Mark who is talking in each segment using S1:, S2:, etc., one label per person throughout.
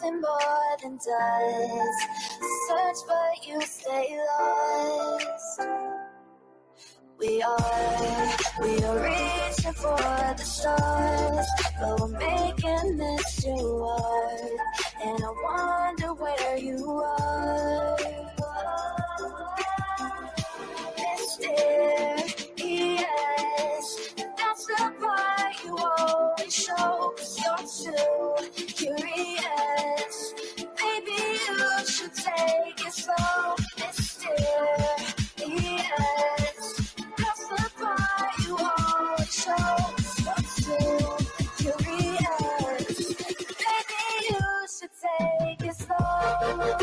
S1: nothing more than dust. Search but you stay lost. We are reaching for the stars, but we're making this too hard. And I wonder where you are. Mysterious, that's the part you always show. 'Cause you're too curious. Baby, you should take it slow. Mysterious, that's the part you always show. 'Cause you're too curious. Baby, you should take it slow.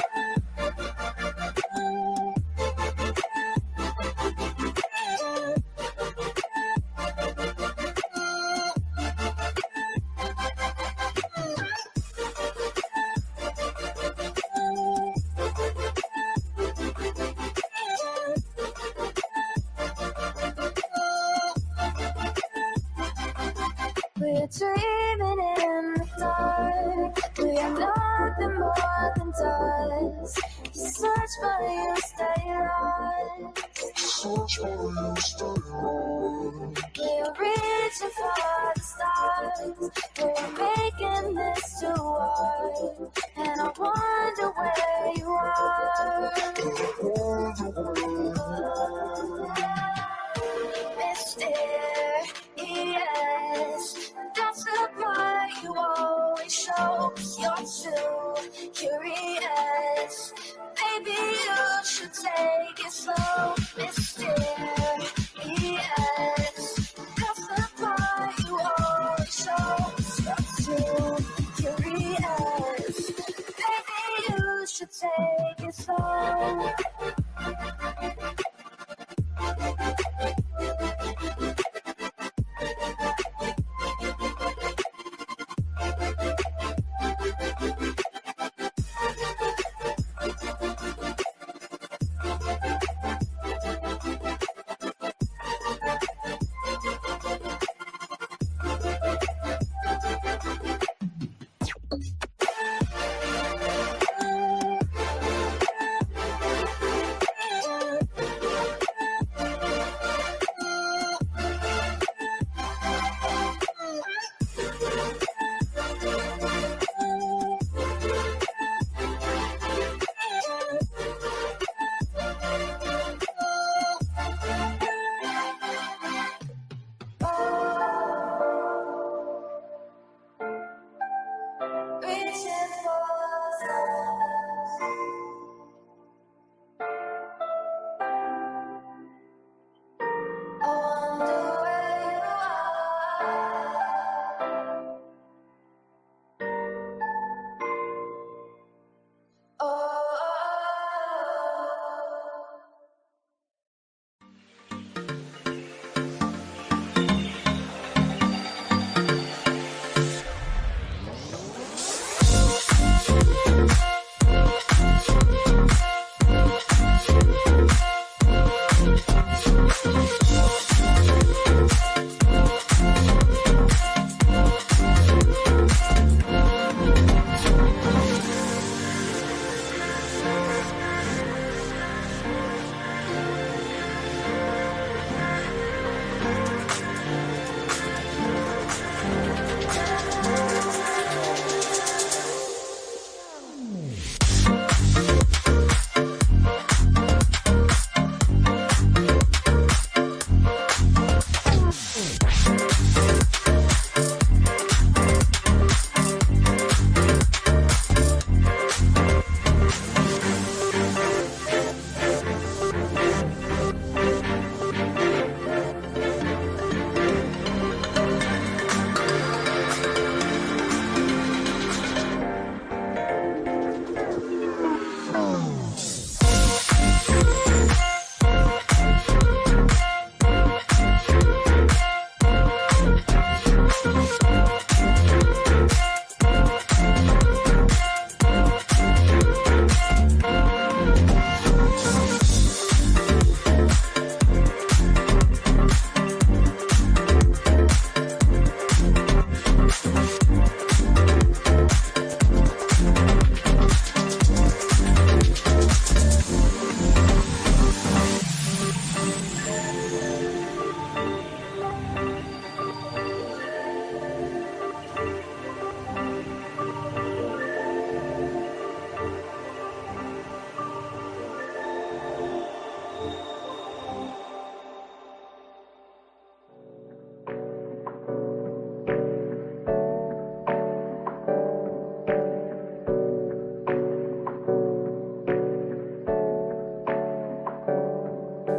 S1: We're dreaming in the dark. We are nothing more than dust. You search but you stay lost. We're reaching for the stars. We're making this too hard. And I wonder where you are. Mysterious, that's the part you always show. 'Cause you're too curious. Baby, you should take it slow. Mysterious, that's the part you always show. 'Cause you're too curious. Baby, you should take it slow.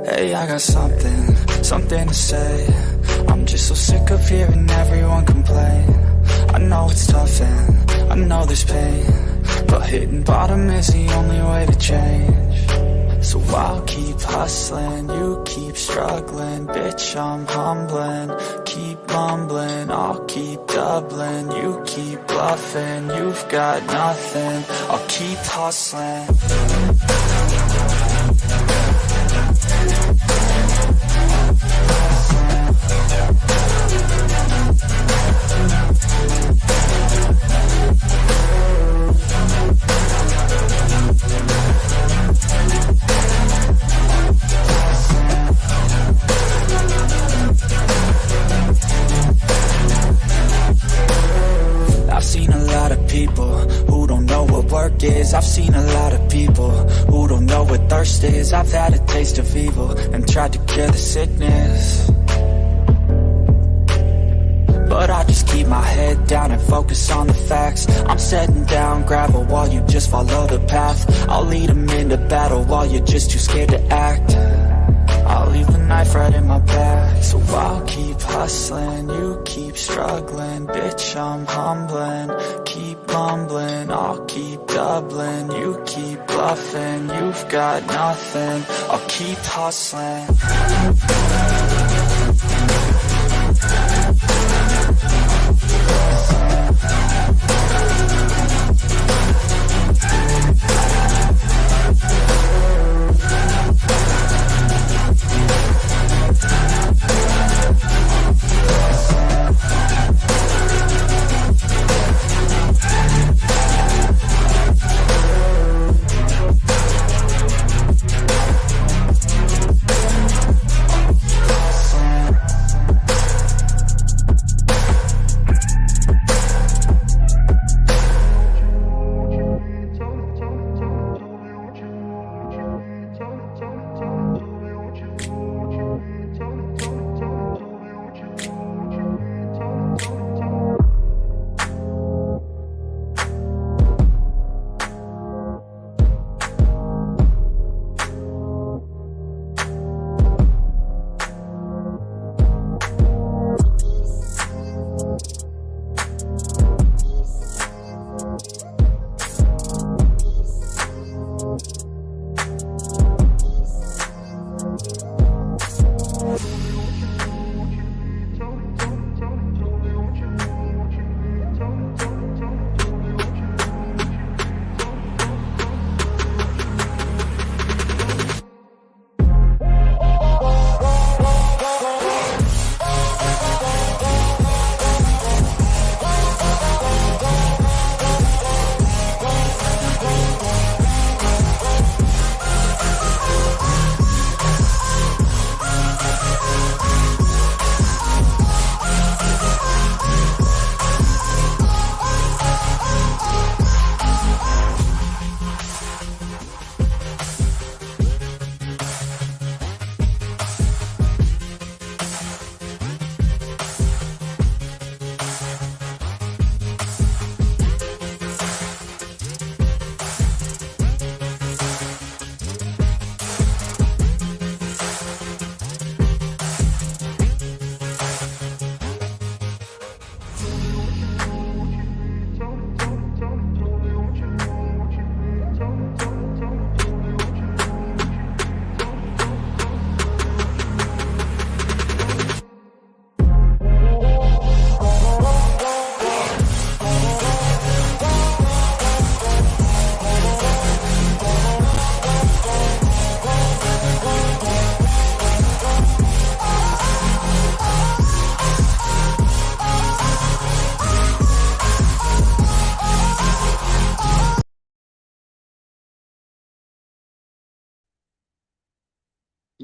S1: Hey, I got something to say. I'm just so sick of hearing everyone complain. I know it's tough and I know there's pain, but hitting bottom is the only way to change. So I'll keep hustling, you keep struggling. Bitch, I'm humbling, keep mumbling. I'll keep doubling, you keep bluffing. You've got nothing, I'll keep hustling. I've seen a lot of people who don't know what work is. I've seen a lot of people who don't know what thirst is. I've had a taste of evil and tried to cure the sickness, but I just keep my head down and focus on the facts. I'm setting down gravel while you just follow the path. I'll lead them into battle while you're just too scared to act. I'll leave the knife right in my back. So I'll keep hustling, you keep struggling. Bitch, I'm humbling, keep mumbling. I'll keep doubling, you keep bluffing. You've got nothing, I'll keep hustling.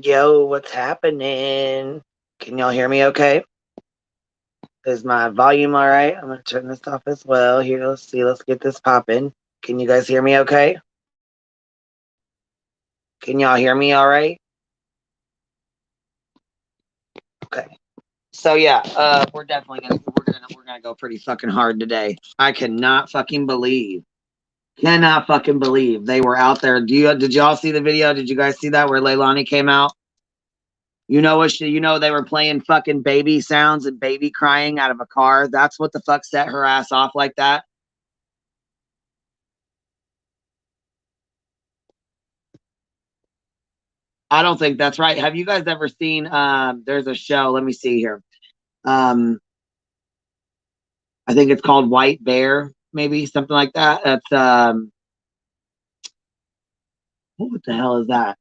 S2: Yo, what's happening? Can y'all hear me okay? Is my volume all right? I'm going to turn this off as well. Here, let's see. Let's get this popping. Can you guys hear me okay? Can y'all hear me all right? Okay. So yeah, we're definitely gonna go pretty fucking hard today. I cannot fucking believe they were out there. Did y'all see the video? Did you guys see that where Leilani came out You know what? You know they were playing fucking baby sounds and baby crying out of a car. That's what the fuck set her ass off like that. I don't think that's right. Have you guys ever seen? There's a show. Let me see here. I think it's called White Bear, maybe something like that. That's what the hell is that?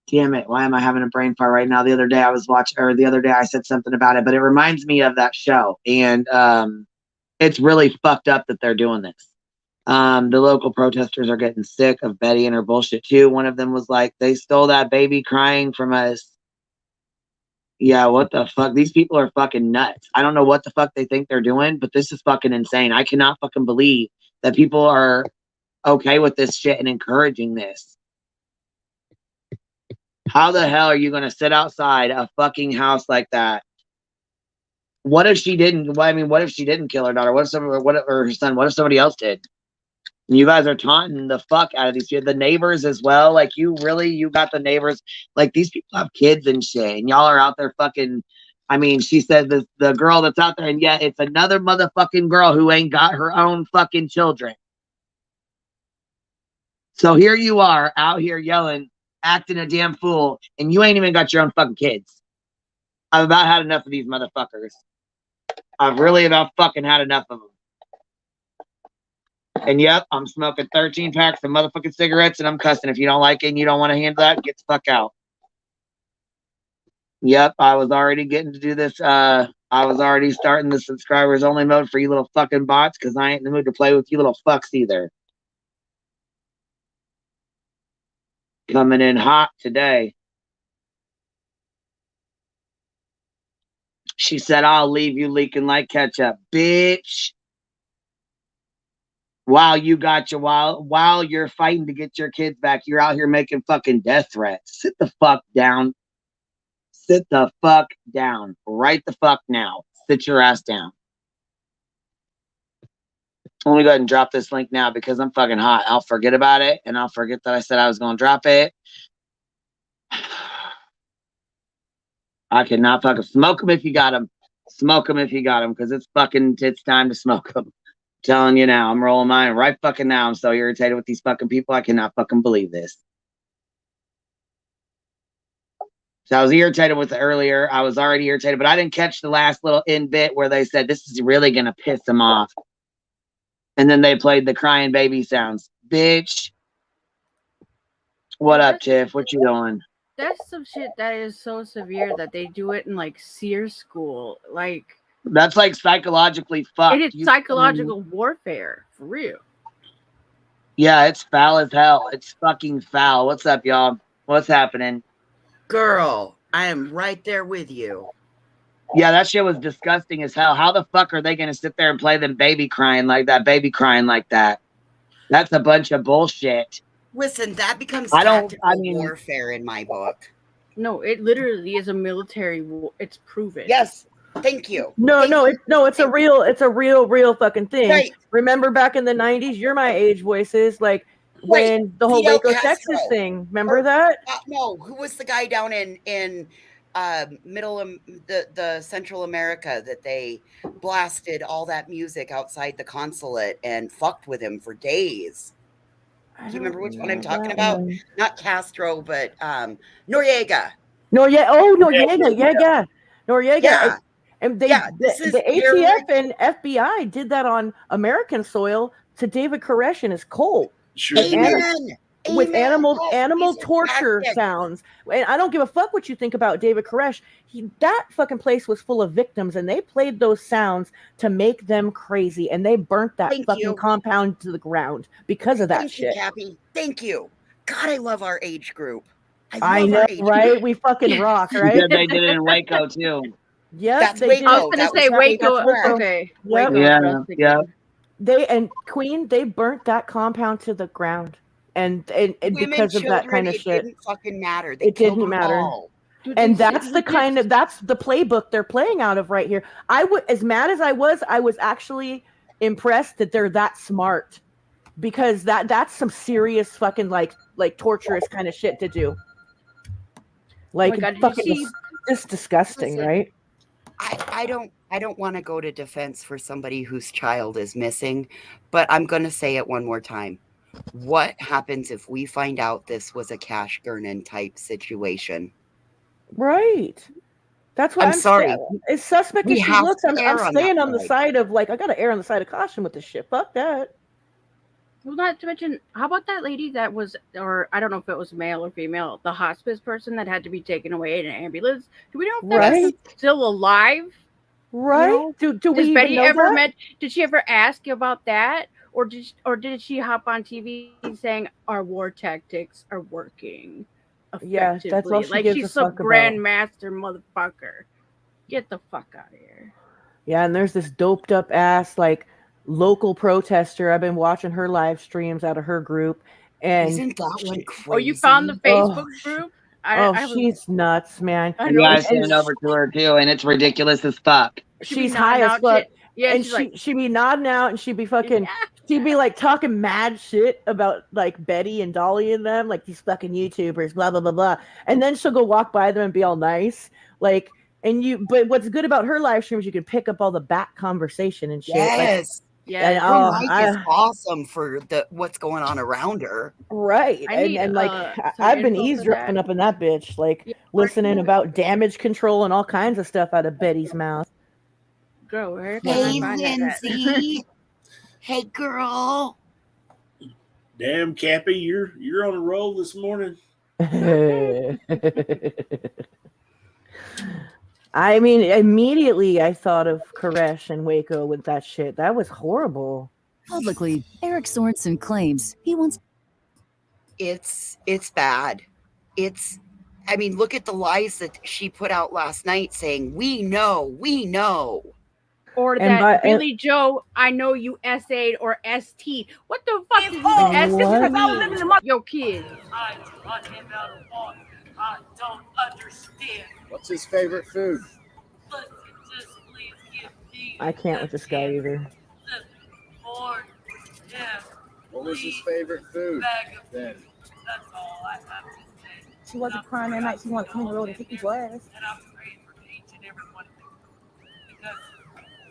S2: Damn it! Why am I having a brain fart right now? The other day I was watching, or the other day I said something about it, but it reminds me of that show, and it's really fucked up that they're doing this. The local protesters are getting sick of Betty and her bullshit too. One of them was like, "They stole that baby crying from us." Yeah, what the fuck? These people are fucking nuts. I don't know what the fuck they think they're doing, but this is fucking insane. I cannot fucking believe that people are okay with this shit and encouraging this. How the hell are you going to sit outside a fucking house like that? What if she didn't? Well, I mean, what if she didn't kill her daughter? What if somebody, what if, or her son? What if somebody else did? You guys are taunting the fuck out of these people. The neighbors as well. Like, you got the neighbors. Like, these people have kids and shit, and y'all are out there fucking. I mean, she said the girl that's out there, and yet it's another motherfucking girl who ain't got her own fucking children. So here you are out here yelling, acting a damn fool, and you ain't even got your own fucking kids. I've about had enough of these motherfuckers. I've really about fucking had enough of them. And yep, I'm smoking 13 packs of motherfucking cigarettes, and I'm cussing. If you don't like it and you don't want to handle that, get the fuck out. Yep, I was already getting to do this. I was already starting the subscribers only mode for you little fucking bots, because I ain't in the mood to play with you little fucks either. Coming in hot today. She said, "I'll leave you leaking like ketchup, bitch." While you're fighting to get your kids back, you're out here making fucking death threats. Sit the fuck down. Sit the fuck down. Right the fuck now. Sit your ass down. Let me go ahead and drop this link now because I'm fucking hot. I'll forget about it, and I'll forget that I said I was going to drop it. I cannot fucking smoke them if you got them. Smoke them if you got them, because it's time to smoke them. I'm telling you now, I'm rolling mine right fucking now. I'm so irritated with these fucking people. I cannot fucking believe this. So I was irritated with it earlier. I was already irritated, but I didn't catch the last little in bit where they said this is really going to piss them off. And then they played the crying baby sounds. Bitch. What up, Tiff? What you doing?
S3: That's some shit that is so severe that they do it in like Sears school. Like,
S2: that's like psychologically fucked.
S3: It is psychological warfare, for real.
S2: Yeah, it's foul as hell. It's fucking foul. What's up, y'all? What's happening?
S4: Girl, I am right there with you.
S2: Yeah, that shit was disgusting as hell. How the fuck are they going to sit there and play them baby crying like that? That's a bunch of bullshit.
S4: Listen, that becomes tactical warfare in my book.
S3: No, it literally is a military war. It's proven.
S4: Yes. Thank you.
S5: It's a real fucking thing. Right. Remember back in the 90s, you're my age, voices, like when the whole Waco, Texas thing. Remember that?
S4: No, who was the guy down in the Central America that they blasted all that music outside the consulate and fucked with him for days? Do you remember which one I'm talking about? Not Castro, but Noriega.
S5: Noriega.
S4: Yeah.
S5: And the ATF and FBI did that on American soil to David Koresh and his cult.
S4: Sure. Amen.
S5: With animal torture sounds. And I don't give a fuck what you think about David Koresh. That fucking place was full of victims, and they played those sounds to make them crazy, and they burnt that compound to the ground because of that shit.
S4: Thank you, Cappy. Thank you. God, I love our age group.
S5: I know, right? We fucking rock, right?
S2: They did it in Waco too.
S5: Yes,
S4: that's Waco.
S3: I was gonna say Waco. Okay.
S5: Yep.
S2: Yeah.
S5: They burnt that compound to the ground. And because of that kind of shit,
S4: it didn't fucking matter.
S5: It didn't matter. And that's the playbook they're playing out of right here. As mad as I was actually impressed that they're that smart, because that's some serious fucking like torturous kind of shit to do. Like,
S3: God, did you
S5: fucking,
S3: see-
S5: it's disgusting,
S4: Listen,
S5: right?
S4: I don't want to go to defense for somebody whose child is missing, but I'm going to say it one more time. What happens if we find out this was a Cash Gurnan type situation?
S5: Right. That's what
S4: I'm sorry.
S5: As suspect
S4: We
S5: as she
S4: have
S5: looks,
S4: to
S5: I'm
S4: err on
S5: staying
S4: that
S5: on the
S4: side.
S5: side of, like, I gotta err on the side of caution with this shit. Fuck that.
S3: Well, not to mention, how about that lady that was, or I don't know if it was male or female, the hospice person that had to be taken away in an ambulance? Do we know if that
S5: Right.
S3: person's still alive?
S5: Right?
S3: You know?
S5: Do we
S3: Does
S5: even
S3: Betty
S5: know
S3: ever
S5: that?
S3: did she ever ask you about that? Or did she hop on TV saying our war tactics are working
S5: Yeah,
S3: effectively?
S5: that's all she
S3: like
S5: gives
S3: she's
S5: a
S3: some
S5: fuck about.
S3: grandmaster motherfucker. Get the fuck out of here.
S5: Yeah, and there's this doped up ass, like, local protester. I've been watching her live streams out of her group. And
S4: Isn't that one crazy?
S3: Oh, you found the Facebook group?
S5: She's nuts, man.
S3: I know.
S2: Yeah, I sent it over to her too, and it's ridiculous as fuck.
S5: She's high as fuck.
S3: Yeah,
S5: and
S3: she's like,
S5: she'd be nodding out, and she'd be fucking, she'd be like talking mad shit about like Betty and Dolly and them, like these fucking YouTubers, blah blah blah blah. And then she'll go walk by them and be all nice, like. But what's good about her live streams, you can pick up all the back conversation and shit.
S4: Yes.
S5: Yeah.
S4: Her mic is awesome for what's going on around her.
S5: Right. And like I've been eavesdropping up in that bitch, like listening about damage control and all kinds of stuff out of Betty's mouth.
S3: Girl, where can
S4: Hey,
S3: I find
S4: Lindsay. Hey, girl.
S6: Damn, Cappy, you're on a roll this morning.
S5: I mean, immediately I thought of Koresh and Waco with that shit. That was horrible.
S7: Publicly, Eric Sorensen claims he wants.
S4: It's bad. I mean, look at the lies that she put out last night saying, we know.
S3: Or that Billy Joe, I know you essayed or ST'd. What the fuck is this? Yo, kid.
S8: I don't understand.
S9: What's his favorite food?
S8: Listen, just please give me
S5: I can't with this guy either.
S9: What was his favorite food then?
S8: That's all I have to say.
S10: She wasn't crying that night. She wanted to come on the road and kick his ass.
S8: And I'm praying for each and every one of you. Because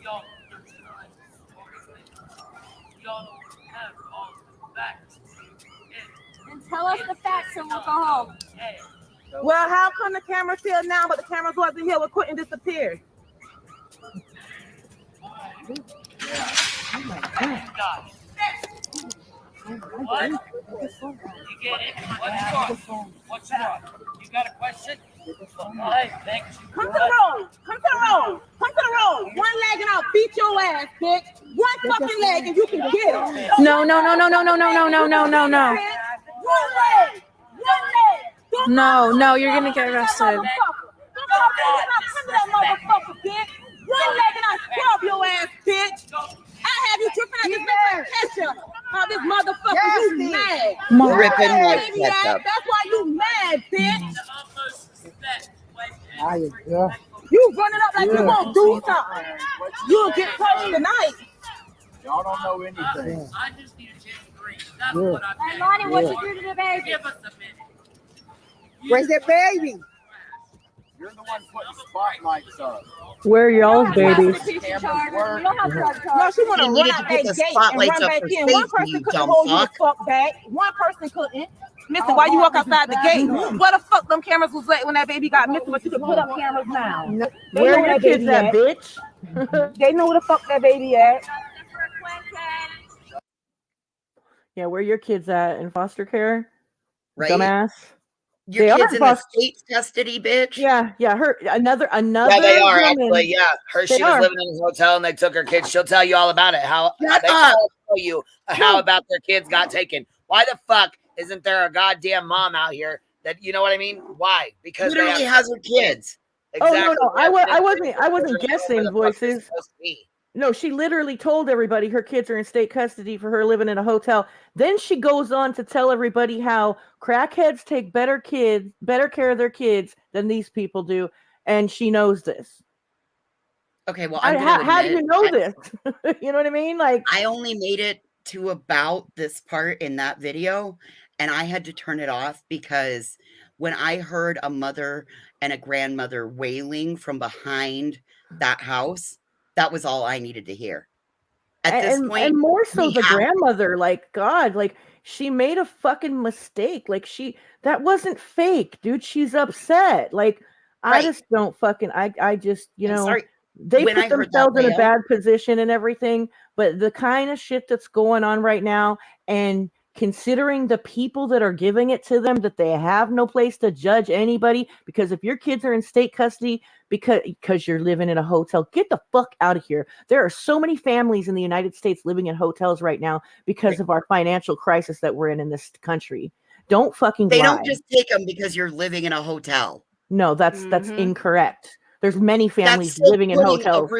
S8: y'all are trying. Y'all have all the facts.
S11: And tell us the facts and we'll go home.
S8: Hey.
S10: Well, how come the camera's here now, but the cameras wasn't here when Quentin disappeared?
S8: Oh my God. What? You get it? What's wrong? You got a question? Hi, thanks.
S10: Come to the road. Come to the road. Come to the road. One leg and I'll beat your ass, bitch. One fucking leg and you can get it.
S5: No.
S10: One leg. One leg.
S12: No, you're gonna get arrested.
S10: Come to that motherfucker, bitch. One leg and I'll scrub your ass, bitch. I have you tripping at this bitch like ketchup. Oh, this motherfucker, you mad.
S4: Ripping like
S10: Baby,
S4: ketchup.
S10: that's why you mad, bitch. You running up like you won't do something. You'll get punched tonight.
S9: Y'all don't know anything.
S8: I just need a chance to breathe. That's what I'm saying.
S11: Hey, Lonnie, what you do to the baby?
S8: Give us a minute.
S10: Where's that baby?
S9: You're the one putting spotlights up.
S5: Where are y'all's babies?
S10: No, she want to run out that gate and
S4: spotlights
S10: run
S4: up
S10: back
S4: for
S10: in. One
S4: safety,
S10: person
S4: you
S10: couldn't
S4: dumb
S10: hold you the
S4: fuck.
S10: fuck back. One person couldn't. Mister, why you walk outside the gate? Where the fuck them cameras was at when that baby got missing? But you can put up cameras now.
S5: Where are your kids at, bitch?
S10: They know where the fuck that baby at.
S5: Yeah, where your kids at? In foster care?
S4: Right?
S5: Dumbass.
S4: Your kid's in the state custody, bitch.
S5: Yeah. Her another.
S4: Yeah, they are
S5: woman.
S4: actually. Yeah, she was living in a hotel and they took her kids. She'll tell you all about it. How they all tell you how about their kids got taken. Why the fuck isn't there a goddamn mom out here that you know what I mean? Why? Because literally has her kids. Exactly.
S5: Oh no, I wasn't guessing voices. No, she literally told everybody her kids are in state custody for her living in a hotel. Then she goes on to tell everybody how crackheads take better care of their kids than these people do, and she knows this.
S4: Okay, well,
S5: how do you know this? You know what I mean? Like,
S4: I only made it to about this part in that video, and I had to turn it off because when I heard a mother and a grandmother wailing from behind that house, that was all I needed to hear. At this point,
S5: and more so the grandmother, like, God, like, she made a fucking mistake. Like, that wasn't fake, dude. She's upset. Like, I just don't fucking, I just, you know, they put themselves in a bad position and everything, but the kind of shit that's going on right now, and considering the people that are giving it to them, that they have no place to judge anybody, because if your kids are in state custody because you're living in a hotel, get the fuck out of here. There are so many families in the United States living in hotels right now because of our financial crisis that we're in this country. Don't fucking lie.
S4: They don't just take them because you're living in a hotel.
S5: No, that's incorrect. There's many families living in hotels.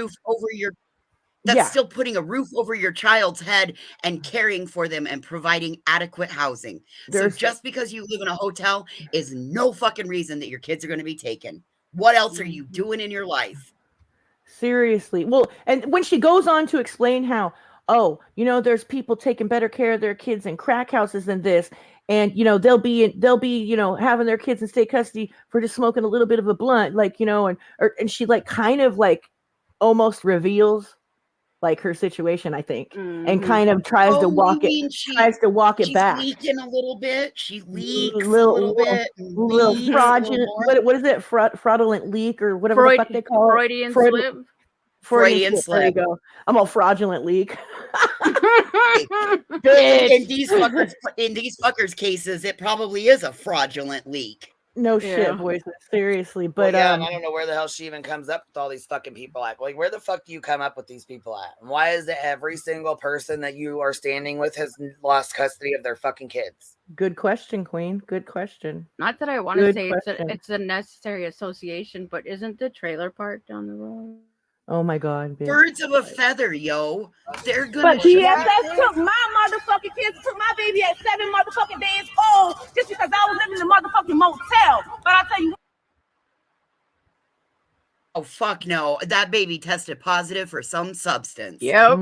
S4: That's still putting a roof over your child's head and caring for them and providing adequate housing. So just because you live in a hotel is no fucking reason that your kids are going to be taken. What else are you doing in your life?
S5: Seriously. Well, and when she goes on to explain how, oh, you know, there's people taking better care of their kids in crack houses than this. And, you know, they'll be, you know, having their kids in state custody for just smoking a little bit of a blunt, like, you know, and she like kind of like almost reveals like her situation, I think, and kind of tries to walk it back.
S4: She's leaking a little bit. She leaks a little bit.
S5: Little fraudulent. What is it? Fraudulent leak or whatever the fuck they call
S3: Freudian slip.
S5: Freudian slip. There you go. I'm all fraudulent leak.
S4: In these fuckers' cases, it probably is a fraudulent leak.
S5: No shit, boys. Seriously, but
S2: and I don't know where the hell she even comes up with all these fucking people at. Like, where the fuck do you come up with these people at? And why is it every single person that you are standing with has lost custody of their fucking kids?
S5: Good question, Queen. Good question.
S3: Not that I want to say it's a necessary association, but isn't the trailer park down the road?
S5: Oh my God, bitch.
S4: Birds of a feather, yo. They're gonna.
S10: But DSS took my motherfucking kids, took my baby at 7 motherfucking days old, just because I was living in a motherfucking motel. But I tell you.
S4: Oh fuck no! That baby tested positive for some substance.
S3: Yep.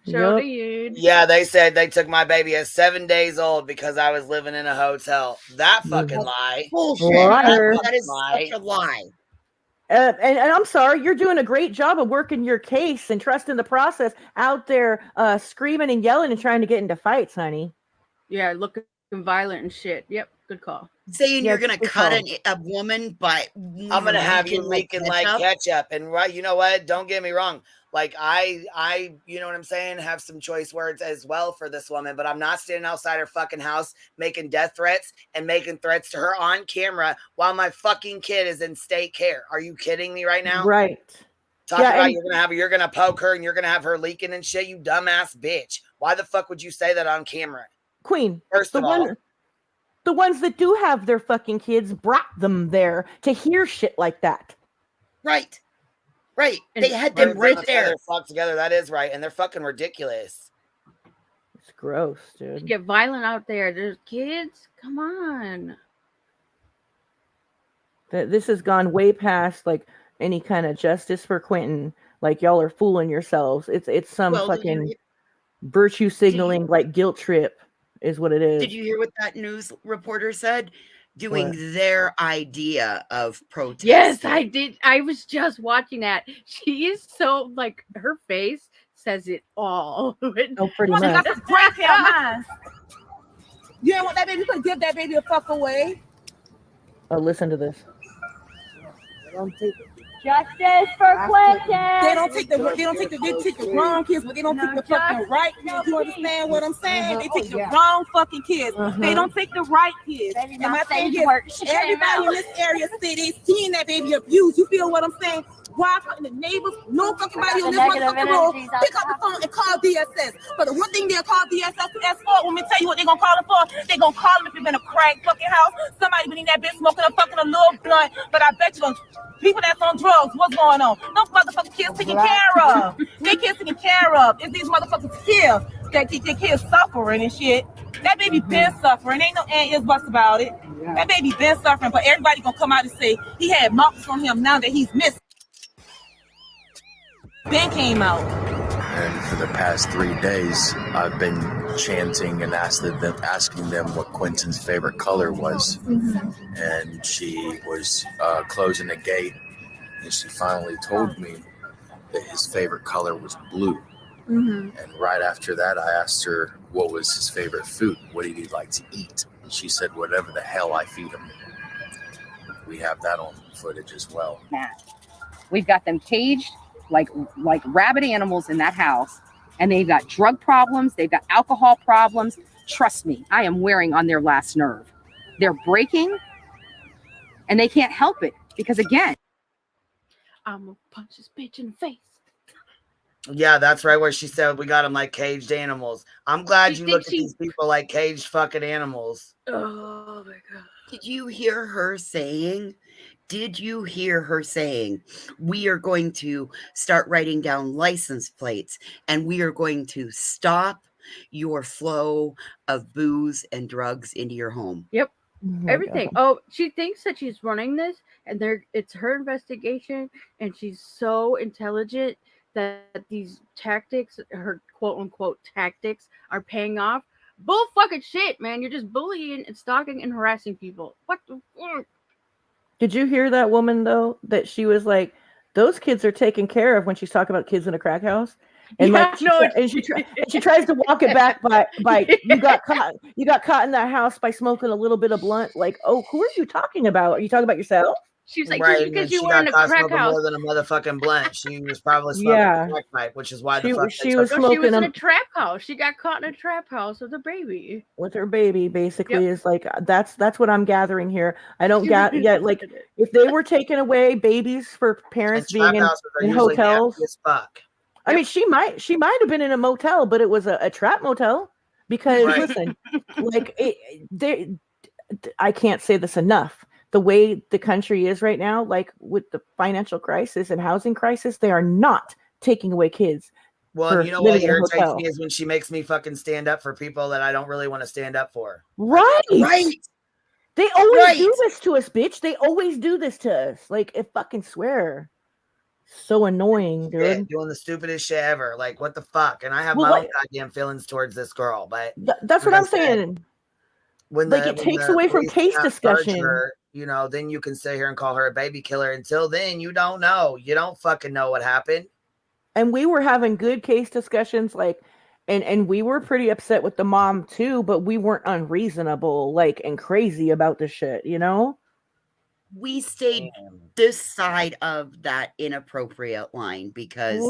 S3: Sure did.
S2: Yeah, they said they took my baby at 7 days old because I was living in a hotel. That fucking lie.
S4: Bullshit. That is such a lie.
S5: And I'm sorry, you're doing a great job of working your case and trusting the process out there, screaming and yelling and trying to get into fights, honey.
S3: Yeah, looking violent and shit. Yep, good call.
S4: Saying you're gonna cut a woman, but
S2: I'm gonna have you leaking like ketchup. And you know what? Don't get me wrong. Like I, you know what I'm saying? Have some choice words as well for this woman, but I'm not standing outside her fucking house making death threats and making threats to her on camera while my fucking kid is in state care. Are you kidding me right now?
S5: Right.
S2: About you're gonna poke her and you're gonna have her leaking and shit. You dumbass bitch. Why the fuck would you say that on camera?
S5: Queen.
S2: First of all,
S5: the ones that do have their fucking kids brought them there to hear shit like that.
S4: Right. Right. They had them right there.
S2: Flock together. That is right. And they're fucking ridiculous.
S5: It's gross, dude.
S3: You get violent out there. There's kids. Come on.
S5: This has gone way past like any kind of justice for Quentin. Like y'all are fooling yourselves. It's some fucking virtue signaling, like guilt trip is what it is.
S4: Did you hear what that news reporter said? Doing their idea of protest.
S3: Yes, I did. I was just watching that. She is so like her face says it all.
S5: Oh, pretty much.
S10: Got this great hair, man. You ain't want that baby. You could give that baby a fuck away.
S5: Oh, listen to this.
S11: Justice for Quentin.
S10: They take the wrong kids, but they don't take the fucking right kids. You understand what I'm saying? They take the wrong fucking kids. They don't take the right kids. And my thing is, everybody in this area say they seeing that baby abused. You feel what I'm saying? Why fucking the neighbors, no fucking body on this motherfucking road, pick up the phone and call DSS. But the one thing they'll call DSS to escort, when we tell you what they're gonna call it for, they're gonna call them if you've been a crack fucking house. Somebody been in that bitch smoking a little blunt, but I bet you people that's on drugs, what's going on? Those motherfucking kids taken care of. They kids taken care of. It's these motherfuckers here that keep their kids suffering and shit. That baby been suffering. Ain't no ifs, buts about it. That baby been suffering, but everybody gonna come out and say he had marks on him now that he's missing. Ben came out.
S13: for the past 3 days, I've been chanting and asking them what Quentin's favorite color was. And she was closing the gate, and she finally told me that his favorite color was blue. And right after that, I asked her what was his favorite food. What did he like to eat? And she said, whatever the hell I feed him. We have that on footage as well.
S14: We've got them caged like rabid animals in that house, and they've got drug problems. They've got alcohol problems. Trust me, I am wearing on their last nerve. They're breaking, and they can't help it because, again,
S3: I'm gonna punch this bitch in the face.
S2: Yeah, that's right where she said we got them like caged animals. I'm glad you look at these people like caged fucking animals.
S3: Oh my God.
S4: Did you hear her saying, we are going to start writing down license plates and we are going to stop your flow of booze and drugs into your home?
S3: Yep. Everything. Oh, she thinks that she's running this and it's her investigation, and she's so intelligent that these tactics, her quote unquote tactics, are paying off. Bull fucking shit, man. You're just bullying and stalking and harassing people. What the fuck?
S5: Did you hear that woman though? That she was like, those kids are taken care of when she's talking about kids in a crack house. And
S3: Yeah,
S5: she tries to walk it back by you got caught in that house by smoking a little bit of blunt. Like, oh, who are you talking about? Are you talking about yourself?
S3: She's like,
S2: Right,
S3: just because you
S2: she
S3: were in
S2: got
S3: a
S2: caught
S3: crack
S2: smoking
S3: house.
S2: more than a motherfucking blunt. She was probably smoking a crack pipe, which is why
S5: she was
S3: No,
S5: smoking
S3: she was in a trap house. She got caught in a trap house with a baby.
S5: with her baby. Basically, is like that's what I'm gathering here. I don't get yet. Like, if they were taking away babies for parents being in hotels,
S2: as fuck.
S5: I mean, she might have been in a motel, but it was a trap motel because listen, like I can't say this enough. The way the country is right now, like with the financial crisis and housing crisis, they are not taking away kids.
S2: Well, and you know what irritates me is when she makes me fucking stand up for people that I don't really want to stand up for.
S5: Right. They always do this to us, bitch. They always do this to us. Like, I fucking swear. So annoying, dude.
S2: Yeah, doing the stupidest shit ever. Like, what the fuck? And I have my own goddamn feelings towards this girl, but
S5: that's what I'm saying.
S2: When
S5: it takes away from case discussion.
S2: You know, then you can sit here and call her a baby killer. Until then, you don't know. You don't fucking know what happened.
S5: And we were having good case discussions, like, and we were pretty upset with the mom too, but we weren't unreasonable, like, and crazy about the shit, you know?
S4: We stayed this side of that inappropriate line because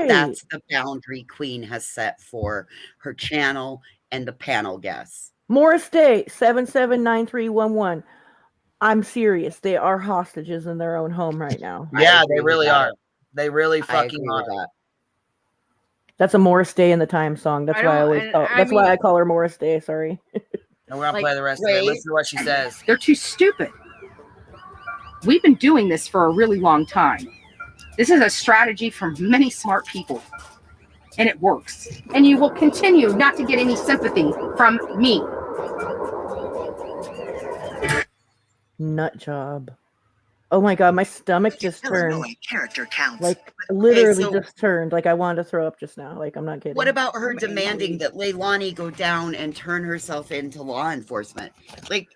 S4: that's the boundary Queen has set for her channel and the panel guests.
S5: Morris Day 779311. I'm serious. They are hostages in their own home right now.
S2: Yeah, they really are. They really fucking are.
S4: That.
S5: That's a Morris Day in the Time song. That's why I always call. That's why I call her Morris Day. Sorry.
S2: And we're gonna play the rest of it. Listen to what she says.
S14: They're too stupid. We've been doing this for a really long time. This is a strategy from many smart people, and it works. And you will continue not to get any sympathy from me.
S5: Nut job. Oh my god, my stomach just turned.
S15: Illinois character counts.
S5: Like literally just turned. Like I wanted to throw up just now. Like I'm not kidding.
S4: What about her demanding that Leilani go down and turn herself into law enforcement? Like,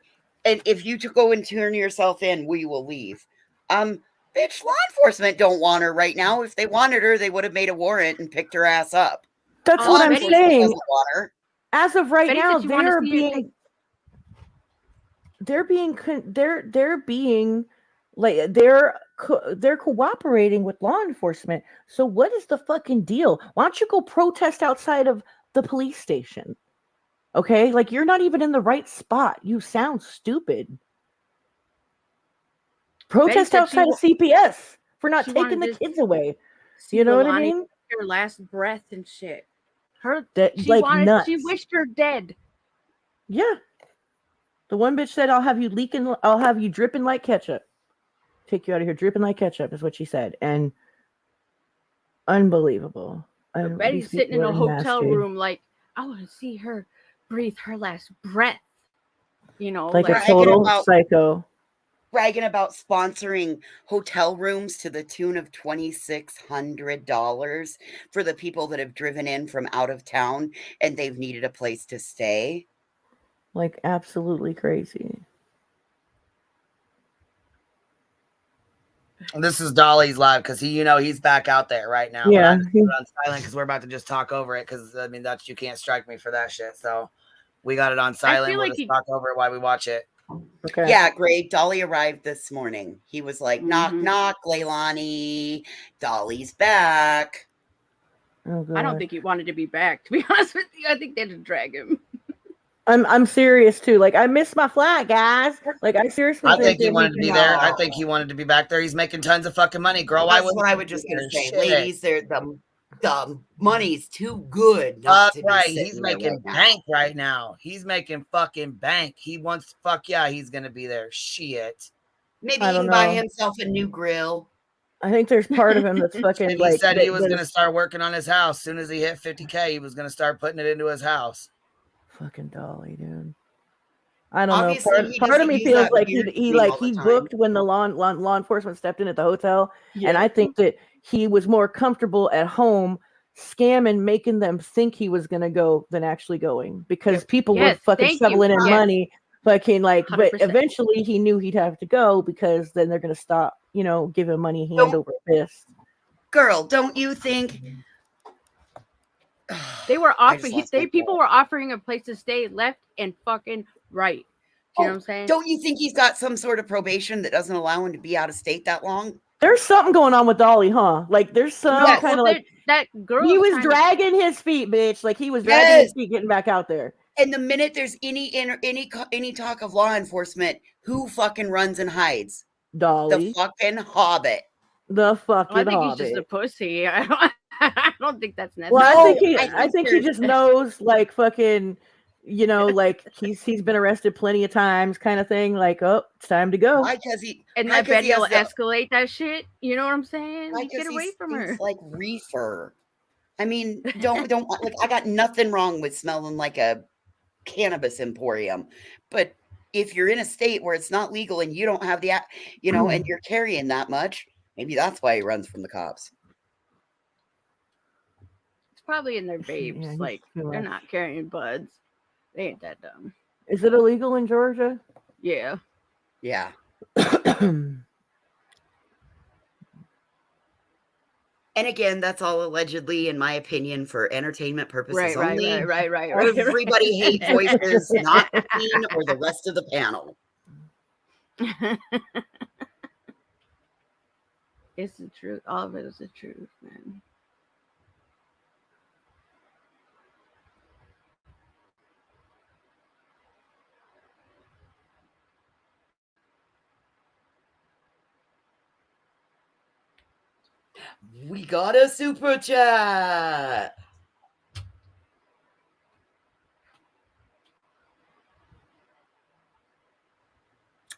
S4: and if you to go and turn yourself in, we will leave. Bitch, law enforcement don't want her right now. If they wanted her, they would have made a warrant and picked her ass up.
S5: That's what I'm saying.
S4: Want her.
S5: As of right now, they're being like they're cooperating with law enforcement. So what is the fucking deal? Why don't you go protest outside of the police station? Okay, like you're not even in the right spot. You sound stupid. Protest outside of CPS for not taking the kids away. You know what I mean?
S3: Her last breath and shit.
S5: She
S3: wished her dead.
S5: Yeah. The one bitch said, I'll have you dripping like ketchup. Take you out of here dripping like ketchup is what she said. And unbelievable.
S3: Betty's sitting in a hotel room like, I want to see her breathe her last breath. You know,
S5: like a total psycho.
S4: bragging about sponsoring hotel rooms to the tune of $2,600 for the people that have driven in from out of town and they've needed a place to stay.
S5: Like, absolutely crazy.
S2: This is Dolly's live because he's back out there right now.
S5: Yeah.
S2: But I just put it on silent because we're about to just talk over it because I mean you can't strike me for that shit. So we got it on silent. We'll just talk over it while we watch it.
S5: Okay.
S4: Yeah, great. Dolly arrived this morning. He was like, knock, knock, Leilani. Dolly's back.
S5: Oh,
S3: I don't think he wanted to be back, to be honest with you. I think they had to drag him.
S5: I'm serious too. Like, I missed my flight, guys. Like, I seriously
S2: think he wanted to be there. I think he wanted to be back there. He's making tons of fucking money, girl. Why
S4: That's what I was just gonna say. Ladies, the money's too good not to be
S2: right.
S4: sitting
S2: He's
S4: there
S2: making
S4: right now.
S2: bank right now. He's making fucking bank. He wants he's gonna be there. Shit.
S4: Maybe
S5: I
S4: he
S5: don't
S4: can buy
S5: know.
S4: himself a new grill.
S5: I think there's part of him that's fucking
S2: And
S5: like.
S2: he said he was gonna start working on his house. As soon as he hit 50K, he was gonna start putting it into his house.
S5: Fucking Dolly, dude. I don't
S4: Obviously,
S5: know.
S4: he
S5: Part of
S4: doesn't
S5: me
S4: use
S5: feels
S4: that
S5: like
S4: beard
S5: he
S4: cream all the time.
S5: booked when the law enforcement stepped in at the hotel, and I think that he was more comfortable at home scamming, making them think he was gonna go than actually going because people were fucking shoveling in money, fucking like. 100%. But eventually, he knew he'd have to go because then they're gonna stop, giving money hand over fist.
S4: Girl, don't you think?
S3: They were offering. People were offering a place to stay left and fucking right. Do you know what I'm saying?
S4: Don't you think he's got some sort of probation that doesn't allow him to be out of state that long?
S5: There's something going on with Dolly, huh? Like there's some kind of like
S3: that girl.
S5: He was dragging his feet, bitch. Like he was dragging his feet getting back out there.
S4: And the minute there's any talk of law enforcement, who fucking runs and hides?
S5: Dolly.
S4: The fucking Hobbit.
S5: The fucking
S3: I think
S5: Hobbit.
S3: He's just a pussy. I don't think that's necessary.
S5: Well, I think he just knows, like fucking, like he's been arrested plenty of times, kind of thing. Like, oh, it's time to go.
S3: I bet he'll escalate that shit. You know what I'm saying? Like, get away from her.
S4: Like reefer. I mean, don't like. I got nothing wrong with smelling like a cannabis emporium, but if you're in a state where it's not legal and you don't have the, and you're carrying that much, maybe that's why he runs from the cops.
S3: It's probably in their vapes.
S5: Yeah,
S3: like they're not carrying buds. They ain't that dumb.
S5: Is it illegal in Georgia?
S3: Yeah.
S4: Yeah. And again, that's all allegedly, in my opinion, for entertainment purposes only.
S3: Right.
S4: Everybody hate voices, not the queen or the rest of the panel.
S3: It's the truth. All of it is the truth, man.
S4: We got a super chat.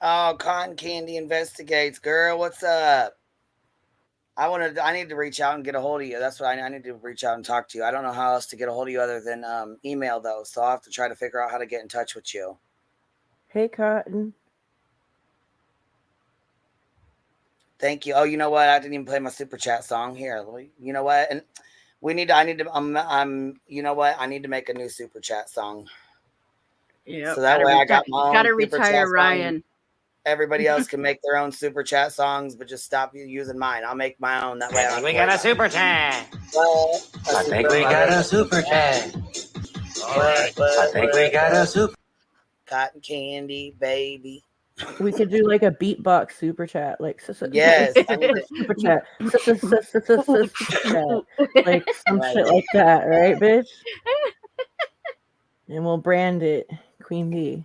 S2: Oh, Cotton Candy investigates, girl. What's up? I need to reach out and get a hold of you. That's what I need to reach out and talk to you. I don't know how else to get a hold of you other than email though. So I'll have to try to figure out how to get in touch with you.
S5: Hey, Cotton.
S2: Thank you. Oh, you know what? I didn't even play my super chat song here. You know what? And you know what? I need to make a new super chat song.
S3: Yeah.
S2: So that way I got my own.
S3: Gotta retire Ryan.
S2: Everybody else can make their own super chat songs, but just stop using mine. I'll make my own. That way
S15: we got a super chat.
S2: I
S15: think we got a super chat. All right. I think we got a super.
S2: Cotton Candy, baby.
S5: We could do like a beatbox super chat, like
S2: yes,
S5: super chat, like some shit like that, right, bitch? And we'll brand it Queen Bee.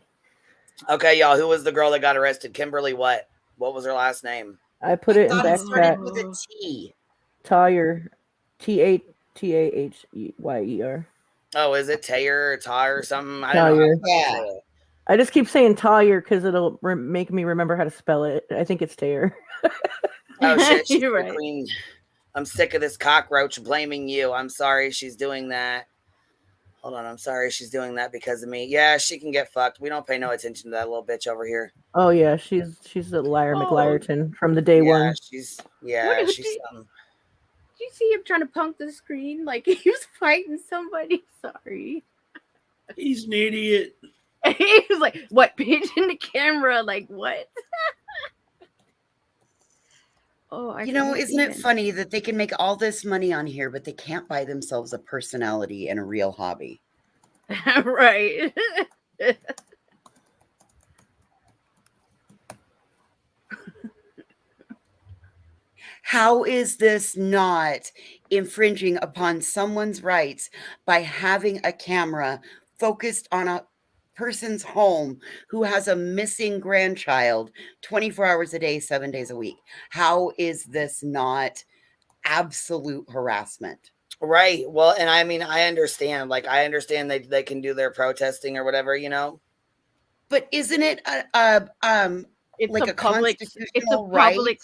S2: Okay, y'all. Who was the girl that got arrested? Kimberly what? What was her last name?
S5: I put it in back chat.
S4: With a T.
S5: Tyer, Tahtyeyer.
S2: Oh, is it Tayer or Tyre or something? I
S5: don't know.
S4: Yeah.
S5: I just keep saying Tyer because it'll make me remember how to spell it. I think it's Tayer.
S2: Oh shit, she's
S3: You're right.
S2: Queen. I'm sick of this cockroach blaming you. I'm sorry she's doing that. Hold on, I'm sorry. She's doing that because of me. Yeah, she can get fucked. We don't pay no attention to that little bitch over here.
S5: Oh yeah, she's a liar McLiarton from the day one.
S2: She's
S3: What did you see him trying to punk the screen like he was fighting somebody? Sorry.
S6: He's an idiot.
S3: He was like, what, pinching the camera? Like, what?
S4: Isn't it funny that they can make all this money on here, but they can't buy themselves a personality and a real hobby?
S3: Right.
S4: How is this not infringing upon someone's rights by having a camera focused on a person's home who has a missing grandchild 24 hours a day, 7 days a week? How is this not absolute harassment?
S2: Right. Well, and I mean, I understand. Like, I understand they can do their protesting or whatever,
S4: But isn't it
S3: it's
S4: like
S3: a public,
S4: constitutional right?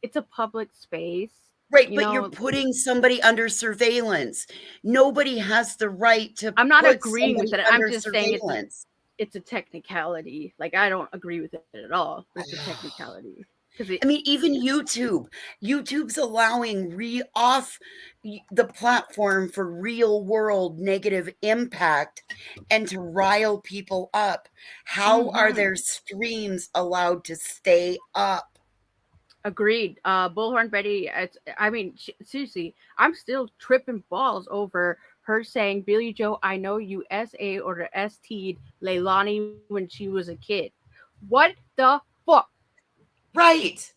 S3: It's a public space.
S4: Right, but you're putting somebody under surveillance. Nobody has the right to.
S3: I'm not
S4: put
S3: agreeing with it.
S4: somebody
S3: I'm just
S4: surveillance.
S3: saying it's a technicality. Like, I don't agree with it at all. It's a technicality.
S4: I mean, even YouTube's allowing off the platform for real world negative impact and to rile people up. How are their streams allowed to stay up?
S3: Agreed. Bullhorn Betty, seriously, I'm still tripping balls over her saying, Billy Joe, I know you SA or the ST'd Leilani when she was a kid. What the fuck?
S4: Right.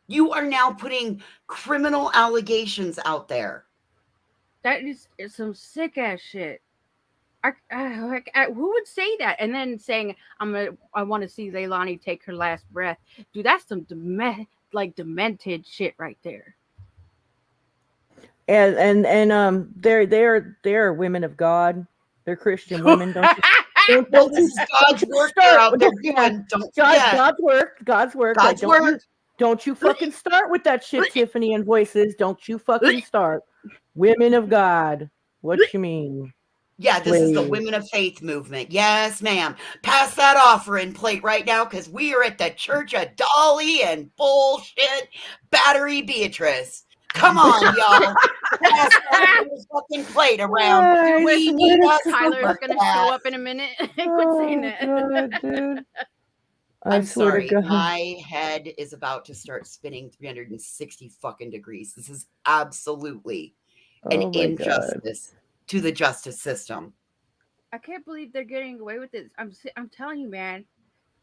S4: You are now putting criminal allegations out there.
S3: That is some sick ass shit. Who would say that? And then saying, I want to see Leilani take her last breath. Dude, that's some demented shit right there.
S5: And they're women of God. They're Christian women. Don't
S4: this is God's work out there.
S5: God's work. Don't you fucking start with that shit, Tiffany and Voices. Don't you fucking start. Women of God. What you mean?
S4: Yeah, this is the Women of Faith movement. Yes, ma'am. Pass that offering plate right now because we are at the Church of Dolly and bullshit Battery Beatrice. Come on, y'all. Pass that fucking plate around.
S3: Tyler's going to show up in a minute. Quit saying that.
S5: God, dude.
S4: I'm sorry. My head is about to start spinning 360 fucking degrees. This is absolutely an injustice to the justice system.
S3: I can't believe they're getting away with this. I'm telling you, man,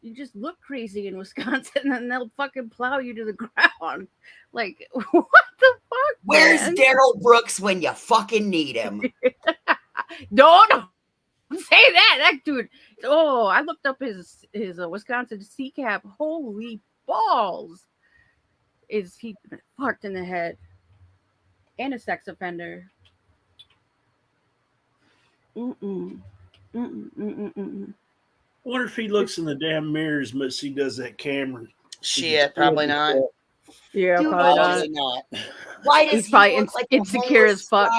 S3: you just look crazy in Wisconsin and they'll fucking plow you to the ground. Like, what the fuck?
S4: Where's Daryl Brooks when you fucking need him?
S3: Don't say that. That dude. Oh, I looked up his Wisconsin CCAP. Holy balls. Is he fucked in the head? And a sex offender.
S6: I wonder if he looks in the damn mirror as much as he does that camera.
S2: Shit, probably not.
S5: Yeah,
S4: Dude,
S5: probably
S4: not. Why does
S3: he's probably
S4: look like
S3: insecure as fuck?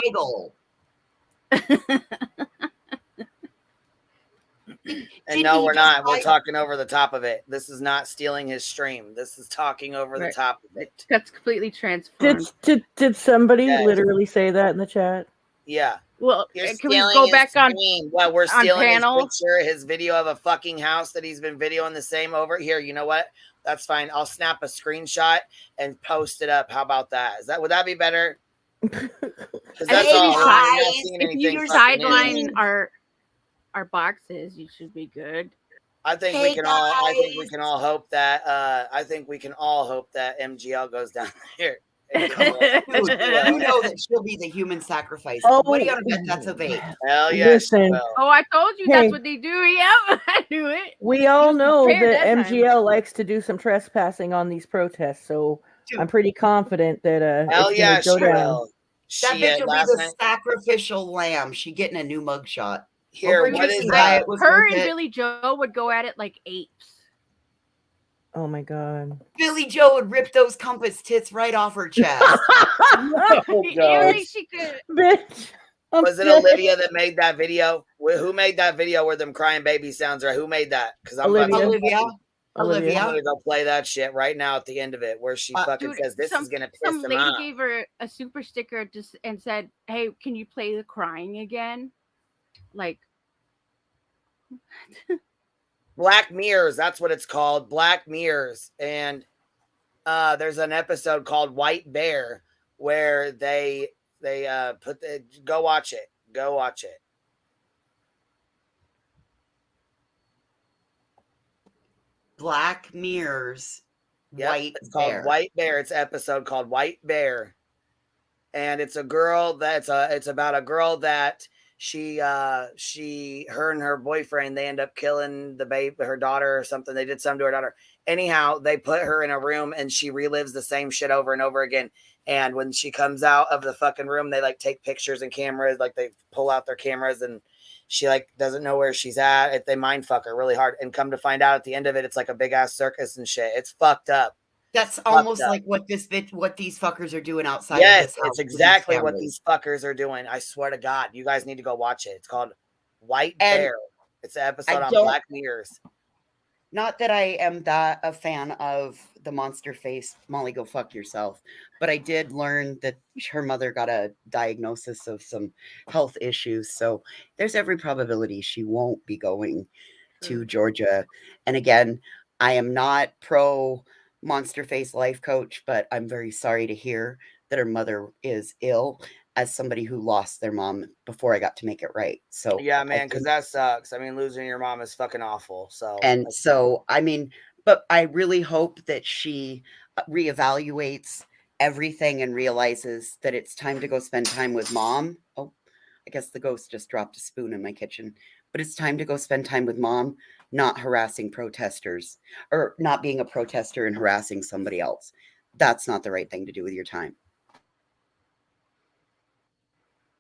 S2: And no, we're not. We're talking over the top of it. This is not stealing his stream. This is talking over the top of it.
S3: That's completely transformed.
S5: Did somebody literally say that in the chat?
S2: Yeah.
S3: Well, can we go back on?
S2: Well, we're stealing his
S3: panel?
S2: picture, his video of a fucking house that he's been videoing the same over here. You know what? That's fine. I'll snap a screenshot and post it up. How about that? Would that be better? Because that's all.
S3: If you sideline our boxes, you should be good.
S2: I think we can all. I think we can all hope that. I think we can all hope that MGL goes down there.
S4: You know that she'll be the human sacrifice. What are you gonna bet that's a vape?
S2: Hell yes.
S3: Oh, I told you that's what they do. Yep, I knew it.
S5: We all know that MGL likes to do some trespassing on these protests, so I'm pretty confident that
S2: hell
S5: it's
S2: yeah,
S5: gonna go down.
S2: will.
S4: That bitch will be the sacrificial lamb. She getting a new mugshot.
S2: Here, what is that?
S3: Her and Billy Joe would go at it like apes.
S5: Oh my god.
S4: Billy Joe would rip those compass tits right off her chest.
S3: Really, she could.
S5: Bitch.
S2: Was it Olivia that made that video? Who made that video where them crying baby sounds are? Who made that? Because I'm
S4: Olivia.
S2: I'm gonna go play that shit right now at the end of it, where she fucking says this is gonna piss
S3: Some
S2: them
S3: lady
S2: off.
S3: gave her a super sticker and said, "Hey, can you play the crying again?" Like
S2: Black Mirrors, that's what it's called. Black Mirrors. And there's an episode called White Bear where they put the go watch it. Go watch it.
S4: Black Mirrors.
S2: Yep,
S4: White
S2: it's called
S4: Bear.
S2: White Bear. It's an episode called White Bear. And it's a girl it's about a girl that her and her boyfriend, they end up killing her daughter or something. They did something to her daughter. Anyhow, they put her in a room and she relives the same shit over and over again. And when she comes out of the fucking room, they like take pictures and cameras, like they pull out their cameras, and she like doesn't know where she's at. They mind fuck her really hard. And come to find out at the end of it, it's like a big ass circus and shit. It's fucked up.
S4: That's almost like what these fuckers are doing outside.
S2: Yes,
S4: of this house
S2: it's exactly what these fuckers are doing. I swear to God, you guys need to go watch it. It's called White Bear. It's an episode on Black Mirrors.
S4: Not that I am that a fan of the monster face, Molly, go fuck yourself. But I did learn that her mother got a diagnosis of some health issues. So there's every probability she won't be going to Georgia. And again, I am not pro monster face life coach, but I'm very sorry to hear that her mother is ill, as somebody who lost their mom before I got to make it right. So
S2: yeah, man, because that sucks. I mean, losing your mom is fucking awful. So
S4: I mean, but I really hope that she reevaluates everything and realizes that it's time to go spend time with mom. Oh, I guess the ghost just dropped a spoon in my kitchen. But it's time to go spend time with mom, not harassing protesters, or not being a protester and harassing somebody else. That's not the right thing to do with your time.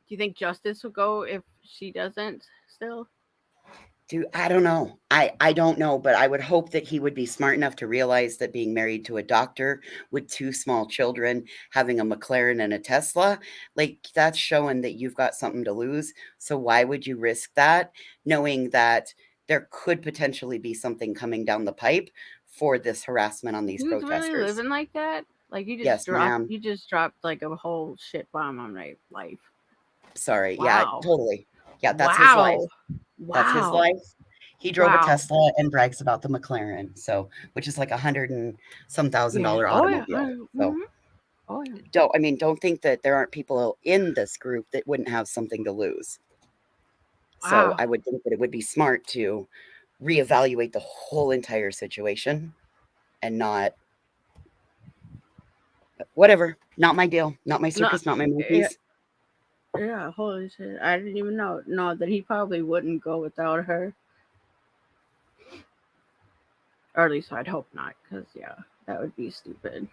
S3: do you think justice will go if she doesn't still?
S4: Dude, I don't know. I don't know, but I would hope that he would be smart enough to realize that being married to a doctor with 2 small children, having a McLaren and a Tesla, like that's showing that you've got something to lose. So why would you risk that, knowing that there could potentially be something coming down the pipe for this harassment on these protesters?
S3: Really living like that? Like you just dropped like a whole shit bomb on my life.
S4: Sorry.
S3: Wow.
S4: Yeah, totally. Yeah, that's his life.
S3: Wow.
S4: That's his life. He drove a Tesla and brags about the McLaren, so which is like $100 and some thousand automobile. So don't think that there aren't people in this group that wouldn't have something to lose. So I would think that it would be smart to reevaluate the whole entire situation and not whatever. Not my deal. Not my circus. Not my movies.
S3: Yeah, holy shit. I didn't even know that he probably wouldn't go without her. Or at least I'd hope not, because, yeah, that would be stupid.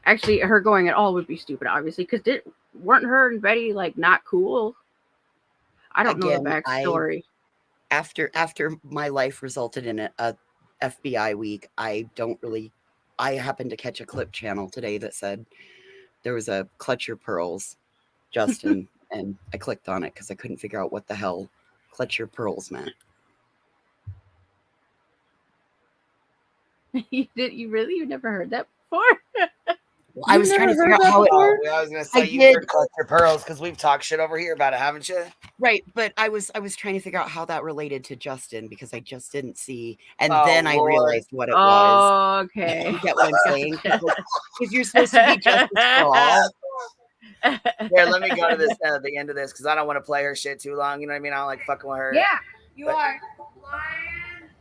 S3: Actually, her going at all would be stupid, obviously, because weren't her and Betty, like, not cool? I don't know the backstory.
S4: After my life resulted in a FBI week, I happened to catch a clip channel today that said there was a Clutch Your Pearls, Justin, and I clicked on it because I couldn't figure out what the hell Clutch Your Pearls meant.
S3: You've never heard that before?
S4: Well, I was trying to figure out how it.
S2: I was going to say you heard Clutch Your Pearls because we've talked shit over here about it, haven't you?
S4: Right, but I was trying to figure out how that related to Justin because I just didn't see, and then I realized what it was.
S3: Okay,
S4: you get what I'm saying? Because you're supposed to be justice for all.
S2: Here, let me go to this the end of this because I don't want to play her shit too long. You know what I mean? I don't like fucking with her.
S11: Yeah, you are.
S8: Lion,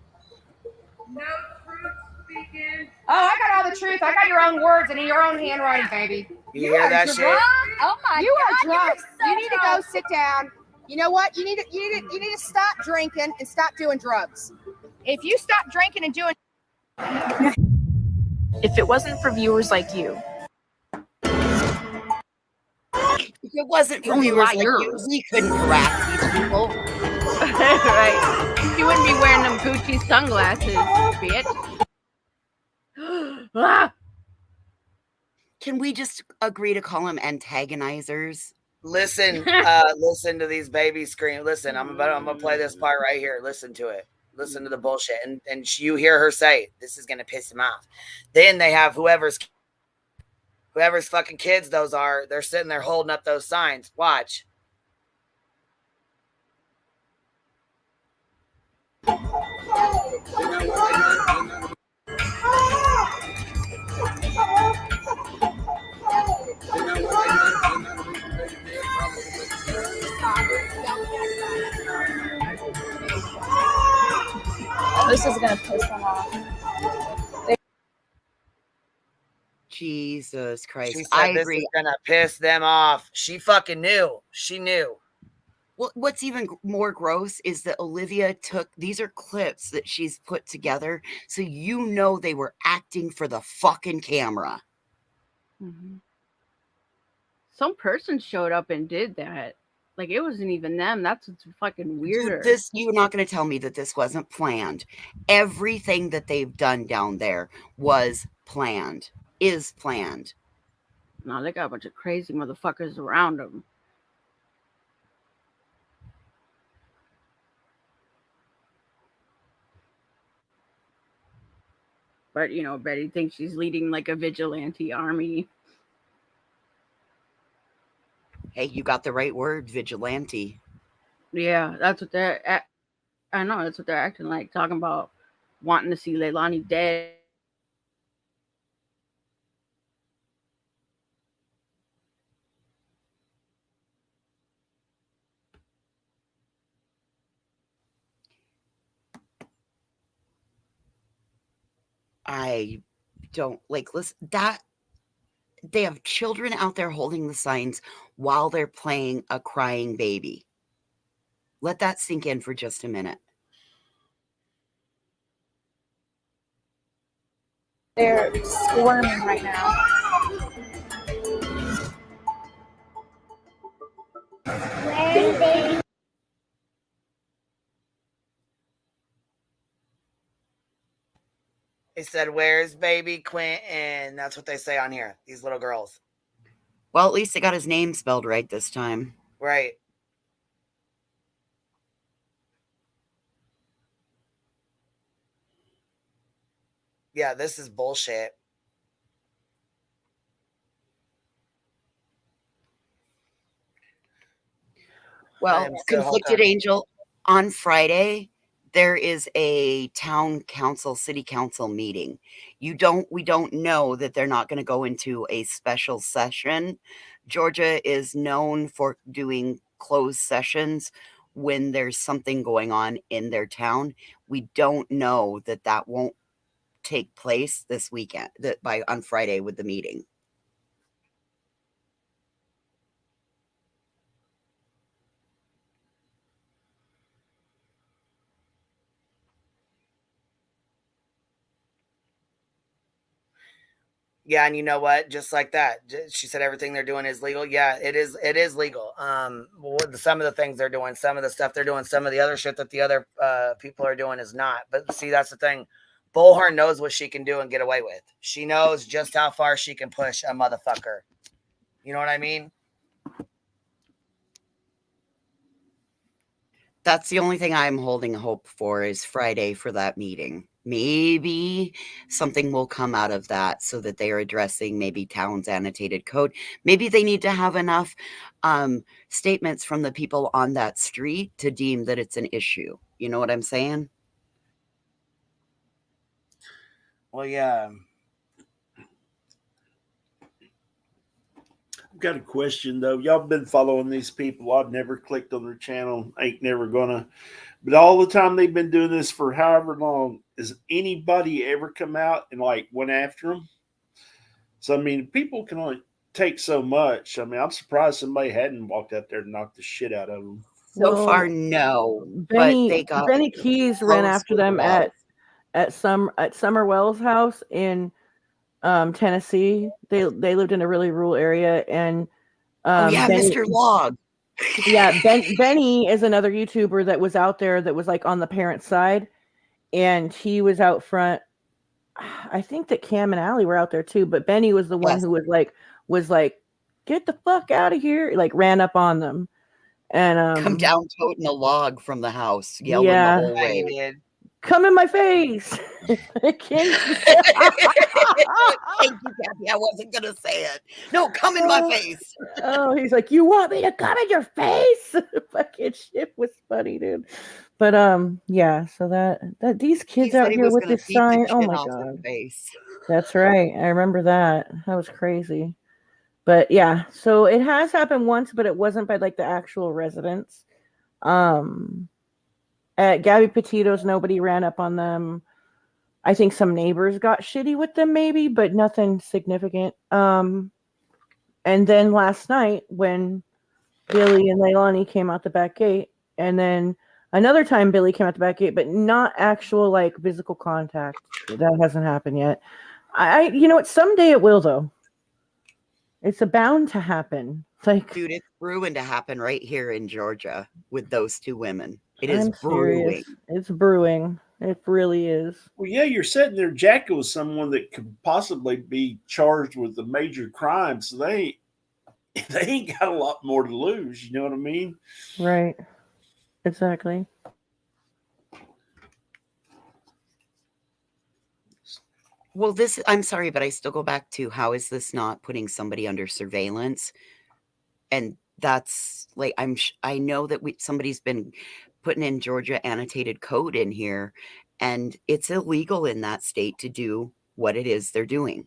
S8: no truth speaking.
S14: Oh, I got all the truth. I got your own words and in your own handwriting, baby.
S2: You hear that shit?
S11: Oh my
S14: You are
S11: God,
S14: drunk. You need to go sit down. You know what? You need to stop drinking and stop doing drugs. If you stop drinking and doing,
S12: if it wasn't for viewers like you.
S4: If it wasn't for viewers like you, we couldn't harass these people.
S3: Right. You wouldn't be wearing them Gucci sunglasses, bitch.
S4: Can we just agree to call them antagonizers?
S2: Listen, listen to these babies scream. Listen, I'm gonna play this part right here. Listen to it. Listen to the bullshit, and you hear her say, "This is gonna piss him off." Then they have whoever's fucking kids those are. They're sitting there holding up those signs. Watch.
S11: This is gonna piss them off.
S4: Jesus Christ.
S2: She said
S4: I
S2: this
S4: agree.
S2: is gonna piss them off. She fucking knew. She knew.
S4: Well, what's even more gross is that Olivia took, these are clips that she's put together, so you know they were acting for the fucking camera.
S3: Mm-hmm. Some person showed up and did that. Like, it wasn't even them. That's what's fucking weirder.
S4: Dude, you're not going to tell me that this wasn't planned. Everything that they've done down there was planned, is planned.
S3: No, they got a bunch of crazy motherfuckers around them. But, you know, Betty thinks she's leading like a vigilante army.
S4: Hey, you got the right word, vigilante.
S3: Yeah, that's what they're. I know that's what they're acting like, talking about wanting to see Leilani dead.
S4: I don't like listen that they have children out there holding the signs while they're playing a crying baby. Let that sink in for just a minute.
S11: They're squirming right now. Where's baby?
S2: They said, "Where's baby Quentin?" That's what they say on here. These little girls.
S4: Well, at least they got his name spelled right this time.
S2: Right. Yeah, this is bullshit.
S4: Well, Conflicted Angel, on Friday, there is a town council, city council meeting. We don't know that they're not going to go into a special session. Georgia is known for doing closed sessions when there's something going on in their town. We don't know that won't take place this weekend, on Friday with the meeting.
S2: Yeah, and you know what? Just like that, she said everything they're doing is legal. Yeah, it is. It is legal. Some of the things they're doing, some of the stuff they're doing, some of the other shit that the other people are doing is not. But see, that's the thing. Bullhorn knows what she can do and get away with. She knows just how far she can push a motherfucker. You know what I mean?
S4: That's the only thing I'm holding hope for is Friday for that meeting. Maybe something will come out of that so that they are addressing maybe town's annotated code. Maybe they need to have enough statements from the people on that street to deem that it's an issue. You know what I'm saying?
S2: Well, yeah.
S6: I've got a question though. Y'all been following these people. I've never clicked on their channel. Ain't never gonna. But all the time they've been doing this for however long, has anybody ever come out and like went after them? So I mean, people can only take so much. I mean, I'm surprised somebody hadn't walked out there and knocked the shit out of them.
S4: So far, no.
S5: Benny Keys ran after them at Summer Wells' house in Tennessee. They lived in a really rural area, and
S4: Mr. Log.
S5: Yeah, Benny is another YouTuber that was out there that was like on the parent side, and he was out front. I think that Cam and Allie were out there too, but Benny was the one who was like get the fuck out of here. Like ran up on them. And
S4: come down toting a log from the house, yelling the
S5: Yeah.
S4: whole way.
S2: did.
S5: Come in my face.
S4: Thank you, Kathy. I wasn't gonna say it. No, come in my face.
S5: Oh, he's like, you want me to come in your face? Fucking shit was funny, dude. But yeah, so that these kids
S4: He said
S5: out
S4: he
S5: here
S4: was
S5: with
S4: gonna
S5: this
S4: beat the
S5: sign. Oh
S4: chin
S5: my
S4: off his
S5: god.
S4: face.
S5: That's right. I remember that. That was crazy. But yeah, so it has happened once, but it wasn't by like the actual residents. At Gabby Petito's, nobody ran up on them. I think some neighbors got shitty with them, maybe, but nothing significant. And then last night, when Billy and Leilani came out the back gate, and then another time Billy came out the back gate, but not actual like physical contact. That hasn't happened yet. You know what? Someday it will, though. It's bound to happen. Like,
S4: dude, it's brewing to happen right here in Georgia with those two women. It is
S5: I'm
S4: brewing.
S5: serious. It's brewing. It really is.
S6: Well, yeah, you're sitting there jacking with someone that could possibly be charged with a major crime, so they ain't got a lot more to lose. You know what I mean?
S5: Right. Exactly.
S4: Well, I'm sorry, but I still go back to, how is this not putting somebody under surveillance? And that's like, I know that somebody's been putting in Georgia annotated code in here, and it's illegal in that state to do what it is they're doing.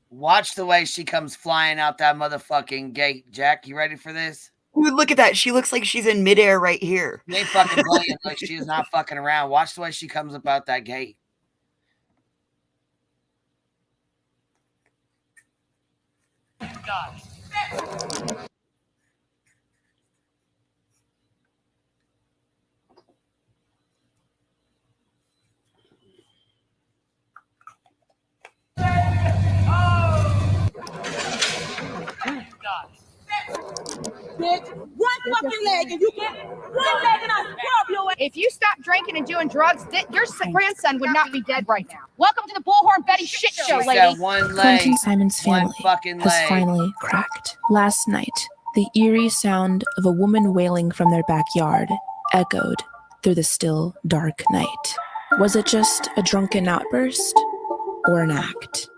S16: Watch the way she comes flying out that motherfucking gate. Jack, you ready for this?
S4: Ooh, look at that. She looks like she's in midair right here.
S16: You ain't fucking playing. Like, she is not fucking around. Watch the way she comes up out that gate. God.
S10: Bitch, one fucking leg and you get one leg and I scrub your ass.
S14: If you stop drinking and doing drugs, your grandson would not be dead right now. Welcome to the Bullhorn Betty shit show,
S16: She
S14: lady.
S16: said one leg.
S12: Quentin Simon's family has finally cracked. Last night, the eerie sound of a woman wailing from their backyard echoed through the still, dark night. Was it just a drunken outburst or an act?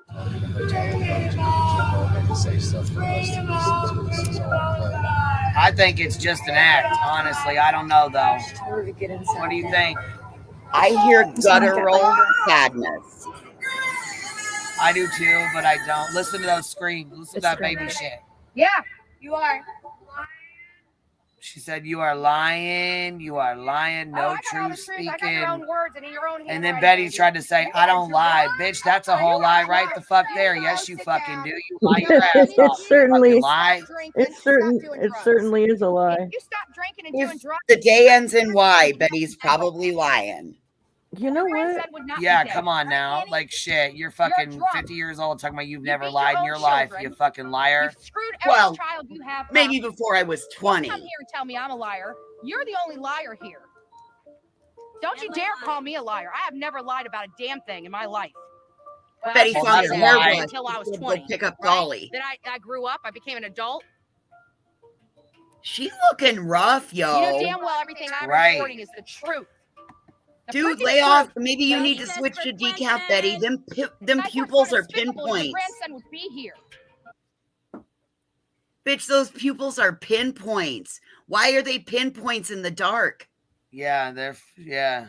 S16: I think it's just an act, honestly. I don't know, though. What do you think?
S4: I hear guttural sadness.
S16: I do too, but I don't. Listen to those screams. Listen to that baby shit.
S14: Yeah, you are.
S16: She said, you are lying. You are lying. No truth
S14: speaking. I got your own words and in your own
S16: and then Betty tried to say, I don't lie. Bitch, that's a whole lie right the fuck there. Yes, you fucking do. You lie your ass off.
S5: It certainly,
S16: lie.
S5: it certainly is a lie.
S14: You stop drinking and doing drugs.
S4: The day ends in Y. Betty's probably lying.
S5: You know what?
S16: Yeah, come on now. Like, shit, you're fucking 50 years old talking about you've never lied in your life, you fucking liar.
S4: Well, maybe before I was 20.
S14: Come here and tell me I'm a liar. You're the only liar here. Don't you dare call me a liar. I have never lied about a damn thing in my life. Well,
S4: Betty found her hair brush
S14: until I was
S4: to
S14: 20.
S4: pick up Dolly.
S14: Then I grew up. I became an adult.
S4: She looking rough, yo.
S14: You know damn well everything I'm reporting is the truth.
S4: Dude, lay off. Maybe you need to switch to decaf, Betty. Them pupils are pinpoints.
S14: Grandson would be here.
S4: Bitch, those pupils are pinpoints. Why are they pinpoints in the dark?
S16: Yeah, yeah,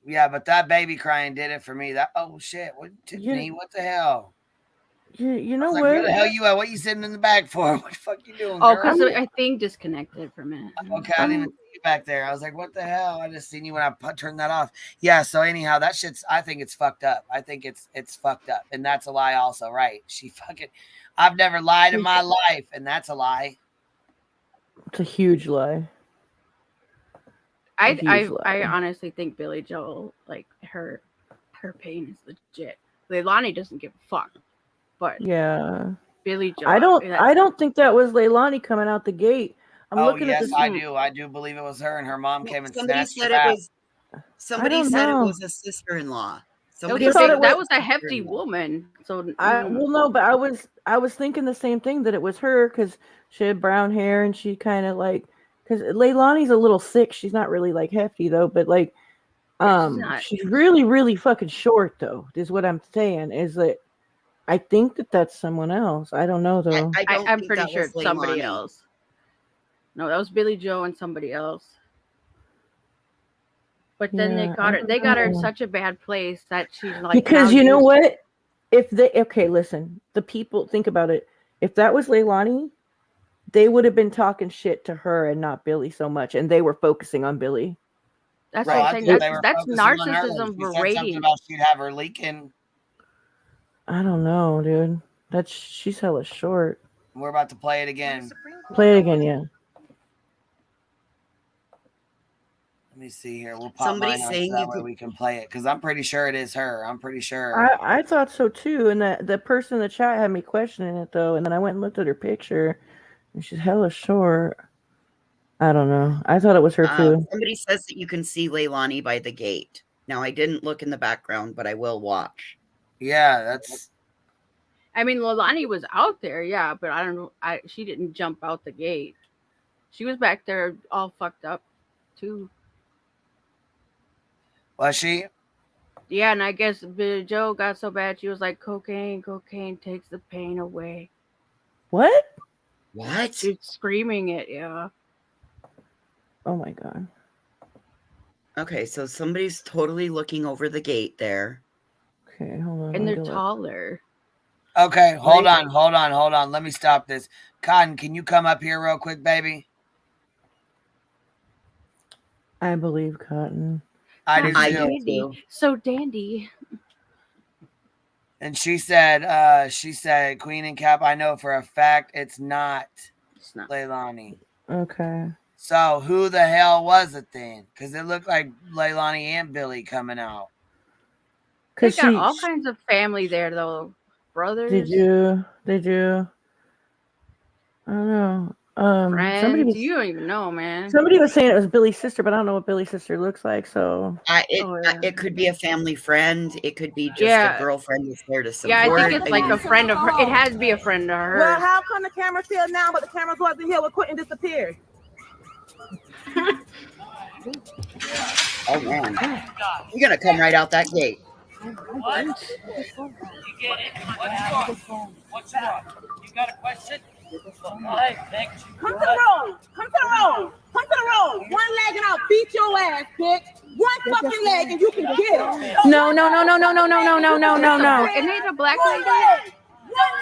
S16: but that baby crying did it for me. That shit, what Tiffany? What the hell?
S5: You know
S16: what? Where the hell you at? What you sitting in the back for? What the fuck you doing?
S3: Oh, because I think disconnected for a minute.
S16: Okay, I didn't even see you back there. I was like, what the hell? I just seen you when I turned that off. Yeah, so anyhow, that shit's, I think it's fucked up. I think it's fucked up. And that's a lie also, right? I've never lied in my life, and that's a lie.
S5: It's a huge lie.
S3: I honestly think Billy Joel, like her pain is legit. Leilani doesn't give a fuck. But
S5: yeah,
S3: Billy Joel.
S5: I don't think that was Leilani coming out the gate. I'm looking at this.
S16: I do believe it was her, and her mom came and
S4: somebody
S16: snatched
S4: said
S16: her
S4: it
S16: out.
S4: was Somebody said it was a sister-in-law. Somebody
S3: said that was a hefty woman. So
S5: well, no, but I was thinking the same thing, that it was her because she had brown hair and she kind of like, because Leilani's a little thick. She's not really like hefty though, but like, she's really, really fucking short though. Is what I'm saying. Is that I think that that's someone else. I don't know though.
S3: I'm pretty sure it's somebody else. No, that was Billy Joe and somebody else. But then they got her in such a bad place that she's like,
S5: because you know what? If they listen, the people, think about it. If that was Leilani, they would have been talking shit to her and not Billy so much, and they were focusing on Billy.
S3: That's what I'm saying. That's narcissism for rating.
S16: She'd have her leaking.
S5: I don't know, dude. She's hella short.
S16: We're about to play it again.
S5: Play it again, yeah.
S16: Let me see here. We'll pop mine on so that way we can play it, because I'm pretty sure it is her. I'm pretty sure.
S5: I thought so too, and the person in the chat had me questioning it though, and then I went and looked at her picture, and she's hella short. I don't know. I thought it was her too.
S4: Somebody says that you can see Leilani by the gate. Now, I didn't look in the background, but I will watch.
S16: Yeah, that's.
S3: I mean, Leilani was out there, yeah, but I don't know. She didn't jump out the gate. She was back there all fucked up too.
S16: Was she?
S3: Yeah, and I guess Billy Joe got so bad she was like, cocaine takes the pain away.
S5: What?
S3: She's screaming it, yeah.
S5: Oh my god.
S4: Okay, so somebody's totally looking over the gate there.
S5: Okay, hold on.
S3: And they're taller.
S16: Okay, hold on. Let me stop this. Cotton, can you come up here real quick, baby?
S5: I believe Cotton.
S16: I do too.
S3: So dandy.
S16: And she said, Queen and Cap, I know for a fact it's not Leilani.
S5: Okay.
S16: So who the hell was it then? Because it looked like Leilani and Billy coming out.
S3: They got all kinds of family there though. Brothers.
S5: Did you? I don't know.
S3: Friends, you don't even know, man.
S5: Somebody was saying it was Billy's sister, but I don't know what Billy's sister looks like. So
S4: it could be a family friend. It could be just a girlfriend that's there to support.
S3: Yeah, I think it's like a friend of her. It has to be a friend of her.
S10: Well, how come the camera's still now, but the camera's wasn't here when Quentin disappeared?
S4: Oh man, you're gonna come right out that gate.
S8: What? You get it? What's up? You got a question?
S10: Come to the road. One leg and I'll beat your ass, bitch. One fucking leg and you can get it.
S5: No.
S3: It ain't a black lady.
S10: One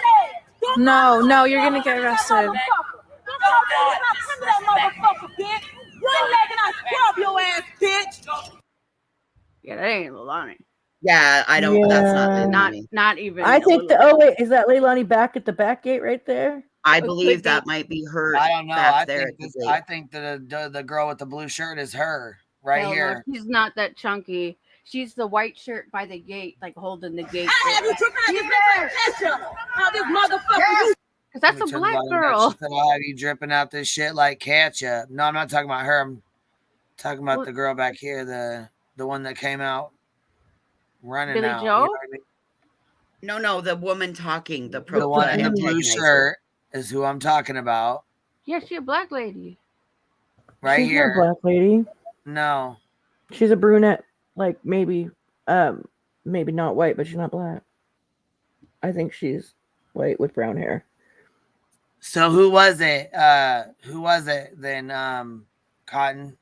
S10: leg.
S5: No, you're gonna get arrested.
S10: Don't come to that motherfucker, bitch. One leg and I'll scrub your ass, bitch.
S3: Yeah, that ain't Leilani.
S4: Yeah, I don't.
S5: Yeah.
S4: That's not Leilani.
S3: Not even.
S5: I think wait, is that Leilani back at the back gate right there?
S4: I believe that might be her.
S16: I don't know.
S4: I
S16: think the girl with the blue shirt is her right here.
S3: No, she's not that chunky. She's the white shirt by the gate, like holding the gate.
S10: I have you dripping out this ketchup. How this motherfucker.
S3: Because that's a black girl.
S16: She said, I'll have you dripping out this shit like ketchup. No, I'm not talking about her. I'm talking about the girl back here, the one that came out running
S3: Billy
S16: out.
S3: Joe?
S16: You know what I mean?
S4: No, the woman talking, the
S16: one in the blue shirt is who I'm talking about.
S3: Yeah, she's a black lady.
S16: Right
S5: she's
S16: here.
S5: Not a black lady.
S16: No.
S5: She's a brunette, like maybe not white, but she's not black. I think she's white with brown hair.
S16: So who was it? Who was it then? Cotton.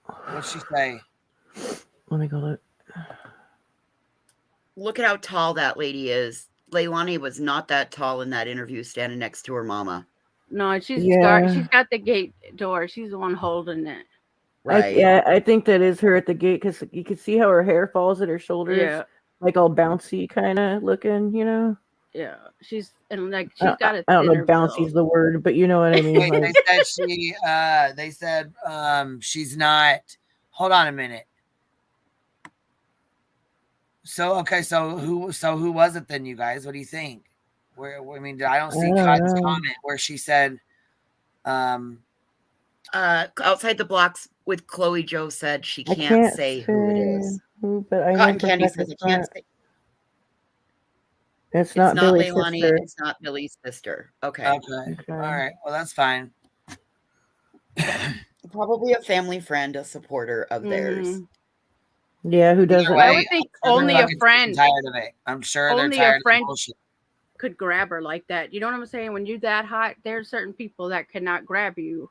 S16: What'd she say?
S5: Let me go look.
S4: Look at how tall that lady is. Leilani was not that tall in that interview, standing next to her mama.
S3: No, she's got the gate door. She's the one holding it.
S4: Right.
S5: I think that is her at the gate because you can see how her hair falls at her shoulders.
S3: Yeah.
S5: Like all bouncy kind of looking, you know?
S3: Yeah. She's got a
S5: I don't know if bouncy's the word, but you know what I mean. Like,
S16: they said she's not. Hold on a minute. So who was it then, you guys? What do you think? I don't see Cotton's comment where she said
S4: outside the with Chloe Joe said she
S5: I
S4: can't say who it is.
S5: But I know
S4: Cotton
S5: for a
S4: Candy
S5: fact
S4: says
S5: it's
S4: I can't
S5: not.
S4: say.
S5: It's
S4: It's
S5: not
S4: not
S5: Billy's
S4: Leilani.
S5: sister.
S4: It's not Billy's sister. Okay.
S16: Okay. All right. Well, that's fine.
S4: Probably a family friend, a supporter of theirs.
S5: Yeah, who doesn't?
S3: I would think only a friend.
S16: Tired of it. I'm sure they're
S3: Only
S16: tired
S3: a friend
S16: of the bullshit.
S3: could grab her like that. You know what I'm saying? When you're that hot, there's certain people that cannot grab you,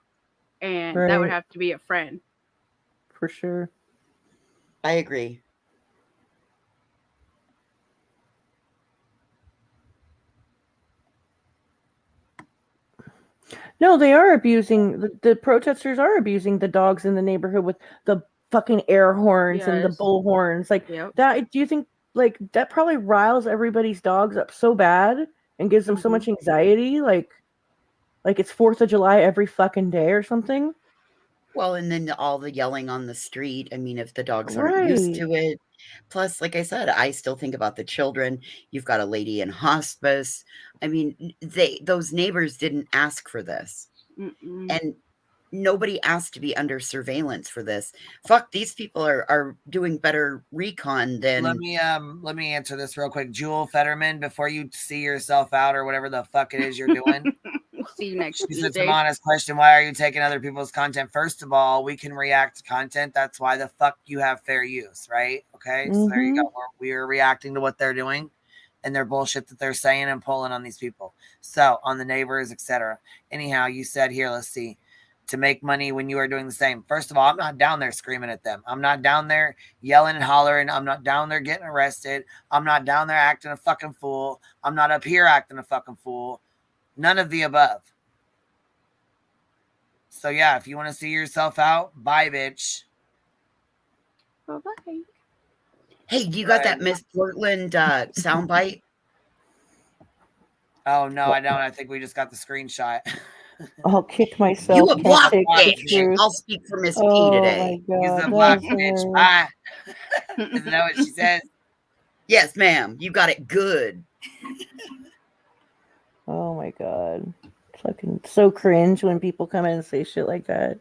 S3: and that would
S5: Right.
S3: have to be a friend.
S5: For sure.
S4: I agree.
S5: No, they are abusing the protesters are abusing the dogs in the neighborhood with the fucking air horns and the
S3: Yes.
S5: bull horns. Like
S3: Yep.
S5: that, do you think like that probably riles everybody's dogs up so bad and gives them so much anxiety? Like it's 4th of July every fucking day or something?
S4: Well, and then all the yelling on the street. I mean, if the dogs aren't used to it. Plus, like I said, I still think about the children. You've got a lady in hospice. I mean, those neighbors didn't ask for this. And nobody asked to be under surveillance for this. Fuck, these people are doing better recon than.
S16: Let me answer this real quick. Jewel Fetterman, before you see yourself out or whatever the fuck it is you're doing.
S3: See you next
S16: She said,
S3: Tuesday.
S16: Savannah's question, why are you taking other people's content? First of all, we can react to content. That's why the fuck you have fair use, right? Okay, so there you go. We're reacting to what they're doing and their bullshit that they're saying and pulling on these people. So on the neighbors, etc. Anyhow, you said here, let's see, to make money when you are doing the same. First of all, I'm not down there screaming at them. I'm not down there yelling and hollering. I'm not down there getting arrested. I'm not down there acting a fucking fool. I'm not up here acting a fucking fool. None of the above. So yeah, if you want to see yourself out, bye, bitch.
S3: Bye-bye.
S4: Hey, you got that Miss Portland soundbite?
S16: Oh no, I don't. I think we just got the screenshot.
S5: I'll kick myself.
S4: You a
S5: Can't
S4: block
S5: take the
S4: bitch.
S5: truth.
S4: I'll speak for Miss P
S5: Oh
S4: today.
S5: my
S16: He's
S5: God,
S16: a block
S5: that's
S16: bitch.
S5: hilarious.
S16: Bye. Isn't that what she says?
S4: Yes, ma'am. You got it good.
S5: Oh my God. Fucking so cringe when people come in and say shit like that.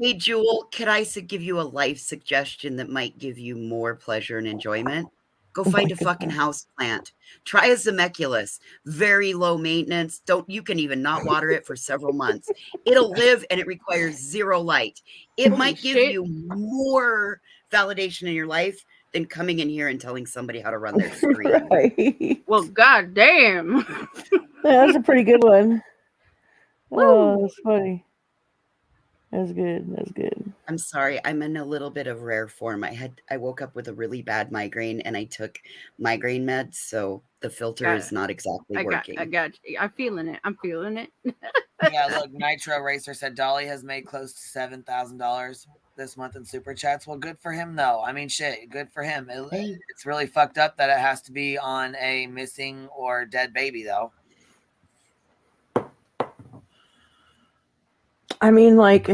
S4: Hey, Jewel, could I give you a life suggestion that might give you more pleasure and enjoyment? Go find a fucking house plant. Try a Zemeculus. Very low maintenance. You can even not water it for several months. It'll live and it requires zero light. It might give you more validation in your life than coming in here and telling somebody how to run their stream.
S5: Right.
S3: Well, goddamn.
S5: Yeah, that's a pretty good one. Oh, that's funny. That's good. That's good.
S4: I'm sorry. I'm in a little bit of rare form. I woke up with a really bad migraine and I took migraine meds, so the filter is not exactly working.
S3: I got you. I'm feeling it.
S16: Yeah, look, Nitro Racer said Dolly has made close to $7,000 this month in super chats. Well, good for him though. I mean, shit, good for him. It's really fucked up that it has to be on a missing or dead baby though.
S5: I mean, like,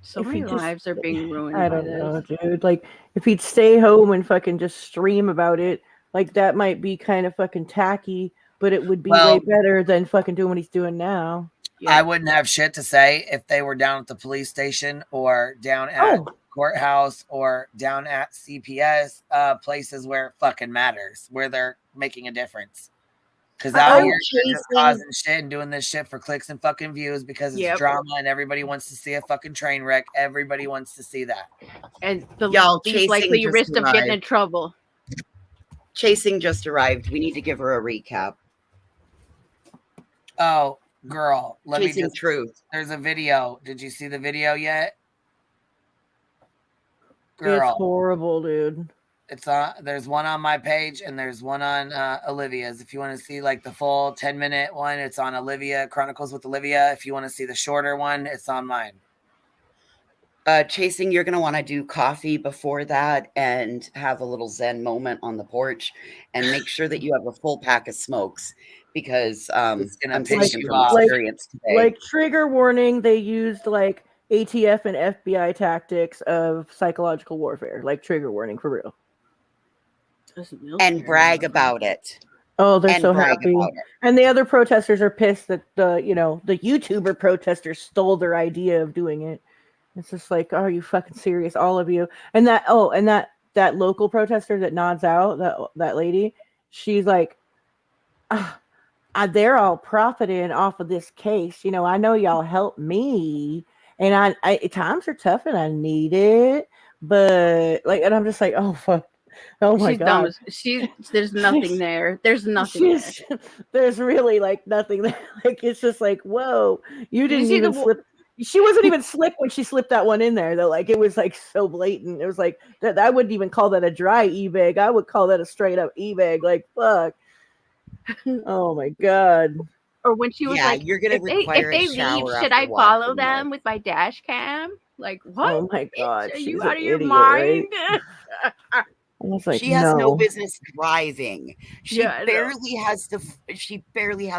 S3: so many lives are being ruined.
S5: I don't know, dude. Like, if he'd stay home and fucking just stream about it, like that might be kind of fucking tacky, but it would be way better than fucking doing what he's doing now.
S16: I wouldn't have shit to say if they were down at the police station or down at courthouse or down at CPS, places where it fucking matters, where they're making a difference. Because out here they're just causing shit and doing this shit for clicks and fucking views because it's drama and everybody wants to see a fucking train wreck. Everybody wants to see that.
S3: And the least likely risk of getting in trouble.
S4: Chasing just arrived. We need to give her a recap.
S16: Oh, girl.
S4: Chasing truth.
S16: There's a video. Did you see the video yet? Girl.
S5: It's horrible, dude.
S16: It's there's one on my page and there's one on Olivia's. If you want to see like the full 10-minute one, it's on Olivia Chronicles with Olivia. If you want to see the shorter one, it's on mine.
S4: Chasing, you're gonna want to do coffee before that and have a little zen moment on the porch and make sure that you have a full pack of smokes because I'm speaking from experience today.
S5: Like trigger warning, they used like ATF and FBI tactics of psychological warfare. Like trigger warning for real.
S4: And brag about it.
S5: Oh, they're so happy. And the other protesters are pissed that the YouTuber protesters stole their idea of doing it. It's just like, are you fucking serious, all of you? And that that local protester that nods out, that lady, she's like, they're all profiting off of this case. I know y'all helped me, and I times are tough, and I need it, but like, and I'm just like, oh fuck. Oh my
S3: She's
S5: god.
S3: dumb. There's nothing there. There's nothing there.
S5: There's really like nothing there. Like, it's just like, whoa, you didn't
S3: see
S5: even slip. She wasn't even slick when she slipped that one in there, though. Like, it was like so blatant. It was like that. I wouldn't even call that a dry e-bag. I would call that a straight up e-bag. Like, fuck. Oh my god.
S3: Or when she was like,
S4: you're gonna require
S3: if they leave, should I follow them with my dash cam? Like, what?
S5: Oh my god.
S3: Are
S5: She's
S3: you
S5: an
S3: out of your
S5: idiot,
S3: mind?
S5: Right? I was like,
S4: she has no business driving. She
S3: Yeah,
S4: barely has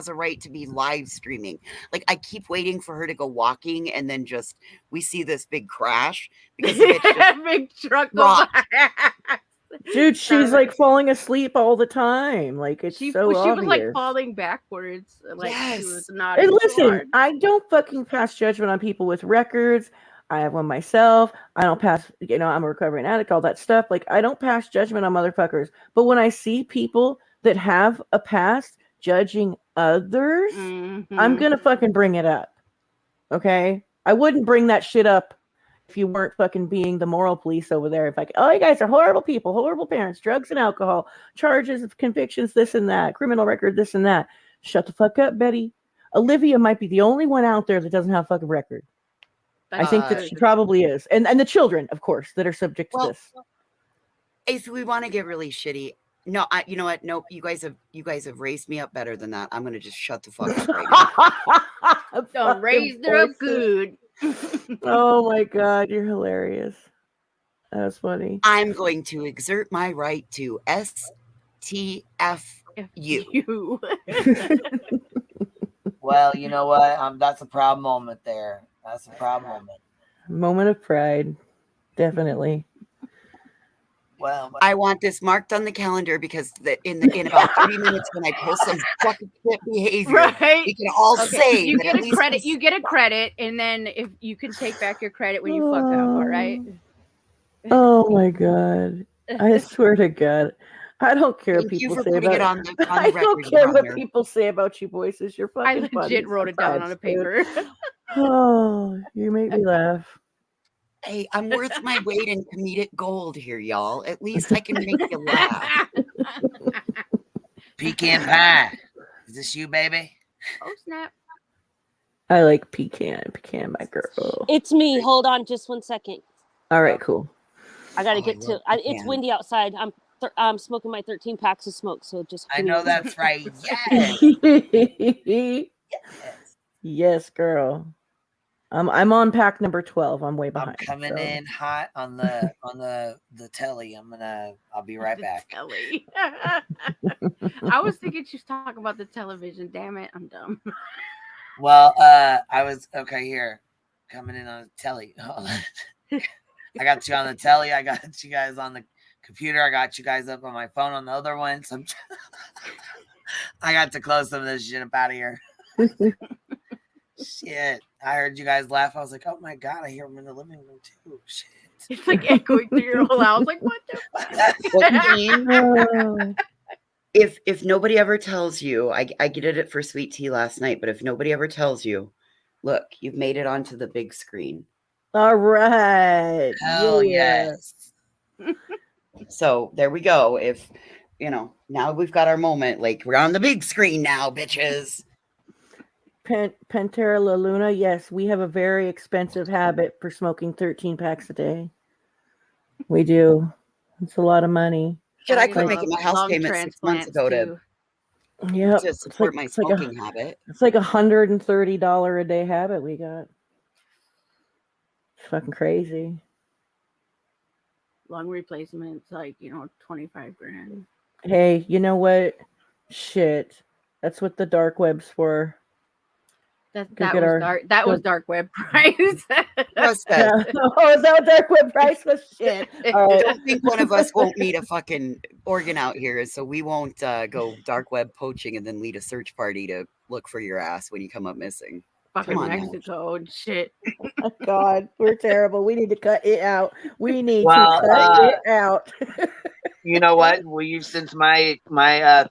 S4: a right to be live streaming. Like, I keep waiting for her to go walking, and then just we see this big crash because the bitch just
S3: big truck
S5: Dude, she's like falling asleep all the time. Like, it's so obvious.
S3: She was like falling backwards. Like, she was not.
S5: And listen, I don't fucking pass judgment on people with records. I have one myself. I don't pass, I'm a recovering addict, all that stuff. Like, I don't pass judgment on motherfuckers. But when I see people that have a past judging others, I'm going to fucking bring it up. Okay? I wouldn't bring that shit up if you weren't fucking being the moral police over there. If like, oh, you guys are horrible people, horrible parents, drugs and alcohol, charges of convictions, this and that, criminal record, this and that. Shut the fuck up, Betty. Olivia might be the only one out there that doesn't have a fucking record. I think that she probably is. And the children, of course, that are subject to this.
S4: If we want to get really shitty, no, you know what? Nope. You guys have raised me up better than that. I'm gonna just shut the fuck up right now.
S3: Don't raise her up good.
S5: Oh my god, you're hilarious. That's funny.
S4: I'm going to exert my right to STFU.
S16: Well, you know what? That's a proud moment there. That's a proud moment.
S5: Moment of pride. Definitely.
S4: Well, I want this marked on the calendar because in about 30 minutes when I post some fucking shit behavior, we can all say
S3: you
S4: that
S3: get
S4: at
S3: a
S4: least
S3: credit. You get a credit, and then if you can take back your credit when you fuck up, all right?
S5: Oh my god! I swear to God, I don't care what people say about. I don't care what people say about you, voices. You're fucking.
S3: I legit wrote it down on a paper.
S5: Oh, you make me laugh.
S4: Hey, I'm worth my weight in comedic gold here, y'all. At least I can make you laugh.
S16: Pecan pie. Is this you, baby?
S3: Oh, snap.
S5: I like pecan, my girl.
S17: It's me. Hold on just 1 second.
S5: All right, cool.
S17: I got to get to it's windy outside. I'm smoking my 13 packs of smoke, so just
S16: I know that's right. Yes.
S5: Yes, girl. I'm on pack number 12. I'm way behind.
S16: I'm coming in hot on the telly. I'll be right back.
S3: Telly. I was thinking she was talking about the television. Damn it, I'm dumb.
S16: Well, I was okay here. Coming in on the telly. I got you on the telly. I got you guys on the computer. I got you guys up on my phone on the other one. So I got to close some of this shit up out of here. Shit. I heard you guys laugh. I was like, oh my God, I hear them in the living room too. Shit.
S3: It's like echoing through your whole house. Like, what the fuck?
S4: If nobody ever tells you, I did it for sweet tea last night, but if nobody ever tells you, look, you've made it onto the big screen.
S5: All right.
S16: Hell yes.
S4: So there we go. If, now we've got our moment. Like, we're on the big screen now, bitches.
S5: Pantera La Luna, yes, we have a very expensive habit for smoking 13 packs a day. We do. It's a lot of money.
S4: Shit, I quit making my house payment 6 months ago to support my smoking habit.
S5: It's like $130 a day habit we got. It's fucking crazy.
S3: Lung replacement's like, 25 grand.
S5: Hey, you know what? Shit. That's what the dark web's for.
S3: That was dark web price.
S5: Oh, is that what dark web price was? Shit.
S4: I don't think one of us won't need a fucking organ out here, so we won't go dark web poaching and then lead a search party to look for your ass when you come up missing.
S3: Fucking Mexico and shit.
S5: my God, we're terrible. We need to cut it out. We need
S2: Well,
S5: to cut it out.
S2: You know what? Will you, since my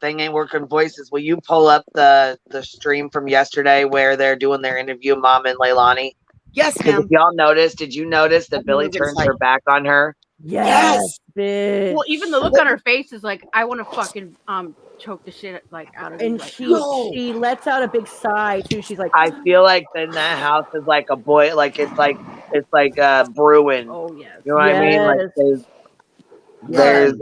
S2: thing ain't working voices, will you pull up the stream from yesterday where they're doing their interview, Mom and Leilani?
S4: Yes,
S2: Because
S4: ma'am.
S2: if y'all noticed, did you notice that Billy turns her back on her?
S5: Yes, bitch.
S3: Well, even the look on her face is like, I want to fucking choke the shit like out of you.
S5: And
S3: Like,
S5: she lets out a big sigh too. She's like,
S2: I feel like then that house is like a boy, like it's like brewing.
S3: Oh yes.
S2: You know what I mean? Like
S5: Yes.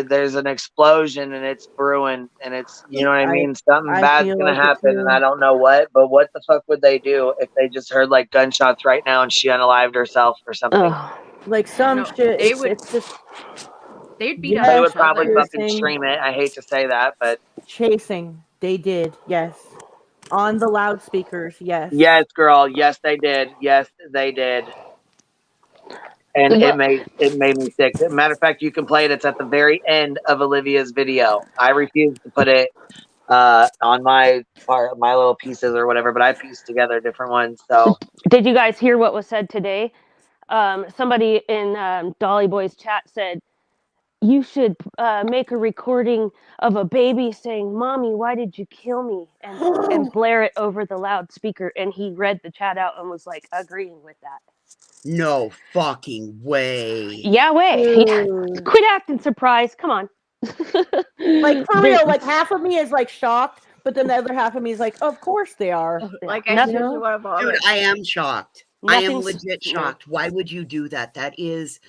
S2: there's an explosion and it's brewing and it's, you know what I mean? Something
S5: I
S2: bad's
S5: feel
S2: gonna
S5: like it
S2: happen and
S5: too.
S2: I don't know what, but what the fuck would they do if they just heard like gunshots right now and she unalived herself or something?
S5: Like some shit.
S3: They
S5: It's,
S3: would.
S5: it's just
S3: They'd beat
S5: yes,
S3: on
S2: They would
S3: each
S2: probably
S3: other.
S2: fucking stream it. I hate to say that, but
S5: chasing. They did. Yes. On the loudspeakers. Yes.
S2: yes, girl, yes they did. Yes, they did. And it made me sick. Matter of fact, you can play it. It's at the very end of Olivia's video. I refuse to put it on my little pieces or whatever, but I pieced together different ones. So
S17: Did you guys hear what was said today? Somebody in Dolly Boy's chat said, you should make a recording of a baby saying, "Mommy, why did you kill me?" and blare it over the loudspeaker. And he read the chat out and was like agreeing with that.
S4: No fucking way.
S17: Yeah, way. Quit acting surprised. Come on.
S5: Like for real, like half of me is like shocked, but then the other half of me is like, of course they are.
S3: Like
S5: You
S3: I
S5: know?
S3: seriously want to vomit.
S4: Dude, I am shocked. I am
S17: Nothing's-
S4: legit shocked. Why would you do that? That is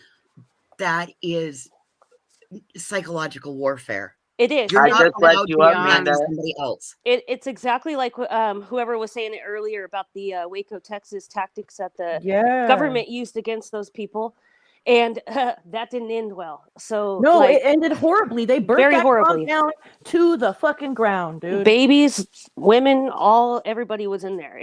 S4: psychological warfare.
S17: It is.
S4: You're
S2: I
S4: not
S2: just let
S4: allowed
S2: you
S4: to
S2: up,
S4: impact
S2: Amanda.
S4: somebody else.
S17: It's exactly like whoever was saying it earlier about the Waco, Texas tactics that the government used against those people, and that didn't end well. So
S5: No,
S17: like,
S5: it ended horribly. They burnt
S17: very
S5: that
S17: horribly.
S5: compound to the fucking ground, dude.
S17: Babies, women, everybody was in there.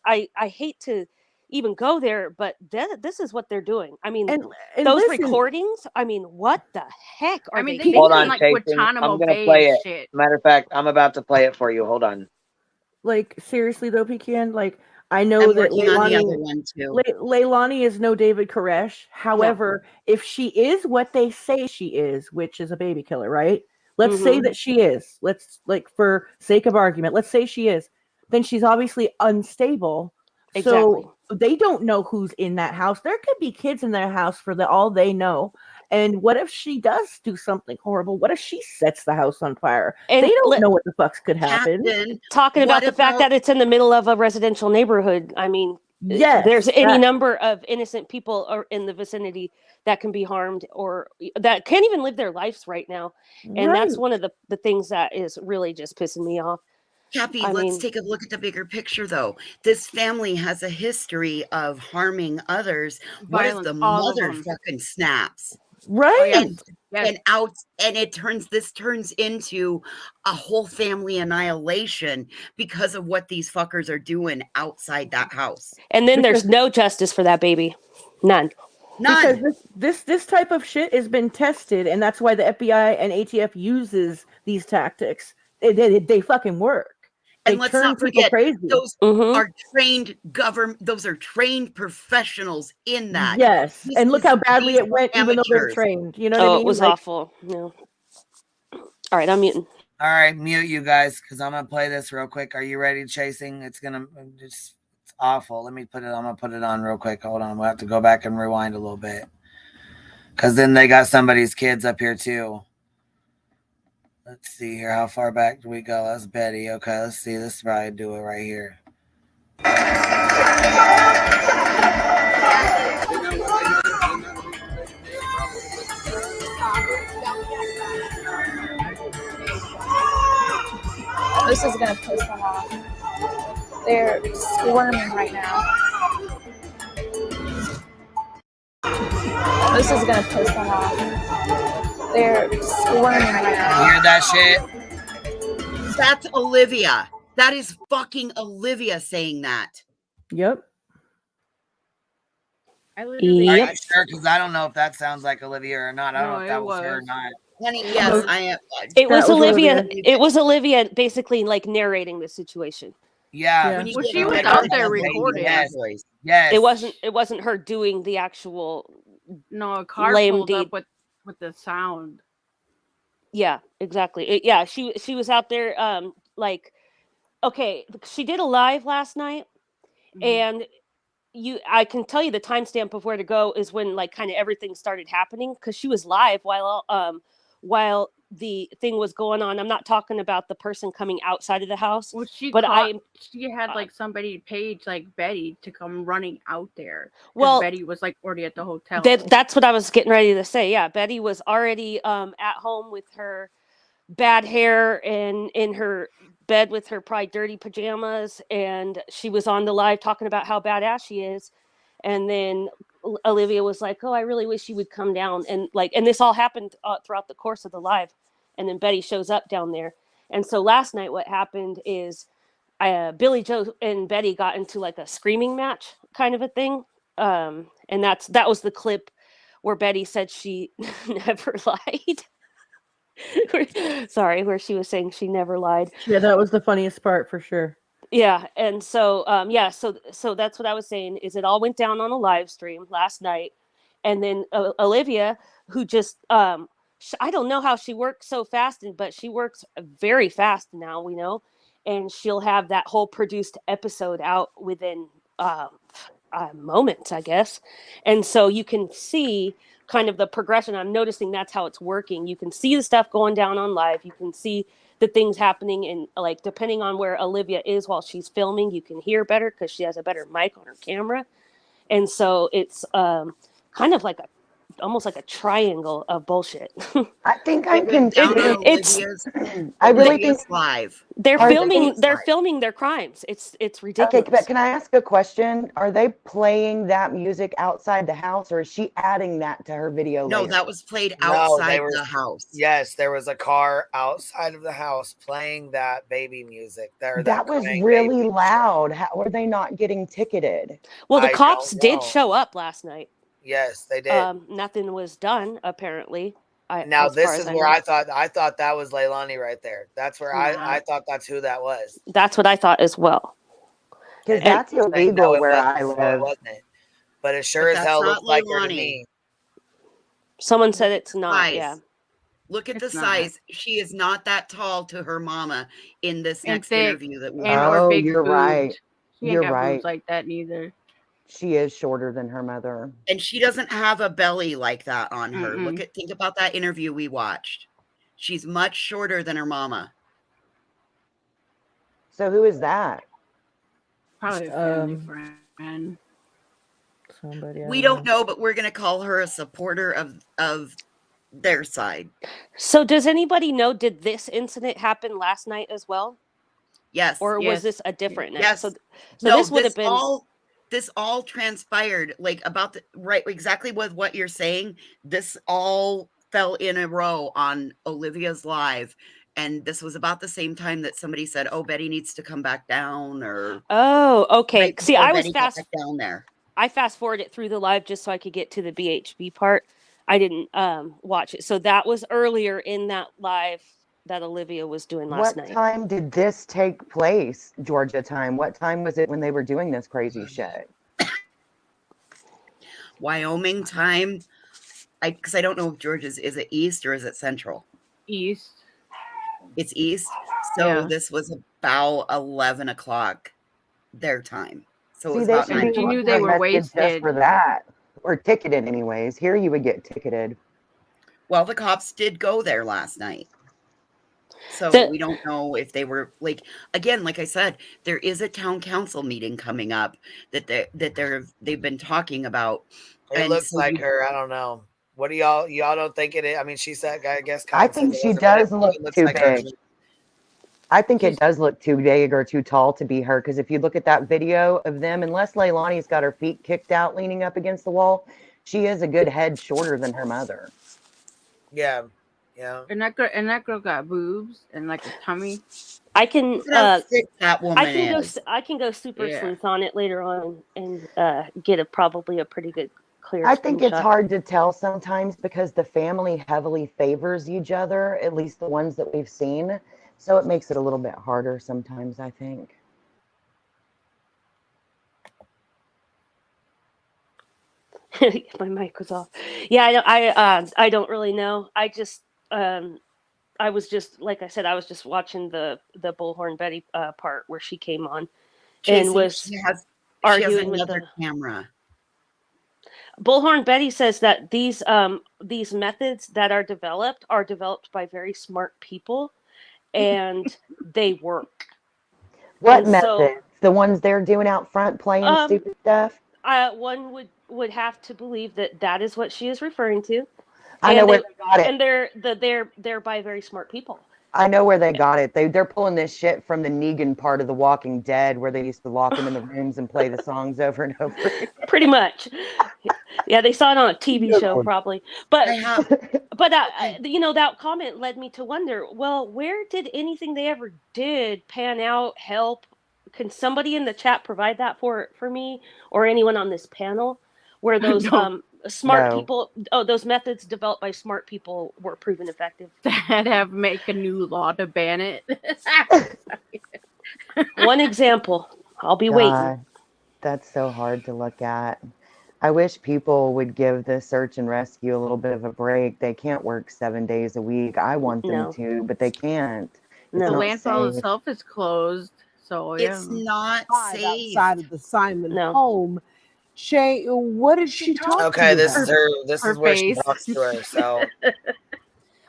S17: I hate to even go there, but this is what they're doing. I mean,
S5: and
S17: those
S5: listen,
S17: recordings, I mean, what the heck are they
S3: they
S2: Hold
S3: live
S2: on,
S3: in like
S2: Chasing.
S3: Guantanamo
S2: I'm gonna
S3: Bay
S2: play
S3: and
S2: it.
S3: shit.
S2: Matter of fact, I'm about to play it for you. Hold on.
S5: like seriously though, Pecan, like I know
S4: I'm
S5: that
S4: working on the other one too.
S5: Leilani is no David Koresh. However, if she is what they say she is, which is a baby killer, right? Let's say that she is. Let's, like, for sake of argument, let's say she is. Then she's obviously unstable.
S17: Exactly.
S5: So they don't know who's in that house. There could be kids in that house for all they know. And what if she does do something horrible? What if she sets the house on fire?
S17: And
S5: they don't know what the fucks could happen.
S17: Talking about the fact that it's in the middle of a residential neighborhood. I mean,
S5: yes,
S17: there's any number of innocent people in the vicinity that can be harmed or that can't even live their lives right now. And that's one of the things that is really just pissing me off.
S4: Cappy, let's take a look at the bigger picture, though. This family has a history of harming others. What if the mother fucking snaps?
S5: Right.
S4: And it turns into a whole family annihilation because of what these fuckers are doing outside that house.
S17: And then there's no justice for that baby. None.
S5: Because this type of shit has been tested, and that's why the FBI and ATF uses these tactics. They fucking work.
S4: And let's not forget, those are
S5: those
S4: are trained professionals in that.
S5: Yes, and look how badly it went, even though they're trained. You know what I mean?
S17: It was awful. Yeah. All right, I'm muting.
S16: All right, mute you guys because I'm gonna play this real quick. Are you ready, Chasing? It's awful. I'm gonna put it on real quick. Hold on, we'll have to go back and rewind a little bit because then they got somebody's kids up here too. Let's see here. How far back do we go? That's Betty. Okay, let's see. Let's probably do it right here.
S11: This is gonna piss them off. They're squirming right now. This is gonna piss them off. They're squirming right now.
S16: You hear that shit?
S4: That's Olivia. That is fucking Olivia saying that.
S5: Yep.
S16: Are you sure? Because I don't know if that sounds like Olivia or not. I don't know if that was her or not.
S4: Honey, yes, I am.
S17: It was Olivia. It was Olivia basically like narrating the situation.
S16: Yeah.
S4: When you
S3: Well,
S4: get
S3: she
S4: a
S3: was
S4: red
S3: out
S4: voice,
S3: there
S4: a baby
S3: recording.
S4: voice. Yes.
S17: It wasn't her doing the actual
S3: No, a car
S17: lame
S3: pulled
S17: deed.
S3: up with the sound.
S17: Yeah, exactly. Yeah, she was out there like okay, she did a live last night and I can tell you the timestamp of where to go is when like kind of everything started happening because she was live while the thing was going on. I'm not talking about the person coming outside of the house.
S3: Well, she had like somebody page like Betty to come running out there.
S17: Well,
S3: Betty was like already at the hotel.
S17: That's what I was getting ready to say. Yeah, Betty was already at home with her bad hair and in her bed with her probably dirty pajamas, and she was on the live talking about how badass she is. And then Olivia was like, "Oh, I really wish you would come down." And this all happened throughout the course of the live. And then Betty shows up down there. And so last night, what happened is Billy Joe and Betty got into like a screaming match kind of a thing. And that was the clip where Betty said she never lied. Sorry, where she was saying she never lied.
S5: Yeah, that was the funniest part for sure.
S17: Yeah, and so so that's what I was saying is it all went down on a live stream last night, and then Olivia, who just I don't know how she works so fast, but she works very fast now, we know, and she'll have that whole produced episode out within moments, I guess, and so you can see kind of the progression. I'm noticing that's how it's working. You can see the stuff going down on live. You can see the things happening, and like depending on where Olivia is while she's filming, you can hear better because she has a better mic on her camera, and so it's kind of like almost like a triangle of bullshit.
S16: I think I'm confused. I really think
S4: live.
S17: They're filming their crimes. It's ridiculous.
S16: Okay, but can I ask a question? Are they playing that music outside the house, or is she adding that to her video?
S4: No,
S16: later?
S4: that was played outside the house.
S2: Yes, there was a car outside of the house playing that baby music.
S16: That was really loud. How were they not getting ticketed?
S17: Well, the cops did show up last night.
S2: Yes, they did.
S17: Nothing was done apparently.
S2: Now this is where I thought that was Leilani right there. That's where I thought that's who that was.
S17: That's what I thought as well.
S16: Because that's illegal where I live.
S2: Wasn't it? But it sure as hell looks like her to me.
S17: Someone said it's not.
S4: Size.
S17: Yeah.
S4: Look at the size. She is not that tall to her mama in this next interview that we
S16: Oh, you're right.
S3: She ain't
S16: You're
S3: got
S16: right.
S3: boobs like that neither.
S16: She is shorter than her mother.
S4: And she doesn't have a belly like that on her. Think about that interview we watched. She's much shorter than her mama.
S16: So who is that?
S3: Probably a family friend.
S5: Somebody.
S4: We don't know, but we're gonna call her a supporter of their side.
S17: So does anybody know, did this incident happen last night as well?
S4: Yes.
S17: Or was this a different night?
S4: Yes.
S17: So
S4: no,
S17: this would have been
S4: this all transpired like about exactly with what you're saying. This all fell in a row on Olivia's live. And this was about the same time that somebody said, "Oh, Betty needs to come back down." Or
S17: okay.
S4: Right
S17: See, I was
S4: Betty
S17: fast
S4: down there.
S17: I fast forwarded through the live just so I could get to the BHB part. I didn't watch it. So that was earlier in that live that Olivia was doing last night.
S16: What time did this take place, Georgia time? What time was it when they were doing this crazy shit?
S4: Wyoming time. Because I don't know if Georgia's, is it east or is it central?
S3: East.
S4: It's east. So this was about 11 o'clock their time. So it was about 9.
S3: She knew they were wasted
S16: just for that, or ticketed anyways. Here you would get ticketed.
S4: Well, the cops did go there last night. So we don't know if they were again, like I said, there is a town council meeting coming up that they've been talking about.
S2: It looks like her. I don't know. What do y'all don't think it is? I mean, she said, I guess.
S16: I think she does look too big. I think it does look too big or too tall to be her. Because if you look at that video of them, unless Leilani's got her feet kicked out, leaning up against the wall, she is a good head shorter than her mother.
S2: Yeah. Yeah.
S3: And that girl got boobs and like a tummy.
S17: I can
S4: that woman
S17: I can go super sleuth on it later on and get probably a pretty good clear.
S16: I think it's hard to tell sometimes because the family heavily favors each other, at least the ones that we've seen. So it makes it a little bit harder sometimes, I think.
S17: My mic was off. Yeah, I don't really know. I just I was just, like I said, I was just watching the Bullhorn Betty part where she came on and
S4: Chasing,
S17: was
S4: she has
S17: arguing with
S4: another
S17: the
S4: camera.
S17: Bullhorn Betty says that these methods that are developed by very smart people, and they work.
S18: What
S17: And
S18: methods?
S17: so,
S18: The ones they're doing out front playing stupid stuff?
S17: one would have to believe that is what she is referring to,
S18: I know
S17: and
S18: where they got it.
S17: and they're by very smart people.
S18: I know where they got it. They're pulling this shit from the Negan part of The Walking Dead, where they used to lock them in the rooms and play the songs over and over again.
S17: Pretty much. Yeah, they saw it on a TV show probably. But you know, that comment led me to wonder, well, where did anything they ever did pan out, help? Can somebody in the chat provide that for me or anyone on this panel, where those smart people, those methods developed by smart people were proven effective?
S3: That have make a new law to ban it.
S17: One example. I'll be waiting.
S18: That's so hard to look at. I wish people would give the search and rescue a little bit of a break. They can't work 7 days a week. I want them to, but they can't.
S3: The landfill itself is closed, so
S4: it's not safe.
S10: Outside of the Simon home. Shay, what did she talk to
S16: Okay,
S10: you
S16: this
S10: about?
S16: is her. This is where she talks to her. So.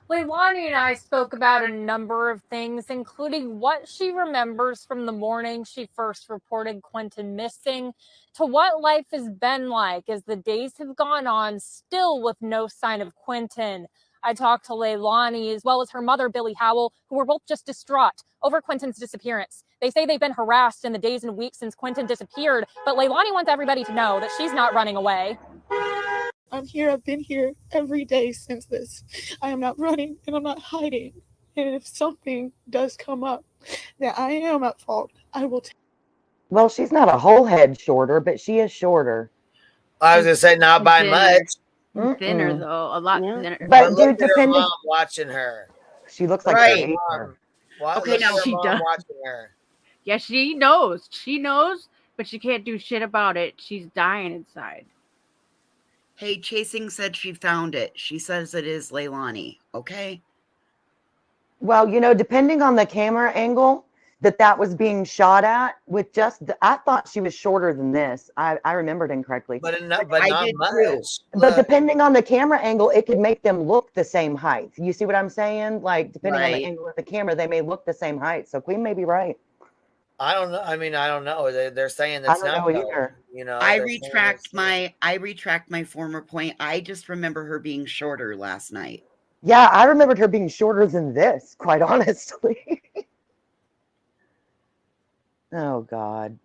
S19: Leilani and I spoke about a number of things, including what she remembers from the morning she first reported Quentin missing, to what life has been like as the days have gone on, still with no sign of Quentin. I talked to Leilani as well as her mother, Billy Howell, who were both just distraught over Quentin's disappearance. They say they've been harassed in the days and weeks since Quentin disappeared, but Leilani wants everybody to know that she's not running away.
S20: I'm here. I've been here every day since this. I am not running and I'm not hiding. And if something does come up that I am at fault, I will take.
S18: Well, she's not a whole head shorter, but she is shorter.
S16: I was gonna say not by much.
S3: Thinner though, a lot thinner.
S18: But
S16: look
S18: dude,
S16: at her
S18: depending,
S16: mom watching her.
S18: She looks like
S16: Right.
S18: they ate her.
S16: Okay, now
S3: she does.
S16: Watching her.
S3: Yeah, she knows. She knows, but she can't do shit about it. She's dying inside.
S4: Hey, Chasing said she found it. She says it is Leilani. Okay.
S18: Well, you know, depending on the camera angle that was being shot at, with I thought she was shorter than this. I remembered incorrectly.
S16: But not much.
S18: But depending on the camera angle, it could make them look the same height. You see what I'm saying? Like, depending on the angle of the camera, they may look the same height. So Queen may be right.
S16: I don't know. I mean, I don't know. They're saying that's
S18: I don't know either.
S16: You know,
S4: I retract my former point. I just remember her being shorter last night.
S18: Yeah, I remembered her being shorter than this, quite honestly. Oh, God.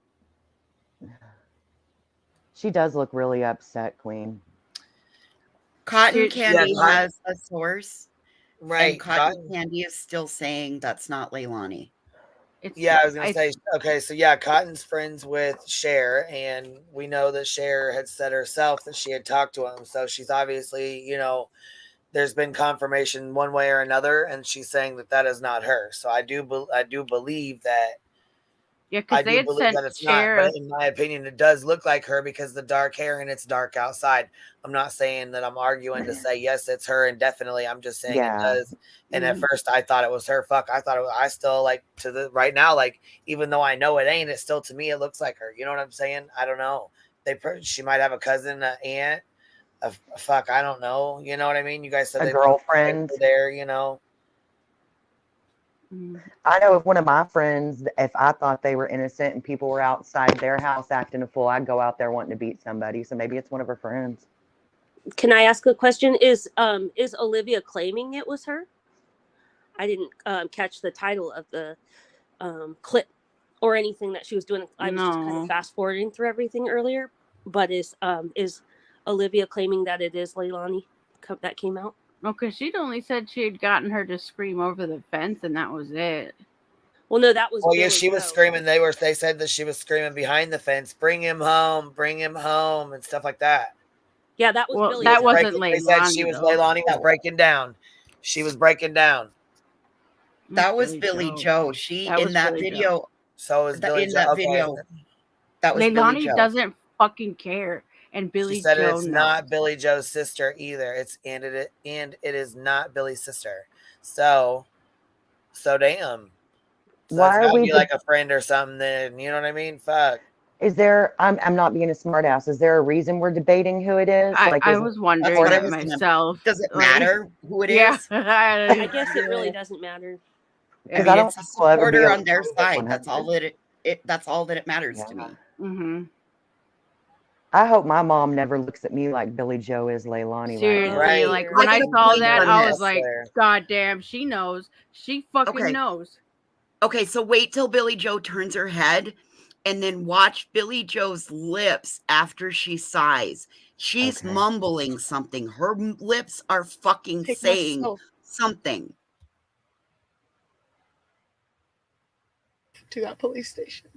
S18: She does look really upset, Queen.
S4: Cotton Candy
S16: Yeah,
S4: has a source.
S16: Right.
S4: And Cotton Candy is still saying that's not Leilani.
S16: I was gonna say, okay, so yeah, Cotton's friends with Cher, and we know that Cher had said herself that she had talked to him, so she's obviously, you know, there's been confirmation one way or another, and she's saying that is not her. So I do believe that.
S3: Yeah, because they had sent Cher.
S16: Not, but in my opinion, it does look like her because the dark hair and it's dark outside. I'm not saying that I'm arguing to say yes, it's her, and definitely I'm just saying it does. And at first I thought it was her. I still like to the right now, like even though I know it ain't, it still to me it looks like her. You know what I'm saying? I don't know. She might have a cousin, an aunt, I don't know. You know what I mean? You guys said
S18: a girlfriend
S16: there. You know.
S18: I know if one of my friends, if I thought they were innocent and people were outside their house acting a fool, I'd go out there wanting to beat somebody. So maybe it's one of her friends.
S17: Can I ask a question? Is Olivia claiming it was her? I didn't catch the title of the clip or anything that she was doing. I was just kind of fast forwarding through everything earlier. But is Olivia claiming that it is Leilani that came out?
S3: No, because she'd only said she had gotten her to scream over the fence, and that was it.
S17: Well, no, that was.
S16: Oh, yeah, she was screaming. They said that she was screaming behind the fence, bring him home, and stuff like that.
S17: Yeah, that was Billy.
S3: That wasn't Leilani.
S16: They said she was Leilani was breaking down. She was breaking down.
S4: That was Billy Joe. In that video.
S16: So is Billy
S4: in that video. That was
S3: Leilani
S4: Billy Joe.
S3: doesn't fucking care. and Billy
S16: She said
S3: Joe
S16: it's
S3: knows.
S16: not Billy Joe's sister either. And it is not Billy's sister. So damn. So
S18: Why
S16: it's
S18: are
S16: gotta
S18: we?
S16: be like a friend or something. Then you know what I mean? Fuck.
S18: Is there? I'm not being a smartass. Is there a reason we're debating who it is? Like,
S3: I
S18: is
S3: was
S18: it
S3: wondering
S18: important?
S3: that myself.
S4: Does it
S3: Like,
S4: matter who it
S3: yeah.
S4: is?
S17: I guess it really doesn't matter.
S4: I
S18: I
S4: mean,
S18: don't
S4: it's a
S18: think we'll ever be
S4: supporter
S18: able
S4: on
S18: to
S4: their
S18: prove
S4: side.
S18: it
S4: That's all
S18: 100%.
S4: that's all that it matters to
S18: Yeah.
S4: me.
S3: Mm-hmm.
S18: I hope my mom never looks at me like Billy Joe is Leilani right now.
S3: Seriously, like when I
S4: got a
S3: saw
S4: point
S3: that,
S4: on
S3: I was
S4: this.
S3: like, God damn, she knows. She fucking
S4: Okay.
S3: knows.
S4: Okay, so wait till Billy Joe turns her head and then watch Billy Joe's lips after she sighs. She's mumbling something. Her lips are fucking
S20: Take
S4: saying
S20: myself
S4: something.
S20: to that police station.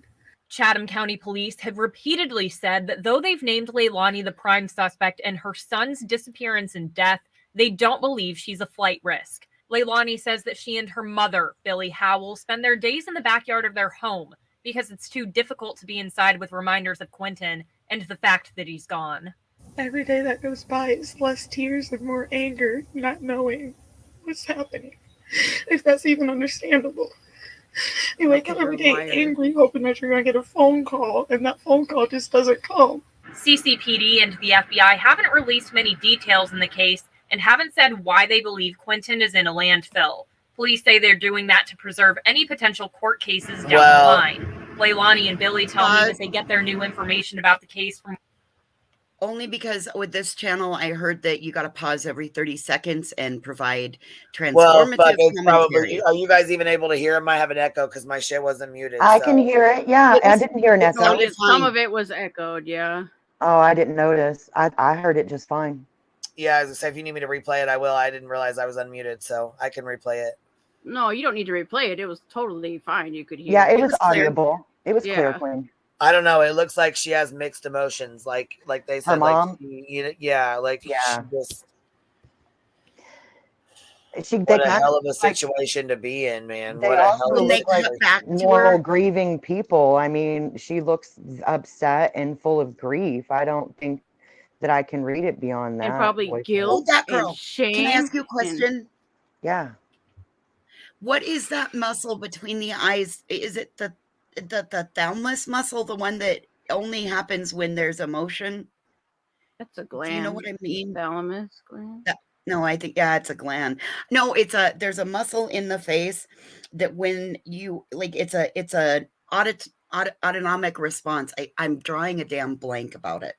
S19: Chatham County Police have repeatedly said that though they've named Leilani the prime suspect in her son's disappearance and death, they don't believe she's a flight risk. Leilani says that she and her mother, Billy Howell, spend their days in the backyard of their home because it's too difficult to be inside with reminders of Quentin and the fact that he's gone.
S20: Every day that goes by is less tears and more anger, not knowing what's happening. If that's even understandable. You wake up every day angry, hoping that you're going to get a phone call, and that phone call just doesn't come.
S19: CCPD and the FBI haven't released many details in the case and haven't said why they believe Quentin is in a landfill. Police say they're doing that to preserve any potential court cases down the line. Leilani and Billy tell me that they get their new information about the case from...
S4: Only because with this channel, I heard that you got to pause every 30 seconds and provide transformative
S16: Well, fuck, it's
S4: commentary.
S16: probably. Are you guys even able to hear? I might have an echo because my shit wasn't muted.
S18: I can hear it. Yeah, I didn't hear an echo.
S3: Some of it was echoed, yeah.
S18: Oh, I didn't notice. I heard it just fine.
S16: Yeah, as I say, if you need me to replay it, I will. I didn't realize I was unmuted, so I can replay it.
S3: No, you don't need to replay it. It was totally fine. You could hear
S18: Yeah, it was audible. It was clear,
S3: Yeah.
S18: Quinn.
S16: I don't know. It looks like she has mixed emotions. Like they said,
S18: Her mom?
S16: like yeah, like
S18: Yeah.
S16: what a hell of a situation to be in, man.
S18: They
S16: What a hell
S18: also
S16: of a
S18: look like
S16: situation.
S18: normal grieving people. I mean, she looks upset and full of grief. I don't think that I can read it beyond that.
S3: And probably
S18: voice.
S3: guilt
S4: Hold that,
S3: and
S4: girl.
S3: shame.
S4: Can I ask you a question?
S18: Yeah.
S4: What is that muscle between the eyes? Is it the thalamus muscle, the one that only happens when there's emotion?
S3: That's a gland.
S4: Do you know what I mean?
S3: Thalamus gland.
S4: No, I think it's a gland. No, there's a muscle in the face that when you like it's a autonomic response. I'm drawing a damn blank about it.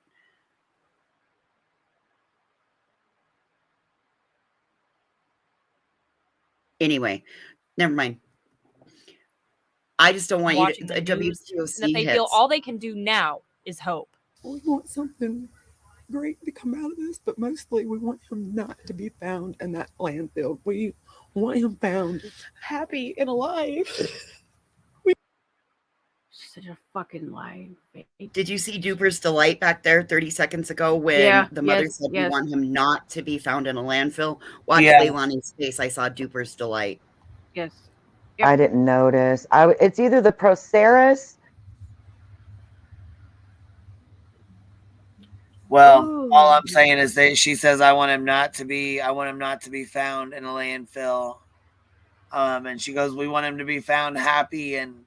S4: Anyway, never mind. I just don't want
S19: watching
S4: you
S19: the
S4: to
S19: news,
S4: WTOC
S19: that they feel all they can do now is hope.
S20: We want something great to come out of this, but mostly we want him not to be found in that landfill. We want him found happy and alive.
S3: Such a fucking lie.
S4: Did you see Duper's Delight back there 30 seconds ago when the mother said we
S3: yes.
S4: want him not to be found in a landfill? Watch
S16: Yeah.
S4: Leilani's face. I saw Duper's Delight.
S3: Yes.
S18: I didn't notice. It's either the Proceras.
S16: Well, all I'm saying is that she says I want him not to be found in a landfill. And she goes, we want him to be found happy and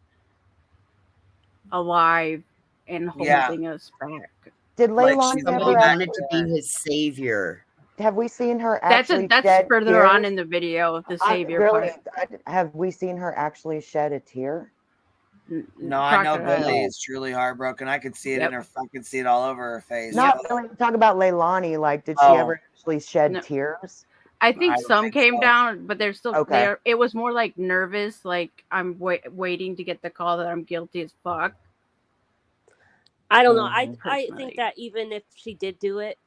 S3: alive and holding us back.
S18: Did Leilani
S4: somebody
S18: ever
S4: wanted to be his savior?
S18: Have we seen her
S3: That's
S18: actually
S3: that's
S18: shed
S3: further
S18: tears?
S3: on in the video, the savior part.
S18: Have we seen her actually shed a tear?
S16: no, I know
S3: Crocodile.
S16: Billy is truly heartbroken. I could see it in her. I could see it all over her face.
S18: Not really. Talk about Leilani. Like, did she ever actually shed tears?
S3: I think
S16: I don't
S3: some
S16: think
S3: came
S16: so.
S3: down, but they're still
S18: Okay.
S3: there. It was more like nervous, like I'm waiting to get the call that I'm guilty as fuck.
S17: I don't know. I think that even if she did do it,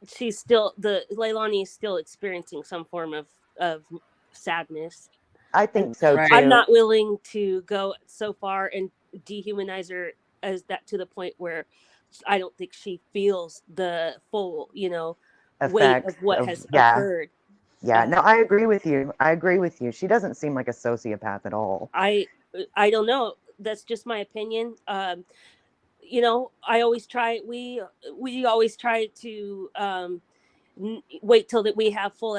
S17: she's still Leilani is still experiencing some form of sadness.
S18: I think so too.
S17: I'm not willing to go so far and dehumanize her as that to the point where I don't think she feels the full, weight of what has occurred.
S18: Yeah, no, I agree with you. She doesn't seem like a sociopath at all.
S17: I don't know. That's just my opinion. you know, I always try. We always try to wait till that we have full,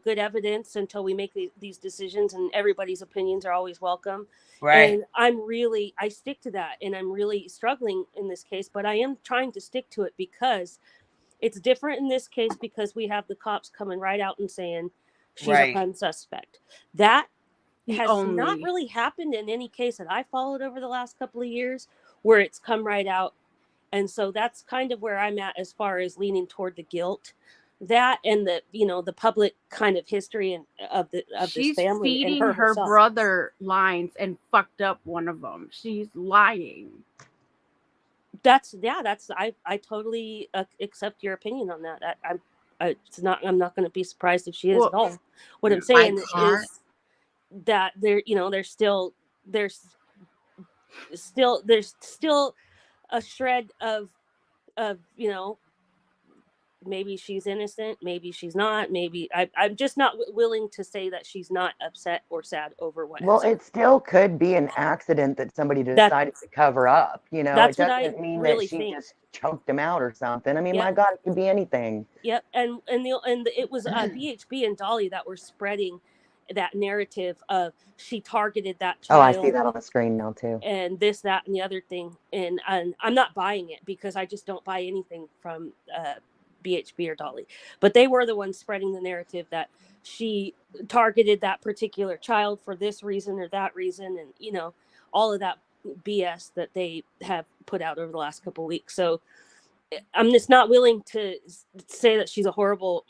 S17: good evidence until we make these decisions, and everybody's opinions are always welcome.
S16: Right.
S17: And I stick to that, and I'm really struggling in this case, but I am trying to stick to it because it's different in this case because we have the cops coming right out and saying she's a prime suspect. That has not really happened in any case that I followed over the last couple of years where it's come right out. And so that's kind of where I'm at as far as leaning toward the guilt. That and the public kind of history of this family.
S3: She's feeding
S17: and
S3: her brother lines and fucked up one of them. She's lying.
S17: I totally accept your opinion on that. I'm not going to be surprised if she is at all. What I'm saying is that there's still a shred of maybe she's innocent, maybe she's not, maybe I'm just not willing to say that she's not upset or sad over what.
S18: Well, it still could be an accident that somebody decided to cover up. It doesn't mean that she just choked him out or something. I mean, my God, it could be anything.
S17: Yep, and it was BHB and Dolly that were spreading that narrative of she targeted that child.
S18: Oh, I see that on the screen now too.
S17: And this, that, and the other thing, and I'm not buying it because I just don't buy anything from BHB or Dolly. But they were the ones spreading the narrative that she targeted that particular child for this reason or that reason, and all of that BS that they have put out over the last couple of weeks. So I'm just not willing to say that she's a horrible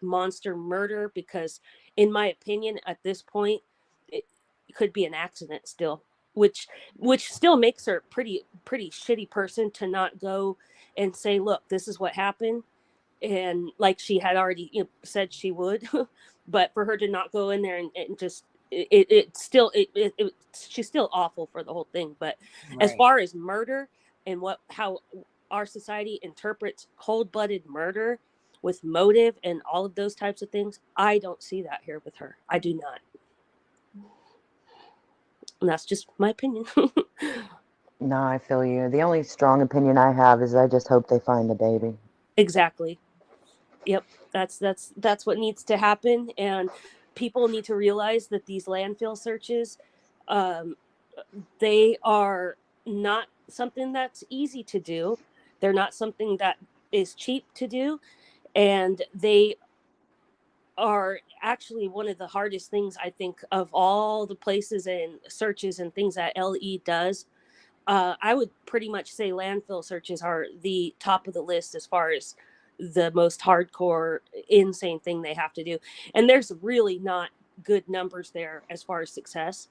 S17: monster murderer because in my opinion at this point it could be an accident still, which still makes her a pretty shitty person to not go and say, look, this is what happened, and like she had already said she would. But for her to not go in there and just she's still awful for the whole thing. But as far as murder and how our society interprets cold-blooded murder with motive and all of those types of things, I don't see that here with her. I do not. And that's just my opinion.
S18: No, I feel you. The only strong opinion I have is I just hope they find the baby.
S17: Exactly. Yep. That's what needs to happen. And people need to realize that these landfill searches, they are not something that's easy to do. They're not something that is cheap to do. And they are actually one of the hardest things, I think, of all the places and searches and things that LE does. I would pretty much say landfill searches are the top of the list as far as the most hardcore, insane thing they have to do. And there's really not good numbers there as far as success.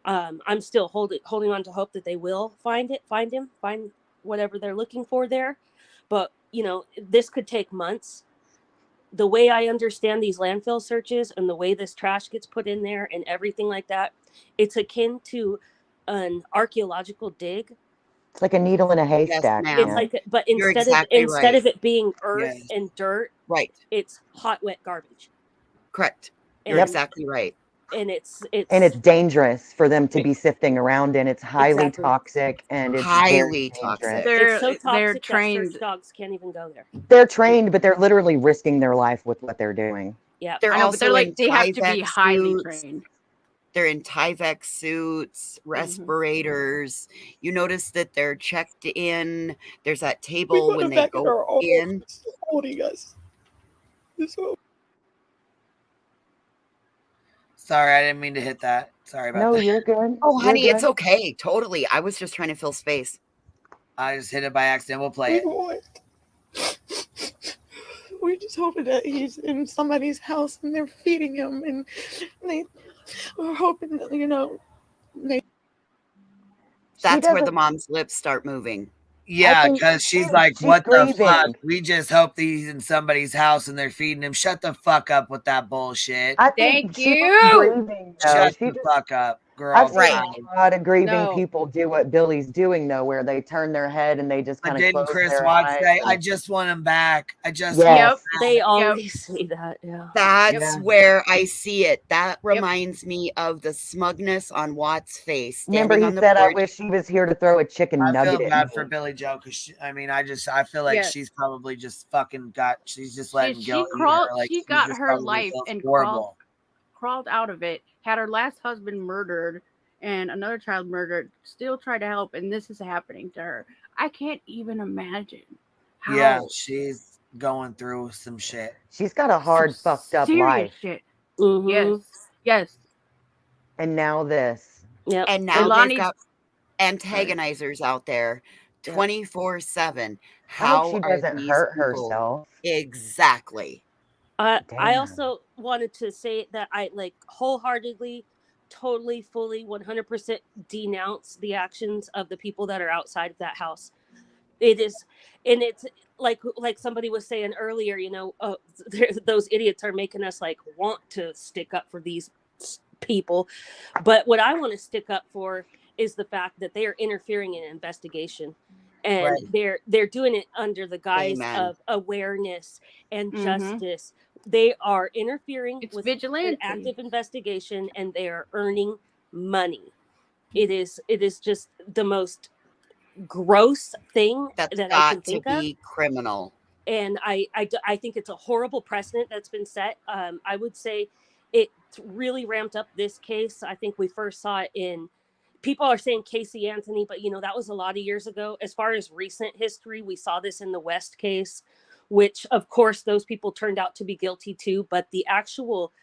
S17: I'm still holding on to hope that they will find whatever they're looking for there. But, this could take months. The way I understand these landfill searches and the way this trash gets put in there and everything like that, it's akin to an archaeological dig.
S18: It's like a needle in a haystack.
S17: It's but instead of it being earth and dirt, it's hot, wet garbage.
S16: Correct. You're exactly right.
S17: And it's
S18: dangerous for them to be sifting around in. It's highly toxic and it's highly
S16: toxic.
S17: It's so toxic they're trained. That search dogs can't even go there.
S18: They're trained, but they're literally risking their life with what they're doing.
S17: Yeah,
S3: they have to be highly trained.
S16: They're in Tyvek suits, respirators. You notice that they're checked in. There's that table when they go in.
S20: Hold you guys.
S16: Sorry, I didn't mean to hit that. Sorry about that.
S18: No, you're good.
S16: Oh, honey, it's okay. Totally. I was just trying to fill space. I just hit it by accident. We'll play it.
S20: We're just hoping that he's in somebody's house and they're feeding him, and they are hoping that,
S16: That's where the mom's lips start moving. Yeah, because she's like, what the fuck? We just hope that he's in somebody's house and they're feeding him. Shut the fuck up with that bullshit.
S3: Thank you.
S16: Shut the fuck up. girl.
S18: I've seen
S16: Right.
S18: a lot of grieving
S3: No.
S18: people do what Billy's doing, though, where they turn their head and they just
S16: But
S18: kind of
S16: didn't
S18: close
S16: Chris
S18: their
S16: Watts
S18: eyes.
S16: say,
S18: and-
S16: I just want him back? I just
S18: Yes.
S16: want him
S3: Yep.
S16: back.
S17: They always say that. Yeah.
S16: That's
S18: Yeah.
S16: where I see it. That reminds me of the smugness on Watts' face
S18: Remember,
S16: standing
S18: he
S16: on the
S18: said, "I
S16: porch.
S18: wish she was here to throw a chicken
S16: I
S18: nugget
S16: feel
S18: at
S16: bad
S18: me."
S16: for Billy Joe because I feel like
S3: Yes.
S16: she's probably just fucking she's just letting
S3: She
S16: guilt eat her.
S3: crawled.
S16: Like
S3: She
S16: she
S3: got
S16: just
S3: her
S16: probably
S3: life
S16: feels
S3: and
S16: horrible.
S3: crawled out of it. Had her last husband murdered and another child murdered. Still tried to help, and this is happening to her. I can't even imagine how.
S16: Yeah, she's going through some shit.
S18: She's got a hard, fucked up
S3: serious
S18: life.
S3: shit.
S17: Mm-hmm.
S3: Yes. Yes.
S18: And now this.
S17: Yep.
S16: And now
S3: Leilani-
S16: they've got antagonizers out there 24/7.
S18: I hope
S16: How
S18: she
S16: are
S18: doesn't
S16: these
S18: hurt
S16: people?
S18: herself.
S16: Exactly.
S17: I
S18: Damn.
S17: also wanted to say that I like wholeheartedly, totally, fully, 100% denounce the actions of the people that are outside of that house. It is, and it's like somebody was saying earlier, you know, those idiots are making us like want to stick up for these people. But what I want to stick up for is the fact that they are interfering in an investigation. And
S16: Right.
S17: they're doing it under the guise
S16: Amen.
S17: of awareness and
S3: Mhm.
S17: justice. They are interfering
S3: It's
S17: with
S3: vigilante.
S17: an active investigation, and they are earning money. It is just the most gross thing
S16: That's
S17: that I can
S16: got to
S17: think of.
S16: be criminal.
S17: And I think it's a horrible precedent that's been set. I would say it really ramped up this case. I think we first saw it in, people are saying Casey Anthony, but you know, that was a lot of years ago. As far as recent history, we saw this in the West case, which of course those people turned out to be guilty too. But the actual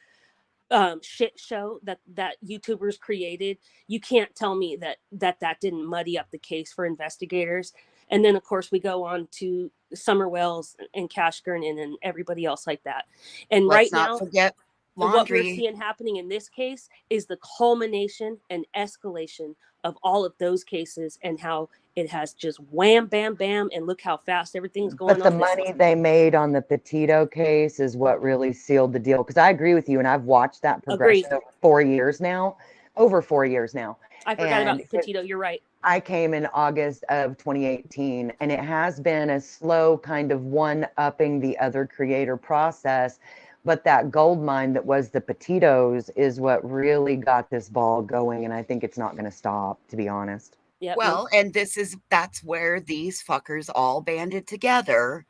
S17: shit show that YouTubers created, you can't tell me that didn't muddy up the case for investigators. And then of course we go on to Summer Wells and Cash Gernon and everybody else like that. And
S16: Let's
S17: right
S16: not
S17: now,
S16: forget
S17: what we're
S16: laundry.
S17: seeing happening in this case is the culmination and escalation of all of those cases, and how it has just wham, bam, bam, and look how fast everything's going
S18: But the
S17: on this
S18: money
S17: one.
S18: they made on the Petito case is what really sealed the deal. Because I agree with you, and I've watched that progression
S17: Agreed.
S18: over 4 years now. Over 4 years now.
S17: I forgot about
S18: And
S17: Petito. You're right.
S18: I came in August of 2018, and it has been a slow kind of one-upping the other creator process. But that gold mine that was the Petitos is what really got this ball going, and I think it's not going to stop, to be honest.
S17: Yep.
S16: Well, and that's where these fuckers all banded together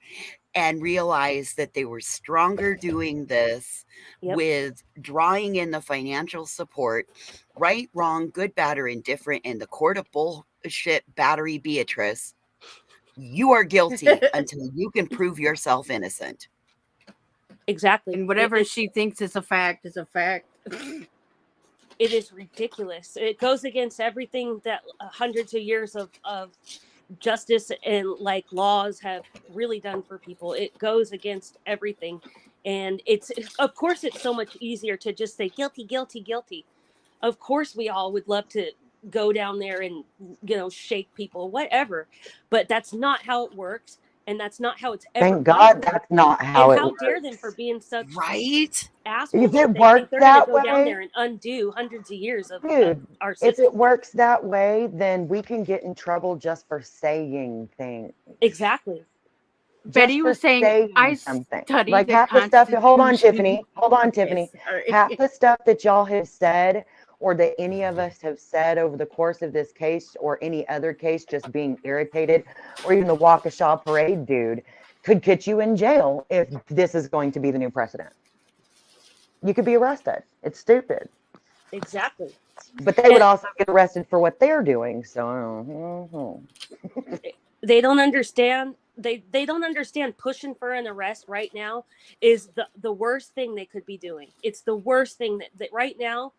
S16: and realized that they were stronger doing this with drawing in the financial support, right, wrong, good, bad, or indifferent, in the court of bullshit battery Beatrice. You are guilty until you can prove yourself innocent.
S17: Exactly.
S3: And whatever she thinks is a fact is a fact.
S17: It is ridiculous. It goes against everything that hundreds of years of justice and like laws have really done for people. It goes against everything. And it's of course it's so much easier to just say guilty, guilty, guilty. Of course we all would love to go down there and, you know, shake people, whatever. But that's not how it works. And that's not how it's ever
S18: Thank God
S17: gonna
S18: that's
S17: work.
S18: not how
S17: and
S18: it
S17: how
S18: works.
S17: dare them for being such
S16: right
S17: assholes.
S18: If it
S17: They think
S18: worked
S17: they're going to
S18: that
S17: go down
S18: way,
S17: there and undo hundreds of years of
S18: dude,
S17: our
S18: if
S17: system.
S18: it works that way, then we can get in trouble just for saying things.
S17: Exactly.
S3: Betty
S18: Just
S3: was
S18: for
S3: saying, I
S18: something.
S3: studied
S18: Like
S3: the
S18: half the stuff. Hold on,
S3: Constitution.
S18: Tiffany. Hold on,
S3: Okay,
S18: Tiffany.
S3: sorry.
S18: Half the stuff that y'all have said, or that any of us have said over the course of this case, or any other case, just being irritated, or even the Waukesha parade dude, could get you in jail if this is going to be the new precedent. You could be arrested. It's stupid.
S17: Exactly.
S18: But they would also get arrested for what they're doing. So
S17: They don't understand. They don't understand pushing for an arrest right now is the worst thing they could be doing. It's the worst thing that right now.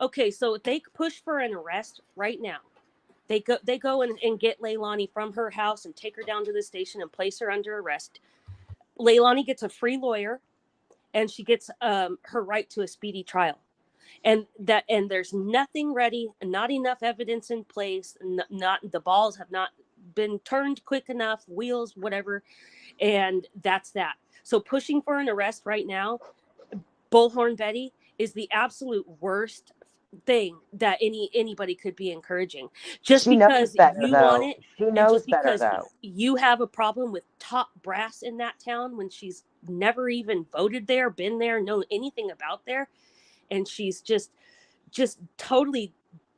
S17: Okay, so if they push for an arrest right now, they go and get Leilani from her house and take her down to the station and place her under arrest. Leilani gets a free lawyer, and she gets her right to a speedy trial. And there's nothing ready, not enough evidence in place, not the balls have not been turned quick enough, wheels, whatever, and that's that. So pushing for an arrest right now, Bullhorn Betty, is the absolute worst thing that anybody could be encouraging. Just
S18: She knows
S17: because
S18: better,
S17: you
S18: though.
S17: want it,
S18: She
S17: and
S18: knows
S17: just
S18: better,
S17: because
S18: though.
S17: you have a problem with top brass in that town when she's never even voted there, been there, know anything about there, and she's just totally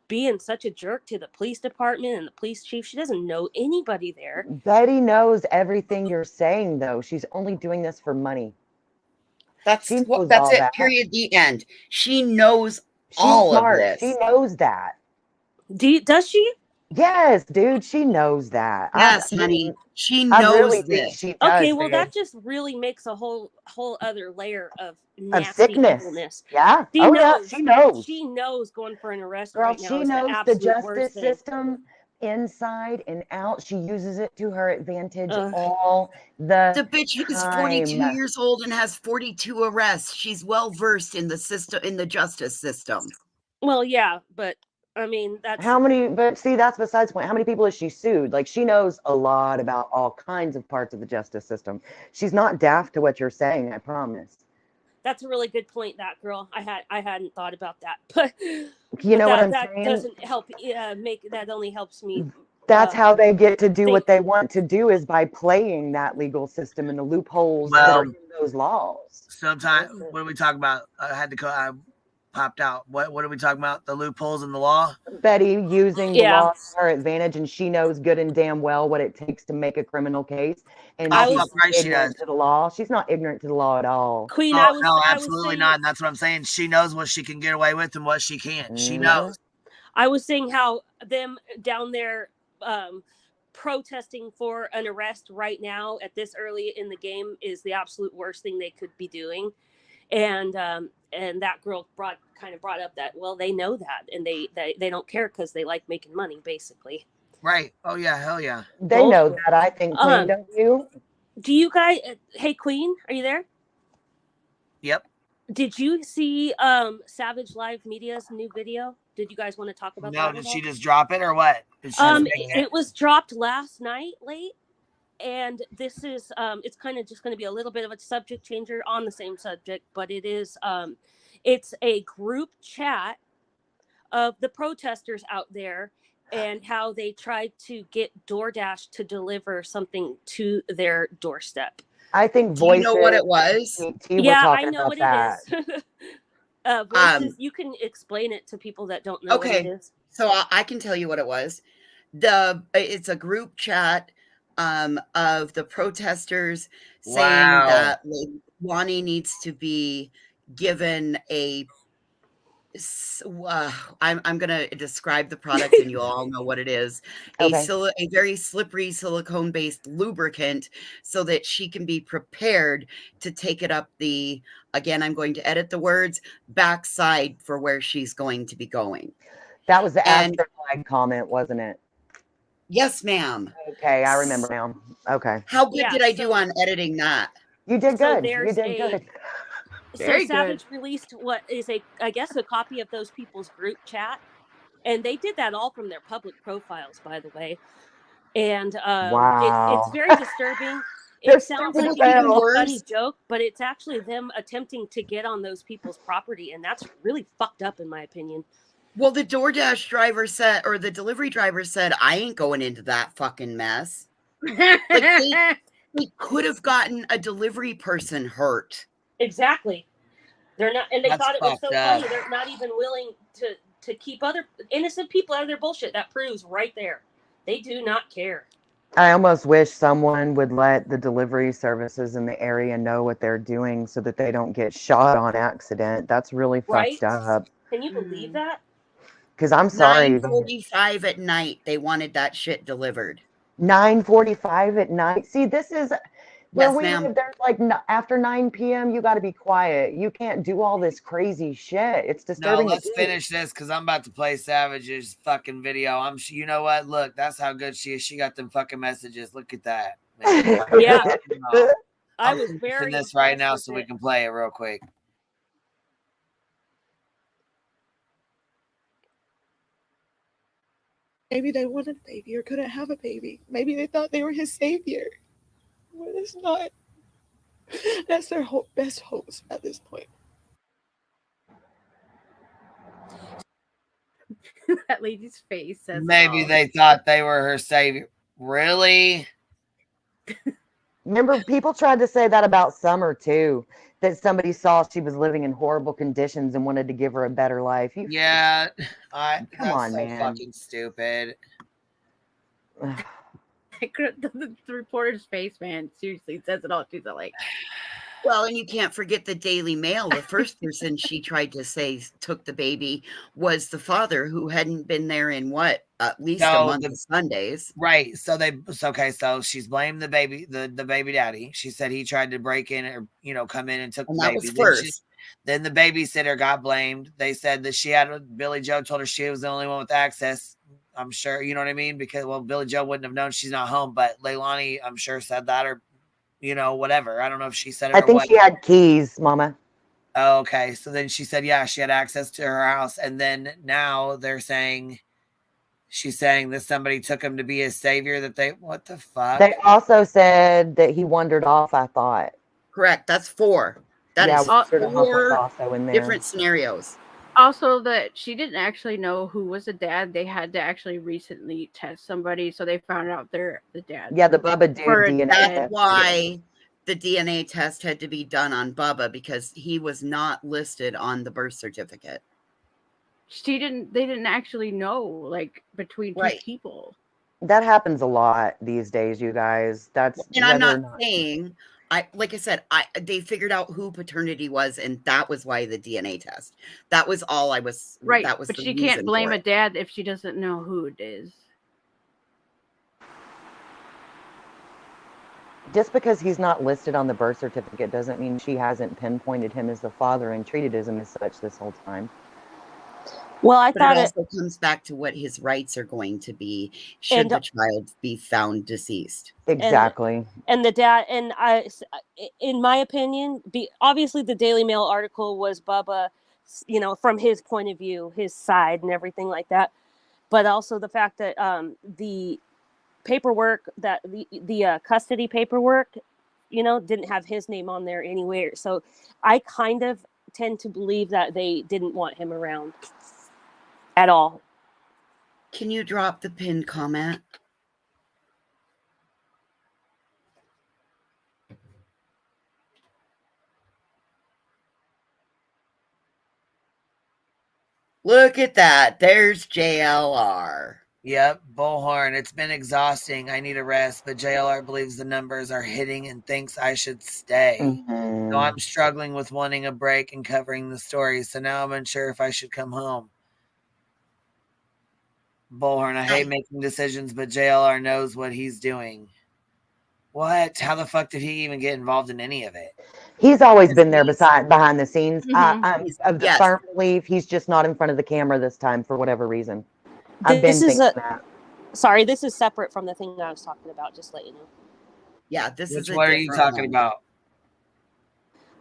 S17: being such a jerk to the police department and the police chief. She doesn't know anybody there.
S18: Betty knows everything you're saying, though. She's only doing this for money.
S4: That's it. Period. The end. She knows all
S18: smart.
S4: of this.
S18: She knows that.
S17: Does she?
S18: Yes, dude. She knows that.
S4: Yes, honey. She
S18: I
S4: knows
S18: really
S4: this.
S18: think she does.
S17: Okay, well,
S18: dude.
S17: that just really makes a whole other layer of nasty
S18: sickness.
S17: evilness.
S18: Yeah.
S17: She
S18: Oh,
S17: knows.
S18: yeah. She knows.
S17: She knows going for an arrest
S18: Girl,
S17: right now
S18: she
S17: is the
S18: knows the
S17: absolute worst
S18: justice
S17: thing.
S18: system inside and out. She uses it to her advantage all the
S4: bitch who's
S18: time.
S4: 42 years old and has 42 arrests. She's well versed in the system, in the justice system.
S17: Well, yeah, but I mean, that's
S18: How many, but see, that's besides the point. How many people has she sued? Like, she knows a lot about all kinds of parts of the justice system. She's not daft to what you're saying, I promise.
S17: That's a really good point, that girl. I hadn't thought about that, but
S18: You know what I'm
S17: that
S18: saying?
S17: doesn't help that only helps me.
S18: That's how they get to do what they want to do, is by playing that legal system and the loopholes that are in those laws.
S16: Sometimes, what are we talking about? I popped out. What are we talking about? The loopholes in the law?
S18: Betty using the law to her advantage, and she knows good and damn well what it takes to make a criminal case. And she's ignorant to the law. She's not ignorant to the law at all.
S17: Queen,
S16: no, absolutely not. And that's what I'm saying. She knows what she can get away with and what she can't. She knows.
S17: I was saying how them down there protesting for an arrest right now at this early in the game is the absolute worst thing they could be doing. And that girl brought up that, well, they know that, and they don't care because they like making money, basically.
S16: Right. Oh yeah, hell yeah.
S18: They know that, I think, Queen, don't you?
S17: Do you guys? Hey, Queen, are you there?
S16: Yep.
S17: Did you see Savage Live Media's new video? Did you guys want to talk about that?
S16: No, did she just drop it or what?
S17: It was dropped last night late. And this is it's kind of just going to be a little bit of a subject changer on the same subject, but it is it's a group chat of the protesters out there and how they tried to get DoorDash to deliver something to their doorstep.
S18: I think
S4: Do you know what it was?
S17: Yeah, I know what it is. Voices, you can explain it to people that don't know what it is.
S4: So I can tell you what it was. It's a group chat of the protesters saying that Leilani needs to be given a I'm going to describe the product and you all know what it is. A very slippery silicone based lubricant so that she can be prepared to take it up the, again, I'm going to edit the words, backside for where she's going to be going.
S18: That was the Astroflag comment, wasn't it?
S4: Yes, ma'am.
S18: Okay, I remember now. Okay.
S4: How good did I do on editing that?
S18: You did good.
S17: You did good. So Savage released what is I guess a copy of those people's group chat, and they did that all from their public profiles, by the way. And it's very disturbing. It sounds like a funny joke, but it's actually them attempting to get on those people's property, and that's really fucked up, in my opinion.
S4: Well, the DoorDash driver said, or the delivery driver said, I ain't going into that fucking mess. Like they could have gotten a delivery person hurt.
S17: Exactly. They're not, and they thought it was so funny. They're not even willing to keep other innocent people out of their bullshit. That proves right there. They do not care.
S18: I almost wish someone would let the delivery services in the area know what they're doing so that they don't get shot on accident. That's really fucked up.
S17: Can you believe that?
S18: Because I'm sorry.
S4: 9:45 at night, they wanted that shit delivered.
S18: 9:45 at night. See, this is where we
S4: ma'am.
S18: live. There's like after 9 p.m. you got to be quiet. You can't do all this crazy shit. It's disturbing.
S16: No, let's finish this because I'm about to play Savage's fucking video. You know what? Look, that's how good she is. She got them fucking messages. Look at that.
S17: Yeah.
S16: I was very this right now so we can play it real quick.
S20: Maybe they wanted a baby or couldn't have a baby. Maybe they thought they were his savior. But it's not. That's their best hopes at this point.
S3: That lady's face says
S16: Maybe
S3: all.
S16: they thought they were her savior. Really?
S18: Remember, people tried to say that about Summer too. That somebody saw she was living in horrible conditions and wanted to give her a better life.
S16: Yeah,
S18: Come
S16: that's
S18: on,
S16: so
S18: man.
S16: fucking stupid.
S3: The reporter's face, man, seriously says it all. She's like,
S4: well, and you can't forget the Daily Mail. The first person she tried to say took the baby was the father, who hadn't been there in at least a month of Sundays.
S16: Right. So so she's blamed the baby, the baby daddy. She said he tried to break in or come in and took the
S4: that
S16: baby.
S4: was first.
S16: Then the babysitter got blamed. They said that Billy Joe told her she was the only one with access. I'm sure, you know what I mean? Because Billy Joe wouldn't have known she's not home, but Leilani, I'm sure, said that, or whatever. I don't know if she said it
S18: I
S16: or
S18: think
S16: what.
S18: she had keys, Mama.
S16: Oh, okay. So then she said, yeah, she had access to her house. And then now she's saying that somebody took him to be his savior, what the fuck?
S18: They also said that he wandered off, I thought.
S4: Correct. That's 4. That is
S18: wandered off was
S4: 4
S18: also in there.
S4: different scenarios.
S3: Also, that she didn't actually know who was the dad. They had to actually recently test somebody, so they found out they're the dad.
S18: Yeah, the Bubba dude DNA
S4: That's
S18: test.
S4: why the DNA test had to be done on Bubba, because he was not listed on the birth certificate.
S3: They didn't actually know, like, between two people.
S18: That happens a lot these days, you guys.
S4: And I'm not saying, like I said, they figured out who paternity was, and that was why the DNA test. That was all I was.
S3: Right,
S4: That was
S3: but
S4: the
S3: she can't
S4: reason
S3: blame
S4: for
S3: a
S4: it.
S3: dad if she doesn't know who it is.
S18: Just because he's not listed on the birth certificate doesn't mean she hasn't pinpointed him as the father and treated him as such this whole time.
S17: Well, I
S4: But
S17: thought
S4: it also comes back to what his rights are going to be should the child be found deceased.
S18: Exactly.
S17: And the dad, and in my opinion, obviously the Daily Mail article was Bubba, from his point of view, his side and everything like that. But also the fact that the paperwork, that the custody paperwork, didn't have his name on there anywhere. So I kind of tend to believe that they didn't want him around at all.
S4: Can you drop the pinned comment? Look at that. There's JLR.
S16: Yep, bullhorn. It's been exhausting. I need a rest, but JLR believes the numbers are hitting and thinks I should stay. So I'm struggling with wanting a break and covering the story. So now I'm unsure if I should come home. Bullhorn, I hate making decisions, but JLR knows what he's doing. What? How the fuck did he even get involved in any of it?
S18: He's always been there behind the scenes.
S17: Mm-hmm.
S18: I'm of the firm belief he's just not in front of the camera this time for whatever reason. I've
S17: This
S18: been
S17: is
S18: thinking that.
S17: Sorry, this is separate from the thing that I was talking about, just to let you know.
S4: Yeah, this is
S16: what are you talking about?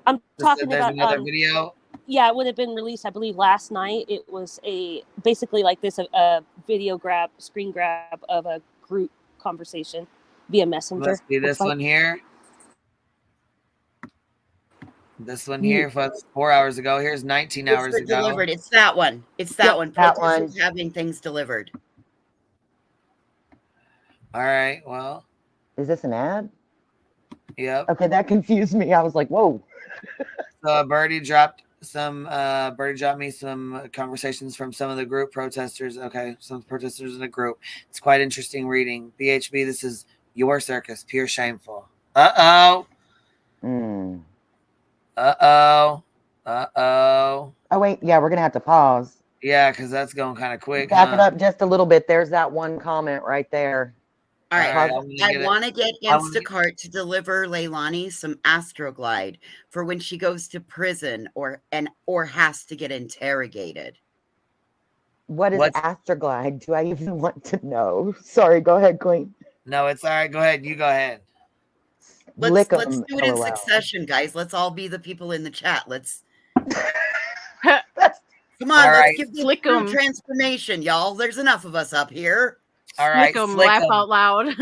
S17: I'm talking
S16: there's
S17: about
S16: another video.
S17: Yeah, it would have been released, I believe, last night. It was basically like this, a video screen grab of a group conversation via Messenger.
S16: Must be this one here. This one here was 4 hours ago. Here's 19 hours ago.
S4: Delivered. It's that one. It's that one. Protesters having things delivered.
S16: All right. Well,
S18: is this an ad?
S16: Yep.
S18: Okay, that confused me. I was like, whoa.
S16: So Birdie dropped me some conversations from some of the group protesters. Okay, some protesters in the group. It's quite interesting reading. BHB, this is your circus, pure shameful. Uh-oh. Uh-oh. Uh-oh.
S18: Oh, wait. Yeah, we're going to have to pause.
S16: Yeah, because that's going kind of quick.
S18: Back it up just a little bit. There's that one comment right there.
S4: All right. I want to get Instacart to deliver Leilani some Astroglide for when she goes to prison or has to get interrogated.
S18: What is Astroglide? Do I even want to know? Sorry, go ahead, Queen.
S16: No, it's all right. Go ahead. You go ahead.
S4: Let's do it in succession, guys. Let's all be the people in the chat. Let's come on. Let's give the true transformation, y'all. There's enough of us up here.
S16: All right,
S3: laugh out loud.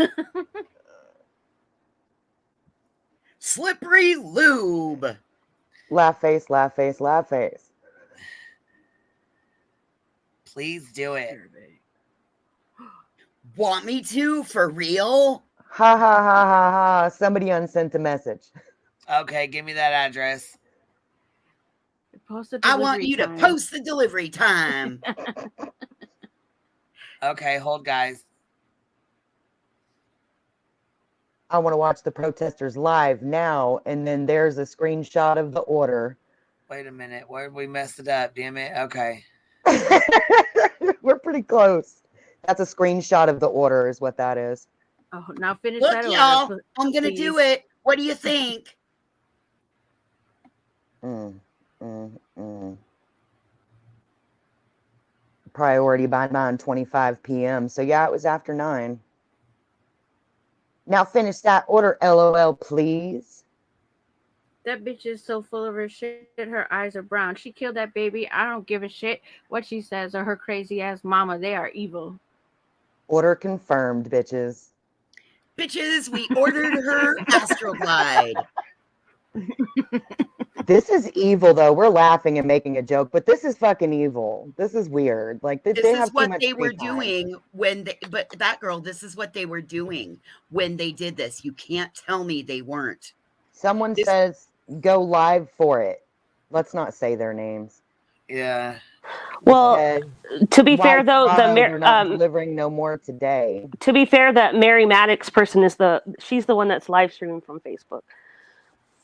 S4: Slippery lube.
S18: Laugh face, laugh face, laugh face.
S16: Please do it. Want me to? For real?
S18: Ha ha ha ha ha. Somebody unsent a message.
S16: Okay, give me that address.
S3: I
S16: want you to post the delivery time. Okay, hold, guys.
S18: I want to watch the protesters live now, and then there's a screenshot of the order.
S16: Wait a minute. Where we messed it up? Damn it. Okay.
S18: We're pretty close. That's a screenshot of the order is what that is.
S3: Oh, now finish
S16: Look,
S3: that order.
S16: y'all. I'm going to do it. What do you think?
S18: Priority by 9:25 p.m. So yeah, it was after 9. Now finish that order, LOL, please.
S3: That bitch is so full of her shit. Her eyes are brown. She killed that baby. I don't give a shit what she says or her crazy ass mama. They are evil.
S18: Order confirmed, bitches.
S16: Bitches, we ordered her Astroglide.
S18: This is evil, though. We're laughing and making a joke, but this is fucking evil. This is weird. Like
S16: This
S18: they
S16: is
S18: have too
S16: what
S18: much
S16: they were
S18: free time.
S16: doing when they, but that girl, this is what they were doing when they did this. You can't tell me they weren't.
S18: Someone says go live for it. Let's not say their names.
S16: Yeah.
S17: Well, to be fair though,
S18: they're not delivering no more today.
S17: To be fair, that Mary Maddox person is she's the one that's live streaming from Facebook.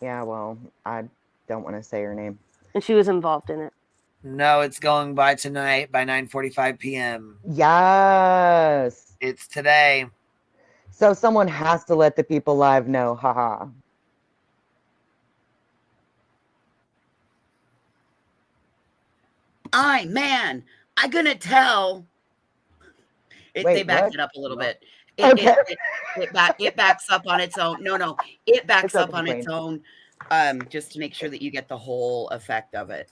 S18: Yeah, well, I don't want to say her name.
S17: And she was involved in it.
S16: No, it's going by tonight by 9:45 p.m.
S18: Yes.
S16: It's today.
S18: So someone has to let the people live know. Haha.
S16: I'm gonna tell. They backed it up a little bit. It backs up on its own. No, it backs up on its own. Just to make sure that you get the whole effect of it.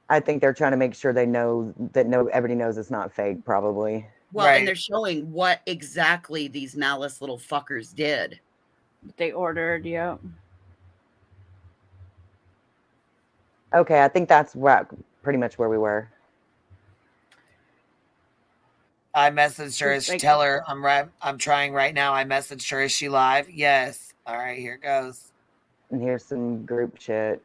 S18: I think they're trying to make sure they know that everybody knows it's not fake, probably.
S16: Well, and they're showing what exactly these malice little fuckers did.
S3: They ordered, yeah.
S18: Okay, I think that's pretty much where we were.
S16: I messaged her. Tell her I'm trying right now. I messaged her. Is she live? Yes. All right, here it goes.
S18: And here's some group shit.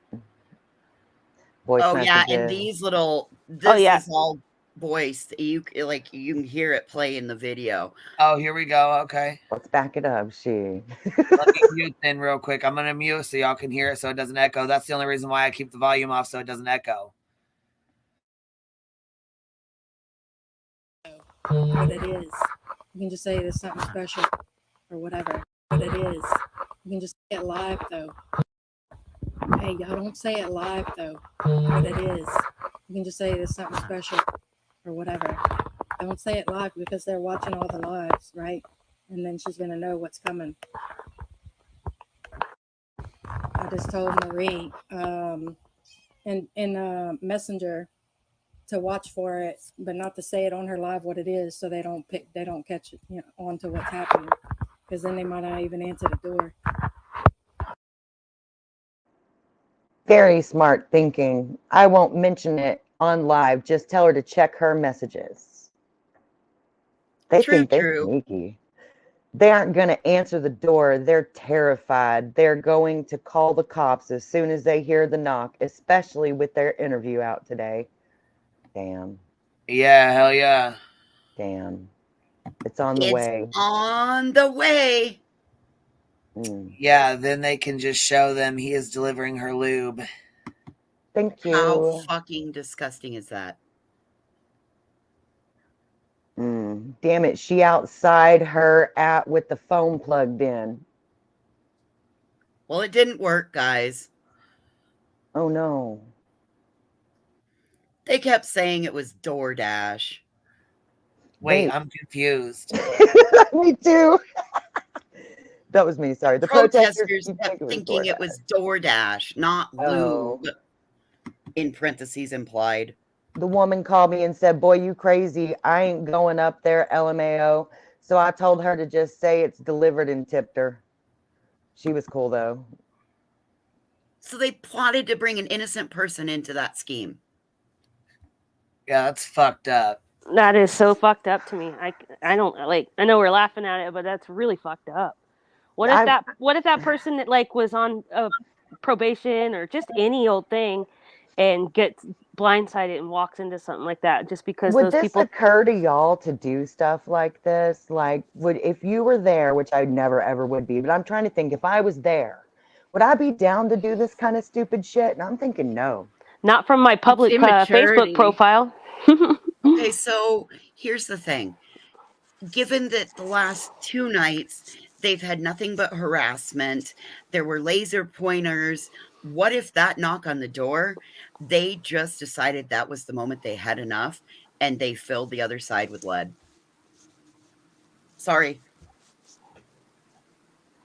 S18: Voice messages.
S16: Yeah, and these little. This is all voiced. You can hear it play in the video. Oh, here we go. Okay.
S18: Let's back it up.
S16: Let me mute then real quick. I'm gonna mute so y'all can hear it so it doesn't echo. That's the only reason why I keep the volume off so it doesn't echo.
S21: What it is. You can just say there's something special or whatever. What it is. You can just say it live though. Hey, y'all don't say it live though. What it is. You can just say there's something special or whatever. Don't say it live because they're watching all the lives, right? And then she's gonna know what's coming. I just told Marie in Messenger to watch for it, but not to say it on her live what it is, so they don't catch it, on to what's happening, because then they might not even answer the door.
S18: Very smart thinking. I won't mention it on live. Just tell her to check her messages. They think they're sneaky. They aren't going to answer the door. They're terrified. They're going to call the cops as soon as they hear the knock, especially with their interview out today. Damn.
S16: Yeah, hell yeah.
S18: Damn. It's on the way.
S16: It's on the way. Yeah, then they can just show them he is delivering her lube.
S18: Thank you.
S16: How fucking disgusting is that?
S18: Damn it, she outside her with the phone plugged in.
S16: Well, it didn't work, guys.
S18: Oh, no.
S16: They kept saying it was DoorDash. Wait, I'm confused.
S18: Me too. That was me, sorry. The
S16: protesters kept thinking it was DoorDash, not lube. In parentheses implied.
S18: The woman called me and said, boy, you crazy. I ain't going up there, LMAO. So I told her to just say it's delivered and tipped her. She was cool, though.
S16: So they plotted to bring an innocent person into that scheme. Yeah, that's fucked up.
S17: That is so fucked up to me. I don't like. I know we're laughing at it, but that's really fucked up. What if that person that like was on probation or just any old thing, and gets blindsided and walks into something like that just because
S18: Would
S17: those
S18: this
S17: people
S18: occur to y'all to do stuff like this? Like, if you were there, which I never ever would be, but I'm trying to think, if I was there, would I be down to do this kind of stupid shit? And I'm thinking no.
S17: Not from my public Facebook profile.
S4: Okay, so here's the thing. Given that the last 2 nights they've had nothing but harassment, there were laser pointers. What if that knock on the door, they just decided that was the moment they had enough and they filled the other side with lead? Sorry.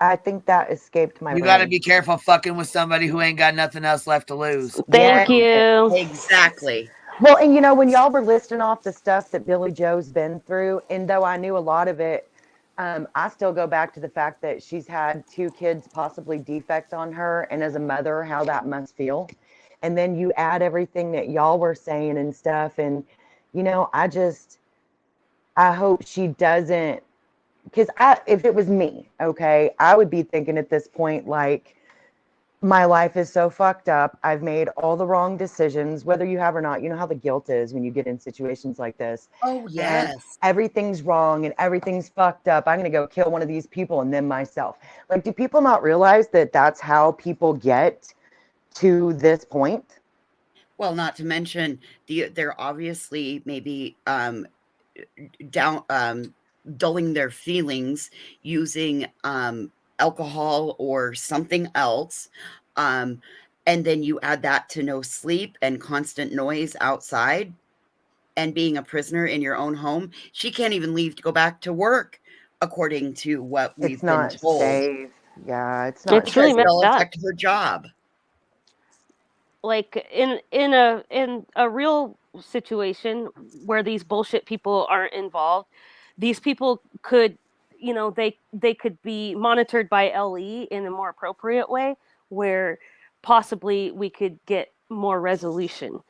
S18: I think that escaped my
S16: You
S18: brain.
S16: got to be careful fucking with somebody who ain't got nothing else left to lose.
S17: Thank you.
S4: Exactly.
S18: Well, and when y'all were listing off the stuff that Billy Joe's been through, and though I knew a lot of it, I still go back to the fact that she's had 2 kids possibly defect on her, and as a mother, how that must feel. And then you add everything that y'all were saying and stuff, and I hope she doesn't, because if it was me, okay, I would be thinking at this point, like, my life is so fucked up. I've made all the wrong decisions, whether you have or not. You know how the guilt is when you get in situations like this.
S4: Oh, yes.
S18: And everything's wrong and everything's fucked up. I'm going to go kill one of these people and then myself. Like, do people not realize that that's how people get to this point?
S4: Well, not to mention they're obviously maybe dulling their feelings using alcohol or something else. And then you add that to no sleep and constant noise outside and being a prisoner in your own home. She can't even leave to go back to work, according to what we've been told.
S18: Safe. Yeah, it's not.
S17: It's really messed
S4: it'll
S17: up.
S4: affect her job.
S17: Like in a real situation where these bullshit people aren't involved, these people could, they could be monitored by LE in a more appropriate way where possibly we could get more resolution.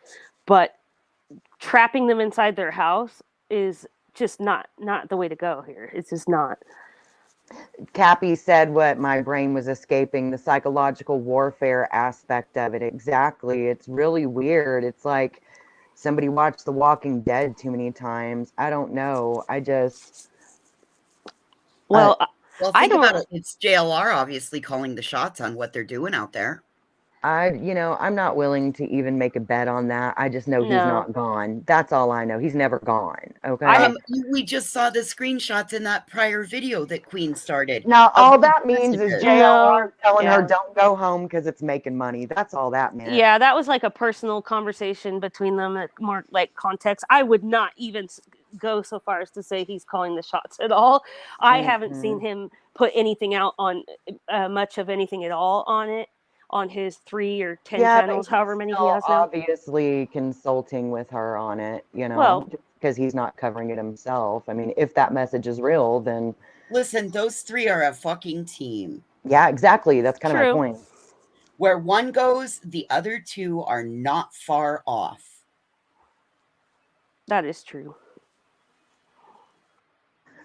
S17: But trapping them inside their house is just not the way to go here. It's just not.
S18: Cappy said what my brain was escaping, the psychological warfare aspect of it. Exactly. It's really weird. It's like somebody watched The Walking Dead too many times. I don't know.
S17: Well,
S4: think about it. It's JLR obviously calling the shots on what they're doing out there.
S18: I'm not willing to even make a bet on that. I just know he's not gone. That's all I know. He's never gone. Okay.
S4: We just saw the screenshots in that prior video that Queen started.
S18: Now, all that means is JLR telling her don't go home because it's making money. That's all that meant.
S17: Yeah, that was like a personal conversation between them at more like context. I would not even go so far as to say he's calling the shots at all. I haven't seen him put anything out on much of anything at all on his 3 or 10 channels, however many he has now.
S18: Obviously consulting with her on it, because he's not covering it himself. I mean, if that message is real, then
S4: listen, those 3 are a fucking team.
S18: Yeah, exactly. That's kind of my point.
S4: Where one goes, the other 2 are not far off.
S17: That is true.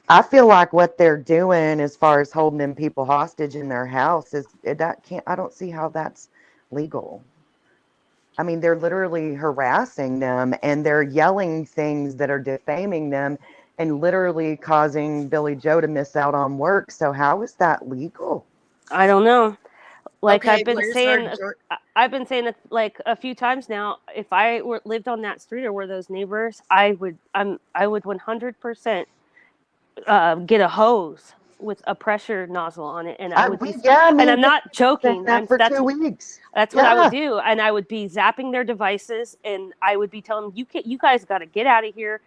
S18: I feel like what they're doing as far as holding them people hostage in their house I don't see how that's legal. I mean, they're literally harassing them and they're yelling things that are defaming them and literally causing Billy Joe to miss out on work. So how is that legal?
S17: I don't know. Like
S4: Okay,
S17: I've been saying it like a few times now. If I lived on that street or were those neighbors, I would 100% get a hose with a pressure nozzle on it, and I would and I'm not joking.
S18: That's 2 weeks.
S17: That's what I would do, and I would be zapping their devices, and I would be telling them, you guys got to get out of here,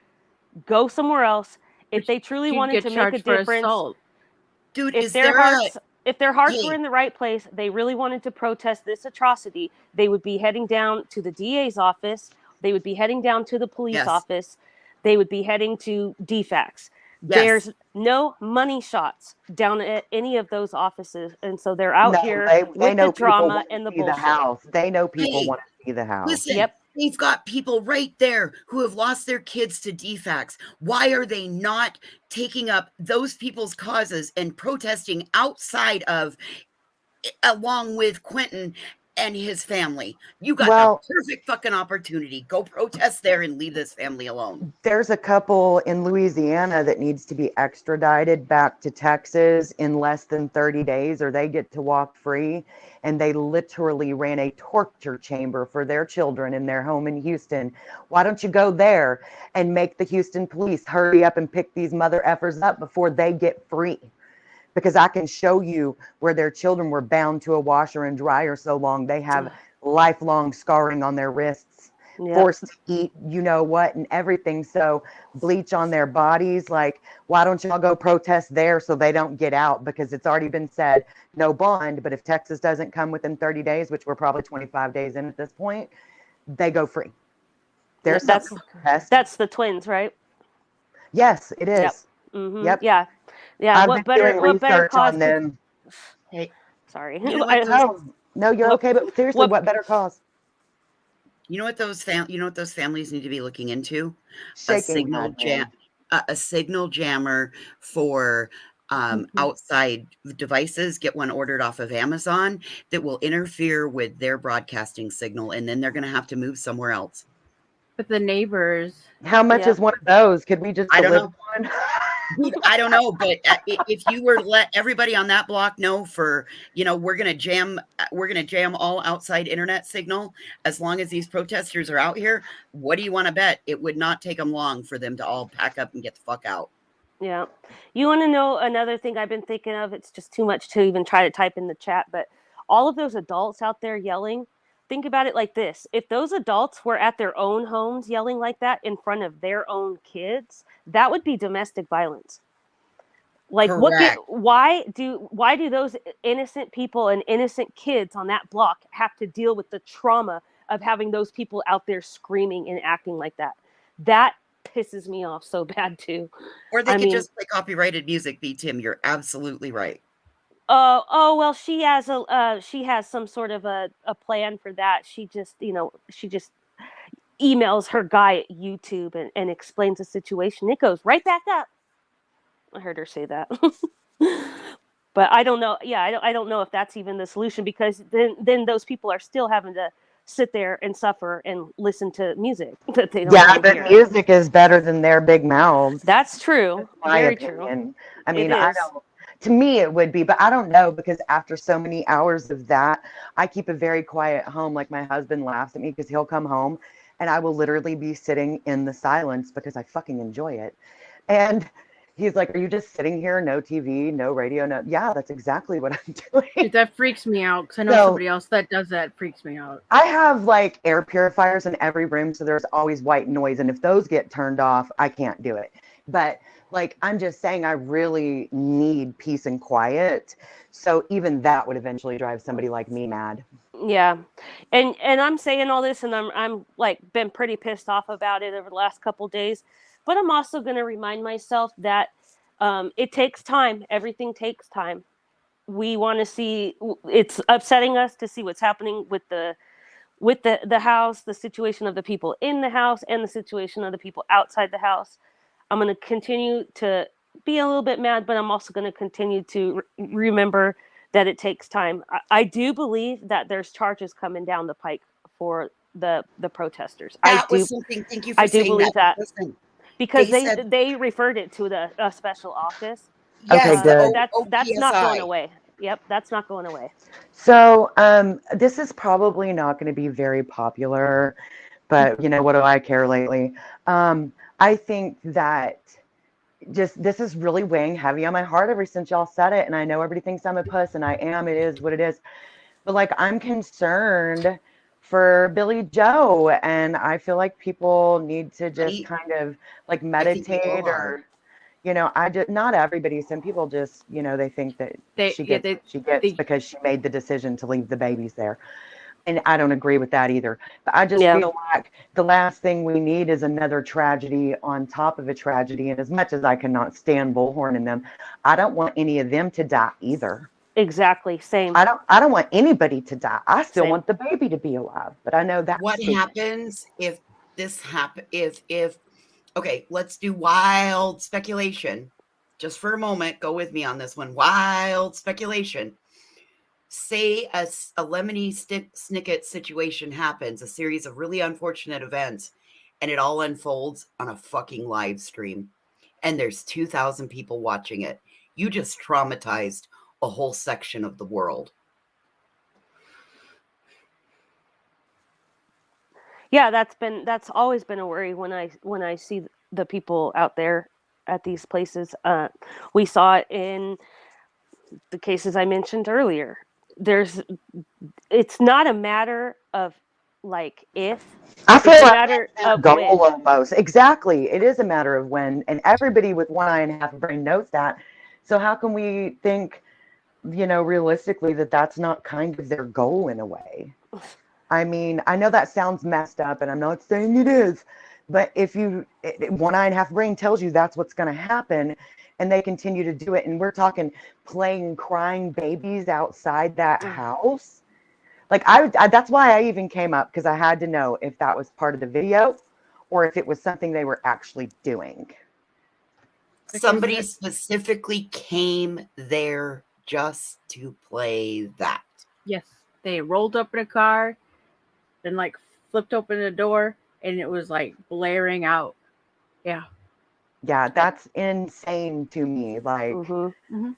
S17: go somewhere else. If they truly wanted to make a difference,
S4: dude,
S17: if their hearts were in the right place, they really wanted to protest this atrocity, they would be heading down to the DA's office, they would be heading down to the police office, they would be heading to DFACS. There's no money shots down at any of those offices, and so they're out here with the drama and the bullshit.
S18: They know people want to see the house.
S4: Listen, They've got people right there who have lost their kids to defects. Why are they not taking up those people's causes and protesting outside of, along with Quentin and his family? You got
S18: Well,
S4: the perfect fucking opportunity. Go protest there and leave this family alone.
S18: there's a couple in Louisiana that needs to be extradited back to Texas in less than 30 days, or they get to walk free. And they literally ran a torture chamber for their children in their home in Houston. Why don't you go there and make the Houston police hurry up and pick these mother effers up before they get free? Because I can show you where their children were bound to a washer and dryer so long they have lifelong scarring on their wrists, forced to eat, you know what, and everything. So bleach on their bodies. Like, why don't y'all go protest there so they don't get out? Because it's already been said, no bond. But if Texas doesn't come within 30 days, which we're probably 25 days in at this point, they go free. There's
S17: that's the twins, right?
S18: Yes, it is.
S17: Yep. Mm-hmm.
S18: Yep.
S17: Yeah.
S18: I've
S17: What
S18: been
S17: better?
S18: doing
S17: What better
S18: research
S17: cause?
S18: on them.
S4: Hey,
S17: sorry.
S4: You know what
S18: No, you're okay. But seriously, what better cause?
S4: You know what those families need to be looking into?
S18: Shaking my hand.
S4: A signal jammer for outside devices. Get one ordered off of Amazon that will interfere with their broadcasting signal, and then they're going to have to move somewhere else.
S3: But the neighbors.
S18: How much is one of those? Could we just
S4: I don't
S18: deliver
S4: know.
S18: one?
S4: Dude, I don't know, but if you were to let everybody on that block know for, we're going to jam all outside internet signal as long as these protesters are out here, what do you want to bet? It would not take them long for them to all pack up and get the fuck out.
S17: Yeah. You want to know another thing I've been thinking of? It's just too much to even try to type in the chat, but all of those adults out there yelling, think about it like this. If those adults were at their own homes yelling like that in front of their own kids, that would be domestic violence. Like why do those innocent people and innocent kids on that block have to deal with the trauma of having those people out there screaming and acting like that? That pisses me off so bad too.
S4: Or they could just play copyrighted music, B. Tim. You're absolutely right.
S17: Well, she has some sort of a plan for that. She just emails her guy at YouTube and explains the situation. It goes right back up. I heard her say that. But I don't know. Yeah, I don't know if that's even the solution, because then those people are still having to sit there and suffer and listen to music that they don't want to hear.
S18: Music is better than their big mouths.
S17: That's true.
S18: That's my
S17: Very
S18: opinion.
S17: true.
S18: I mean, I don't. To me, it would be, but I don't know, because after so many hours of that, I keep a very quiet home. Like, my husband laughs at me because he'll come home and I will literally be sitting in the silence because I fucking enjoy it. And he's like, "Are you just sitting here? No TV, no radio, no." Yeah, that's exactly what I'm doing.
S3: Dude, that freaks me out, because I know somebody else that does that. Freaks me out.
S18: I have like air purifiers in every room, so there's always white noise. And if those get turned off, I can't do it. But like, I'm just saying, I really need peace and quiet. So even that would eventually drive somebody like me mad.
S17: Yeah. And I'm saying all this, and I'm like been pretty pissed off about it over the last couple of days. But I'm also going to remind myself that it takes time. Everything takes time. We want to see, it's upsetting us to see what's happening with the house, the situation of the people in the house, and the situation of the people outside the house. I'm going to continue to be a little bit mad, but I'm also going to continue to remember that it takes time. I do believe that there's charges coming down the pike for the protesters.
S4: That was something. Thank you for saying
S17: believe that. Because they referred it to a special office.
S18: Yes, okay, good.
S17: That's not going away. Yep, that's not going away.
S18: So this is probably not going to be very popular, but what do I care lately? I think that this is really weighing heavy on my heart ever since y'all said it. And I know everybody thinks I'm a puss, and I am. It is what it is. But like, I'm concerned for Billy Joe, and I feel like people need to just kind of like meditate, or not everybody. Some people just they think that she gets because she made the decision to leave the babies there. And I don't agree with that either. But I just feel like the last thing we need is another tragedy on top of a tragedy. And as much as I cannot stand bullhorning them, I don't want any of them to die either.
S17: Exactly. Same.
S18: I don't want anybody to die. I still
S17: Same.
S18: want the baby to be alive, but I know that's
S4: what happens if this happen if okay, let's do wild speculation. Just for a moment, go with me on this one. Wild speculation. Say a Lemony Snicket situation happens, a series of really unfortunate events, and it all unfolds on a fucking live stream. And there's 2,000 people watching it. You just traumatized a whole section of the world.
S17: Yeah, that's always been a worry when I see the people out there at these places. We saw it in the cases I mentioned earlier. It's not a matter of like if,
S18: I feel
S17: it's a
S18: like
S17: matter
S18: that's their
S17: of
S18: goal
S17: when.
S18: almost. Exactly. It is a matter of when, and everybody with 1.5 brain knows that. So how can we think, realistically that that's not kind of their goal in a way? I mean, I know that sounds messed up, and I'm not saying it is, but if 1.5 brain tells you that's what's going to happen, and they continue to do it, and we're talking playing crying babies outside that house. Like that's why I even came up, because I had to know if that was part of the video or if it was something they were actually doing.
S4: Somebody specifically came there just to play that.
S3: Yes, they rolled up in a car, then like flipped open the door, and it was like blaring out. Yeah.
S18: Yeah, that's insane to me. Like,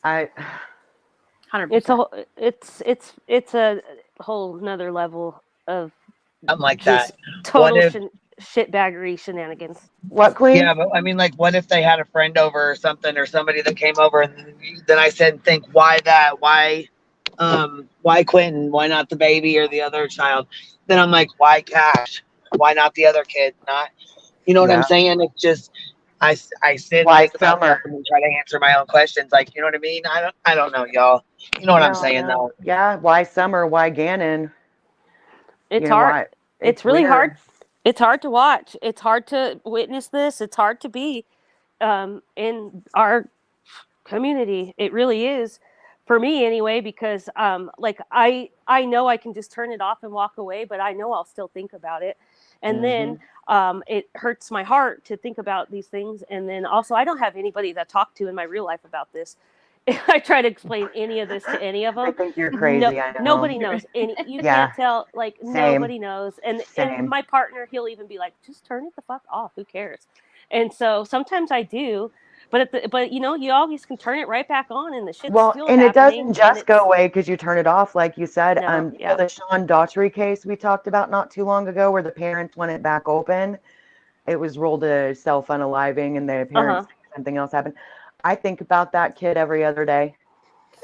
S18: I.
S3: 100%.
S17: It's a whole nother level of
S2: something like
S17: just
S2: that.
S17: total
S2: What if?
S17: shitbaggery shenanigans.
S18: What, Queen?
S2: Yeah, but I mean, like, what if they had a friend over or something, or somebody that came over, and then I said, think, why that? Why Quentin? Why not the baby or the other child? Then I'm like, why Cash? Why not the other kid? Not, you know what I'm saying? It's just, I sit and
S18: Why
S2: think about
S18: Summer?
S2: stuff and try to answer my own questions. Like, you know what I mean? I don't know, y'all. You know what I'm saying, though.
S18: Yeah, why Summer? Why Gannon?
S17: It's hard.
S18: Why?
S17: It's really
S18: weird.
S17: hard. It's hard to watch. It's hard to witness this. It's hard to be in our community. It really is, for me anyway, because like I know I can just turn it off and walk away, but I know I'll still think about it. And then it hurts my heart to think about these things. And then also I don't have anybody to talk to in my real life about this. If I try to explain any of this to any of them,
S18: I think you're crazy. I know.
S17: Nobody knows. You
S18: Yeah.
S17: can't tell. Like
S18: Same.
S17: nobody knows. And
S18: Same.
S17: my partner, he'll even be like, "Just turn it the fuck off. Who cares?" And so sometimes I do, but you always can turn it right back on, and the shit's still
S18: and it
S17: happening.
S18: doesn't just go away because you turn it off, like you said.
S17: No,
S18: You know, the Sean Daughtry case we talked about not too long ago, where the parents want it back open. It was ruled a self-unaliving, and the parents think something else happened. I think about that kid every other day.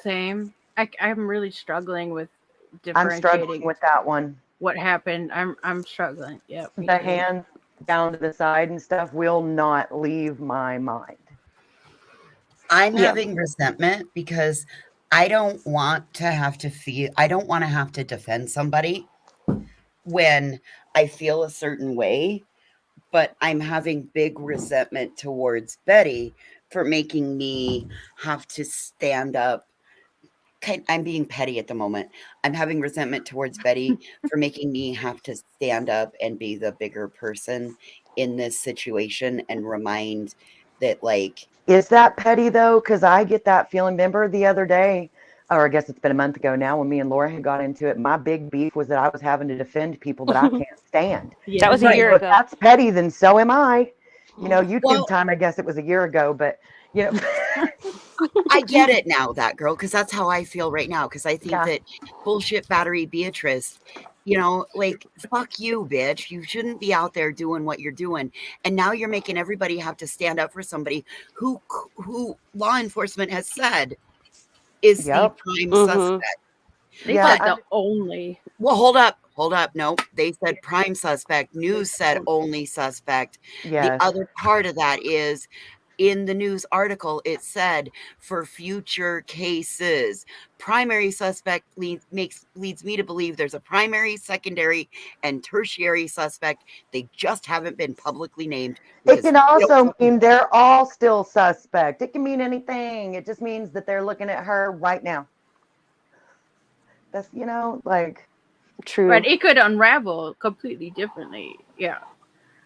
S3: Same. I'm really struggling with
S18: I'm
S3: differentiating.
S18: struggling with that one.
S3: What happened? I'm struggling. Yep.
S18: The hands down to the side and stuff will not leave my mind.
S4: I'm having resentment because I don't want to have to defend somebody when I feel a certain way, but I'm having big resentment towards Betty for making me have to stand up. I'm being petty at the moment. I'm having resentment towards Betty for making me have to stand up and be the bigger person in this situation and remind that, like,
S18: is that petty though? Because I get that feeling. Remember the other day, or I guess it's been a month ago now, when me and Laura had got into it, my big beef was that I was having to defend people that I can't stand.
S17: That was a year
S18: If
S17: ago.
S18: that's petty, then so am I. YouTube time, I guess it was a year ago, but
S4: I get it now, that girl, because that's how I feel right now. Because I think that bullshit battery Beatrice, like, fuck you, bitch. You shouldn't be out there doing what you're doing. And now you're making everybody have to stand up for somebody who law enforcement has said is the prime suspect.
S3: They said the only.
S4: Well, hold up. No, they said prime suspect. News said only suspect.
S18: Yes.
S4: The other part of that is, in the news article, it said for future cases, primary suspect leads me to believe there's a primary, secondary, and tertiary suspect. They just haven't been publicly named.
S18: It can also mean they're all still suspect. It can mean anything. It just means that they're looking at her right now. That's, like.
S17: True.
S3: But it could unravel completely differently. Yeah.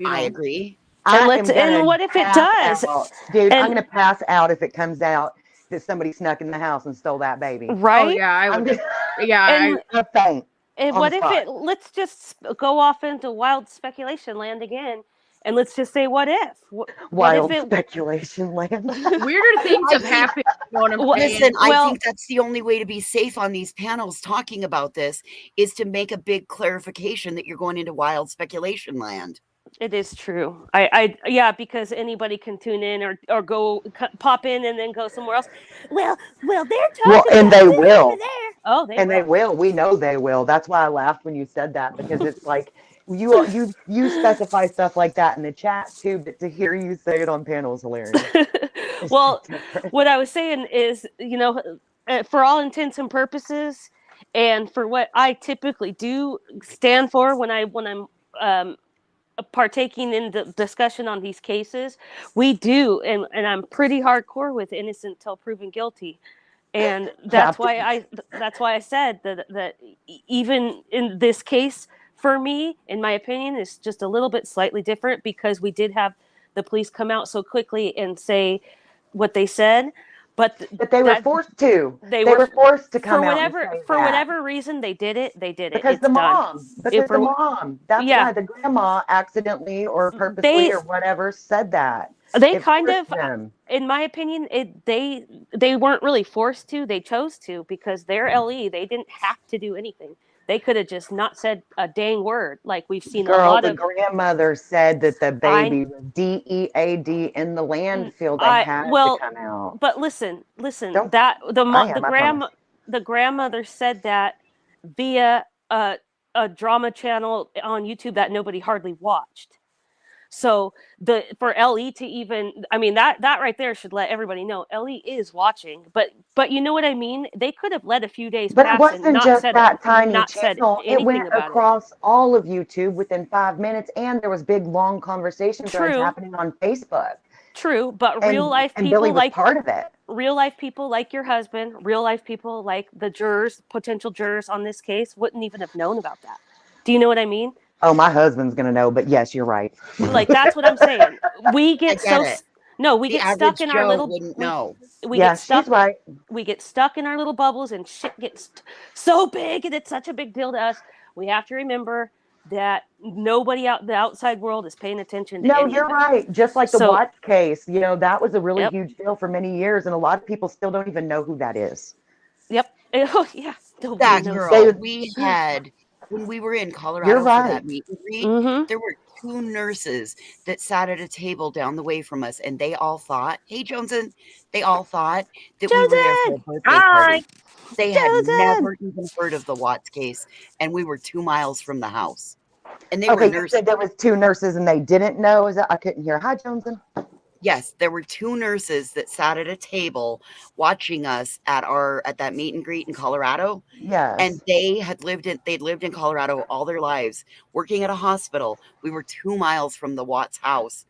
S4: I agree.
S17: And what if it does?
S18: Dude, I'm gonna pass out if it comes out that somebody snuck in the house and stole that baby.
S17: Right?
S3: Oh yeah, I would.
S17: And
S18: I faint.
S17: And what if it? Let's just go off into wild speculation land again, and let's just say, what if?
S18: Wild speculation land.
S3: Weirder things have happened.
S4: Listen, I think that's the only way to be safe on these panels talking about this is to make a big clarification that you're going into wild speculation land.
S17: It is true. Yeah, because anybody can tune in or go pop in and then go somewhere else. Well, they're talking.
S18: Well, and
S17: about
S18: they
S17: this
S18: will.
S17: over there. Oh,
S18: they will. We know they will. That's why I laughed when you said that, because it's like you specify stuff like that in the chat too, but to hear you say it on panel is hilarious.
S17: Well, what I was saying is, for all intents and purposes, and for what I typically do stand for when I'm partaking in the discussion on these cases, we do, and I'm pretty hardcore with innocent till proven guilty, and that's why I said that even in this case, for me, in my opinion, is just a little bit slightly different, because we did have the police come out so quickly and say what they said. But
S18: they were forced to. They were forced to come out and say
S17: for
S18: that.
S17: whatever reason they did it.
S18: Because the mom. Because the mom. That's why the grandma accidentally or purposely or whatever said that.
S17: They kind of, in my opinion, they weren't really forced to. They chose to, because they're LE. They didn't have to do anything. They could have just not said a dang word, like we've seen a lot of.
S18: The grandmother said that the baby was DEAD in the landfill. They had to come out.
S17: But listen,
S18: Don't-
S17: that
S18: I
S17: the grandmother said that via a drama channel on YouTube that nobody hardly watched. So for LE to even, I mean, that right there should let everybody know LE is watching. But you know what I mean? They could have let a few days
S18: But
S17: pass
S18: it wasn't
S17: and not
S18: just
S17: said
S18: that tiny
S17: not said
S18: channel. It
S17: anything
S18: went
S17: about
S18: across all of YouTube within 5 minutes, and there was big, long conversation threads
S17: True.
S18: happening on Facebook.
S17: True, but real life
S18: and
S17: people
S18: Billy was
S17: like
S18: part of it.
S17: Real life people like your husband, real life people like the jurors, potential jurors on this case, wouldn't even have known about that. Do you know what I mean?
S18: Oh, my husband's gonna know, but yes, you're right.
S17: Like, that's what I'm saying. We get
S4: The
S17: get stuck
S4: average
S17: in our
S4: Joe
S17: little.
S4: wouldn't know.
S17: We
S18: Yeah,
S17: get stuck.
S18: she's right.
S17: We get stuck in our little bubbles, and shit gets so big, and it's such a big deal to us. We have to remember that nobody out the outside world is paying attention to
S18: No,
S17: any
S18: you're
S17: of it.
S18: right. Just like the
S17: So-
S18: Watts case, that was a really
S17: Yep.
S18: huge deal for many years, and a lot of people still don't even know who that is.
S17: Yep. Oh yeah.
S4: That
S17: knows.
S4: girl, we had when we were in Colorado for
S18: right.
S4: that meet and greet,
S17: Mm-hmm.
S4: there were 2 nurses that sat at a table down the way from us, and they all thought, "Hey, Johnson," they all thought that we were there for a birthday party. They had never even heard of the Watts case, and we were 2 miles from the house. And they were
S18: Okay, you
S4: nurses.
S18: said there was 2 nurses and they didn't know. Is that I couldn't hear? Hi, Johnson.
S4: Yes, there were 2 nurses that sat at a table watching us at that meet and greet in Colorado.
S18: Yes.
S4: And they'd lived in Colorado all their lives, working at a hospital. We were 2 miles from the Watts house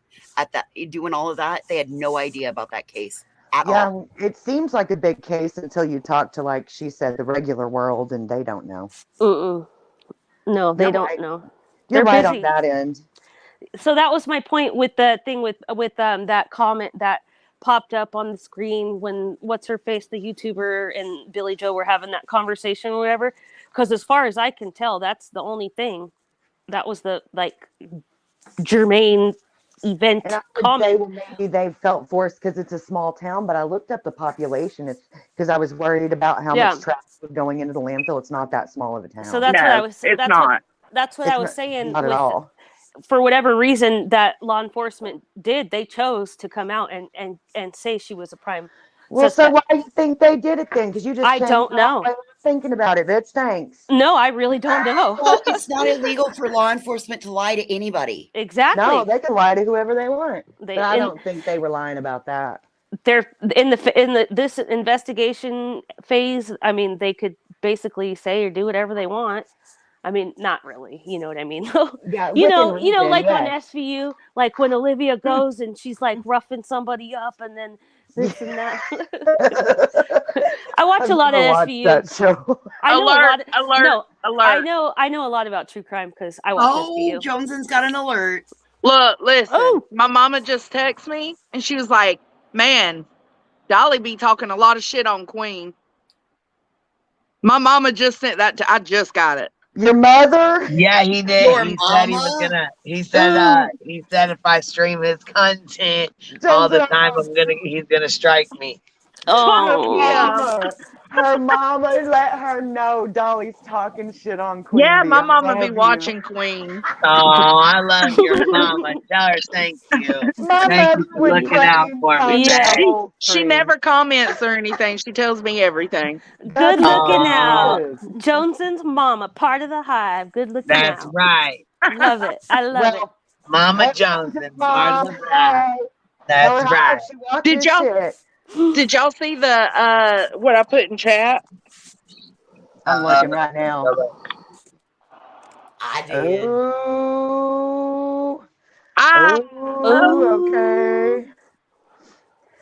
S4: doing all of that. They had no idea about that case at all.
S18: It seems like a big case until you talk to, like she said, the regular world, and they don't know.
S17: No, they
S18: You're
S17: don't
S18: right.
S17: know.
S18: You're
S17: They're
S18: right
S17: busy.
S18: on that end.
S17: So that was my point with the thing with that comment that popped up on the screen when what's her face, the YouTuber, and Billy Joe were having that conversation or whatever. Because as far as I can tell, that's the only thing. That was the germane event
S18: And I would
S17: comment.
S18: say, well, maybe they felt forced because it's a small town, but I looked up the population. It's because I was worried about how much traffic was going into the landfill. It's not that small of a town.
S17: So that's what I was. That's what I was
S18: It's
S17: saying.
S18: not at all.
S17: For whatever reason that law enforcement did, they chose to come out and say she was a prime
S18: Well,
S17: suspect.
S18: so why do you think they did it then? Because you just
S17: I don't know.
S18: Thinking about it, bitch. Thanks.
S17: No, I really don't know.
S4: Well, it's not illegal for law enforcement to lie to anybody.
S17: Exactly.
S18: No, they can lie to whoever they want.
S17: They-
S18: But I
S17: and-
S18: don't think they were lying about that.
S17: They're in this investigation phase. I mean, they could basically say or do whatever they want. I mean, not really. You know what I mean?
S18: Yeah,
S17: you know,
S18: within reason,
S17: like on
S18: yes.
S17: SVU, like when Olivia goes and she's like roughing somebody up, and then this and that. I watch a lot of
S18: watched
S17: SVU.
S18: that show.
S17: I know a lot. No,
S16: alert.
S17: I know a lot about true crime because I watch SVU.
S16: Joneson's got an alert.
S1: Look, listen.
S17: Oh.
S1: My mama just texted me, and she was like, "Man, Dolly be talking a lot of shit on Queen." My mama just sent that I just got it.
S18: Your mother?
S2: Yeah, he did.
S16: Your
S2: He said he was gonna. He said if I stream his content all the time, he's gonna strike me.
S17: Oh,
S18: Her mama let her know Dolly's talking shit on Queen.
S1: Yeah,
S18: Bee.
S1: my
S18: I
S1: mama be
S18: love
S1: watching
S18: you.
S1: Queen.
S2: Oh, I love your mama. Tell her thank you.
S18: My
S2: Thank you
S18: mother
S2: for
S18: would
S2: looking out for me.
S1: Yeah,
S2: babe.
S1: she never comments or anything. She tells me everything.
S17: good looking out.
S18: is.
S17: Johnson's mama, part of the hive. Good looking
S2: That's
S17: out.
S2: right.
S17: Love it. I love it.
S2: Mama Johnson, part of the hive. That's right.
S1: Did y'all see the what I put in chat?
S18: I'm looking right now.
S16: I did.
S18: Okay.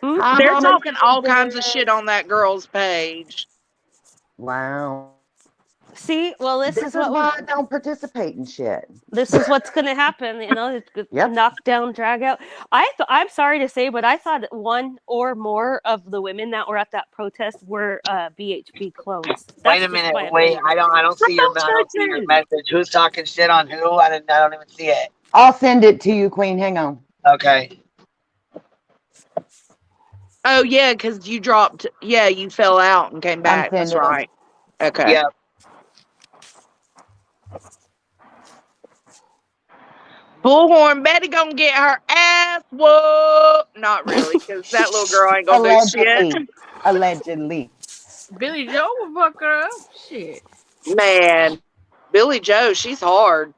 S18: Hi,
S1: They're
S18: Mama
S1: talking all kinds of
S18: Johnson.
S1: shit on that girl's page.
S18: Wow.
S17: See, well, this is what
S18: why I don't participate in shit.
S17: This is what's going to happen. You know, knock down, drag out. I'm sorry to say, but I thought that one or more of the women that were at that protest were BHB clones.
S2: Wait a minute. Wait, I don't see your message. Who's talking shit on who? I don't even see it.
S18: I'll send it to you, Queen. Hang on.
S2: Okay.
S1: Oh yeah, because you dropped. Yeah, you fell out and came back. That's
S18: sending it.
S1: right. Okay.
S2: Yeah.
S1: Bullhorn Betty gonna get her ass whooped. Not really, because that little girl ain't gonna do shit.
S18: Allegedly.
S3: Billy Joe will fuck her up. Shit.
S1: Man, Billy Joe, she's hard.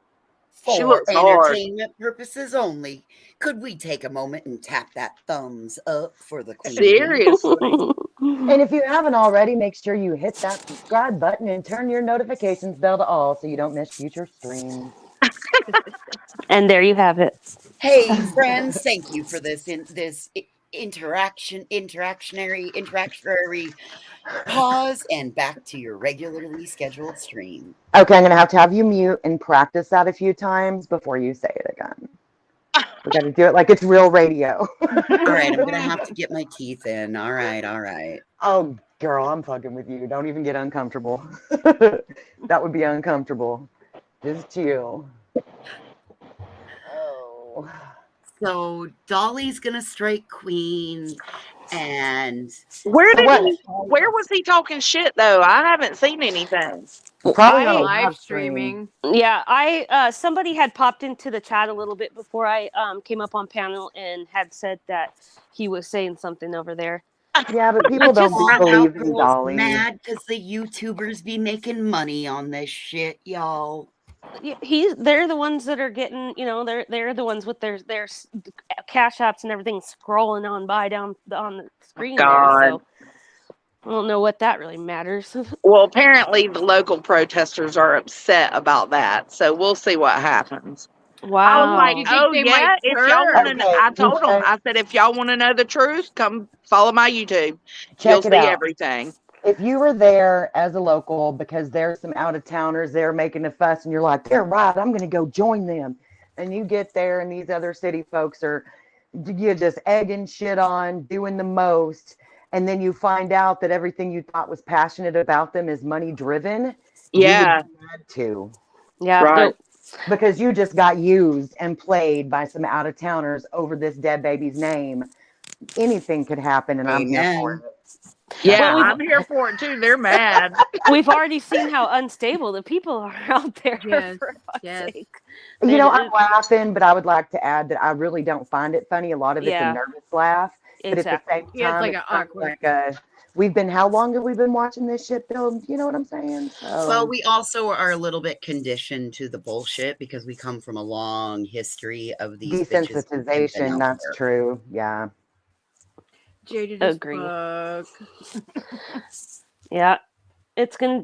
S1: She
S16: For
S1: looks hard.
S16: entertainment purposes only, could we take a moment and tap that thumbs up for the Queen?
S1: Seriously.
S18: And if you haven't already, make sure you hit that subscribe button and turn your notifications bell to all so you don't miss future streams.
S17: And there you have it.
S16: Hey, friends, thank you for this interactionary pause and back to your regularly scheduled stream.
S18: Okay, I'm going to have you mute and practice that a few times before you say it again. We got to do it like it's real radio.
S16: All right, I'm going to have to get my teeth in. All right.
S18: Oh, girl, I'm fucking with you. Don't even get uncomfortable. That would be uncomfortable. Just chill. Oh.
S16: So Dolly's going to strike Queen. And
S1: where was he talking shit though? I haven't seen anything.
S18: Probably
S3: live streaming.
S17: Yeah, somebody had popped into the chat a little bit before I came up on panel and had said that he was saying something over there.
S18: Yeah, but people don't believe in Dolly.
S16: Mad because the YouTubers be making money on this shit, y'all.
S17: They're the ones that are getting, they're the ones with their cash apps and everything scrolling on by down on the screen there. So I don't know what that really matters.
S1: Well, apparently the local protesters are upset about that, so we'll see what happens.
S17: Wow.
S1: I was like, oh yeah, if y'all want to, I told them, I said, if y'all want to know the truth, come follow my YouTube. You'll see everything.
S18: If you were there as a local because there's some out-of-towners there making a fuss and you're like, they're right, I'm going to go join them. And you get there and these other city folks are just egging shit on, doing the most. And then you find out that everything you thought was passionate about them is money-driven.
S1: Yeah.
S18: You would be mad too.
S17: Yeah.
S1: Right.
S18: Because you just got used and played by some out-of-towners over this dead baby's name. Anything could happen and I'm here for it.
S1: Yeah, I'm here for it too. They're mad.
S17: We've already seen how unstable the people are out there.
S3: Yes,
S17: for fuck's sake.
S18: You know, I'm laughing, but I would like to add that I really don't find it funny. A lot of it's a nervous laugh. But at the same time,
S3: it's like
S18: how long have we been watching this shit build? You know what I'm saying? So.
S16: Well, we also are a little bit conditioned to the bullshit because we come from a long history of these
S18: desensitization. That's true. Yeah.
S3: Jaded
S17: Agree.
S3: As fuck.
S17: Yeah, it's gonna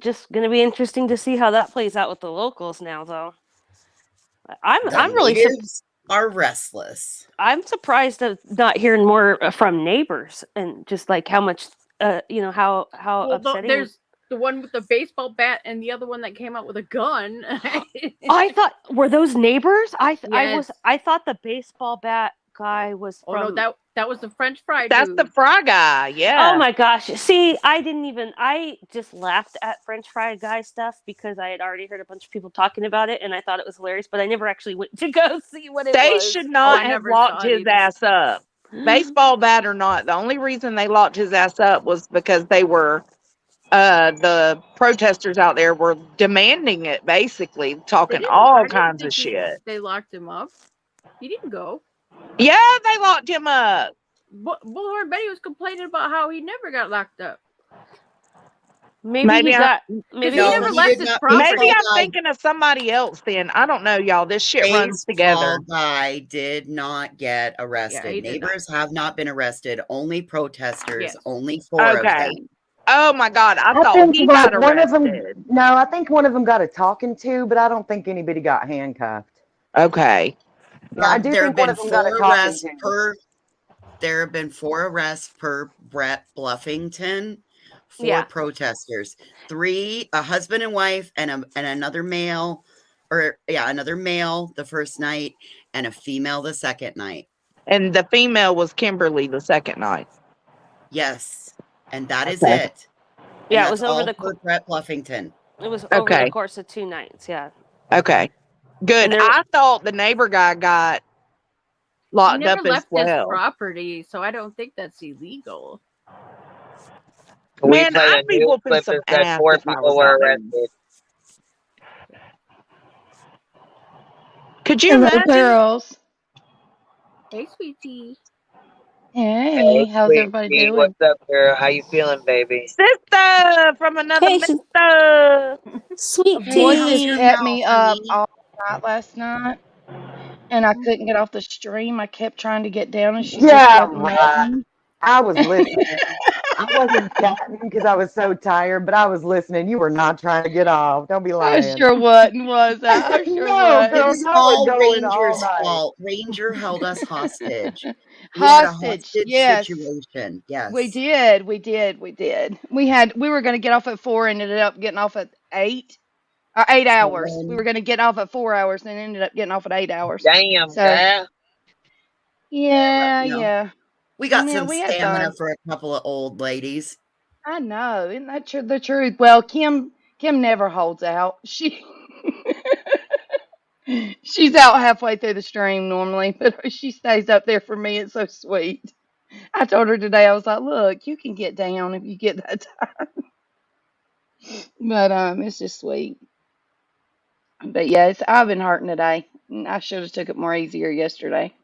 S17: be interesting to see how that plays out with the locals now, though. I'm really
S16: are restless.
S17: I'm surprised of not hearing more from neighbors and just like how much how upsetting.
S3: There's the one with the baseball bat and the other one that came out with a gun.
S17: I thought, were those neighbors? I
S3: Yes.
S17: thought the baseball bat guy was
S3: Oh
S17: from.
S3: no, that was the French fry
S1: That's
S3: dude.
S1: the fry guy. Yeah.
S17: Oh my gosh. See, I just laughed at French fry guy stuff because I had already heard a bunch of people talking about it and I thought it was hilarious, but I never actually went to go see what it
S1: They
S17: was.
S1: should not have locked his ass up. Baseball bat or not, the only reason they locked his ass up was because they were the protesters out there were demanding it, basically talking all kinds of shit.
S3: They locked him up. He didn't go.
S1: Yeah, they locked him up.
S3: Bullhorn Betty was complaining about how he never got locked up.
S17: Maybe I'm
S1: thinking of somebody else then. I don't know, y'all. This shit runs together.
S4: Guy did not get arrested.
S3: he did
S4: Neighbors have not been arrested. Only protesters.
S3: Yes.
S4: Only 4 of them.
S1: Oh my God! I thought
S18: think
S1: he got
S18: one of
S1: arrested.
S18: them. No, I think one of them got a talking to, but I don't think anybody got handcuffed.
S1: Okay.
S18: Yeah, I do
S4: There
S18: think
S4: have
S18: one
S4: been
S18: of them got a
S4: 4
S18: talking
S4: arrests
S18: to.
S4: per. There have been 4 arrests per Brett Bluffington. 4
S17: Yeah.
S4: protesters, 3, a husband and wife, and another male, another male the first night, and a female the second night.
S1: And the female was Kimberly the second night.
S4: Yes, and that is
S1: Okay.
S4: it.
S17: Yeah,
S4: And
S17: it was
S4: that's
S17: over
S4: all
S17: the
S4: for Brett Bluffington.
S17: It was over the course of 2 nights. Yeah.
S1: Okay. Good. I thought the neighbor guy got
S3: He
S1: locked
S3: never
S1: up as
S3: left his
S1: well.
S3: property, so I don't think that's illegal.
S1: Man, I'd be whooping some ass
S2: 4
S1: if I
S2: people
S1: was
S2: were
S1: out there.
S2: arrested.
S1: Could you
S7: Hello,
S1: imagine?
S7: girls.
S3: Hey, sweetie.
S7: Hey, how's
S2: sweet
S7: everybody
S2: pea,
S7: doing?
S2: what's up, girl? How you feeling, baby?
S1: Sister from another mister.
S17: Sweet
S7: Voices
S17: tea.
S7: kept me up all night last night, and I couldn't get off the stream. I kept trying to get down, and she just
S18: Yeah,
S7: kept
S18: right.
S7: nutting.
S18: I was listening. I wasn't chatting because I was so tired, but I was listening. You were not trying to get off. Don't be
S7: I
S18: lying.
S7: sure wasn't, was I? I sure
S18: No,
S7: wasn't.
S18: girl,
S4: It was
S18: y'all
S4: all
S18: were going
S4: Ranger's
S18: all night.
S4: fault. Ranger held us hostage. We had a
S7: Hostage,
S4: hostage
S7: yes.
S4: situation. Yes.
S7: We did. We were going to get off at 4, ended up getting off at 8. 8 hours. We were going to get off at 4 hours and ended up getting off at 8 hours.
S2: Damn,
S7: So,
S2: girl.
S7: yeah,
S4: You know,
S7: yeah.
S4: We got
S7: Yeah,
S4: some
S7: we had
S4: stamina
S7: fun.
S4: for a couple of old ladies.
S7: I know, isn't that the truth? Well, Kim never holds out. She's out halfway through the stream normally, but she stays up there for me. It's so sweet. I told her today, I was like, look, you can get down if you get that time. But it's just sweet. But yeah, I've been hurting today. I should have took it more easier yesterday.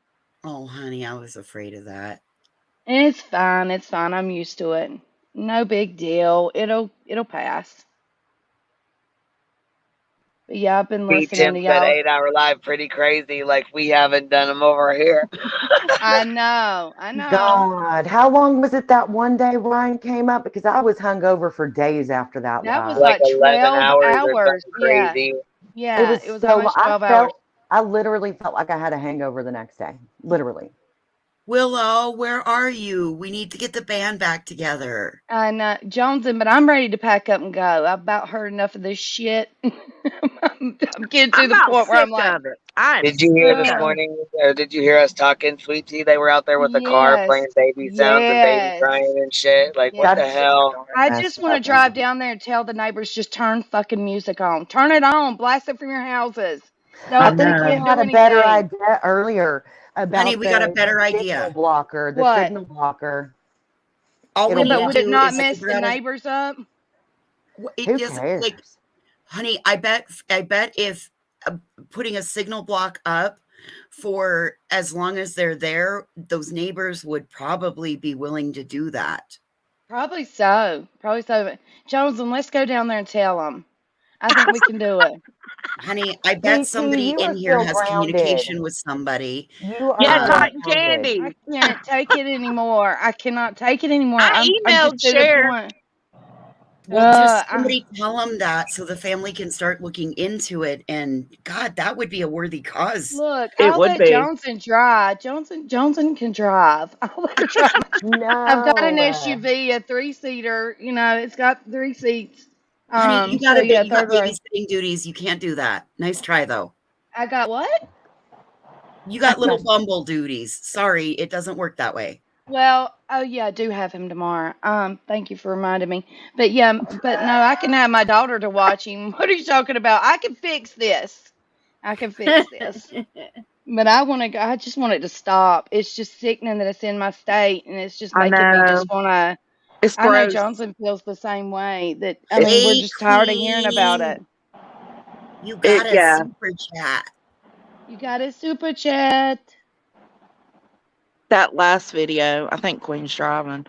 S4: Oh, honey, I was afraid of that.
S7: It's fine. It's fine. I'm used to it. No big deal. It'll pass. But yeah, I've been
S2: We
S7: listening to
S2: Tim said
S7: y'all.
S2: 8-hour live pretty crazy, like we haven't done them over here.
S7: I know.
S18: God, how long was it that one day Ryan came up? Because I was hungover for days after that
S7: That was
S18: live.
S7: like
S2: 11
S7: 12
S2: hours or
S7: hours.
S2: something crazy.
S7: Yeah.
S18: It was
S7: almost 12 hours.
S18: I literally felt like I had a hangover the next day. Literally.
S4: Willow, where are you? We need to get the band back together.
S7: I know, Jonesing, but I'm ready to pack up and go. I've about heard enough of this shit. I'm getting to the point where I'm like,
S2: Did you hear this morning, or did you hear us talking, Sweet Tea? They were out there with the car playing baby sounds and baby crying and shit. Like, what the hell?
S7: I just want to drive down there and tell the neighbors, just turn fucking music on. Turn it on. Blast it from your houses.
S18: I
S7: Don't
S18: think we had a better idea earlier about
S4: Honey, we got a better
S18: signal
S4: idea.
S18: blocker. The
S7: What?
S18: signal blocker.
S4: All we need
S7: But
S4: to
S7: would it
S4: do
S7: not
S4: is
S7: mess
S4: figure
S7: the
S4: out a-
S7: neighbors up?
S4: It
S18: Who
S4: doesn't,
S18: cares?
S4: like, honey, I bet if putting a signal block up for as long as they're there, those neighbors would probably be willing to do that.
S7: Probably so. But Jonesing, let's go down there and tell them. I think we can do it.
S4: Honey, I bet somebody
S18: you are
S4: in here
S18: still
S4: has
S18: grounded.
S4: communication with somebody.
S18: You are
S1: Yeah,
S18: still
S1: cotton
S18: grounded.
S1: candy.
S7: I can't take it anymore. I cannot take it anymore.
S1: I
S7: I'm
S1: emailed
S7: just to the
S1: Sheriff.
S7: point.
S4: Well, just
S7: I-
S4: somebody tell them that so the family can start looking into it. And God, that would be a worthy cause.
S7: Look,
S1: It
S7: I'll
S1: would
S7: let
S1: be.
S7: Johnson drive. Johnson can drive. I'll let her drive. I've got an
S18: No.
S7: SUV, a 3-seater. You know, it's got 3 seats.
S4: Honey, you
S7: So
S4: got
S7: yeah,
S4: you got
S7: third row.
S4: babysitting duties. You can't do that. Nice try though.
S7: I got what?
S4: You got little Bumble duties. Sorry, it doesn't work that way.
S7: Well, oh yeah, I do have him tomorrow. Thank you for reminding me. But yeah, but no, I can have my daughter to watch him. What are you talking about? I can fix this. I can fix this. But I want to go. I just want it to stop. It's just sickening that it's in my state, and it's just
S1: I
S7: making me
S1: know.
S7: just want to.
S1: It's
S7: I know
S1: gross.
S7: Johnson feels the same way. That I mean, we're
S4: Hey,
S7: just tired of hearing about it.
S4: Queen, you got a
S1: Yeah.
S4: super chat.
S7: You got a super chat.
S1: That last video, I think Queen's driving.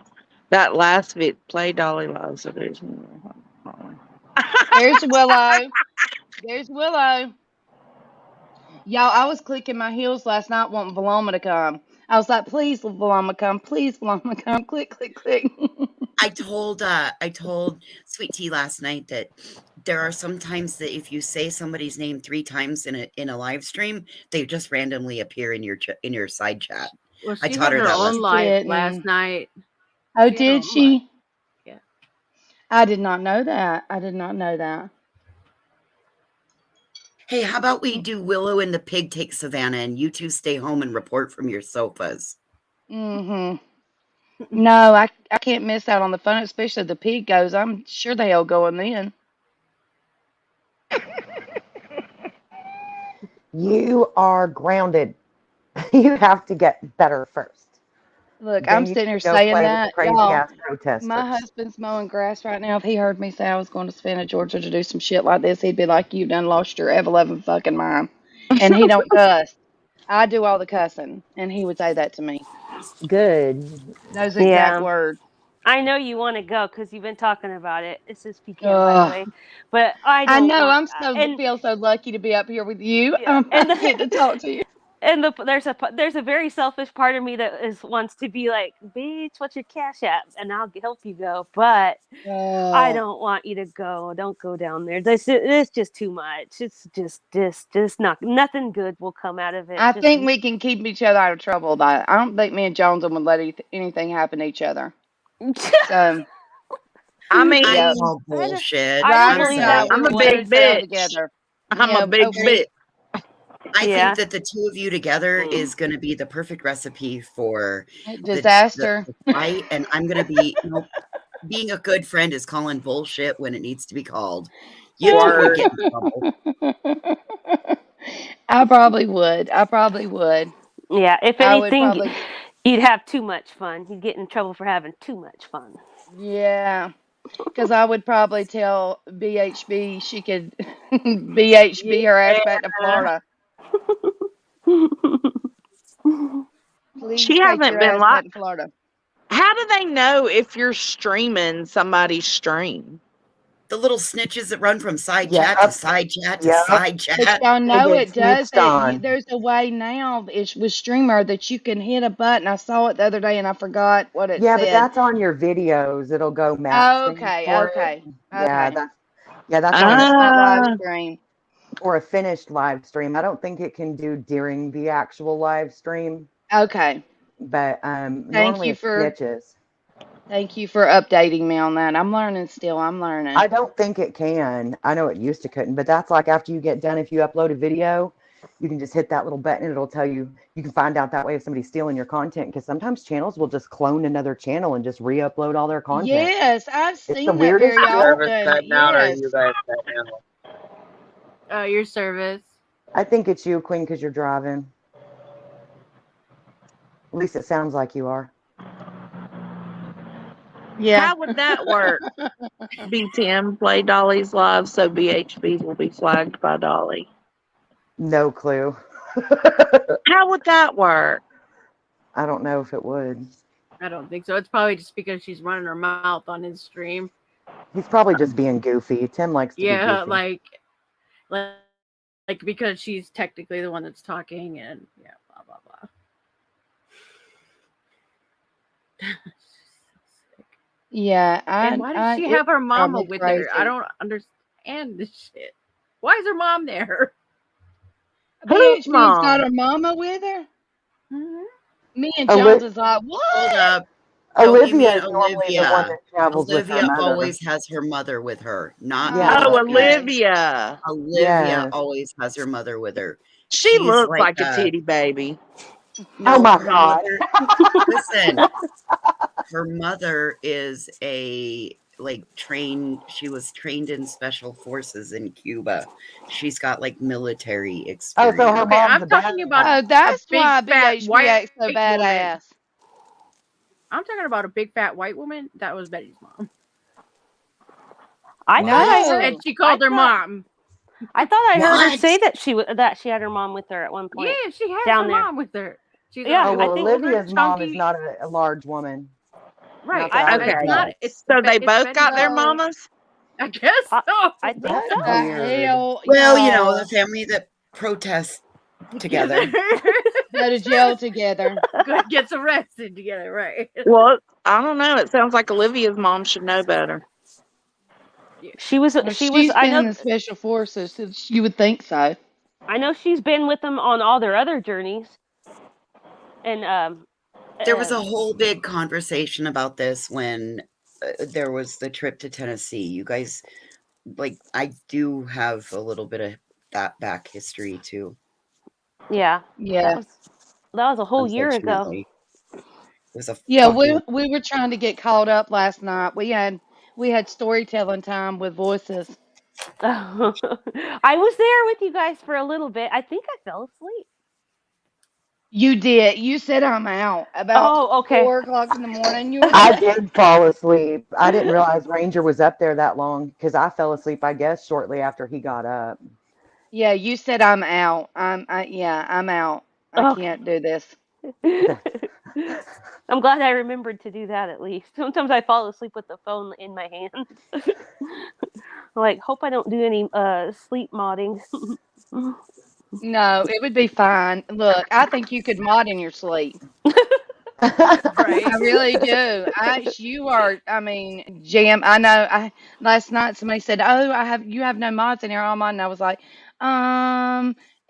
S1: That last play Dolly Loves a Vision.
S7: There's Willow. There's Willow. Y'all, I was clicking my heels last night wanting Valoma to come. I was like, please, Valoma, come. Please, Valoma, come. Click, click, click.
S4: I told Sweet Tea last night that there are some times that if you say somebody's name 3 times in a live stream, they just randomly appear in your side chat.
S3: Well,
S4: I
S3: she
S4: taught
S3: had
S4: her
S3: her
S4: that
S3: own
S4: last
S3: live last night.
S7: Oh,
S3: She had her
S7: did
S3: own
S7: she?
S3: live. Yeah.
S7: I did not know that. I did not know that.
S4: Hey, how about we do Willow and the pig take Savannah and you two stay home and report from your sofas?
S7: Mm-hmm. No, I can't miss out on the fun, especially if the pig goes. I'm sure they'll go then.
S18: You are grounded. You have to get better first.
S7: Look,
S18: Then
S7: I'm
S18: you
S7: sitting here
S18: can go
S7: saying
S18: play with the
S7: that.
S18: crazy
S7: Y'all,
S18: ass protesters.
S7: my husband's mowing grass right now. If he heard me say I was going to Savannah, Georgia to do some shit like this, he'd be like, you done lost your ever-loving fucking mind. And he don't cuss. I do all the cussing. And he would say that to me.
S18: Good.
S7: Those exact
S17: Yeah.
S7: words.
S17: I know you want to go because you've been talking about it. This is pecan, by the
S7: Ugh.
S17: way. But I
S7: I
S17: don't
S7: know.
S17: want,
S7: I'm so
S17: and
S7: feel so lucky to be up here with you.
S17: yeah, and
S7: I get to talk to you.
S17: and there's a very selfish part of me that wants to be like, bitch, what's your cash app, and I'll help you go. But I don't want you to go. Don't go down there. It's just too much. It's just not nothing good will come out of it.
S7: I
S17: Just
S7: think we can keep each other out of trouble by it. I don't think me and Jones would let anything happen to each other. So,
S1: I mean,
S7: yep.
S4: All bullshit.
S17: I don't
S7: Ride or
S17: believe
S7: die.
S17: that
S1: I'm
S17: we
S1: a
S7: We
S17: would.
S1: big
S7: stand strong
S1: bitch.
S7: together.
S1: I'm a
S7: Yeah.
S1: big
S7: Okay.
S1: bitch.
S4: I
S17: Yeah.
S4: think that the two of you together is going to be the perfect recipe for
S7: Disaster.
S4: the fight. And I'm going to be, being a good friend is calling bullshit when it needs to be called. You two would get in trouble.
S7: I probably would. I probably would.
S17: Yeah. If
S7: I would
S17: anything,
S7: probably.
S17: you'd have too much fun. You'd get in trouble for having too much fun.
S7: Yeah. Because I would probably tell BHB she could BHB her ass back to Florida. Please
S1: She
S7: take
S1: hasn't
S7: your
S1: been
S7: ass
S1: like.
S7: back to Florida.
S1: How do they know if you're streaming somebody's stream?
S4: The little snitches that run from side
S18: Yep.
S4: chat to side chat to
S18: Yep.
S4: side
S7: But
S4: chat.
S7: y'all know
S18: get
S7: it does
S18: snitched
S7: it.
S18: on.
S7: There's a way now with Streamer that you can hit a button. I saw it the other day and I forgot what it
S18: Yeah, but
S7: said.
S18: that's on your videos. It'll go match things
S7: Okay,
S18: for
S7: okay,
S18: it. Yeah,
S7: okay.
S18: that's
S7: So
S18: on
S7: it's not live
S1: Ah,
S7: stream.
S18: or a finished live stream. I don't think it can do during the actual live stream,
S7: Okay.
S18: but
S7: Thank
S18: normally
S7: you
S18: it
S7: for
S18: snitches.
S7: updating me on that. I'm learning still. I'm learning.
S18: I don't think it can. I know it used to couldn't, but that's like after you get done, if you upload a video, you can just hit that little button and it'll tell you, you can find out that way if somebody's stealing your content, because sometimes channels will just clone another channel and just re-upload all their content.
S7: Yes, I've
S18: It's the
S7: seen that
S18: weirdest
S7: very
S18: shit.
S15: Service
S7: often.
S15: cutting out, or are
S7: Yes.
S15: you guys cutting out?
S3: Your service.
S18: I think it's you, Queen, because you're driving. At least it sounds like you are.
S7: Yeah.
S1: how would that work? BTM play Dolly's live, so BHBs will be flagged by Dolly.
S18: No clue.
S1: How would that work?
S18: I don't know if it would.
S3: I don't think so. It's probably just because she's running her mouth on his stream.
S18: He's probably just being goofy. Tim likes to be
S3: Yeah,
S18: goofy.
S3: like because she's technically the one that's talking, and yeah, blah blah blah.
S7: Yeah,
S3: And why does she have her mama with her? I
S7: crazy.
S3: don't understand this shit. Why is her mom there?
S7: Bitch, she's got
S1: mom?
S7: her mama with her.
S3: Mhm.
S7: Me and Jones is like,
S4: Hold
S7: what?
S4: up. No, you
S18: Olivia
S4: mean
S18: is normally the one
S4: Olivia.
S18: that travels with her
S4: Olivia
S18: mother.
S4: always has her mother with her, not
S18: Yeah.
S1: Oh,
S4: Felicity.
S1: Olivia.
S4: Olivia
S18: Yes.
S4: always has her mother with her.
S1: She
S4: She's
S1: looks
S4: like
S1: like a titty baby.
S4: no,
S18: Oh my
S4: her
S18: God.
S4: mother. Listen, her mother is trained. She was trained in special forces in Cuba. She's got like military
S18: Oh,
S4: experience.
S18: so her
S3: Okay,
S18: mom's
S3: I'm
S18: a
S3: talking about
S7: Oh,
S3: a
S7: that's
S3: big
S7: why
S3: fat
S7: BHB
S3: white
S7: acts so
S3: woman.
S7: badass.
S3: I'm talking about a big fat white woman. That was Betty's mom.
S17: I thought I
S7: No.
S17: heard.
S3: And she called her mom.
S17: I thought I heard her
S7: What?
S17: say that she had her mom with her at one point.
S3: Yeah, she has
S17: down
S3: her
S17: there.
S3: mom with her. She's
S17: Yeah,
S18: Oh,
S3: a
S18: well,
S17: I think
S18: Olivia's mom is
S3: chunky.
S18: not a large woman.
S3: Right.
S18: Not that I
S1: Okay.
S3: It's not. It's
S1: So they
S3: it's
S1: both
S3: Betty's
S1: got their
S3: mom.
S1: mamas?
S3: I guess so.
S17: I think
S18: That's
S17: so.
S7: The
S18: weird.
S7: hell,
S4: Well, you know,
S7: y'all
S4: the family that protests together.
S7: go to jail together.
S3: Gets arrested together, right?
S1: Well, I don't know. It sounds like Olivia's mom should know better.
S17: She was.
S7: Well,
S17: She was.
S7: she's
S17: I
S7: been in
S17: know.
S7: the special forces, so you would think so.
S17: I know she's been with them on all their other journeys. And
S4: There was a whole big conversation about this when there was the trip to Tennessee. You guys, I do have a little bit of that back history too.
S17: Yeah.
S7: Yeah.
S17: That was a whole year ago.
S4: Unfortunately. It was a
S7: Yeah,
S4: fucking
S7: we were trying to get caught up last night. We had storytelling time with voices.
S17: I was there with you guys for a little bit. I think I fell asleep.
S7: You did. You said I'm out about
S17: Oh, okay.
S7: 4 o'clock in the morning. You were
S18: I
S7: there.
S18: did fall asleep. I didn't realize Ranger was up there that long because I fell asleep, I guess, shortly after he got up.
S7: Yeah, you said I'm out. I'm out. I
S17: Okay.
S7: can't do this.
S17: I'm glad I remembered to do that at least. Sometimes I fall asleep with the phone in my hand. Like, hope I don't do any sleep modding.
S7: No, it would be fine. Look, I think you could mod in your sleep.
S3: Right.
S7: I really do. You are. I mean, Jam. I know. Last night somebody said, "Oh, you have no mods in here, all mine." And I was like,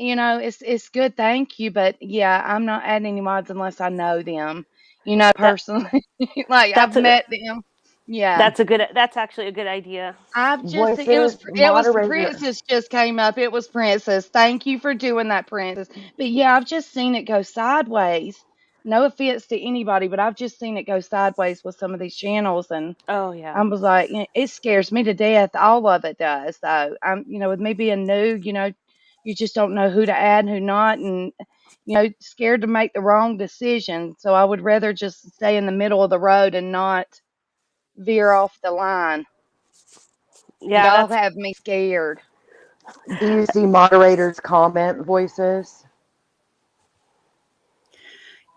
S7: it's good, thank you, but yeah, I'm not adding any mods unless I know them, personally. Like I've met them. Yeah.
S17: That's actually a good idea.
S7: I've just
S18: Voices,
S7: it was
S18: moderator.
S7: Princess just came up. It was Princess. Thank you for doing that, Princess. But yeah, I've just seen it go sideways. No offense to anybody, but I've just seen it go sideways with some of these channels, and
S17: Oh
S7: I
S17: yeah.
S7: was like, it scares me to death. All of it does, though. With me being new, you just don't know who to add and who not, and scared to make the wrong decision. So I would rather just stay in the middle of the road and not veer off the line.
S17: Yeah,
S7: Y'all
S17: that's
S7: have me scared.
S18: Do you see moderators comment voices?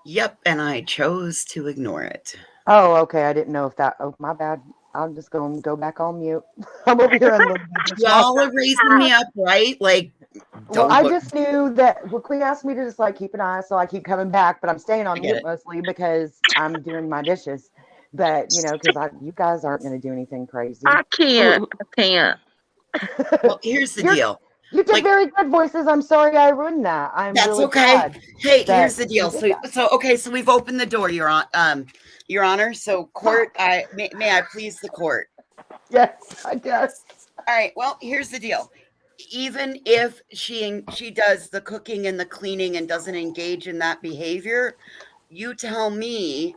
S4: Yep, and I chose to ignore it.
S18: Oh, okay. I didn't know if that. Oh, my bad. I'm just going to go back on mute. I'm over here in the
S4: Y'all are raising me up, right? Like,
S18: Well,
S4: don't
S18: I
S4: put.
S18: just knew that Queen asked me to just keep an eye, so I keep coming back. But I'm staying
S4: I
S18: on
S4: get
S18: mute
S4: it.
S18: mostly because I'm doing my dishes. But because you guys aren't going to do anything crazy.
S1: I can't.
S4: Well, here's the deal.
S18: You did very good voices. I'm sorry I ruined that. I'm
S4: That's
S18: really
S4: okay.
S18: glad.
S4: Hey,
S18: that
S4: here's the
S18: you
S4: deal.
S18: did
S4: So
S18: that.
S4: so we've opened the door, Your Honor. So court, may I please the court?
S18: Yes, I guess.
S4: All right. Well, here's the deal. Even if she does the cooking and the cleaning and doesn't engage in that behavior, you tell me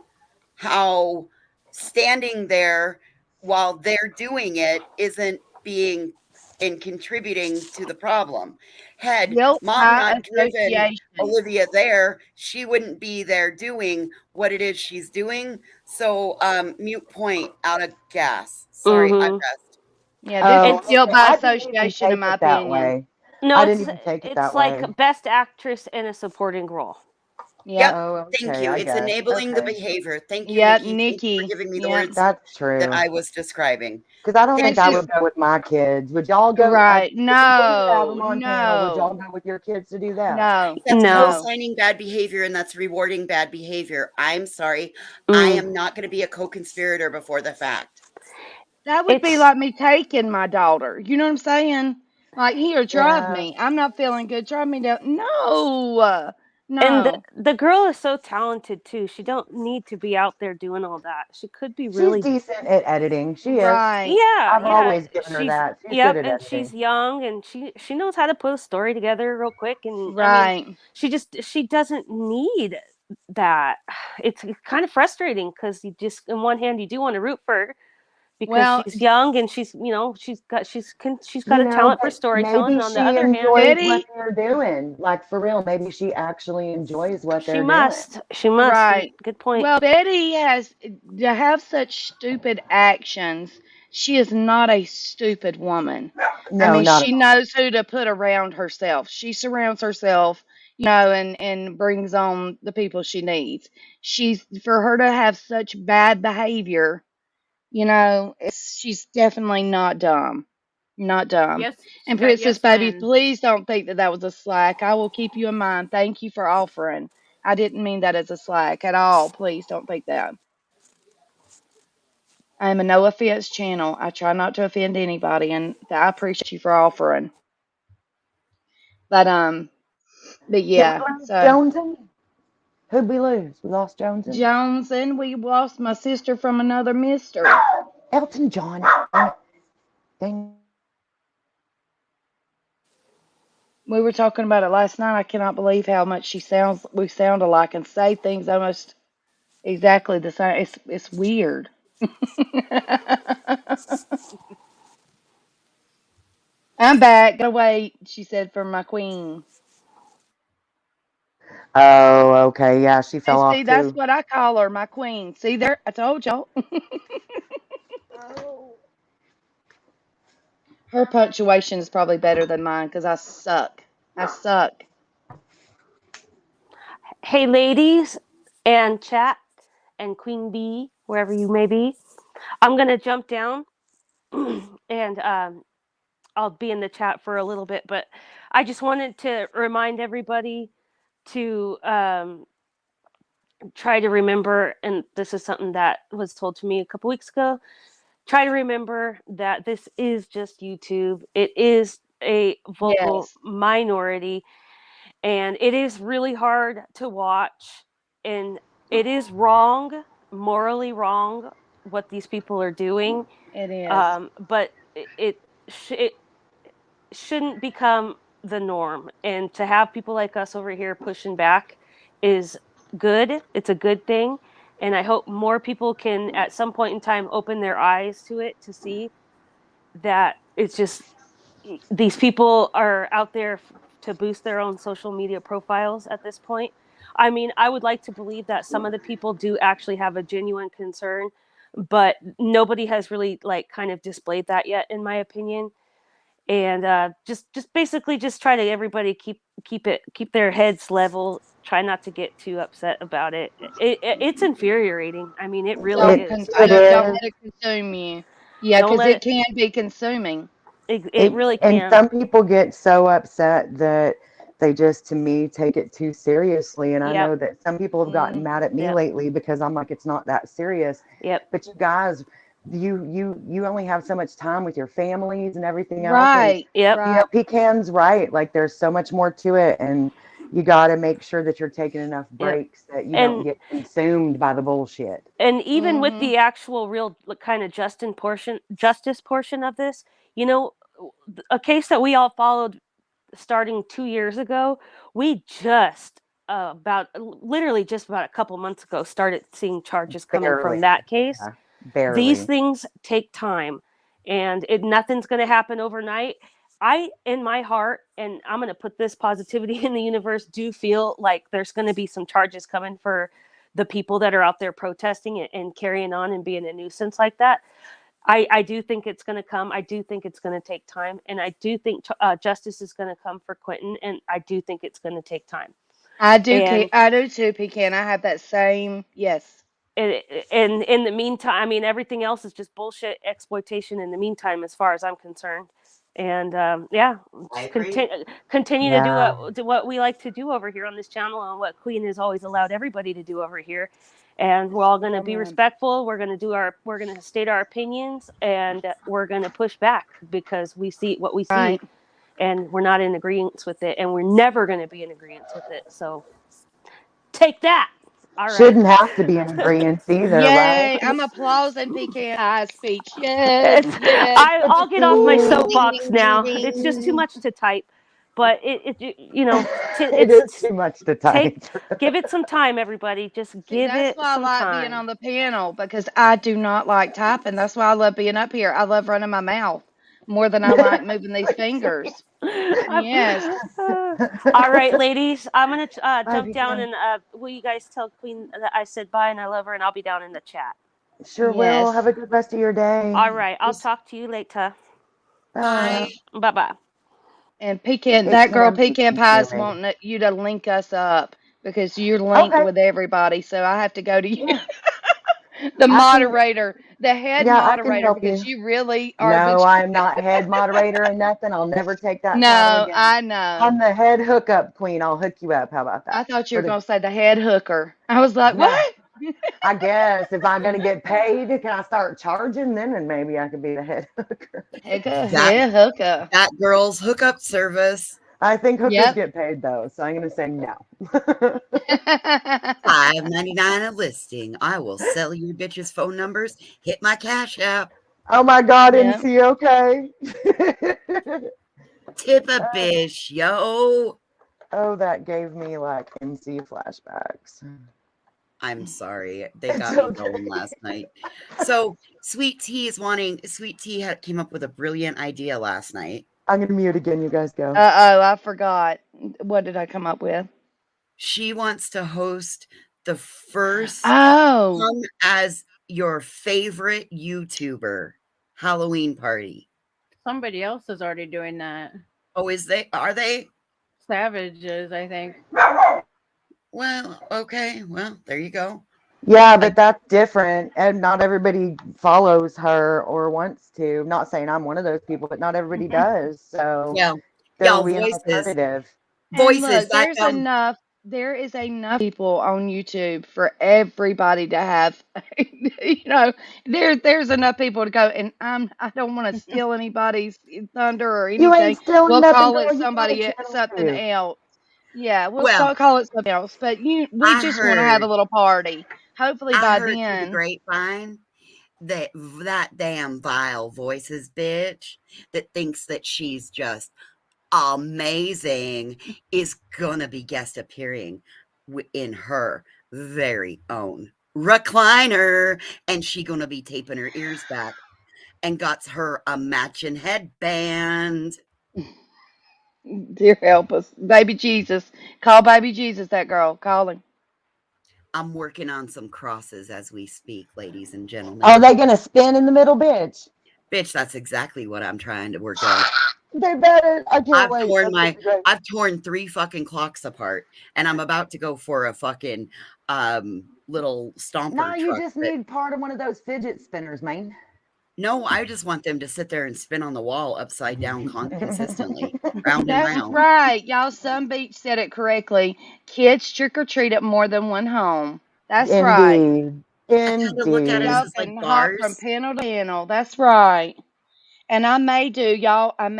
S4: how standing there while they're doing it isn't being and contributing to the problem. Had
S7: Guilt
S4: mom
S7: by
S4: not driven
S7: association.
S4: Olivia there, she wouldn't be there doing what it is she's doing. So mute point out of gas. Sorry, I pressed.
S7: Yeah, this is guilt by
S18: I didn't even
S7: association, in
S18: take
S7: my
S18: it that
S7: opinion.
S18: way.
S17: No,
S18: I didn't even take it
S17: it's
S18: that
S17: like
S18: way.
S17: best actress in a supporting role.
S7: Yep.
S18: Oh,
S4: Thank
S18: okay,
S4: you.
S18: I
S4: It's
S18: guess.
S4: enabling the
S18: Okay.
S4: behavior. Thank you,
S7: Yep,
S4: Nikki. Thank you for
S7: Nikki.
S4: giving me the
S7: Yep.
S4: words
S18: That's
S4: that
S18: true.
S4: I was describing.
S18: Because I don't
S7: And
S18: think I
S7: she,
S18: would go with my kids. Would y'all go?
S7: right.
S18: If we didn't have
S7: No,
S18: them on channel, would y'all
S7: no,
S18: go with your kids to do that?
S7: no,
S4: That's
S17: No.
S7: no.
S4: co-signing bad behavior, and that's rewarding bad behavior. I'm sorry. I
S17: Mm.
S4: am not going to be a co-conspirator before the fact.
S7: That would be
S17: It's
S7: like me taking my daughter. You know what I'm saying? Like, here, drive
S18: Yeah.
S7: me. I'm not feeling good. Drive me down. No,
S17: and
S7: no.
S17: the girl is so talented too. She don't need to be out there doing all that. She could be
S18: She's
S17: really
S18: decent at editing. She is.
S7: Right.
S17: yeah,
S18: I've
S17: yeah.
S18: always given her
S17: She's
S18: that. She's good
S17: yep,
S18: at
S17: and
S18: editing.
S17: she's young and she knows how to put a story together real quick and I mean,
S7: Right.
S17: she doesn't need that. It's kind of frustrating cuz you just on one hand you do want to root for her because
S7: Well,
S17: she's young and she's she's got
S18: You
S17: a
S18: know,
S17: talent for
S18: but
S17: storytelling
S18: maybe
S17: and on the
S18: she
S17: other hand
S18: enjoys what
S7: Betty,
S18: they're doing. Like, for real, maybe she actually enjoys what
S17: she
S18: they're doing.
S17: must
S7: right.
S17: good point.
S7: Well, Betty has to have such stupid actions. She is not a stupid woman. I
S18: No,
S7: mean,
S18: not at
S7: she
S18: all.
S7: knows who to put around herself. She surrounds herself, and brings on the people she needs. She's for her to have such bad behavior, she's definitely not dumb. Not dumb.
S3: Yes, she
S7: And
S3: got
S7: Princess
S3: yes
S7: Baby,
S3: men.
S7: please don't think that that was a slack. I will keep you in mind. Thank you for offering. I didn't mean that as a slack at all. Please don't think that. I am a no offense channel. I try not to offend anybody, and I appreciate you for offering. But
S18: Did we
S7: yeah.
S18: lose
S7: So
S18: Joneson? Who'd we lose? We lost Joneson?
S7: Jones, and we lost my sister from another mister.
S18: Elton John. Dang.
S7: We were talking about it last night. I cannot believe how much we sound alike and say things almost exactly the same. It's weird. I'm back. Gotta wait, she said, for my queen.
S18: Oh, okay. Yeah, she
S7: And
S18: fell off
S7: see, that's
S18: too.
S7: what I call her, my queen. See there? I told y'all. Her punctuation is probably better than mine because I suck. I suck.
S17: Hey ladies and chat and Queen Bee, wherever you may be. I'm gonna jump down and I'll be in the chat for a little bit, but I just wanted to remind everybody to try to remember, and this is something that was told to me a couple weeks ago. Try to remember that this is just YouTube. It is a vocal
S7: Yes,
S17: minority, and it is really hard to watch, and it is wrong, morally wrong, what these people are doing.
S7: it is.
S17: But it shouldn't become the norm. And to have people like us over here pushing back is good. It's a good thing. And I hope more people can, at some point in time, open their eyes to it to see that it's just these people are out there to boost their own social media profiles at this point. I mean, I would like to believe that some of the people do actually have a genuine concern, but nobody has really like kind of displayed that yet, in my opinion. And just basically just try to everybody keep their heads level. Try not to get too upset about it. It's infuriating. I mean, it really
S7: Don't
S17: is.
S18: It
S7: don't
S18: is.
S7: let it consume you. Yeah,
S17: Don't
S7: because
S17: let
S7: it
S17: it.
S7: can be consuming.
S17: It really
S18: And
S17: can.
S18: some people get so upset that they just, to me, take it too seriously. And I
S17: Yep.
S18: know that some people have gotten mad at me
S17: Yep.
S18: lately because I'm like, it's not that serious.
S17: Yep.
S18: But you guys, you only have so much time with your families and everything else. And
S7: Right.
S17: Yep.
S18: you know,
S7: Right.
S18: Pecan's right. Like, there's so much more to it, and you got to make sure that you're taking enough
S17: Yep.
S18: breaks that you don't
S17: And
S18: get consumed by the bullshit.
S17: even with the actual real kind of justice portion of this, you know, a case that we all followed starting 2 years ago, we just about literally just about a couple months ago started seeing charges coming
S18: Barely.
S17: from that case.
S18: Yeah,
S17: These
S18: barely.
S17: things take time, and nothing's going to happen overnight. I, in my heart, and I'm going to put this positivity in the universe, do feel like there's going to be some charges coming for the people that are out there protesting and carrying on and being a nuisance like that. I do think it's going to come. I do think it's going to take time. And I do think justice is going to come for Quentin. And I do think it's going to take time.
S7: I do.
S17: And
S7: I do too, Pecan. I have that same. Yes.
S17: and in the meantime, I mean, everything else is just bullshit exploitation in the meantime, as far as I'm concerned. And yeah, just continue to do what we like to do over here on this channel, and what Queen has always allowed everybody to do over here. And we're all going to be respectful. We're going to state our opinions, and we're going to push back because we see what we see,
S7: Right.
S17: and we're not in agreement with it, and we're never going to be in agreement with it. So take that. All right.
S18: Shouldn't have to be in agreement either,
S7: Yay!
S18: right?
S7: I'm applauding Pecan High speech. Yes, yes.
S17: I'll get off my soapbox
S7: Ding,
S17: now.
S7: ding,
S17: It's just too
S7: ding.
S17: much to type, but
S18: It is too much to type.
S17: Give it some time, everybody. Just give
S7: That's
S17: it
S7: why I
S17: some
S7: like
S17: time.
S7: being on the panel, because I do not like typing. That's why I love being up here. I love running my mouth more than I like moving these fingers. Yes.
S17: All right, ladies. I'm gonna jump
S18: you
S17: down,
S18: go.
S17: and will you guys tell Queen that I said bye and I love her, and I'll be down in the chat.
S18: Sure will. Have a good rest of your day.
S17: All right. I'll talk to you later.
S18: Bye.
S17: Bye bye.
S7: And Pecan,
S18: It
S7: that girl
S18: can be
S7: Pecan Pie is
S18: confusing.
S7: wanting you to link us up because you're linked with everybody. So I have to go to you, the moderator, the head
S18: I can
S7: moderator,
S18: help
S7: because
S18: you.
S7: you really are
S18: No,
S7: the.
S18: I'm not head moderator or nothing. I'll never take that title
S7: No,
S18: again.
S7: I know.
S18: I'm the head hookup queen. I'll hook you up. How about that?
S7: I thought you were going to say the head hooker. I was like,
S18: No.
S7: what?
S18: I guess if I'm going to get paid, can I start charging then? And maybe I could be the head hooker.
S7: Head hooker.
S4: That girl's hookup service.
S18: I think hookers
S7: Yep.
S18: get paid though, so I'm going to say no.
S4: $5.99 a listing. I will sell your bitches' phone numbers. Hit my Cash App.
S18: Oh my God,
S7: Yep.
S18: MC, okay.
S4: Tip a bish, yo.
S18: Oh, that gave me like MC flashbacks.
S4: I'm sorry. They got me going last night. So Sweet Tea came up with a brilliant idea last night.
S18: I'm going to mute again. You guys go.
S7: I forgot. What did I come up with?
S4: She wants to host the first
S7: come
S4: as your favorite YouTuber Halloween party.
S3: Somebody else is already doing that.
S4: Oh, are they?
S3: Savages, I think.
S4: Well, okay. Well, there you go.
S18: Yeah, but that's different. And not everybody follows her or wants to. I'm not saying I'm one of those people, but not everybody does. So
S4: y'all
S18: be an
S4: voices.
S18: alternative.
S4: Voices.
S7: Look, there is enough people on YouTube for everybody to have, there's enough people to go, and I don't want to steal anybody's thunder or anything.
S18: You ain't stealing
S7: we'll
S18: nothing,
S7: call
S18: girl.
S7: it
S18: You
S7: something
S18: too.
S7: else. Yeah, we'll call it something else. But we just want to have a little party. Hopefully by
S4: through the
S7: then.
S4: grapevine that damn vile voices bitch that thinks that she's just amazing is gonna be guest appearing in her very own recliner, and she gonna be taping her ears back and got her a matching headband.
S7: Dear help us, baby Jesus. Call baby Jesus, that girl. Call him.
S4: I'm working on some crosses as we speak, ladies and gentlemen.
S18: Are they gonna spin in the middle, bitch?
S4: Bitch, that's exactly what I'm trying to work out.
S18: They better. I can't wait.
S4: I've torn 3 fucking clocks apart, and I'm about to go for a fucking little stomper.
S18: No, you just need part of one of those fidget spinners, man.
S4: No, I just want them to sit there and spin on the wall upside down consistently, round and
S7: That's
S4: round.
S7: right. Y'all, Some Beach said it correctly. Kids trick or treat at more than one home. That's right.
S18: Indeed.
S4: Look at
S7: Y'all
S4: us
S7: can
S4: like
S7: hop
S4: bars.
S7: from panel to panel. That's right. And I may do, y'all. I'm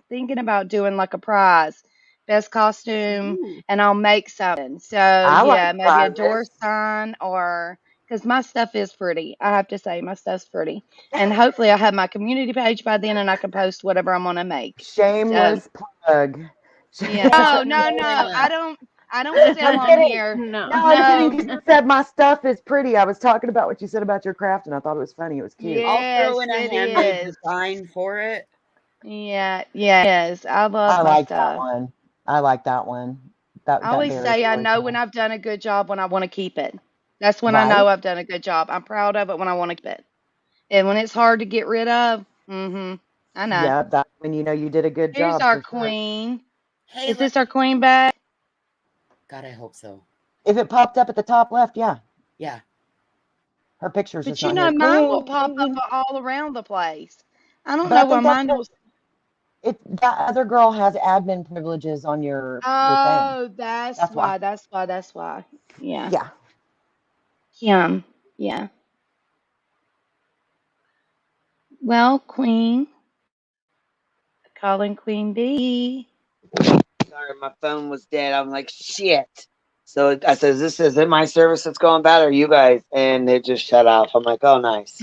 S7: thinking about doing like a prize, best costume, and I'll make something. So
S18: like
S7: maybe a
S18: prizes.
S7: door sign, or because my stuff is pretty. I have to say my stuff's pretty, and hopefully I'll have my community page by then, and I can post whatever I'm gonna make.
S18: Shameless plug.
S7: Yeah. No. I don't sell on
S18: kidding.
S7: here.
S18: No, I'm kidding. 'Cause you said my stuff is pretty. I was talking about what you said about your craft, and I thought it was funny. It was cute.
S7: Yes,
S4: I'll throw in a handmade
S7: is.
S4: design for it.
S7: Yeah. Yes. I love my
S18: like
S7: stuff.
S18: that one. I like that one.
S7: I always say I know when I've done a good job when I want to keep it. That's when I know I've done a good job. I'm proud of it when I want to keep it. And when it's hard to get rid of, I know.
S18: Yeah, that's when you know you did a good
S7: Here's
S18: job.
S7: our
S18: for sure.
S7: queen. Is this our queen back?
S4: God, I hope so.
S18: If it popped up at the top left, yeah.
S4: Yeah.
S18: Her picture's
S7: But
S18: just
S7: you
S18: not
S7: know,
S18: here.
S7: mine will pop up
S18: Queen.
S7: all around the place. I don't
S18: But
S7: know
S18: I
S7: why
S18: think that's
S7: mine was.
S18: that other girl has admin privileges on your thing.
S7: Oh, that's
S18: That's why.
S7: why. That's why. That's why. Yeah.
S18: Yeah.
S7: Yeah. Well, Queen. Calling Queen B.
S2: Sorry, my phone was dead. I'm like, shit. So I said, is it my service that's going bad or you guys? And it just shut off. I'm like, oh, nice.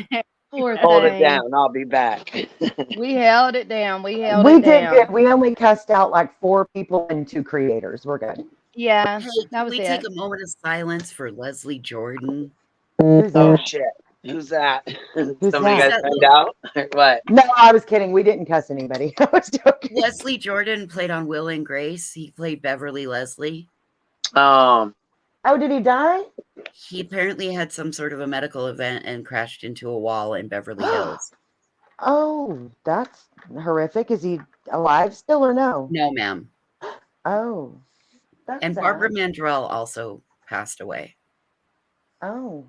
S7: Poor
S2: Hold it
S7: thing.
S2: down. I'll be back.
S7: We held it down. We held
S18: We
S7: it
S18: did
S7: down.
S18: good. We only cussed out like 4 people and 2 creators. We're good.
S7: Yeah,
S4: Hey,
S7: that
S4: can
S7: was
S4: we
S7: it.
S4: take a moment of silence for Leslie Jordan?
S18: Who's
S2: Oh,
S18: that?
S2: shit. Who's that?
S18: Who's
S2: Somebody
S18: that?
S2: got found out? Or what?
S18: No, I was kidding. We didn't cuss anybody. I was joking.
S4: Leslie Jordan played on Will and Grace. He played Beverly Leslie.
S18: Oh, did he die?
S4: He apparently had some sort of a medical event and crashed into a wall in Beverly Hills.
S18: Oh, that's horrific. Is he alive still or no?
S4: No, ma'am.
S18: Oh, that's
S4: And
S18: sad.
S4: Barbara Mandrell also passed away.
S18: Oh.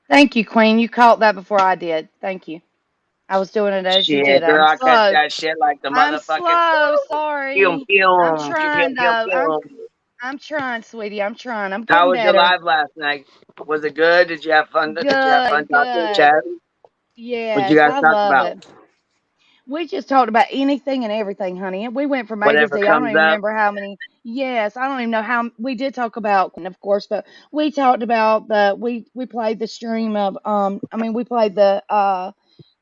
S7: Thank you, Queen. You caught that before I did. Thank you. I was doing it as you
S2: Shit,
S7: did.
S2: girl,
S7: I'm
S2: I catch
S7: slow.
S2: that shit like the
S7: I'm
S2: motherfucking
S7: slow.
S2: pew,
S7: Sorry.
S2: pew,
S7: I'm
S2: pew,
S7: trying
S2: pew,
S7: though.
S2: pew.
S7: I'm trying, sweetie. I'm trying. I'm
S2: How
S7: getting
S2: was your
S7: better.
S2: live last night? Was it good? Did you have fun? Did you have fun talking to the
S7: Good.
S2: chat? What'd you
S7: Yes,
S2: guys
S7: I
S2: talk
S7: love
S2: about?
S7: it. We just talked about anything and everything, honey. We went from A to
S2: Whatever
S7: Z. I don't
S2: comes
S7: even
S2: up.
S7: remember how many. Yes, I don't even know how. We did talk about, of course, but we talked about we played the stream of we played the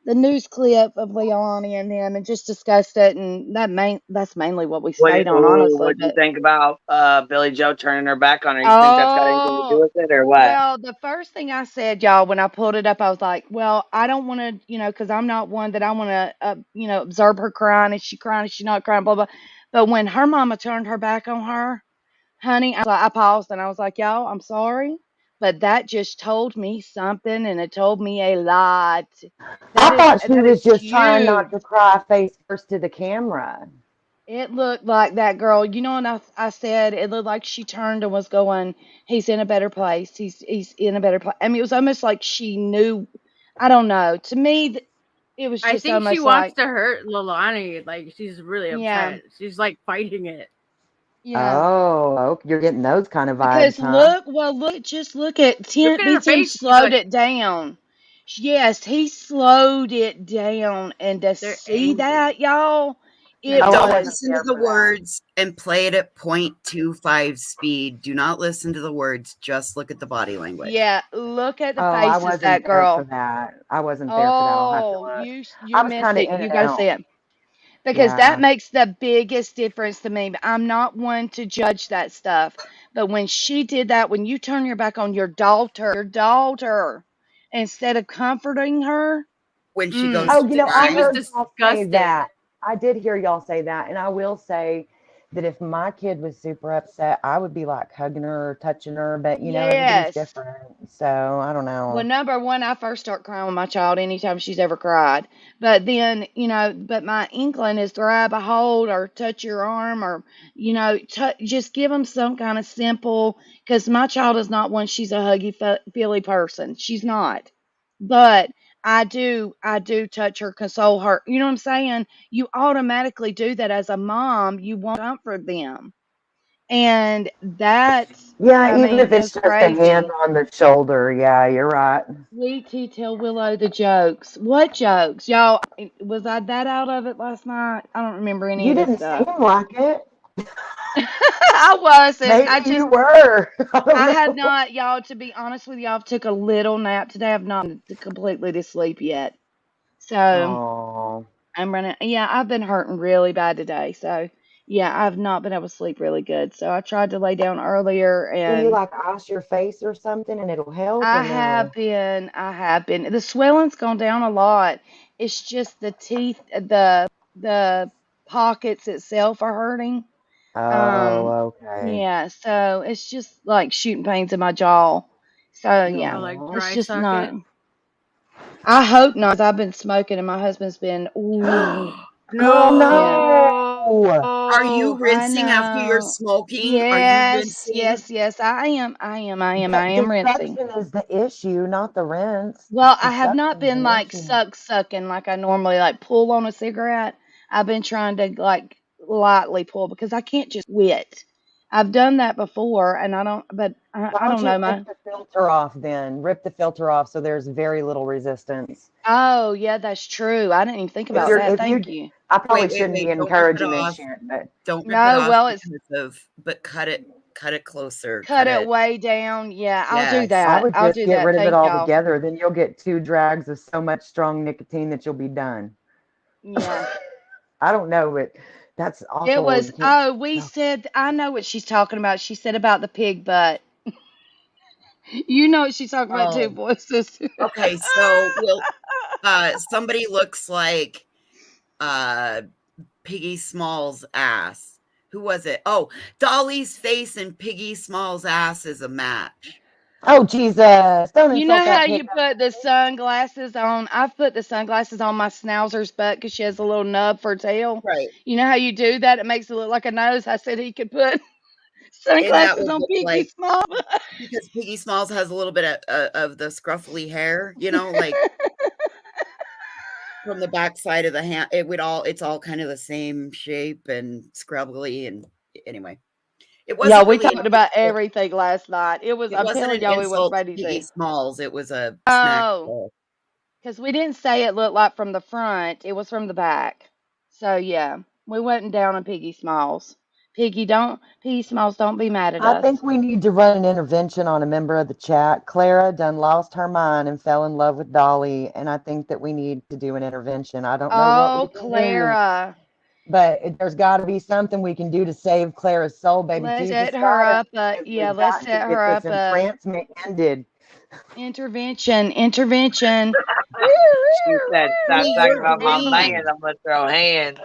S7: news clip of Leilani and them and just discussed it, and that's mainly what we stayed on, honestly.
S2: What'd you
S7: But
S2: think about Billy Joe turning her back on her? You think that's got anything to do
S7: oh,
S2: with it or what?
S7: well, the first thing I said, y'all, when I pulled it up, I was like, well, I don't want to, because I'm not one that I want to, observe her crying. Is she crying? Is she not crying? Blah, blah. But when her mama turned her back on her, honey, I paused and I was like, y'all, I'm sorry, but that just told me something, and it told me a lot.
S18: I thought she
S7: That
S18: was
S7: is
S18: just trying
S7: huge.
S18: not to cry face first to the camera.
S7: It looked like that girl, and I said it looked like she turned and was going, he's in a better place. He's in a better place. I mean, it was almost like she knew. I don't know. To me, it was
S3: I
S7: just
S3: think she
S7: almost
S3: wants
S7: like,
S3: to hurt Leilani. Like, she's really
S7: yeah,
S3: upset. She's like fighting it.
S7: yeah.
S18: Oh, okay. You're getting those kind of
S7: Because
S18: vibes, huh?
S7: just look at
S3: Look
S7: Tim.
S3: at
S7: B.
S3: her
S7: Tim
S3: face. She's
S7: slowed
S3: like,
S7: it down. Yes, he slowed it down, and to
S3: they're
S7: see
S3: angry.
S7: that, y'all,
S3: They're
S7: it
S18: Oh, I
S4: Don't
S18: wasn't
S7: was.
S4: listen to
S18: there
S4: the
S18: for that.
S4: words and play it at 0.25 speed. Do not listen to the words. Just look at the body language.
S7: Yeah, look at the
S18: Oh, I
S7: faces,
S18: wasn't
S7: that
S18: there for
S7: girl.
S18: that. I wasn't there for that. I'll have to
S7: Oh,
S18: look.
S7: you
S18: I was
S7: missed
S18: kind of
S7: it.
S18: in
S7: You
S18: and
S7: gotta see
S18: out.
S7: it. Because that
S18: Yeah.
S7: makes the biggest difference to me. I'm not one to judge that stuff. But when she did that, when you turn your back on your daughter, instead of comforting her,
S4: When she goes
S18: Oh,
S4: to
S18: I
S3: She was
S18: heard
S4: cry.
S18: y'all say
S3: disgusted.
S18: that. I did hear y'all say that. And I will say that if my kid was super upset, I would be like hugging her or touching her. But, everybody's
S7: yes.
S18: different. So I don't
S7: Well,
S18: know.
S7: number one, I first start crying with my child anytime she's ever cried. But then, but my inkling is grab a hold or touch your arm or, just give them some kind of simple, because my child is not one, she's a huggy, feely person. She's not. But I do touch her, console her. You know what I'm saying? You automatically do that as a mom. You want to comfort them. And that's,
S18: Yeah, even if it's
S7: is
S18: just a hand
S7: crazy.
S18: on the shoulder. Yeah, you're right.
S7: Sweetie, tell Willow the jokes. What jokes? Y'all, was I that out of it last night? I don't remember any
S18: You
S7: of this
S18: didn't seem
S7: stuff.
S18: like it.
S7: I wasn't.
S18: Maybe you were. I don't
S7: I have
S18: know.
S7: not, y'all, to be honest with y'all, I've took a little nap today. I've not been completely to sleep yet. So
S18: Oh.
S7: I'm running. Yeah, I've been hurting really bad today. So yeah, I've not been able to sleep really good. So I tried to lay down earlier,
S18: Can you
S7: and
S18: like ice your face or something and it'll help
S7: I
S18: or
S7: have
S18: no?
S7: been. I have been. The swelling's gone down a lot. It's just the teeth, the pockets itself are hurting. Um,
S18: Oh, okay.
S7: yeah, so it's just like shooting pains in my jaw. So yeah,
S3: Oh, like
S18: Oh.
S7: it's
S3: dry
S7: just not.
S3: socket.
S7: I hope not, 'cause I've been smoking and my husband's been, ooh,
S18: Oh
S7: yeah.
S18: no.
S4: Are you
S7: I
S4: rinsing after you're
S7: know.
S4: smoking? Are you
S7: Yes,
S4: rinsing?
S7: yes. I am
S18: The
S7: rinsing.
S18: suction is the issue, not the rinse.
S7: Well,
S18: The
S7: I have not
S18: suction's
S7: been
S18: the
S7: like
S18: issue.
S7: sucking like I normally like pull on a cigarette. I've been trying to like lightly pull because I can't just quit. I've done that before and I don't, but
S18: Why
S7: I
S18: don't
S7: don't
S18: you
S7: know
S18: rip the filter off then? Rip the filter off so there's very little resistance.
S7: Oh, yeah, that's true. I didn't even think
S4: Wait,
S7: about that.
S18: If you,
S7: Thank you.
S18: I probably
S4: wait.
S18: shouldn't be
S4: Don't rip it
S18: encouraging this
S4: off.
S18: shit, but
S4: Don't rip it
S7: No,
S4: off
S7: well, it's
S4: but cut it closer.
S7: cut it way down. Yeah, I'll do
S4: Yes.
S18: I
S7: that.
S18: would
S7: I'll
S18: just
S7: do
S18: get
S7: that.
S18: rid of it
S7: Thank y'all.
S18: altogether. Then you'll get 2 drags of so much strong nicotine that you'll be done.
S7: Yeah.
S18: I don't know, but that's
S7: It
S18: awful.
S7: was,
S18: You can't.
S7: we said, I know what she's talking about. She said about the pig butt. You know what she's talking about too,
S4: Oh,
S7: voices.
S4: okay. So, somebody looks like Piggy Small's ass. Who was it? Oh, Dolly's face and Piggy Small's ass is a match.
S18: Oh, Jesus. Don't
S7: You know
S18: insult
S7: how
S18: that pig.
S7: you put the sunglasses on? I've put the sunglasses on my schnauzer's butt because she has a little nub for a tail.
S4: Right.
S7: You know how you do that? It makes it look like a nose. I said he could put
S4: And that
S7: sunglasses
S4: would
S7: on
S4: look
S7: Piggy
S4: like,
S7: Small.
S4: because Piggy Smalls has a little bit of the scruffly hair, like from the back side of the hand. It's all kind of the same shape and scrubbly. And anyway, it
S7: Yeah,
S4: wasn't
S7: we
S4: really an
S7: talked about
S4: insult.
S7: everything last night.
S4: It
S7: I'm
S4: wasn't
S7: telling
S4: an
S7: y'all, it was
S4: insult to
S7: crazy.
S4: Piggy Smalls. It was a snack
S7: Oh,
S4: bowl.
S7: because we didn't say it looked like from the front. It was from the back. So, yeah, we wasn't down on Piggy Smalls. Piggy Smalls, don't be mad at
S18: I
S7: us.
S18: think we need to run an intervention on a member of the chat. Clara done lost her mind and fell in love with Dolly, and I think that we need to do an intervention. I don't know what we
S7: Oh,
S18: can do,
S7: Clara.
S18: but there's got to be something we can do to save Clara's soul, baby
S7: Let's
S18: Jesus.
S7: set her up.
S18: Because
S7: Yeah,
S18: we've
S7: let's
S18: got to
S7: set
S18: get
S7: her
S18: this
S7: up.
S18: entrancement ended.
S7: Intervention.
S2: She said, "Stop
S4: Honey,
S2: talking
S4: you're
S2: about my
S4: green.
S2: man. I'm gonna throw hands."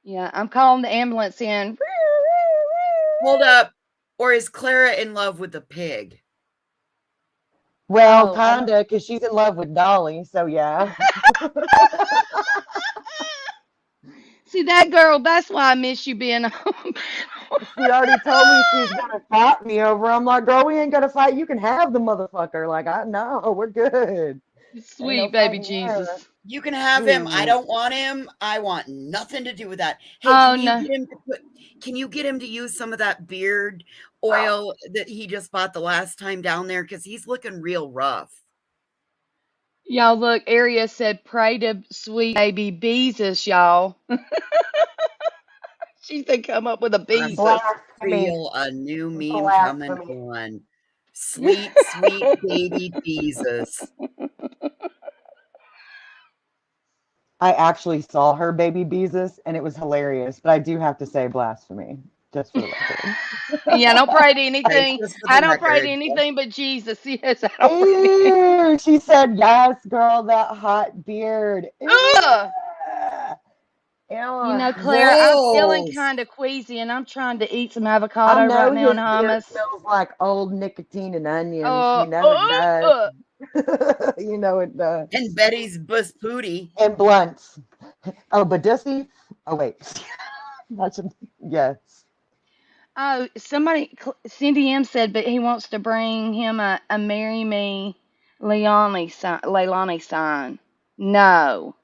S7: Yeah, I'm calling the ambulance in.
S4: Hold up. Or is Clara in love with the pig?
S18: Well,
S7: Oh,
S18: kinda, because she's in love with Dolly, so yeah.
S7: see that girl, that's why I miss you being home.
S18: She already told me she's gonna fight me over. I'm like, girl, we ain't gonna fight. You can have the motherfucker. Like, I know, we're good. Ain't no
S7: Sweet baby
S18: fighting
S7: Jesus.
S18: her.
S4: You can have him. I don't want him. I want nothing to do with that. Hey,
S7: Oh,
S4: can you
S7: no.
S4: get him to can you get him to use some of that beard oil that he just bought the last time down there? Because he's looking real rough.
S7: Y'all look, Aria said, pray to sweet baby Jesus, y'all. She said, come up with a
S4: I
S7: Jesus.
S4: feel a new meme coming on. Sweet, sweet baby Jesus.
S18: I actually saw her baby Beezus, and it was hilarious. But I do have to say blasphemy, just for the record.
S7: Yeah, I don't pray to anything.
S4: Just for
S7: I
S4: the
S7: don't pray to
S4: record.
S7: anything but Jesus. Yes, I don't pray to anything.
S18: Ew, she said, yes, girl, that hot beard. Ew.
S7: Ugh. You know, Claire, I'm feeling
S4: Gross.
S7: kind of queasy, and I'm trying to eat some
S18: I
S7: avocado
S18: know
S7: right now and
S18: his beard
S7: hummus.
S18: smells like old nicotine and onions. You know it does. You know it does.
S4: And Betty's Buspooty.
S18: And blunts. Oh, Badussy? Oh, wait. Yes.
S7: Oh, Cindy M said, but he wants to bring him a marry me Leilani sign. No.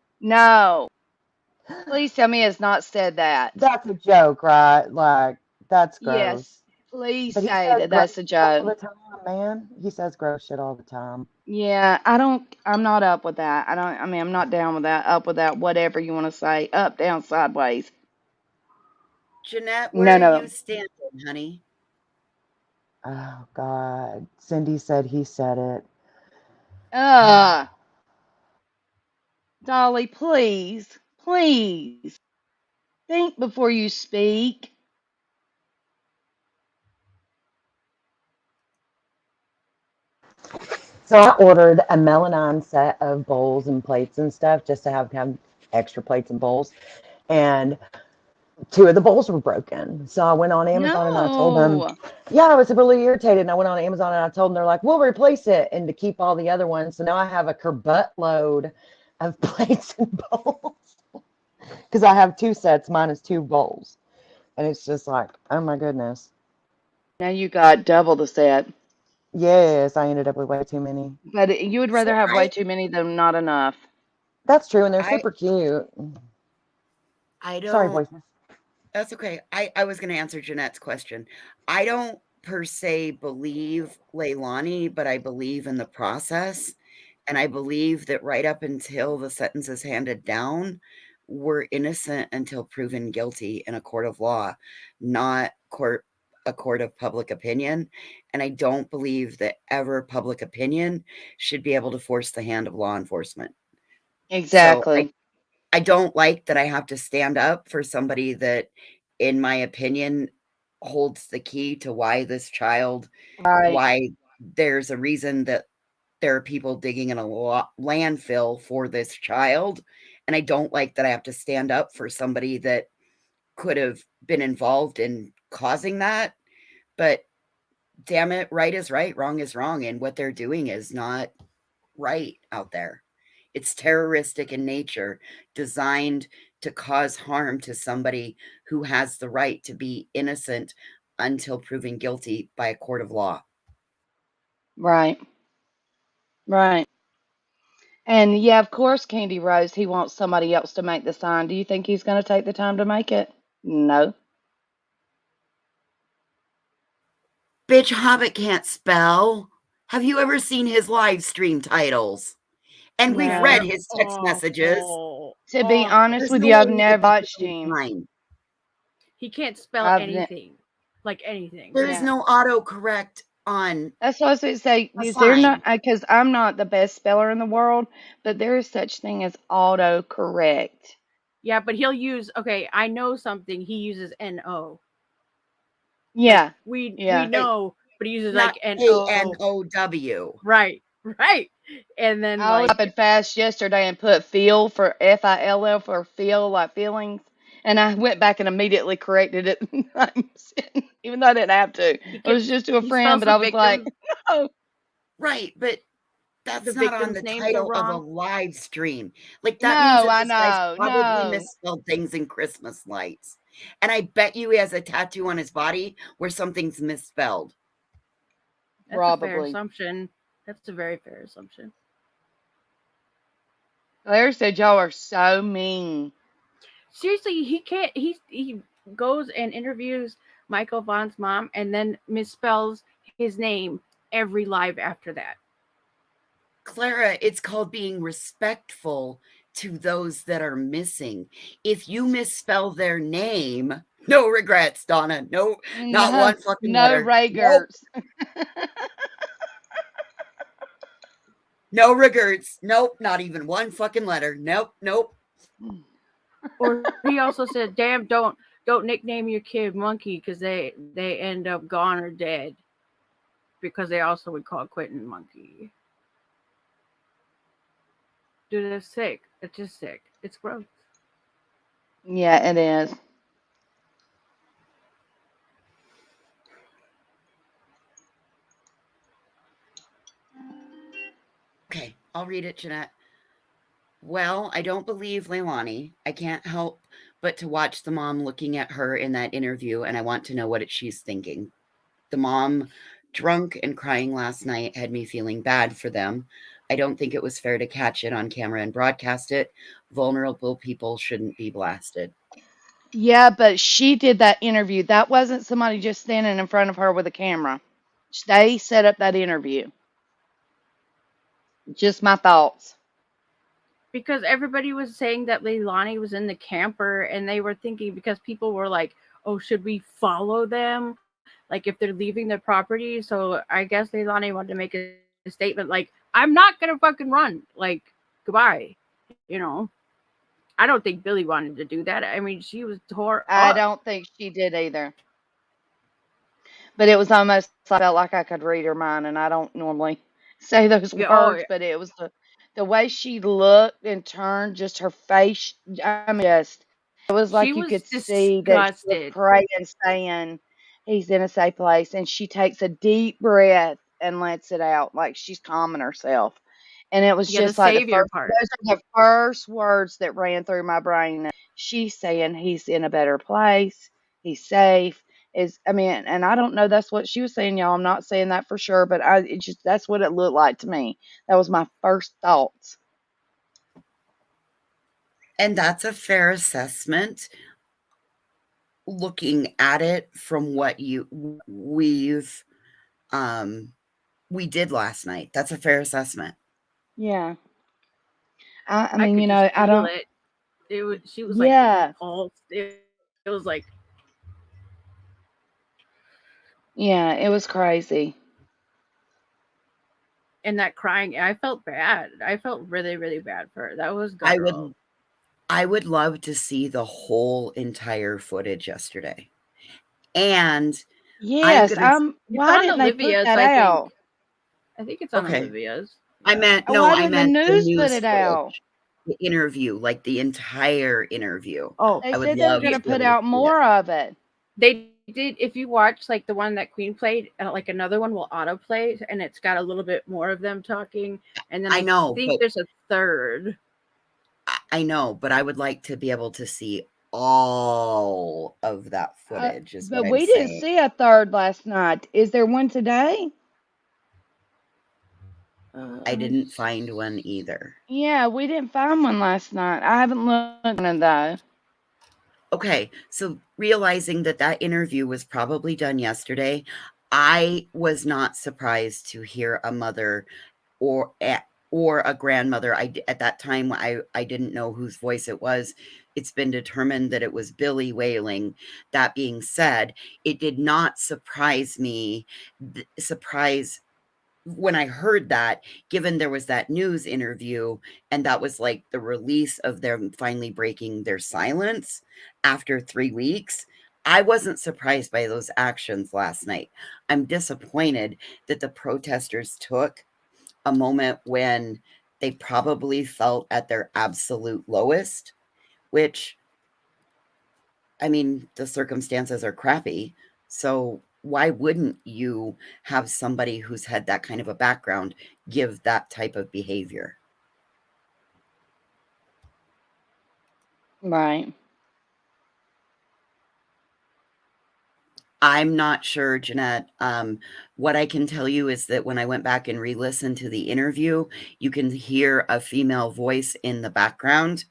S7: Please tell me it's not said that.
S18: That's a joke, right? Like, that's gross.
S7: Yes. Please
S18: But he
S7: say
S18: says
S7: that
S18: gross
S7: that's a
S18: shit all the
S7: joke.
S18: time, man. He says gross shit all the time.
S7: Yeah, I'm not up with that. I'm not down with that, up with that, whatever you want to say. Up, down, sideways.
S4: Jeanette, where
S7: No.
S4: are you standing, honey?
S18: Oh, God. Cindy said he said it.
S7: Dolly, please. Think before you speak.
S18: So I ordered a melanine set of bowls and plates and stuff just to have extra plates and bowls. And 2 of the bowls were broken. So I went on Amazon and I told them, yeah, I was really irritated. And I went on Amazon and I told them, they're like, we'll replace it and to keep all the other ones. So now I have a buttload of plates and bowls. Because I have 2 sets, mine is 2 bowls. And it's just like, oh my goodness.
S7: Now you got double the set.
S18: Yes, I ended up with way too many.
S7: But you would rather have way too many than not enough.
S18: That's true, and they're
S4: I-
S18: super cute.
S4: I don't.
S18: Sorry, voices.
S4: That's okay. I was going to answer Jeanette's question. I don't per se believe Leilani, but I believe in the process. And I believe that right up until the sentence is handed down, we're innocent until proven guilty in a court of law, not a court of public opinion. And I don't believe that ever public opinion should be able to force the hand of law enforcement.
S7: Exactly.
S4: So I don't like that I have to stand up for somebody that, in my opinion, holds the key to why this child, why there's a reason that there are people digging in a landfill for this child. And I don't like that I have to stand up for somebody that could have been involved in causing that. But damn it, right is right, wrong is wrong. And what they're doing is not right out there. It's terroristic in nature, designed to cause harm to somebody who has the right to be innocent until proven guilty by a court of law.
S7: Right. Right. And yeah, of course, Candy Rose, he wants somebody else to make the sign. Do you think he's going to take the time to make it? No.
S4: Bitch, Hobbit can't spell. Have you ever seen his live stream titles? And we've
S7: No.
S4: read his text messages.
S7: To be honest
S4: There's
S7: with
S4: no
S7: you, I've
S4: way
S7: never
S4: that
S7: watched
S4: you
S7: him.
S4: can find.
S3: He can't spell
S7: I've ne-
S3: anything. Like anything.
S4: There's no autocorrect on.
S7: That's what I was going to say.
S4: a
S7: Is there
S4: sign.
S7: not? Because I'm not the best speller in the world, but there is such thing as autocorrect.
S3: Yeah, but he'll use. Okay, I know something. He uses NO.
S7: Yeah.
S3: Like, we
S7: Yeah.
S3: know, but he uses
S4: Not
S3: like NO.
S4: ANOW.
S3: Right. And then
S7: I was
S3: like
S7: typing fast yesterday and put feel for FILL for feel, like feelings. And I went back and immediately corrected it. Even though I didn't have to. It was just to a friend, but I was like, no.
S4: Right, but that's
S3: The
S4: not on the
S3: victim's names are
S4: title of a
S3: wrong.
S4: live stream. Like, that
S7: No,
S4: means that
S7: I
S4: this guy's
S7: know,
S4: probably
S7: no.
S4: misspelled things in Christmas lights. And I bet you he has a tattoo on his body where something's misspelled.
S3: That's a fair
S7: Probably.
S3: assumption. That's a very fair assumption.
S7: Claire said y'all are so mean.
S3: Seriously, he can't. He goes and interviews Michael Vaughn's mom and then misspells his name every live after that.
S4: Clara, it's called being respectful to those that are missing. If you misspell their name, no regrets, Donna. No, not one fucking
S7: no
S4: letter.
S7: regrets.
S4: Nope. No regrets. Nope, not even one fucking letter. Nope.
S3: Or he also said, "Damn, don't nickname your kid Monkey because they end up gone or dead." Because they also would call Quentin Monkey. Dude, that's sick. It's just sick. It's gross.
S7: Yeah, it is.
S4: Okay, I'll read it, Jeanette. Well, I don't believe Leilani. I can't help but to watch the mom looking at her in that interview, and I want to know what she's thinking. The mom, drunk and crying last night, had me feeling bad for them. I don't think it was fair to catch it on camera and broadcast it. Vulnerable people shouldn't be blasted.
S7: Yeah, but she did that interview. That wasn't somebody just standing in front of her with a camera. They set up that interview. Just my thoughts.
S3: Because everybody was saying that Leilani was in the camper, and they were thinking, because people were like, "Oh, should we follow them? Like if they're leaving their property?" So I guess Leilani wanted to make a statement like, "I'm not gonna fucking run. Like goodbye." You know. I don't think Billy wanted to do that. I mean, she was tore
S7: I
S3: up.
S7: don't think she did either. But it was almost, I felt like I could read her mind, and I don't normally say those
S3: Yeah,
S7: words,
S3: yeah.
S7: but it was the way she looked and turned, just her face. I mean, just it was like
S3: She
S7: you
S3: was
S7: could see that she was
S3: disgusted.
S7: praying, saying, "He's in a safe place," and she takes a deep breath and lets it out, like she's calming herself. And it was
S3: Yeah, the
S7: just like
S3: savior part.
S7: those are the first words that ran through my brain. She's saying he's in a better place, he's safe. And I don't know, that's what she was saying, y'all. I'm not saying that for sure, but that's what it looked like to me. That was my first thoughts.
S4: And that's a fair assessment. Looking at it from what we did last night. That's a fair assessment.
S7: Yeah. I mean,
S3: could
S7: you know,
S3: just
S7: I
S3: feel
S7: don't.
S3: it. She was
S7: Yeah.
S3: like all. It was like.
S7: Yeah, it was crazy.
S3: And that crying, I felt bad. I felt really, really bad for her. That was guttural.
S4: I would love to see the whole entire footage yesterday. And
S7: yes, why
S3: on
S7: didn't they put
S3: Olivia's,
S7: that
S3: I
S7: out?
S3: think. I think it's on
S4: Okay.
S3: Olivia's.
S4: I meant
S7: Why
S4: I
S7: didn't
S4: meant
S7: the
S4: the
S7: news
S4: news
S7: put it out?
S4: footage, the interview, like the entire interview.
S5: Oh,
S7: They
S4: I would
S7: said they were
S4: love
S7: going
S4: to
S7: to
S4: be
S7: put
S4: able to
S7: out
S4: see it.
S7: more of it.
S3: They did. If you watch like the one that Queen played, like another one will autoplay, and it's got a little bit more of them talking. And then I
S4: know,
S3: think there's a third.
S4: I know, but I would like to be able to see all of that footage. Is
S7: But
S4: what
S7: we
S4: I'm
S7: didn't
S4: saying.
S7: see a third last night. Is there one today?
S4: I didn't find one either.
S7: Yeah, we didn't find one last night. I haven't looked at it though.
S4: Okay, so realizing that interview was probably done yesterday, I was not surprised to hear a mother or a grandmother. At that time, I didn't know whose voice it was. It's been determined that it was Billy wailing. That being said, it did not surprise me. When I heard that, given there was that news interview, and that was like the release of them finally breaking their silence after 3 weeks, I wasn't surprised by those actions last night. I'm disappointed that the protesters took a moment when they probably felt at their absolute lowest, which, I mean, the circumstances are crappy. So why wouldn't you have somebody who's had that kind of a background give that type of behavior?
S7: Right.
S4: I'm not sure, Jeanette. What I can tell you is that when I went back and re-listened to the interview, you can hear a female voice in the background.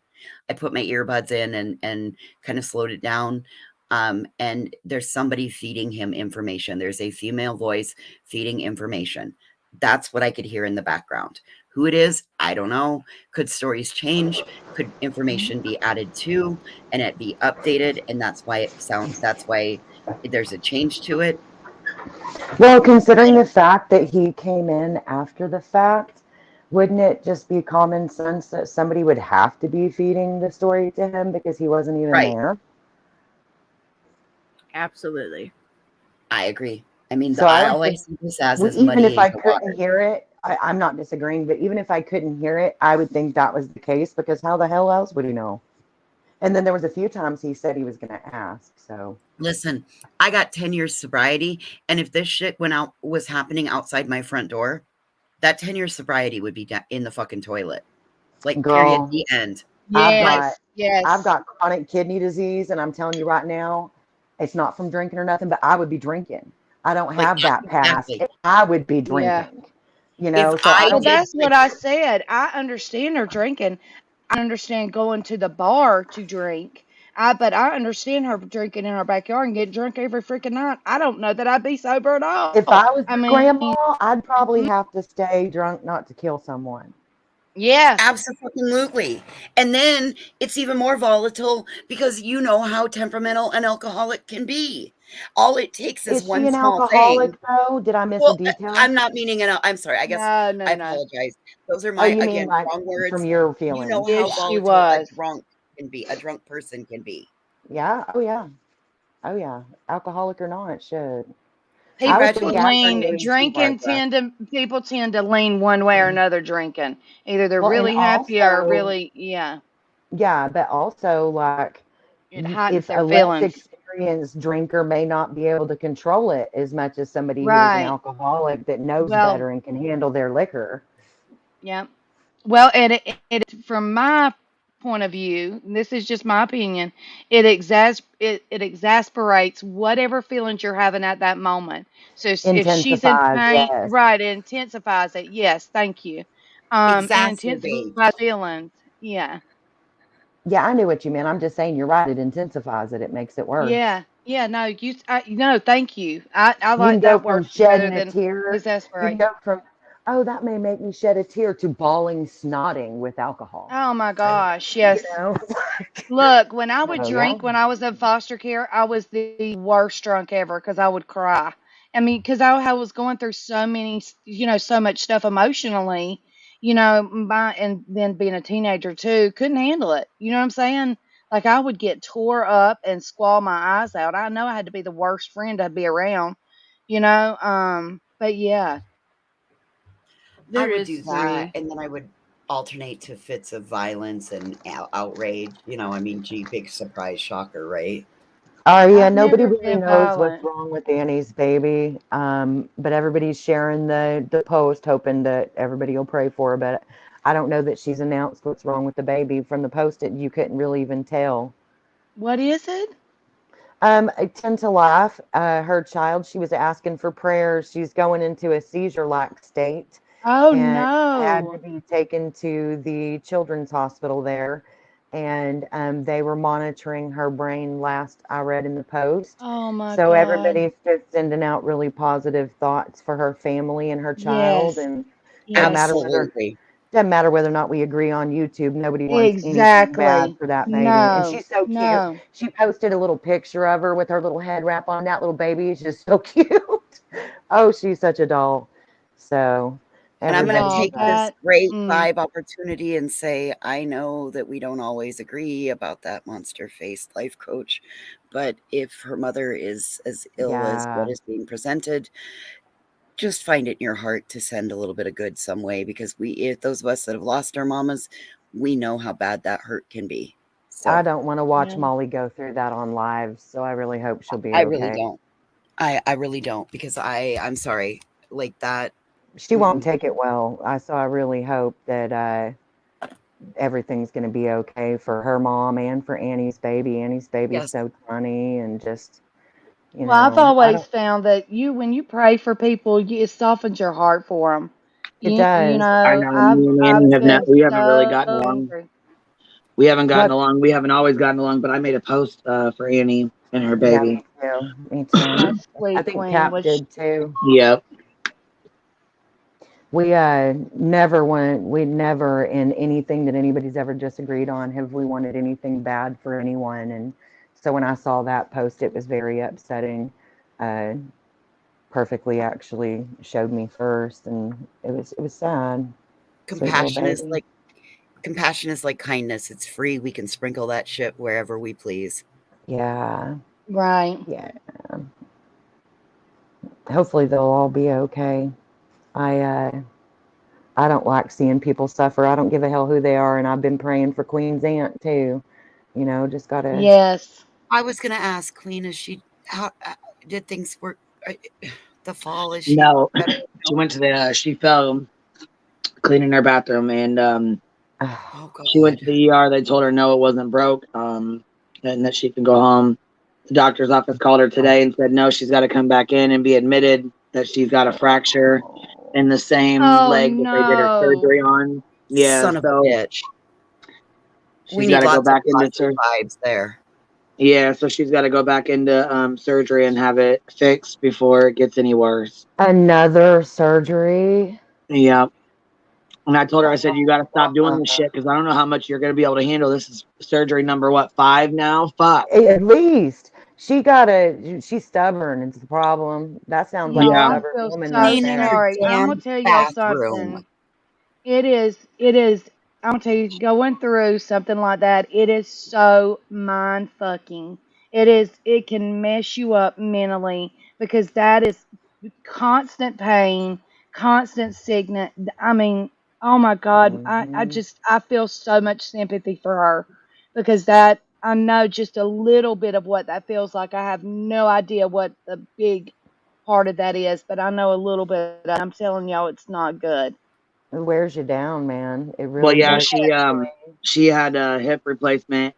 S4: I put my earbuds in and kind of slowed it down. And there's somebody feeding him information. There's a female voice feeding information. That's what I could hear in the background. Who it is, I don't know. Could stories change? Could information be added to and it be updated? And that's why there's a change to it.
S18: Well, considering the fact that he came in after the fact, wouldn't it just be common sense that somebody would have to be feeding the story to him because he wasn't even there?
S3: Absolutely.
S4: I agree. I mean,
S18: So
S4: all I see this as is
S18: even if I
S4: muddying the
S18: couldn't
S4: water.
S18: hear it, I'm not disagreeing, but even if I couldn't hear it, I would think that was the case because how the hell else would he know? And then there was a few times he said he was going to ask. So
S4: listen, I got 10 years sobriety, and if this shit was happening outside my front door, that 10 years sobriety would be in the fucking toilet. Like,
S18: girl,
S4: period, the end.
S18: I've got chronic kidney disease, and I'm telling you right now, it's not from drinking or nothing, but I would be drinking. I don't have that past.
S4: Exactly.
S18: I would be drinking. You know, so I don't.
S7: That's what I said. I understand her drinking. I understand going to the bar to drink. But I understand her drinking in her backyard and getting drunk every freaking night. I don't know that I'd be sober at all.
S18: If I was grandma, I'd probably have to stay drunk not to kill someone.
S7: Yeah.
S4: Absolutely. And then it's even more volatile because you know how temperamental an alcoholic can be. All it takes is one
S18: she an
S4: small
S18: alcoholic,
S4: thing.
S18: though? Did I miss a detail?
S4: I'm not meaning I'm sorry. I guess I apologize. Those are my,
S18: you mean
S4: again,
S18: like
S4: wrong words.
S18: from your
S4: You
S18: feelings?
S4: know how volatile a drunk can be, a drunk person can be.
S18: Yeah. Oh, yeah. Oh, yeah. Alcoholic or not, shit.
S7: People people tend to lean one way or another drinking. Either they're really happy or really,
S18: Yeah, but also like
S7: it heightens
S18: if
S7: their
S18: a less
S7: feelings.
S18: experienced drinker may not be able to control it as much as somebody who is an alcoholic that knows better and can handle their liquor.
S7: Yeah. Well, and it from my point of view, and this is just my opinion, it exasperates whatever feelings you're having at that moment. So if she's in
S18: Intensifies,
S7: pain,
S18: yes.
S7: right, it intensifies it. Yes, thank you. It
S4: Exacerbate.
S7: intensifies feelings. Yeah.
S18: Yeah, I knew what you meant. I'm just saying you're right. It intensifies it. It makes it worse.
S7: Yeah. Yeah, no, no, thank you. I
S18: You can
S7: like
S18: go
S7: that
S18: from
S7: word better
S18: shedding a
S7: than
S18: tear, you can
S7: exasperate.
S18: go from, oh, that may make me shed a tear to bawling, snotting with alcohol.
S7: Oh my gosh,
S18: You
S7: yes.
S18: know?
S7: Look, when I would
S18: So, yeah.
S7: drink when I was in foster care, I was the worst drunk ever because I would cry. I mean, because I was going through so many, so much stuff emotionally, and then being a teenager too, couldn't handle it. You know what I'm saying? Like I would get tore up and squall my eyes out. I know I had to be the worst friend to be around, but yeah,
S4: I
S7: there
S4: would
S7: is
S4: do that,
S7: three.
S4: and then I would alternate to fits of violence and outrage. I mean, gee, big surprise, shocker, right?
S18: Oh yeah,
S7: I've
S18: nobody
S7: never
S18: really
S7: been
S18: knows what's
S7: violent.
S18: wrong with Annie's baby. But everybody's sharing the post, hoping that everybody will pray for her. But I don't know that she's announced what's wrong with the baby. From the post, you couldn't really even tell.
S7: What is it?
S18: I tend to laugh. Her child, she was asking for prayers. She's going into a seizure-like state
S7: Oh
S18: and had to
S7: no.
S18: be taken to the children's hospital there. And they were monitoring her brain last I read in the post.
S7: Oh my
S18: So
S7: God.
S18: everybody's just sending out really positive thoughts for her family and her child.
S7: Yes.
S18: And no
S7: Yes.
S18: matter whether
S4: Absolutely.
S18: doesn't matter whether or not we agree on YouTube, nobody wants anything bad
S7: Exactly.
S18: for that baby. And
S7: No.
S18: she's so cute.
S7: No.
S18: She posted a little picture of her with her little head wrap on. That little baby is just so cute. Oh, she's such a doll. So
S4: And I'm going to
S18: everybody's
S7: Oh,
S4: take this
S7: that.
S4: great
S7: Mm.
S4: vibe opportunity and say, I know that we don't always agree about that monster faced life coach, but if her mother is as ill as
S18: yeah.
S4: what is being presented, just find it in your heart to send a little bit of good some way, because if those of us that have lost our mamas, we know how bad that hurt can be.
S18: I
S4: So
S18: don't want to watch
S7: Yeah.
S18: Molly go through that on live, so I really hope she'll be
S4: I really
S18: okay.
S4: don't. I really don't, because I'm sorry, like that.
S18: She won't take it well. So I really hope that everything's going to be okay for her mom and for Annie's baby. Annie's baby's
S4: Yes.
S18: so tiny and just,
S7: Well, I've
S18: I
S7: always
S18: don't.
S7: found that when you pray for people, it softens your heart for them.
S18: It
S7: You
S18: does.
S2: I
S7: know,
S2: know
S7: I've
S2: me and
S7: I've
S2: Annie have not.
S7: been
S2: We haven't really gotten
S7: so
S2: along.
S7: angry.
S2: We haven't gotten
S18: What?
S2: along. We haven't always gotten along. But I made a post for Annie and her
S18: Yeah,
S2: baby.
S18: me too. Me
S7: My
S18: too. I
S7: sweet
S18: think
S7: queen
S18: Cap
S7: was.
S18: did too.
S2: Yep.
S18: We we never in anything that anybody's ever disagreed on have we wanted anything bad for anyone. And so when I saw that post, it was very upsetting. Uh, Perfectly actually showed me first, and it was sad. Sweet little
S4: Compassion is
S18: baby.
S4: like compassion is like kindness. It's free. We can sprinkle that shit wherever we please.
S18: Yeah,
S7: Right.
S18: yeah. Hopefully they'll all be okay. I uh, I don't like seeing people suffer. I don't give a hell who they are, and I've been praying for Queen's aunt too. Just gotta.
S7: Yes.
S4: I was gonna ask Queen, is she how did things work? The fall, is she
S2: No,
S4: better?
S2: she went to the. She fell cleaning her bathroom, and
S4: Oh
S2: she went
S4: God.
S2: to the ER. They told her no, it wasn't broke, and that she can go home. The doctor's office called her today and said no, she's got to come back in and be admitted. That she's got a fracture in the same
S7: Oh
S2: leg that they did her
S7: no.
S2: surgery on. Yeah,
S4: Son of a
S2: so
S4: bitch. We
S2: she's got
S4: need
S2: to go
S4: lots of
S2: back into
S4: positive
S2: surgery.
S4: vibes there.
S2: Yeah, so she's got to go back into surgery and have it fixed before it gets any worse.
S18: Another surgery.
S2: Yeah. And I told her, I said, you got to stop doing this shit because I don't know how much you're going to be able to handle. This is surgery number, what, 5 now? Fuck.
S18: At least she's stubborn. It's the problem. That sounds like a
S7: Y'all, I
S18: stubborn
S7: feel
S18: woman right
S7: so
S4: Clean in her
S18: there.
S7: sorry. I'm gonna
S4: damn
S7: tell y'all
S4: bathroom.
S7: something. It is. I'm gonna tell you, going through something like that, it is so mind fucking. It can mess you up mentally because that is constant pain, constant sickness. I mean, oh my God,
S18: Hmm.
S7: I feel so much sympathy for her because that I know just a little bit of what that feels like. I have no idea what the big part of that is, but I know a little bit. I'm telling y'all, it's not good.
S18: It wears you down, man. It
S2: Well,
S18: really
S2: yeah,
S18: does.
S2: she had a hip replacement,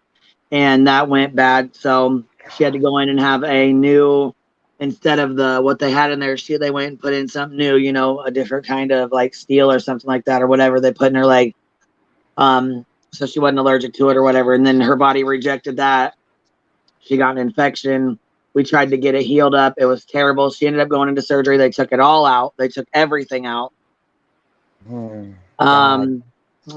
S2: and that went bad. So she had to go in and have a new, instead of what they had in there. They went and put in something new. You know, a different kind of like steel or something like that or whatever they put in her leg. So she wasn't allergic to it or whatever. And then her body rejected that. She got an infection. We tried to get it healed up. It was terrible. She ended up going into surgery. They took it all out. They took everything out.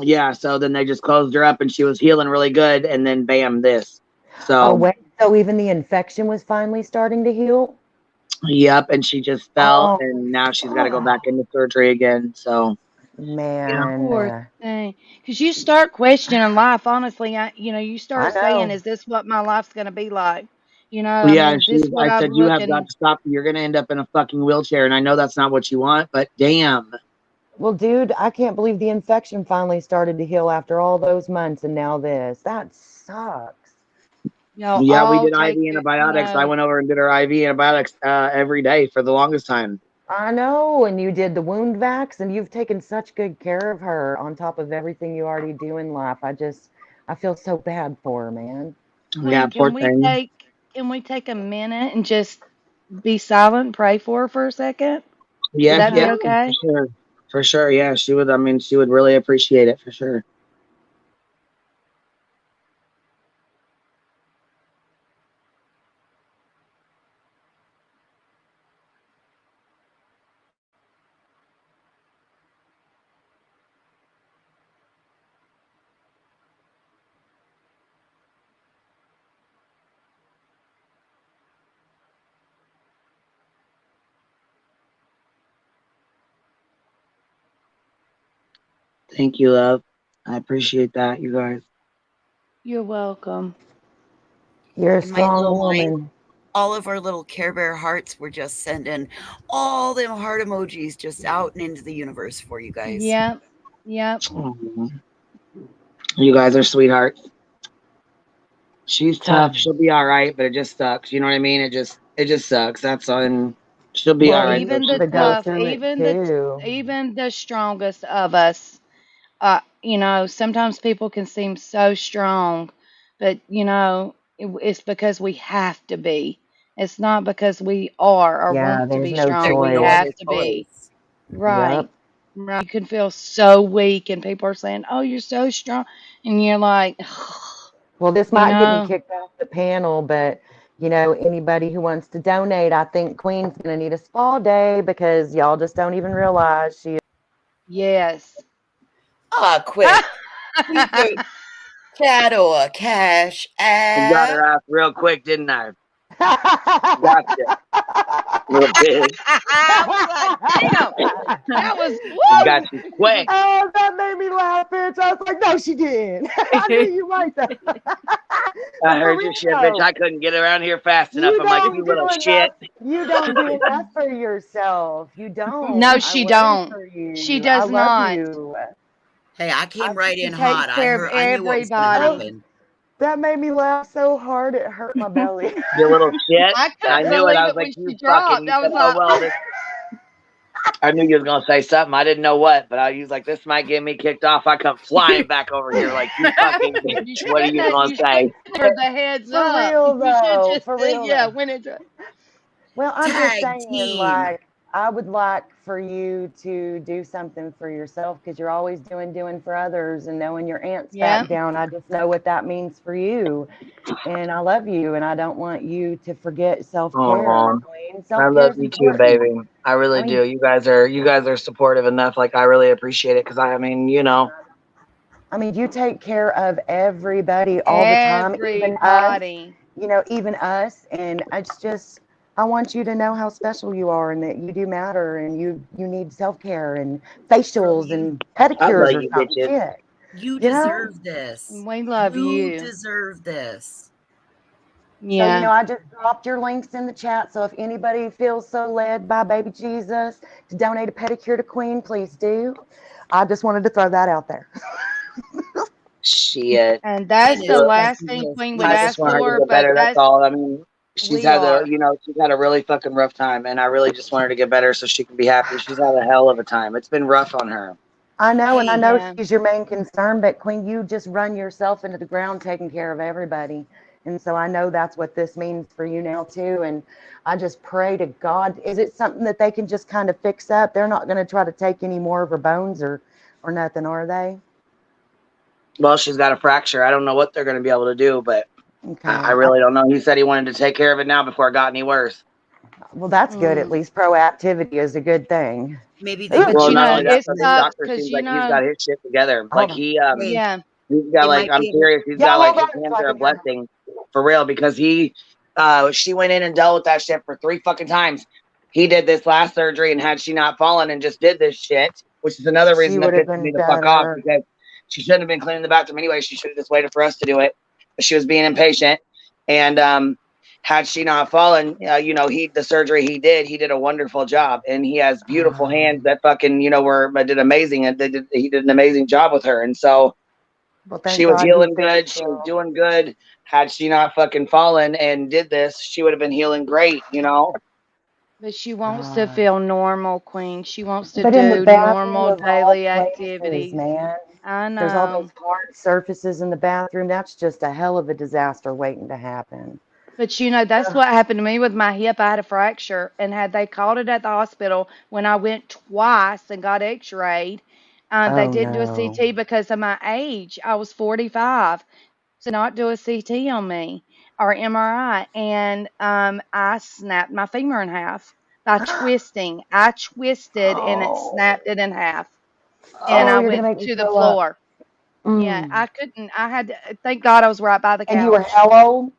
S2: Yeah, so then they just closed her up and she was healing really good, and then bam, this. So
S18: wait, so even the infection was finally starting to heal?
S2: Yep, and she just fell, and now she's got to go back into surgery again. So
S18: man,
S7: Poor thing. Because you start questioning life, honestly. You start saying,
S18: know.
S7: is this what my life's going to be like? I
S2: yeah,
S7: mean, is this what
S2: I
S7: I'm
S2: said, you have got
S7: looking?
S2: to stop. You're going to end up in a fucking wheelchair, and I know that's not what you want, but damn.
S18: Well, dude, I can't believe the infection finally started to heal after all those months, and now this. That sucks.
S2: Yeah, we did IV antibiotics. I went over and did her IV antibiotics every day for the longest time.
S18: I know, and you did the wound vax, and you've taken such good care of her on top of everything you already do in life. I feel so bad for her, man.
S2: Yeah, poor thing.
S7: Can we take a minute and just be silent and pray for her for a second? Would
S2: Yeah,
S7: that be
S2: yeah,
S7: okay?
S2: for sure. For sure, yeah, she would. I mean, she would really appreciate it for sure. Thank you, love. I appreciate that, you guys.
S7: You're welcome.
S18: You're a
S4: In my little
S18: strong
S4: mind,
S18: woman.
S4: all of our little Care Bear hearts were just sending all them heart emojis just out and into the universe for you guys.
S7: Yep. Yep.
S2: You guys are sweethearts. She's tough.
S18: Son.
S2: She'll be all right, but it just sucks. You know what I mean? It just sucks. That's all. And she'll be all right.
S7: Even the tough, even the strongest of us, sometimes people can seem so strong, but it's because we have to be. It's not because we are or
S18: Yeah,
S7: want to
S18: there's
S7: be
S18: no
S7: strong. We
S18: choice.
S7: have to be. Right.
S18: Yep.
S7: Right. You can feel so weak, and people are saying, "Oh, you're so strong," and you're like,
S18: Well, this
S7: you
S18: might get me
S7: know.
S18: kicked off the panel, but anybody who wants to donate, I think Queen's gonna need a spa day because y'all just don't even realize she.
S7: Yes.
S4: Quick. Chat or cash
S2: I got
S4: app.
S2: her ass real quick, didn't I? Gotcha. Little bitch.
S7: I was like, damn, that was
S2: Got
S7: woo.
S2: you quick.
S18: Oh, that made me laugh, bitch. I was like, no, she didn't. I knew you right there.
S2: I heard your shit, bitch. I couldn't get around here fast enough.
S18: You
S2: I'm like,
S18: don't
S2: you
S18: do
S2: little
S18: enough.
S2: shit.
S18: You don't do enough for yourself. You don't.
S7: No,
S18: I
S7: she
S18: worry
S7: don't.
S18: for you.
S7: She
S18: I
S7: does
S18: love
S7: not.
S18: you.
S4: Hey, I came right
S7: She
S4: in
S7: takes
S4: hot.
S7: care of
S4: I knew what was going to
S7: everybody.
S4: happen.
S18: That made me laugh so hard it hurt my belly.
S2: You little shit.
S7: I
S2: I
S7: couldn't
S2: knew it.
S7: believe
S2: I was
S7: it
S2: like,
S7: when
S2: you
S7: she
S2: fucking.
S7: dropped.
S2: You
S7: I
S2: said,
S7: was
S2: oh,
S7: like,
S2: well, this. I knew you was going to say something. I didn't know what, but I was like, this might get me kicked off. I come flying back over here like, you fucking bitch. What are you going to say?
S7: for the heads
S18: For
S7: up.
S18: real,
S7: You should
S18: though.
S7: just
S18: For real,
S7: yeah,
S18: though.
S7: went into it.
S18: Well, I'm just
S4: Tag
S18: saying,
S4: team.
S18: I would like for you to do something for yourself because you're always doing for others, and knowing your aunt's back down, I just know what that means for you. And I love you, and I don't want you to forget self-care.
S2: Aw.
S18: Queen.
S2: I
S18: Self-care
S2: love
S18: is
S2: you too,
S18: important.
S2: baby. I really
S18: I mean,
S2: do. You guys are supportive enough. Like, I really appreciate it because I mean, you know.
S18: I mean, you take care of everybody all the time, even us.
S7: Everybody.
S18: Even us. And it's just, I want you to know how special you are and that you do matter and you need self-care and facials and
S2: I
S18: pedicures
S2: love
S18: or
S2: you,
S18: something.
S2: bitches.
S18: Shit.
S4: You
S18: You know?
S4: deserve this.
S7: We love
S4: You
S7: you.
S4: deserve this.
S18: So,
S7: Yeah.
S18: I just dropped your links in the chat. So if anybody feels so led by baby Jesus to donate a pedicure to Queen, please do. I just wanted to throw that out there.
S2: Shit.
S7: And that's the last thing Queen would
S2: I just
S7: ask
S2: want her to
S7: for,
S2: get
S7: but
S2: better. That's
S7: that's
S2: all. I mean, she's
S7: we
S2: had
S7: are.
S2: she's had a really fucking rough time, and I really just want her to get better so she can be happy. She's had a hell of a time. It's been rough on her.
S18: I know, and I know
S7: Yeah.
S18: she's your main concern, but Queen, you just run yourself into the ground taking care of everybody. And so I know that's what this means for you now too. And I just pray to God, is it something that they can just kind of fix up? They're not going to try to take any more of her bones or nothing, are they?
S2: Well, she's got a fracture. I don't know what they're going to be able to do, but
S18: Okay.
S2: I really don't know. He said he wanted to take care of it now before it got any worse.
S18: Well, that's good. At least proactivity is a good thing.
S16: Maybe
S7: But
S2: Well,
S7: you
S2: not
S7: know,
S2: only that,
S7: it's
S2: but his
S7: tough
S2: doctor
S7: because
S2: seems
S7: you
S2: like he's
S7: know,
S2: got his shit together. Like
S18: Hold on.
S2: he's
S7: yeah.
S2: got
S16: It
S2: like,
S16: might
S2: I'm
S16: be able.
S2: serious. He's
S18: Yeah,
S2: got like
S18: hold
S2: his
S18: on
S2: hands
S18: so I
S2: are a
S18: can hear her.
S2: blessing for real because she went in and dealt with that shit for 3 fucking times. He did this last surgery, and had she not fallen and just did this shit, which is another
S18: She
S2: reason that
S18: would have
S2: pisses me
S18: been
S2: the fuck off,
S18: better.
S2: because she shouldn't have been cleaning the bathroom anyway. She should have just waited for us to do it. But she was being impatient, and had she not fallen, the surgery he did a wonderful job, and he has beautiful hands that fucking did amazing, and he did an amazing job with her, and so
S18: Well, thank
S2: she was
S18: God he's
S2: healing
S18: there
S2: good. She was
S18: still.
S2: doing good. Had she not fucking fallen and did this, she would have been healing great,
S7: But she wants to feel normal, Queen. She wants to
S18: But in the
S7: do
S18: bathroom
S7: normal
S18: of all
S7: daily
S18: places,
S7: activities.
S18: man,
S7: I
S18: there's all those
S7: know.
S18: hard surfaces in the bathroom. That's just a hell of a disaster waiting to happen.
S7: But you know, that's what happened to me with my hip. I had a fracture, and had they caught it at the hospital when I went twice and got x-rayed, they
S18: Oh
S7: didn't do a
S18: no.
S7: CT because of my age. I was 45. To not do a CT on me or MRI, and I snapped my femur in half by twisting. I twisted and it
S18: Oh.
S7: snapped it in half, and
S18: Oh,
S7: I
S18: you're gonna
S7: went
S18: make me
S7: to the
S18: throw up.
S7: floor. Yeah,
S18: Mm.
S7: I couldn't. I had to. Thank God I was right by the
S18: And you were
S7: couch.
S18: how old?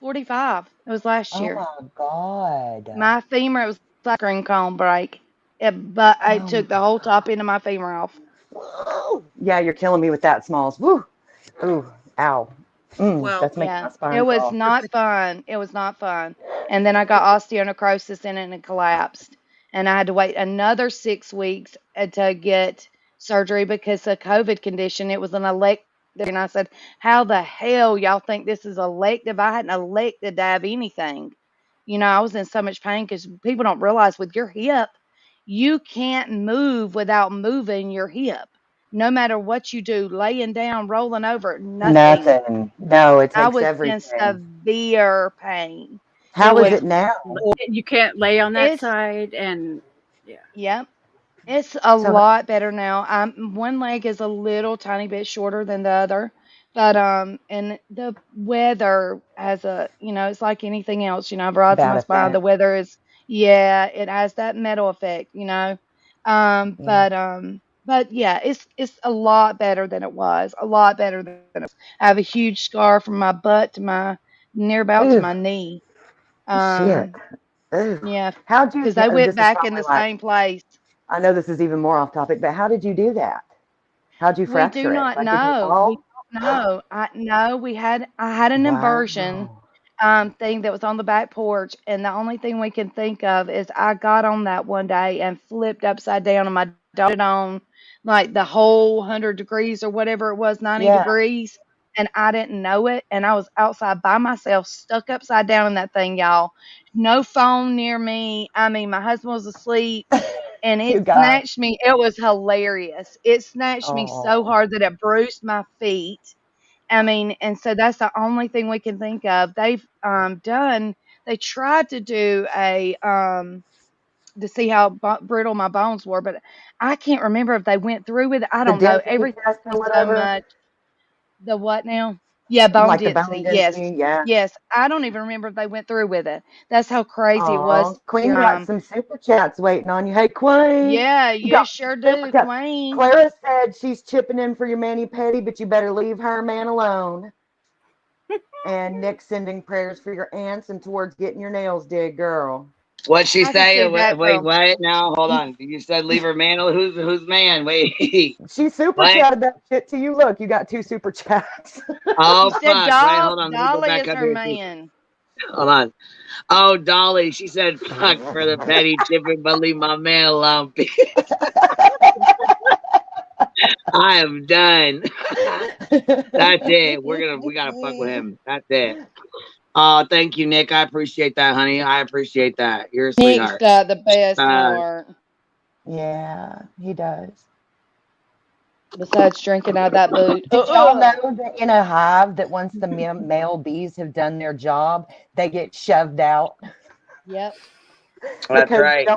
S7: 45. It was last
S18: Oh
S7: year.
S18: my God.
S7: My femur, it was like a green cone break. But I
S18: Oh
S7: took the whole top end of my femur off.
S18: yeah, you're killing me with that, Smalls. Woo. Ooh. Ow.
S16: Well,
S18: That's making
S7: Yeah,
S18: my
S7: it
S18: spine
S7: was
S18: crawl.
S7: not fun. It was not fun. And then I got osteonecrosis in it and it collapsed. And I had to wait another 6 weeks to get surgery because of COVID condition. It was an elective. And I said, how the hell y'all think this is elective? I hadn't elected to have anything. You know, I was in so much pain because people don't realize with your hip, you can't move without moving your hip. No matter what you do, laying down, rolling over, nothing.
S18: Nothing. No, it
S7: I
S18: takes
S7: was in
S18: everything.
S7: severe pain. It
S18: How is
S7: was
S18: it now?
S3: You can't lay on that
S7: it's
S3: side, and yeah.
S7: yep. It's a
S18: So
S7: lot better now. One leg is a little tiny bit shorter than the other, but and the weather has it's like anything else. I've rods in
S18: bad
S7: my spine. The
S18: effect.
S7: weather is, yeah, it has that metal effect.
S18: Yeah.
S7: But yeah, it's a lot better than it was. A lot better than it was. I have a huge scar from my butt to my near about to
S18: Ooh,
S7: my knee.
S18: shit.
S7: Um,
S18: Ooh.
S7: yeah,
S18: How'd you
S7: because they went
S18: this is
S7: back in
S18: probably
S7: the
S18: like
S7: same place.
S18: I know this is even more off topic, but how did you do that? How'd you
S7: We do
S18: fracture it?
S7: not
S18: Like did you
S7: know. We
S18: fall?
S7: don't know. I had an inversion
S18: Wow.
S7: thing that was on the back porch, and the only thing we can think of is I got on that one day and flipped upside down, and my dog had on like the whole 100 degrees or whatever it was, 90
S18: Yeah.
S7: degrees, and I didn't know it, and I was outside by myself, stuck upside down in that thing, y'all. No phone near me. I mean, my husband was asleep. And
S18: You
S7: it
S18: guys.
S7: snatched me. It was hilarious. It snatched me so
S18: Oh.
S7: hard that it bruised my feet. I mean, and so that's the only thing we can think of. They've they tried to do a to see how brittle my bones were, but I can't remember if they went through with it. I
S18: The
S7: don't know.
S18: density
S7: Everything
S18: test or
S7: changed so
S18: whatever.
S7: much. The what now? Yeah, bone
S18: Like the bone
S7: density. Yes.
S18: density, yeah.
S7: Yes. I don't even remember if they went through with it. That's how crazy it was.
S18: Oh, Queen got some super chats waiting on you. Hey, Queen,
S7: Yeah,
S18: you
S7: you
S18: got
S7: sure
S18: super
S7: do,
S18: chats.
S7: Queen.
S18: Clara said she's chipping in for your mani pedi, but you better leave her man alone. And Nick sending prayers for your aunts and towards getting your nails did, girl.
S2: What'd she
S7: I can
S2: say?
S7: see that,
S2: Wait,
S7: girl.
S2: what? Now, hold on. You said leave her man. Who's man? Wait.
S18: She super
S2: What?
S18: chatted that shit to you. Look, you got 2 super chats.
S7: She
S2: Oh,
S7: said
S2: fuck. Wait, hold on. Let me go
S7: Dolly
S2: back
S7: is
S2: up
S7: her
S2: here and see.
S7: man.
S2: Hold on. Oh, Dolly. She said, fuck for the petty chipping, but leave my man alone. I am done. That's it. We gotta fuck with him. That's it. Oh, thank you, Nick. I appreciate that, honey. I appreciate that. You're a
S7: Nick's
S2: sweetheart.
S7: got the best heart.
S18: Yeah, he does.
S7: besides drinking out of that boot.
S18: Did y'all know that in a hive that once the male bees have done their job, they get shoved out?
S7: Yep.
S2: That's
S18: Because
S2: right.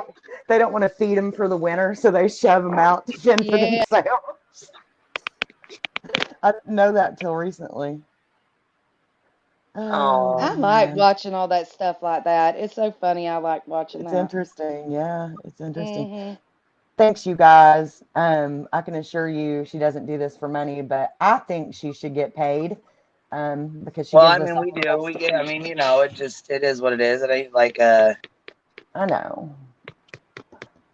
S18: they don't want to feed them for the winter, so they shove them out to fend for
S7: Yeah.
S18: themselves. I didn't know that till recently.
S7: I like watching all that stuff like that. It's so funny. I like watching
S18: It's
S7: that.
S18: interesting. Yeah, it's interesting.
S7: Mm-hmm.
S18: Thanks, you guys. I can assure you she doesn't do this for money, but I think she should get paid because she
S2: Well,
S18: gives
S2: I
S18: us
S2: mean, we
S18: all
S2: do.
S18: of
S2: We
S18: us-
S2: get. I mean, it is what it is. It ain't like
S18: I know.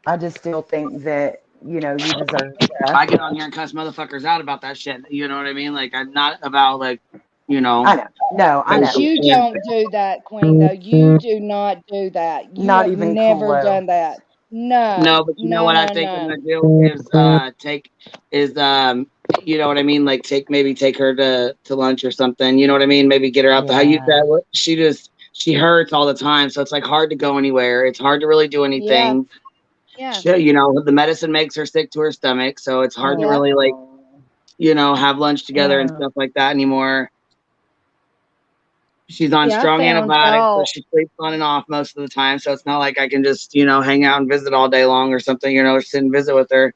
S18: I just still think that you deserve that.
S2: I get on here and cuss motherfuckers out about that shit. You know what I mean? Like, I'm not about
S18: I know. No, I
S7: But
S18: know.
S7: you don't do that, Queen, though. You do not do that. You
S18: Not
S7: have
S18: even
S7: never
S18: Clue.
S7: done that. No.
S2: No, but you know what I think I'm gonna do is you know what I mean, like maybe take her to lunch or something. You know what I mean? Maybe get her out the how you that she hurts all the time, so it's like hard to go anywhere. It's hard to really do anything.
S7: Yeah.
S2: The medicine makes her sick to her stomach, so it's hard to really like have lunch together and stuff like that anymore. She's on strong antibiotics, so she sleeps on and off most of the time. So it's not like I can just, hang out and visit all day long or something, sit and visit with her.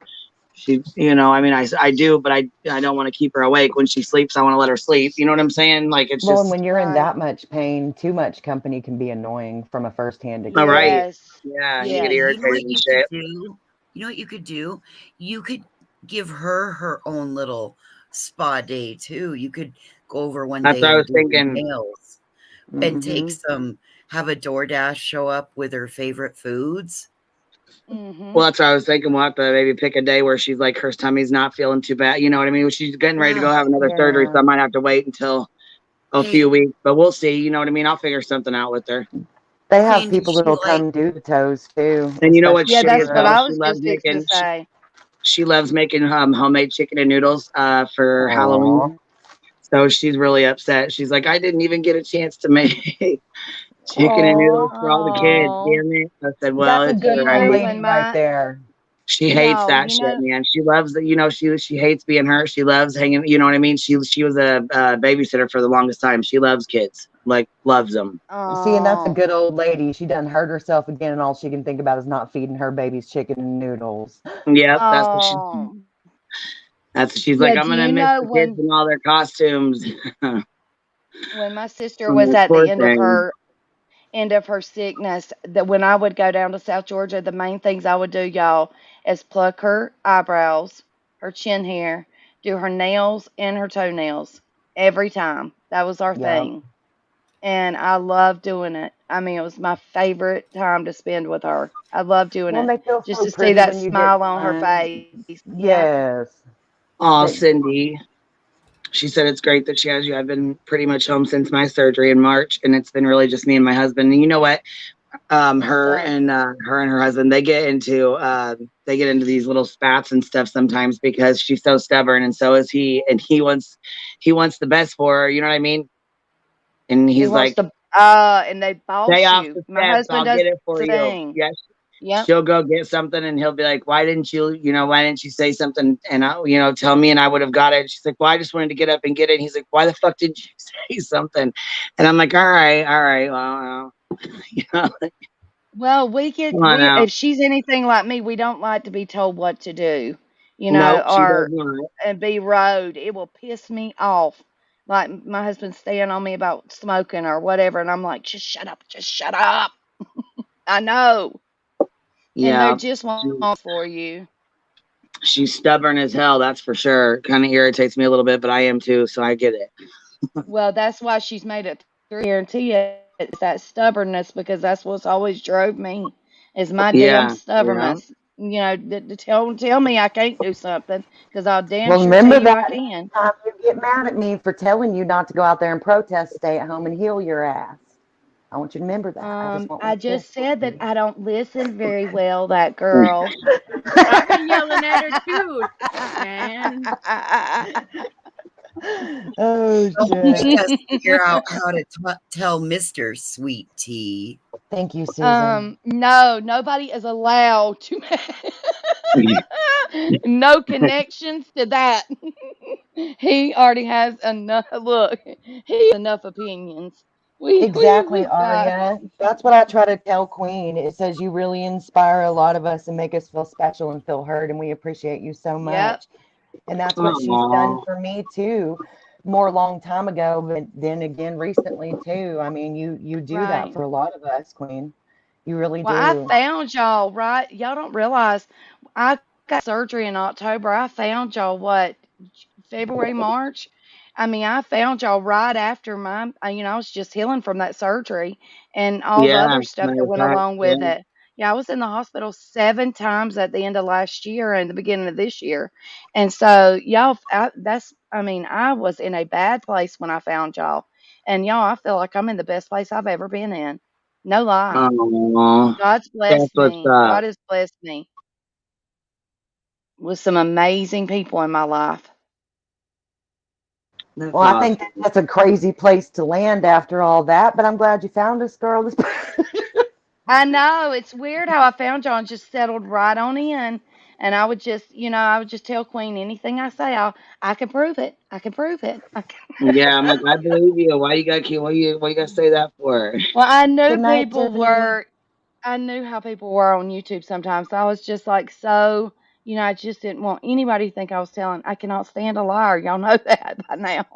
S2: She, I mean, I do, but I don't want to keep her awake when she sleeps. I want to let her sleep. You know what I'm saying? Like, it's
S18: Well,
S2: just.
S18: and when you're in that much pain, too much company can be annoying from a firsthand
S2: All
S18: experience.
S2: right. Yeah, you
S4: Hey,
S2: get
S4: you know what
S2: irritated and
S4: you
S2: shit.
S4: could do? You know what you could do? You could give her own little spa day too. You could go over one
S2: That's
S4: day
S2: what I
S4: and
S2: was
S4: do her
S2: thinking.
S4: nails and take have a DoorDash show up with her favorite foods.
S2: Well, that's what I was thinking. We'll have to maybe pick a day where she's like, her tummy's not feeling too bad. You know what I mean? She's getting ready to go have another surgery, so I might have to wait until a few weeks, but we'll see. You know what I mean? I'll figure something out with her.
S18: They have people that'll come do the toes too.
S2: And you know what?
S7: Yeah, that's what I was
S2: She loves
S7: just fixing
S2: making.
S7: to say.
S2: She loves making homemade chicken and noodles for Halloween. So she's really upset. She's like, I didn't even get a chance to make chicken and noodles for all the kids. Damn it! I said, well,
S18: That's a
S2: it's
S18: good
S2: all right.
S18: lady right there.
S2: She hates that shit, man. She loves that. She hates being her. She loves hanging. You know what I mean? She was a babysitter for the longest time. She loves kids, like loves them.
S18: See, and that's a good old lady. She done hurt herself again, and all she can think about is not feeding her babies chicken and noodles.
S2: Yep, that's what she's like. I'm gonna miss the kids and all their costumes.
S7: When my sister was at
S2: Poor
S7: the end of her sickness, that when I would go down to South Georgia, the main things I would do, y'all, is pluck her eyebrows, her chin hair, do her nails and her toenails every time. That was our thing. And I loved doing it. I mean, it was my favorite time to spend with her. I loved doing it.
S18: They feel
S7: Just
S18: so
S7: to see
S18: pretty
S7: that
S18: when you
S7: smile
S18: get
S7: on her
S18: done.
S7: face.
S18: Yes.
S2: Oh, Cindy. She said it's great that she has you. I've been pretty much home since my surgery in March, and it's been really just me and my husband. And you know what? Her and her husband, they get into these little spats and stuff sometimes because she's so stubborn, and so is he. And he wants the best for her. You know what I mean? And he's like,
S7: and they boss
S2: stay off
S7: you.
S2: the
S7: My
S2: steps.
S7: husband
S2: I'll
S7: does
S2: get it for
S7: the
S2: you.
S7: thing.
S2: Yes.
S7: Yep.
S2: She'll go get something and he'll be like, why didn't you say something and I, tell me and I would have got it. She's like, well, I just wanted to get up and get it. And he's like, why the fuck did you say something? And I'm like, all right. Well,
S7: Well, if she's anything like me, we don't like to be told what to do,
S2: nope, she does
S7: or
S2: not.
S7: and be rode. It will piss me off. Like my husband's staying on me about smoking or whatever, and I'm like, just shut up, just shut up. I know.
S2: Yeah.
S7: And they're just one for you.
S2: She's stubborn as hell, that's for sure. Kind of irritates me a little bit, but I am too, so I get it.
S7: Well, that's why she's made it through. I guarantee it's that stubbornness, because that's what's always drove me, is my damn stubbornness. To tell me I can't do something, because I'll damn sure
S18: remember
S7: tell you I
S18: that
S7: can.
S18: time you get mad at me for telling you not to go out there and protest, stay at home and heal your ass. I want you to remember that.
S7: I just said that I don't listen very well, that girl.
S3: I've been yelling at her too, man.
S18: Oh,
S4: She
S18: shit.
S4: has to figure out how to tell Mr. Sweet Tea.
S18: Thank you, Susan.
S7: No, nobody is allowed to. No connections to that. He already has enough. Look, he has enough opinions.
S18: Exactly,
S7: We've got.
S18: Aria. That's what I try to tell Queen. It says you really inspire a lot of us and make us feel special and feel heard, and we appreciate you so
S7: Yep.
S18: much. And that's what she's done for me too, more long time ago, but then again recently too. I mean, you do that
S7: Right.
S18: for a lot of us, Queen. You really
S7: Well, I
S18: do.
S7: found y'all, right? Y'all don't realize I got surgery in October. I found y'all what, February, March? I mean, I found y'all right after my, I was just healing from that surgery and all the
S2: Yeah,
S7: other stuff
S2: matter
S7: that
S2: of
S7: went
S2: fact,
S7: along with
S2: yeah.
S7: it. Yeah, I was in the hospital 7 times at the end of last year and the beginning of this year. And so, y'all, I was in a bad place when I found y'all. And y'all, I feel like I'm in the best place I've ever been in. No lie.
S2: Oh,
S7: God's
S2: that's
S7: blessed
S2: what's
S7: me.
S2: up.
S7: God has blessed me with some amazing people in my life.
S2: That's
S18: Well, I think
S2: awesome.
S18: that's a crazy place to land after all that, but I'm glad you found us, girl.
S7: I know it's weird how I found y'all and just settled right on in. And I would just tell Queen anything I say, I can prove it. I can prove it.
S2: Yeah, I'm like, I believe you. Why you got why you gotta say that for?
S7: Well, I knew
S18: Good night,
S7: people
S18: Tiffany.
S7: were. I knew how people were on YouTube sometimes. So I was just like, so, I just didn't want anybody to think I was telling. I cannot stand a liar. Y'all know that by now.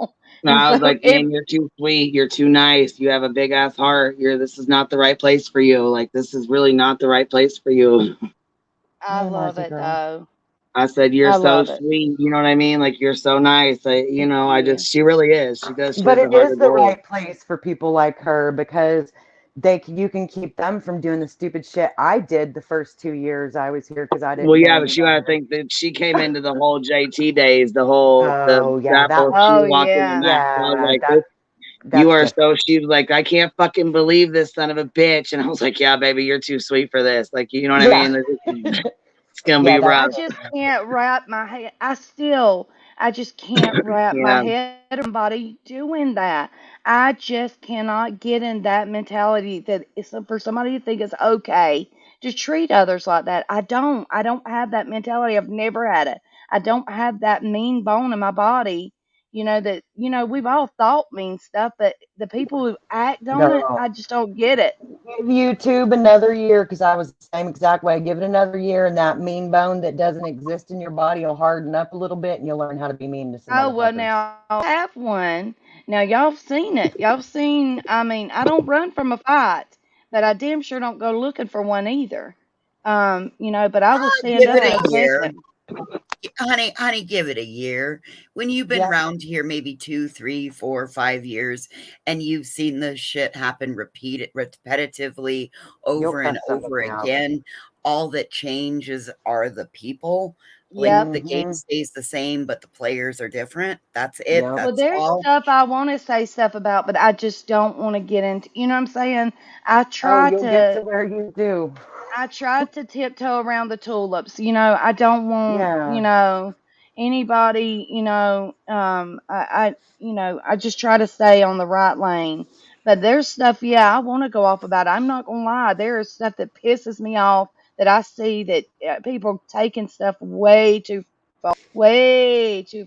S2: No,
S7: And
S2: I
S7: so
S2: was like, man, you're too sweet. You're too nice. You have a big ass heart. This is not the right place for you. Like, this is really not the right place for you.
S7: I
S18: Oh,
S7: love
S18: Marcy
S7: it
S18: girl.
S7: though.
S2: I said, you're
S7: I
S2: so
S7: love it.
S2: sweet. You know what I mean? Like, you're so nice.
S7: Thank you.
S2: She really is. She does. She
S18: But
S2: has a
S18: it
S2: heart
S18: is
S2: of
S18: the
S2: gold.
S18: right place for people like her because you can keep them from doing the stupid shit I did the first 2 years I was here because I
S2: Well,
S18: didn't know
S2: yeah, but
S18: any
S2: you gotta
S18: better.
S2: think that she came into the whole JT days,
S18: Oh yeah,
S2: she
S7: Oh
S2: walked in
S7: yeah.
S2: and that. I was
S18: yeah,
S2: like, you
S18: that's
S2: are
S18: different.
S2: so, she was like, I can't fucking believe this son of a bitch. And I was like, yeah, baby, you're too sweet for this. Like, you know what I
S18: Yeah.
S2: mean? It's gonna
S18: Yeah,
S2: be
S18: that's
S7: I
S2: rough.
S7: just
S18: different.
S7: can't wrap my head. I just can't wrap my
S2: Yeah.
S7: head around somebody doing that. I just cannot get in that mentality that it's for somebody to think it's okay to treat others like that. I don't. I don't have that mentality. I've never had it. I don't have that mean bone in my body. We've all thought mean stuff, but the people who act on it,
S18: Girl,
S7: I just don't get it.
S18: give YouTube another year because I was the same exact way. Give it another year, and that mean bone that doesn't exist in your body will harden up a little bit, and you'll learn how to be mean to some
S7: Oh, well,
S18: motherfuckers.
S7: now I have one. Now, y'all have seen it. Y'all have seen, I don't run from a fight, but I damn sure don't go looking for one either. But I will stand
S4: Give
S7: up
S4: it
S7: to
S4: a
S7: the
S4: year.
S7: person.
S4: Honey, give it a year. When you've been
S18: Yeah.
S4: around here maybe 2, 3, 4, 5 years, and you've seen this shit happen repetitively
S18: You'll
S4: over and
S18: cut
S4: over
S18: something out.
S4: again, all that changes are the people. Like
S7: Yep.
S4: the game
S18: Mm-hmm.
S4: stays the same, but the players are different. That's it.
S18: Yep.
S7: Well,
S4: That's
S7: there's
S4: all.
S7: stuff I want to say stuff about, but I just don't want to get into, you know what I'm saying? I
S18: Oh,
S7: try
S18: you'll get to
S7: to
S18: where you do.
S7: I tried to tiptoe around the tulips. I don't want,
S18: Yeah.
S7: anybody, I just try to stay on the right lane. But there's stuff, yeah, I want to go off about. I'm not going to lie. There is stuff that pisses me off that I see that people taking stuff way too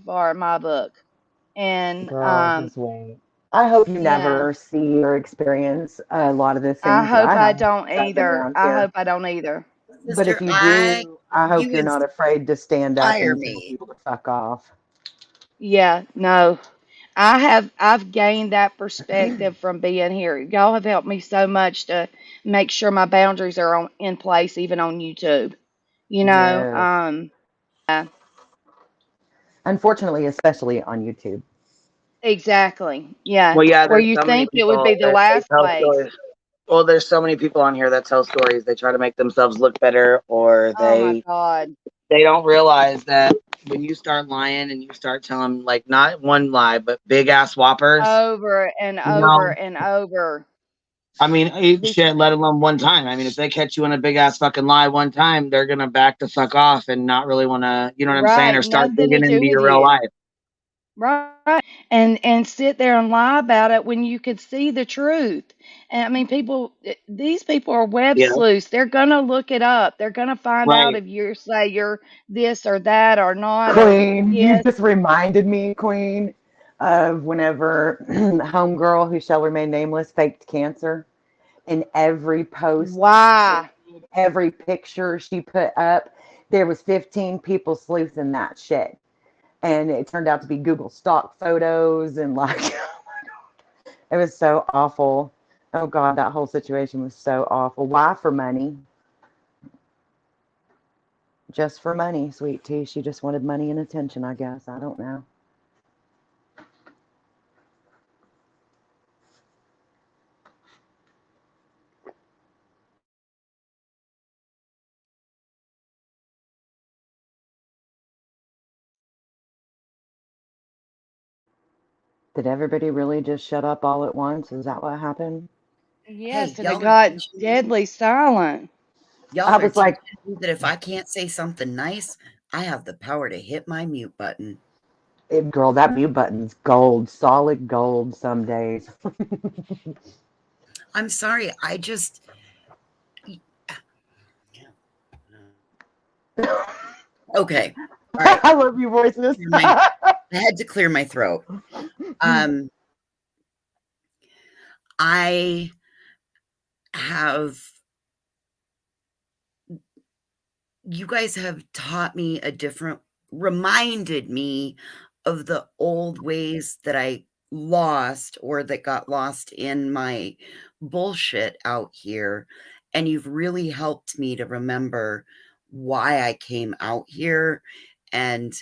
S7: far in my book. And,
S18: Girl, just wait. I hope you
S7: yeah,
S18: never see or experience a lot of the
S7: I
S18: things that
S7: hope
S18: I
S7: I
S18: have
S7: don't
S18: since I've been
S7: either.
S18: around
S7: I
S18: here.
S7: hope I don't either.
S18: But if
S4: Sister,
S18: you do, I hope
S4: you
S18: you're not afraid to stand up
S4: inspire
S18: and tell
S4: me.
S18: people to fuck off.
S7: Yeah, no. I've gained that perspective from being here. Y'all have helped me so much to make sure my boundaries are in place even on YouTube.
S18: Yes.
S7: Yeah,
S18: Unfortunately, especially on YouTube.
S7: exactly. Yeah.
S2: Well, yeah,
S7: Where
S2: there's
S7: you
S2: so many
S7: think it would be
S2: people
S7: the
S2: that they
S7: last
S2: tell
S7: place.
S2: stories. Well, there's so many people on here that tell stories. They try to make themselves look better, or
S7: Oh my God.
S2: they don't realize that when you start lying and you start telling, like, not one lie, but big ass whoppers.
S7: Over and
S2: You
S7: over
S2: know,
S7: and over.
S2: I mean, shit, let alone one time. I mean, if they catch you in a big ass fucking lie one time, they're gonna back the fuck off and not really want to, you know what I'm saying,
S7: Right.
S2: or start
S7: Nothing to
S2: digging
S7: do
S2: into
S7: with
S2: your real
S7: you.
S2: life.
S7: Right. and sit there and lie about it when you could see the truth. And I mean, these people are web
S2: Yeah.
S7: sleuths. They're gonna look it up. They're gonna find out
S2: Right.
S7: if you're this or that or not or
S18: Queen, you
S7: yes.
S18: just reminded me, Queen, of whenever homegirl who shall remain nameless faked cancer. In every post,
S7: Why?
S18: every picture she put up, there was 15 people sleuthing that shit. And it turned out to be Google stock photos and like it was so awful. Oh God, that whole situation was so awful. Why? For money. Just for money, sweet tea. She just wanted money and attention, I guess. I don't know. Did everybody really just shut up all at once? Is that what happened?
S7: Yes,
S4: Hey,
S7: and it
S4: y'all are
S7: got
S4: teaching
S7: deadly silent.
S4: y'all
S18: I
S4: are
S18: was
S4: teaching
S18: like,
S4: me that if I can't say something nice, I have the power to hit my mute button.
S18: girl, that mute button's gold, solid gold some days.
S4: I'm sorry, I just okay. All right.
S18: I love your voices.
S4: I had to clear my throat. I have you guys have taught me reminded me of the old ways that I lost or that got lost in my bullshit out here. And you've really helped me to remember why I came out here and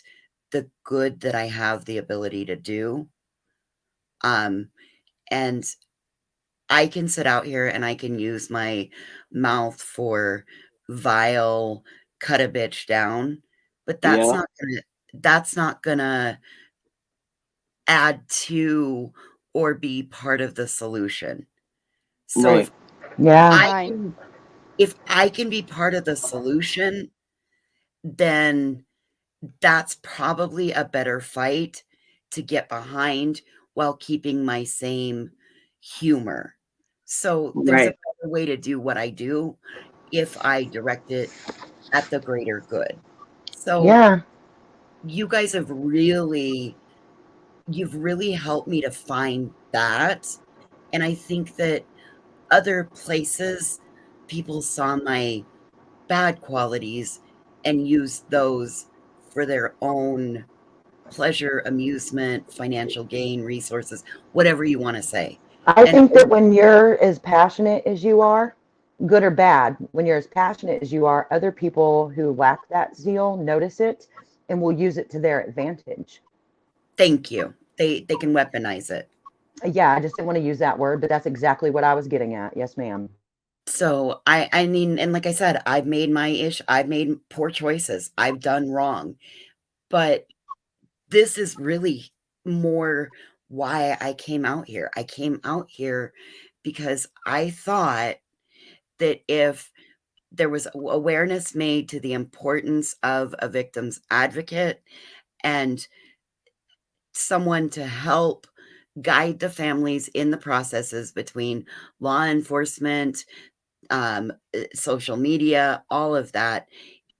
S4: the good that I have the ability to do. And I can sit out here and I can use my mouth for vile, cut a bitch down, but that's
S2: Yeah.
S4: not gonna add to or be part of the solution. So
S2: Right.
S18: Yeah.
S4: if I can be part of the solution, then that's probably a better fight to get behind while keeping my same humor. So there's a
S2: Right.
S4: better way to do what I do if I direct it at the greater good. So
S18: Yeah.
S4: you guys have you've really helped me to find that. And I think that other places, people saw my bad qualities and used those for their own pleasure, amusement, financial gain, resources, whatever you want to say.
S18: I
S4: And
S18: think that when you're as passionate as you are, good or bad, when you're as passionate as you are, other people who lack that zeal notice it and will use it to their advantage.
S4: Thank you. They can weaponize it.
S18: Yeah, I just didn't want to use that word, but that's exactly what I was getting at. Yes, ma'am.
S4: So I mean, and like I said, I've made poor choices. I've done wrong. But this is really more why I came out here. I came out here because I thought that if there was awareness made to the importance of a victim's advocate and someone to help guide the families in the processes between law enforcement, social media, all of that,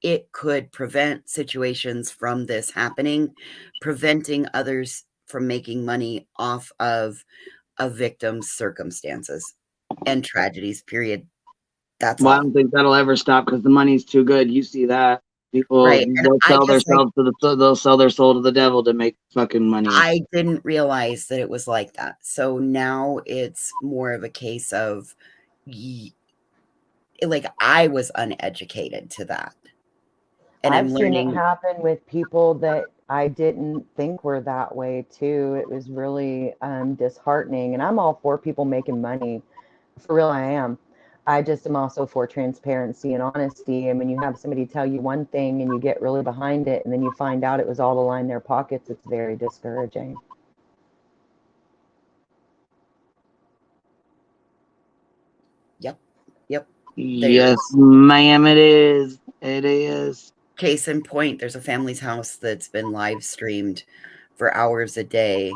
S4: it could prevent situations from this happening, preventing others from making money off of a victim's circumstances and tragedies, period. That's
S2: Well, I
S4: all.
S2: don't think that'll ever stop because the money's too good. You see that people
S4: Right. And
S2: they'll sell they'll sell their soul to the devil to make fucking money.
S4: I didn't realize that it was like that. So now it's more of a case of like I was uneducated to that. And
S18: I've
S4: I'm
S18: seen it
S4: learning.
S18: happen with people that I didn't think were that way too. It was really disheartening. And I'm all for people making money. For real, I am. I just am also for transparency and honesty. And when you have somebody tell you one thing and you get really behind it, and then you find out it was all to line their pockets, it's very discouraging.
S4: Yep. Yep.
S2: Yes, ma'am, it is. It is.
S4: Case in point, there's a family's house that's been live streamed for hours a day,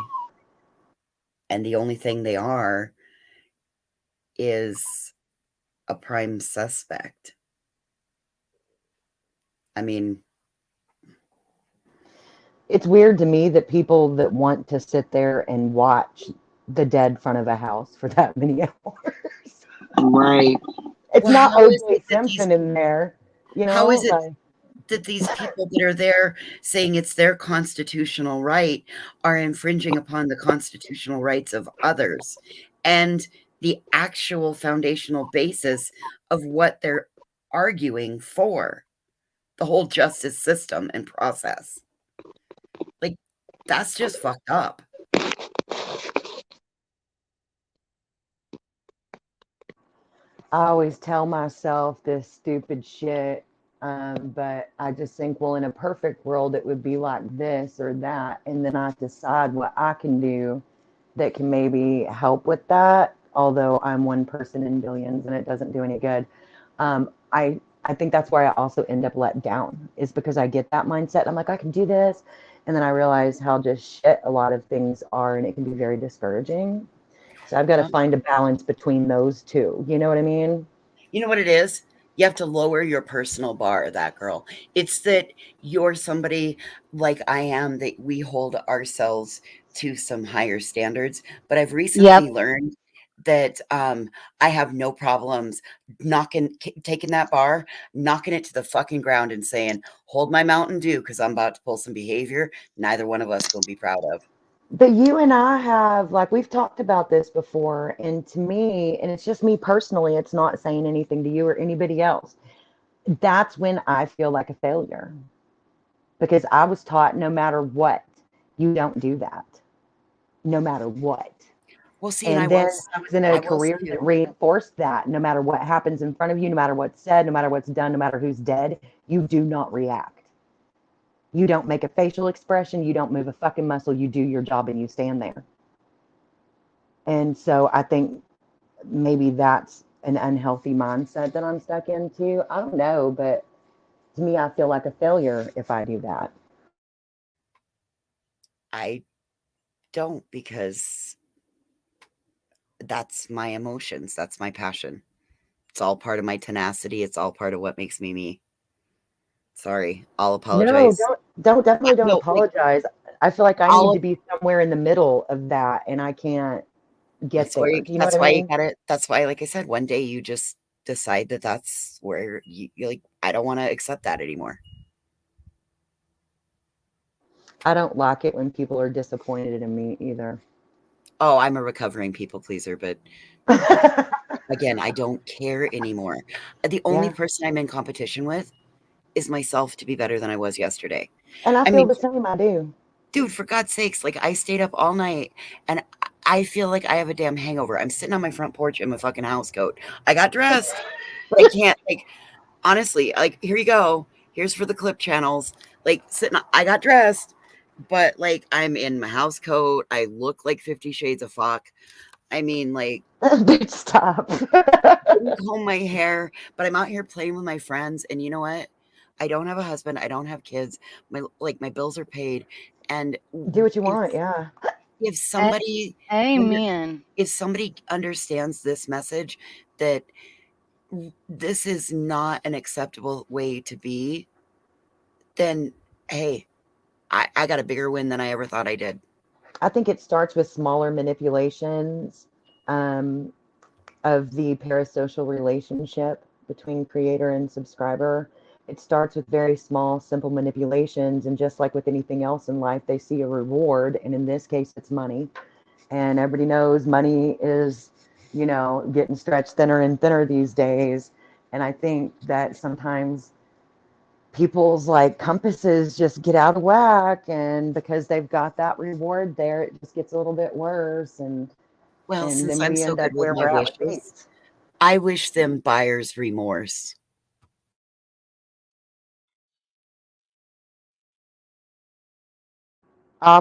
S4: and the only thing they are is a prime suspect. I mean,
S18: it's weird to me that people that want to sit there and watch the dead front of a house for that many hours.
S2: Right.
S18: It's
S4: well,
S18: not
S4: how is
S18: O.J.
S4: it that these
S18: Simpson in there, you know.
S4: how is it
S18: Like,
S4: that these people that are there saying it's their constitutional right are infringing upon the constitutional rights of others and the actual foundational basis of what they're arguing for, the whole justice system and process? Like, that's just fucked up.
S18: I always tell myself this stupid shit, but I just think, well, in a perfect world, it would be like this or that, and then I decide what I can do that can maybe help with that. Although I'm one person in billions, and it doesn't do any good. I think that's where I also end up let down, is because I get that mindset. I'm like, I can do this, and then I realize how just shit a lot of things are, and it can be very discouraging. So I've got to find a balance between those two. You know what I mean?
S4: You know what it is? You have to lower your personal bar, that girl. It's that you're somebody like I am, that we hold ourselves to some higher standards. But I've recently learned that I have no problems taking that bar, knocking it to the fucking ground and saying, hold my Mountain Dew, because I'm about to pull some behavior neither one of us will be proud of.
S18: But you and I have, like, we've talked about this before, and to me, and it's just me personally, it's not saying anything to you or anybody else. That's when I feel like a failure, because I was taught no matter what, you don't do that, no matter what.
S4: Well, see,
S18: And
S4: and
S18: then I was in a
S4: I was
S18: career that
S4: too.
S18: reinforced that no matter what happens in front of you, no matter what's said, no matter what's done, no matter who's dead, you do not react. You don't make a facial expression. You don't move a fucking muscle. You do your job and you stand there. And so I think maybe that's an unhealthy mindset that I'm stuck into. I don't know, but to me, I feel like a failure if I do that.
S4: I don't, because that's my emotions. That's my passion. It's all part of my tenacity. It's all part of what makes me me. Sorry, I'll apologize.
S18: No, definitely don't
S4: No,
S18: apologize. I feel like I need
S4: I'll
S18: to be somewhere in the middle of that, and I can't get
S4: That's where
S18: there.
S4: you
S18: Do you know what
S4: that's
S18: I
S4: why you
S18: mean?
S4: gotta that's why, like I said, one day you just decide that that's where you're like, I don't want to accept that anymore.
S18: I don't like it when people are disappointed in me either.
S4: Oh, I'm a recovering people pleaser, but again, I don't care anymore. The only
S18: Yeah.
S4: person I'm in competition with is myself to be better than I was yesterday.
S18: And I
S4: I
S18: feel
S4: mean,
S18: the same. I do.
S4: dude, for God's sakes, like, I stayed up all night and I feel like I have a damn hangover. I'm sitting on my front porch in my fucking house coat. I got dressed, but I can't, like, honestly, like, here you go. Here's for the clip channels. Like, I got dressed, but like, I'm in my house coat. I look like 50 Shades of Fuck. I mean, like,
S18: Bitch, stop.
S4: didn't comb my hair, but I'm out here playing with my friends. And you know what? I don't have a husband. I don't have kids. My bills are paid. And
S18: Do what you want. Yeah.
S4: if somebody
S7: Amen.
S4: if somebody understands this message, that this is not an acceptable way to be, then hey, I got a bigger win than I ever thought I did.
S18: I think it starts with smaller manipulations of the parasocial relationship between creator and subscriber. It starts with very small, simple manipulations. And just like with anything else in life, they see a reward. And in this case, it's money. And everybody knows money is, getting stretched thinner and thinner these days. And I think that sometimes people's like compasses just get out of whack, and because they've got that reward there, it just gets a little bit worse, and
S4: Well, since
S18: then
S4: I'm
S18: we
S4: so
S18: end up
S4: good with
S18: where
S4: my
S18: we're at with
S4: wishes,
S18: dates.
S4: I wish them buyer's remorse.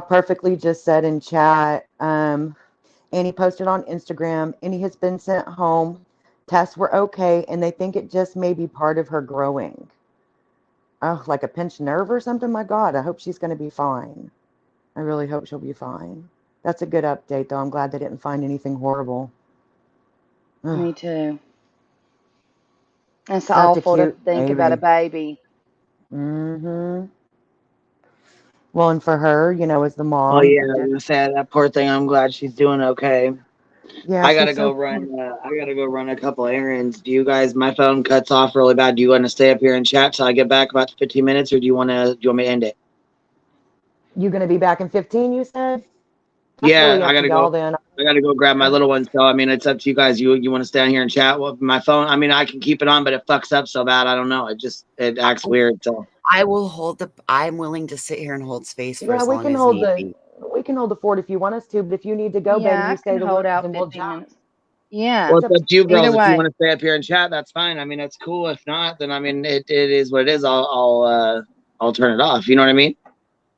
S18: Perfectly just said in chat. Annie posted on Instagram, Annie has been sent home. Tests were okay, and they think it just may be part of her growing. Oh, like a pinched nerve or something? My God, I hope she's going to be fine. I really hope she'll be fine. That's a good update, though. I'm glad they didn't find anything horrible.
S7: Me too. It's
S18: Such a
S7: awful to
S18: cute
S7: think about a baby.
S18: Mm-hmm. Well, and for her, you know, as the mom.
S2: Oh yeah, I was gonna say that poor thing. I'm glad she's doing okay.
S18: Yeah,
S2: I gotta
S18: she's
S2: go
S18: so
S2: run. I gotta go run a couple errands. Do you guys? My phone cuts off really bad. Do you want to stay up here and chat till I get back about 15 minutes, or do you want me to end it?
S18: You gonna be back in 15? You said. That's
S2: Yeah,
S18: really up
S2: I gotta
S18: to y'all
S2: go.
S18: then.
S2: I gotta go grab my little one. So I mean, it's up to you guys. You want to stay on here and chat? Well, my phone. I mean, I can keep it on, but it fucks up so bad. I don't know. It acts weird. So
S4: I will hold the. I'm willing to sit here and hold space for
S18: Yeah,
S4: as
S18: we
S4: long
S18: can
S4: as
S18: hold
S4: need
S18: the
S4: be.
S18: we can hold the fort if you want us to. But if you need to go,
S7: Yeah,
S18: baby, you
S7: I
S18: say
S7: can
S18: the
S7: hold
S18: words
S7: out
S18: and we'll
S7: 15
S18: jump.
S7: minutes. Yeah.
S2: well, it's up to you girls.
S7: Either
S2: If you
S7: way.
S2: want to stay up here and chat, that's fine. I mean, it's cool. If not, then I mean, it is what it is. I'll turn it off. You know what I mean?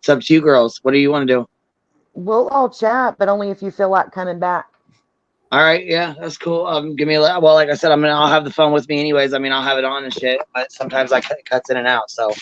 S2: It's up to you girls. What do you want to do?
S18: We'll all chat, but only if you feel like coming back.
S2: All right, yeah, that's cool. Give me a well, like I said, I'll have the phone with me anyways. I mean, I'll have it on and shit, but sometimes it cuts in and out. So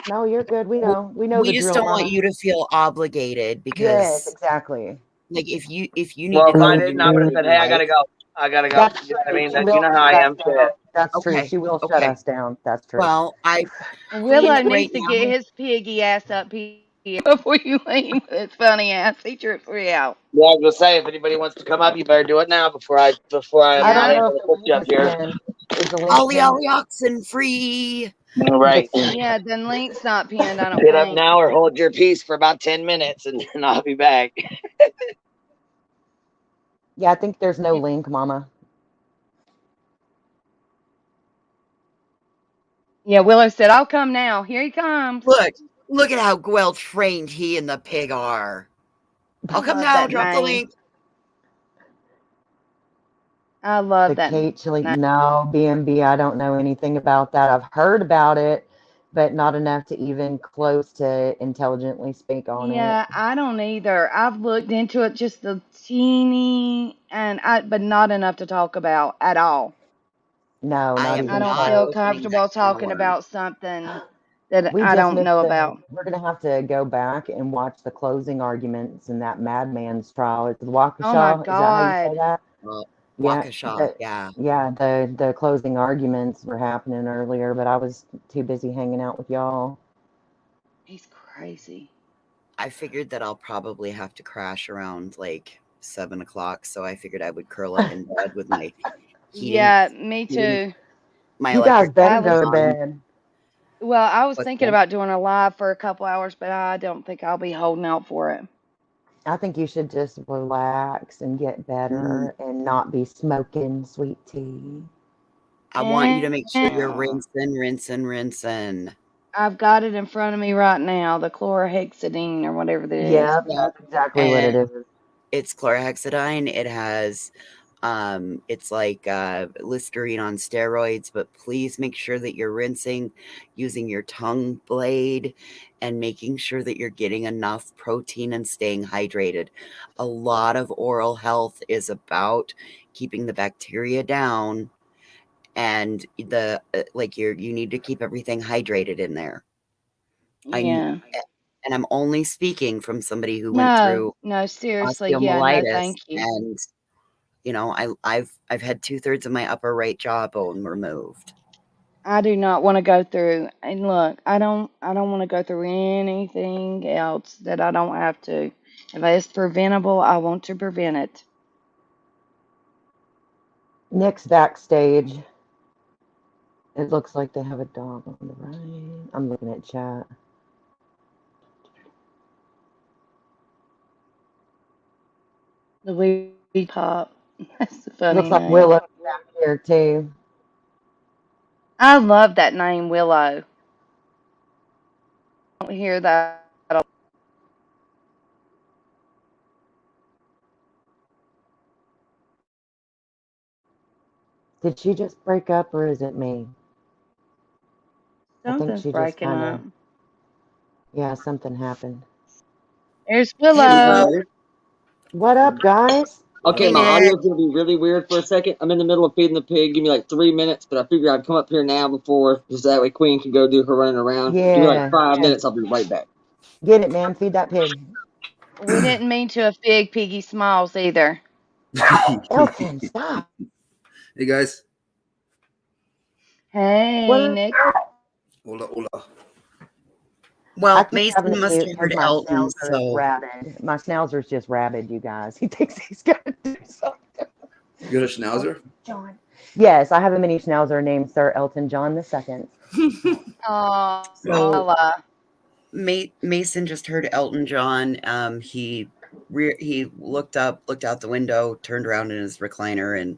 S18: No, you're good. We know
S4: We
S18: the
S4: just
S18: drill.
S4: don't want
S18: Mama.
S4: you to feel obligated because
S18: Yes, exactly.
S4: like if you need
S2: well,
S4: to
S2: if
S4: go
S2: I
S4: do
S2: didn't, I would have said,
S4: your
S2: hey, I gotta
S4: life.
S2: go. I gotta go.
S18: That's
S2: You know what I mean?
S18: She
S2: That,
S18: will
S2: you know how I
S18: shut
S2: am.
S18: us down. That's true.
S4: Okay.
S18: She will shut us down. That's true.
S4: Well, I
S7: Willow
S4: Queen
S7: needs
S4: right
S7: to
S4: now.
S7: get his piggy ass up here before you leave with his funny ass. He tripped me out.
S2: Yeah, I was gonna say, if anybody wants to come up, you better do it now before I'm not able to put you up here.
S4: Ollie oxen free.
S2: All right.
S7: Yeah, the link's not pinned, I don't
S2: Get up
S7: think.
S2: now or hold your peace for about 10 minutes and then I'll be back.
S18: Yeah, I think there's no link, Mama.
S7: Yeah, Willow said, I'll come now. Here he comes.
S4: Look at how well trained he and the pig are. I'll come
S7: love
S4: now.
S7: that
S4: Drop the
S7: name.
S4: link.
S7: I love
S18: The
S7: that.
S18: Kate Chile. No, BMB. I don't know anything about that. I've heard about it, but not enough to even close to intelligently speak on it.
S7: Yeah, I don't either. I've looked into it just a teeny, but not enough to talk about at all.
S18: No, not even
S7: I don't
S18: close.
S7: feel comfortable talking about something that
S18: We
S7: I
S18: just
S7: don't
S18: missed
S7: know about.
S18: We're gonna have to go back and watch the closing arguments in that madman's trial. It's Waukesha.
S7: Oh my
S18: Is that how you say
S7: God.
S18: that?
S4: Waukesha, yeah.
S18: Yeah, the closing arguments were happening earlier, but I was too busy hanging out with y'all.
S7: He's crazy.
S4: I figured that I'll probably have to crash around like 7 o'clock, so I figured I would curl up in bed with my heating.
S7: Yeah, me too.
S4: My
S18: You guys
S4: electric
S18: better
S4: fan
S18: go to
S4: on.
S18: bed.
S7: Well, I was
S4: What's
S7: thinking
S4: that?
S7: about doing a live for a couple hours, but I don't think I'll be holding out for it.
S18: I think you should just relax and get better and not be smoking sweet tea.
S4: I want you to make sure you're rinsing.
S7: I've got it in front of me right now, the chlorhexidine or whatever that is.
S18: Yeah, that's exactly what it is.
S4: It's chlorhexidine. It has it's like Listerine on steroids, but please make sure that you're rinsing using your tongue blade and making sure that you're getting enough protein and staying hydrated. A lot of oral health is about keeping the bacteria down, and you need to keep everything hydrated in there.
S7: Yeah.
S4: And I'm only speaking from somebody who went through
S7: No, seriously, yeah, no,
S4: osteomyelitis,
S7: thank you.
S4: and you know, I've had 2/3 of my upper right jawbone removed.
S7: I do not want to go through, and look, I don't want to go through anything else that I don't have to. If it's preventable, I want to prevent it.
S18: Nick's backstage. It looks like they have a dog on the right. I'm looking at chat.
S7: The weed pop. That's the funny
S18: Looks like
S7: name.
S18: Willow back here too.
S7: I love that name, Willow. I don't hear that a lot.
S18: Did she just break up or is it me? I think
S7: Something's
S18: she just
S7: breaking
S18: kind
S7: up.
S18: of. Yeah, something happened.
S7: There's Willow.
S18: What up, guys?
S9: Okay,
S7: Hey,
S9: my
S7: Nick.
S9: audio's gonna be really weird for a second. I'm in the middle of feeding the pig. Give me like 3 minutes, but I figured I'd come up here now before, just that way Queen can go do her running around. Give me like
S18: Yeah.
S9: 5 minutes. I'll be right back.
S18: Get it, man. Feed that pig.
S7: We didn't mean to offend Piggy Smiles either.
S18: Elton, stop.
S13: Hey guys.
S7: Hey, Nick.
S13: Hola, hola.
S4: Well,
S18: I keep having
S4: Mason
S18: to
S4: must
S18: mute
S4: have
S18: because
S4: heard
S18: my
S4: Elton,
S18: schnauzer is
S4: so
S18: rabid. My schnauzer's just rabid, you guys. He thinks he's got to do something.
S13: You got a schnauzer?
S18: John. Yes, I have a mini schnauzer named Sir Elton John II.
S4: so Mason just heard Elton John. He looked out the window, turned around in his recliner, and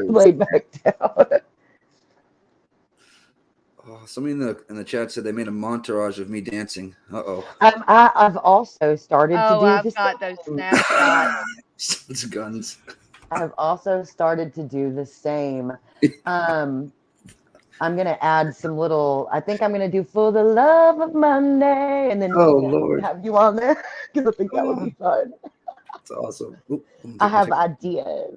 S18: laid back down.
S13: Oh, somebody in the chat said they made a montage of me dancing. Uh-oh.
S18: I've also started to do
S7: I've
S18: the
S7: got those
S18: same.
S7: snapshots.
S13: It's guns.
S18: I've also started to do the same. I'm gonna add some little. I think I'm gonna do "For the Love of Monday" and then
S13: Lord.
S18: have you on there because I think that would be fun.
S13: That's awesome. Oop,
S18: I have ideas.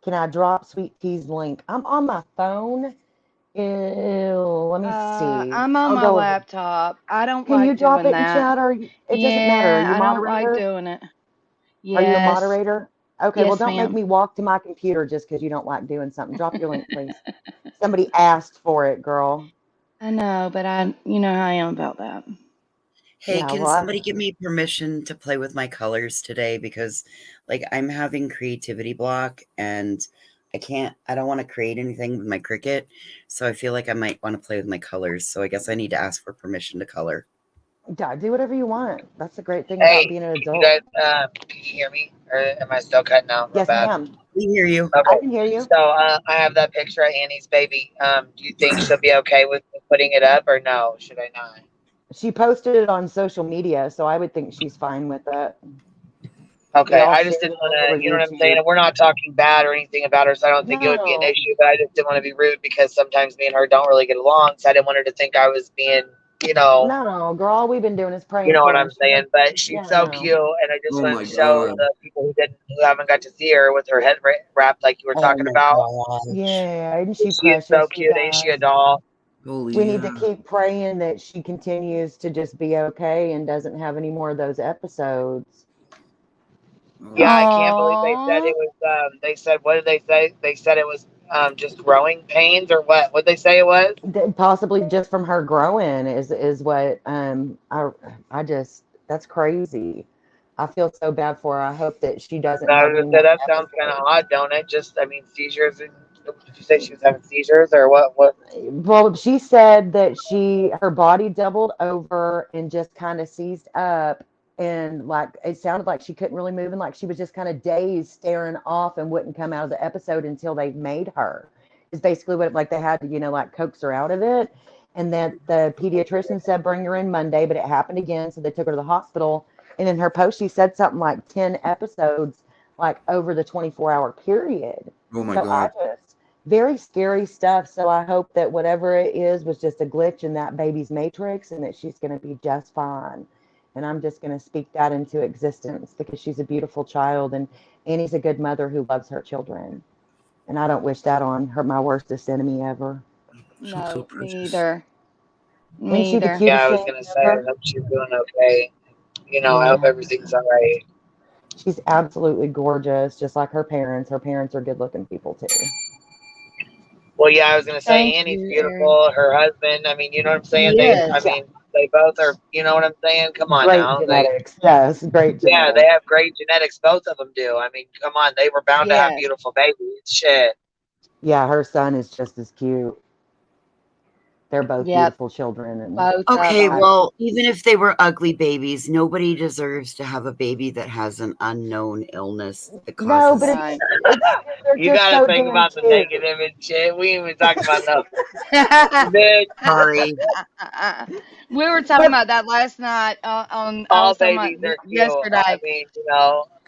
S18: Can I drop Sweet Tea's link? I'm on my phone. Ew, let me see.
S7: I'm on my laptop. I don't
S18: Can
S7: like
S18: you drop
S7: doing
S18: it in
S7: that.
S18: chat? Or it doesn't matter. Are you
S7: I don't like
S18: moderator?
S7: doing it.
S18: Are you a
S7: Yes.
S18: moderator? Okay, well,
S7: Yes,
S18: don't make
S7: ma'am.
S18: me walk to my computer just because you don't like doing something. Drop your link, please. Somebody asked for it, girl.
S7: I know, but you know how I am about that.
S4: Hey,
S18: Yeah,
S4: can
S18: well,
S4: somebody give me permission to play with my colors today? Because like I'm having creativity block and I don't want to create anything with my Cricut. So I feel like I might want to play with my colors. So I guess I need to ask for permission to color.
S18: Yeah, do whatever you want. That's the great thing
S2: Hey,
S18: about being an
S2: you
S18: adult.
S2: guys, can you hear me? Or am I still cutting out real
S18: Yes,
S2: bad?
S18: ma'am.
S4: We hear you.
S2: Okay.
S18: I can hear you.
S2: So I have that picture of Annie's baby. Do you think she'll be okay with putting it up or no? Should I not?
S18: She posted it on social media, so I would think she's fine with it.
S2: Okay, I just didn't want to, you know what I'm saying? And we're not talking bad or anything about her, so I don't think it would be an issue, but I just didn't want to be rude because sometimes me and her don't really get along, so I didn't want her to think I was being,
S18: No, girl, all we've been doing is praying
S2: you know
S18: for
S2: what
S18: her.
S2: I'm saying? But she's so cute, and I just wanted to show the people who haven't got to see her with her head wrapped like you were talking about.
S18: Yeah, isn't she
S2: She
S18: precious?
S2: is so cute, ain't she a doll?
S18: We need to keep praying that she continues to just be okay and doesn't have any more of those episodes.
S2: Yeah, I can't believe they said it was. They said, what did they say? They said it was just growing pains or what? What they say it was?
S18: Possibly just from her growing is what I just that's crazy. I feel so bad for her. I hope that she doesn't
S2: I
S18: have
S2: was
S18: any
S2: gonna say
S18: more
S2: that sounds kind of odd, don't it? Just, I mean, seizures. Did you say she was having seizures or what? What?
S18: Well, she said that her body doubled over and just kind of seized up, and like it sounded like she couldn't really move, and like she was just kind of dazed, staring off, and wouldn't come out of the episode until they made her. Is basically what like they had to, like coax her out of it. And then the pediatrician said bring her in Monday, but it happened again, so they took her to the hospital. And in her post, she said something like 10 episodes, like over the 24-hour period.
S13: Oh my
S18: So
S13: God.
S18: very scary stuff. So I hope that whatever it is was just a glitch in that baby's matrix and that she's going to be just fine. And I'm just going to speak that into existence because she's a beautiful child and Annie's a good mother who loves her children. And I don't wish that on her, my worstest enemy ever.
S7: No, me either.
S18: Isn't she the cutest
S2: Yeah, I was
S18: thing
S2: gonna say, I
S18: ever?
S2: hope she's doing okay. I hope everything's all right.
S18: She's absolutely gorgeous, just like her parents. Her parents are good-looking people too.
S2: Well, yeah, I was gonna say
S7: Thank
S2: Annie's
S7: you,
S2: beautiful. Her husband, I mean, you know what I'm saying?
S18: Yes.
S2: They both are. You know what I'm saying? Come on
S18: Great
S2: now.
S18: genetics. Yes, great genetics.
S2: Yeah, they have great genetics. Both of them do. I mean, come on, they were bound to have
S18: Yes.
S2: beautiful babies. Shit.
S18: Yeah, her son is just as cute. They're both
S7: Yep.
S18: beautiful children. And
S4: Okay, well, even if they were ugly babies, nobody deserves to have a baby that has an unknown illness that causes.
S18: No, but they're
S2: You
S18: just
S2: gotta
S18: so
S2: think
S18: damn
S2: about the
S18: cute.
S2: negative and shit. We ain't even talking about nothing. Bitch.
S4: Sorry.
S7: We were talking about that last night on
S2: All
S7: also
S2: babies are cute.
S7: yesterday.
S2: I mean,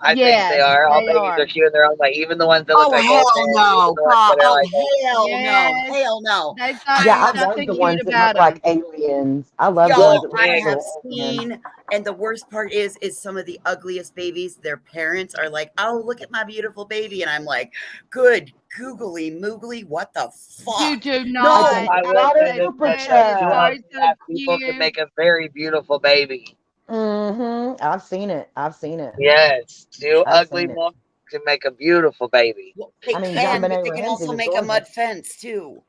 S16: I think they are. All babies are cute in their own way. Even the ones that look
S4: Oh,
S16: like
S4: hell
S16: old men.
S4: no,
S16: Even the ones
S4: God.
S16: that are
S4: Oh,
S16: like,
S4: hell
S7: Yes.
S4: no. Hell no.
S7: They've
S4: I
S7: got
S18: Yeah, I
S4: have
S18: love
S7: something
S18: the
S7: cute
S18: ones that
S7: about
S18: look like
S7: them.
S18: aliens. I love the ones
S4: Y'all,
S18: that look
S4: I
S18: like
S4: have
S18: little aliens.
S4: seen, and the worst part is some of the ugliest babies, their parents are like, oh, look at my beautiful baby. And I'm like, good googly moogly, what the fuck?
S7: You do
S18: I
S7: not.
S18: just
S16: I will
S18: got
S16: say
S18: a
S16: this
S18: super
S16: much:
S7: They
S16: two
S7: are
S18: chat.
S16: ugly
S7: so
S16: ass people can
S7: cute.
S16: make a very beautiful baby.
S18: I've seen it. I've seen it.
S16: Yes, two
S18: I've
S16: ugly
S18: seen it.
S16: women can make a beautiful baby.
S4: Well, they
S18: I mean,
S4: can,
S18: JonBenet
S4: but they can
S18: Ramsey
S4: also
S18: was
S4: make a
S18: gorgeous.
S4: mud fence too.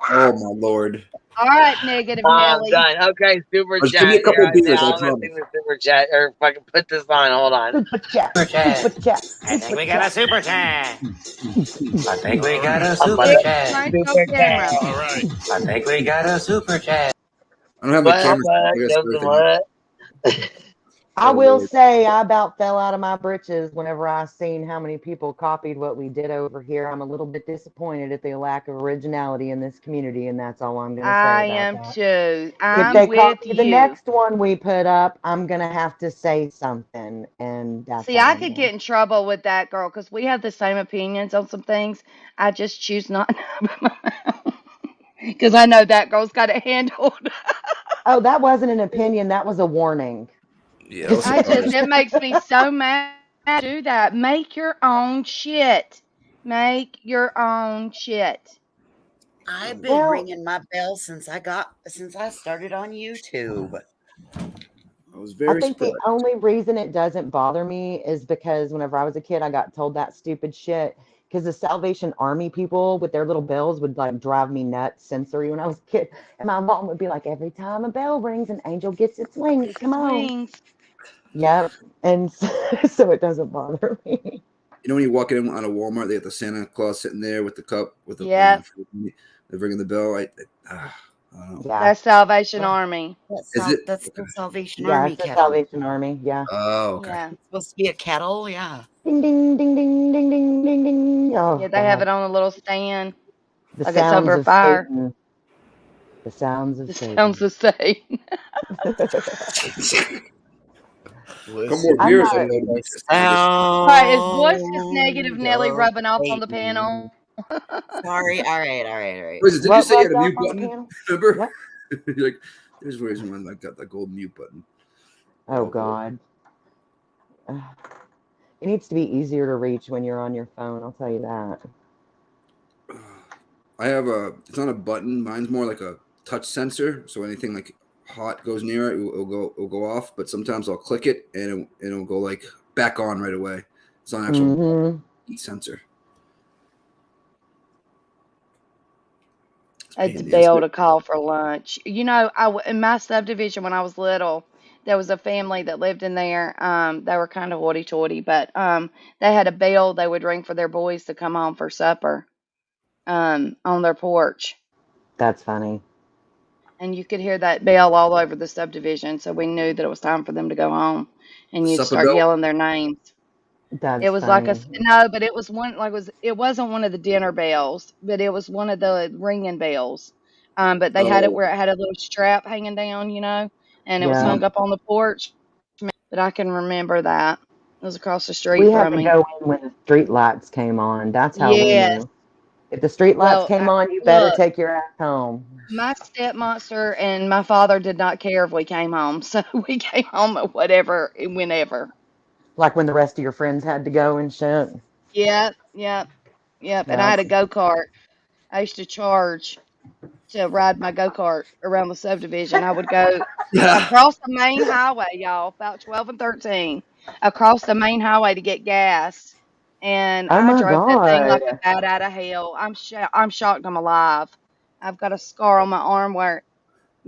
S13: Oh my lord.
S7: All right, negative
S16: I'm
S7: Nelly.
S16: done. Okay, super
S13: Just give me a
S16: chat. Here,
S13: couple beers, I
S16: I'm gonna
S13: promise.
S16: sing the super chat or fucking put this on. Hold on.
S18: Super chat.
S15: Super chat.
S18: Super chat.
S15: I think we got a super chat. I think we got a
S16: I'm
S15: super
S16: gonna
S15: chat.
S7: Turn your
S16: super
S7: camera.
S16: chat.
S8: All right.
S15: I think we got a super chat.
S13: I don't have a camera.
S16: What?
S13: I guess
S16: Something
S13: everything.
S16: what?
S18: I
S13: Oh,
S18: will
S13: Lord.
S18: say I about fell out of my britches whenever I seen how many people copied what we did over here. I'm a little bit disappointed at the lack of originality in this community, and that's all I'm going to say
S7: I
S18: about
S7: am
S18: that.
S7: too.
S18: If
S7: I'm
S18: they
S7: with
S18: copy the
S7: you.
S18: next one we put up, I'm going to have to say something, and that's
S7: See,
S18: all
S7: I
S18: I'm
S7: could
S18: doing.
S7: get in trouble with that girl because we have the same opinions on some things. I just choose not because I know that girl's got it handled.
S18: Oh, that wasn't an opinion. That was a warning.
S13: Yeah, that was
S7: I just,
S13: surprising.
S7: it makes me so mad to do that. Make your own shit. Make your own shit.
S4: I've been
S18: Well,
S4: ringing my bell since I started on YouTube.
S13: I was
S18: I
S13: very
S18: think the
S13: surprised.
S18: only reason it doesn't bother me is because whenever I was a kid, I got told that stupid shit. Because the Salvation Army people with their little bells would like drive me nuts sensory when I was a kid. And my mom would be like, every time a bell rings, an angel gets its wings.
S7: Its
S18: Come on.
S7: wings.
S18: Yep. And so it doesn't bother me.
S13: You know when you walk in on a Walmart, they have the Santa Claus sitting there with the cup with the
S7: Yeah,
S13: they're ringing the bell. I don't know.
S18: Yeah.
S7: that's Salvation Army.
S13: Is it?
S4: That's
S13: Okay.
S4: the Salvation
S18: Yeah,
S4: Army
S18: it's the
S4: kettle.
S18: Salvation Army. Yeah.
S13: Oh, okay.
S7: Yeah.
S4: It's supposed to be a kettle, yeah.
S18: Ding, ding, ding, ding, ding, ding, ding, ding. Oh,
S7: Yeah, they have
S18: God.
S7: it on a little stand
S18: The
S7: like it's
S18: sounds
S7: over a
S18: of
S7: fire.
S18: Satan. The sounds of
S7: The
S18: Satan.
S7: sounds the same.
S13: Come more
S18: I'm
S13: beers.
S18: not.
S13: I know.
S7: All right, is what's this negative Nelly
S4: Sound of
S7: rubbing off on the
S4: Satan.
S7: panel?
S4: Sorry. All right.
S13: Wait, did you
S18: What
S13: say you had
S18: rubbed
S13: a
S18: off
S13: mute
S18: on the
S13: button?
S18: panel?
S13: Remember?
S18: What?
S13: You're like, there's a reason why I got the gold mute button.
S18: Oh, God. Ugh. It needs to be easier to reach when you're on your phone. I'll tell you that.
S13: I have it's not a button. Mine's more like a touch sensor. So anything like hot goes near it, it'll go off. But sometimes I'll click it and it'll go like back on right away. It's not an actual heat sensor.
S7: It's Bell to call for lunch. You know, in my subdivision when I was little, there was a family that lived in there. They were kind of hoity-toity, but they had a bell they would ring for their boys to come home for supper on their porch.
S18: That's funny.
S7: And you could hear that bell all over the subdivision, so we knew that it was time for them to go home. And you'd
S13: Supper
S7: start
S13: bell?
S7: yelling their names.
S18: That's
S7: It was
S18: funny.
S7: like no, but it was one it wasn't one of the dinner bells, but it was one of the ringing bells. But they had it
S13: Oh.
S7: where it had a little strap hanging down, you know, and it was
S18: Yeah.
S7: hung up on the porch. But I can remember that. It was across the street
S18: We had
S7: from
S18: to
S7: me.
S18: go in when the street lights came on. That's how we
S7: Yes.
S18: knew. If the street lights
S7: Well,
S18: came on, you better
S7: look,
S18: take your ass home.
S7: my stepmonster and my father did not care if we came home, so we came home at whatever, whenever.
S18: Like when the rest of your friends had to go and shit.
S7: Yep. And I had a
S18: That's
S7: go-kart. I used to charge to ride my go-kart around the subdivision. I would go across the main highway, y'all, about 12 and 13, across the main highway to get gas. And
S18: oh
S7: I
S18: my
S7: drove that thing like
S18: God.
S7: a bat out of hell. I'm shocked I'm alive. I've got a scar on my arm where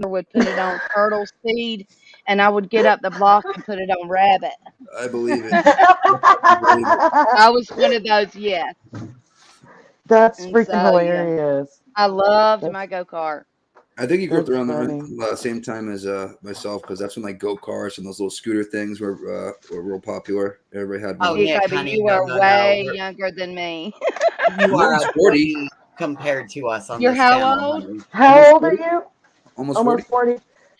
S7: I would put it on turtle speed, and I would get up the block and put it on rabbit.
S13: I believe it. I believe it.
S7: I was one of those, yes.
S18: That's
S7: And
S18: freaking
S7: so, yeah,
S18: hilarious.
S7: I loved
S18: That's,
S7: my go-kart.
S13: I think you grew up
S18: that's
S13: around
S18: funny.
S13: the same time as myself because that's when like go karts and those little scooter things were real popular. Everybody had one.
S4: Oh,
S7: See,
S4: Nick,
S7: baby,
S4: honey,
S7: you
S4: no.
S7: are way younger than me.
S4: You are
S13: Almost
S4: a
S13: 40.
S4: baby compared to us on
S7: You're
S4: this
S7: how
S4: panel,
S7: old?
S4: honey.
S18: How
S13: Almost
S18: old are
S13: 40.
S18: you?
S13: Almost 40.
S18: Almost 40.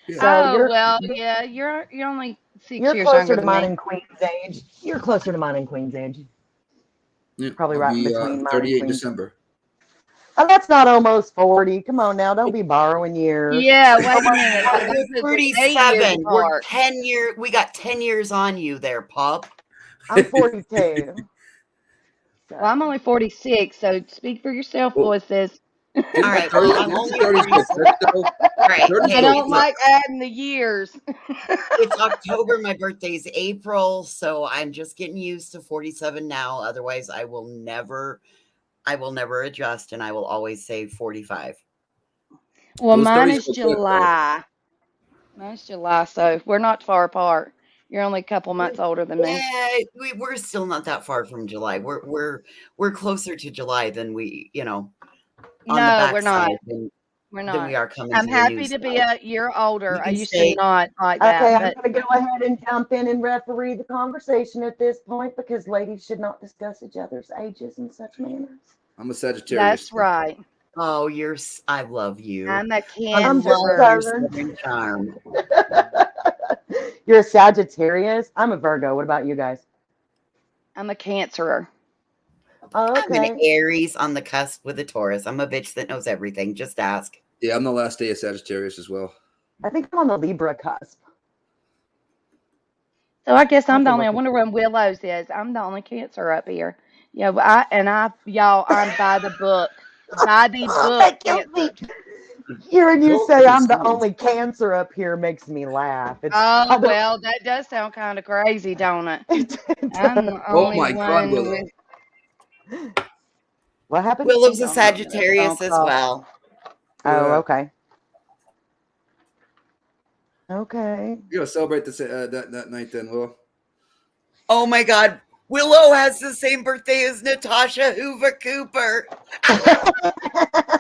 S13: Yeah.
S18: So
S7: Oh,
S18: you're
S7: well, yeah, you're only 6
S18: You're
S7: years
S18: closer
S7: younger
S18: to
S7: than
S18: mine
S7: me.
S18: and Queen's age. You're closer to mine and Queen's age.
S13: Yeah,
S18: Probably
S13: I'll
S18: right in
S13: be
S18: between mine and
S13: 38
S18: Queen's.
S13: December.
S18: Oh, that's not almost 40. Come on now, don't be borrowing years.
S7: Yeah, wait a minute. So
S4: We're
S7: this is 8 years
S4: 37. We're
S7: apart.
S4: 10 years. We got 10 years on you there, pup.
S18: I'm 42.
S7: Well, I'm only 46, so speak for yourself, voices.
S4: All right, well, I'm only 46. All right,
S7: I don't like adding the years.
S4: It's October. My birthday's April, so I'm just getting used to 47 now. Otherwise, I will never adjust, and I will always say 45.
S7: Well, mine is July. Mine's July, so we're not far apart. You're only a couple months older than me.
S4: Yeah, we're still not that far from July. We're closer to July than we, on the
S7: No, we're
S4: backside
S7: not.
S4: than
S7: We're
S4: than
S7: not.
S4: we are coming
S7: I'm
S4: to the new
S7: happy to be
S4: side.
S7: a year older.
S4: You
S7: I
S4: can
S7: used
S4: say-
S7: to not like
S18: Okay,
S7: that.
S18: I'm
S7: But
S18: going to go ahead and jump in and referee the conversation at this point because ladies should not discuss each other's ages in such manners.
S13: I'm a Sagittarius.
S7: that's right.
S4: Oh, I love you.
S7: I'm a
S4: I
S7: Cancer.
S4: love your Southern charm.
S18: You're a Sagittarius. I'm a Virgo. What about you guys?
S7: I'm a Cancerer.
S18: Oh,
S4: I'm an
S18: okay.
S4: Aries on the cusp with a Taurus. I'm a bitch that knows everything. Just ask.
S13: Yeah, I'm the last day of Sagittarius as well.
S18: I think I'm on the Libra cusp.
S7: So I guess I'm the
S18: to
S7: only. I
S18: look
S7: wonder when Willow's is. I'm the only Cancer up here. Yeah, but y'all, I'm by the book. By the book. Cancer.
S18: Hearing you say I'm the only Cancer up here makes me laugh. It's,
S7: Oh well, that does sound kind of crazy, don't it? I'm the
S13: Oh
S7: only
S13: my God,
S7: one
S13: Willow.
S7: with.
S18: What happened?
S4: Willow's a
S7: Don't have another
S4: Sagittarius
S7: phone
S4: as
S7: call.
S4: well.
S18: Oh,
S13: Yeah.
S18: okay. Okay.
S13: You're gonna celebrate this that night then, Willow.
S4: Oh my God. Willow has the same birthday as Natasha Hoover Cooper.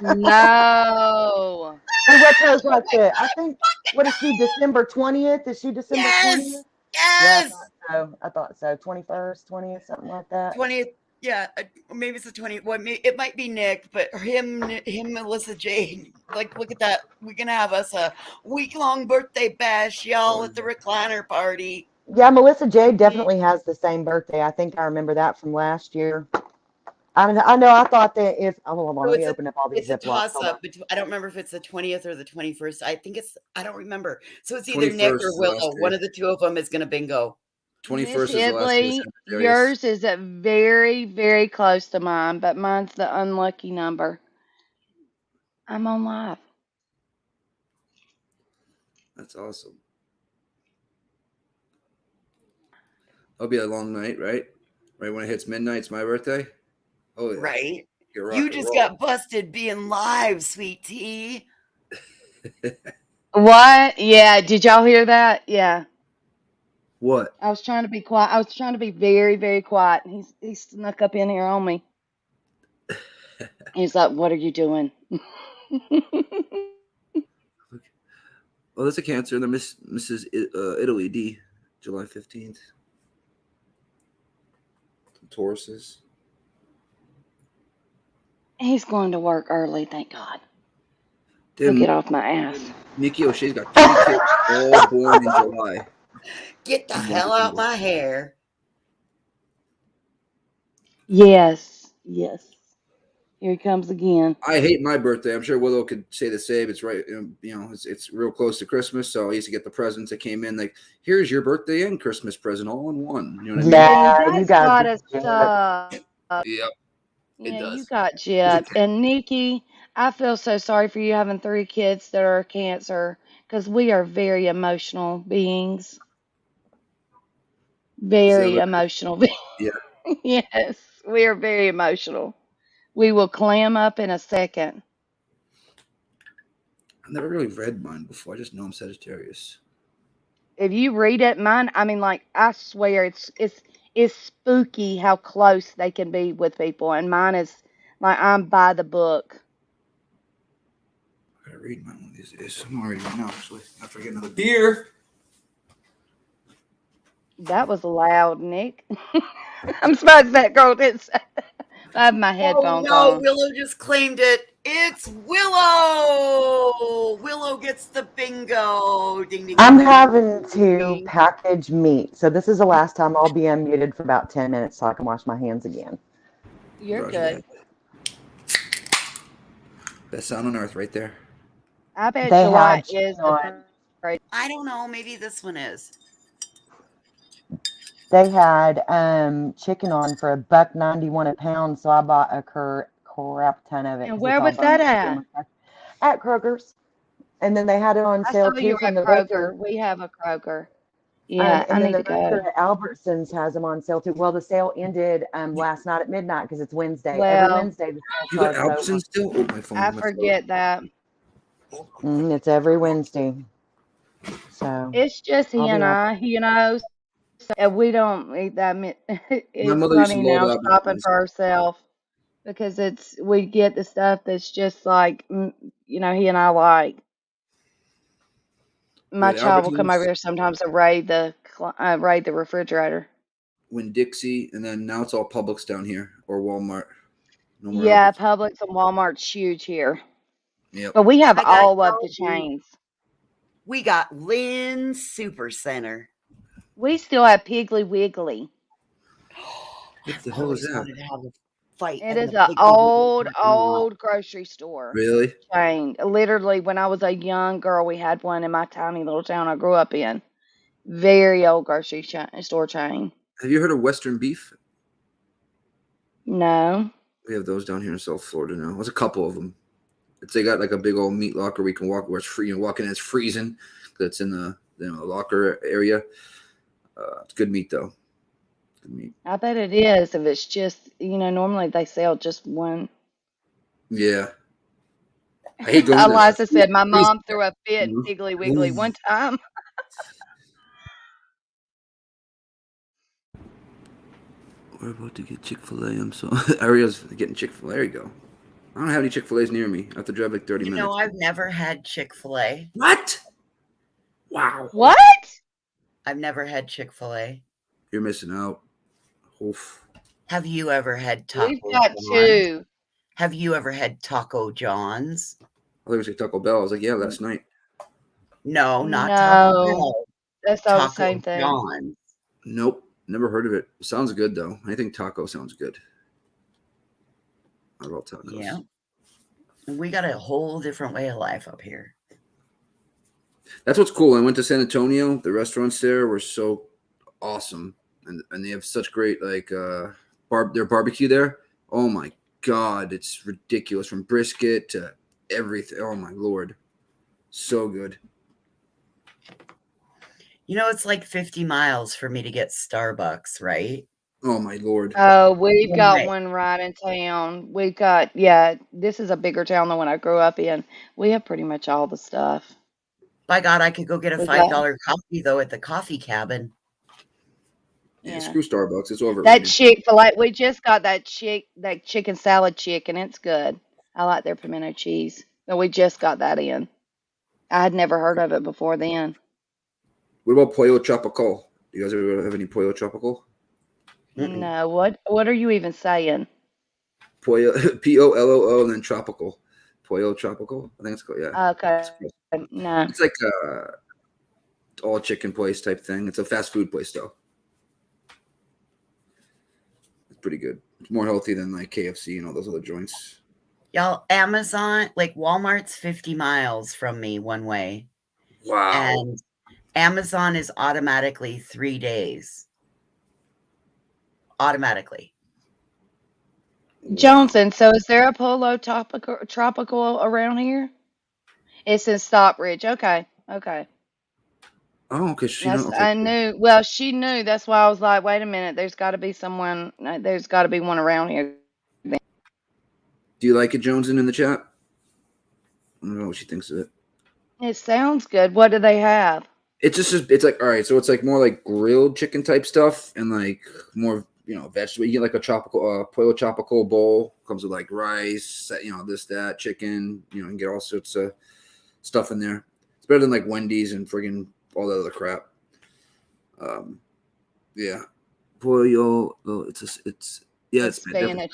S7: No.
S18: And what goes like that? I think, what is she, December 20th? Is she December 20th?
S4: Yes.
S18: Yeah, I thought so. 21st, 20th, something like that.
S4: 20th. Yeah, maybe it's the 20th. Well, it might be Nick, but him, Melissa Jane. Like, look at that. We're gonna have us a week-long birthday bash, y'all, at the recliner party.
S18: Yeah, Melissa Jade definitely has the same birthday. I think I remember that from last year. I know. I thought that if hold on, let me open up all these
S4: It's a
S18: Ziplocs.
S4: toss-up. I don't remember if it's the 20th or the 21st. I don't remember. So it's either Nick or Willow. One of the two of them is gonna bingo.
S13: 21st
S7: Miss
S13: is the last day of
S7: Italy,
S13: Sagittarius.
S7: yours is very, very close to mine, but mine's the unlucky number. I'm on live.
S13: That's awesome. It'll be a long night, right? Right when it hits midnight, it's my birthday. Oh, yeah.
S4: Right?
S13: You're
S4: You just got busted being live, sweet tea.
S7: What? Yeah. Did y'all hear that? Yeah.
S13: What?
S7: I was trying to be quiet. I was trying to be very, very quiet. He snuck up in here on me. He's like, "What are you doing?"
S13: Oh, that's a Cancer. And then Mrs. Italy D, July 15th. Tauruses.
S7: He's going to work early. Thank God.
S13: Damn,
S7: He'll get off my ass.
S13: Nikki O'Shea's got 3 kids, all born in July.
S4: Get the hell out my hair.
S7: Yes. Yes. Here he comes again.
S13: I hate my birthday. I'm sure Willow could say the same. It's right, it's real close to Christmas, so I used to get the presents that came in like, here's your birthday and Christmas present all in one. You know what I mean?
S18: Yeah, you guys.
S13: Yep.
S7: Yeah, you got gypped. And Nikki, I feel so sorry for you having 3 kids that are Cancer because we are very emotional beings. Very emotional beings.
S13: Yeah.
S7: Yes, we are very emotional. We will clam up in a second.
S13: I've never really read mine before. I just know I'm Sagittarius.
S7: If you read it, mine, I mean, like, I swear it's spooky how close they can be with people. And mine is like, I'm by the book.
S13: I gotta read mine one of these days. I'm already right now, actually. After I get another beer.
S7: That was loud, Nick. I'm surprised that girl didn't say that. I have my
S4: Oh
S7: headphones
S4: no,
S7: on.
S4: Willow just claimed it. It's Willow. Willow gets the bingo. Ding ding
S18: I'm
S4: ding.
S18: having to package meat, so this is the last time I'll be unmuted for about 10 minutes so I can wash my hands again.
S7: You're
S13: Roger
S7: good.
S13: that. Best sound on earth, right there.
S7: I bet
S18: They
S7: you what
S18: had
S7: is
S18: chicken
S7: the
S18: on.
S4: I don't know. Maybe this one is.
S18: They had chicken on for $1.91 a pound, so I bought a crap ton of it
S7: And
S18: because
S7: where
S18: it's all
S7: was that
S18: bone at Kroger's. And then they had it on
S7: I
S18: sale
S7: saw you
S18: too from
S7: at
S18: the
S7: Kroger.
S18: Roker.
S7: We have a Kroger. Yeah, I
S18: And then
S7: need
S18: the
S7: to go.
S18: Roker at Albertsons has them on sale too. Well, the sale ended last night at midnight because it's Wednesday. Every
S7: Well,
S18: Wednesday the sale
S13: You got
S18: starts over.
S13: Albertsons still? Oh, my phone.
S7: I
S13: My phone.
S7: forget that.
S18: It's every Wednesday. So
S7: It's just
S18: I'll
S7: he
S18: be
S7: and
S18: right.
S7: I, you know. So we don't eat that.
S13: My
S7: It's
S13: mother used to
S7: funny
S13: love
S7: now shopping
S13: Albertsons.
S7: for ourselves because we get the stuff that's just like he and I like. My
S13: Yeah,
S7: child will come over
S13: Albertsons,
S7: here sometimes to raid the refrigerator.
S13: Winn-Dixie, and then now it's all Publix down here or Walmart. No more
S7: Yeah,
S13: Albertsons.
S7: Publix and Walmart's huge here,
S13: Yep.
S7: but we have
S4: I got
S7: all of the
S4: y'all beat.
S7: chains.
S4: We got Lynn Super Center.
S7: We still have Piggly Wiggly.
S13: What the
S4: I've
S13: hell is
S4: always
S13: that?
S4: wanted to have a fight
S7: It
S4: in
S7: is
S4: the
S7: an
S4: Piggly Wiggly parking lot.
S7: old grocery store
S13: Really?
S7: chain. Literally, when I was a young girl, we had one in my tiny little town I grew up in. Very old grocery store chain.
S13: Have you heard of Western Beef?
S7: No.
S13: We have those down here in South Florida now. There's a couple of them. They got like a big old meat locker where you can walk where it's free. You walk in, it's freezing because it's in the locker area. It's good meat though. Good meat.
S7: I bet it is. If it's just normally they sell just one.
S13: Yeah. I hate going there.
S7: Eliza said my
S13: Freezing.
S7: mom threw a fit in Piggly Wiggly one time.
S13: We're about to get Chick-fil-A. I'm so Ariel's getting Chick-fil-A. There you go. I don't have any Chick-fil-A's near me. I have to drive like 30 minutes.
S4: I've never had Chick-fil-A.
S13: What? Wow.
S7: What?
S4: I've never had Chick-fil-A.
S13: You're missing out. Oof.
S4: Have you ever had Taco
S7: We've got
S4: John's?
S7: two.
S4: Have you ever had Taco John's?
S13: I thought you were saying Taco Bell. I was like, yeah, last night.
S4: No, not Taco
S7: No.
S4: Bell.
S7: That's all the
S4: Taco
S7: same thing.
S4: John's.
S13: Nope. Never heard of it. Sounds good though. Anything taco sounds good. I love tacos.
S4: Yeah. We got a whole different way of life up here.
S13: That's what's cool. I went to San Antonio. The restaurants there were so awesome. And they have such great their barbecue there. Oh my God. It's ridiculous. From brisket to everything. Oh my Lord. So good.
S4: It's like 50 miles for me to get Starbucks, right?
S13: Oh my Lord.
S7: Oh, we've got
S4: Right.
S7: one right in town. We've got, this is a bigger town than when I grew up in. We have pretty much all the stuff.
S4: By God, I could go get a $5 coffee though at the coffee cabin.
S13: Yeah, screw Starbucks. It's over.
S7: That Chick-fil-A, we just got that chicken salad chicken. It's good. I like their pimento cheese. But we just got that in. I had never heard of it before then.
S13: What about Pollo Tropical? Do you guys ever have any Pollo Tropical?
S7: No, what are you even saying?
S13: Pollo, P-O-L-O-O, and then Tropical. Pollo Tropical? I think it's called, yeah.
S7: Okay. No.
S13: It's like all chicken place type thing. It's a fast food place though. It's pretty good. It's more healthy than like KFC and all those other joints.
S4: Y'all, Amazon, like Walmart's 50 miles from me one way.
S13: Wow.
S4: And Amazon is automatically 3 days. Automatically.
S7: Johnson, so is there a Polo tropical around here? It's in Stockbridge. Okay.
S13: Oh, okay.
S7: I knew. Well, she knew. That's why I was like, wait a minute. There's got to be someone. There's got to be one around here.
S13: Do you like it, Joneson, in the chat? I don't know what she thinks of it.
S7: It sounds good. What do they have?
S13: It's it's like, all right, so it's like more like grilled chicken type stuff and like more, vegetable. You get like a tropical, Pollo Tropical bowl. Comes with like rice, this, that, chicken, and get all sorts of stuff in there. It's better than like Wendy's and friggin' all that other crap. Yeah. Pollo, Yeah,
S7: It's Spanish.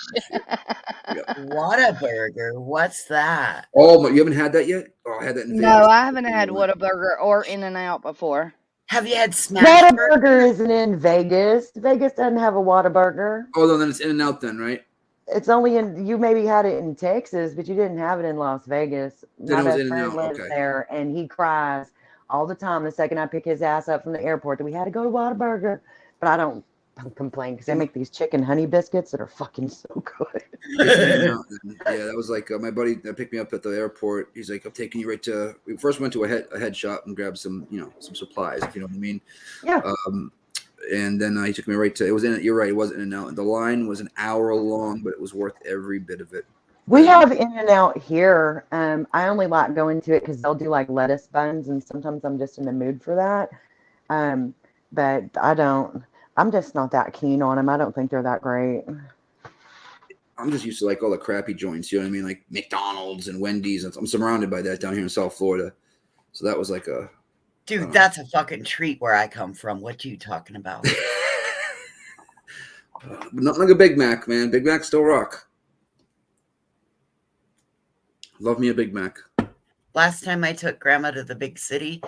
S4: Whataburger. What's that?
S13: Oh, you haven't had that yet? Oh, I had that in
S7: No,
S13: Vegas.
S7: I haven't had Whataburger or In-N-Out before.
S4: Have you had Smash
S18: Whataburger isn't in Vegas. Vegas doesn't have a Whataburger.
S13: Oh, no, then it's In-N-Out then, right?
S18: It's only in, you maybe had it in Texas, but you didn't have it in Las Vegas.
S13: Then
S18: My
S13: it was
S18: best friend
S13: In-N-Out,
S18: lives
S13: okay.
S18: there, and he cries all the time the second I pick his ass up from the airport that we had to go to Whataburger. But I don't complain because they make these chicken honey biscuits that are fucking so good.
S13: It's In-N-Out then. Yeah, that was like my buddy that picked me up at the airport. He's like, I'm taking you right to. We first went to a head shop and grabbed some, some supplies, if you know what I mean.
S18: Yeah.
S13: And then he took me right to. It was you're right. It was In-N-Out. The line was an hour long, but it was worth every bit of it.
S18: We have In-N-Out here. I only like going to it because they'll do like lettuce buns, and sometimes I'm just in the mood for that. But I don't. I'm just not that keen on them. I don't think they're that great.
S13: I'm just used to like all the crappy joints. You know what I mean? Like McDonald's and Wendy's. I'm surrounded by that down here in South Florida. So that was like a.
S4: Dude, that's a fucking treat where I come from. What you talking about?
S13: Not like a Big Mac, man. Big Mac still rock. Love me a Big Mac.
S4: Last time I took Grandma to the big city,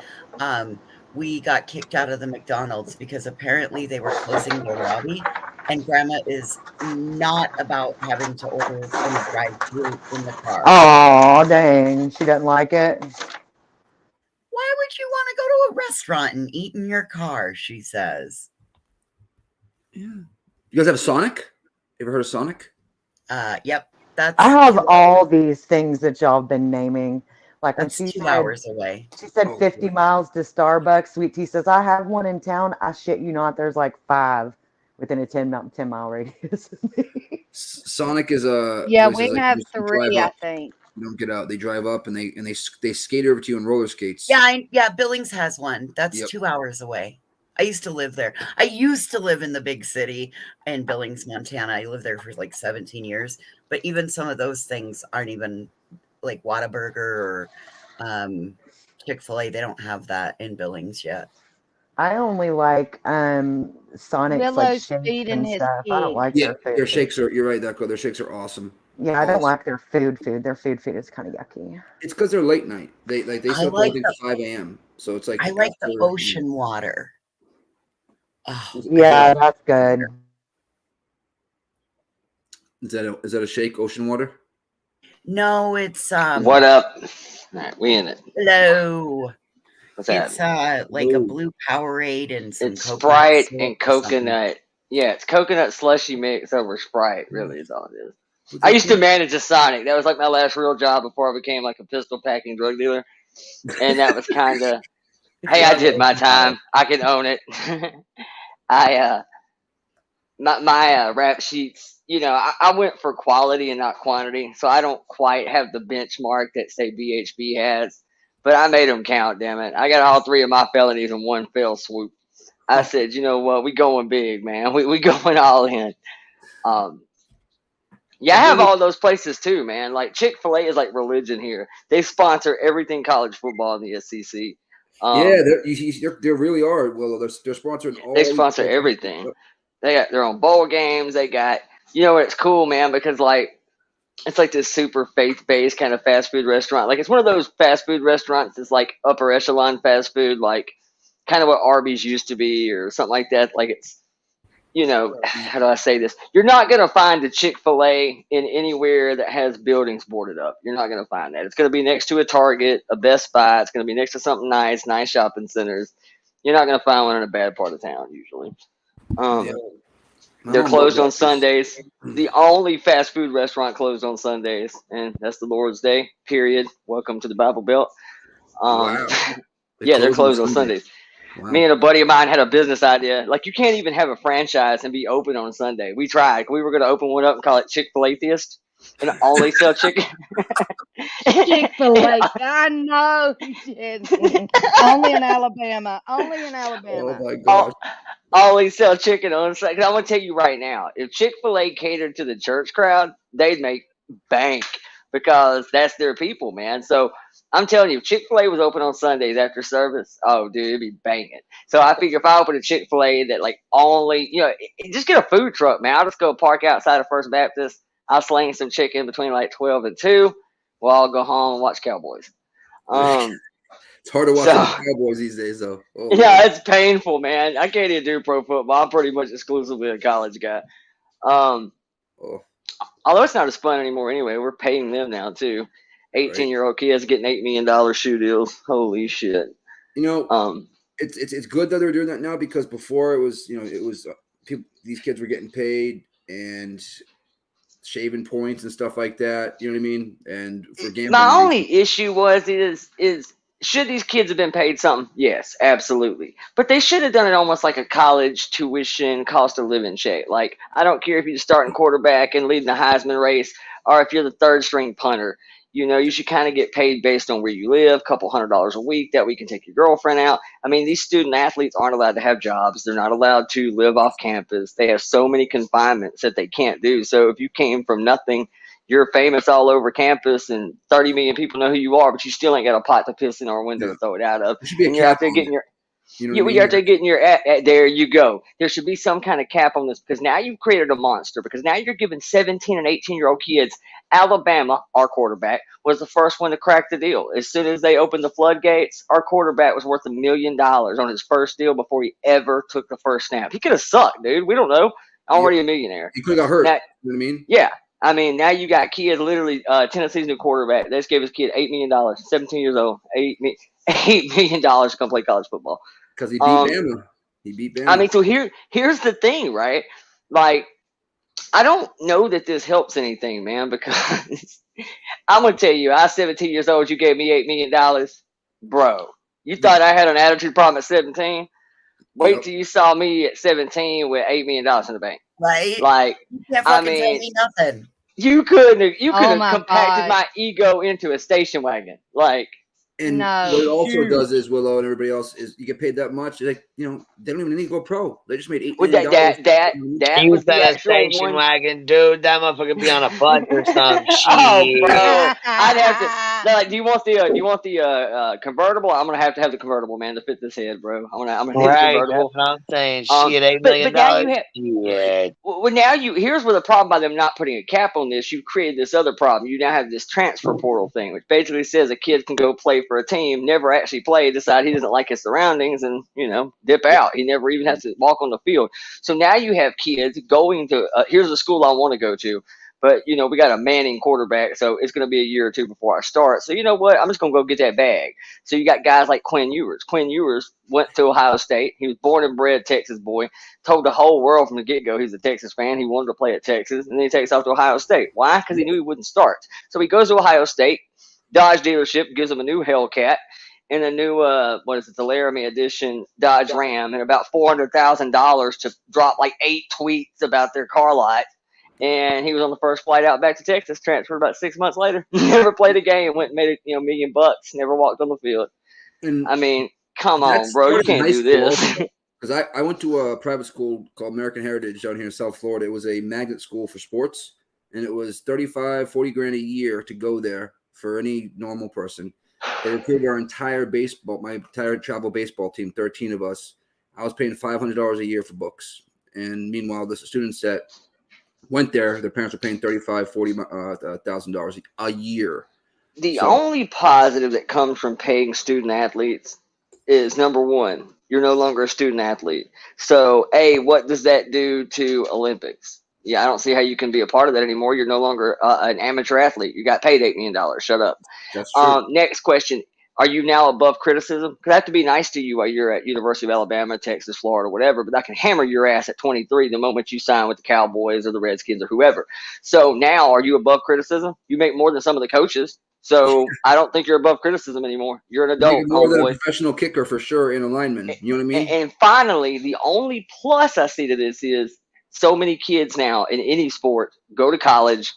S4: we got kicked out of the McDonald's because apparently they were closing their lobby, and Grandma is not about having to order from a drive-thru in the car.
S18: Oh, dang. She doesn't like it.
S4: Why would you want to go to a restaurant and eat in your car? She says.
S13: Yeah. You guys have Sonic? You ever heard of Sonic?
S4: Yep. That's
S18: I have all these things that y'all have been naming. Like when
S4: That's
S18: she
S4: 2
S18: said,
S4: hours away.
S18: She said 50 miles to Starbucks. Sweet Tea says, I have one in town. I shit you not. There's like 5 within a 10-mile radius of me.
S13: Sonic is a.
S7: Yeah,
S13: place
S7: we
S13: like
S7: have
S13: you drive
S7: 3, I
S13: up.
S7: think.
S13: You don't get out. They drive up and they skate over to you on roller skates.
S4: Yeah, Billings has one. That's
S13: Yep.
S4: 2 hours away. I used to live there. I used to live in the big city in Billings, Montana. I lived there for like 17 years. But even some of those things aren't even like Whataburger or Chick-fil-A. They don't have that in Billings yet.
S18: I only like Sonic's like
S7: Willow's
S18: shakes
S7: feeding
S18: and
S7: his
S18: stuff. I don't
S7: pig.
S18: like
S13: Yeah,
S18: their food.
S13: their shakes are. You're right, Deco. Their shakes are awesome.
S18: Yeah, I don't like their food. Their food is kind of yucky.
S13: It's because they're late night. They
S4: I
S13: start
S4: like
S13: closing at 5 a.m. So it's like
S4: I like the
S13: after,
S4: ocean water. Oh,
S18: Yeah, that's good.
S13: Is that a shake? Ocean water?
S4: No, it's
S9: What up? All right, we in it.
S4: hello.
S9: What's that?
S4: It's like a blue Powerade and some
S9: It's
S4: coconut
S9: Sprite
S4: syrup
S9: and
S4: or something.
S9: coconut. Yeah, it's coconut slushy mix over Sprite. Really, is all it is. I used to manage a Sonic. That was like my last real job before I became like a pistol packing drug dealer, and that was kind of. Hey, I did my time. I can own it. My rap sheets, I went for quality and not quantity, so I don't quite have the benchmark that say BHB has, but I made them count. Damn it, I got all 3 of my felonies in one fell swoop. I said, you know what, we going big, man. We going all in. Yeah, I have all those places too, man. Like Chick-fil-A is like religion here. They sponsor everything college football in the SEC.
S13: Yeah, they really are. Well, they're sponsoring all.
S9: They sponsor everything. They got their own bowl games. They got, it's cool, man, because like it's like this super faith-based kind of fast food restaurant. Like it's one of those fast food restaurants that's like upper echelon fast food, like kind of what Arby's used to be or something like that. Like it's, how do I say this? You're not going to find a Chick-fil-A in anywhere that has buildings boarded up. You're not going to find that. It's going to be next to a Target, a Best Buy. It's going to be next to something nice shopping centers. You're not going to find one in a bad part of town usually. They're closed on Sundays. The only fast food restaurant closed on Sundays, and that's the Lord's Day, period. Welcome to the Bible Belt.
S13: Wow.
S9: Yeah, they're closed on Sundays.
S13: Wow.
S9: Me and a buddy of mine had a business idea. Like, you can't even have a franchise and be open on Sunday. We tried. We were going to open one up and call it Chick-fil-A Theist and only sell chicken.
S7: Chick-fil-A. I know. Only in Alabama. Only in Alabama.
S13: Oh my gosh.
S9: Only sell chicken on Sunday. I'm going to tell you right now, if Chick-fil-A catered to the church crowd, they'd make bank because that's their people, man. So I'm telling you, Chick-fil-A was open on Sundays after service. Oh, dude, it'd be banging. So I figure if I open a Chick-fil-A that like only, just get a food truck, man. I'll just go park outside of First Baptist. I'll sling some chicken between like 12 and 2. Well, I'll go home and watch Cowboys.
S13: It's hard to watch the Cowboys these days, though. Oh,
S9: yeah,
S13: man.
S9: it's painful, man. I can't even do pro football. I'm pretty much exclusively a college guy. Although it's not as fun anymore anyway. We're paying them now, too. 18-year-old kids getting $8 million shoe deals. Holy shit.
S13: It's good that they're doing that now, because before it was people, these kids were getting paid and shaving points and stuff like that. You know what I mean? And for gambling.
S9: My only issue is should these kids have been paid something? Yes, absolutely. But they should have done it almost like a college tuition, cost of living shit. Like, I don't care if you're starting quarterback and leading the Heisman race, or if you're the third string punter. You should kind of get paid based on where you live, couple $100 a week. That we can take your girlfriend out. I mean, these student athletes aren't allowed to have jobs. They're not allowed to live off campus. They have so many confinements that they can't do. So if you came from nothing, you're famous all over campus and 30 million people know who you are, but you still ain't got a pot to piss in or a window to throw it out of.
S13: There should be a
S9: And you're
S13: cap
S9: out there
S13: on
S9: getting
S13: it.
S9: your
S13: You know what I mean?
S9: you're out there getting your there you go. There should be some kind of cap on this, because now you've created a monster, because now you're giving 17 and 18-year-old kids. Alabama, our quarterback, was the first one to crack the deal. As soon as they opened the floodgates, our quarterback was worth $1 million on his first deal before he ever took the first snap. He could have sucked, dude. We don't know. Already a millionaire.
S13: He could have got hurt.
S9: Now,
S13: You know what I mean?
S9: yeah. I mean, now you got kids literally, Tennessee's new quarterback. They just gave his kid $8 million, 17 years old, $8 million to come play college football.
S13: Because he beat Bama. He beat Bama.
S9: I mean, so here's the thing, right? Like, I don't know that this helps anything, man, because I'm going to tell you, I was 17 years old, you gave me $8 million. Bro, you thought I had an attitude problem at 17? Wait till you saw me at 17 with $8 million in the bank.
S16: Right?
S9: Like,
S16: You can't
S9: I
S16: fucking tell
S9: mean,
S16: me nothing.
S9: you could have
S7: my
S9: compacted
S7: God.
S9: my ego into a station wagon. Like,
S13: And
S7: No.
S13: what it also
S7: Huge.
S13: does is, Willow and everybody else, is you get paid that much. Like, they don't even need to go pro. They just made $8
S9: well,
S13: million.
S9: that
S2: You
S9: was the
S2: said a
S9: actual
S2: station
S9: one.
S2: wagon, dude. That motherfucker be on a bus or some shit.
S9: Oh, bro, I'd have to. Like, do you want the convertible? I'm gonna have to have the convertible, man, to fit this head, bro. I'm gonna need a
S2: Right,
S9: convertible.
S2: that's what I'm saying. Shit, $8
S9: But
S2: million.
S9: now you have.
S2: Yeah.
S9: Well, now here's where the problem by them not putting a cap on this, you've created this other problem. You now have this transfer portal thing, which basically says a kid can go play for a team, never actually play, decide he doesn't like his surroundings, and dip out. He never even has to walk on the field. So now you have kids going to here's the school I want to go to, but we got a Manning quarterback, so it's going to be a year or two before I start. So you know what? I'm just going to go get that bag. So you got guys like Quinn Ewers. Quinn Ewers went to Ohio State. He was born and bred Texas boy. Told the whole world from the get-go he's a Texas fan. He wanted to play at Texas, and then he takes off to Ohio State. Why? Because he knew he wouldn't start. So he goes to Ohio State. Dodge dealership gives him a new Hellcat and a new the Laramie Edition Dodge Ram, and about $400,000 to drop like 8 tweets about their car lot. And he was on the first flight out back to Texas, transferred about 6 months later. Never played a game, went and made $1 million, never walked on the field.
S13: And
S9: I mean, come on, bro, you can't do this.
S13: Because I went to a private school called American Heritage down here in South Florida. It was a magnet school for sports, and it was $35-40 grand a year to go there for any normal person. They recruited my entire travel baseball team, 13 of us. I was paying $500 a year for books. And meanwhile, the students that went there, their parents were paying $35,000-$40,000 a year.
S9: The only positive that comes from paying student athletes is, number one, you're no longer a student athlete. So, what does that do to Olympics? Yeah, I don't see how you can be a part of that anymore. You're no longer an amateur athlete. You got paid $8 million. Shut up.
S13: That's true.
S9: Next question. Are you now above criticism? Because I have to be nice to you while you're at University of Alabama, Texas, Florida, whatever, but I can hammer your ass at 23 the moment you sign with the Cowboys or the Redskins or whoever. So now, are you above criticism? You make more than some of the coaches. So I don't think you're above criticism anymore. You're an adult.
S13: More than a professional kicker for sure, in a lineman. You know what I mean?
S9: And finally, the only plus I see to this is so many kids now in any sport go to college,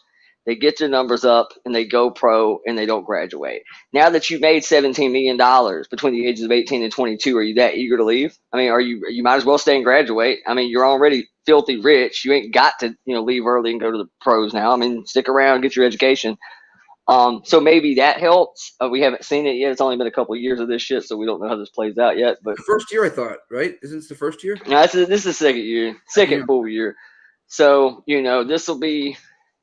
S9: they get their numbers up, and they go pro, and they don't graduate. Now that you've made $17 million between the ages of 18 and 22, are you that eager to leave? I mean, you might as well stay and graduate. I mean, you're already filthy rich. You ain't got to leave early and go to the pros now. I mean, stick around, get your education. So maybe that helps. We haven't seen it yet. It's only been a couple of years of this shit, so we don't know how this plays out yet. But
S13: the first year, I thought, right? Isn't this the first year?
S9: No, this is the second year, second full year. So this will be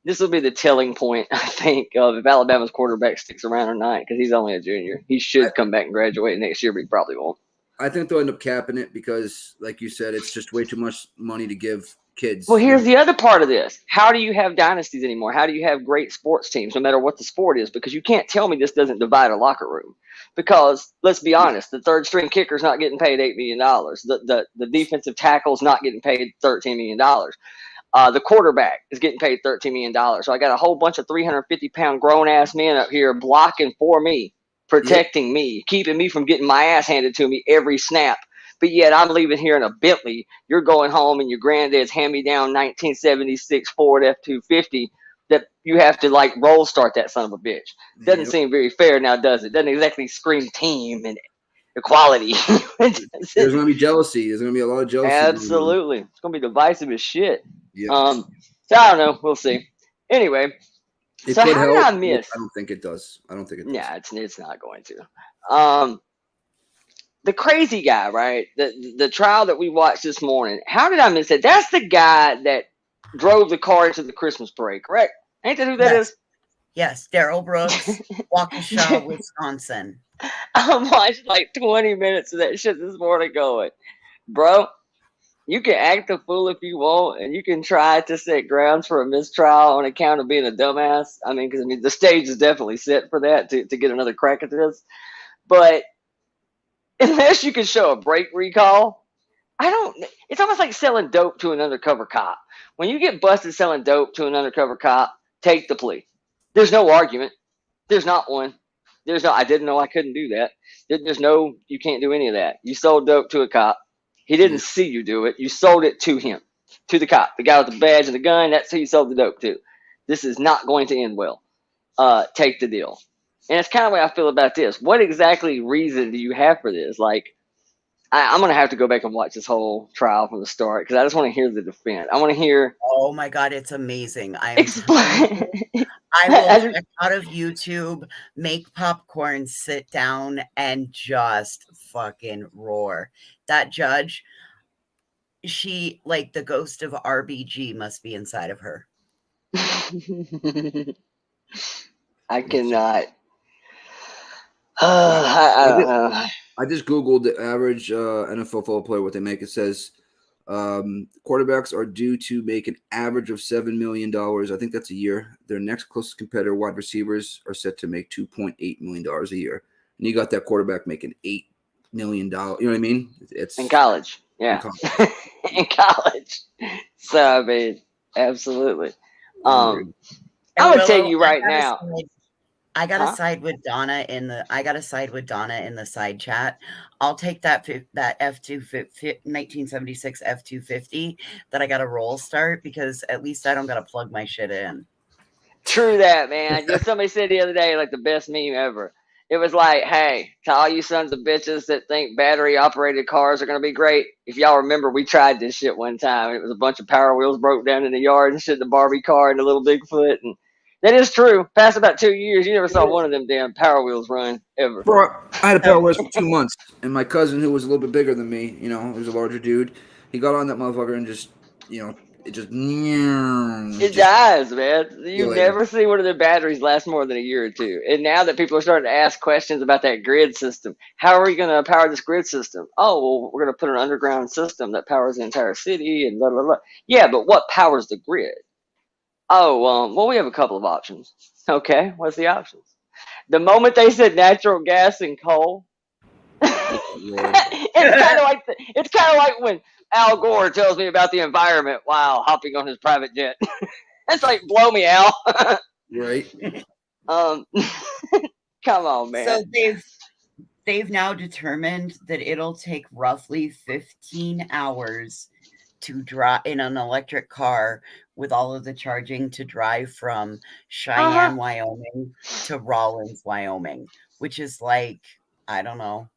S9: the telling point, I think, of if Alabama's quarterback sticks around or not, because he's only a junior. He should come back and graduate next year, but he probably won't.
S13: I think they'll end up capping it because, like you said, it's just way too much money to give kids.
S9: Well, here's the other part of this. How do you have dynasties anymore? How do you have great sports teams, no matter what the sport is? Because you can't tell me this doesn't divide a locker room. Because let's be honest, the third string kicker's not getting paid $8 million. The defensive tackle's not getting paid $13 million. The quarterback is getting paid $13 million. So I got a whole bunch of 350-pound grown-ass men up here blocking for me, protecting me, keeping me from getting my ass handed to me every snap. But yet I'm leaving here in a Bentley. You're going home in your granddad's hand-me-down 1976 Ford F-250 that you have to, like, roll start that son of a bitch. Doesn't seem very fair now, does it? Doesn't exactly scream team and equality.
S13: There's going to be jealousy. There's going to be a lot of jealousy.
S9: Absolutely. It's going to be divisive as shit.
S13: Yeah.
S9: So I don't know. We'll see. Anyway,
S13: It
S9: so
S13: could
S9: how did
S13: help.
S9: I miss?
S13: I don't think it does.
S9: Yeah, it's not going to. The crazy guy, right? The trial that we watched this morning. How did I miss it? That's the guy that drove the car into the Christmas parade, correct? Ain't that who that is?
S4: Yes, Daryl Brooks, Waukesha, Wisconsin.
S9: I watched like 20 minutes of that shit this morning going, bro, you can act a fool if you want, and you can try to set grounds for a mistrial on account of being a dumbass. I mean, because the stage is definitely set for that to get another crack at this. But unless you can show a brake recall, it's almost like selling dope to an undercover cop. When you get busted selling dope to an undercover cop, take the plea. There's no argument. There's not one. I didn't know I couldn't do that. There's no, you can't do any of that. You sold dope to a cop. He didn't see you do it. You sold it to him, to the cop. The guy with the badge and the gun, that's who you sold the dope to. This is not going to end well. Take the deal. And it's kind of the way I feel about this. What exactly reason do you have for this? Like, I'm going to have to go back and watch this whole trial from the start because I just want to hear the defense. I want to hear.
S4: Oh my God, it's amazing. I will check out of YouTube, make popcorn, sit down, and just fucking roar. That judge, she, like the ghost of RBG must be inside of her.
S9: I cannot. I don't know.
S13: I just Googled the average NFL football player, what they make. It says quarterbacks are due to make an average of $7 million. I think that's a year. Their next closest competitor, wide receivers, are set to make $2.8 million a year. And you got that quarterback making $8 million. You know what I mean? It's
S9: in college. Yeah. In college. So, I mean, absolutely. I'm going to tell you right now.
S4: I gotta side with Donna in the side chat. I'll take that F-250 1976 F-250 that I got a roll start because at least I don't gotta plug my shit in.
S9: True that, man. Somebody said the other day, like the best meme ever. It was like, hey, to all you sons of bitches that think battery operated cars are gonna be great. If y'all remember, we tried this shit one time. It was a bunch of Power Wheels broke down in the yard and shit, the Barbie car and the little Bigfoot and. That is true. Past about 2 years, you never saw one of them damn Power Wheels run ever.
S13: Bro, I had a Power Wheels for 2 months, and my cousin, who was a little bit bigger than me, he was a larger dude, he got on that motherfucker and just, it just.
S9: It dies, man. You never see one of their batteries last more than a year or two. And now that people are starting to ask questions about that grid system, how are we going to power this grid system? Oh, well, we're going to put an underground system that powers the entire city and blah, blah, blah. Yeah, but what powers the grid? Oh, well, we have a couple of options. Okay, what's the options? The moment they said natural gas and coal, it's kind of like when Al Gore tells me about the environment while hopping on his private jet. It's like, blow me, Al.
S13: Right.
S9: Come on, man.
S4: So they've now determined that it'll take roughly 15 hours to drive in an electric car with all of the charging to drive from Cheyenne, Wyoming to Rawlins, Wyoming, which is like, I don't know,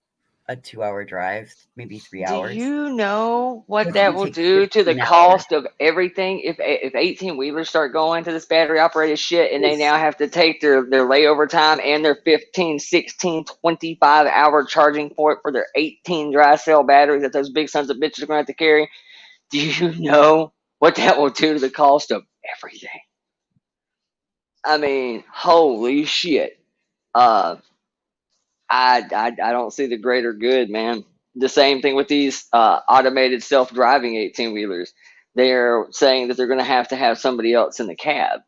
S18: a 2-hour drive, maybe 3
S9: Do
S18: hours.
S9: you know what
S18: It
S9: that
S18: would
S9: will
S18: take
S9: do to the
S18: 15 hours.
S9: cost of everything if 18-wheelers start going to this battery operated shit and they now have to take their layover time and their 15, 16, 25-hour charging port for their 18 dry cell batteries that those big sons of bitches are going to have to carry? Do you know what that will do to the cost of everything? I mean, holy shit. I don't see the greater good, man. The same thing with these automated self-driving 18-wheelers. They're saying that they're going to have somebody else in the cab.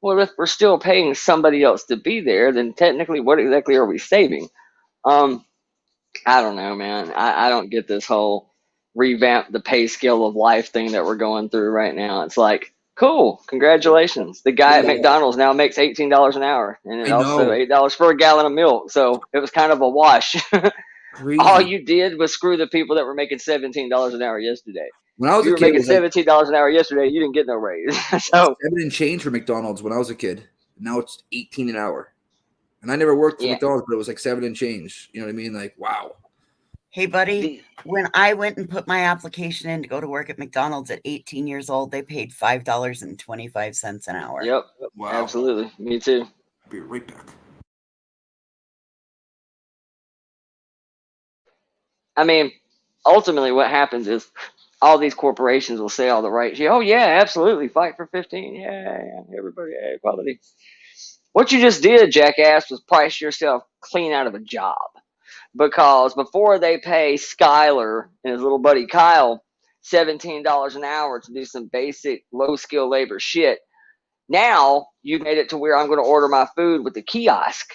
S9: Well, if we're still paying somebody else to be there, then technically what exactly are we saving? I don't know, man. I don't get this whole revamp the pay scale of life thing that we're going through right now. It's like, cool, congratulations. The guy at McDonald's now makes $18 an hour, and it
S13: I
S9: also
S13: know.
S9: $8 for a gallon of milk. So it was kind of a wash.
S13: Crazy.
S9: All you did was screw the people that were making $17 an hour yesterday.
S13: When I was
S9: you
S13: a
S9: were
S13: kid, it
S9: making
S13: was like
S9: $17 an hour yesterday, you didn't get no raise. So
S13: 7 and change for McDonald's when I was a kid. Now it's 18 an hour. And I never worked for
S9: Yeah.
S13: McDonald's, but it was like 7 and change. You know what I mean? Like, wow.
S18: Hey, buddy, when I went and put my application in to go to work at McDonald's at 18 years old, they paid $5.25 an hour.
S9: Yep.
S13: Wow.
S9: Absolutely. Me too.
S13: I'll be right back.
S9: I mean, ultimately what happens is all these corporations will say all the right shit. Oh, yeah, absolutely. Fight for 15. Yeah, everybody, equality. What you just did, jackass, was price yourself clean out of a job. Because before they pay Skyler and his little buddy Kyle $17 an hour to do some basic low-skill labor shit, now you made it to where I'm going to order my food with the kiosk,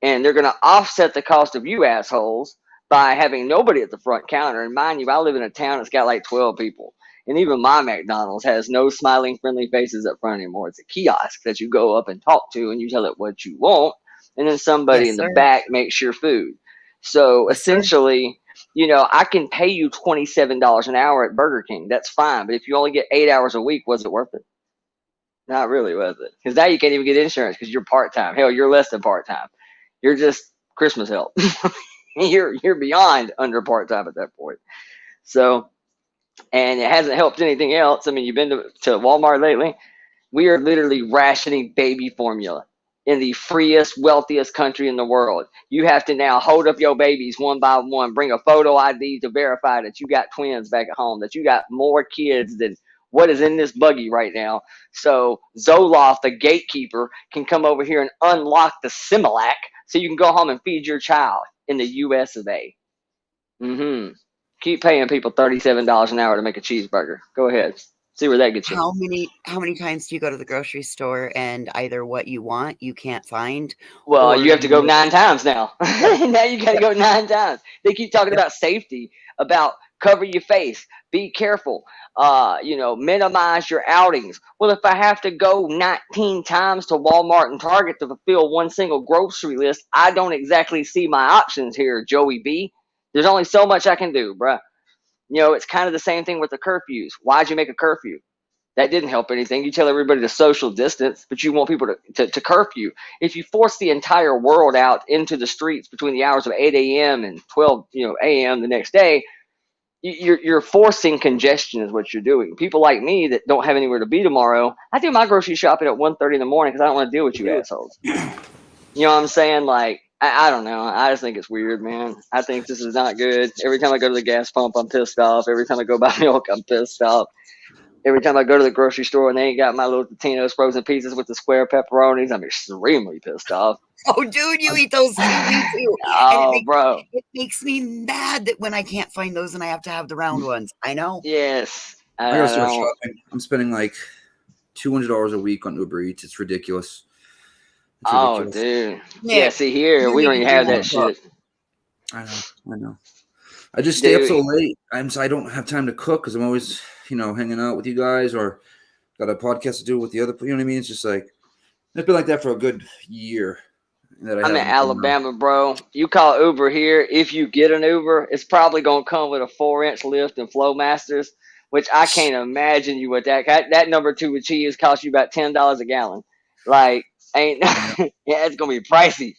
S9: and they're going to offset the cost of you assholes by having nobody at the front counter. And mind you, I live in a town that's got like 12 people. And even my McDonald's has no smiling, friendly faces up front anymore. It's a kiosk that you go up and talk to, and you tell it what you want, and then somebody in the back makes your food. So essentially, you know, I can pay you $27 an hour at Burger King. That's fine. But if you only get 8 hours a week, was it worth it? Not really, was it? Because now you can't even get insurance because you're part-time. Hell, you're less than part-time. You're just Christmas help. You're beyond under part-time at that point. So, and it hasn't helped anything else. I mean, you've been to Walmart lately. We are literally rationing baby formula in the freest, wealthiest country in the world. You have to now hold up your babies one by one, bring a photo ID to verify that you got twins back at home, that you got more kids than what is in this buggy right now. So Zoloft, the gatekeeper, can come over here and unlock the Similac so you can go home and feed your child in the US of A. Keep paying people $37 an hour to make a cheeseburger. Go ahead. See where that gets you.
S18: How many times do you go to the grocery store and either what you want you can't find?
S9: Well, you have to go 9 times now. Now you got to go 9 times. They keep talking about safety, about cover your face, be careful, minimize your outings. Well, if I have to go 19 times to Walmart and Target to fulfill one single grocery list, I don't exactly see my options here, Joey B. There's only so much I can do, bruh. You know, it's kind of the same thing with the curfews. Why'd you make a curfew? That didn't help anything. You tell everybody to social distance, but you want people to curfew. If you force the entire world out into the streets between the hours of 8 a.m. and 12 a.m. the next day, you're forcing congestion is what you're doing. People like me that don't have anywhere to be tomorrow, I do my grocery shopping at 1:30 in the morning because I don't want to deal with you assholes. You know what I'm saying? Like, I don't know. I just think it's weird, man. I think this is not good. Every time I go to the gas pump, I'm pissed off. Every time I go buy milk, I'm pissed off. Every time I go to the grocery store and they ain't got my little Totino's frozen pizzas with the square pepperonis, I'm extremely pissed off.
S18: Oh, dude, you eat those too, me too.
S9: Oh, bro.
S18: It makes me mad that when I can't find those and I have to have the round ones. I know.
S9: Yes.
S13: I gotta start shopping. I'm spending like $200 a week on Uber Eats. It's ridiculous.
S9: Oh, dude. Yeah, see here, we don't even have that shit.
S13: I know. I just stay up so late. I don't have time to cook because I'm always, hanging out with you guys or got a podcast to do with the other. You know what I mean? It's just like it's been like that for a good year.
S9: I'm in Alabama, bro. You call Uber here. If you get an Uber, it's probably gonna come with a 4-inch lift and Flowmasters, which I can't imagine you with that number 2 with cheese costs you about $10 a gallon. Like, it's gonna be pricey.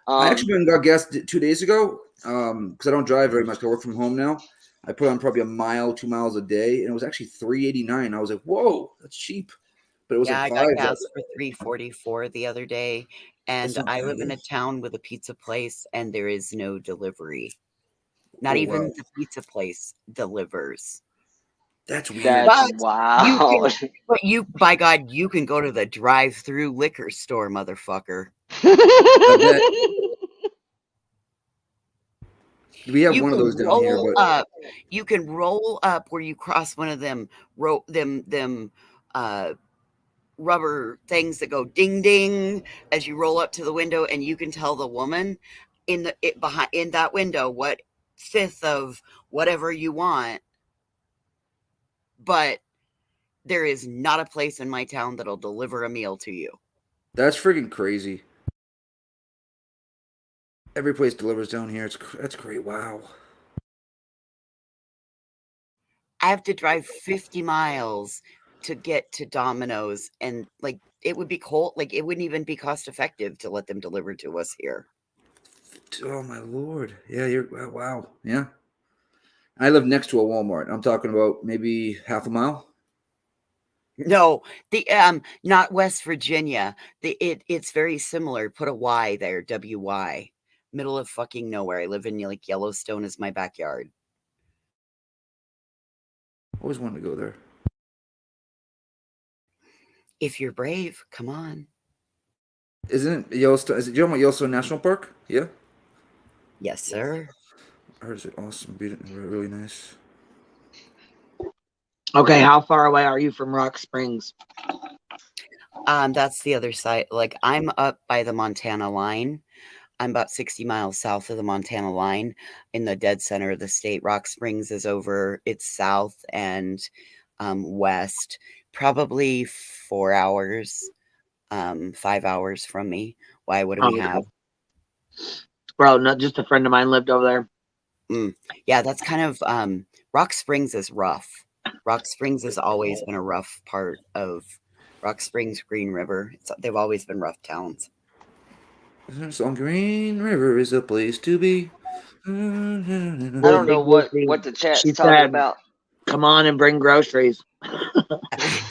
S13: I actually went and got gas 2 days ago. because I don't drive very much. I work from home now. I put on probably a mile, 2 miles a day, and it was actually $3.89. I was like, whoa, that's cheap. But it was
S4: Yeah,
S13: like
S4: I got
S13: $5.
S4: gas for $3.44 the other day, and
S13: not
S4: I
S13: bad,
S4: live in
S13: eh?
S4: a town with a pizza place, and there is no delivery. Not
S13: Oh,
S4: even
S13: wow.
S4: the pizza place delivers.
S13: That's weird.
S9: That's
S4: But
S9: wild.
S4: by God, you can go to the drive-through liquor store, motherfucker.
S13: I bet. We have
S4: You
S13: one of
S4: can
S13: those down here,
S4: roll
S13: but
S4: up. You can roll up where you cross one of them rubber things that go ding ding as you roll up to the window, and you can tell the woman in that window what fifth of whatever you want. But there is not a place in my town that'll deliver a meal to you.
S13: that's freaking crazy. Every place delivers down here. That's great. Wow.
S4: I have to drive 50 miles to get to Domino's, and like it would be cold, like it wouldn't even be cost effective to let them deliver to us here.
S13: Oh my Lord. Yeah, wow. Yeah. I live next to a Walmart. I'm talking about maybe half a mile.
S4: No, the not West Virginia. It's very similar. Put a Y there, WY. Middle of fucking nowhere. I live in like Yellowstone is my backyard.
S13: Always wanted to go there.
S4: If you're brave, come on.
S13: Isn't it Yellowstone? Is it, do you know about Yellowstone National Park? Yeah.
S4: Yes, sir.
S13: I heard it's awesome. Really nice.
S2: Okay, how far away are you from Rock Springs?
S4: That's the other side. Like I'm up by the Montana line. I'm about 60 miles south of the Montana line in the dead center of the state. Rock Springs is over, it's south and west, probably 4 hours, 5 hours from me. Why? What do we have?
S2: Bro, not just a friend of mine lived over there.
S4: Yeah, that's kind of Rock Springs is rough. Rock Springs has always been a rough part of Rock Springs, Green River. They've always been rough towns.
S13: On Green River is a place to be.
S9: I don't know what the chat's
S2: She
S9: talking
S2: said,
S9: about.
S2: come on and bring groceries.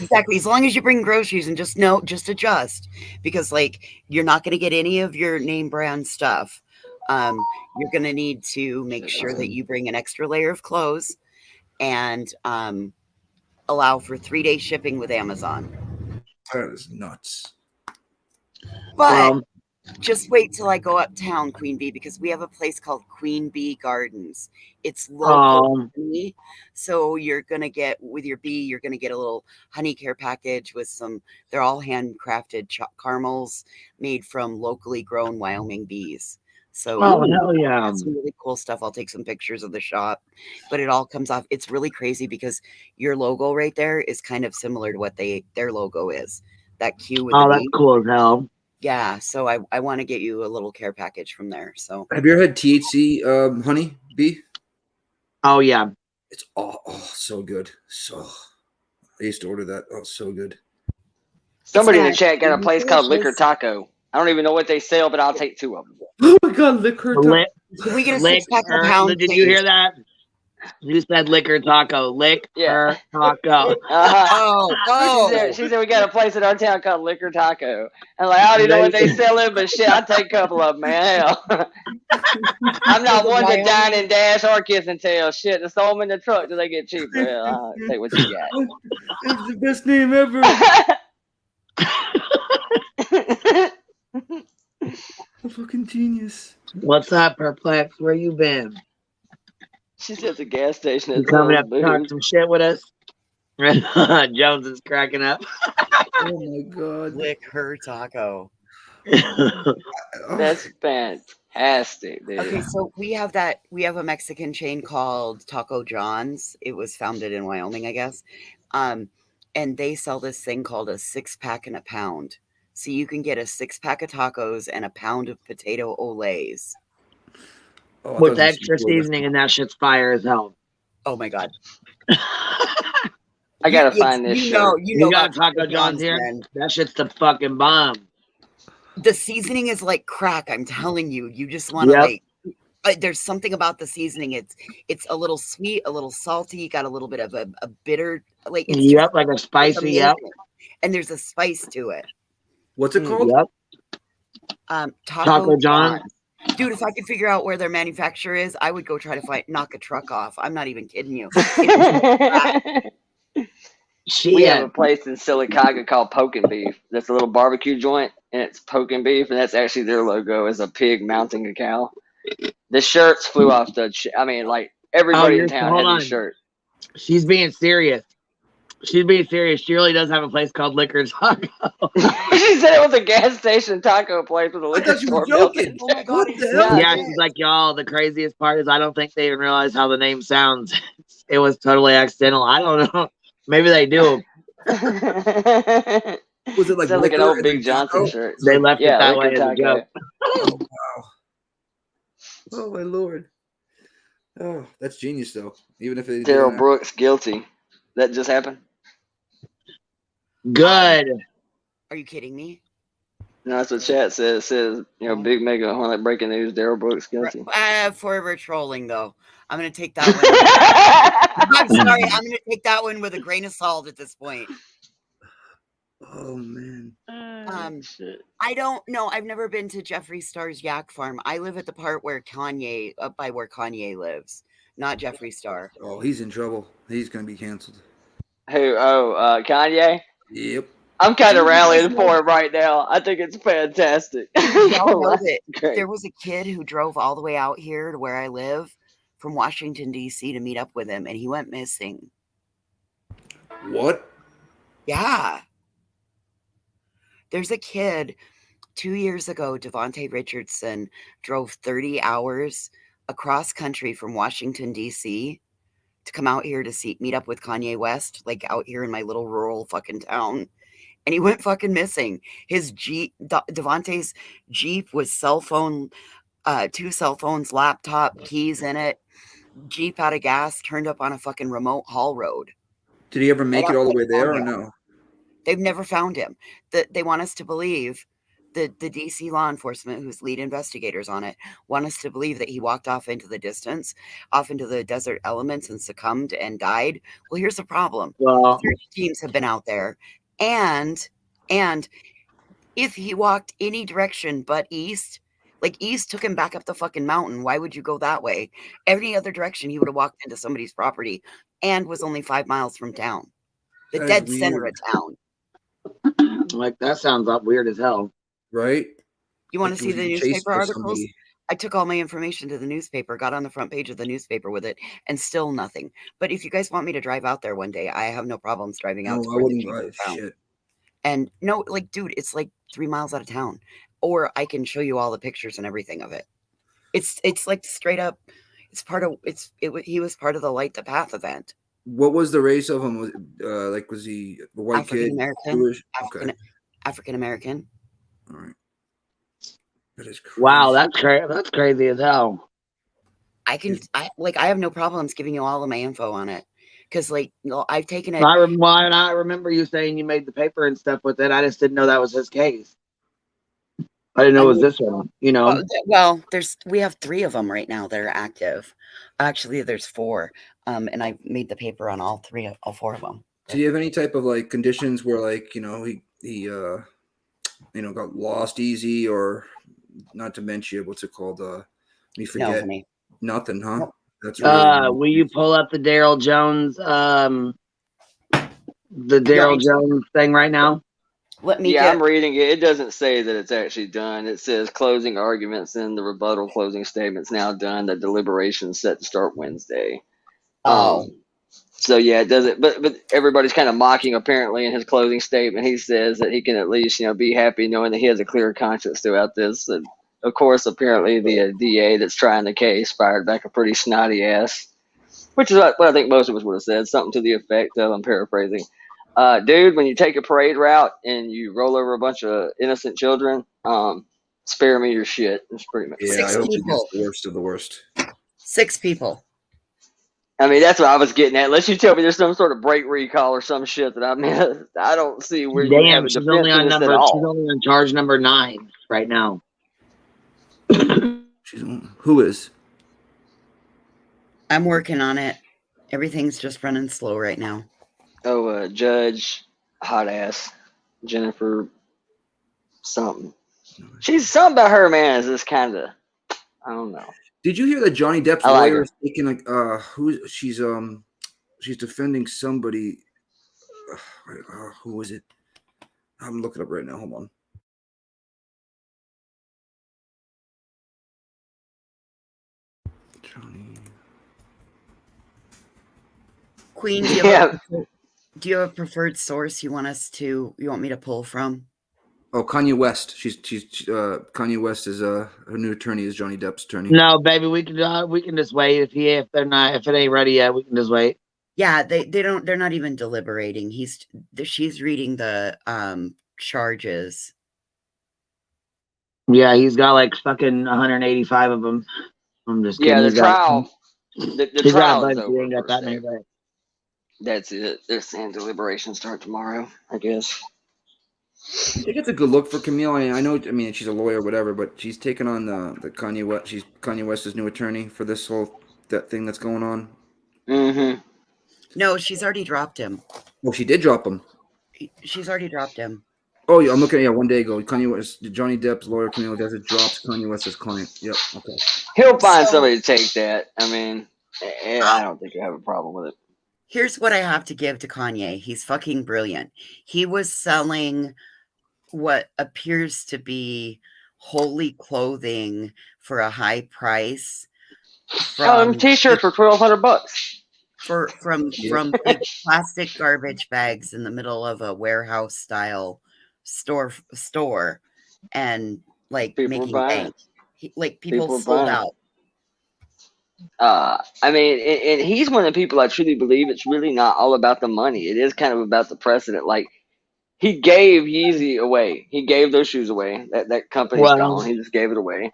S4: Exactly. As long as you bring groceries and just adjust, because like you're not going to get any of your name brand stuff. You're going to need to make sure that you bring an extra layer of clothes and allow for 3-day shipping with Amazon.
S13: That is nuts.
S4: But just wait till I go uptown, Queen Bee, because we have a place called Queen Bee Gardens. It's local to me. So you're going to get, with your bee, you're going to get a little honey care package with they're all handcrafted caramels made from locally grown Wyoming bees. So
S2: hell yeah.
S4: Some really cool stuff. I'll take some pictures of the shop, but it all comes off. It's really crazy because your logo right there is kind of similar to what their logo is. That Q with the
S2: that's
S4: bee.
S2: cool as hell.
S4: Yeah, so I want to get you a little care package from there. So
S13: have you ever had THC honey bee?
S2: Oh yeah,
S13: it's so good. So I used to order that. Oh, so good.
S9: Somebody in the chat got a place called Liquor Taco. I don't even know what they sell, but I'll take 2 of them.
S13: Oh my God, Liquor Taco.
S4: Can we get a 6-pack a pound?
S2: Did you hear that? You said liquor taco. Liquor taco.
S9: She said we got a place in our town called Liquor Taco. And like, I don't even know what they selling, but shit, I'll take a couple of them, man. Hell. I'm not one to dine and dash or kiss and tell. Shit, just throw them in the truck till they get cheaper. Hell, I'll take what you got.
S13: It's the best name ever. A fucking genius.
S2: What's up, Perplex? Where you been?
S9: She's at the gas station.
S2: You coming up to talk some shit with us? Jones is cracking up.
S13: Oh my God.
S4: Liquor Taco.
S9: That's fantastic, dude.
S4: Okay, so we have a Mexican chain called Taco John's. It was founded in Wyoming, I guess. And they sell this thing called a 6-pack and a pound. So you can get a 6-pack of tacos and a pound of potato olays.
S2: With extra seasoning, and that shit's fire as hell.
S4: Oh my God.
S9: I gotta find this shit.
S2: You got Taco John's here? That shit's the fucking bomb.
S4: The seasoning is like crack, I'm telling you. You just want to There's something about the seasoning. It's a little sweet, a little salty. You got a little bit of a bitter, like it's
S2: Yep,
S4: just
S2: like a
S4: it's
S2: spicy. Yep.
S4: amazing. And there's a spice to it.
S13: What's it called?
S2: Yep.
S4: Taco
S2: John.
S4: Dude, if I could figure out where their manufacturer is, I would go try to knock a truck off. I'm not even kidding you.
S9: We have a place in Silicaga called Poking Beef. That's a little barbecue joint, and it's Poking Beef, and that's actually their logo is a pig mounting a cow. The shirts flew off the. I mean, like everybody in town had these shirts.
S2: She's being serious. She's being serious. She really does have a place called Liquor Taco.
S9: She said it was a gas station taco place with a liquor store.
S13: Joking.
S4: Oh my god!
S2: Yeah, she's like, y'all. The craziest part is I don't think they even realize how the name sounds. It was totally accidental. I don't know. Maybe they do.
S13: Was it like
S9: an old Big Johnson shirt?
S2: They left it that way as a
S9: taco.
S2: joke.
S13: Oh, wow. Oh my lord. Oh, that's genius though. Even if it
S9: Daryl Brooks guilty. That just happened.
S2: Good.
S4: Are you kidding me?
S9: No, that's what chat says. It says, Big Mega Hornet breaking news. Daryl Brooks guilty.
S4: Forever trolling though. I'm gonna take that one. I'm sorry. I'm gonna take that one with a grain of salt at this point.
S13: Oh man.
S4: I don't know. I've never been to Jeffree Star's yak farm. I live at the part where up by where Kanye lives, not Jeffree Star.
S13: Oh, he's in trouble. He's gonna be canceled.
S9: Who? Oh, Kanye?
S13: Yep.
S9: I'm kind of rallying for him right now. I think it's fantastic.
S4: Y'all know that there was a kid who drove all the way out here to where I live from Washington, D.C. to meet up with him, and he went missing.
S13: What?
S4: Yeah. There's a kid 2 years ago, Devontae Richardson drove 30 hours across country from Washington, D.C. to come out here to meet up with Kanye West, like out here in my little rural fucking town. And he went fucking missing. His Jeep, Devontae's Jeep was cell phone, 2 cell phones, laptop, keys in it. Jeep out of gas, turned up on a fucking remote haul road.
S13: Did he ever make it all the way there or no?
S4: They've never found him. They want us to believe the DC law enforcement, who's lead investigators on it, want us to believe that he walked off into the distance, off into the desert elements and succumbed and died. Well, here's the problem.
S2: Well,
S4: search teams have been out there. And if he walked any direction but east, like east took him back up the fucking mountain, why would you go that way? Any other direction, he would have walked into somebody's property and was only 5 miles from town. The dead center of town.
S2: Like, that sounds weird as hell.
S13: Right?
S4: You want to see the newspaper articles? I took all my information to the newspaper, got on the front page of the newspaper with it, and still nothing. But if you guys want me to drive out there one day, I have no problems driving out.
S13: No, I wouldn't drive. Shit.
S4: And no, like, dude, it's like 3 miles out of town. Or I can show you all the pictures and everything of it. It's like straight up. It's part of he was part of the Light the Path event.
S13: What was the race of him? Was he a white kid?
S4: African American.
S13: All right. That is crazy.
S2: Wow, that's crazy as hell.
S4: I have no problems giving you all of my info on it. Because, like, I've taken it.
S2: I remember you saying you made the paper and stuff with it. I just didn't know that was his case. I didn't know it was this one,
S4: Well, we have 3 of them right now that are active. Actually, there's 4. And I made the paper on all 4 of them.
S13: Do you have any type of like conditions where he got lost easy, or not dementia? What's it called? You forget.
S4: No,
S13: nothing, huh?
S4: No.
S13: That's really
S2: will you pull up the Daryl Jones Jones thing right now?
S9: I'm reading it. It doesn't say that it's actually done. It says closing arguments and the rebuttal closing statements now done. The deliberations set to start Wednesday. So yeah, it doesn't. But everybody's kind of mocking. Apparently, in his closing statement, he says that he can at least be happy knowing that he has a clear conscience throughout this. And of course, apparently the DA that's trying the case fired back a pretty snotty ass, which is what I think most of us would have said. Something to the effect of, I'm paraphrasing, dude, when you take a parade route and you roll over a bunch of innocent children, spare me your shit. It's pretty much.
S13: Yeah, I hope he gets the worst of the worst.
S4: 6 people.
S9: I mean, that's what I was getting at. Unless you tell me there's some sort of break recall or some shit that I missed, I don't see where you have a
S2: she's only on
S9: defense at all.
S2: She's only on charge number 9 right now.
S13: Who is?
S18: I'm working on it. Everything's just running slow right now.
S9: Oh, Judge, hot ass, Jennifer, something. She's something about her, man. Is this kind of, I don't know.
S13: Did you hear that Johnny Depp's lawyer is taking like she's defending somebody? Who was it? I'm looking up right now. Hold on. Johnny.
S18: Queen, do you have a preferred source you want me to pull from?
S13: Oh, Kanye West. She's Kanye West is her new attorney is Johnny Depp's attorney.
S2: No, baby, we can just wait if it ain't ready yet, we can just wait.
S18: Yeah, they're not even deliberating. She's reading the charges.
S2: Yeah, he's got like fucking 185 of them. I'm just kidding.
S9: Yeah, the trial. The trial is over.
S2: Got that many.
S9: That's it. They're saying deliberations start tomorrow, I guess.
S13: I think it's a good look for Camille. I know. I mean, she's a lawyer, or whatever, but she's taken on the Kanye West. She's Kanye West's new attorney for this whole thing that's going on.
S9: Mm-hmm.
S18: No, she's already dropped him.
S13: Oh, she did drop him.
S18: She's already dropped him.
S13: Oh, yeah, I'm looking at 1 day ago. Kanye West, Johnny Depp's lawyer, Camille Desert drops Kanye West's client. Yep. Okay.
S9: He'll find somebody to take that. I mean, I don't think he'll have a problem with it.
S18: Here's what I have to give to Kanye. He's fucking brilliant. He was selling what appears to be holy clothing for a high price.
S9: T-shirts for $1,200.
S18: From big plastic garbage bags in the middle of a warehouse style store, and like
S9: people
S18: making
S9: bank.
S18: People sold out.
S9: I mean, and he's one of the people I truly believe it's really not all about the money. It is kind of about the precedent. Like, he gave Yeezy away. He gave those shoes away. That company's gone. He just gave it away.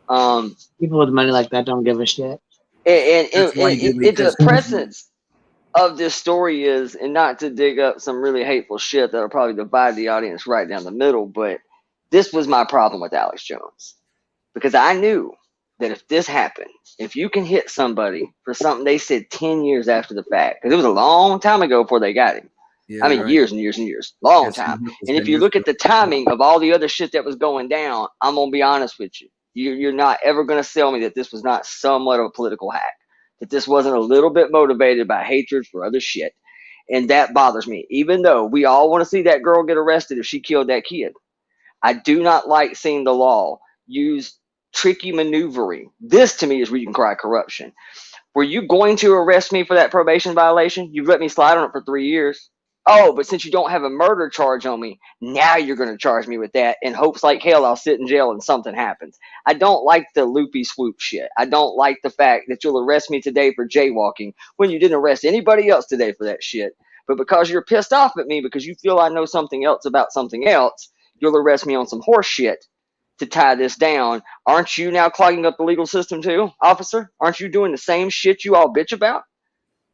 S2: People with money like that don't give a shit.
S9: And the presence of this story is, and not to dig up some really hateful shit that'll probably divide the audience right down the middle, but this was my problem with Alex Jones. Because I knew that if this happened, if you can hit somebody for something they said 10 years after the fact, because it was a long time ago before they got him. Yeah, I mean, years and years and years. Long time. And if you look at the timing of all the other shit that was going down, I'm going to be honest with you. You're not ever going to sell me that this was not somewhat of a political hack. That this wasn't a little bit motivated by hatred for other shit. And that bothers me. Even though we all want to see that girl get arrested if she killed that kid. I do not like seeing the law use tricky maneuvering. This, to me, is where you can cry corruption. Were you going to arrest me for that probation violation? You've let me slide on it for 3 years. Oh, but since you don't have a murder charge on me, now you're going to charge me with that in hopes like hell I'll sit in jail and something happens. I don't like the loopy swoop shit. I don't like the fact that you'll arrest me today for jaywalking when you didn't arrest anybody else today for that shit. But because you're pissed off at me because you feel I know something else about something else, you'll arrest me on some horse shit to tie this down. Aren't you now clogging up the legal system too, officer? Aren't you doing the same shit you all bitch about?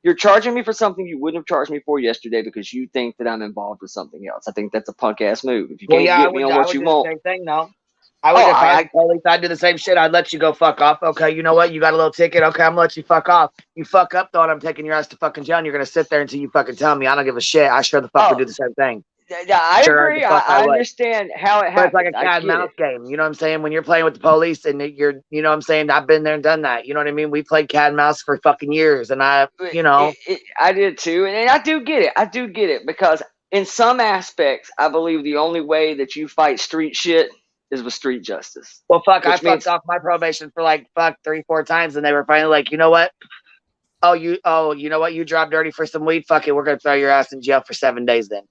S9: You're charging me for something you wouldn't have charged me for yesterday because you think that I'm involved with something else. I think that's a punk ass move. If you can't get me on what you want,
S2: same thing, no. I would, if I was police, I'd do the same shit. I'd let you go fuck off. Okay, you know what? You got a little ticket. Okay, I'm gonna let you fuck off. You fuck up, though, and I'm taking your ass to fucking jail, and you're gonna sit there until you fucking tell me. I don't give a shit. I sure the fuck would do the same thing.
S9: I agree. I understand how it happens.
S2: But it's like a cat and mouse game. You know what I'm saying? When you're playing with the police and you're, you know what I'm saying? I've been there and done that. You know what I mean? We played cat and mouse for fucking years. And I
S9: did too. And I do get it. I do get it. Because in some aspects, I believe the only way that you fight street shit is with street justice.
S2: Well, fuck, I fucked off my probation for like 3-4 times. And they were finally like, you know what? You know what? You dropped dirty for some weed. Fuck it. We're going to throw your ass in jail for 7 days then.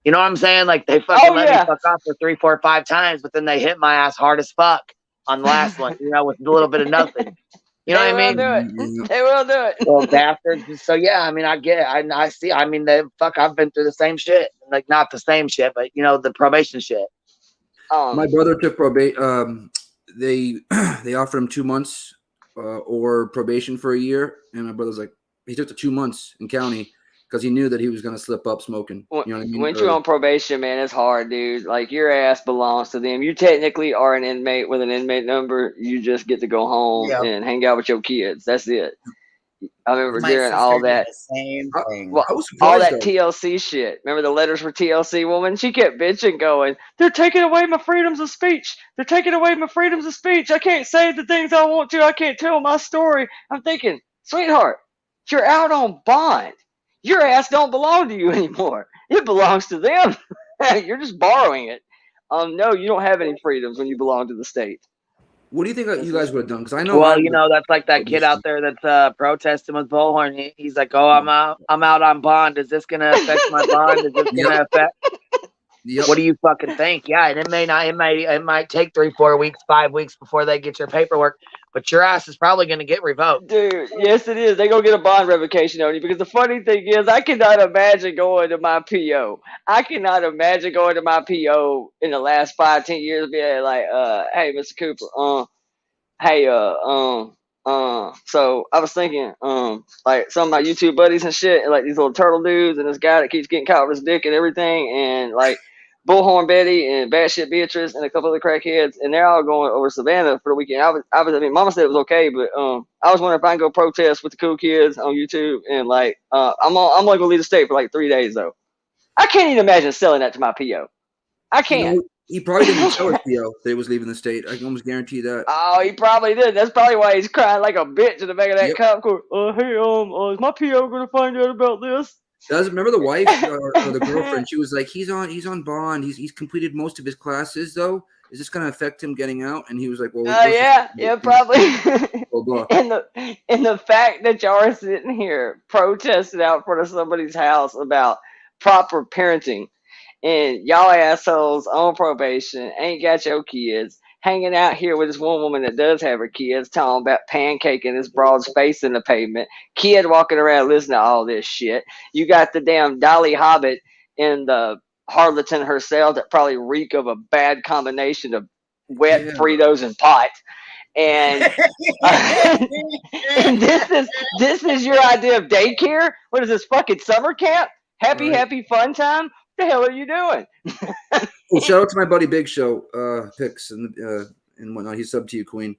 S2: You know what I'm saying? Like, they fucking let me fuck off for 3, 4, 5 times, but then they hit my ass hard as fuck on the last one, you know, with a little bit of nothing. You know what I mean?
S9: They will do it.
S2: Well, bastards. So, yeah, I mean, I get it. I see. I mean, I've been through the same shit. Like, not the same shit, but, you know, the probation shit.
S13: My brother took probation. They offered him 2 months or probation for a year. And my brother's like, he took the 2 months in county. Because he knew that he was going to slip up smoking. You know what I mean?
S9: When you're on probation, man, it's hard, dude. Like, your ass belongs to them. You technically are an inmate with an inmate number. You just get to go home and hang out with your kids. That's it. I remember
S4: My
S9: during
S4: sister
S9: all
S4: did
S9: that.
S4: the same thing.
S9: Well,
S13: I was
S9: all
S13: surprised
S9: that
S13: though.
S9: TLC shit. Remember the letters for TLC woman? She kept bitching, going, "They're taking away my freedoms of speech. They're taking away my freedoms of speech. I can't say the things I want to. I can't tell my story." I'm thinking, sweetheart, you're out on bond. Your ass don't belong to you anymore. It belongs to them. You're just borrowing it. No, you don't have any freedoms when you belong to the state.
S13: What do you think you guys would have done? Because I know
S2: Well, you know, that's like that kid out there that's protesting with Bullhorn. He's like, "Oh, I'm out on bond. Is this gonna affect my bond? Is this gonna affect?" What do you fucking think? Yeah, and it might take 3, 4 weeks, 5 weeks before they get your paperwork, but your ass is probably gonna get revoked.
S9: Dude, yes it is. They gonna get a bond revocation on you, because the funny thing is, I cannot imagine going to my PO. I cannot imagine going to my PO in the last 5, 10 years, being like, "Hey, Mr. Cooper, hey, so I was thinking, like some of my YouTube buddies and shit, and like these little turtle dudes, and this guy that keeps getting caught with his dick and everything, and like Bullhorn Betty and Batshit Beatrice and a couple other crackheads, and they're all going over Savannah for the weekend. I mean, Mama said it was okay, but I was wondering if I can go protest with the cool kids on YouTube, and like, I'm only gonna leave the state for like 3 days though. I can't even imagine selling that to my PO. I can't.
S13: You know, he probably didn't tell his PO that he was leaving the state. I can almost guarantee that.
S9: Oh, he probably did. That's probably why he's crying like a bitch in the back of that cop car. Hey, is my PO gonna find out about this?
S13: Remember the wife or the girlfriend? She was like, "He's on bond. He's completed most of his classes, though. Is this gonna affect him getting out?" And he was like, "Well,
S9: yeah, probably."
S13: Blah, blah.
S9: And the fact that y'all are sitting here protesting out front of somebody's house about proper parenting, and y'all assholes on probation ain't got your kids, hanging out here with this one woman that does have her kids, talking about pancaking this broad's face in the pavement, kid walking around listening to all this shit. You got the damn Dolly Hobbit and the harlotton herself that probably reek of a bad combination of wet Fritos and pot. And, and this is your idea of daycare? What is this, fucking summer camp? Happy fun time? What the hell are you doing?
S13: Well, shout out to my buddy Big Show Picks and whatnot. He's sub to you, Queen.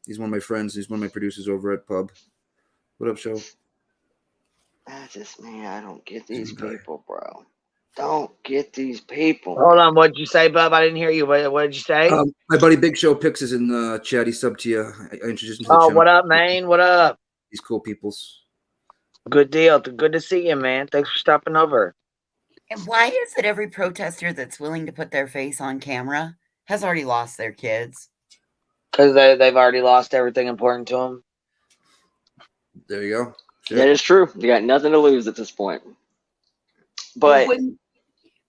S13: He's one of my friends. He's one of my producers over at Pub. What up, Show?
S9: I don't get these people, bro. Don't get these people.
S2: Hold on, what'd you say, Bub? I didn't hear you. What did you say?
S13: My buddy Big Show Picks is in the chat. He's sub to you. I introduced him to the channel.
S2: What up, man? What up?
S13: He's cool peoples.
S2: Good deal. Good to see you, man. Thanks for stopping over.
S4: And why is it every protester that's willing to put their face on camera has already lost their kids?
S2: Because they've already lost everything important to them.
S13: There you go.
S9: Sure. That is true. You got nothing to lose at this point. But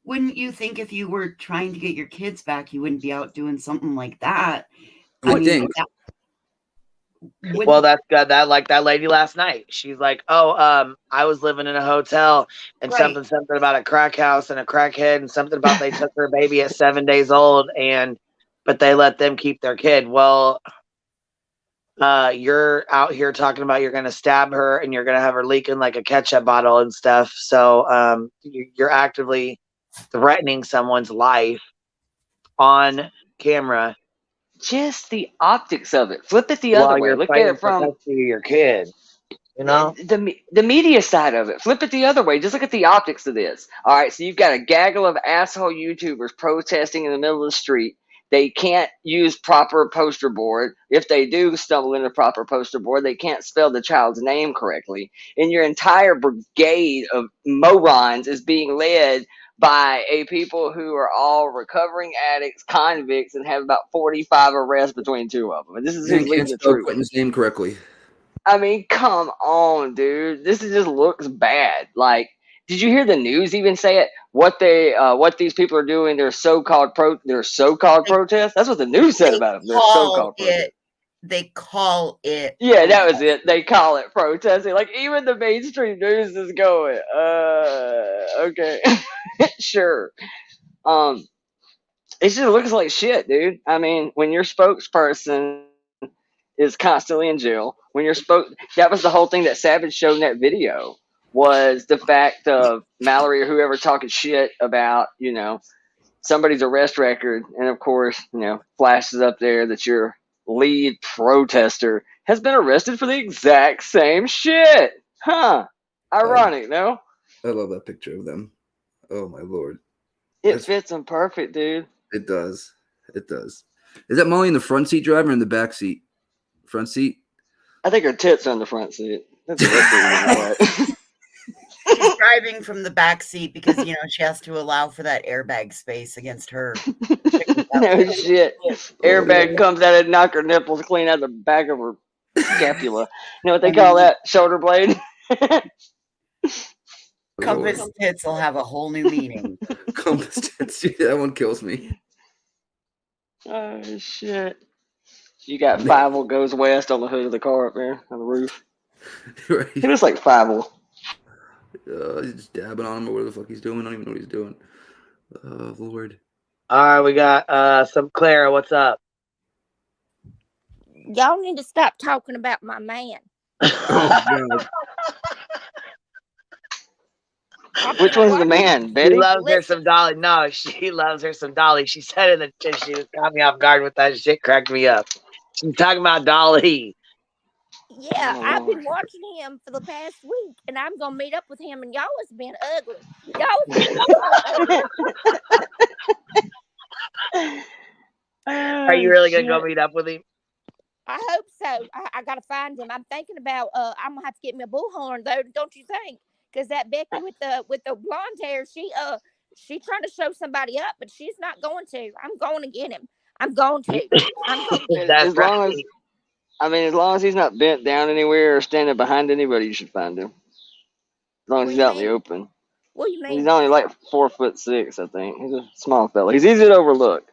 S4: wouldn't you think if you were trying to get your kids back, you wouldn't be out doing something like that?
S2: Well, that's that like that lady last night. She's like, I was living in a hotel and something about a crack house and a crackhead and something about they took her baby at 7 days old but they let them keep their kid. Well, you're out here talking about you're gonna stab her and you're gonna have her leaking like a ketchup bottle and stuff. So you're actively threatening someone's life on camera.
S9: Just the optics of it. Flip it the other way. Look at it from
S2: your kid. You know,
S9: the media side of it. Flip it the other way. Just look at the optics of this. All right, so you've got a gaggle of asshole YouTubers protesting in the middle of the street. They can't use proper poster board. If they do stumble into proper poster board, they can't spell the child's name correctly. And your entire brigade of morons is being led by a people who are all recovering addicts, convicts, and have about 45 arrests between two of them. And this is who's leading the troop.
S13: Quentin's name correctly.
S9: I mean, come on, dude. This just looks bad. Like, did you hear the news even say it? What these people are doing? Their so-called protests. That's what the news said about them. Their so-called protests.
S4: They call it.
S9: Yeah, that was it. They call it protesting. Like, even the mainstream news is going, okay, sure. It just looks like shit, dude. I mean, when your spokesperson is constantly in jail, that was the whole thing that Savage showed in that video, was the fact of Mallory or whoever talking shit about, somebody's arrest record. And of course, flashes up there that your lead protester has been arrested for the exact same shit. Huh. Ironic, no?
S13: I love that picture of them. Oh my lord.
S9: It fits them perfect, dude.
S13: It does. It does. Is that Molly in the front seat driving or in the back seat? Front seat?
S9: I think her tits are in the front seat. That's what
S4: She's driving from the back seat because, you know, she has to allow for that airbag space against her.
S9: No shit. Airbag comes out and knock her nipples clean out the back of her scapula. You know what they call that? Shoulder blade?
S4: Compass tits will have a whole new meaning.
S13: Compass tits. That one kills me.
S9: Oh shit. You got Fievel Goes West on the hood of the car up there on the roof.
S13: Right.
S9: He looks like Fievel.
S13: He's just dabbing on him or whatever the fuck he's doing. I don't even know what he's doing. Oh lord.
S2: All right, we got some Clara. What's up?
S6: Y'all need to stop talking about my man.
S13: Oh,
S9: Which one's the man? Betty?
S2: She loves her some Dolly. No, she loves her some Dolly. She said in the chat, she just caught me off guard with that shit. Cracked me up. She's talking about Dolly.
S6: Yeah, I've been watching him for the past week, and I'm gonna meet up with him. And y'all has been ugly. Y'all
S2: Are you really gonna go meet up with him?
S6: I hope so. I gotta find him. I'm thinking about. I'm gonna have to get me a bullhorn though. Don't you think? Because that Becky with the blonde hair, she trying to show somebody up, but she's not going to. I'm going to get him. I'm going to. I'm going to.
S9: As long as he's not bent down anywhere or standing behind anybody, you should find him. As long as he's out in the open.
S6: What do you mean?
S9: He's only like 4'6", I think. He's a small fella. He's easy to overlook.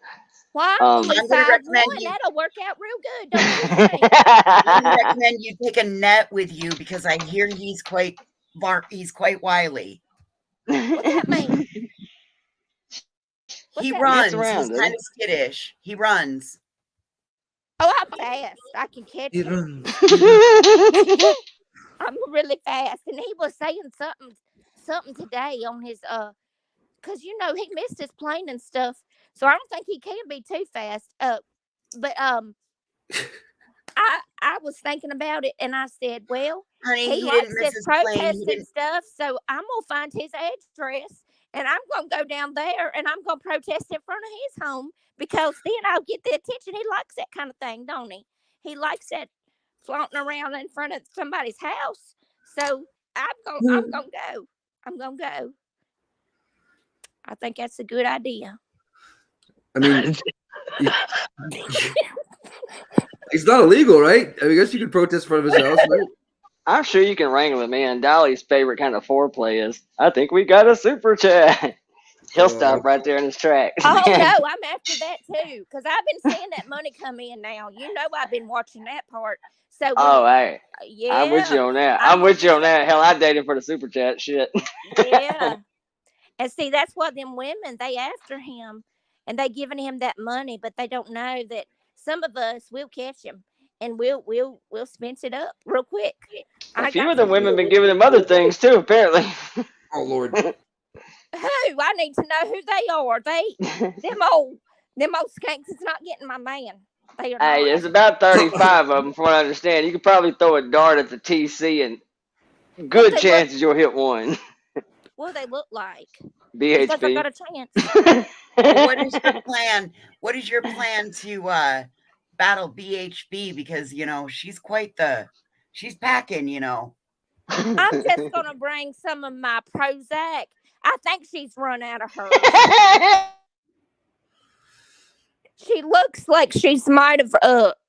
S6: Why?
S4: I'm gonna recommend you.
S6: That'll work out real good. Don't you think?
S4: I recommend you take a net with you because I hear he's quite wily.
S6: What that mean?
S4: He runs. He's kind of skittish. He runs.
S6: Oh, I'm fast. I can catch him. I'm really fast. And he was saying something today on his because you know he missed his plane and stuff. So I don't think he can be too fast. But I was thinking about it and I said, well,
S4: honey,
S6: he likes this protesting stuff, so I'm gonna find his address and I'm gonna go down there and I'm gonna protest in front of his home because then I'll get the attention. He likes that kind of thing, don't he? He likes that flaunting around in front of somebody's house. So I'm gonna go. I'm gonna go. I think that's a good idea.
S13: I mean, it's not illegal, right? I guess you could protest in front of his house, right?
S9: I'm sure you can wrangle him in. Dolly's favorite kind of foreplay is, I think we got a super chat. He'll stop right there in his tracks.
S6: Oh, no, I'm after that too. Because I've been seeing that money come in now. You know I've been watching that part. So
S9: hey.
S6: Yeah.
S9: I'm with you on that. I'm with you on that. Hell, I dated for the super chat shit.
S6: Yeah. And see, that's why them women, they after him. And they giving him that money, but they don't know that some of us will catch him and we'll spence it up real quick.
S9: A few of the women been giving him other things too, apparently.
S13: Oh Lord.
S6: Who? I need to know who they are. Them old skanks is not getting my man. They are
S9: Hey,
S6: not.
S9: there's about 35 of them, from what I understand. You could probably throw a dart at the TC and good chances you'll hit one.
S6: What do they look like?
S9: BHP.
S6: I got a chance.
S4: What is your plan? What is your plan to battle BHB? Because you know she's packing. You know.
S6: I'm just gonna bring some of my Prozac. I think she's run out of hers. She looks like she's might have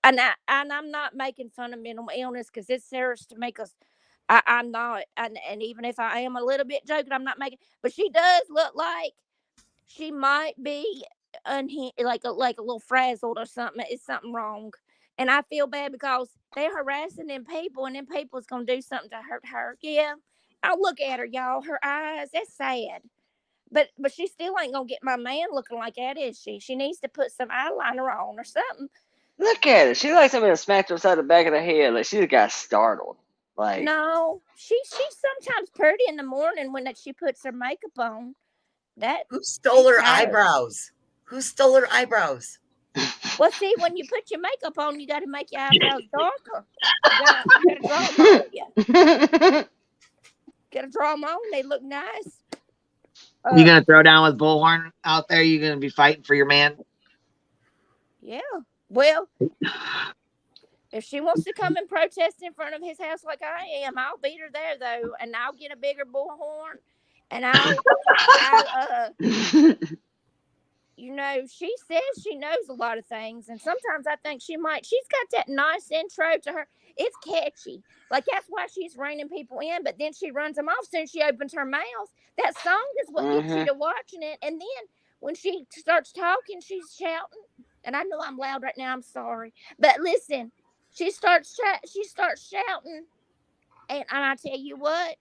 S6: and I'm not making fun of mental illness because it serves to make us. I'm not, and even if I am a little bit joking, I'm not making. But she does look like she might be like a little frazzled or something. It's something wrong, and I feel bad because they're harassing them people, and them people's gonna do something to hurt her. Yeah, I'll look at her, y'all. Her eyes, that's sad. But she still ain't gonna get my man looking like that, is she? She needs to put some eyeliner on or something.
S9: Look at her. She like somebody smacked her upside the back of the head. Like she just got startled. Like
S6: no, she's sometimes pretty in the morning when she puts her makeup on.
S4: Who stole her eyebrows? Who stole her eyebrows?
S6: Well, see, when you put your makeup on, you got to make your eyebrows darker. You gotta draw them on you. Gotta draw them on. They look nice.
S2: You gonna throw down with Bullhorn out there? You gonna be fighting for your man?
S6: Yeah. Well, if she wants to come and protest in front of his house like I am, I'll beat her there though, and I'll get a bigger bullhorn, and I'll you know, she says she knows a lot of things, and sometimes I think she might. She's got that nice intro to her. It's catchy. Like, that's why she's reining people in, but then she runs them off as soon as she opens her mouth. That song is what gets you to watching it. And then when she starts talking, she's shouting. And I know I'm loud right now. I'm sorry. But listen, she starts shouting. And I tell you what,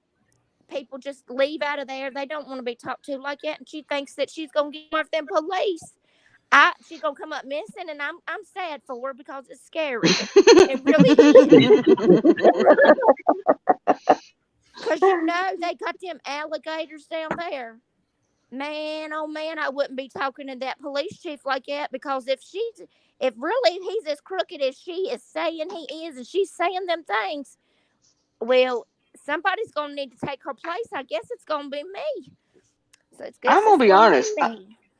S6: people just leave out of there. They don't want to be talked to like that. And she thinks that she's going to get more of them police. She's gonna come up missing, and I'm sad for her because it's scary. It really is. Because you know they got them alligators down there. Man, oh man, I wouldn't be talking to that police chief like that, because if really he's as crooked as she is saying he is, and she's saying them things, well, somebody's gonna need to take her place. I guess it's gonna be me. So
S9: I'm gonna be honest.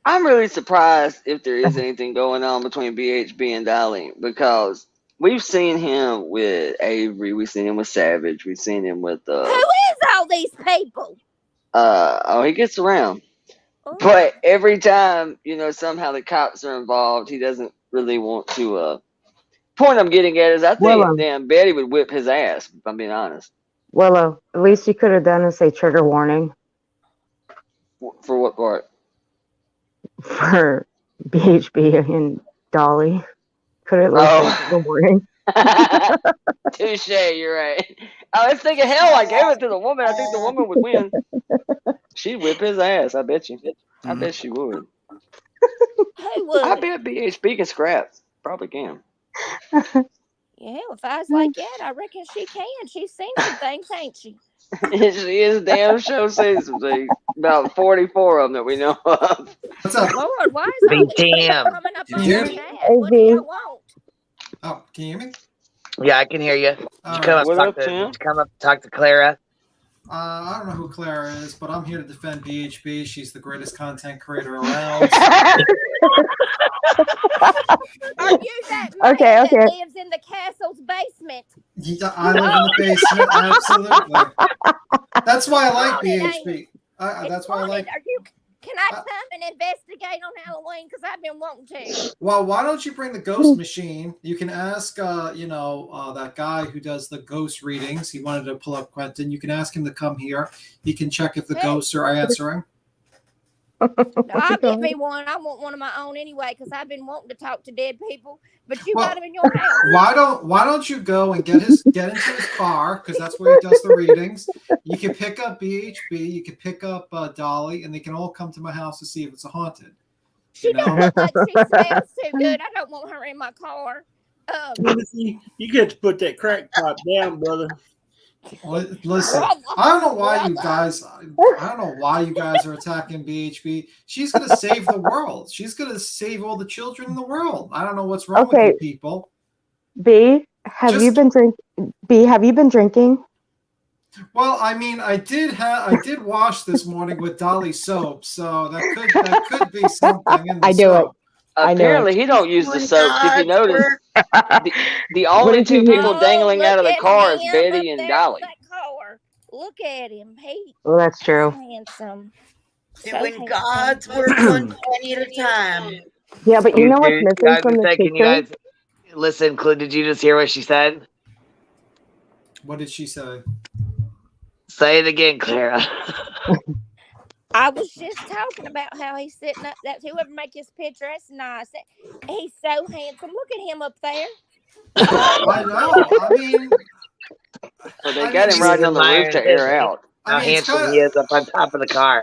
S9: I'm really surprised if there is anything going on between BHB and Dolly, because we've seen him with Avery, we've seen him with Savage, we've seen him with
S6: who is all these people?
S9: He gets around. But every time, somehow the cops are involved, he doesn't really want to point I'm getting at is I think damn Betty would whip his ass, if I'm being honest.
S18: Willow, at least you could have done is say trigger warning.
S9: For what part?
S18: For BHB and Dolly. Could have said trigger warning.
S9: Touche, you're right. I was thinking, hell, I gave it to the woman. I think the woman would win. She'd whip his ass, I bet you. I bet she would.
S6: Who would?
S9: I bet BHB can scrap. Probably can.
S6: Yeah, if I was like that, I reckon she can. She's seen some things, ain't she?
S9: She is damn sure seen some things. About 44 of them that we know of.
S12: What's up?
S6: Lord, why is all these people coming up on the chat? What do y'all want?
S12: Oh, can you hear me?
S2: Yeah, I can hear you. Did you come up to talk to Clara?
S12: I don't know who Clara is, but I'm here to defend BHB. She's the greatest content creator around.
S6: Are you that man that lives in the castle's basement?
S12: I live in the basement, absolutely. That's why I like BHB. That's why I like.
S6: Can I come and investigate on Halloween? Because I've been wanting to.
S12: Well, why don't you bring the ghost machine? You can ask, that guy who does the ghost readings. He wanted to pull up Quentin. You can ask him to come here. He can check if the ghosts are answering.
S6: No, I'll get me one. I want one of my own anyway, because I've been wanting to talk to dead people. But you got them in your house.
S12: Why don't you go and get into his car, because that's where he does the readings. You can pick up BHB, you can pick up Dolly, and they can all come to my house to see if it's a haunted.
S6: She don't look like she smells too good. I don't want her in my car.
S22: You get to put that crack pipe down, brother.
S12: Listen, I don't know why you guys. I don't know why you guys are attacking BHB. She's gonna save the world. She's gonna save all the children in the world. I don't know what's wrong with you people.
S18: B, have you been drinking?
S12: Well, I mean, I did wash this morning with Dolly soap, so that could be something in the soap.
S9: Apparently, he don't use the soap. If you notice, the only two people dangling out of the car is Betty and Dolly.
S6: Look at him.
S18: Well, that's true.
S6: Handsome.
S23: Doing God's work one penny at a time.
S18: Yeah, but you know what's missing from the
S2: Can you guys listen? Did you just hear what she said?
S12: What did she say?
S2: Say it again, Clara.
S6: I was just talking about how he's sitting up. That's whoever make his picture. That's nice. He's so handsome. Look at him up there.
S12: I know. I mean,
S9: so they got him right on the roof to air out.
S2: How handsome he is up on top of the car.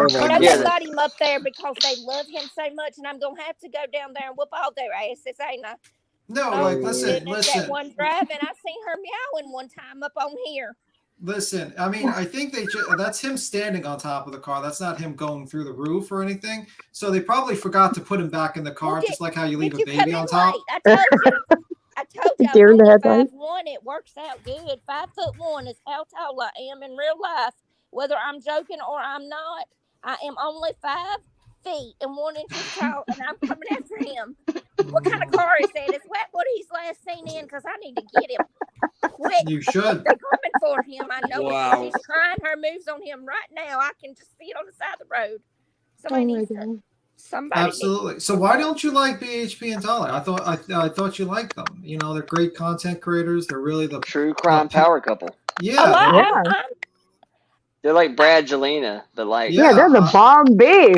S6: They got him up there because they love him so much, and I'm gonna have to go down there and whoop all their asses, ain't I?
S12: No, listen.
S6: That one driving, I seen her meowing one time up on here.
S12: Listen, I mean, I think that's him standing on top of the car. That's not him going through the roof or anything. So they probably forgot to put him back in the car, just like how you leave a baby on top.
S6: I told you,
S10: Deer in the
S6: I'm
S10: headlights.
S6: only 5'1". It works out good. 5'1" is how tall I am in real life. Whether I'm joking or I'm not, I am only 5 feet and 1 inch tall, and I'm coming after him. What kind of car is that? Is that what he's last seen in? Because I need to get him quick.
S12: You should.
S6: They're coming for him. I know
S12: Wow.
S6: it. She's trying her moves on him right now. I can just see it on the side of the road. Somebody needs to. Somebody
S12: Absolutely. So why don't you like BHP and Dolly? I thought you liked them. You know, they're great content creators. They're really the
S9: true crime power couple.
S12: Yeah.
S9: They're like Brad Jelena, but like
S10: Yeah, they're the bomb B.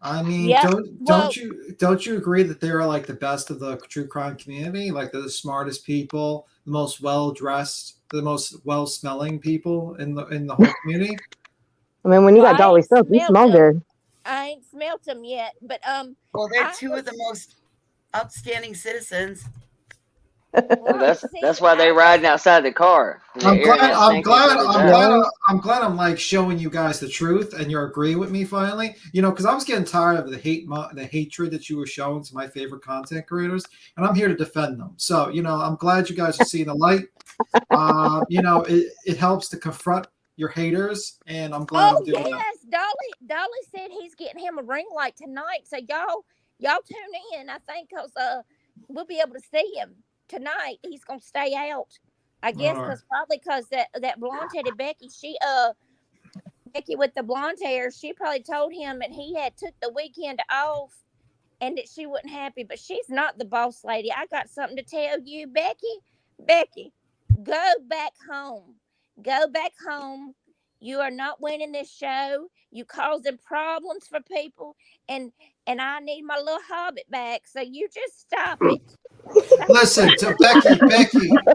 S12: I mean,
S6: Yeah,
S12: don't you agree that they're like the best of the true crime community? Like they're the smartest people, the most well dressed, the most well smelling people in the whole community.
S10: I mean, when you got Dolly stuff, you smell good.
S6: I ain't smelt them yet, but
S16: Well, they're two of the most outstanding citizens.
S9: that's why they riding outside the car.
S12: I'm glad I'm like showing you guys the truth and you're agreeing with me finally. You know, because I was getting tired of the hatred that you were showing to my favorite content creators, and I'm here to defend them. So, you know, I'm glad you guys are seeing the light. You know, it helps to confront your haters, and I'm glad I'm doing that.
S6: Dolly said he's getting him a ring light tonight, so y'all tune in. I think because we'll be able to see him tonight. He's gonna stay out, I guess, because that blonde-headed Becky, Becky with the blonde hair, she probably told him that he had took the weekend off and that she wasn't happy. But she's not the boss lady. I got something to tell you, Becky, go back home. Go back home. You are not winning this show. You causing problems for people, and I need my little hobbit back. So you just stop it.
S12: Listen to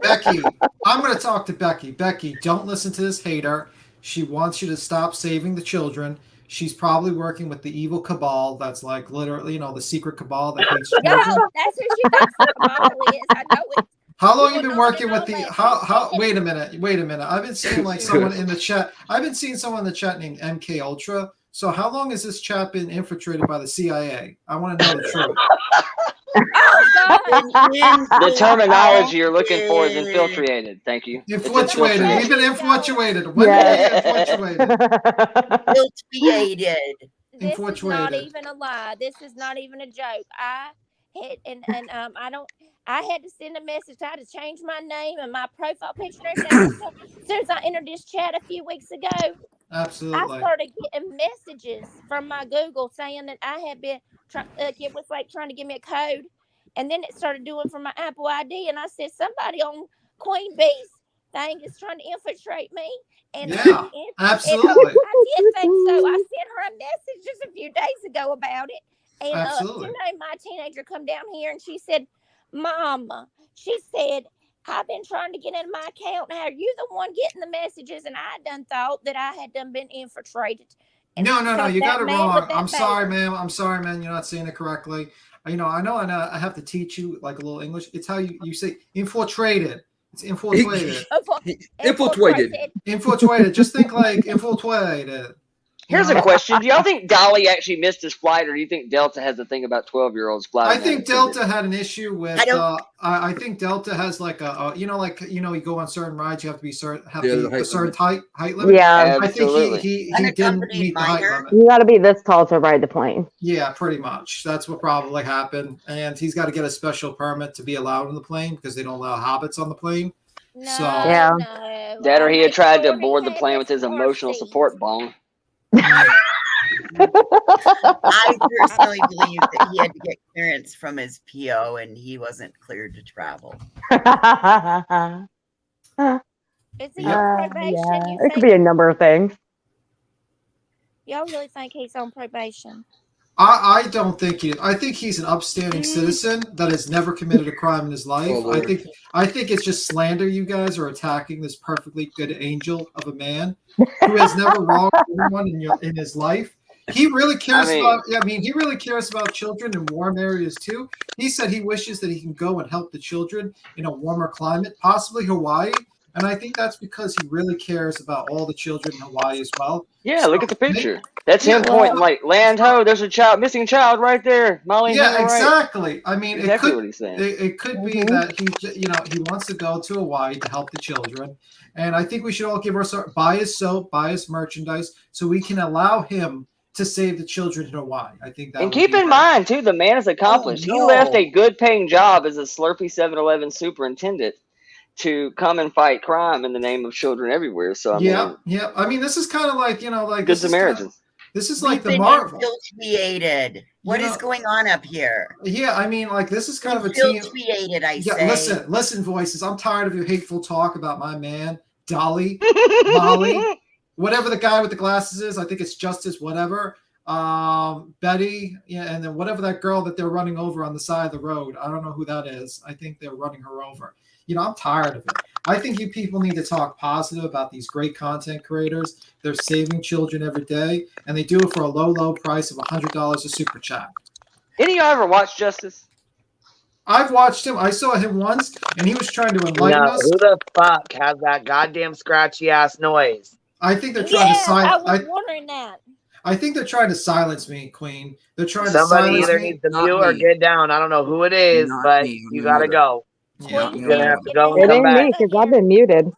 S12: Becky. I'm going to talk to Becky. Becky, don't listen to this hater. She wants you to stop saving the children. She's probably working with the evil cabal. That's like literally, you know, the secret cabal that hates children.
S6: No, that's who she thinks the cabal is. I know it.
S12: How long you been working with the how wait a minute. I've been seeing like someone in the chat. I've been seeing someone in the chat named MK Ultra. So how long has this chat been infiltrated by the CIA? I want to know the truth.
S9: The terminology you're looking for is infiltrated. Thank you.
S12: Infiltrated. We've been infiltrated. When infiltrated?
S6: This is not even a lie. This is not even a joke. I had to send a message. I had to change my name and my profile picture. As soon as I entered this chat a few weeks ago,
S12: absolutely,
S6: I started getting messages from my Google saying that I had been. It was like trying to give me a code, and then it started doing for my Apple ID. And I said, somebody on Queen Bee's thing is trying to infiltrate me. And
S12: yeah, absolutely.
S6: I did think so. I sent her a message just a few days ago about it. And
S12: absolutely.
S6: My teenager come down here and she said, Mama, she said, I've been trying to get in my account. How are you the one getting the messages? And I done thought that I had done been infiltrated. And
S12: no, you got it wrong. I'm sorry, ma'am. You're not saying it correctly. You know, I have to teach you like a little English. It's how you say infiltrated. It's infiltrated. Infiltrated. Just think like infiltrated.
S9: Here's a question. Do y'all think Dolly actually missed his flight, or do you think Delta has a thing about 12-year-olds flying?
S12: I think Delta had an issue with. I think Delta has like you go on certain rides, you have to be a certain height limit.
S10: Yeah,
S12: I think he didn't meet the height limit.
S10: You got to be this tall to ride the plane.
S12: Yeah, pretty much. That's what probably happened, and he's got to get a special permit to be allowed on the plane because they don't allow hobbits on the plane.
S10: No.
S9: That or he had tried to board the plane with his emotional support bone.
S16: I personally believe that he had to get clearance from his PO and he wasn't cleared to travel.
S6: Is he on probation?
S10: Yeah. It could be a number of things.
S6: Y'all really think he's on probation?
S12: I don't think he is. I think he's an upstanding citizen that has never committed a crime in his life. I think it's just slander. You guys are attacking this perfectly good angel of a man who has never wronged anyone in his life. He really cares he really cares about children in warm areas too. He said he wishes that he can go and help the children in a warmer climate, possibly Hawaii. And I think that's because he really cares about all the children in Hawaii as well.
S9: Yeah, look at the picture. That's him
S12: Yeah.
S9: pointing like, land ho, there's a missing child right there. Molly,
S12: Yeah,
S9: right.
S12: exactly. I mean,
S9: Exactly
S12: it
S9: what
S12: could
S9: he's saying.
S12: it could be that he wants to go to Hawaii to help the children, and I think we should all give our buy his soap, buy his merchandise, so we can allow him to save the children in Hawaii. I think that.
S9: And keep in mind too, the man is accomplished. He left a good-paying job as a Slurpee 7-Eleven superintendent to come and fight crime in the name of children everywhere. So I mean,
S12: yeah. I mean, this is kind of like like
S9: Good Samaritans.
S12: This is
S16: We've
S12: like the
S16: been
S12: Marvel.
S16: infiltrated. What is going on up here?
S12: Yeah, I mean, like this is kind of a team.
S16: Infiltrated, I
S12: Yeah,
S16: say.
S12: listen, voices. I'm tired of your hateful talk about my man, Dolly, Molly, whatever the guy with the glasses is. I think it's Justice, whatever. Betty, yeah, and then whatever that girl that they're running over on the side of the road. I don't know who that is. I think they're running her over. I'm tired of it. I think you people need to talk positive about these great content creators. They're saving children every day, and they do it for a low price of $100 a super chat.
S9: Any of y'all ever watch Justice?
S12: I've watched him. I saw him once, and he was trying to enlighten us.
S2: Who the fuck has that goddamn scratchy ass noise?
S12: I think they're trying to silence.
S6: I was wondering that.
S12: I think they're trying to silence me, Queen. They're trying
S2: Somebody
S12: to silence
S2: either
S12: me.
S2: needs to mute or get down. I don't know who it is, but you gotta go.
S12: Yeah.
S2: You're gonna have to go
S10: It
S2: and come
S10: ain't
S2: back.
S10: me because I've been muted.
S12: All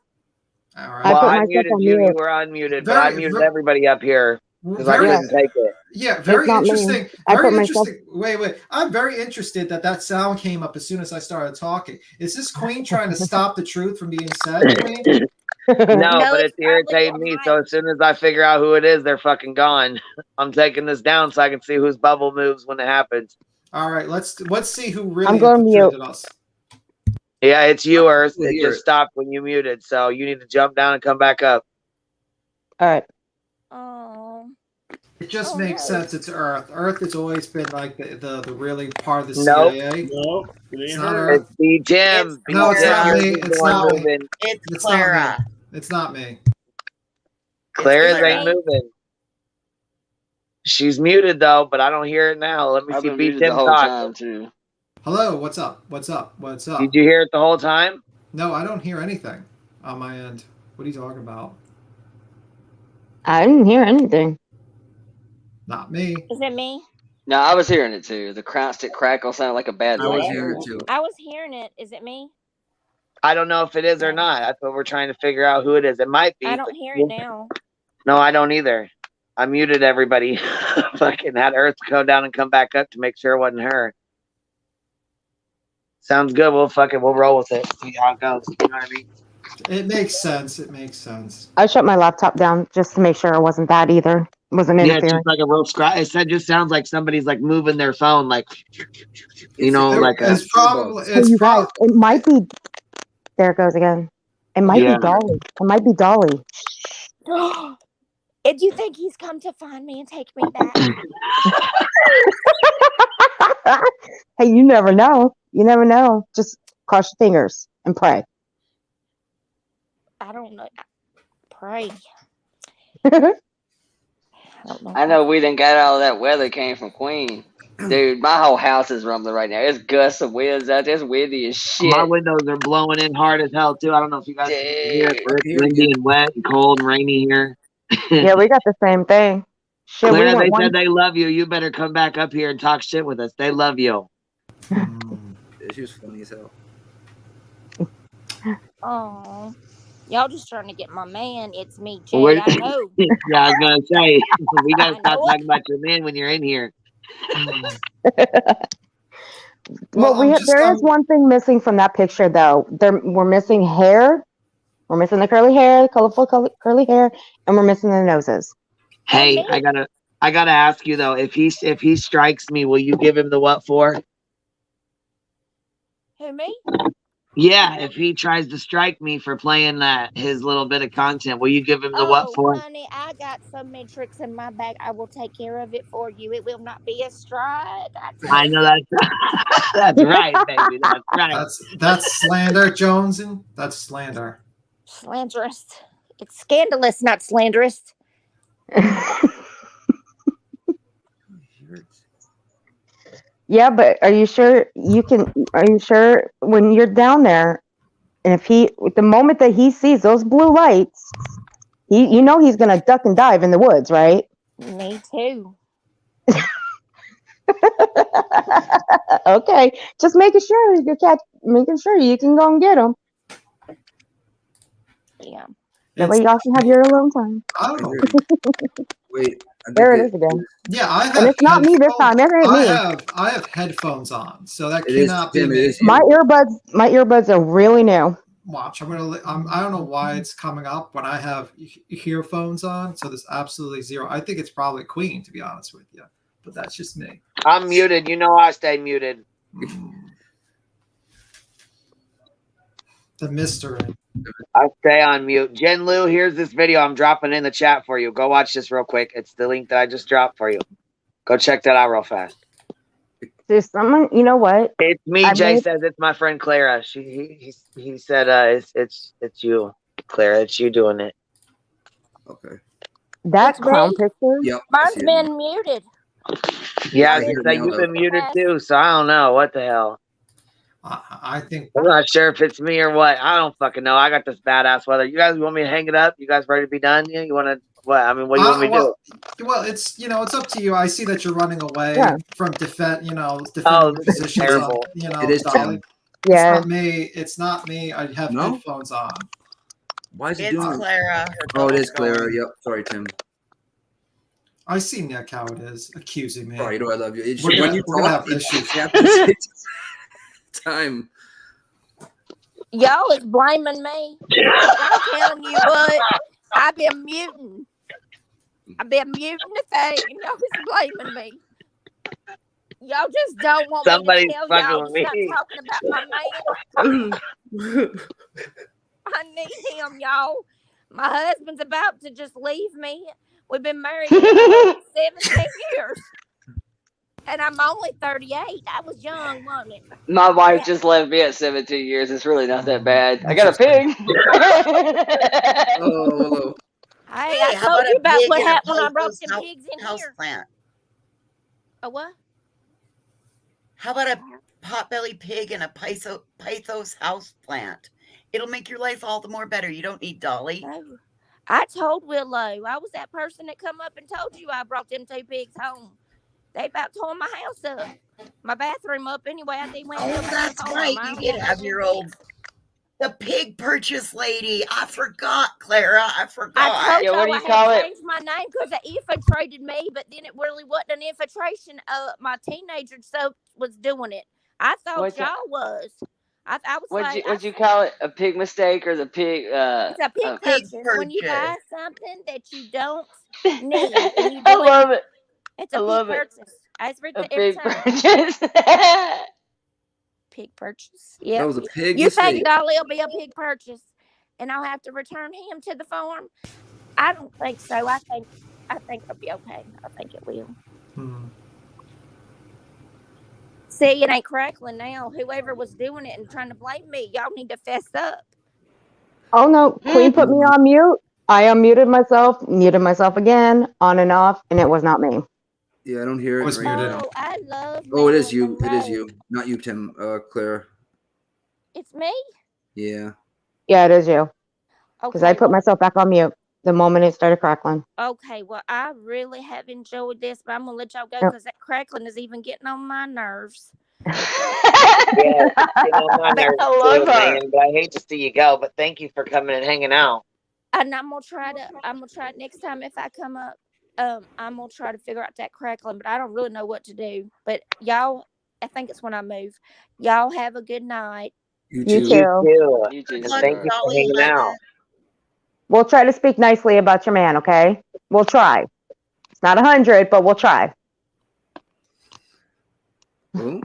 S10: I
S12: right.
S10: put
S2: Well, I
S10: myself
S2: muted
S10: on
S2: you.
S10: mute.
S2: You were unmuted, but I muted everybody up here because I
S12: Very-
S2: couldn't take it.
S12: Yeah, very
S10: not me.
S12: interesting.
S10: I
S12: Very
S10: put myself-
S12: interesting. Wait. I'm very interested that sound came up as soon as I started talking. Is this Queen trying to stop the truth from being said, Queen?
S2: No, but it's irritating me. So as soon as I figure out who it is, they're fucking gone. I'm taking this down so I can see whose bubble moves when it happens.
S12: All right, let's see who really
S10: I'm going mute.
S12: infiltrated us.
S2: Yeah, it's you, Earth.
S13: still
S2: It
S13: here.
S2: just stopped when you muted, so you need to jump down and come back up.
S10: All right.
S6: Oh.
S12: It just makes sense. It's Earth. Earth has always been like the really part of the
S2: Nope.
S12: CIA.
S23: No, it
S12: It's
S23: ain't
S12: not
S23: her.
S12: Earth.
S2: It's B Jim.
S12: No, it's not me.
S2: You're
S12: It's
S2: the one
S12: not me.
S2: moving.
S16: It's
S12: It's
S16: Clara.
S12: not me. It's not me.
S2: Clara's
S16: Clara.
S2: ain't moving. She's muted though, but I don't hear it now. Let me
S9: I've
S2: see
S9: been
S2: B
S9: muted the
S2: Jim
S9: whole
S2: talk.
S9: time too.
S12: Hello, what's up? What's up? What's up?
S2: Did you hear it the whole time?
S12: No, I don't hear anything on my end. What are you talking about?
S10: I didn't hear anything.
S12: Not me.
S6: Is it me?
S9: No, I was hearing it too. The stick crackle sounded like a bad
S13: I was
S9: light.
S13: hearing it too.
S6: I was hearing it. Is it me?
S2: I don't know if it is or not. That's what we're trying to figure out who it is. It might be.
S6: I don't
S2: but
S6: hear it now.
S2: No, I don't either. I muted everybody. Fucking had Earth go down and come back up to make sure it wasn't her. Sounds good. We'll roll with it. See how it goes. You know what I mean?
S12: It makes sense. It makes sense.
S10: I shut my laptop down just to make sure it wasn't that either. Wasn't
S2: Yeah, it's
S10: interfering.
S2: just like a real scratch. It just sounds like somebody's like moving their phone, like like a.
S12: It's probably.
S10: Hey, you guys, it might be. There it goes again. It might
S2: Yeah.
S10: be Dolly. It might be Dolly.
S6: Do you think he's come to find me and take me back?
S10: Hey, you never know. You never know. Just cross your fingers and pray.
S6: I don't know. Pray.
S9: I know we didn't got all that weather came from Queen. Dude, my whole house is rumbling right now. It's gusts of winds out there. It's windy as shit.
S2: My windows are blowing in hard as hell too. I don't know if you guys can hear it, but it's windy and wet and cold and rainy here.
S10: Yeah, we got the same thing. Shit,
S2: Clara,
S10: we
S2: they
S10: went
S2: said
S10: one.
S2: they love you. You better come back up here and talk shit with us. They love you.
S13: She was funny as hell.
S6: Oh, y'all just trying to get my man. It's me, Jay.
S2: We're-
S6: I know.
S2: Yeah, I was gonna say we gotta
S6: I
S2: stop
S6: know
S2: talking about your man when you're in here.
S10: Well, there is one thing missing from that picture, though. We're missing hair. We're missing the curly hair, colorful curly hair, and we're missing the noses.
S2: Hey, I gotta ask you though. If he strikes me, will you give him the what for?
S6: Who, me?
S2: Yeah, if he tries to strike me for playing his little bit of content, will you give him the what for?
S6: Honey, I got so many tricks in my bag. I will take care of it for you. It will not be a strike.
S2: I know that's right, baby. That's right.
S12: That's slander, Joneson. That's slander.
S6: Slanderous. It's scandalous, not slanderous.
S10: Yeah, but are you sure when you're down there, And if the moment that he sees those blue lights, you know he's gonna duck and dive in the woods, right?
S6: Me too.
S10: Okay, just making sure you can go and get him.
S6: Yeah.
S10: That way y'all can have your alone time.
S12: I don't know.
S13: Wait,
S10: there it is again.
S12: Yeah, I have.
S10: And it's not me this time. It ain't me.
S12: I have headphones on, so that
S13: It is
S12: cannot be
S13: Tim, it
S12: me.
S13: is you.
S10: My earbuds are really new.
S12: Watch, I don't know why it's coming up when I have earphones on, so there's absolutely zero. I think it's probably Queen, to be honest with you, but that's just me.
S2: I'm muted. You know I stay muted.
S12: The mystery.
S2: I stay on mute. Jen Lou, here's this video I'm dropping in the chat for you. Go watch this real quick. It's the link that I just dropped for you. Go check that out real fast.
S10: There's someone, you know what?
S2: It's me. Jay says it's my friend Clara. He said it's you, Clara. It's you doing it.
S13: Okay.
S10: That
S6: It's
S10: clown
S6: me.
S10: picture.
S13: Yep.
S6: Mine's been muted.
S2: Yeah, I was gonna say you've been muted too, so I don't know what the hell.
S12: I think
S2: I'm not sure if it's me or what. I don't fucking know. I got this badass weather. You guys want me to hang it up? You guys ready to be done? Yeah, you want to? What? I mean, what do you want me to do?
S12: Well, it's it's up to you. I see that you're running away from defending positions.
S2: Terrible.
S13: It is
S12: Dolly.
S13: Tim.
S10: Yeah.
S12: It's not me. I have headphones on.
S13: Why is it
S16: It's
S13: doing this?
S16: Clara.
S13: Oh, it is Clara. Yep. Sorry, Tim.
S12: I see Nick how it is accusing me.
S13: Oh, you know I love you. It's
S12: We're
S13: when
S12: gonna,
S13: you
S12: we're gonna
S13: talk,
S12: have issues.
S13: it happens. Time.
S6: Y'all is blaming me. I'm telling you what, I've been muting. I've been muting the thing, and y'all is blaming me. Y'all just don't want
S2: Somebody's
S6: me to tell
S2: fucking
S6: y'all
S2: with
S6: to stop
S2: me.
S6: talking about my man. I need him, y'all. My husband's about to just leave me. We've been married 17 years. And I'm only 38. I was young, wasn't it?
S9: My wife just left me at 17 years. It's really not that bad. I got a pig.
S13: Oh,
S6: Hey,
S16: Hey,
S6: I
S16: how
S6: told
S16: about
S6: you
S16: a
S6: about
S16: pig
S6: what
S16: and a
S6: happened when I brought
S16: Plato's
S6: them pigs in
S16: house
S6: here.
S16: plant?
S6: A what?
S16: How about a potbelly pig and a Pythos house plant? It'll make your life all the more better. You don't need Dolly.
S6: No. I told Willow. I was that person that come up and told you I brought them 2 pigs home. They about tore my house up. My bathroom up anyway. I didn't want to go back
S16: That's
S6: to the
S16: right.
S6: farm.
S16: You did have your old the pig purchase lady. I forgot, Clara. I forgot.
S6: I told
S9: Yeah, what do
S6: y'all
S9: you
S6: I had
S9: call it?
S6: changed my name because they infiltrated me, but then it really wasn't an infiltration. My teenager self was doing it. I thought
S9: What's
S6: y'all was. I was like,
S9: What'd you call it? A pig mistake or the pig?
S6: it's a pig
S16: pig
S6: purchase. When you
S16: purchase.
S6: buy something that you don't need and you
S9: I
S6: do
S9: love it.
S6: it's
S9: I
S6: a pig
S9: love it.
S6: purchase. I just read
S9: A
S6: it every
S9: pig
S6: time.
S9: purchase.
S6: Pig purchase. Yeah.
S13: That was a pig
S6: You
S13: mistake.
S6: think Dolly'll be a pig purchase and I'll have to return him to the farm? I don't think so. I think it'll be okay. I think it will. See, it ain't crackling now. Whoever was doing it and trying to blame me, y'all need to fess up.
S10: Oh no, Queen put me on mute. I unmuted myself, muted myself again, on and off, and it was not me.
S13: Yeah, I don't hear it. Right now.
S6: Oh, I love.
S13: Oh, it is you. It is you. Not you, Tim. Clara.
S6: It's me.
S10: Yeah, it is you. Because I put myself back on mute the moment it started crackling.
S6: Okay, well, I really have enjoyed this, but I'm gonna let y'all go because that crackling is even getting on my nerves.
S2: Yeah, my nerves too, man. But I hate to see you go. But thank you for coming and hanging out.
S6: And I'm gonna try it next time if I come up. I'm gonna try to figure out that crackling, but I don't really know what to do. But y'all, I think it's when I move. Y'all have a good night.
S10: You too.
S2: You too. Thank you for hanging out.
S10: We'll try to speak nicely about your man, okay? We'll try. It's not 100, but we'll try.
S13: Oh,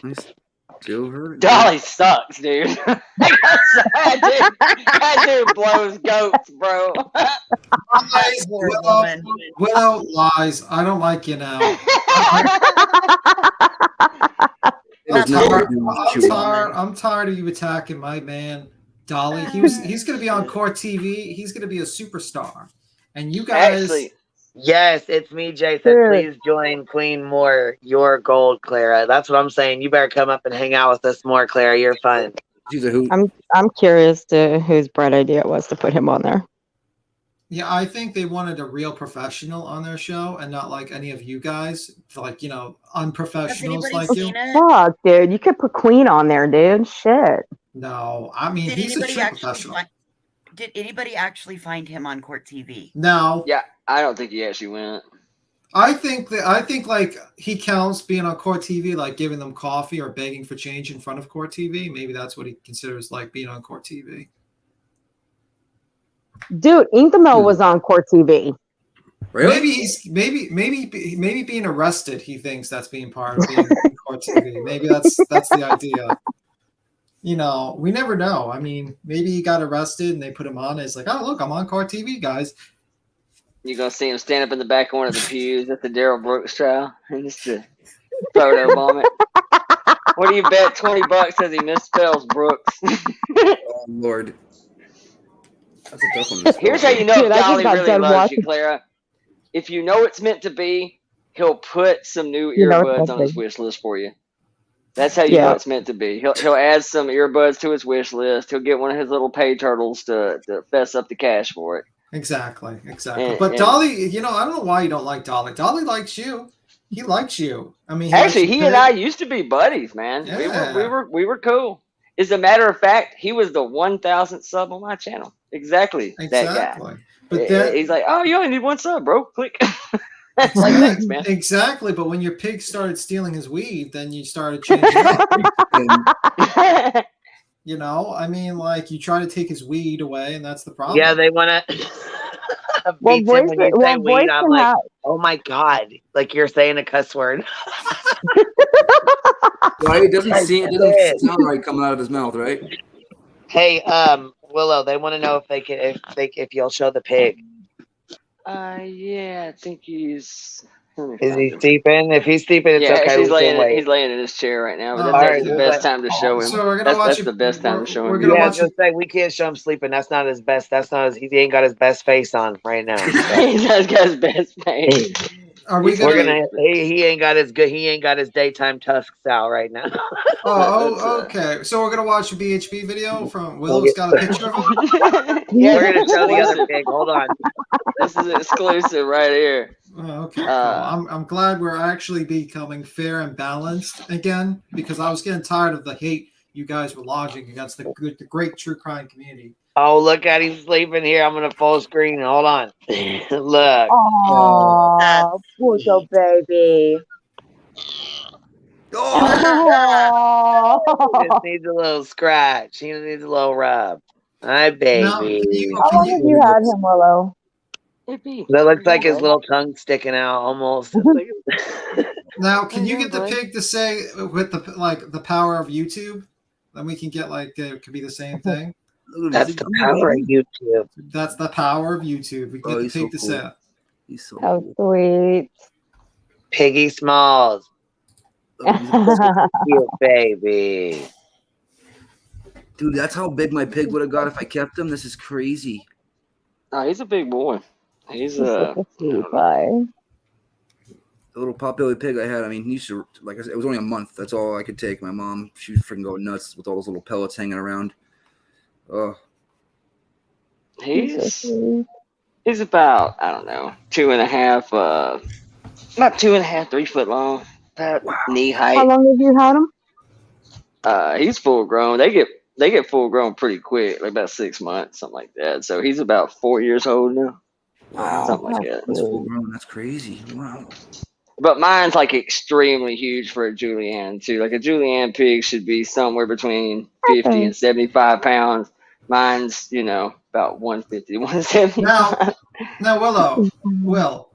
S13: I still heard.
S9: Dolly sucks, dude. that dude blows goats, bro.
S12: Lies, Willow lies. I don't like you now. I'm tired of you attacking my man, Dolly. He's going to be on Court TV. He's going to be a superstar. And you guys...
S2: Actually, yes, it's me, Jay said, please join Queen more. You're gold, Clara. That's what I'm saying. You better come up and hang out with us more, Clara. You're fun.
S13: She's a hoot.
S10: I'm curious to whose bright idea it was to put him on there.
S12: Yeah, I think they wanted a real professional on their show and not like any of you guys, like, unprofessionals like you.
S10: Fuck, dude. You could put Queen on there, dude. Shit.
S12: No, I mean,
S4: Did
S12: he's a
S4: anybody
S12: true
S4: actually
S12: professional.
S4: Did anybody actually find him on Court TV?
S12: No.
S9: Yeah, I don't think he actually went.
S12: I think like he counts being on Court TV, like giving them coffee or begging for change in front of Court TV. Maybe that's what he considers like being on Court TV.
S10: Dude, Inkamo was on Court TV.
S12: Really? Maybe being arrested, he thinks that's being part of being on Court TV. Maybe that's the idea. We never know. I mean, maybe he got arrested and they put him on. It's like, oh, look, I'm on Court TV, guys.
S9: You're going to see him stand up in the back of one of the pews at the Daryl Brooks trial and just to photo bomb it. What do you bet? $20 as he misspells Brooks.
S13: Oh, Lord. That's a tough one.
S9: Here's how you know if Dolly really loves you, Clara. If you know it's meant to be, he'll put some new earbuds on his wish list for you. That's how you know it's meant to be. He'll add some earbuds to his wish list. He'll get one of his little pay turtles to fess up the cash for it.
S12: Exactly. But Dolly, I don't know why you don't like Dolly. Dolly likes you. He likes you. I mean,
S9: actually, he and I used to be buddies, man.
S12: Yeah.
S9: We were cool. As a matter of fact, he was the 1,000th sub on my channel. Exactly. That guy. But he's like, oh, you only need one sub, bro. Click. Like, thanks, man.
S12: Exactly. But when your pig started stealing his weed, then you started changing up. I mean, like, you try to take his weed away, and that's the problem.
S2: Yeah, they want to beat him when you say weed. I'm like, oh my God. Like, you're saying a cuss word.
S13: Well, it doesn't sound right coming out of his mouth, right?
S2: Hey, Willow, they want to know if you'll show the pig.
S9: Yeah, I think he's.
S2: Is he sleeping? If he's sleeping, it's okay.
S9: He's laying in his chair right now. But that's the best time to show him.
S12: So we're gonna watch
S9: that's the best time to show him.
S2: I was gonna say we can't show him sleeping. That's not his best. He ain't got his best face on right now. So.
S9: He's not got his best face.
S2: He ain't got his daytime tusks out right now.
S12: Oh, okay. So we're gonna watch a BHB video from Willow's got a picture of him.
S2: We're gonna show the other pig. Hold on.
S9: This is exclusive right here.
S12: Oh, okay. I'm glad we're actually becoming fair and balanced again, because I was getting tired of the hate you guys were lodging against the great true crime community.
S2: Oh, look at him sleeping here. I'm gonna full screen. Hold on. Look.
S10: Oh, poor little baby.
S2: Oh. He just needs a little scratch. He needs a little rub. Hi, baby.
S10: How long have you had him, Willow?
S2: That looks like his little tongue sticking out almost.
S12: Now, can you get the pig to say with the power of YouTube? Then we can get it could be the same thing.
S2: That's the power of YouTube.
S12: That's the power of YouTube. We get the pig to say it.
S13: He's so
S10: cool. Sweet.
S2: Piggy Smalls. Cute baby.
S13: Dude, that's how big my pig would have got if I kept him. This is crazy.
S9: Oh, he's a big boy. He's
S10: such a sweet boy.
S13: The little potbelly pig I had, I mean, he used to, like I said, it was only a month. That's all I could take. My mom, she was freaking going nuts with all those little pellets hanging around. Oh.
S9: He's about, I don't know, 2.5, about 2.5, 3 foot long, about knee height.
S10: How long have you had him?
S9: He's full grown. They get full grown pretty quick, like about 6 months, something like that. So he's about 4 years old now.
S13: Wow,
S9: something like that.
S13: That's full grown. That's crazy. Wow.
S9: But mine's like extremely huge for a Julianne too. Like a Julianne pig should be somewhere between 50 and 75 pounds. Mine's, about 150, 175.
S12: Now, Will.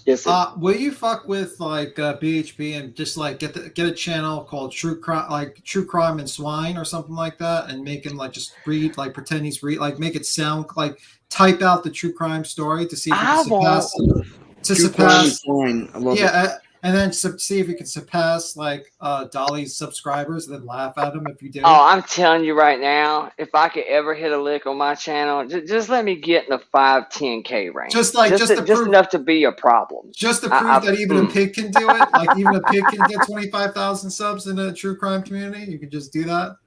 S9: Yes, sir.
S12: Will you fuck with BHB and just get a channel called True Crime and Swine or something like that, and make him just read, pretend he's make it sound type out the true crime story to see if it can surpass. I love it. And then see if you can surpass Dolly's subscribers, and then laugh at him if you do.
S9: Oh, I'm telling you right now, if I could ever hit a lick on my channel, just let me get in the 5-10K range. Just enough to be a problem.
S12: Just to prove that even a pig can do it. Even a pig can get 25,000 subs in a true crime community. You can just do that.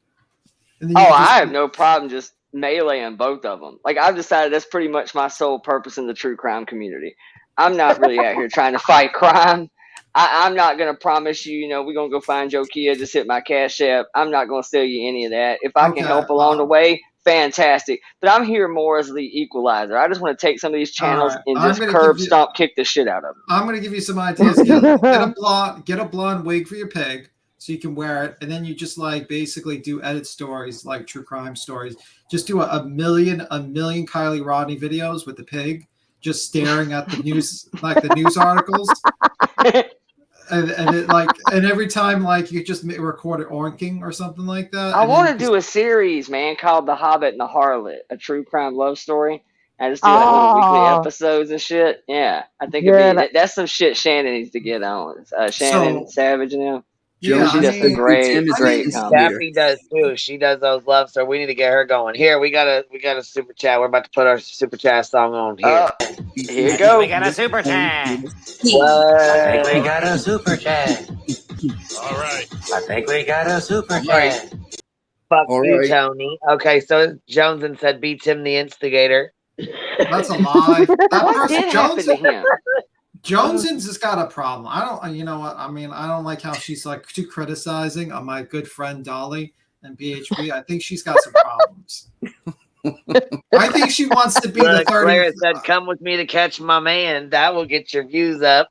S2: And then
S9: Oh,
S2: you can just
S9: I have no problem just meleeing both of them. Like, I've decided that's pretty much my sole purpose in the true crime community. I'm not really out here trying to fight crime. I'm not going to promise you, you know, we're going to go find Joe Kia, just hit my Cash App. I'm not going to sell you any of that. If I can help along the way, fantastic. But I'm here more as the equalizer. I just want to take some of these channels and just curb stomp kick the shit out of them.
S12: I'm going to give you some ideas. Get a blonde wig for your pig so you can wear it. And then you just like basically do edit stories, like true crime stories. Just do a million Kylie Rodney videos with the pig just staring at the news, like the news articles. And every time, like, you just record it oinking or something like that.
S9: I want to do a series, man, called The Hobbit and the Harlot, a true crime love story. I just do like little weekly episodes and shit. Yeah, I think that's some shit Shannon needs to get on. Shannon Savage now.
S2: Yeah,
S9: she does a great comedy.
S2: Daphne does too. She does those love stories. We need to get her going. Here, we got a super chat. We're about to put our super chat song on here.
S9: Here you go.
S15: We got a super chat.
S2: What?
S15: I think we got a super chat.
S8: All right.
S15: I think we got a super chat.
S2: Fuck
S13: All
S2: you,
S13: right.
S2: Tony. Okay, so Joneson said beats him the instigator.
S12: That's a lie. That
S9: What
S12: person,
S9: did happen to him?
S12: Joneson's just got a problem. I don't, you know what? I mean, I don't like how she's like too criticizing on my good friend Dolly and BHB. I think she's got some problems. I think she wants to be the 30.
S2: Claire said, "Come with me to catch my man. That will get your views up."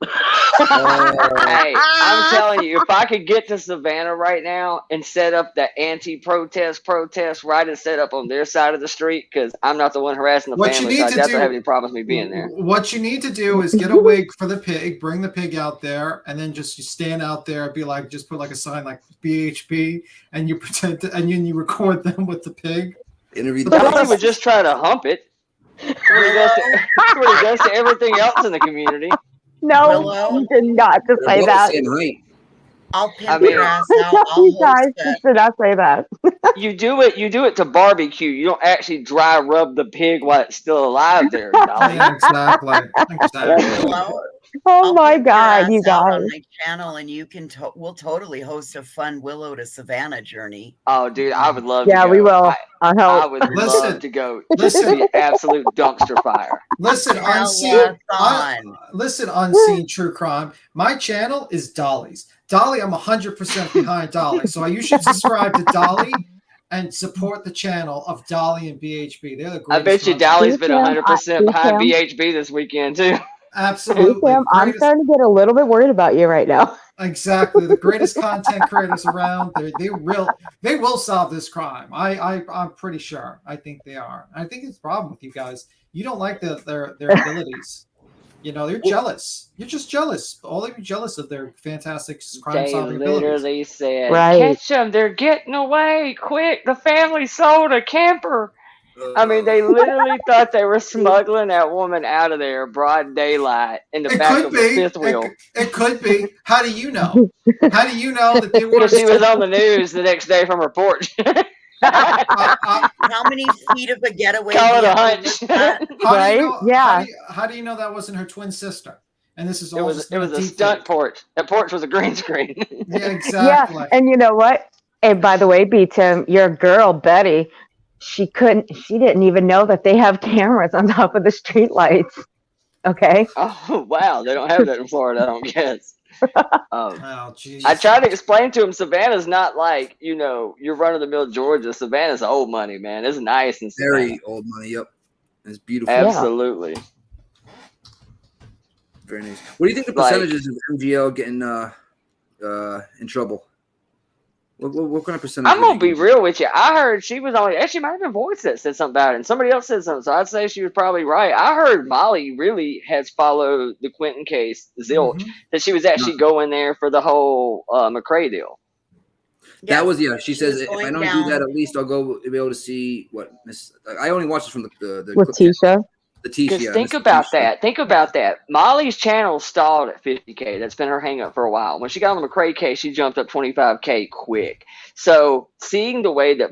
S9: Hey, I'm telling you, if I could get to Savannah right now and set up the anti-protest right and set up on their side of the street, because I'm not the one harassing the family, so I definitely have any problems with me being there.
S12: What you need to do is get a wig for the pig, bring the pig out there, and then just stand out there and be like, just put like a sign like BHP, and you pretend to, and then you record them with the pig.
S9: Somebody would just try to hump it. That's what he does to everything else in the community.
S10: No, you did not just say that.
S18: I'll pimp your ass out.
S10: You guys just did not say that.
S9: You do it to barbecue. You don't actually dry rub the pig while it's still alive there.
S12: Yeah, exactly.
S10: Oh my God, you guys!
S18: On my channel, and you can we'll totally host a fun Willow to Savannah journey.
S9: Oh, dude, I would love to go.
S10: Yeah, we will.
S9: I would love to go. This would be absolute dumpster fire.
S12: Listen, unseen true crime. My channel is Dolly's. Dolly, I'm 100% behind Dolly. So you should subscribe to Dolly and support the channel of Dolly and BHB. They're the greatest.
S9: I bet you Dolly's been 100% behind BHB this weekend too.
S12: Absolutely.
S10: Sam, I'm starting to get a little bit worried about you right now.
S12: Exactly. The greatest content creators around. They will solve this crime. I'm pretty sure. I think they are. I think it's a problem with you guys. You don't like their abilities. You know, you're jealous. You're just jealous. All of you jealous of their fantastic crime solving abilities.
S9: They literally said, "Catch them! They're getting away! Quick! The family sold a camper." I mean, they literally thought they were smuggling that woman out of there broad daylight in the back of the fifth wheel.
S12: It could be. How do you know? How do you know that they were?
S9: Because she was on the news the next day from her porch.
S18: How many feet of a getaway?
S9: Call it a hunch.
S12: How do you know that wasn't her twin sister? And this is
S9: it
S12: all
S9: was a stunt porch. That porch was a green screen.
S12: Yeah, exactly.
S10: Yeah, and you know what? And by the way, B-Tim, your girl Betty, she didn't even know that they have cameras on top of the street lights. Okay.
S9: Oh wow, they don't have that in Florida, I don't guess.
S12: Oh, geez.
S9: I tried to explain to him Savannah's not like, you know, you're run-of-the-mill Georgia. Savannah's old money, man. It's nice and
S13: very old money. Yep, it's beautiful.
S9: Absolutely.
S13: Yeah. Very nice. What do you think the percentages of MGL getting in trouble? What kind of percentage?
S9: I'm gonna be real with you. I heard she was only actually might have been Voice that said something about it, and somebody else said something. So I'd say she was probably right. I heard Molly really has followed the Quentin case, Zilch, that she was actually going there for the whole McCrae deal.
S13: That was She says if I don't do that, at least I'll go be able to see what Miss. I only watched it from the
S10: Tisha.
S9: Because think about that. Think about that. Molly's channel stalled at 50K. That's been her hang up for a while. When she got on the McCrae case, she jumped up 25K quick. So seeing the way that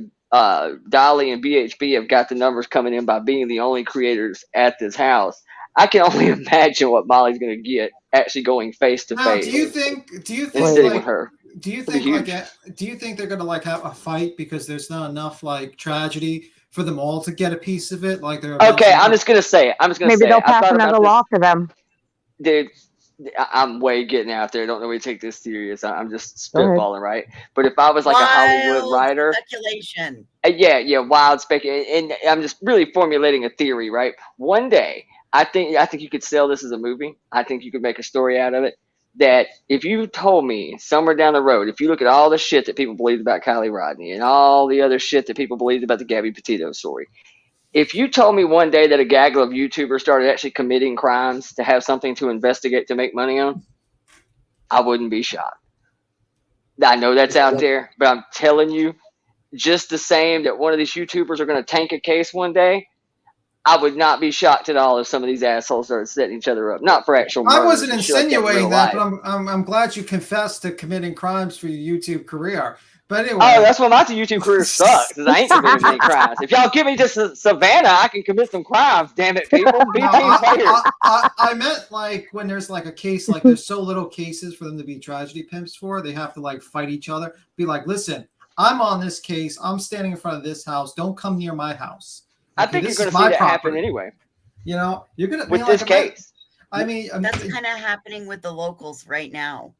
S9: Dolly and BHB have got the numbers coming in by being the only creators at this house, I can only imagine what Molly's going to get actually going face to face.
S12: Do you think
S9: sitting with her.
S12: Do you
S9: It'll be
S12: think
S9: huge.
S12: do you think they're gonna like have a fight because there's not enough like tragedy for them all to get a piece of it? Like they're
S9: Okay, I'm just gonna say it.
S10: Maybe they'll
S9: I
S10: pass
S9: thought about
S10: another
S9: this,
S10: law for them.
S9: dude. I'm way getting out there. Don't really take this serious. I'm just
S10: Go ahead.
S9: spitballing, right? But if I was like a Hollywood
S16: Wild
S9: writer,
S16: speculation.
S9: yeah, wild speculation, and I'm just really formulating a theory, right? One day, I think you could sell this as a movie. I think you could make a story out of it. That if you told me somewhere down the road, if you look at all the shit that people believed about Kylie Rodney and all the other shit that people believed about the Gabby Petito story, if you told me one day that a gaggle of YouTubers started actually committing crimes to have something to investigate to make money on, I wouldn't be shocked. I know that's out there, but I'm telling you, just the same that one of these YouTubers are going to tank a case one day, I would not be shocked at all if some of these assholes started setting each other up. Not for actual murders.
S12: I wasn't
S9: and shit like that in
S12: insinuating
S9: real
S12: that,
S9: life.
S12: but I'm glad you confessed to committing crimes for your YouTube career. But anyway,
S9: Oh, that's why my YouTube career sucks, because I ain't committing any crimes. If y'all give me to Savannah, I can commit some crimes, damn it, people. Be
S12: No,
S9: team players.
S12: I meant like when there's like a case, like there's so little cases for them to be tragedy pimps for, they have to like fight each other. Be like, listen, I'm on this case. I'm standing in front of this house. Don't come near my house.
S9: I think you're going to see that happen anyway.
S12: You know, you're going to
S9: with this case.
S12: I mean,
S16: that's kind of happening with the locals right now.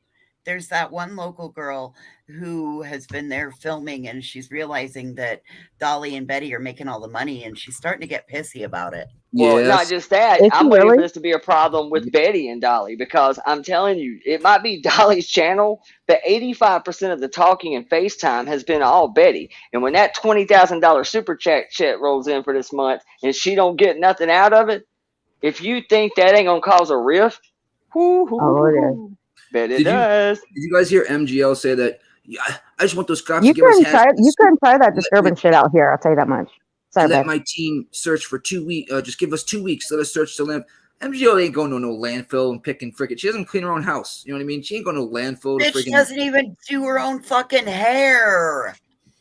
S16: There's that one local girl who has been there filming, and she's realizing that Dolly and Betty are making all the money, and she's starting to get pissy about it.
S9: Well, not just that. I'm waiting for this to be a problem with Betty and Dolly, because I'm telling you, it might be Dolly's channel, but 85% of the talking and FaceTime has been all Betty. And when that $20,000 super chat rolls in for this month, and she don't get nothing out of it, if you think that ain't gonna cause a rift, bet it does.
S13: Did you guys hear MGL say that? Yeah, I just want those cops
S10: You
S13: to give us
S10: couldn't try that disturbing shit out here. I'll tell you that much. Sorry,
S13: let
S10: babe.
S13: my team search for 2 weeks. Just give us 2 weeks. Let us search the land. MGL ain't going to no landfill and picking frickin'. She doesn't clean her own house. You know what I mean? She ain't going to landfill. To
S16: Bitch doesn't even do her own fucking hair.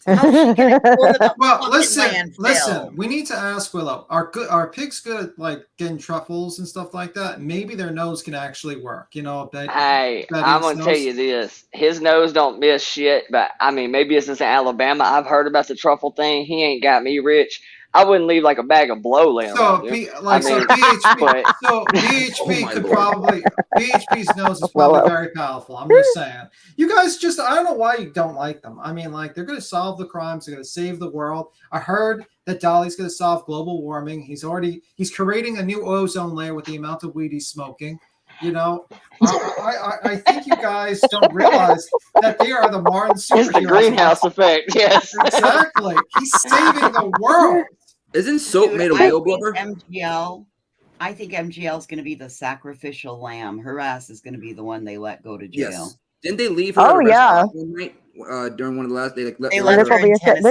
S12: Well, listen. We need to ask Willow. Are pigs good at like getting truffles and stuff like that? Maybe their nose can actually work. You know,
S9: hey, I'm gonna tell you this: his nose don't miss shit. But I mean, maybe it's in Alabama. I've heard about the truffle thing. He ain't got me rich. I wouldn't leave like a bag of blow laying around.
S12: BHP could probably BHP's nose is probably very powerful. I'm just saying. You guys I don't know why you don't like them. I mean, like they're gonna solve the crimes, they're gonna save the world. I heard that Dolly's gonna solve global warming. He's creating a new ozone layer with the amount of weed he's smoking. You know, I think you guys don't realize that they are the Martin superheroes.
S9: It's the greenhouse effect. Yes,
S12: exactly. He's saving the world.
S13: Isn't soap made of whale blubber?
S16: I think MGL is going to be the sacrificial lamb. Her ass is going to be the one they let go to jail.
S13: Yes. Didn't they leave her? One night during one of the last. There's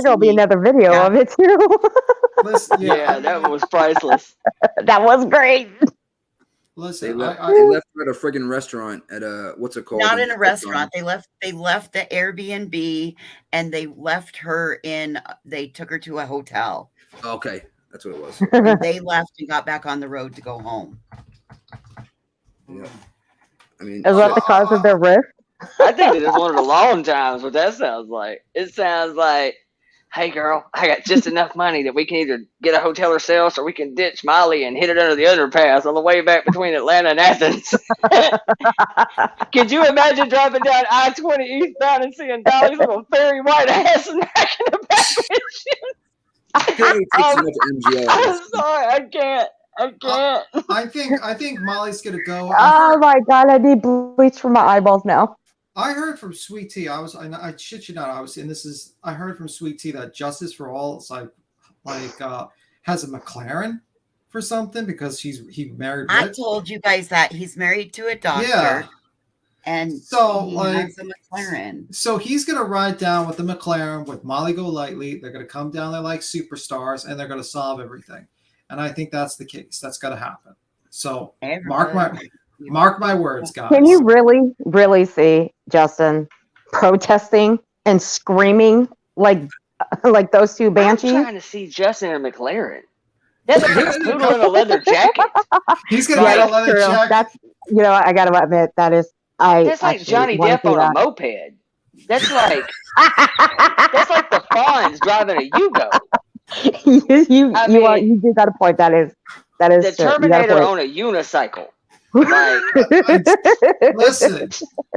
S10: gonna be another video of it too.
S9: Yeah, that was priceless.
S10: That was great.
S12: Listen,
S13: they left her at a friggin' restaurant at what's it called?
S16: Not in a restaurant. They left the Airbnb and they left her they took her to a hotel.
S13: Okay, that's what it was.
S16: And they left and got back on the road to go home.
S13: Yeah. I mean,
S10: is that the cause of their rift?
S9: I think that it's one of the long times. What that sounds like. It sounds like, hey girl, I got just enough money that we can either get a hotel ourselves or we can ditch Molly and hit it under the underpass on the way back between Atlanta and Athens. Could you imagine driving down I-20 eastbound and seeing Dolly's little fairy white ass and back in the back of his shoes? I'm sorry, I can't.
S12: I think Molly's gonna go.
S10: Oh my god, I need bleach for my eyeballs now.
S12: I heard from Sweet Tea. I shit you not. I heard from Sweet Tea that Justice for All is has a McLaren for something because he married.
S16: I told you guys that he's married to a doctor.
S12: Yeah.
S16: And
S12: so
S16: he has a McLaren.
S12: So he's gonna ride down with the McLaren with Molly Golightly. They're gonna come down there like superstars and they're gonna solve everything. And I think that's the case. That's gotta happen. So mark my words, guys.
S10: Can you really, really see Justin protesting and screaming like those two banshees?
S9: I'm trying to see Justin in a McLaren. That's a poodle in a leather jacket.
S12: He's gonna get a leather jacket.
S10: That's I gotta admit that is.
S9: That's like Johnny Depp on a moped. That's like the Fonz driving a Yugo.
S10: You do got a point. That is
S9: the
S10: true.
S9: Terminator on a unicycle. Like,
S12: listen,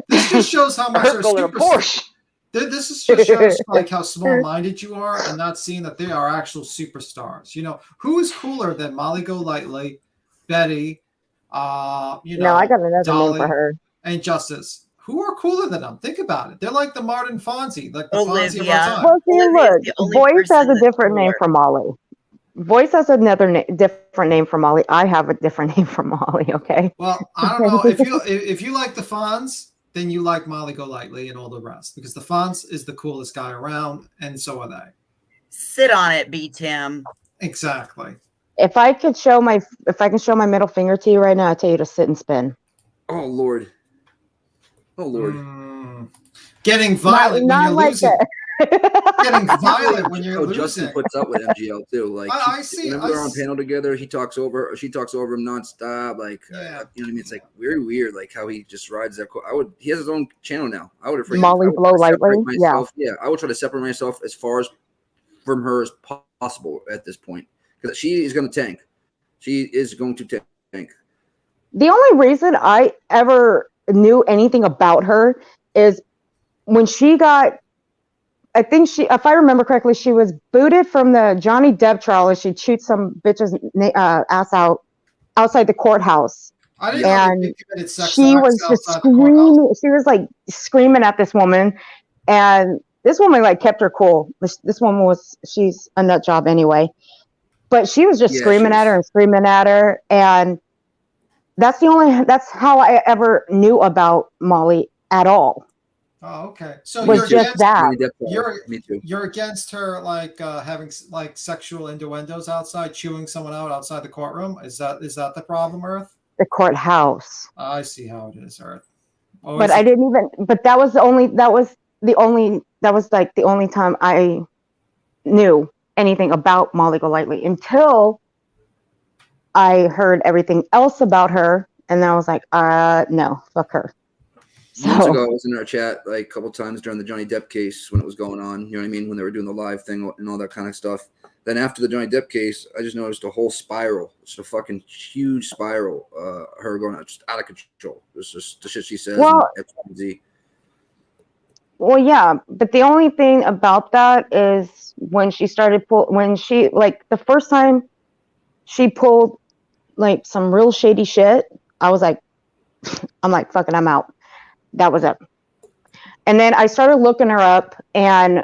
S12: this just shows how much
S9: Urkel in a Porsche.
S12: This is just shows like how small-minded you are, and not seeing that they are actual superstars. You know, who is cooler than Molly Golightly, Betty, you know,
S10: No, I got another
S12: Dolly,
S10: name for her.
S12: and Justice? Who are cooler than them? Think about it. They're like the Martin Fonzie, like the Fonzie of
S18: Olivia.
S12: our time.
S10: Well, see,
S18: Olivia's the
S10: look,
S18: only
S10: Voice has
S18: person
S10: a
S18: that's
S10: different name
S18: cooler.
S10: for Molly. Voice has another different name for Molly. I have a different name for Molly. Okay.
S12: Well, I don't know if you like the Fonz, then you like Molly Golightly and all the rest, because the Fonz is the coolest guy around, and so are they.
S18: Sit on it, B. Tim.
S12: Exactly.
S10: If I can show my middle finger to you right now, I tell you to sit and spin.
S13: Oh Lord. Oh Lord.
S12: Getting violent
S10: Not
S12: when you're
S10: like
S12: losing.
S10: that.
S12: Getting violent when you're losing.
S13: Justin puts up with MGL too. Like
S12: I see.
S13: Whenever they're on panel together, she talks over him nonstop. Like you know what I mean? It's like very weird. Like how he just rides that. He has his own channel now. I would have
S10: Molly Blow Lightly. Yeah.
S13: I would try to separate myself as far as from her as possible at this point, because she is going to tank. She is going to tank.
S10: The only reason I ever knew anything about her is when she got, I think if I remember correctly, she was booted from the Johnny Depp trial and she chewed some bitch's ass out outside the courthouse. And she was just screaming. She was like screaming at this woman, and this woman like kept her cool. This woman she's a nut job anyway, but she was just screaming at her, and that's how I ever knew about Molly at all.
S12: Oh, okay. So
S10: you're just that.
S12: You're against her like having like sexual innuendos outside, chewing someone out outside the courtroom. Is that the problem, Earth?
S10: The courthouse.
S12: I see how it is, Earth.
S10: But I didn't even. But that was the only time I knew anything about Molly Golightly until I heard everything else about her, and then I was like, no, fuck her.
S13: Months ago, I was in our chat like a couple times during the Johnny Depp case when it was going on. You know what I mean? When they were doing the live thing and all that kind of stuff. Then after the Johnny Depp case, I just noticed a whole spiral. It's a fucking huge spiral. Her going just out of control. It's just the shit she says.
S10: Well, yeah, but the only thing about that is when she the first time she pulled like some real shady shit, I'm like, fucking, I'm out. That was it. And then I started looking her up, and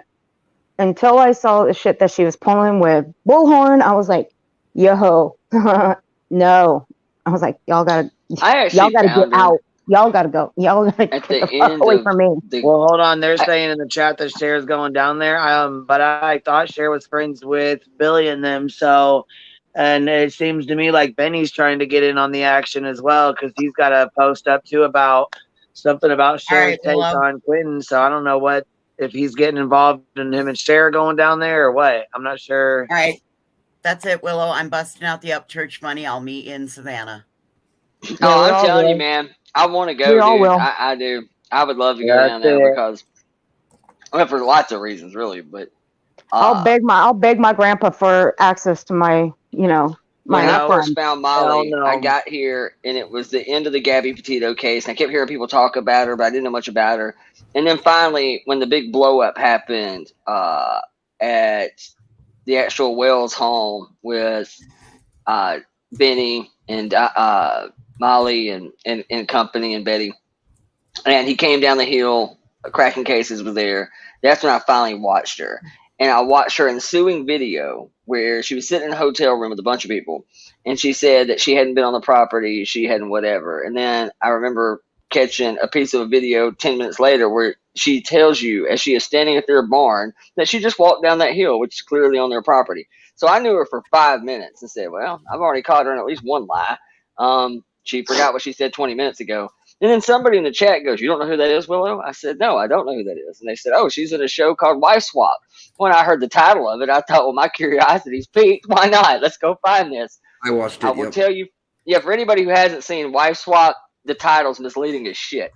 S10: until I saw the shit that she was pulling with Bullhorn, I was like, yo, no. I was like, y'all gotta get out. Y'all gotta go. Y'all gotta get the fuck away from me.
S2: Well, hold on. They're saying in the chat that Cher's going down there. But I thought Cher was friends with Billy and them. So, and it seems to me like Benny's trying to get in on the action as well, because he's got a post up too about something about Cher's take on Quentin. So I don't know if he's getting involved in him and Cher going down there or what. I'm not sure.
S18: All right. That's it, Willow. I'm busting out the Upchurch money. I'll meet you in Savannah.
S9: Oh, I'm telling you, man. I want to go, dude. I do. I would love to go down there because, for lots of reasons, really. But
S10: I'll beg my grandpa for access to my,
S9: when I first found Molly, I got here and it was the end of the Gabby Petito case, and I kept hearing people talk about her, but I didn't know much about her. And then finally, when the big blow up happened at the actual Wells home with Benny and Molly and company and Betty, and he came down the hill, cracking cases was there. That's when I finally watched her. And I watched her ensuing video where she was sitting in a hotel room with a bunch of people, and she said that she hadn't been on the property, she hadn't whatever. And then I remember catching a piece of a video 10 minutes later where she tells you, as she is standing at their barn, that she just walked down that hill, which is clearly on their property. So I knew her for 5 minutes and said, well, I've already caught her in at least one lie. She forgot what she said 20 minutes ago. And then somebody in the chat goes, you don't know who that is, Willow? I said, no, I don't know who that is. And they said, oh, she's in a show called Wife Swap. When I heard the title of it, I thought, well, my curiosity's piqued. Why not? Let's go find this.
S13: I watched it.
S9: I will tell you, for anybody who hasn't seen Wife Swap, the title's misleading as shit.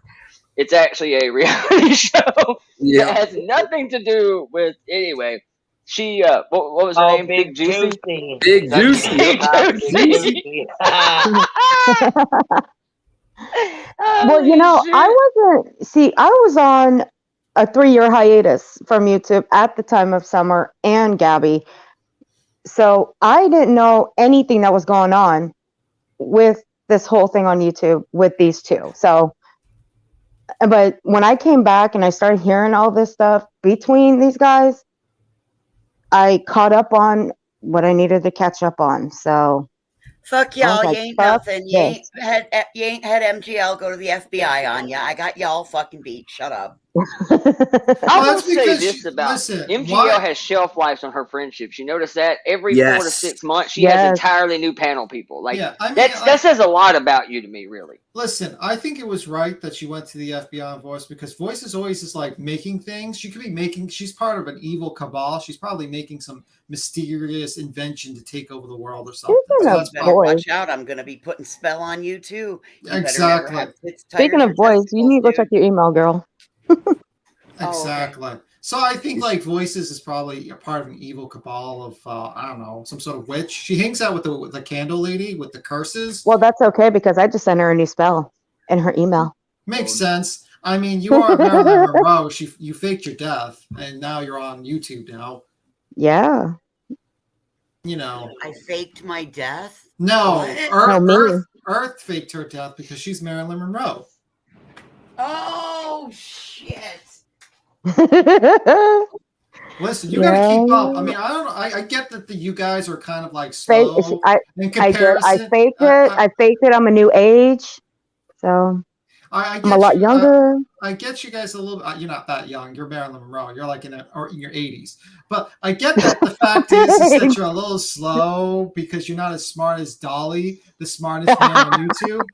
S9: It's actually a reality show
S13: Yeah.
S9: that has nothing to do with anyway. She what was her name? Big Juicy.
S13: Big Juicy.
S9: Big Juicy.
S10: Well, you know, I was on a 3-year hiatus from YouTube at the time of Summer and Gabby. So I didn't know anything that was going on with this whole thing on YouTube with these two. So, but when I came back and I started hearing all this stuff between these guys, I caught up on what I needed to catch up on. So
S4: fuck
S10: I was
S4: y'all,
S10: like,
S4: you ain't
S10: fuck
S4: nothing. You
S10: this.
S4: ain't had MGL go to the FBI on you. I got y'all fucking beat. Shut up.
S9: I will
S12: that's
S9: say
S12: because
S9: this about
S12: listen,
S9: MGL
S12: why?
S9: has shelf lives on her friendships. You notice that every 4 to
S13: Yes.
S9: 6 months she has
S10: Yes.
S9: entirely new panel people. Like
S12: Yeah, I mean,
S9: that says a lot about you to me, really.
S12: Listen, I think it was right that she went to the FBI on Voice because Voice is always just like making things. She could be making. She's part of an evil cabal. She's probably making some mysterious invention to take over the world or something.
S10: Speaking
S12: So
S10: of
S12: that's
S4: Better
S12: probably
S10: boys,
S4: watch out. I'm gonna be putting spell on you too. You better never
S12: exactly.
S4: have tits,
S10: speaking
S4: tires,
S10: of
S4: or
S10: boys, you need to go
S4: testicles,
S10: check your email, girl.
S12: Exactly. So I think like Voices is probably a part of an evil cabal of I don't know, some sort of witch. She hangs out with the candle lady with the curses.
S10: Well, that's okay because I just sent her a new spell in her email.
S12: Makes sense. I mean, you are Marilyn Monroe. You faked your death, and now you're on YouTube now.
S10: Yeah.
S12: You know.
S4: I faked my death.
S12: No,
S4: What?
S12: Earth faked her death because she's Marilyn Monroe.
S4: Oh shit.
S12: Listen, you gotta keep up. I mean, I don't know. I get that you guys are kind of like slow in comparison.
S10: I faked it. I faked it. I'm a new age. So
S12: I
S10: I'm a lot younger.
S12: I get you guys a little. You're not that young. You're Marilyn Monroe. You're like in your 80s. But I get that the fact is that you're a little slow because you're not as smart as Dolly, the smartest man on YouTube.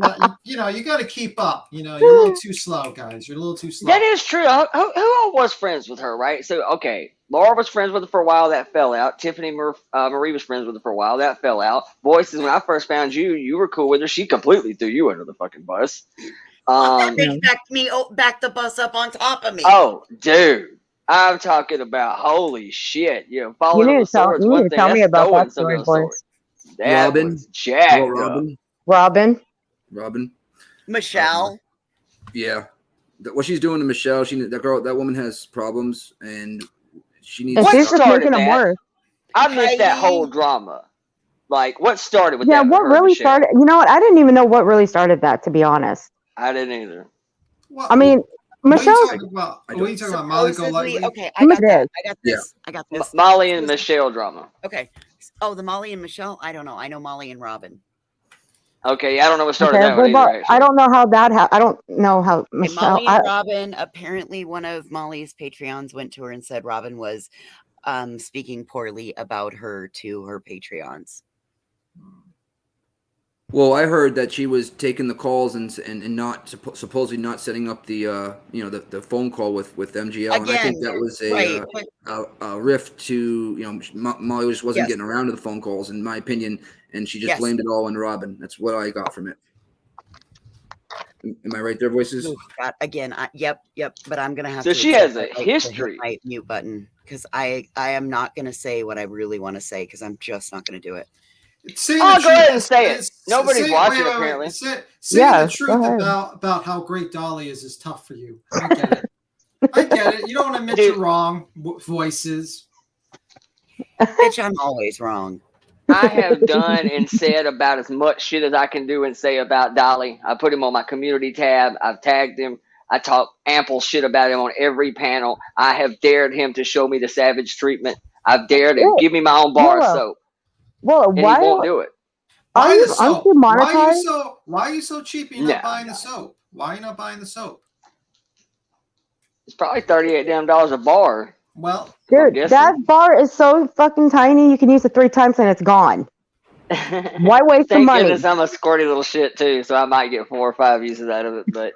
S12: But, you know, you got to keep up. You know, you're a little too slow, guys. You're a little too slow.
S9: That is true. Who all was friends with her, right? So, okay, Laura was friends with her for a while. That fell out. Tiffany Marie was friends with her for a while. That fell out. Voices, when I first found you, you were cool with her. She completely threw you under the fucking bus.
S4: Bitch backed the bus up on top of me.
S9: Oh, dude. I'm talking about holy shit. You know, falling on the swords.
S10: You need to tell me about that story, boys.
S9: That
S13: Robin.
S9: was jacked
S13: Robin.
S10: Robin.
S4: Michelle.
S13: Yeah. What she's doing to Michelle, that woman has problems, and she needs.
S10: And
S9: what
S10: she's just making them
S9: that?
S10: worse.
S9: I missed that whole drama. Like, what started with that?
S10: Yeah,
S9: with
S10: what
S9: her,
S10: really
S9: Michelle?
S10: started? You know what? I didn't even know what really started that, to be honest.
S9: I didn't either.
S10: I mean, Michelle.
S12: What are you talking about? Molly Golightly?
S4: Okay, I got that. I got this.
S13: Yeah.
S4: I got this.
S9: Molly and Michelle drama.
S4: Okay. Oh, the Molly and Michelle? I don't know. I know Molly and Robin.
S9: Okay, I don't know what started
S10: Okay,
S9: that one either.
S10: I don't know how that happened. I don't know how Michelle.
S4: Molly and Robin, apparently one of Molly's Patreons went to her and said Robin was speaking poorly about her to her Patreons.
S13: Well, I heard that she was taking the calls and not supposedly not setting up the the phone call with MGL, and I think that was a rift to Molly just wasn't getting around to the phone calls, in my opinion, and she just blamed it all on Robin. That's what I got from it. Am I right there, Voices?
S4: Oh, God. Again, yep. But I'm gonna have
S9: so
S4: to.
S9: So she has a history.
S4: My mute button because I am not gonna say what I really want to say because I'm just not gonna do it.
S9: I'll go ahead and say it. Nobody's watching apparently.
S12: Saying the truth about how great Dolly is tough for you. I get it. I get it. You don't want to admit you're wrong, Voices.
S4: Bitch, I'm always wrong.
S9: I have done and said about as much shit as I can do and say about Dolly. I put him on my community tab. I've tagged him. I talk ample shit about him on every panel. I have dared him to show me the savage treatment. I've dared him. Give me my own bar of soap.
S10: Well,
S9: and why he won't do it?
S12: Why
S10: aren't you monetized?
S12: Why are you so cheap? You're not buying the soap. Why are you not buying the soap?
S9: It's probably $38 a bar.
S12: Well,
S10: dude, that bar is so fucking tiny. You can use it 3 times and it's gone. Why waste the
S9: Thank
S10: money?
S9: goodness I'm a squirty little shit too, so I might get 4 or 5 uses out of it. But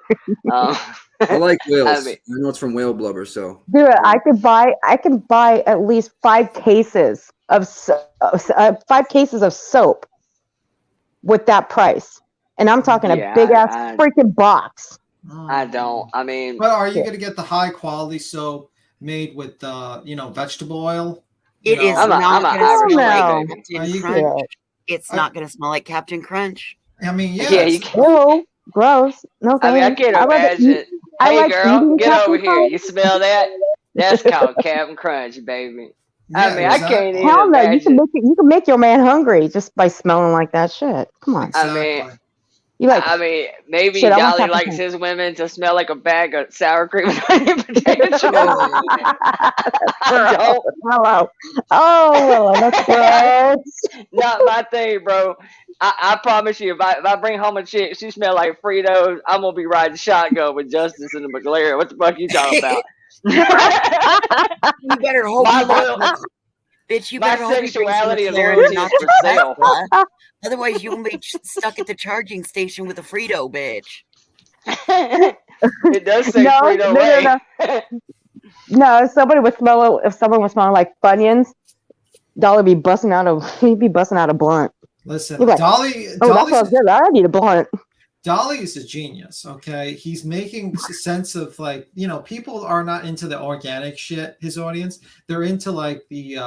S13: I like whales. I know it's from whale blubber, so.
S10: Dude, I could buy at least 5 cases of 5 cases of soap with that price, and I'm talking a big ass freaking box.
S9: I don't. I mean,
S12: but are you going to get the high quality soap made with vegetable oil?
S16: It is
S9: I'm
S16: not
S9: an
S16: going to
S9: Irish
S16: smell
S9: lady,
S16: like
S9: baby.
S16: Captain Crunch. It's not going to smell like Captain Crunch.
S12: I mean,
S9: Yeah,
S12: yes.
S9: you can.
S10: Ew, gross. No
S9: I mean, I
S10: thanks.
S9: can't
S10: I rather
S9: imagine.
S10: eat. I
S9: Hey,
S10: like
S9: girl,
S10: eating
S9: get over
S10: Captain
S9: here.
S10: Crunch.
S9: You smell that? That's called Captain Crunch, baby. I
S12: Yeah,
S9: mean, I can't
S12: exactly.
S9: even
S10: Hell no, you can
S9: imagine.
S10: make your man hungry just by smelling like that shit. Come on.
S9: I mean,
S12: Exactly.
S10: You like
S9: maybe
S10: shit, I want
S9: Dolly
S10: Captain
S9: likes
S10: Crunch.
S9: his women to smell like a bag of sour cream and onion potato chips. I don't.
S10: Willow. Oh, Willow, that's gross.
S9: Not my thing, bro. I promise you, if I bring home a chick, she smell like Fritos, I'm gonna be riding shotgun with Justice in the McLaren. What the fuck you talking about?
S16: You better hope
S9: My
S16: you got
S9: loyal-
S16: the bitch. You
S9: my
S16: better hope you bring some
S9: sexuality and
S16: McLaren
S9: loyalty
S16: and not
S9: is
S16: the
S9: for sale.
S16: Tesla. Otherwise, you're gonna be stuck at the charging station with a Frito, bitch.
S9: It does say
S10: No,
S9: Frito
S10: no,
S9: Lay.
S10: No, if someone was smelling like Funyuns, Dolly he'd be busting out a blunt.
S12: Listen,
S10: He'd be like,
S12: Dolly.
S10: oh, that sounds good. I need a blunt.
S12: Dolly is a genius. Okay, he's making sense of people are not into the organic shit. His audience, they're into like the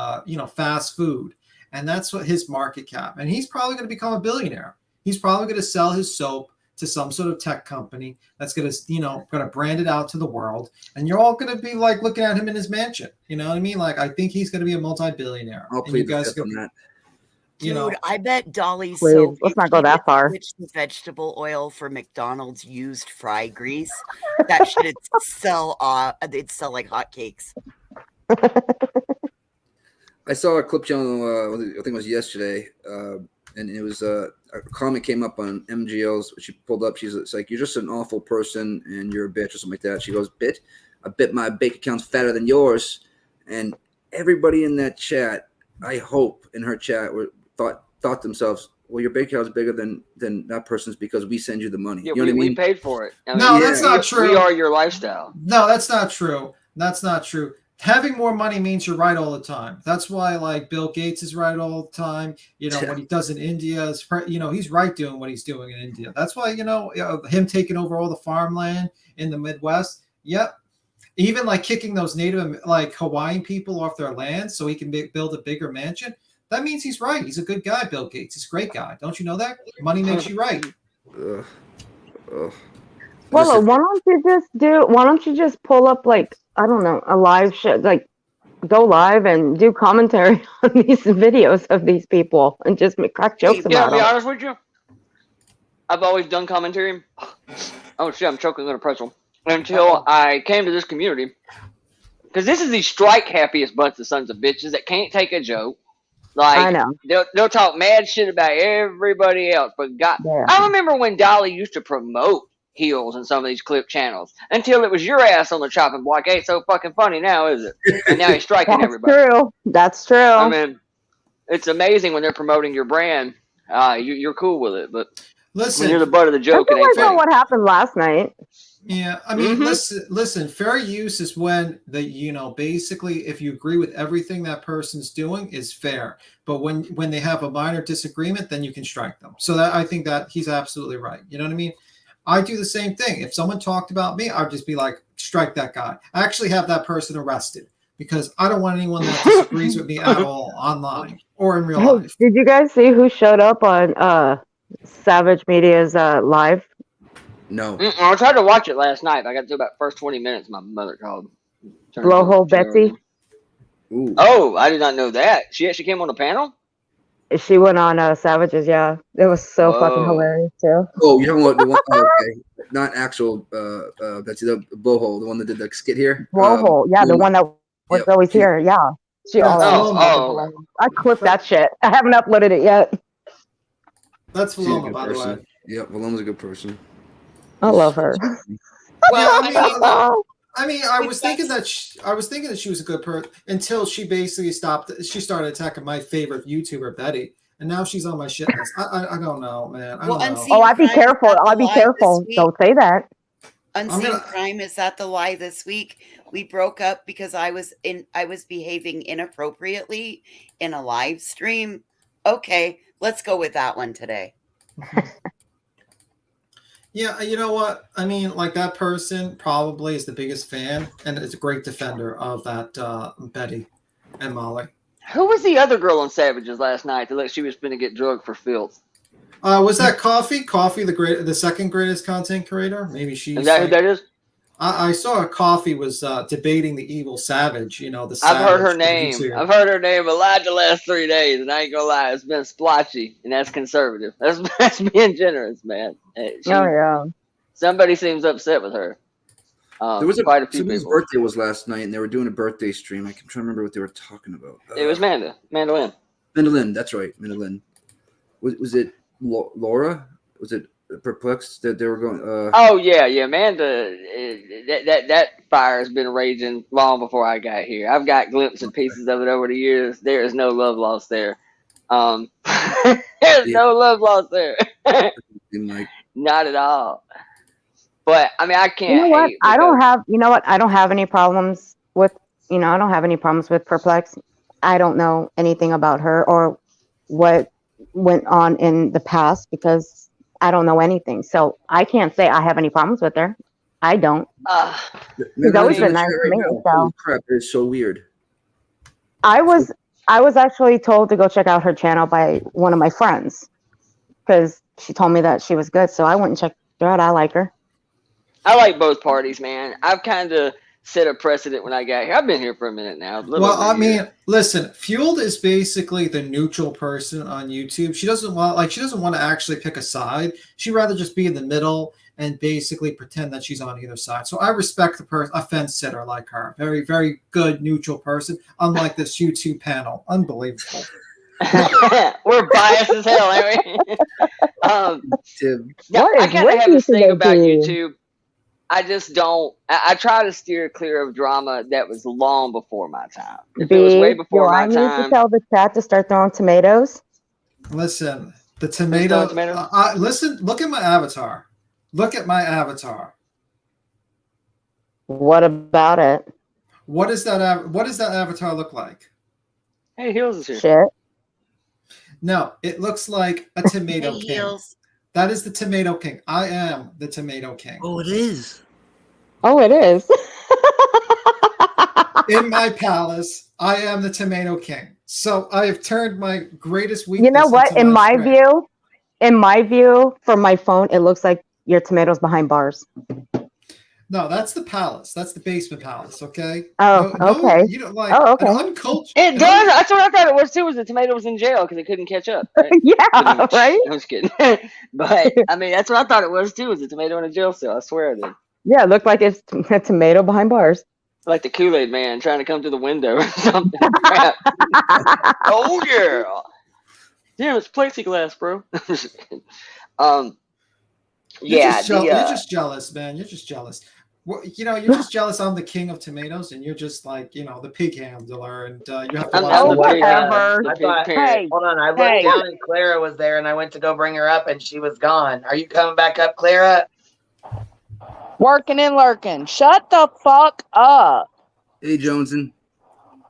S12: fast food, and that's what his market cap. And he's probably going to become a billionaire. He's probably going to sell his soap to some sort of tech company that's going to brand it out to the world, and you're all going to be like looking at him in his mansion. You know what I mean? Like, I think he's going to be a multi-billionaire.
S13: I'll plead the fifth on that.
S16: Dude, I bet Dolly's
S10: Please,
S16: so
S10: let's not
S16: bitchy
S10: go that
S16: with
S10: far.
S16: switch to vegetable oil for McDonald's used fry grease. That shit'd sell. It'd sell like hotcakes.
S13: I saw a clip channel, I think it was yesterday, and it was a comment came up on MGL's. She pulled up. It's like, you're just an awful person and you're a bitch or something like that. She goes, I bet my bank account's fatter than yours. And everybody in that chat, I hope in her chat, thought themselves, well, your bank account is bigger than that person's because we send you the money.
S9: Yeah,
S13: you know what I mean?
S9: we paid for it.
S12: No, that's not true.
S9: We are your lifestyle.
S12: No, that's not true. That's not true. Having more money means you're right all the time. That's why, like, Bill Gates is right all the time. What he does in India is, he's right doing what he's doing in India. That's why, him taking over all the farmland in the Midwest. Yep. Even like kicking those native, like Hawaiian people off their land so he can build a bigger mansion. That means he's right. He's a good guy, Bill Gates. He's a great guy. Don't you know that? Money makes you right.
S10: Well, why don't you just pull up, like, I don't know, a live show, like go live and do commentary on these videos of these people and just crack jokes about
S9: To be
S10: them.
S9: honest with you, I've always done commentary. Oh shit, I'm choking on a pretzel. Until I came to this community. Because this is the strike happiest bunch of sons of bitches that can't take a joke. Like,
S10: I know.
S9: They'll talk mad shit about everybody else. But God,
S10: Yeah.
S9: I remember when Dolly used to promote heels in some of these clip channels until it was your ass on the chopping block. Ain't so fucking funny now, is it? And now he's striking everybody.
S10: True. That's true.
S9: I mean, it's amazing when they're promoting your brand. You're cool with it, but when you're the butt of the joke, it ain't
S10: That's
S9: funny.
S10: what happened last night.
S12: Yeah, I mean, listen, fair use is when basically if you agree with everything that person's doing is fair. But when they have a minor disagreement, then you can strike them. So I think that he's absolutely right. You know what I mean? I do the same thing. If someone talked about me, I'd just be like, strike that guy. I actually have that person arrested because I don't want anyone that disagrees with me at all online or in real life.
S10: Did you guys see who showed up on Savage Media's live?
S13: No.
S9: I tried to watch it last night. I got to about the first 20 minutes. My mother called.
S10: Blowhole Betsy.
S13: Ooh.
S9: Oh, I did not know that. She actually came on the panel?
S10: She went on Savages, yeah. It was so fucking hilarious too.
S13: Oh, you're talking about the one? Okay, not actual Betsy, the blowhole, the one that did the skit here.
S10: Blowhole, yeah, the one that was always here, yeah. I clipped that shit. I haven't uploaded it yet.
S12: That's
S13: She's a
S12: Valoma,
S13: good
S12: by the way.
S13: person. Yeah, Valoma's a good person.
S10: I love her.
S12: Well, I was thinking that she was a good person until she basically stopped. She started attacking my favorite YouTuber, Betty, and now she's on my shit list. I don't know, man. I don't know.
S10: Oh, I'd be careful. I'd be careful. Don't say that.
S16: Unseen Crime is at the live this week. We broke up because I was behaving inappropriately in a live stream. Okay, let's go with that one today.
S12: Yeah, you know what? I mean, like that person probably is the biggest fan and is a great defender of that Betty and Molly.
S9: Who was the other girl on Savages last night that looked she was going to get drugged for filth?
S12: Was that Coffee? Coffee, the second greatest content creator? Maybe she's.
S9: Is that who that is?
S12: I saw Coffee was debating the evil Savage. You know, the.
S9: I've heard her
S12: Savage
S9: name. I've heard her name a lot the last 3 days, and I ain't gonna lie, it's been splotchy, and that's conservative. That's being generous, man.
S10: Yeah.
S9: Somebody seems upset with her.
S13: There was
S9: quite a few
S13: somebody's
S9: people.
S13: birthday was last night, and they were doing a birthday stream. I'm trying to remember what they were talking about.
S9: It was Mandolin.
S13: Mandolin, that's right, Mandolin. Was it Laura? Was it Perplexed that they were going?
S9: Oh yeah, Amanda. That fire has been raging long before I got here. I've got glimpses and pieces of it over the years. There is no love lost there. There's no love lost there. Not at all. But I mean, I can't.
S10: You know what?
S9: hate
S10: I don't
S9: because-
S10: have. You know what? I don't have any problems with. I don't have any problems with Perplex. I don't know anything about her or what went on in the past because I don't know anything. So I can't say I have any problems with her. I don't. She's always been nice to me. So
S13: Holy crap, it's so weird.
S10: I was actually told to go check out her channel by one of my friends because she told me that she was good. So I went and checked her out. I like her.
S9: I like both parties, man. I've kind of set a precedent when I got here. I've been here for a minute now.
S12: Well, I mean, listen, Fueled is basically the neutral person on YouTube. She doesn't want to actually pick a side. She'd rather just be in the middle and basically pretend that she's on either side. So I respect a fence sitter like her. Very, very good neutral person, unlike this YouTube panel. Unbelievable.
S9: We're biased as hell, ain't we? I kind of have this thing about YouTube. I just don't. I try to steer clear of drama that was long before my time. If it was way before my
S10: I need
S9: time,
S10: to tell the chat to start throwing tomatoes.
S12: Listen, the tomato. Listen, look at my avatar. Look at my avatar.
S10: What about it?
S12: What does that avatar look like?
S9: Hey, Heels is here.
S10: Shit.
S12: No, it looks like a tomato
S16: Hey,
S12: king.
S16: Heels.
S12: That is the Tomato King. I am the Tomato King.
S23: Oh, it is.
S10: Oh, it is.
S12: In my palace, I am the Tomato King. So I have turned my greatest weakness.
S10: You know what?
S12: into
S10: In my
S12: strength.
S10: view, from my phone, it looks like your tomatoes behind bars.
S12: No, that's the palace. That's the basement palace. Okay.
S10: Oh, okay.
S12: You don't like
S10: okay.
S12: an uncultured.
S9: It does. That's what I thought it was too. Was the tomato was in jail because it couldn't catch up? Right?
S10: Yeah, right.
S9: I'm just kidding. But I mean, that's what I thought it was too. Was the tomato in a jail cell? I swear it did.
S10: Yeah, it looked like it's a tomato behind bars.
S9: Like the Kool-Aid man trying to come through the window or something. Crap. Oh yeah. Damn, it's plexiglass, bro.
S12: You're just jealous, man. You're just jealous. Well, you're just jealous. I'm the king of tomatoes, and you're just like, the pig handler, and you have to watch.
S2: Whatever. Hold on. I looked down, and Clara was there, and I went to go bring her up, and she was gone. Are you coming back up, Clara?
S1: Working and lurking. Shut the fuck up.
S13: Hey, Joneson.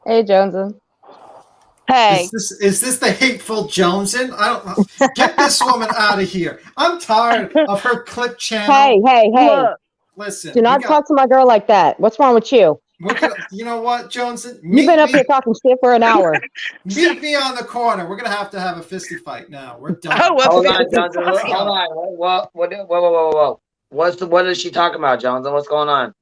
S10: Hey, Joneson.
S1: Hey.
S12: Is this the hateful Joneson? I don't get this woman out of here. I'm tired of her clip channel.
S10: Hey.
S12: Look, listen.
S10: Do not talk to my girl like that. What's wrong with you?
S12: You know what, Joneson?
S10: You've been up here talking shit for an hour.
S12: Meet me on the corner. We're gonna have to have a fisty fight now. We're done.
S2: Hold on, Johnson. Hold on. Whoa. What is she talking about, Johnson? What's going on?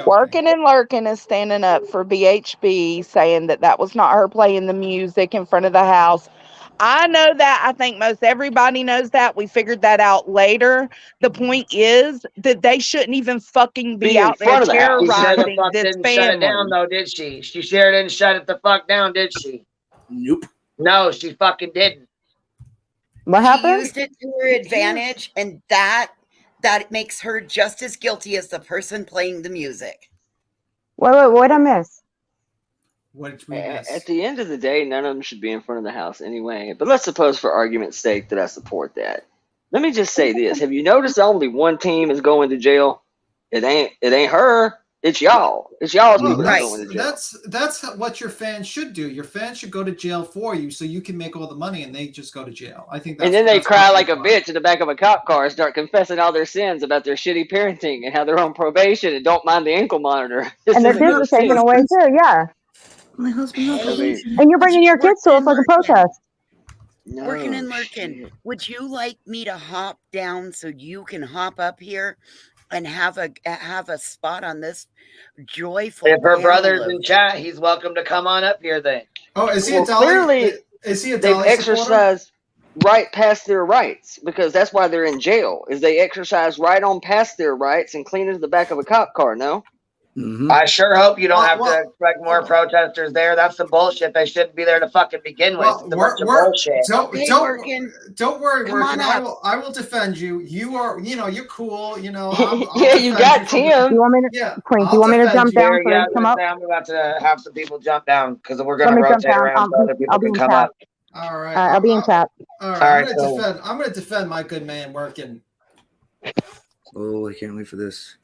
S1: Working and lurking is standing up for BHB, saying that was not her playing the music in front of the house. I know that. I think most everybody knows that. We figured that out later. The point is that they shouldn't even fucking be out there terrorizing this family.
S2: Shut it down, though, did she? She sure didn't shut it the fuck down, did she?
S13: Nope.
S2: No, she fucking didn't.
S10: What happened?
S16: She used it to her advantage, and that makes her just as guilty as the person playing the music.
S10: What'd I miss?
S12: What did we miss?
S9: At the end of the day, none of them should be in front of the house anyway. But let's suppose, for argument's sake, that I support that. Let me just say this: have you noticed only one team is going to jail? It ain't her. It's y'all. It's y'all's
S12: Well,
S9: people that's going to jail.
S12: that's what your fans should do. Your fans should go to jail for you, so you can make all the money, and they just go to jail. I think that's.
S9: And then they
S12: that's
S9: cry like a bitch in the back of a cop car and start confessing all their sins about their shitty parenting and how they're on probation and don't mind the ankle monitor.
S10: And their kids are taken away too. Yeah.
S21: My husband's on probation.
S10: And you're bringing your kids to a fucking protest.
S4: Working and lurking. Would you like me to hop down so you can hop up here and have a spot on this joyful?
S2: If her brother's in chat, he's welcome to come on up here then.
S12: Oh, is he
S9: Well,
S12: a Dolly?
S9: clearly,
S12: Is he a
S9: they've
S12: Dolly supporter?
S9: exercised right past their rights because that's why they're in jail. Is they exercise right on past their rights and clean into the back of a cop car? No.
S13: Mm-hmm.
S2: I sure hope you don't have to expect more protesters there. That's some bullshit. They shouldn't be there to fucking begin with. It's a bunch of bullshit.
S12: Don't worry,
S2: Come on
S12: Workin.
S2: up.
S12: I will defend you. You are, you're cool. I'll
S9: Yeah, you
S12: defend
S9: got
S12: from
S9: Tim.
S10: Do you want me to,
S12: Yeah,
S10: Queen? Do you want me to jump down for
S2: Yeah,
S10: you to come up?
S2: I'm about to have some people jump down because we're going
S10: Let
S2: to
S10: me jump
S2: rotate
S10: down.
S2: around so other people
S10: I'll be
S2: can
S10: in
S2: come
S10: chat.
S2: up.
S12: All right.
S10: I'll be in chat.
S12: All right.
S2: All right,
S12: I'm gonna defend my good man Workin.
S13: Oh, I can't wait for this.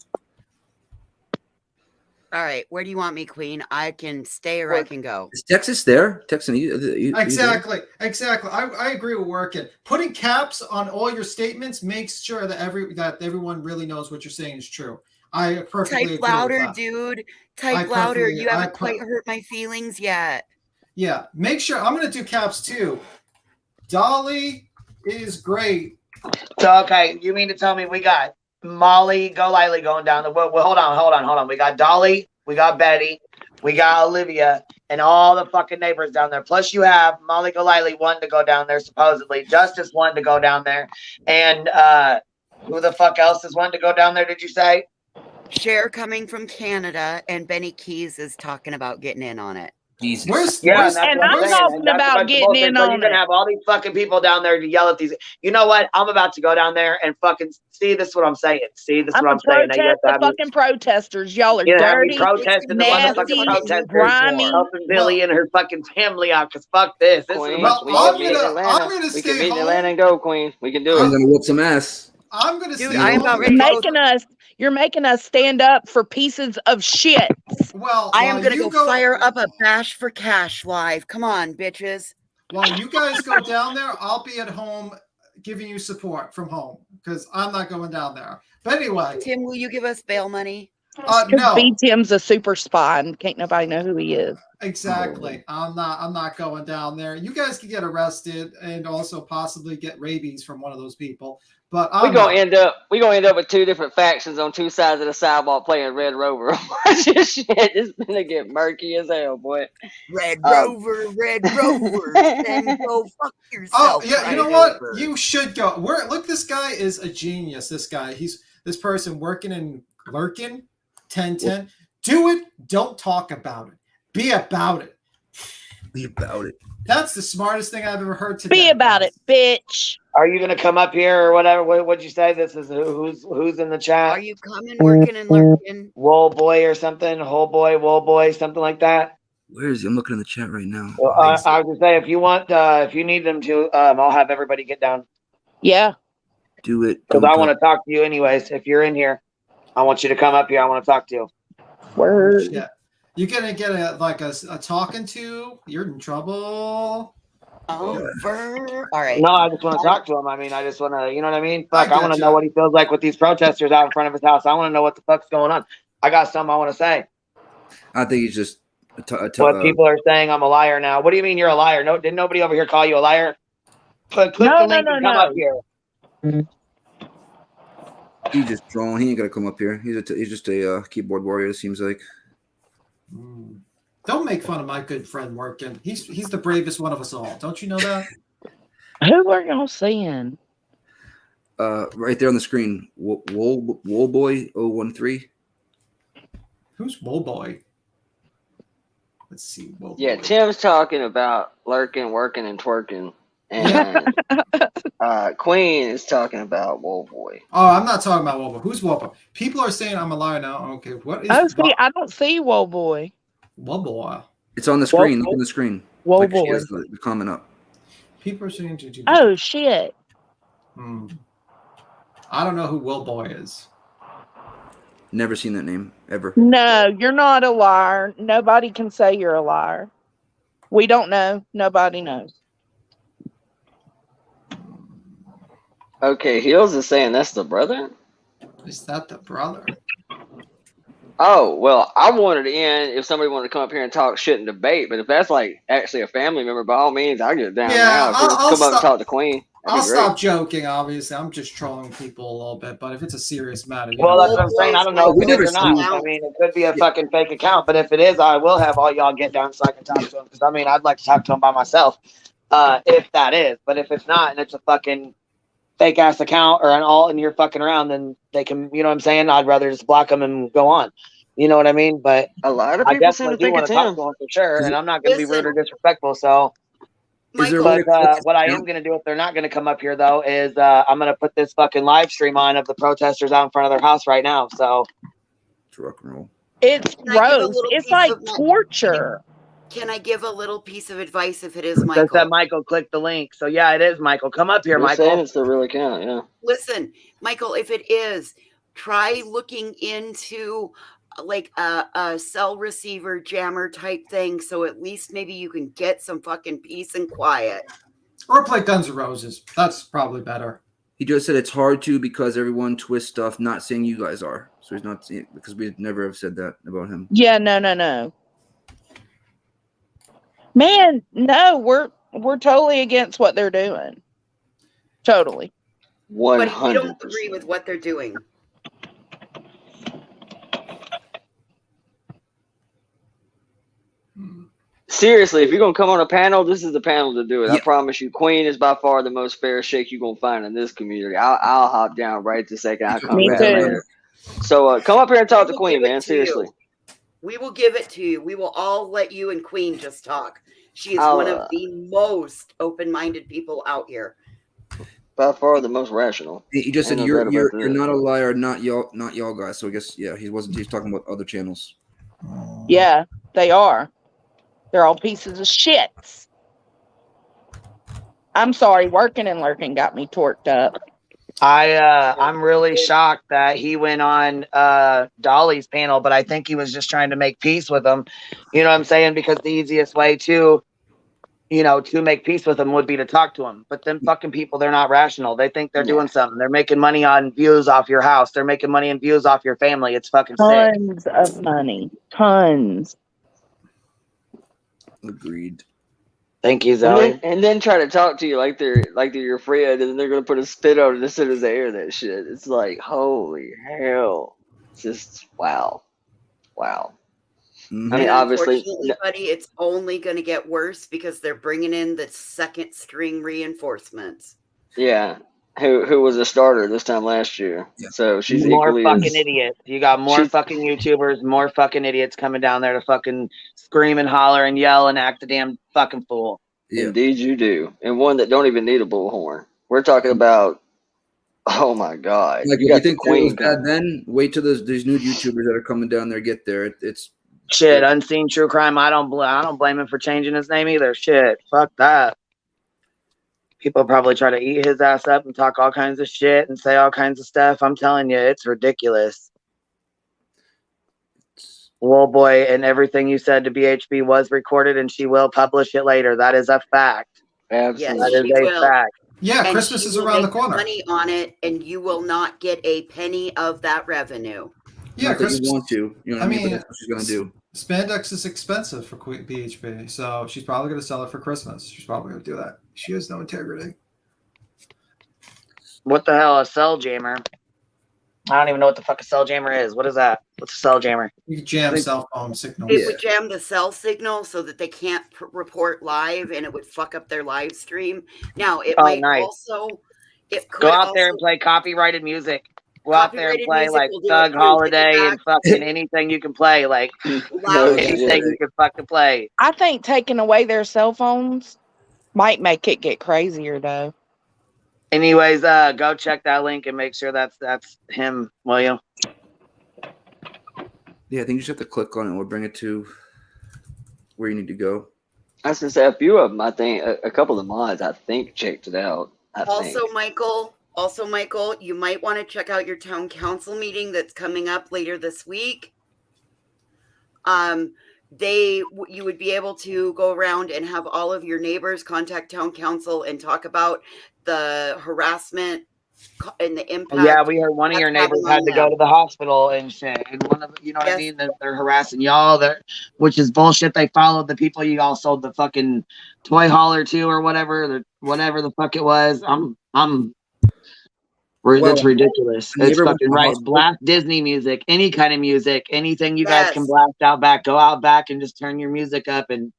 S4: All right, where do you want me, Queen? I can stay or I can go.
S13: Is Texas there? Texas, you
S12: Exactly. I agree with Workin. Putting caps on all your statements makes sure that everyone really knows what you're saying is true. I perfectly agree
S4: Type louder,
S12: with that.
S4: dude. Type louder. You haven't quite hurt my feelings yet.
S12: Yeah, make sure. I'm going to do caps too. Dolly is great.
S2: So, okay, you mean to tell me we got Molly Golightly going down the well, hold on. We got Dolly, we got Betty, we got Olivia, and all the fucking neighbors down there. Plus, you have Molly Golightly wanting to go down there, supposedly. Justice wanted to go down there. And who the fuck else is wanting to go down there, did you say?
S4: Cher coming from Canada, and Benny Keys is talking about getting in on it.
S13: Jesus.
S2: Yeah,
S1: and I'm talking about getting in
S2: so
S1: on
S2: you're gonna
S1: it.
S2: have all these fucking people down there to yell at these. You know what? I'm about to go down there and fucking see. This is what I'm saying. See, this is
S1: I'm
S2: what I'm saying.
S1: gonna protest the fucking protesters. Y'all are
S2: You have me
S1: dirty,
S2: protesting the motherfucking
S1: nasty,
S2: protesters,
S1: grimy.
S2: helping Billy and her fucking family out. Cause fuck this. This
S9: Queen,
S2: is
S9: we can meet in Atlanta. We can meet in Atlanta and go, Queen. We can do it.
S13: I'm gonna whoop some ass.
S12: I'm gonna
S4: Dude, I am about ready to go.
S1: You're making us stand up for pieces of shit.
S12: Well,
S4: I am gonna go fire up a Bash for Cash live. Come on, bitches.
S12: While you guys go down there, I'll be at home giving you support from home because I'm not going down there. But anyway,
S4: Tim, will you give us bail money?
S12: No.
S1: B. Tim's a super spy and can't nobody know who he is.
S12: Exactly. I'm not going down there. You guys could get arrested and also possibly get rabies from one of those people. But
S9: We're gonna end up with two different factions on two sides of the sidewalk playing Red Rover. Watch this shit. It's gonna get murky as hell, boy.
S4: Red Rover, then go fuck yourself.
S12: Oh yeah, you know what? You should go. Look, this guy is a genius. This guy, he's this person working and lurking. 10-10. Do it. Don't talk about it. Be about it.
S13: Be about it.
S12: That's the smartest thing I've ever heard today.
S1: Be about it, bitch.
S2: Are you gonna come up here or whatever? What'd you say? This is who's in the chat?
S4: Are you coming, working, and lurking?
S2: Wool boy or something? Whole boy, wool boy, something like that.
S13: Where is he? I'm looking in the chat right now.
S2: Well, I was gonna say if you want, if you need them to, I'll have everybody get down.
S1: Yeah.
S13: Do it.
S2: Because I want to talk to you anyways. If you're in here, I want you to come up here. I want to talk to you.
S1: Word.
S12: Yeah. You're gonna get a talking to. You're in trouble.
S4: Over. All right.
S2: No, I just want to talk to him. I mean, I just want to, you know what I mean? Fuck, I want to know what he feels like with these protesters out in front of his house. I want to know what the fuck's going on. I got something I want to say.
S13: I think he's just.
S2: What people are saying, I'm a liar now. What do you mean you're a liar? No, didn't nobody over here call you a liar? Click the link and come up here.
S13: He's just drawing. He ain't gonna come up here. He's just a keyboard warrior. It seems like.
S12: Don't make fun of my good friend Workin. He's the bravest one of us all. Don't you know that?
S1: Who are y'all seeing?
S13: Right there on the screen. Woolboy 013.
S12: Who's Woolboy? Let's see. Woolboy.
S9: Yeah, Tim's talking about lurking, working, and twerking. And Queen is talking about Woolboy.
S12: Oh, I'm not talking about Woolboy. Who's Woolboy? People are saying I'm a liar now. Okay, what is?
S1: I don't see Woe Boy.
S12: Woolboy.
S13: It's on the screen. Look on the screen.
S1: Woe
S13: Like
S1: Boy.
S13: she has the comment up.
S12: People are saying to.
S1: Oh shit.
S12: I don't know who Woolboy is.
S13: Never seen that name ever.
S1: No, you're not a liar. Nobody can say you're a liar. We don't know. Nobody knows.
S9: Okay, Heels is saying that's the brother?
S12: Is that the brother?
S9: Oh, well, I wanted in if somebody wanted to come up here and talk shit and debate, but if that's like actually a family member, by all means, I'll get it down now. If
S12: I'll
S9: come up and
S12: stop.
S9: talk to Queen, that'd
S12: I'll
S9: be great.
S12: stop joking. Obviously, I'm just trolling people a little bit. But if it's a serious matter,
S2: Well, that's what I'm saying. I don't know if it is or not. I mean, it could be a fucking fake account, but if it is, I will have all y'all get down so I can talk to him. Because I mean, I'd like to talk to him by myself, if that is. But if it's not, and it's a fucking fake ass account or an alt, and you're fucking around, then they can. You know what I'm saying? I'd rather just block them and go on. You know what I mean? But
S9: a lot of
S2: I
S9: people seem
S2: definitely
S9: to
S2: do
S9: think
S2: want
S9: it's
S2: to talk
S9: him.
S2: to him for sure, and I'm not going to be rude or
S7: Listen.
S2: disrespectful. So.
S13: Is there a
S2: But
S13: way to fix
S2: what I
S13: this
S2: am going to do if they're not going to come up here, though, is I'm going to put this fucking live stream on of the protesters out in front of their house right now. So
S13: It's rock and roll.
S1: It's
S7: Can I give a
S1: gross.
S7: little
S1: It's
S7: piece
S1: like
S7: of
S1: torture.
S7: Can I give a little piece of advice if it is
S2: says
S7: Michael?
S2: that Michael clicked the link. So yeah, it is Michael. Come up here,
S9: You're
S2: Michael.
S9: saying it's the real account, yeah.
S7: Listen, Michael, if it is, try looking into like a cell receiver jammer type thing, so at least maybe you can get some fucking peace and quiet.
S12: Or play Guns N' Roses. That's probably better.
S13: He just said it's hard to because everyone twists stuff, not saying you guys are. So he's not saying, because we never have said that about him.
S1: Yeah, no. Man, no, we're totally against what they're doing. Totally.
S9: 100%.
S7: But we don't agree with what they're doing.
S9: Seriously, if you're going to come on a panel, this is the panel to do it. Yeah. I promise you, Queen is by far the most fair shake you're going to find in this community. I'll hop down right this second. I'll come back later. So come up here and talk to Queen, man. Seriously.
S7: We will give it to you. We will all let you and Queen just talk. She is one of the most open-minded people out here.
S9: By far the most rational.
S13: He just said you're not a liar, not y'all guys. So I guess he's talking about other channels.
S1: Yeah, they are. They're all pieces of shits. I'm sorry, working and lurking got me torqued up.
S2: I'm really shocked that he went on Dolly's panel, but I think he was just trying to make peace with them. You know what I'm saying? Because the easiest way to make peace with them would be to talk to them. But them fucking people, they're not rational. They think they're doing something. They're making money on views off your house. They're making money and views off your family. It's fucking sick.
S1: Tons of money. Tons.
S13: Agreed.
S2: Thank you, Zoe.
S9: And then try to talk to you like they're your friend, and then they're gonna put a spit on it as soon as they hear that shit. It's like, holy hell! It's just wow.
S13: Mm-hmm.
S9: I mean, obviously,
S7: buddy, it's only gonna get worse because they're bringing in the second string reinforcements.
S9: Yeah, who was a starter this time last year? Yeah. So she's
S2: more
S9: equally
S2: fucking idiots. You got more fucking YouTubers, more fucking idiots coming down there to fucking scream and holler and yell and act a damn fucking fool.
S9: Yeah. Indeed, you do, and one that don't even need a bullhorn. We're talking about. Oh my God!
S13: Like, you think Queen was bad then? Wait till these new YouTubers that are coming down there get there. It's
S2: shit. Unseen True Crime. I don't blame him for changing his name either. Shit. Fuck that. People probably try to eat his ass up and talk all kinds of shit and say all kinds of stuff. I'm telling you, it's ridiculous. Well, boy, and everything you said to BHB was recorded, and she will publish it later. That is a fact.
S9: Absolutely.
S7: Yes,
S2: that is a fact.
S12: Yeah,
S7: and
S12: Christmas is around the corner.
S7: Money on it, and you will not get a penny of that revenue.
S12: Yeah,
S13: Christmas. You want to. You know what I mean? But that's what she's gonna do.
S12: Spandex is expensive for BHB, so she's probably going to sell it for Christmas. She's probably going to do that. She has no integrity.
S2: What the hell, a cell jammer? I don't even know what the fuck a cell jammer is. What is that? What's a cell jammer?
S12: You can jam cell phone signals.
S7: It would jam the cell signal so that they can't report live, and it would fuck up their live stream. Now, it might also...
S2: Go out there and play copyrighted music. Go out there and play like Thug Holiday and fucking anything you can play. Like anything you can fucking play.
S1: I think taking away their cell phones might make it get crazier though.
S2: Anyways, go check that link and make sure that's him, will you?
S13: Yeah, I think you just have to click on it. We'll bring it to where you need to go.
S9: I was gonna say a few of them. I think a couple of the mods I think checked it out.
S7: Also, Michael,
S4: Also, Michael, you might want to check out your town council meeting that's coming up later this week. You would be able to go around and have all of your neighbors contact town council and talk about the harassment and the impact.
S2: Yeah, we heard one of your neighbors had to go to the hospital and shit. And one of you know what I mean? They're harassing y'all, which is bullshit. They followed the people you all sold the fucking toy hauler to or whatever the fuck it was. That's ridiculous. It's fucking right. Blast Disney music, any kind of music, anything you guys can blast out back. Go out back and just turn your music up and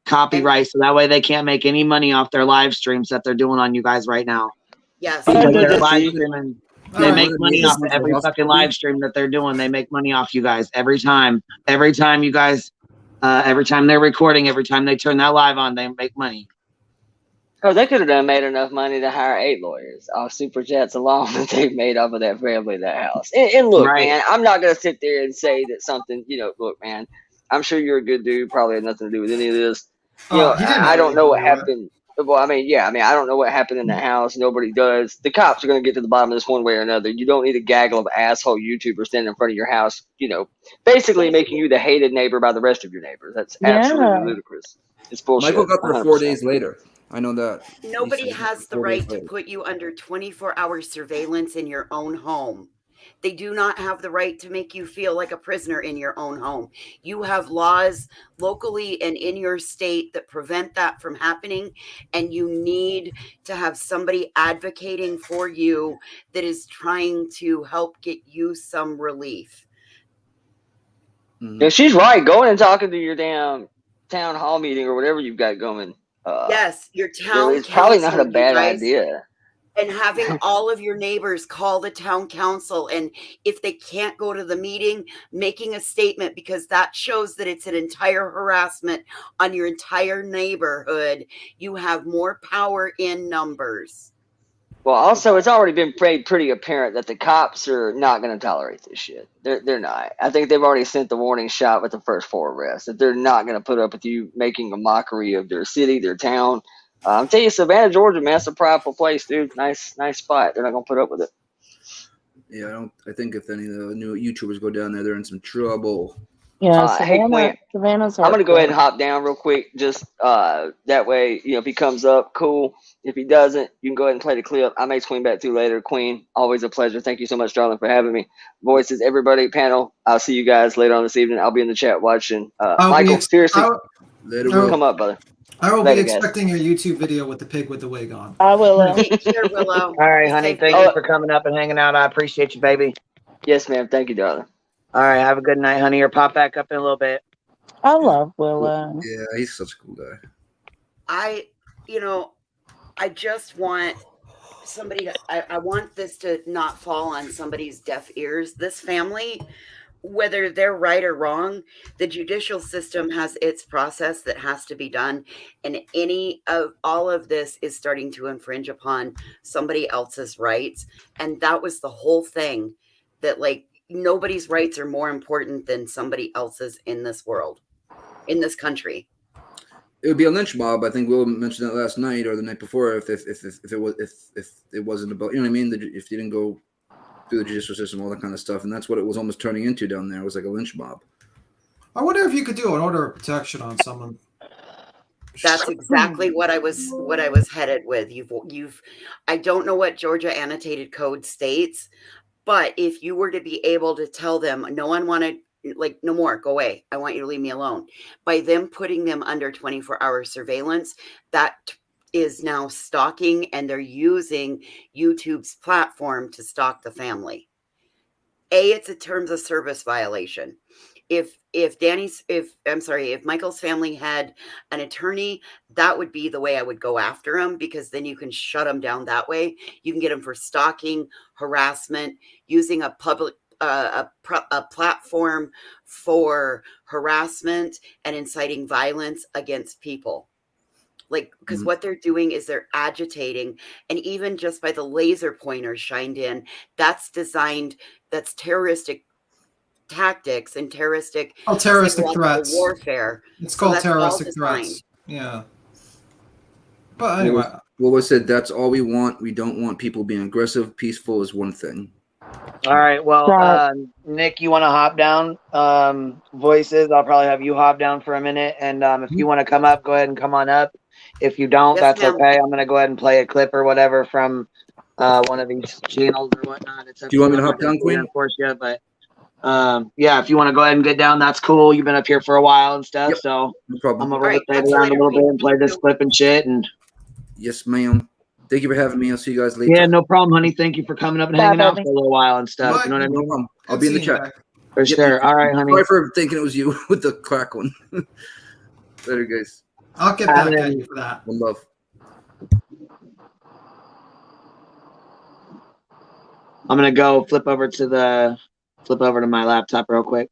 S2: copyright, so that way they can't make any money off their live streams that they're doing on you guys right now.
S4: Yes.
S2: Because they're live streaming. They make money off of every fucking live stream that they're doing. They make money off you guys every time. Every time you guys, every time they're recording, every time they turn that live on, they make money.
S9: Oh, they could have done made enough money to hire 8 lawyers off super chats alone that they've made off of that family, that house. And look, man, I'm not gonna sit there and say that something. Look, man, I'm sure you're a good dude. Probably had nothing to do with any of this. I don't know what happened. Well, I don't know what happened in the house. Nobody does. The cops are going to get to the bottom of this one way or another. You don't need a gaggle of asshole YouTubers standing in front of your house, basically making you the hated neighbor by the rest of your neighbors. That's absolutely ludicrous. It's bullshit.
S13: Michael got there
S9: 100%.
S13: 4 days later. I know that.
S4: Nobody has the right to put you under 24-hour surveillance in your own home. They do not have the right to make you feel like a prisoner in your own home. You have laws locally and in your state that prevent that from happening, and you need to have somebody advocating for you that is trying to help get you some relief.
S9: Yeah, she's right. Going and talking to your damn town hall meeting or whatever you've got going.
S4: Yes, your town
S9: it's probably not a
S4: council,
S9: bad idea.
S4: And having all of your neighbors call the town council, and if they can't go to the meeting, making a statement, because that shows that it's an entire harassment on your entire neighborhood. You have more power in numbers.
S9: Well, also, it's already been pretty apparent that the cops are not going to tolerate this shit. They're not. I think they've already sent the warning shot with the first 4 arrests, that they're not going to put up with you making a mockery of their city, their town. I'm telling you, Savannah, Georgia, man, that's a prideful place, dude. Nice spot. They're not going to put up with it.
S13: Yeah, I think if any of the new YouTubers go down there, they're in some trouble.
S10: Yeah,
S9: Savannah's I'm going to go ahead and hop down real quick. Just that way, if he comes up, cool. If he doesn't, you can go ahead and play the clip. I may swing back to later. Queen, always a pleasure. Thank you so much, darling, for having me. Voices, everybody, panel. I'll see you guys later on this evening. I'll be in the chat watching. Michael, seriously, come up, brother.
S12: I will be expecting your YouTube video with the pig with the wig on.
S10: I will.
S4: Take care, Willow.
S2: All right, honey. Thank you for coming up and hanging out. I appreciate you, baby.
S9: Yes, ma'am. Thank you, darling.
S2: All right. Have a good night, honey. Or pop back up in a little bit.
S10: I love Willow.
S13: Yeah, he's such a cool guy.
S4: I just want somebody to, I want this to not fall on somebody's deaf ears. This family, whether they're right or wrong, the judicial system has its process that has to be done. And all of this is starting to infringe upon somebody else's rights. And that was the whole thing, that nobody's rights are more important than somebody else's in this world, in this country.
S13: It would be a lynch mob. I think Will mentioned that last night or the night before. If it wasn't about, you know what I mean? If you didn't go through the judicial system, all that kind of stuff, and that's what it was almost turning into down there. It was like a lynch mob.
S12: I wonder if you could do an order of protection on someone.
S4: That's exactly what I was headed with. I don't know what Georgia annotated code states, but if you were to be able to tell them, no more, go away, I want you to leave me alone, by them putting them under 24-hour surveillance, that is now stalking, and they're using YouTube's platform to stalk the family. It's a terms of service violation. If Michael's family had an attorney, that would be the way I would go after him, because then you can shut him down that way. You can get him for stalking, harassment, using a public a platform for harassment and inciting violence against people. Because what they're doing is they're agitating, and even just by the laser pointers shined in, that's terroristic tactics and terroristic
S12: threats,
S4: warfare.
S12: It's called terroristic threats. Yeah. But anyway,
S13: What was said? That's all we want. We don't want people being aggressive. Peaceful is one thing.
S2: All right. Well, Nick, you want to hop down? Voices. I'll probably have you hop down for a minute, and if you want to come up, go ahead and come on up. If you don't,
S4: Yes,
S2: that's
S4: ma'am.
S2: okay. I'm gonna go ahead and play a clip or whatever from one of these channels or whatnot. It's up
S13: Do you want me to
S2: I'm
S13: hop
S2: not
S13: down, Queen?
S2: Force you, but yeah, if you want to go ahead and get down, that's cool. You've been up here for a while and stuff,
S13: Yep.
S2: so
S13: No problem.
S2: I'm gonna
S4: All right,
S2: rotate
S4: catch you
S2: around a
S4: later,
S2: little bit
S4: Queen.
S2: and play this clip and shit. And
S13: Yes, ma'am. Thank you for having me. I'll see you guys later.
S2: yeah, no problem, honey. Thank you for coming up and
S10: Bye,
S2: hanging out
S10: baby.
S2: for a little while and stuff. You know what I
S13: No
S2: mean?
S13: problem. I'll
S12: Good
S13: be in the
S12: seeing you
S13: chat.
S12: back.
S2: For sure. All right, honey.
S13: Sorry for thinking it was you with the crack one. Later, guys.
S12: I'll get back at you for that.
S13: One love.
S2: I'm gonna go flip over to my laptop real quick.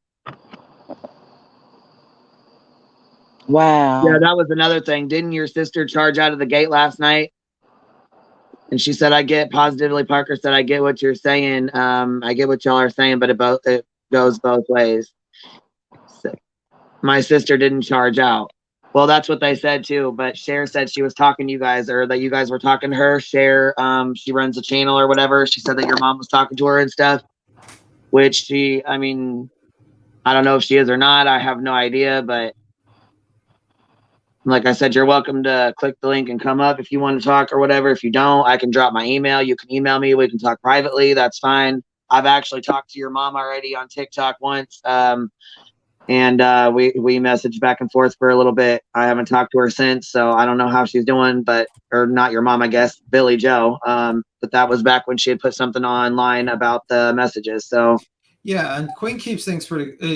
S10: Wow.
S2: Yeah, that was another thing. Didn't your sister charge out of the gate last night? And she said, "I get positively." Parker said, "I get what you're saying. I get what y'all are saying, but it goes both ways." So, my sister didn't charge out. Well, that's what they said too. But Cher said she was talking to you guys, or that you guys were talking to her. Cher, she runs a channel or whatever. She said that your mom was talking to her and stuff. Which I mean, I don't know if she is or not. I have no idea, but like I said, you're welcome to click the link and come up if you want to talk or whatever. If you don't, I can drop my email. You can email me. We can talk privately. That's fine. I've actually talked to your mom already on TikTok once. And we messaged back and forth for a little bit. I haven't talked to her since, so I don't know how she's doing, or not your mom, I guess, Billy Joe. But that was back when she had put something online about the messages. So
S12: yeah, and Queen keeps things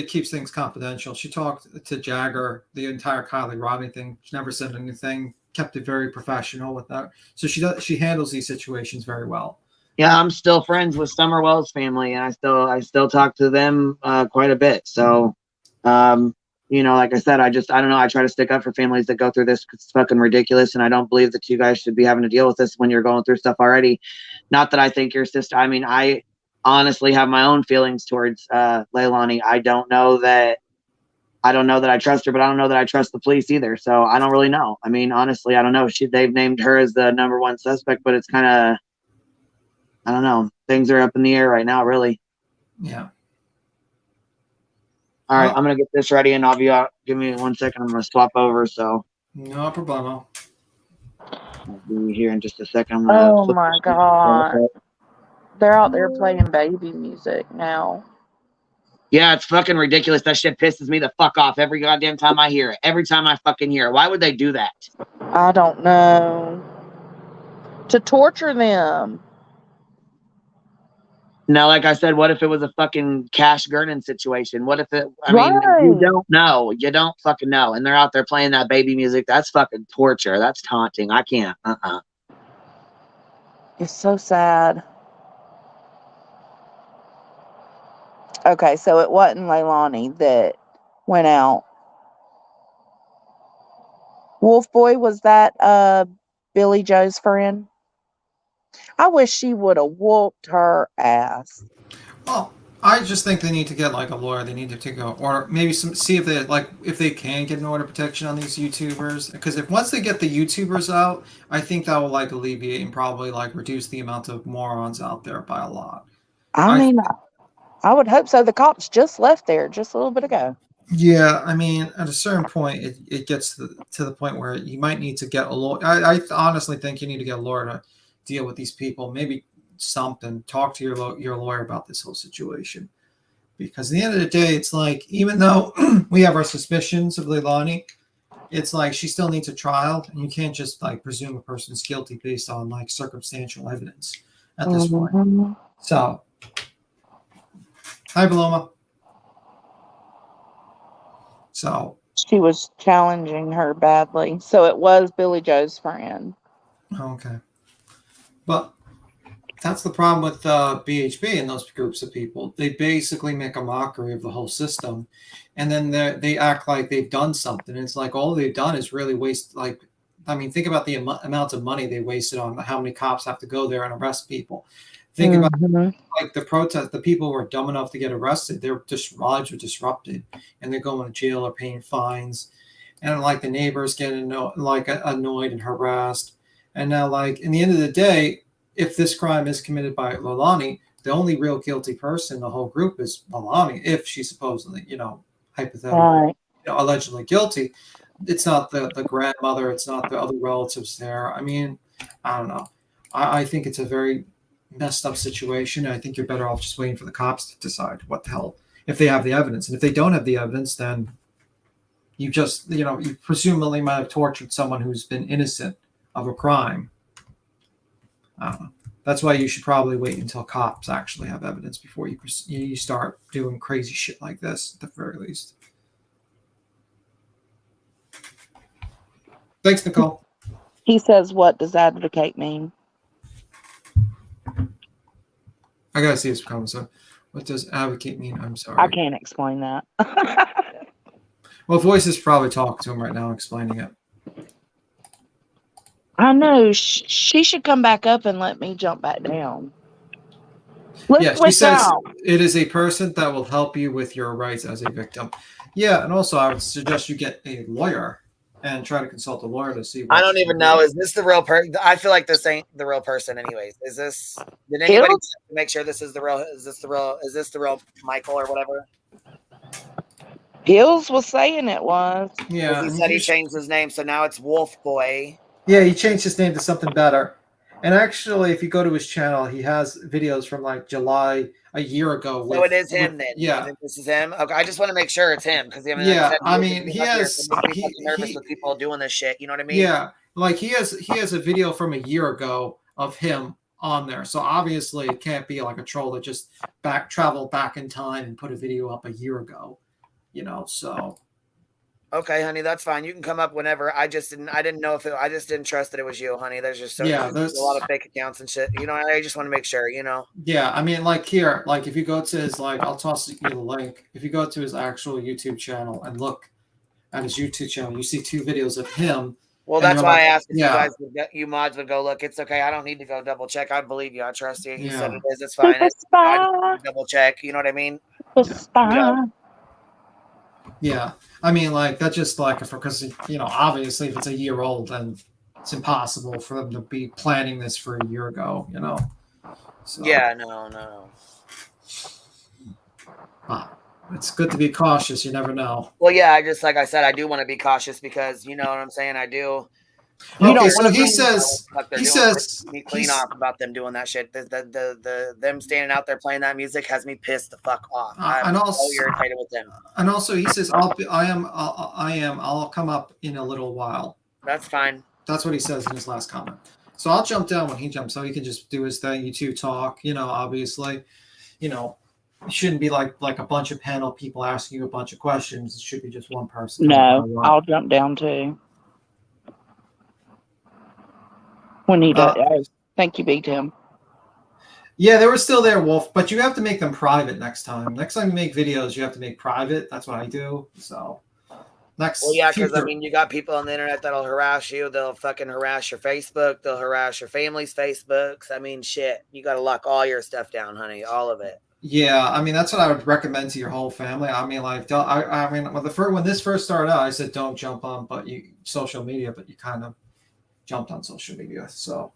S12: keeps things confidential. She talked to Jagger the entire Kylie Rodney thing. She never said anything. Kept it very professional with that. So she handles these situations very well.
S2: Yeah, I'm still friends with Summer Wells' family, and I still talk to them quite a bit. So, like I said, I don't know. I try to stick up for families that go through this. It's fucking ridiculous, and I don't believe that you guys should be having to deal with this when you're going through stuff already. Not that I think your sister. I mean, I honestly have my own feelings towards Leilani. I don't know that I trust her, but I don't know that I trust the police either. So I don't really know. I mean, honestly, I don't know. They've named her as the #1 suspect, but it's kind of, I don't know. Things are up in the air right now, really.
S12: Yeah.
S2: All right, I'm gonna get this ready, and I'll be out. Give me 1 second. I'm gonna swap over. So
S12: no problemo.
S2: I'll be here in just a second.
S10: Oh my god. They're out there playing baby music now.
S2: Yeah, it's fucking ridiculous. That shit pisses me the fuck off every goddamn time I hear it. Every time I fucking hear it. Why would they do that?
S10: I don't know. To torture them.
S2: Now, like I said, what if it was a fucking Cash Gernon situation? What if it, I mean,
S10: Right.
S2: you don't know. You don't fucking know. And they're out there playing that baby music. That's fucking torture. That's taunting. I can't.
S10: It's so sad. Okay, so it wasn't Leilani that went out. Wolf Boy, was that Billy Joe's friend? I wish she would have whooped her ass.
S12: Well, I just think they need to get like a lawyer. They need to take or maybe see if they can get an order of protection on these YouTubers. Because once they get the YouTubers out, I think that will like alleviate and probably like reduce the amount of morons out there by a lot.
S10: I mean, I would hope so. The cops just left there just a little bit ago.
S12: Yeah, I mean, at a certain point, it gets to the point where you might need to get a lawyer. I honestly think you need to get a lawyer to deal with these people. Maybe something. Talk to your lawyer about this whole situation. Because at the end of the day, it's like, even though we have our suspicions of Leilani, it's like she still needs a trial, and you can't just like presume a person's guilty based on like circumstantial evidence at this point. So, hi, Paloma. So
S10: she was challenging her badly. So it was Billy Joe's friend.
S12: Okay. But that's the problem with BHB and those groups of people. They basically make a mockery of the whole system, and then they act like they've done something. It's like all they've done is really waste. Like, I mean, think about the amount of money they wasted on how many cops have to go there and arrest people. Think about like the protest, the people who were dumb enough to get arrested. Their lives were disrupted, and they're going to jail or paying fines, and like the neighbors get annoyed and harassed. And now, like, in the end of the day, if this crime is committed by Leilani, the only real guilty person in the whole group is Leilani, if she's supposedly, hypothetically, allegedly guilty. It's not the grandmother. It's not the other relatives there. I mean, I don't know. I think it's a very messed up situation. I think you're better off just waiting for the cops to decide what the hell, if they have the evidence. And if they don't have the evidence, then you just, you presumably might have tortured someone who's been innocent of a crime. I don't know. That's why you should probably wait until cops actually have evidence before you start doing crazy shit like this, at the very least. Thanks, Nicole.
S1: He says, what does advocate mean?
S12: I gotta see his comments. What does advocate mean? I'm sorry.
S1: I can't explain that.
S12: Well, Voice is probably talking to him right now, explaining it.
S1: I know. She should come back up and let me jump back down.
S12: Yeah, she says it is a person that will help you with your rights as a victim. Yeah, and also I would suggest you get a lawyer and try to consult a lawyer to see.
S16: I don't even know. Is this the real person? I feel like this ain't the real person, anyways. Is this? Did anybody make sure this is the real? Is this the real? Is this the real Michael or whatever?
S1: Hills was saying it was.
S12: Yeah,
S16: he said he changed his name, so now it's Wolf Boy.
S12: Yeah, he changed his name to something better. And actually, if you go to his channel, he has videos from like July a year ago.
S16: So it is him then.
S12: Yeah,
S16: you think this is him. Okay, I just want to make sure it's him because
S12: he has
S16: nervous with people doing this shit. You know what I mean?
S12: Yeah, like he has a video from a year ago of him on there. So obviously, it can't be like a troll that just traveled back in time and put a video up a year ago. So.
S16: Okay, honey, that's fine. You can come up whenever. I didn't know if I just didn't trust that it was you, honey. There's just there's a lot of fake accounts and shit. I just want to make sure,
S12: Yeah, I mean, like here, like if you go to his, like, I'll toss you the link. If you go to his actual YouTube channel and look at his YouTube channel, you see 2 videos of him.
S16: Well, that's why I asked if you mods would go look. It's okay. I don't need to go double check. I believe you. I trust you. He said it is. It's fine. I double check. You know what I mean?
S12: Yeah, I mean, like, that's just like, because, obviously if it's a year old, then it's impossible for them to be planning this for a year ago, So,
S16: yeah, no.
S12: It's good to be cautious. You never know.
S16: Well, yeah, like I said, I do want to be cautious because, you know what I'm saying? I do.
S12: Okay, so he says
S16: me clean off about them doing that shit. Them standing out there playing that music has me pissed the fuck off. I'm so irritated with them.
S12: And also, he says, I'll come up in a little while.
S16: That's fine.
S12: That's what he says in his last comment. So I'll jump down when he jumps, so he can just do his thing. You two talk. Obviously, it shouldn't be like a bunch of panel people asking you a bunch of questions. It should be just one person.
S1: No, I'll jump down too. When he does. Thank you, Big Tim.
S12: Yeah, they were still there, Wolf, but you have to make them private next time. Next time you make videos, you have to make private. That's what I do. So next.
S16: Well, yeah, because you got people on the internet that'll harass you. They'll fucking harass your Facebook. They'll harass your family's Facebooks. I mean, shit. You got to lock all your stuff down, honey. All of it.
S12: Yeah, I mean, that's what I would recommend to your whole family. I mean, like, when this first started out, I said don't jump on social media, but you kind of jumped on social media. So,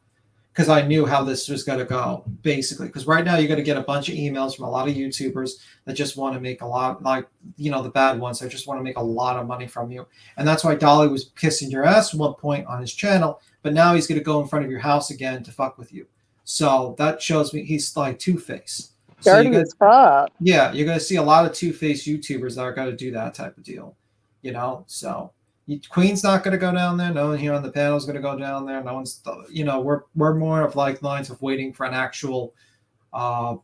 S12: because I knew how this was going to go, basically. Because right now you're going to get a bunch of emails from a lot of YouTubers that just want to make a lot, like, the bad ones. They just want to make a lot of money from you. And that's why Dolly was kissing your ass at one point on his channel. But now he's going to go in front of your house again to fuck with you. So that shows me he's like Two-Face.
S1: Dirty as fuck.
S12: Yeah, you're going to see a lot of Two-Face YouTubers that are going to do that type of deal. So Queen's not going to go down there. No one here on the panel is going to go down there. No one's, we're more of like lines of waiting for an actual, the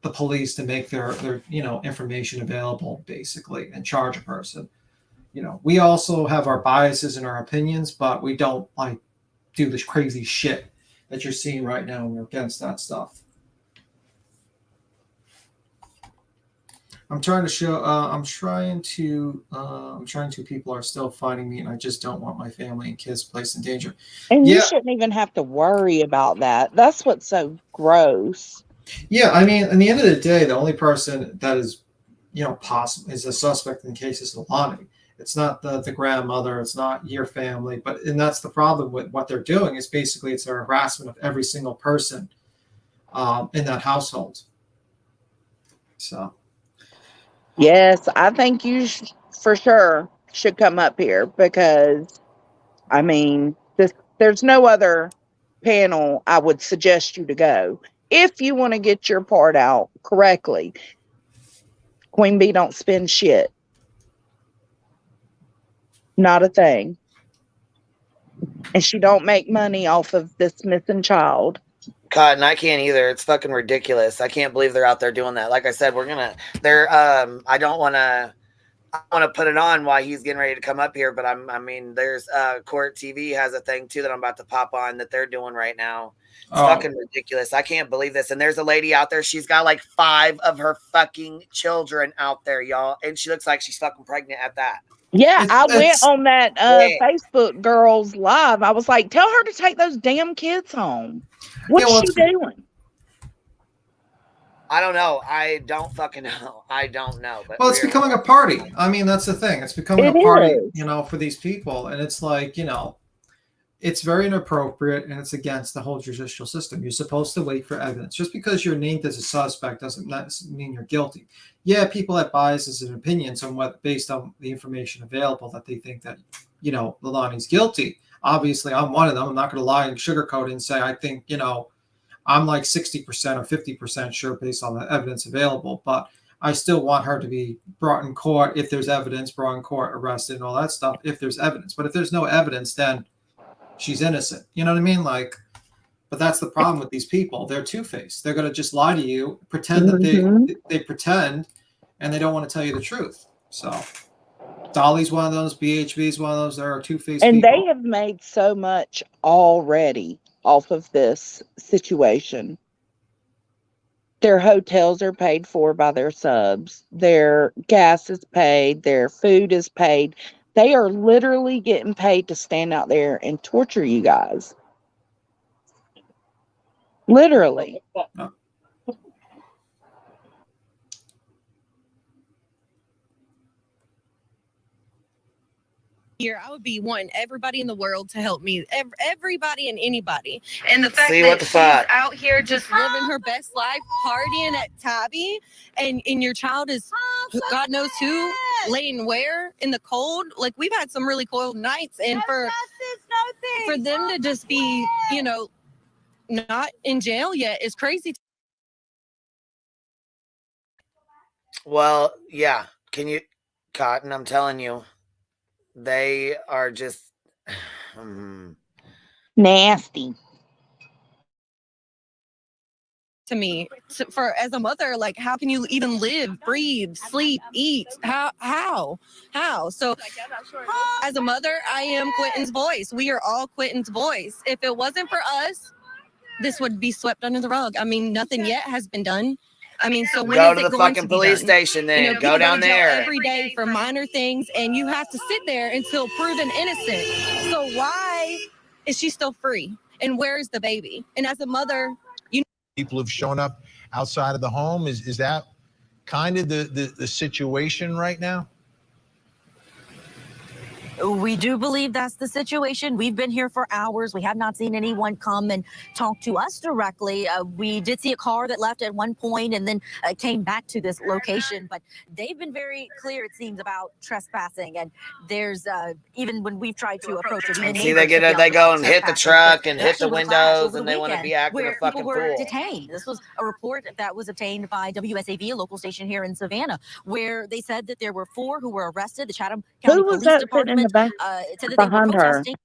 S12: police to make their information available, basically, and charge a person. We also have our biases and our opinions, but we don't like do this crazy shit that you're seeing right now. We're against that stuff. I'm trying to people are still fighting me, and I just don't want my family and kids placed in danger.
S1: And you shouldn't even have to worry about that. That's what's so gross.
S12: Yeah, I mean, in the end of the day, the only person that is, possible is a suspect in the case is Leilani. It's not the grandmother. It's not your family. And that's the problem with what they're doing is basically it's a harassment of every single person in that household. So.
S1: Yes, I think you for sure should come up here because, I mean, there's no other panel I would suggest you to go if you want to get your part out correctly. Queen Bee don't spend shit. Not a thing. And she don't make money off of this missing child.
S16: Cotton, I can't either. It's fucking ridiculous. I can't believe they're out there doing that. Like I said, I don't want to put it on while he's getting ready to come up here, but there's Court TV has a thing too that I'm about to pop on that they're doing right now. It's fucking ridiculous. I can't believe this. And there's a lady out there. She's got like 5 of her fucking children out there, y'all. And she looks like she's fucking pregnant at that.
S1: Yeah, I went on that Facebook girl's live. I was like, tell her to take those damn kids home. What's she doing?
S16: I don't know. I don't fucking know. I don't know. But
S12: it's becoming a party. I mean, that's the thing. It's becoming a party, for these people. And it's like, it's very inappropriate and it's against the whole judicial system. You're supposed to wait for evidence. Just because you're named as a suspect doesn't mean you're guilty. Yeah, people have biases and opinions based on the information available that they think that, Leilani's guilty. Obviously, I'm one of them. I'm not going to lie and sugarcoat it and say, I think, I'm like 60% or 50% sure based on the evidence available. But I still want her to be brought in court if there's evidence, brought in court, arrested, and all that stuff if there's evidence. But if there's no evidence, then she's innocent. You know what I mean? But that's the problem with these people. They're two-faced. They're going to just lie to you, pretend that they pretend, and they don't want to tell you the truth. So Dolly's one of those. BHB's one of those. There are two-faced people.
S1: And they have made so much already off of this situation. Their hotels are paid for by their subs. Their gas is paid. Their food is paid. They are literally getting paid to stand out there and torture you guys. Literally.
S11: Here, I would be wanting everybody in the world to help me. Everybody and anybody. And the fact that she's out here just living her best life, partying at Tabby, and your child is God knows who, laying where in the cold. Like, we've had some really cold nights, and for them to just be, not in jail yet is crazy.
S16: Well, yeah. Can you, Cotton, I'm telling you. They are just
S1: nasty
S11: to me. For as a mother, like, how can you even live, breathe, sleep, eat? How? So as a mother, I am Quentin's voice. We are all Quentin's voice. If it wasn't for us, this would be swept under the rug. I mean, nothing yet has been done. I mean, so when
S16: go
S11: is
S16: to
S11: it
S16: the
S11: going
S16: fucking
S11: to be
S16: police
S11: done?
S16: station then. Go down there
S11: every day for minor things, and you have to sit there until proven innocent. So why is she still free? And where is the baby? And as a mother,
S14: people have shown up outside of the home. Is that kind of the situation right now?
S19: We do believe that's the situation. We've been here for hours. We have not seen anyone come and talk to us directly. We did see a car that left at one point and then came back to this location, but they've been very clear, it seems, about trespassing. And there's even when we've tried to approach it,
S16: see, they go and hit the truck and hit the windows, and they want to be acting a fucking
S19: people were
S16: fool.
S19: detained. This was a report that was obtained by WSAV, a local station here in Savannah, where they said that there were 4 who were arrested. The Chatham County Police Department said that they were protesting.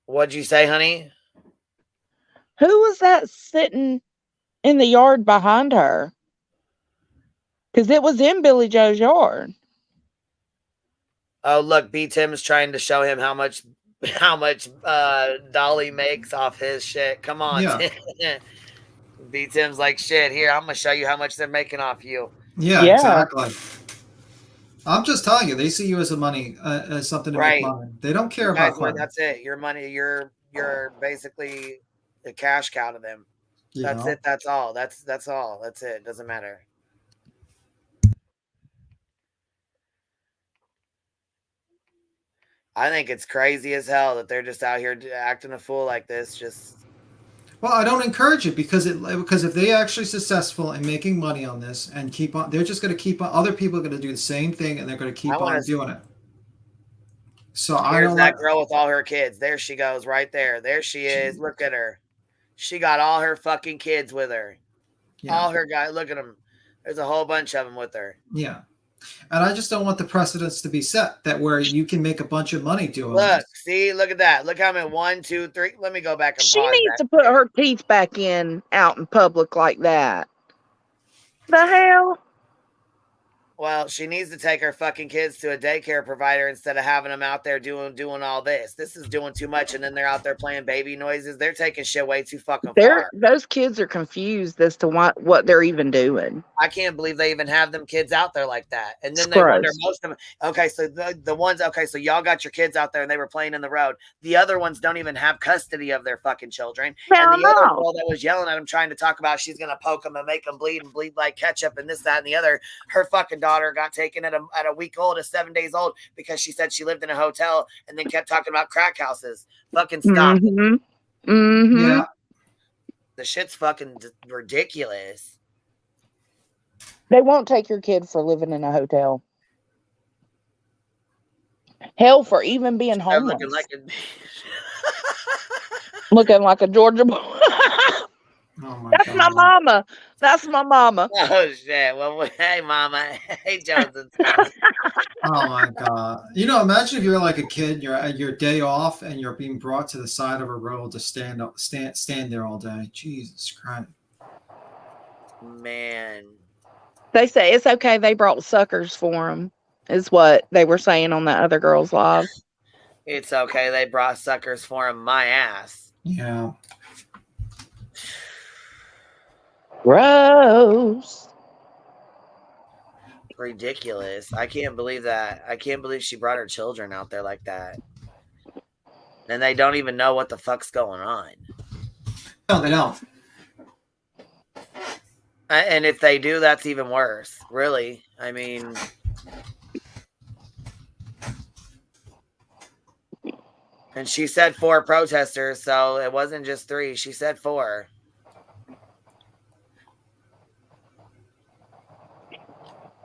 S16: What'd you say, honey?
S1: Who was that sitting in the yard behind her? Because it was in Billy Joe's yard.
S16: Oh, look, B. Tim's trying to show him how much Dolly makes off his shit. Come on,
S12: Yeah.
S16: B. Tim's like, shit, here, I'm going to show you how much they're making off you.
S12: Yeah, exactly. I'm just telling you, they see you as as something to make money. They don't care about money.
S16: That's it. Your money, you're basically the cash cow to them. That's it. That's all. That's all. That's it. Doesn't matter. I think it's crazy as hell that they're just out here acting a fool like this. Just
S12: Well, I don't encourage it because if they actually successful in making money on this and keep on, they're just going to keep on. Other people are going to do the same thing and they're going to keep on doing it. So I
S16: here's
S12: don't
S16: that
S12: like.
S16: girl with all her kids. There she goes, right there. There she is. Look at her. She got all her fucking kids with her.
S12: Yeah.
S16: All her guys. Look at them. There's a whole bunch of them with her.
S12: Yeah. And I just don't want the precedents to be set that where you can make a bunch of money doing
S16: Look,
S12: this.
S16: see, look at that. Look how many 1, 2, 3. Let me go back and
S1: She
S16: pause
S1: needs
S16: that.
S1: to put her teeth back in out in public like that. The hell?
S16: Well, she needs to take her fucking kids to a daycare provider instead of having them out there doing all this. This is doing too much, and then they're out there playing baby noises. They're taking shit way too fucking far.
S1: Those kids are confused as to what they're even doing.
S16: I can't believe they even have them kids out there like that. And then they wonder most of them. Okay, so the ones. Okay, so y'all got your kids out there and they were playing in the road. The other ones don't even have custody of their fucking children.
S1: Hell
S16: and the other
S1: no.
S16: girl that was yelling at them, trying to talk about she's gonna poke them and make them bleed and bleed like ketchup and this, that, and the other. Her fucking daughter got taken at a week old, 7 days old, because she said she lived in a hotel and then kept talking about crack houses. Fucking stop.
S1: Mm-hmm. Mm-hmm.
S12: Yeah.
S16: The shit's fucking ridiculous.
S1: They won't take your kid for living in a hotel. Hell, for even being homeless. Looking like a Georgia boy. That's my mama. That's my mama.
S16: Oh shit! Well, hey, mama. Hey, Jones.
S12: Oh my god! You know, imagine if you're like a kid, you're at your day off, and you're being brought to the side of a road to stand there all day. Jesus Christ!
S16: Man,
S1: they say it's okay. They brought suckers for them, is what they were saying on that other girl's live.
S16: It's okay. They brought suckers for him. My ass.
S12: Yeah.
S1: Gross.
S16: Ridiculous. I can't believe that. I can't believe she brought her children out there like that. And they don't even know what the fuck's going on.
S12: No, they don't.
S16: And if they do, that's even worse. Really. I mean... And she said 4 protesters, so it wasn't just 3. She said 4.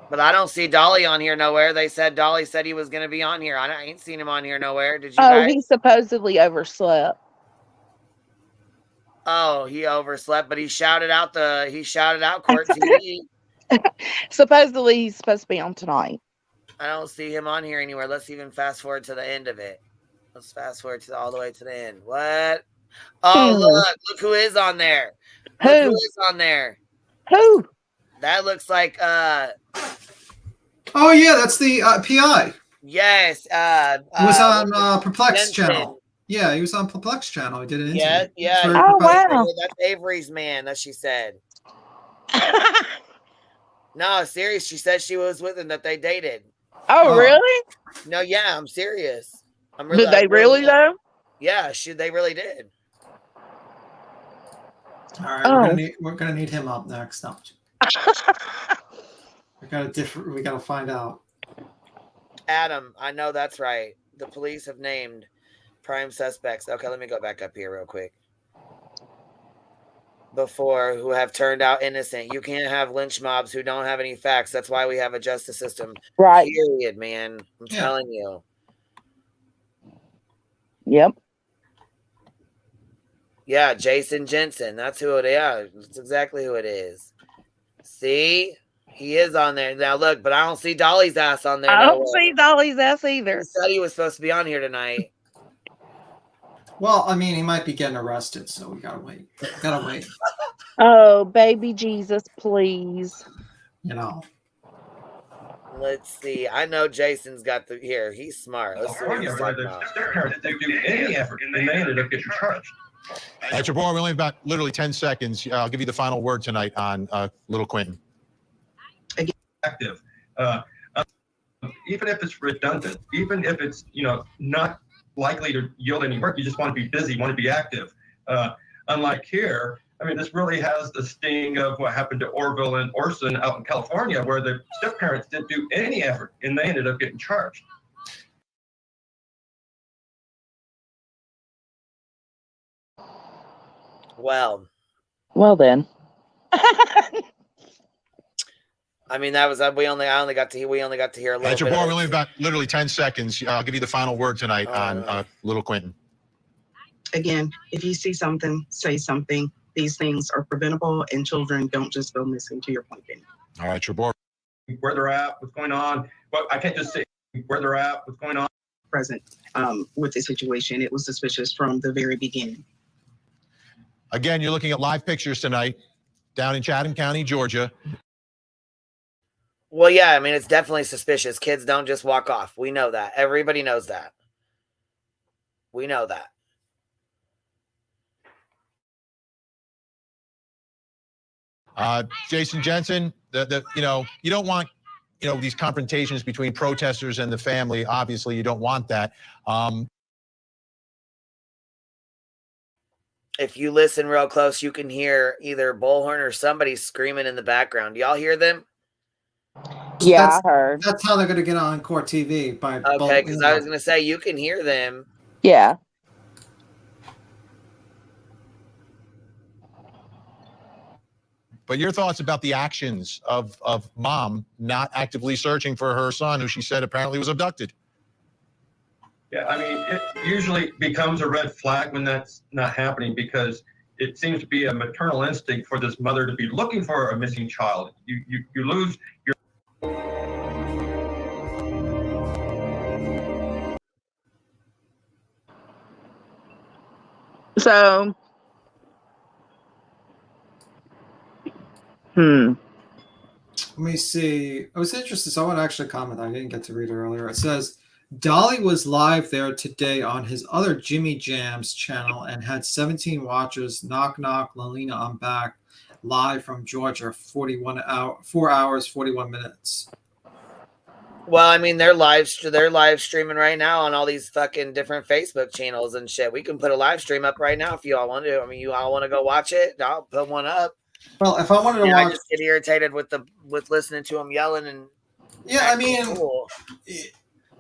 S16: But I don't see Dolly on here nowhere. They said Dolly said he was going to be on here. I ain't seen him on here nowhere. Did you guys?
S1: He supposedly overslept.
S16: Oh, he overslept, but he shouted out Court TV.
S1: Supposedly he's supposed to be on tonight.
S16: I don't see him on here anywhere. Let's even fast forward to the end of it. Let's fast forward all the way to the end. What? Oh, look who is on there. Who is on there?
S1: Who?
S16: That looks like
S12: Oh yeah, that's the PI.
S16: Yes.
S12: He was on Perplex
S16: Jensen.
S12: channel. Yeah, he was on Perplex channel. He did an interview.
S16: Yeah.
S1: Oh wow.
S16: That's Avery's man, that she said. No, serious. She said she was with him, that they dated.
S1: Oh, really?
S16: No, yeah, I'm serious.
S1: Did they really though?
S16: Yeah, they really did.
S12: All right, we're gonna need him up next. No. we gotta find out.
S16: Adam, I know that's right. The police have named prime suspects. Okay, let me go back up here real quick. Before, who have turned out innocent. You can't have lynch mobs who don't have any facts. That's why we have a justice system.
S1: Right.
S16: Period, man. I'm telling you.
S1: Yep.
S16: Yeah, Jason Jensen. That's who it is. That's exactly who it is. See? He is on there. Now look, but I don't see Dolly's ass on there.
S1: I don't see Dolly's ass either.
S16: He said he was supposed to be on here tonight.
S12: Well, I mean, he might be getting arrested, so we gotta wait. Gotta wait.
S1: Oh, baby Jesus, please.
S12: You know.
S16: Let's see. I know Jason's got the here. He's smart. Let's see what he's talking about.
S14: They do any effort, and they ended up getting charged. That's your boy. We only have about literally 10 seconds. I'll give you the final word tonight on Little Quentin.
S5: Active. Even if it's redundant, even if it's not likely to yield any work, you just want to be busy, want to be active. Unlike here, I mean, this really has the sting of what happened to Orville and Orson out in California, where the step-parents didn't do any effort, and they ended up getting charged.
S16: Well
S1: then.
S16: I mean, that was I only got to hear a little
S14: At your
S16: bit.
S14: board, we only have about literally 10 seconds. I'll give you the final word tonight on Little Quentin.
S3: Again, if you see something, say something. These things are preventable, and children don't just go missing, to your point, Benny.
S14: All right, your board.
S5: Where they're at, what's going on. But I can't just say where they're at, what's going on.
S3: Present with the situation. It was suspicious from the very beginning.
S14: Again, you're looking at live pictures tonight down in Chatham County, Georgia.
S16: Well, yeah, I mean, it's definitely suspicious. Kids don't just walk off. We know that. Everybody knows that. We know that.
S14: Jason Jensen, you don't want, these confrontations between protesters and the family. Obviously, you don't want that.
S16: If you listen real close, you can hear either Bullhorn or somebody screaming in the background. Do y'all hear them?
S1: Yeah, I heard.
S12: That's how they're going to get on court TV.
S16: Okay, because I was going to say you can hear them.
S1: Yeah.
S14: But your thoughts about the actions of mom not actively searching for her son, who she said apparently was abducted?
S5: Yeah, I mean, it usually becomes a red flag when that's not happening, because it seems to be a maternal instinct for this mother to be looking for a missing child. You lose your...
S1: So,
S12: Let me see. I was interested. Someone actually commented. I didn't get to read it earlier. It says, Dolly was live there today on his other Jimmy Jams channel and had 17 watchers. Knock, knock, Lalina, I'm back. Live from Georgia, 4 hours, 41 minutes.
S16: Well, I mean, they're live streaming right now on all these fucking different Facebook channels and shit. We can put a live stream up right now if you all want to. I mean, you all want to go watch it? I'll put one up.
S12: Well, if I wanted to watch,
S16: I just get irritated with listening to them yelling and.
S12: Yeah, I mean,
S16: cool.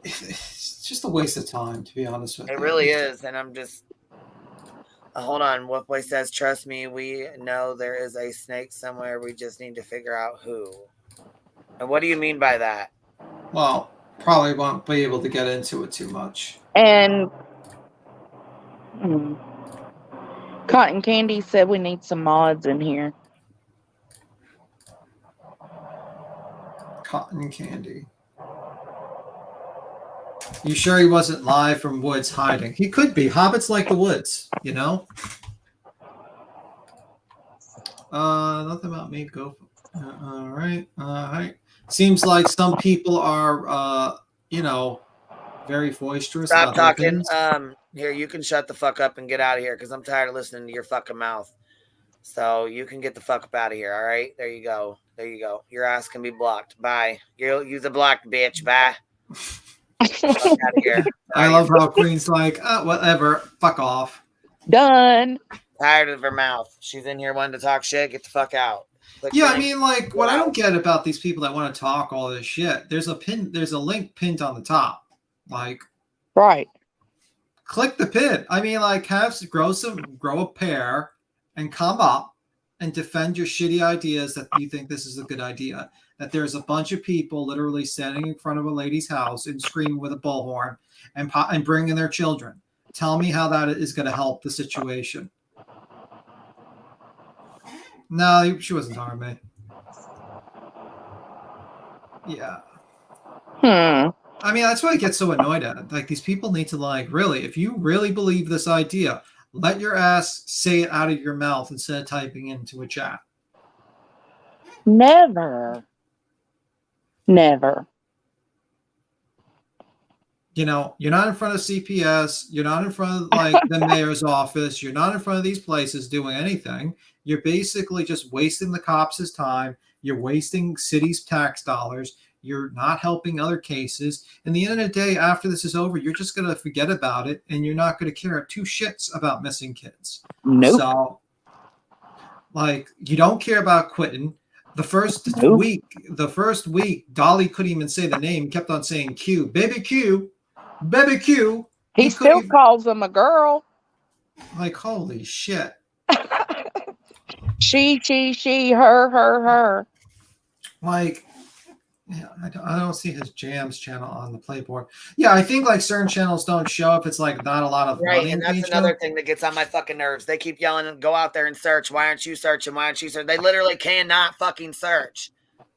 S12: It's just a waste of time, to be honest with you.
S16: It really is, and I'm just. Hold on. Whatboy says, "Trust me, we know there is a snake somewhere. We just need to figure out who." And what do you mean by that?
S12: Well, probably won't be able to get into it too much.
S1: And Cotton Candy said we need some mods in here.
S12: Cotton Candy. You sure he wasn't live from woods hiding? He could be. Hobbits like the woods, you know? Nothing about me. Go. All right. All right. Seems like some people are, very boisterous.
S16: Stop talking. Here, you can shut the fuck up and get out of here because I'm tired of listening to your fucking mouth. So you can get the fuck up out of here. All right. There you go. There you go. Your ass can be blocked. Bye. You're the blocked bitch. Bye. Fuck out of here.
S12: I love how Queen's like, whatever. Fuck off.
S1: Done.
S16: Tired of her mouth. She's in here wanting to talk shit. Get the fuck out.
S12: Yeah, I mean, like, what I don't get about these people that want to talk all this shit, there's a link pinned on the top. Like,
S1: right.
S12: Click the pin. I mean, like, grow a pair and come up and defend your shitty ideas that you think this is a good idea. That there's a bunch of people literally standing in front of a lady's house and screaming with a bullhorn and bringing their children. Tell me how that is going to help the situation. No, she wasn't talking to me. Yeah. I mean, that's why I get so annoyed at it. Like, these people need to, like, really, if you really believe this idea, let your ass say it out of your mouth instead of typing into a chat.
S1: Never.
S12: You know, you're not in front of CPS. You're not in front of, like, the mayor's office. You're not in front of these places doing anything. You're basically just wasting the cops' time. You're wasting city's tax dollars. You're not helping other cases. And the end of the day, after this is over, you're just going to forget about it, and you're not going to care two shits about missing kids.
S1: Nope.
S12: So, Like, you don't care about quitting. The first week, Dolly couldn't even say the name. Kept on saying Q, baby Q, baby Q.
S1: He still calls him a girl.
S12: Like, holy shit.
S1: She, her.
S12: Like, yeah, I don't see his jams channel on the Playboard. Yeah, I think like certain channels don't show if it's like not a lot of money.
S16: And that's another thing that gets on my fucking nerves. They keep yelling, "Go out there and search. Why aren't you searching? Why aren't you searching?" They literally cannot fucking search.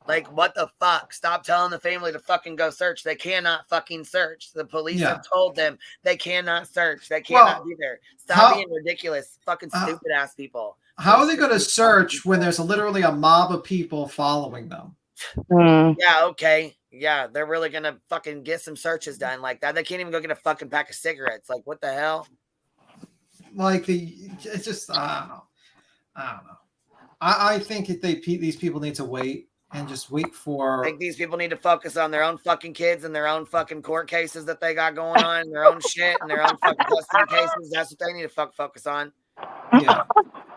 S16: Like, what the fuck? Stop telling the family to fucking go search. They cannot fucking search. The police have told them they cannot search. They cannot be there. Stop being ridiculous. Fucking stupid ass people.
S12: How are they going to search when there's literally a mob of people following them?
S16: Yeah, okay. Yeah, they're really going to fucking get some searches done like that. They can't even go get a fucking pack of cigarettes. Like, what the hell?
S12: Like, it's just, I don't know. I think if these people need to wait and just wait for.
S16: I think these people need to focus on their own fucking kids and their own fucking court cases that they got going on, and their own shit and their own fucking custody cases. That's what they need to focus on.
S12: Yeah.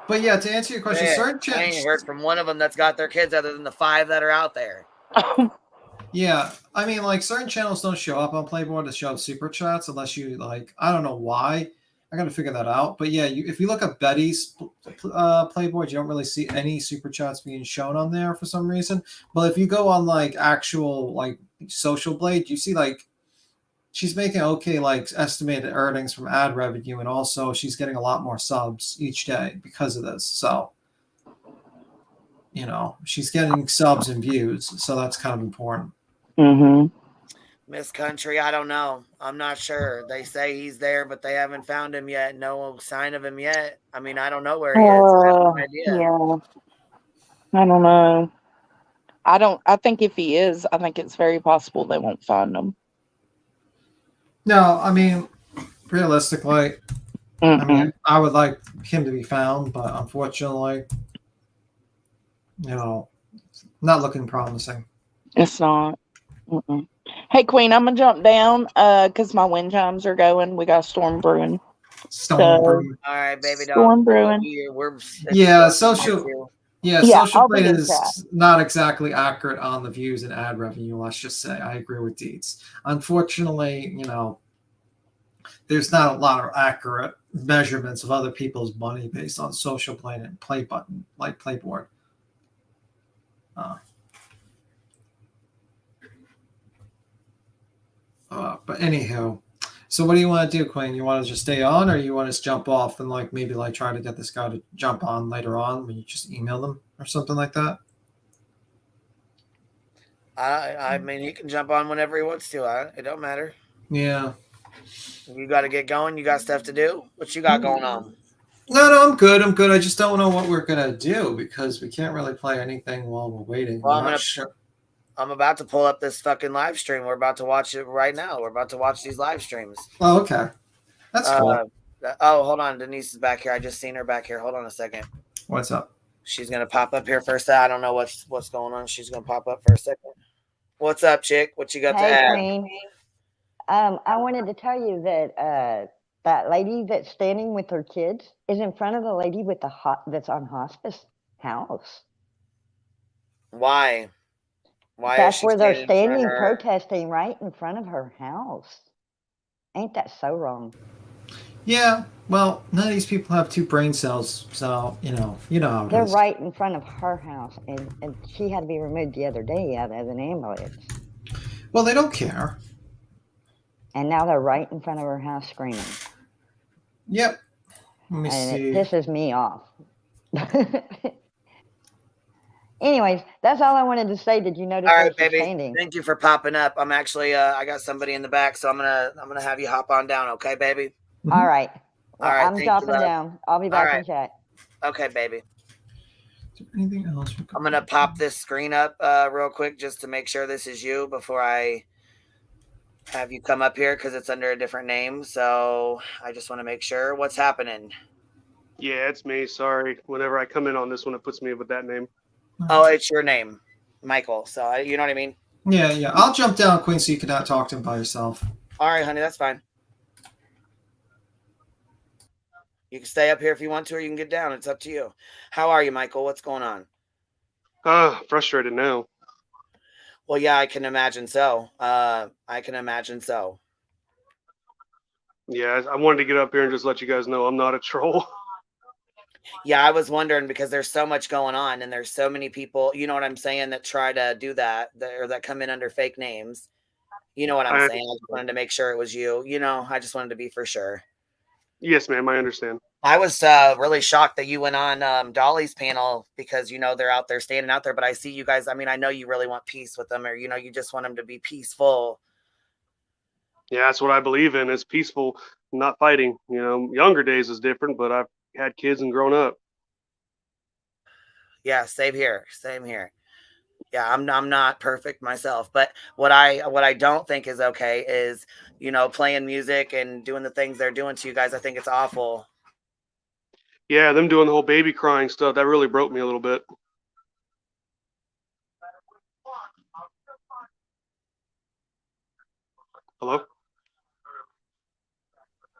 S12: But yeah, to answer your question, certain
S16: I ain't heard from one of them that's got their kids other than the 5 that are out there.
S12: Yeah, I mean, like, certain channels don't show up on Playboard to show super chats unless you, like, I don't know why. I got to figure that out. But yeah, if you look at Betty's Playboard, you don't really see any super chats being shown on there for some reason. But if you go on like actual like Social Blade, you see like she's making okay like estimated earnings from ad revenue, and also she's getting a lot more subs each day because of this. So, you know, she's getting subs and views, so that's kind of important.
S16: Miss Country, I don't know. I'm not sure. They say he's there, but they haven't found him yet. No sign of him yet. I mean, I don't know where he is. I have no idea.
S1: Yeah. I don't know. I think if he is, I think it's very possible they won't find him.
S12: No, I mean, realistically, I mean, I would like him to be found, but unfortunately, you know, not looking promising.
S1: It's not. Hey, Queen, I'm gonna jump down because my wind chimes are going. We got a storm brewing.
S12: Brewing.
S16: All right, baby.
S1: Storm brewing.
S12: Social Blade is not exactly accurate on the views and ad revenue. Let's just say I agree with Deeds. Unfortunately, you know, there's not a lot of accurate measurements of other people's money based on Social Blade and Play Button like Playboard. But anyhow, so what do you want to do, Queen? You want to just stay on, or you want to jump off and like maybe like try to get this guy to jump on later on when you just email them or something like that?
S16: I mean, he can jump on whenever he wants to. It don't matter.
S12: Yeah.
S16: You got to get going. You got stuff to do. What you got going on?
S12: No, I'm good. I just don't know what we're gonna do because we can't really play anything while we're waiting.
S16: Well, I'm about to pull up this fucking live stream. We're about to watch it right now. We're about to watch these live streams.
S12: Oh, okay. That's cool.
S16: Oh, hold on. Denise is back here. I just seen her back here. Hold on a second.
S12: What's up?
S16: She's going to pop up here first. I don't know what's going on. She's going to pop up for a second. What's up, chick? What you got to add?
S17: Queen. I wanted to tell you that that lady that's standing with her kids is in front of the lady with that's on hospice house.
S16: Why?
S17: That's where they're standing protesting right in front of her house. Ain't that so wrong?
S12: Yeah. Well, none of these people have 2 brain cells, so you know how it
S17: They're
S12: is.
S17: right in front of her house, and she had to be removed the other day out of an ambulance.
S12: Well, they don't care.
S17: And now they're right in front of her house screaming.
S12: Yep. Let me see.
S17: It pisses me off. Anyways, that's all I wanted to say. Did you notice?
S16: All right, baby. Thank you for popping up. I'm actually, I got somebody in the back, so I'm gonna have you hop on down, okay, baby?
S17: All right.
S16: All right.
S17: I'm dropping down. I'll be back in chat.
S16: Okay, baby.
S12: Is there anything else?
S16: I'm gonna pop this screen up real quick just to make sure this is you before I have you come up here because it's under a different name. So I just want to make sure what's happening.
S20: Yeah, it's me. Sorry. Whenever I come in on this one, it puts me with that name.
S16: Oh, it's your name, Michael. So you know what I mean?
S12: Yeah. I'll jump down, Queen, so you can talk to him by yourself.
S16: All right, honey, that's fine. You can stay up here if you want to, or you can get down. It's up to you. How are you, Michael? What's going on?
S20: Frustrated now.
S16: Well, yeah, I can imagine so. I can imagine so.
S20: Yeah, I wanted to get up here and just let you guys know I'm not a troll.
S16: Yeah, I was wondering because there's so much going on and there's so many people, you know what I'm saying, that try to do that, or that come in under fake names. You know what I'm saying? I just wanted to make sure it was you. You know, I just wanted to be for sure.
S20: Yes, ma'am, I understand.
S16: I was really shocked that you went on Dolly's panel because, you know, they're out there standing out there. But I see you guys. I mean, I know you really want peace with them, or, you know, you just want them to be peaceful.
S20: Yeah, that's what I believe in, is peaceful, not fighting. You know, younger days is different, but I've had kids and grown up.
S16: Yeah, same here. Same here. Yeah, I'm not perfect myself, but what I don't think is okay is, you know, playing music and doing the things they're doing to you guys. I think it's awful.
S20: Yeah, them doing the whole baby crying stuff, that really broke me a little bit. Hello?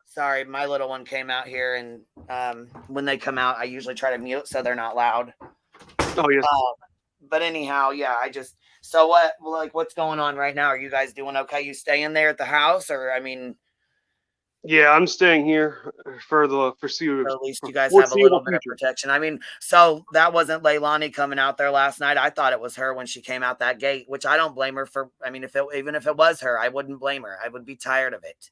S16: Sorry, my little one came out here, and when they come out, I usually try to mute so they're not loud.
S20: Oh, yes.
S16: But anyhow, yeah, so what's going on right now? Are you guys doing okay? You staying there at the house, or, I mean?
S20: Yeah, I'm staying here for the foreseeable.
S16: At least you guys have a little bit of protection. I mean, so that wasn't Leilani coming out there last night. I thought it was her when she came out that gate, which I don't blame her for. I mean, even if it was her, I wouldn't blame her. I would be tired of it.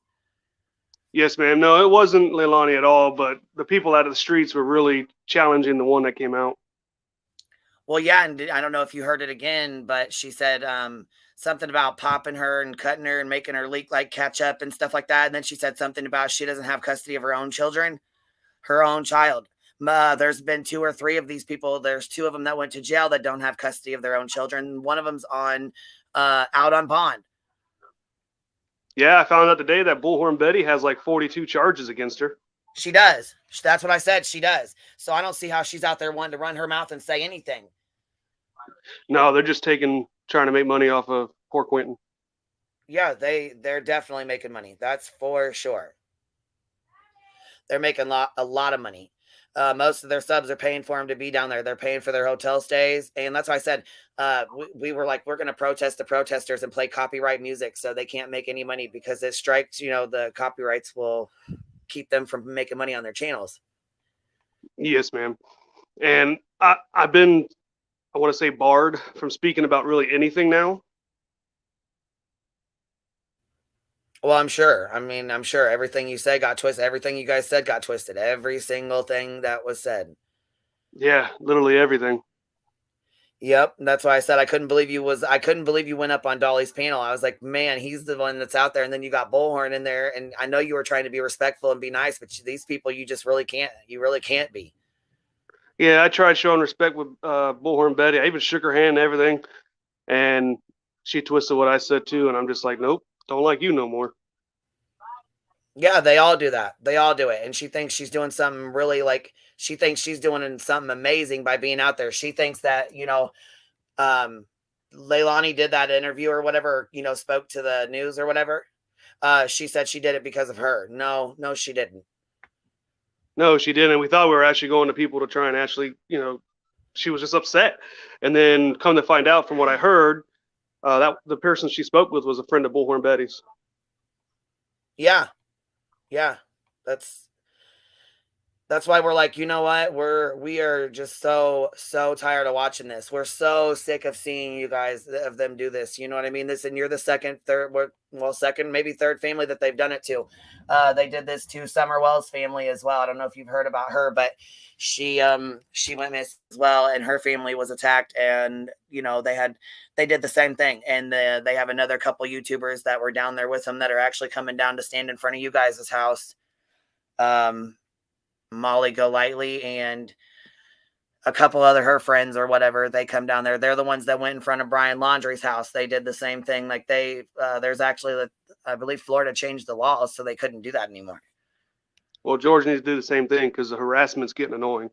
S20: Yes, ma'am. No, it wasn't Leilani at all, but the people out of the streets were really challenging the one that came out.
S16: Well, yeah, and I don't know if you heard it again, but she said something about popping her and cutting her and making her leak like ketchup and stuff like that. And then she said something about she doesn't have custody of her own children, her own child. There's been 2 or 3 of these people. There's 2 of them that went to jail that don't have custody of their own children. One of them's out on bond.
S20: Yeah, I found out today that Bullhorn Betty has like 42 charges against her.
S16: She does. That's what I said. She does. So I don't see how she's out there wanting to run her mouth and say anything.
S20: No, they're just trying to make money off of poor Quentin.
S16: Yeah, they're definitely making money. That's for sure. They're making a lot of money. Most of their subs are paying for them to be down there. They're paying for their hotel stays. And that's why I said we were like, we're going to protest the protesters and play copyright music so they can't make any money, because it strikes, you know, the copyrights will keep them from making money on their channels.
S20: Yes, ma'am. And I've been, I want to say, barred from speaking about really anything now.
S16: Well, I'm sure. I mean, I'm sure everything you said got twisted. Everything you guys said got twisted. Every single thing that was said.
S20: Yeah, literally everything.
S16: Yep, that's why I said I couldn't believe you went up on Dolly's panel. I was like, man, he's the one that's out there, and then you got Bullhorn in there, and I know you were trying to be respectful and be nice, but these people, you just really can't. You really can't be.
S20: Yeah, I tried showing respect with Bullhorn Betty. I even shook her hand and everything, and she twisted what I said too, and I'm just like, nope, don't like you no more.
S16: Yeah, they all do that. They all do it. And she thinks she's doing something really, like, she thinks she's doing something amazing by being out there. She thinks that, you know, Leilani did that interview or whatever, you know, spoke to the news or whatever. She said she did it because of her. No, she didn't.
S20: No, she didn't. We thought we were actually going to people to try and actually, you know, she was just upset. And then come to find out from what I heard, that the person she spoke with was a friend of Bullhorn Betty's.
S16: Yeah. Yeah. That's why we're like, you know what? We are just so tired of watching this. We're so sick of seeing you guys, of them do this. You know what I mean? And you're the second, maybe third family that they've done it to. They did this to Summer Wells' family as well. I don't know if you've heard about her, but she went missing as well, and her family was attacked, and you know, they did the same thing. And they have another couple YouTubers that were down there with them that are actually coming down to stand in front of you guys' house. Molly Golightly and a couple other her friends or whatever, they come down there. They're the ones that went in front of Brian Laundrie's house. They did the same thing. Like there's actually, I believe Florida changed the laws so they couldn't do that anymore.
S20: Well, George needs to do the same thing because the harassment's getting annoying.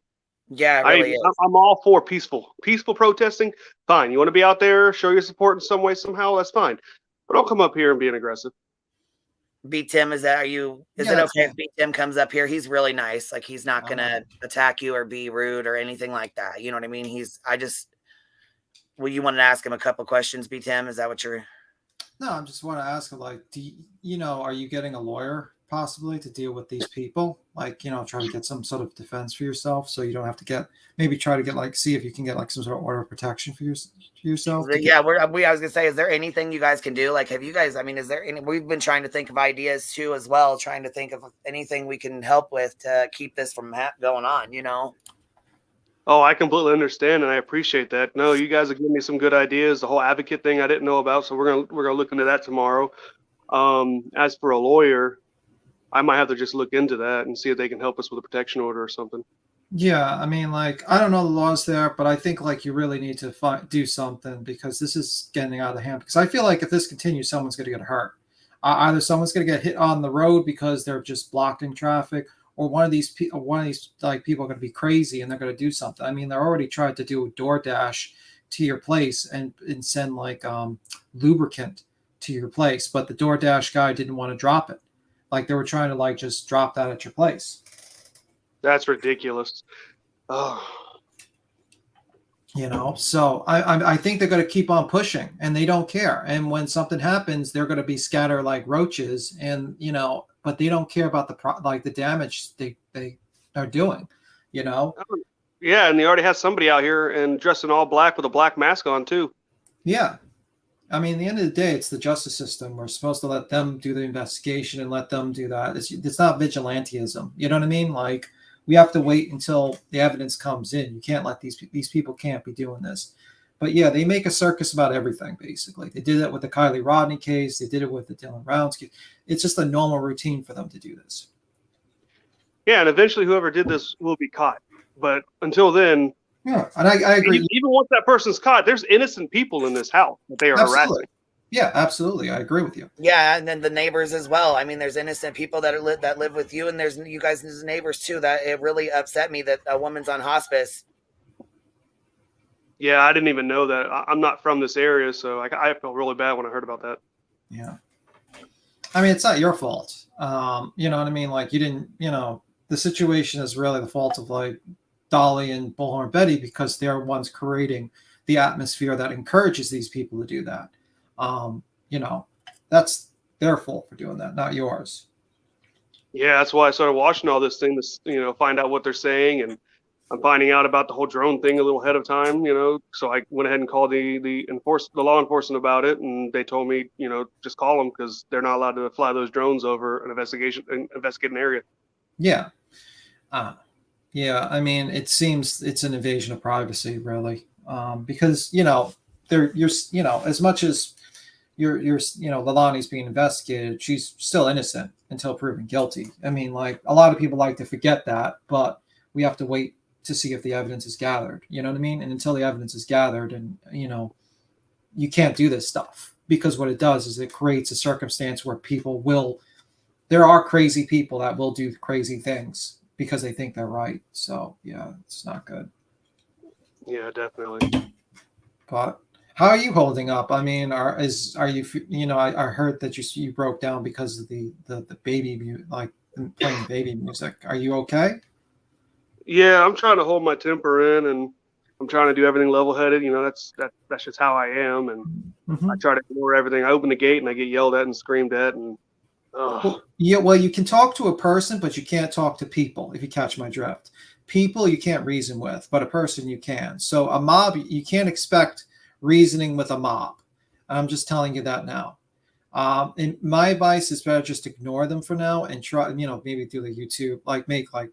S16: Yeah, it really is.
S20: I'm all for peaceful protesting. Fine. You want to be out there, show your support in some way, somehow, that's fine. But don't come up here and being aggressive.
S16: B Tim, is it okay if B Tim comes up here? He's really nice. Like he's not gonna attack you or be rude or anything like that. You know what I mean? Well, you wanted to ask him a couple questions, B Tim? Is that what you're?
S12: No, I just want to ask him, like, are you getting a lawyer possibly to deal with these people? Like, try to get some sort of defense for yourself, so you don't have to try to get see if you can get like some sort of order of protection for yourself.
S16: Yeah, I was gonna say, is there anything you guys can do? Like, have you guys? I mean, is there any? We've been trying to think of ideas too, as well, trying to think of anything we can help with to keep this from going on.
S20: Oh, I completely understand, and I appreciate that. No, you guys have given me some good ideas. The whole advocate thing I didn't know about, so we're gonna look into that tomorrow. As for a lawyer, I might have to just look into that and see if they can help us with a protection order or something.
S12: Yeah, I mean, like, I don't know the laws there, but I think like you really need to do something, because this is getting out of hand. Because I feel like if this continues, someone's going to get hurt. Either someone's going to get hit on the road because they're just blocking traffic, or one of these people like people are going to be crazy and they're going to do something. I mean, they're already tried to do a DoorDash to your place and send like lubricant to your place, but the DoorDash guy didn't want to drop it. Like they were trying to like just drop that at your place.
S20: That's ridiculous. Oh.
S12: So I think they're going to keep on pushing, and they don't care. And when something happens, they're going to be scattered like roaches, and but they don't care about the damage they are doing.
S20: Yeah, and they already have somebody out here and dressed in all black with a black mask on too.
S12: Yeah. I mean, at the end of the day, it's the justice system. We're supposed to let them do the investigation and let them do that. It's not vigilantism. You know what I mean? Like, we have to wait until the evidence comes in. You can't let these people can't be doing this. But yeah, they make a circus about everything, basically. They did it with the Kylie Rodney case. They did it with the Dylan Rounds case. It's just a normal routine for them to do this.
S20: Yeah, and eventually whoever did this will be caught. But until then,
S12: yeah, and I agree.
S20: Even once that person's caught, there's innocent people in this house that they are harassing.
S12: Yeah, absolutely. I agree with you.
S16: Yeah, and then the neighbors as well. I mean, there's innocent people that live with you, and there's you guys as neighbors too. That it really upset me that a woman's on hospice.
S20: Yeah, I didn't even know that. I'm not from this area, so I felt really bad when I heard about that.
S12: Yeah. I mean, it's not your fault. You know what I mean? Like, you didn't, the situation is really the fault of like Dolly and Bullhorn Betty, because they're ones creating the atmosphere that encourages these people to do that. That's their fault for doing that, not yours.
S20: Yeah, that's why I started watching all this thing to, find out what they're saying, and I'm finding out about the whole drone thing a little ahead of time, So I went ahead and called the law enforcement about it, and they told me, just call them because they're not allowed to fly those drones over an investigating area.
S12: Yeah. Yeah, I mean, it seems it's an invasion of privacy, really, because as much as Leilani's being investigated, she's still innocent until proven guilty. I mean, like, a lot of people like to forget that, but we have to wait to see if the evidence is gathered. You know what I mean? And until the evidence is gathered, and you can't do this stuff, because what it does is it creates a circumstance where there are crazy people that will do crazy things because they think they're right. So yeah, it's not good.
S20: Yeah, definitely.
S12: But how are you holding up? I mean, are you? I heard that you broke down because of the baby music, like playing baby music. Are you okay?
S20: Yeah, I'm trying to hold my temper in, and I'm trying to do everything level-headed. That's just how I am, and I try to ignore everything. I open the gate and I get yelled at and screamed at, and
S12: well, you can talk to a person, but you can't talk to people, if you catch my drift. People you can't reason with, but a person you can. So a mob, you can't expect reasoning with a mob. I'm just telling you that now. And my advice is better just ignore them for now and try, maybe do the YouTube, like make like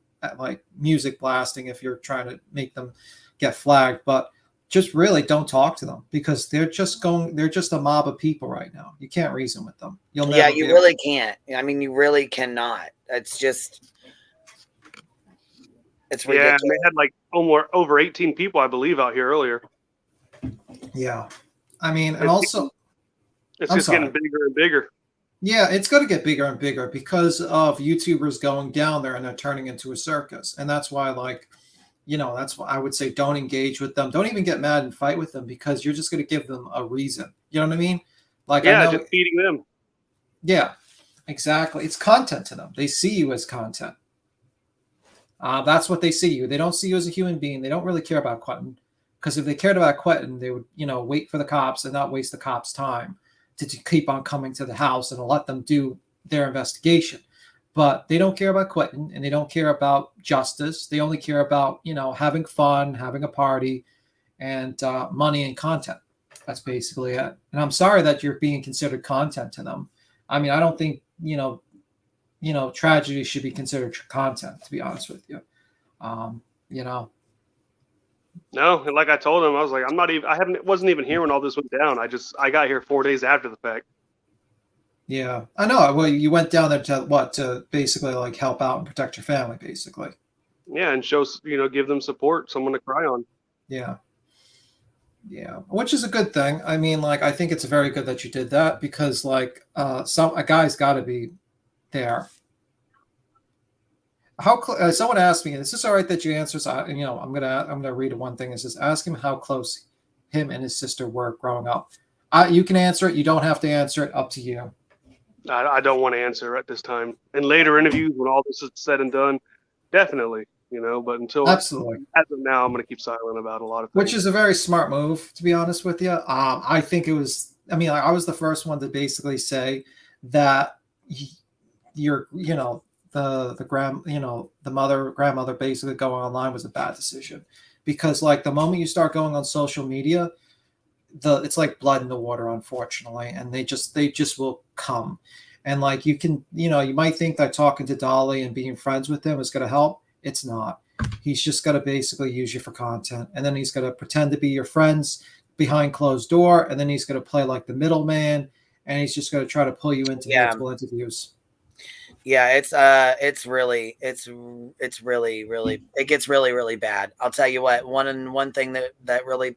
S12: music blasting if you're trying to make them get flagged, but just really don't talk to them, because they're just a mob of people right now. You can't reason with them.
S16: You really can't. I mean, you really cannot. It's ridiculous.
S20: Yeah, and they had like over 18 people, I believe, out here earlier.
S12: Yeah. I mean, and also
S20: it's just getting bigger and bigger.
S12: Yeah, it's going to get bigger and bigger because of YouTubers going down there and they're turning into a circus. And that's why, that's why I would say don't engage with them. Don't even get mad and fight with them, because you're just going to give them a reason. You know what I mean? Like,
S20: yeah, just feeding them.
S12: Yeah, Exactly. It's content to them. They see you as content. That's what they see you. They don't see you as a human being. They don't really care about Quentin, because if they cared about Quentin, they would, wait for the cops and not waste the cops' time to keep on coming to the house and let them do their investigation. But they don't care about Quentin, and they don't care about justice. They only care about, having fun, having a party, and money and content. That's basically it. And I'm sorry that you're being considered content to them. I mean, I don't think, tragedy should be considered content, to be honest with you.
S20: No, and like I told him, I was like, wasn't even here when all this went down. I got here 4 days after the fact.
S12: Yeah, I know. Well, you went down there to basically like help out and protect your family, basically.
S20: Yeah, and give them support, someone to cry on.
S12: Yeah. Yeah, which is a good thing. I mean, like, I think it's very good that you did that, because like a guy's got to be there. Someone asked me, is this all right that you answer? So, I'm gonna read one thing. It says, ask him how close him and his sister were growing up. You can answer it. You don't have to answer it. Up to you.
S20: I don't want to answer at this time. In later interviews, when all this is said and done, definitely, but until
S12: absolutely,
S20: as of now, I'm going to keep silent about a lot of things.
S12: Which is a very smart move, to be honest with you. I think it was, I was the first one to basically say that the grandmother basically going online was a bad decision, because like the moment you start going on social media, it's like blood in the water, unfortunately, and they just will come. And like you might think that talking to Dolly and being friends with him is going to help. It's not. He's just got to basically use you for content, and then he's going to pretend to be your friends behind closed door, and then he's going to play like the middleman, and he's just going to try to pull you into multiple interviews.
S16: Yeah, it gets really, really bad. I'll tell you what, one thing that really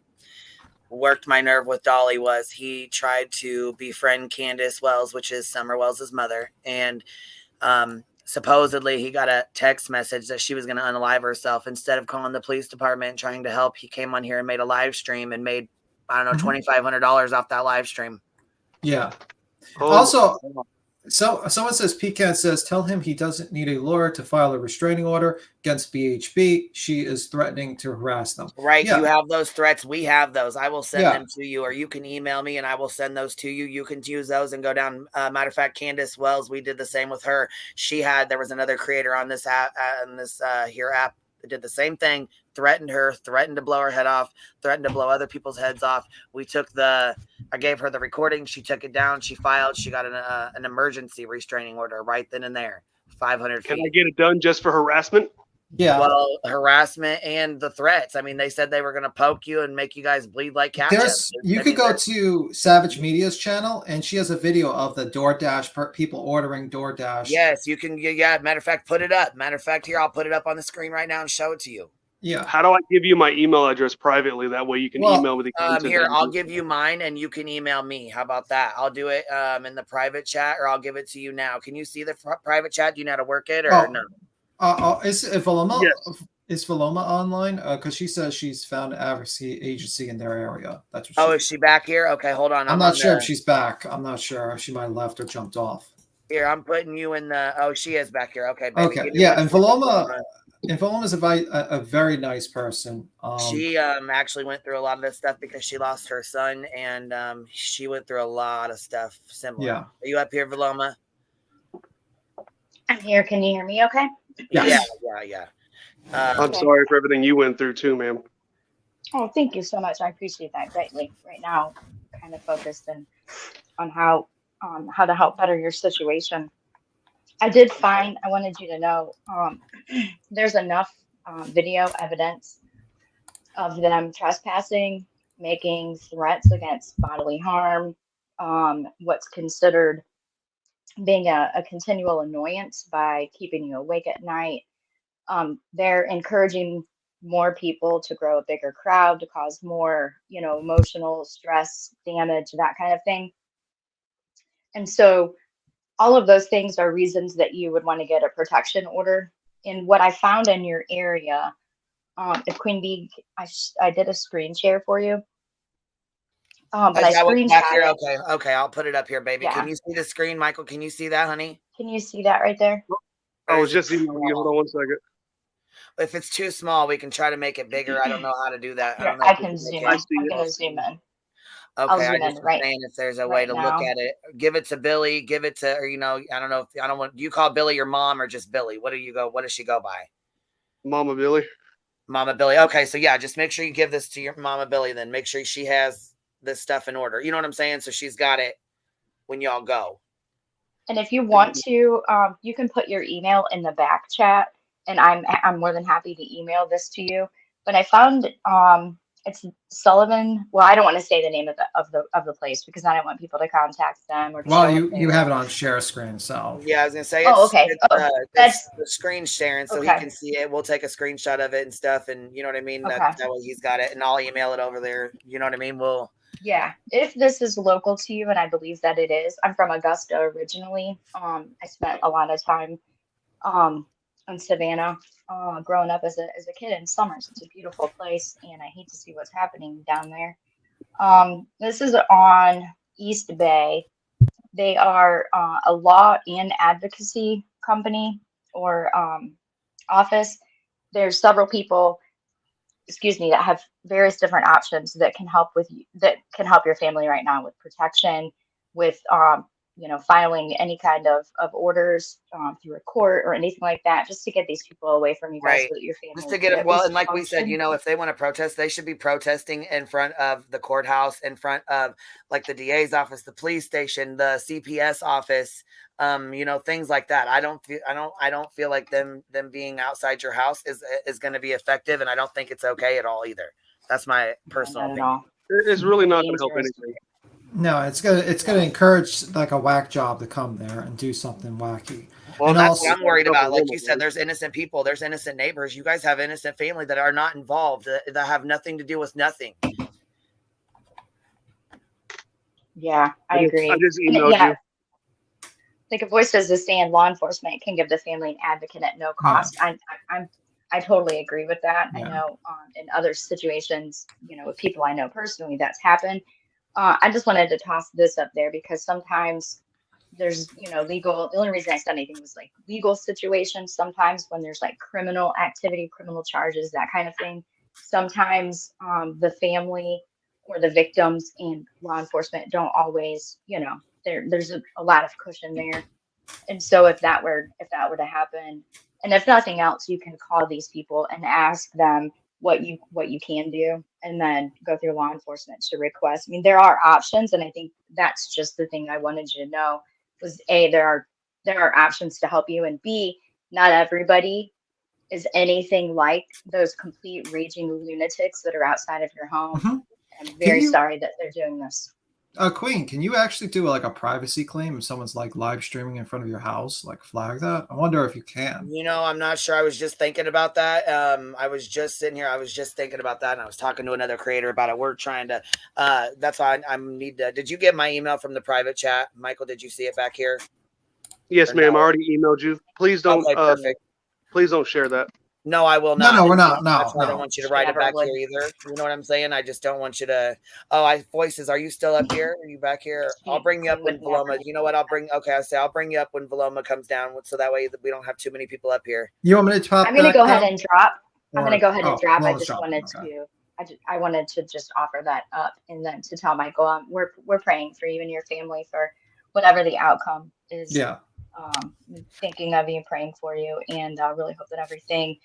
S16: worked my nerve with Dolly was he tried to befriend Candace Wells, which is Summer Wells' mother, and supposedly he got a text message that she was going to unalive herself. Instead of calling the police department and trying to help, he came on here and made a live stream and made, I don't know, $2,500 off that live stream.
S12: Yeah. Also, so someone says, Pecan says, tell him he doesn't need a lawyer to file a restraining order against BHB. She is threatening to harass them.
S16: Right.
S12: Yeah.
S16: You have those threats. We have those. I will send them to you, or you can email me and I will send those to you. You can use those and go down. Matter of fact, Candace Wells, we did the same with her. There was another creator on this app, app that did the same thing, threatened her, threatened to blow her head off, threatened to blow other people's heads off. I gave her the recording. She took it down. She filed. She got an emergency restraining order right then and there. 500 feet.
S20: Can I get it done just for harassment?
S12: Yeah.
S16: Well, harassment and the threats. I mean, they said they were going to poke you and make you guys bleed like ketchup.
S12: You could go to Savage Media's channel, and she has a video of the DoorDash people ordering DoorDash.
S16: Yes, you can. Yeah, matter of fact, put it up. Matter of fact, here, I'll put it up on the screen right now and show it to you.
S12: Yeah.
S20: How do I give you my email address privately? That way you can email with the content.
S16: Here, I'll give you mine and you can email me. How about that? I'll do it in the private chat, or I'll give it to you now. Can you see the private chat? Do you know how to work it, or no?
S12: Is Valoma online? Because she says she's found an advocacy agency in their area. That's what.
S16: Is she back here? Okay, hold on.
S12: I'm not sure if she's back. I'm not sure. She might have left or jumped off.
S16: Here, I'm putting you in the. Oh, she is back here. Okay, baby.
S12: Okay, yeah, and Valoma. And Valoma's a very nice person.
S16: She actually went through a lot of this stuff because she lost her son, and she went through a lot of stuff similar.
S12: Yeah.
S16: Are you up here, Valoma?
S6: I'm here. Can you hear me okay?
S16: Yes. Yeah.
S20: I'm sorry for everything you went through too, ma'am.
S6: Oh, thank you so much. I appreciate that greatly. Right now, kind of focused on how to help better your situation. I wanted you to know there's enough video evidence of them trespassing, making threats against bodily harm, what's considered being a continual annoyance by keeping you awake at night. They're encouraging more people to grow a bigger crowd, to cause more, emotional stress, damage, that kind of thing. And so all of those things are reasons that you would want to get a protection order. And what I found in your area, if Queen Bee, I did a screen share for you. But I screenshot it.
S16: Okay, I'll put it up here, baby.
S6: Yeah.
S16: Can you see the screen, Michael? Can you see that, honey?
S6: Can you see that right there?
S20: I was just emailing you. Hold on one second.
S16: If it's too small, we can try to make it bigger. I don't know how to do that.
S6: Here,
S16: I don't know
S6: I
S16: if we
S6: can
S16: can make
S6: zoom
S16: it.
S6: in. I'm gonna zoom in. I'll
S16: Okay, I
S6: zoom in
S16: just was
S6: right
S16: saying if there's a way
S6: right
S16: to
S6: now.
S16: look at it, give it to Billy, give it to, or I don't know if I don't want. Do you call Billy your mom or just Billy? What does she go by?
S20: Mama Billy.
S16: Mama Billy. Okay, so yeah, just make sure you give this to your Mama Billy. Then make sure she has this stuff in order. You know what I'm saying? So she's got it when y'all go.
S6: And if you want to, you can put your email in the back chat, and I'm more than happy to email this to you. But I found it's Sullivan. Well, I don't want to say the name of the place because I don't want people to contact them or to
S12: Well,
S6: show
S12: you have it on share screen, so
S16: Yeah, I was gonna say
S6: Oh, okay.
S16: it's the screen sharing, so he
S6: Okay.
S16: can see it. We'll take a screenshot of it and stuff, and you know what I mean.
S6: Okay.
S16: That way he's got it, and I'll email it over there. You know what I mean?
S6: Yeah, if this is local to you, and I believe that it is. I'm from Augusta originally. I spent a lot of time in Savannah growing up as a kid in summers. It's a beautiful place, and I hate to see what's happening down there. This is on East Bay. They are a law and advocacy company or office. There's several people, that have various different options that can help your family right now with protection, with filing any kind of orders through a court or anything like that, just to get these people away from you guys
S16: Right.
S6: so that your family
S16: Just to
S6: can
S16: get it
S6: at
S16: well,
S6: least
S16: and like we said,
S6: function.
S16: if they want to protest, they should be protesting in front of the courthouse, in front of like the DA's office, the police station, the CPS office, things like that. I don't feel like them being outside your house is going to be effective, and I don't think it's okay at all either. That's my personal opinion.
S20: It's really not going to help anything.
S12: no, it's gonna encourage like a whack job to come there and do something wacky.
S16: Well,
S12: And
S16: that's
S12: also,
S16: what I'm worried about. Like you said, there's innocent people, there's innocent neighbors. You guys have innocent family that are not involved, that have nothing to do with nothing.
S6: Yeah, I agree.
S20: I just
S6: And,
S20: emailed you.
S6: Like a voice as a stand, law enforcement can give the family an advocate at no cost. I totally agree with that. I know in other situations, with people I know personally, that's happened. I just wanted to toss this up there because sometimes there's, legal. The only reason I said anything was like legal situations. Sometimes when there's like criminal activity, criminal charges, that kind of thing. Sometimes the family or the victims and law enforcement don't always, there's a lot of cushion there. And so if that were to happen, and if nothing else, you can call these people and ask them what you can do, and then go through law enforcement to request. I mean, there are options, and I think that's just the thing I wanted you to know was A, there are options to help you, and B, not everybody is anything like those complete raging lunatics that are outside of your home. I'm very sorry that they're doing this.
S12: Queen, can you actually do like a privacy claim if someone's like live streaming in front of your house, like flag that? I wonder if you can.
S16: I'm not sure. I was just thinking about that. I was just sitting here. I was just thinking about that, and I was talking to another creator about it. We're trying to. That's why I need to. Did you get my email from the private chat, Michael? Did you see it back here?
S20: Yes, ma'am. I already emailed you. Please don't.
S16: Okay, perfect.
S20: Please don't share that.
S16: No, I will not.
S12: No, we're not.
S16: That's
S12: No,
S16: why I don't want you to write it back here either. You know what I'm saying? I just don't want you to. Oh, voices. Are you still up here? Are you back here? I'll bring you up when Veloma. You know what? I'll bring you up when Veloma comes down, so that way we don't have too many people up here.
S12: You want me to pop?
S6: I'm going to go ahead and drop.
S12: Or-
S6: I'm going to go ahead and drop. I
S12: Veloma's
S6: just
S12: dropping,
S6: wanted
S12: okay.
S6: to. I wanted to just offer that up, and then to tell Michael, we're praying for you and your family for whatever the outcome is.
S12: Yeah.
S6: Thinking of you, praying for you, and really hope that everything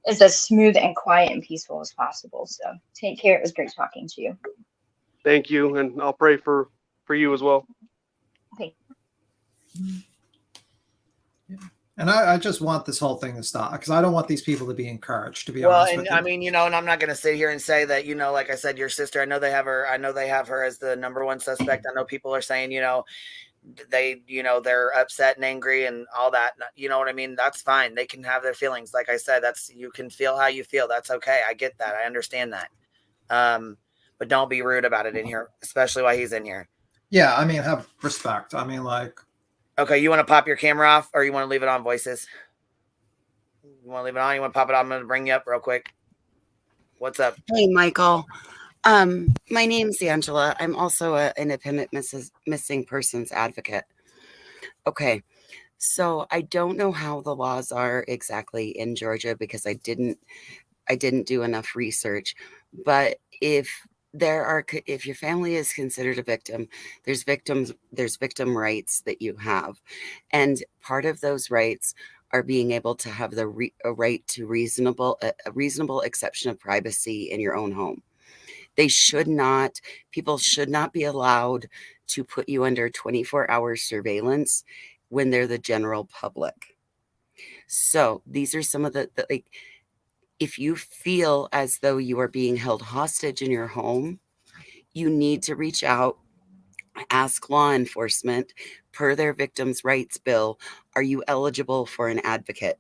S6: is as smooth and quiet and peaceful as possible. So take care. It was great talking to you.
S20: Thank you, and I'll pray for you as well.
S6: Okay.
S12: And I just want this whole thing to stop because I don't want these people to be encouraged. To be
S16: Well,
S12: honest
S16: and
S12: with you.
S16: I mean, and I'm not going to sit here and say that, like I said, your sister. I know they have her as the number one suspect. I know people are saying, they're upset and angry and all that. You know what I mean? That's fine. They can have their feelings. Like I said, you can feel how you feel. That's okay. I get that. I understand that. But don't be rude about it in here, especially while he's in here.
S12: Yeah, I mean, have respect. I mean, like.
S16: Okay, you want to pop your camera off, or you want to leave it on, voices? You want to leave it on? You want to pop it on? I'm going to bring you up real quick. What's up?
S8: Hey, Michael. My name's Angela. I'm also an independent missing persons advocate. Okay. So I don't know how the laws are exactly in Georgia because I didn't do enough research. But if your family is considered a victim, there's victim rights that you have, and part of those rights are being able to have a right to a reasonable exception of privacy in your own home. People should not be allowed to put you under 24-hour surveillance when they're the general public. So these are some of the like, if you feel as though you are being held hostage in your home, you need to reach out, ask law enforcement per their victims' rights bill, are you eligible for an advocate?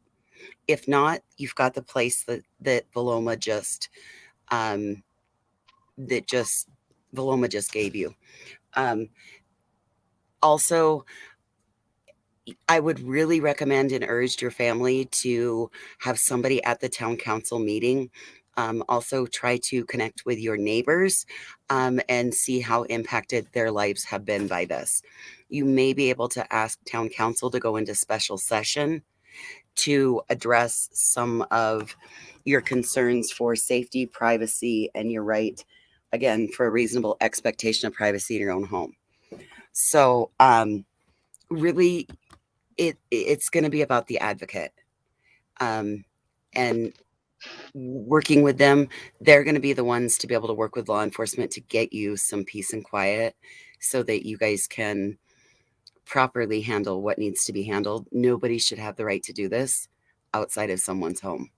S8: If not, you've got the place that Paloma just gave you. Also, I would really recommend and urge your family to have somebody at the town council meeting. Also try to connect with your neighbors and see how impacted their lives have been by this. You may be able to ask town council to go into special session to address some of your concerns for safety, privacy, and your right, again, for a reasonable expectation of privacy in your own home. So really, it's going to be about the advocate and working with them. They're going to be the ones to be able to work with law enforcement to get you some peace and quiet so that you guys can properly handle what needs to be handled. Nobody should have the right to do this outside of someone's home.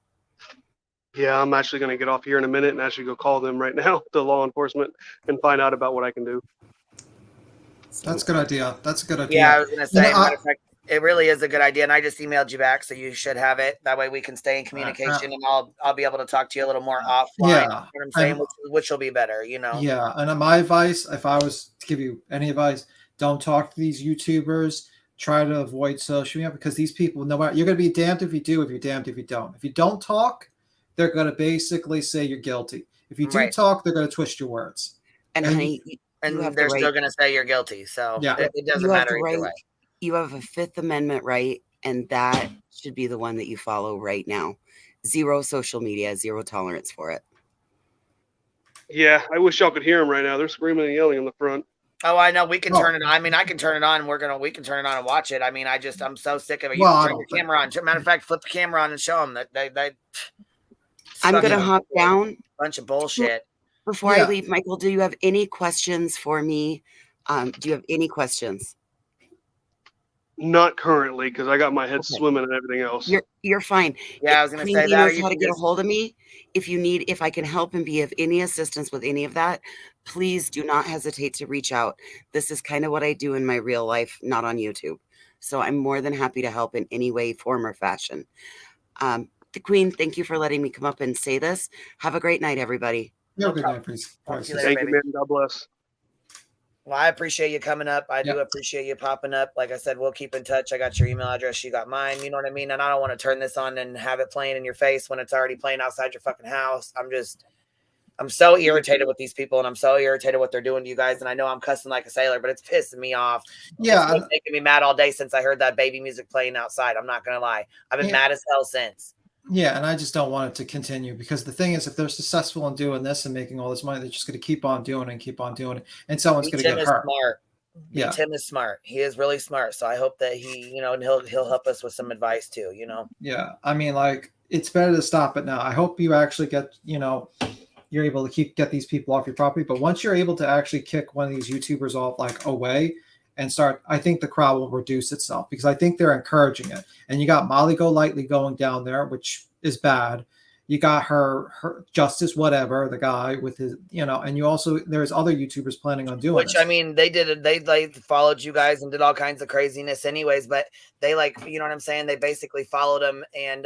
S20: Yeah, I'm actually going to get off here in a minute and actually go call them right now, the law enforcement, and find out about what I can do.
S12: That's a good idea. That's a good idea.
S16: Yeah, I was going to say, matter of fact, it really is a good idea, and I just emailed you back, so you should have it. That way we can stay in communication, and I'll be able to talk to you a little more offline.
S12: Yeah,
S16: you know what I'm saying, which will be better, you know.
S12: Yeah, and my advice, if I was to give you any advice, don't talk to these YouTubers. Try to avoid social media because these people, no matter, you're going to be damned if you do, if you're damned if you don't. If you don't talk, they're going to basically say you're guilty. If you do talk, they're going to twist your words.
S16: And honey, they're still going to say you're guilty. So
S12: yeah,
S16: it doesn't matter either way.
S8: You have a Fifth Amendment right, and that should be the one that you follow right now. Zero social media, zero tolerance for it.
S20: Yeah, I wish y'all could hear them right now. They're screaming and yelling in the front.
S16: Oh, I know. We can turn it on. I mean, I can turn it on. We can turn it on and watch it. I mean, I'm so sick of it. You can turn your camera on. Matter of fact, flip the camera on and show them that they
S8: I'm going to hop down.
S16: Bunch of bullshit.
S8: Before I leave, Michael, do you have any questions for me? Do you have any questions?
S20: Not currently, because I got my head swimming and everything else.
S8: You're fine.
S16: Yeah, I was going to say that.
S8: Knows how to get a hold of me. If I can help and be of any assistance with any of that, please do not hesitate to reach out. This is kind of what I do in my real life, not on YouTube. So I'm more than happy to help in any way, form, or fashion. The Queen, thank you for letting me come up and say this. Have a great night, everybody.
S12: Have a good night, please.
S20: Thank you, man. God bless.
S16: Well, I appreciate you coming up. I do appreciate you popping up. Like I said, we'll keep in touch. I got your email address. You got mine. You know what I mean? And I don't want to turn this on and have it playing in your face when it's already playing outside your fucking house. I'm so irritated with these people, and I'm so irritated what they're doing to you guys. And I know I'm cussing like a sailor, but it's pissing me off.
S12: Yeah.
S16: It's making me mad all day since I heard that baby music playing outside. I'm not going to lie. I've been mad as hell since.
S12: Yeah, and I just don't want it to continue because the thing is, if they're successful in doing this and making all this money, they're just going to keep on doing it and keep on doing it, and someone's going to get hurt.
S16: Smart.
S12: Yeah,
S16: Tim is smart. He is really smart. So I hope that he, and he'll help us with some advice too.
S12: Yeah, I mean, like it's better to stop it now. I hope you actually get, you're able to get these people off your property. But once you're able to actually kick one of these YouTubers off, like away. And start, I think the crowd will reduce itself because I think they're encouraging it. And you got Molly Golightly going down there, which is bad. You got her Justice, whatever, the guy with his, and you also, there's other YouTubers planning on doing
S16: this. I mean, they followed you guys and did all kinds of craziness anyways, but they you know what I'm saying? They basically followed him and,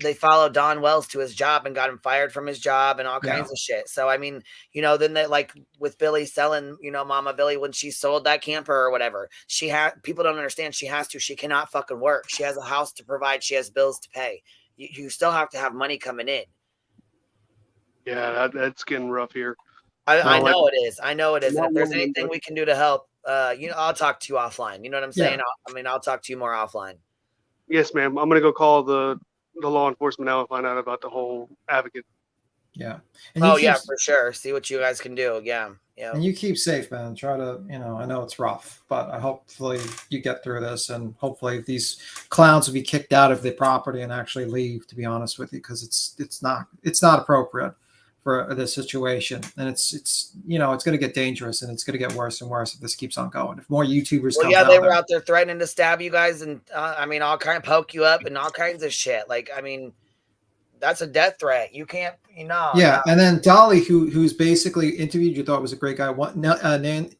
S16: they followed Don Wells to his job and got him fired from his job and all kinds of shit. So, I mean, then they with Billy selling, Mama Billy, when she sold that camper or whatever, people don't understand. She cannot fucking work. She has a house to provide. She has bills to pay. You still have to have money coming in.
S20: Yeah, that's getting rough here.
S16: I know it is. I know it is. And if there's anything we can do to help, I'll talk to you offline. You know what I'm saying? I'll talk to you more offline.
S20: Yes, ma'am. I'm gonna go call the law enforcement now and find out about the whole advocate.
S12: Yeah.
S16: Yeah, for sure. See what you guys can do. Yeah. Yeah.
S12: And you keep safe, man. Try to, I know it's rough, but hopefully you get through this, and hopefully these clowns will be kicked out of the property and actually leave, to be honest with you, because it's not appropriate for this situation. And it's going to get dangerous, and it's going to get worse and worse if this keeps on going. If more YouTubers come
S16: they
S12: down
S16: were out there threatening to stab you guys and all kind of poke you up and all kinds of shit. Like, that's a death threat. You can't,
S12: Yeah, and then Dolly, who's basically interviewed, you thought was a great guy.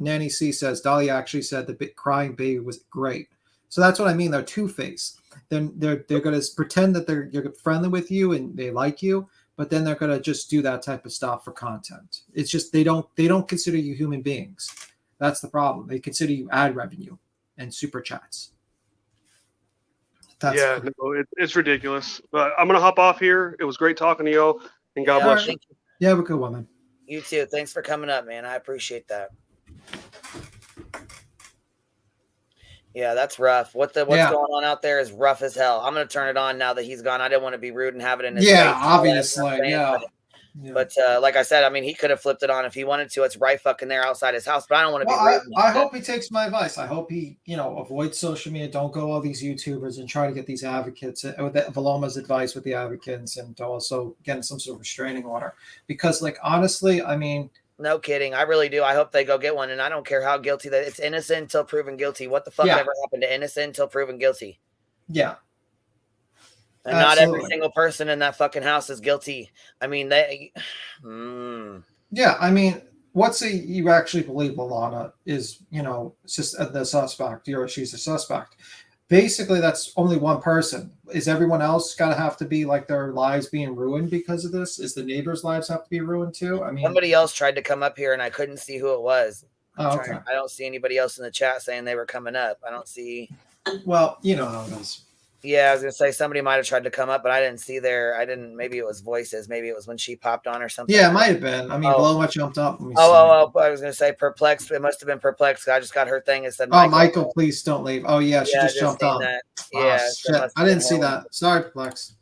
S12: Nanny C says Dolly actually said the crying baby was great. So that's what I mean. They're two-faced. They're going to pretend that they're friendly with you and they like you, but then they're going to just do that type of stuff for content. It's just they don't consider you human beings. That's the problem. They consider you ad revenue and super chats.
S20: It's ridiculous. But I'm gonna hop off here. It was great talking to y'all, and God bless you.
S12: Yeah, have a good one, man.
S16: You too. Thanks for coming up, man. I appreciate that. Yeah, that's rough. What's going on out there is rough as hell. I'm gonna turn it on now that he's gone. I didn't want to be rude and have it in his face.
S12: Obviously,
S16: But like I said, he could have flipped it on if he wanted to. It's right fucking there outside his house. But I don't want to be rude.
S12: I hope he takes my advice. I hope he, avoids social media. Don't go all these YouTubers and try to get these advocates with Valoma's advice with the advocates, and also get some sort of restraining order. Because, honestly,
S16: no kidding. I really do. I hope they go get one. And I don't care how guilty that it's innocent until proven guilty. What the fuck ever happened to innocent until proven guilty?
S12: Yeah.
S16: And not every single person in that fucking house is guilty.
S12: Yeah, let's say you actually believe Leilani is, the suspect, she's a suspect. Basically, that's only one person. Is everyone else got to have to be their lives being ruined because of this? Is the neighbors' lives have to be ruined too?
S16: Somebody else tried to come up here and I couldn't see who it was.
S12: Okay.
S16: I don't see anybody else in the chat saying they were coming up. I don't see.
S12: Well, you know how it is.
S16: Yeah, I was gonna say somebody might have tried to come up, but I didn't see maybe it was voices. Maybe it was when she popped on or something.
S12: Yeah, it might have been. Blowma jumped up.
S16: I was gonna say perplexed. It must have been perplexed. I just got her thing. It said,
S12: Michael, please don't leave. Oh yeah, she just jumped on.
S16: Yeah,
S12: shit. I didn't see that. Sorry, perplexed.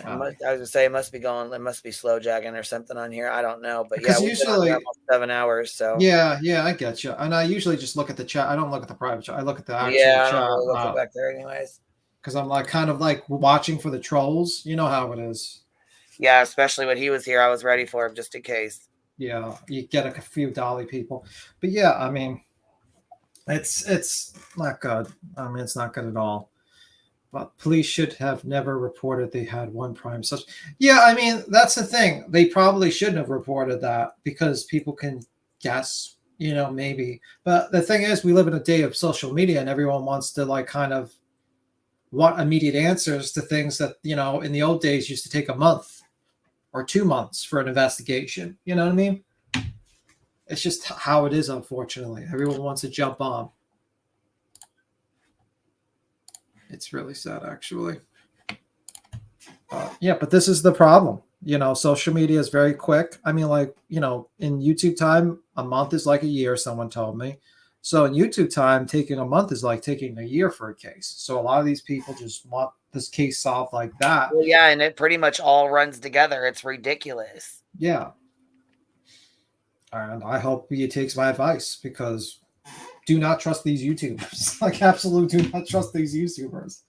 S16: I was gonna say it must be going. It must be slow jagging or something on here. I don't know, but
S12: yeah,
S16: we've been on there almost 7 hours. So
S12: yeah, I get you. And I usually just look at the chat. I don't look at the private chat. I look at the actual chat.
S16: I don't really look back there, anyways.
S12: Because I'm kind of watching for the trolls. You know how it is.
S16: Yeah, especially when he was here, I was ready for him just in case.
S12: Yeah, you get a few Dolly people, but yeah, it's not good. It's not good at all. But police should have never reported they had one prime suspect. Yeah, that's the thing. They probably shouldn't have reported that because people can guess, maybe. But the thing is, we live in a day of social media and everyone wants to kind of want immediate answers to things that, in the old days used to take a month or 2 months for an investigation. You know what I mean? It's just how it is, unfortunately. Everyone wants to jump on. It's really sad, actually. But this is the problem. Social media is very quick. In YouTube time, a month is like a year, someone told me. So in YouTube time, taking a month is like taking a year for a case. So a lot of these people just want this case solved like that.
S16: Well, yeah, and it pretty much all runs together. It's ridiculous.
S12: Yeah. And I hope he takes my advice because do not trust these YouTubers. Absolutely do not trust these YouTubers.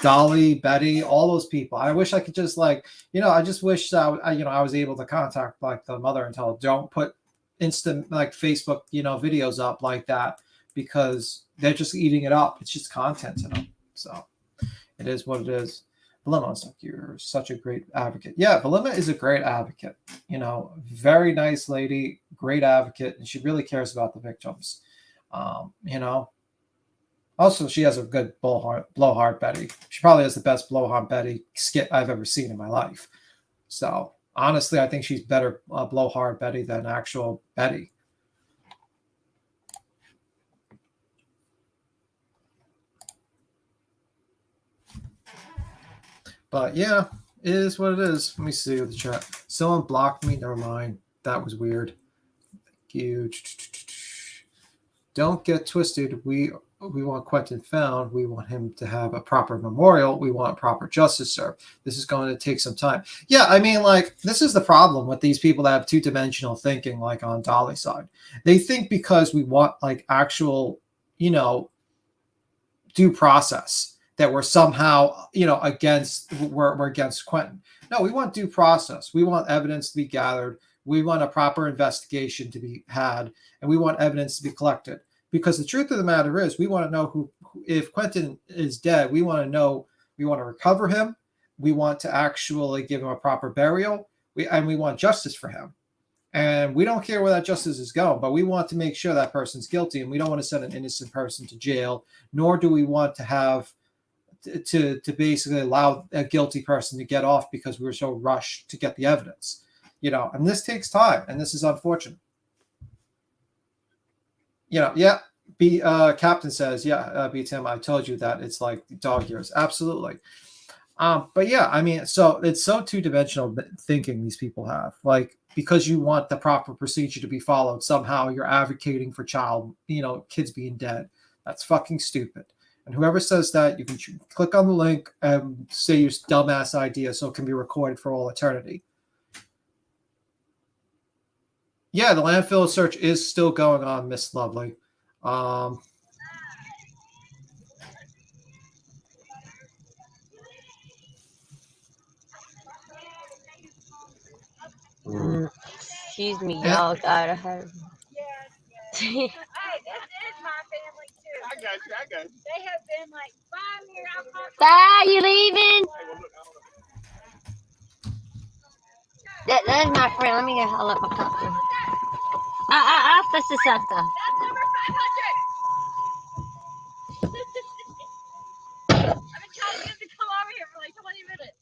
S12: Dolly, Betty, all those people. I wish I could just I just wish I was able to contact the mother and tell her, don't put instant Facebook, videos up like that because they're just eating it up. It's just content to them. So it is what it is. Valoma's you're such a great advocate. Yeah, Valoma is a great advocate. Very nice lady, great advocate, and she really cares about the victims. Also, she has a good blowhard Betty. She probably has the best blowhard Betty skit I've ever seen in my life. So honestly, I think she's better blowhard Betty than actual Betty. But yeah, it is what it is. Let me see the chat. Someone blocked me. Never mind. That was weird. Huge. Don't get twisted. We want Quentin found. We want him to have a proper memorial. We want proper justice served. This is going to take some time. Yeah, I mean, like, this is the problem with these people that have two-dimensional thinking, like on Dolly's side. They think because we want, like, actual, due process that we're somehow, we're against Quentin. No, we want due process. We want evidence to be gathered. We want a proper investigation to be had, and we want evidence to be collected. Because the truth of the matter is, we want to know who if Quentin is dead, we want to recover him. We want to actually give him a proper burial. We want justice for him. And we don't care where that justice is going, but we want to make sure that person's guilty, and we don't want to send an innocent person to jail, nor do we want to have to basically allow a guilty person to get off because we were so rushed to get the evidence. And this takes time, and this is unfortunate. Captain says, B Tim, I told you that it's like dog years. Absolutely. But yeah, I mean, so it's so two-dimensional thinking these people have. Like, because you want the proper procedure to be followed, somehow you're advocating for kids being dead. That's fucking stupid. And whoever says that, you can click on the link and say your dumbass idea so it can be recorded for all eternity. Yeah, the landfill search is still going on, Miss Lovely.
S15: Excuse me, y'all gotta have.
S18: I got you. They have been like 5 years.
S15: Bye, you leaving? That is my friend. Let me get hold up my puppy. That's the sector. That's number 500. I've been trying to get him to come over here for like 20 minutes.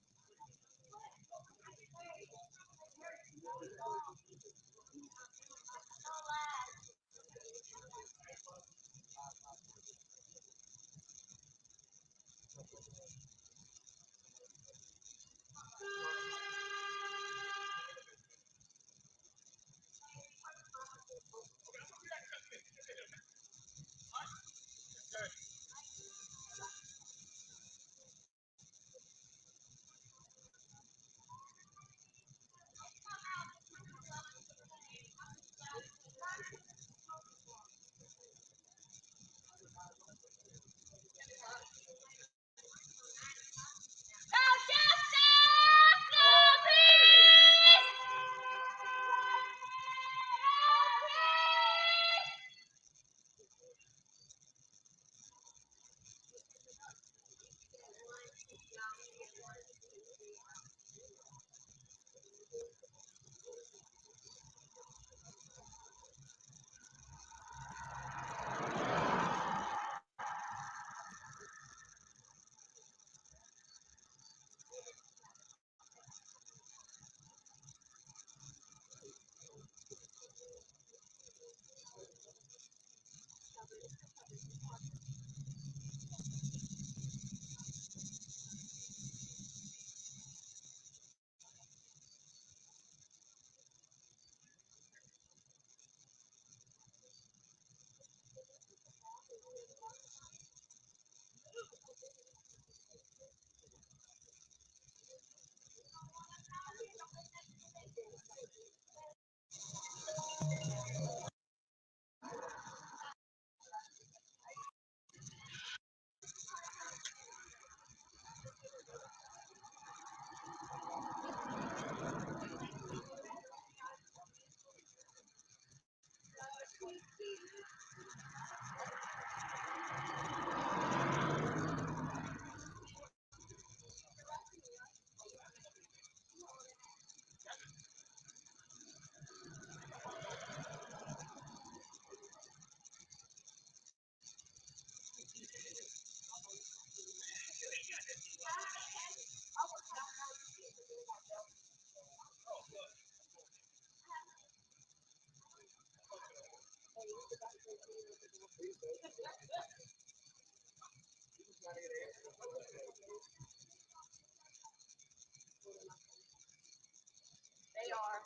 S15: They are.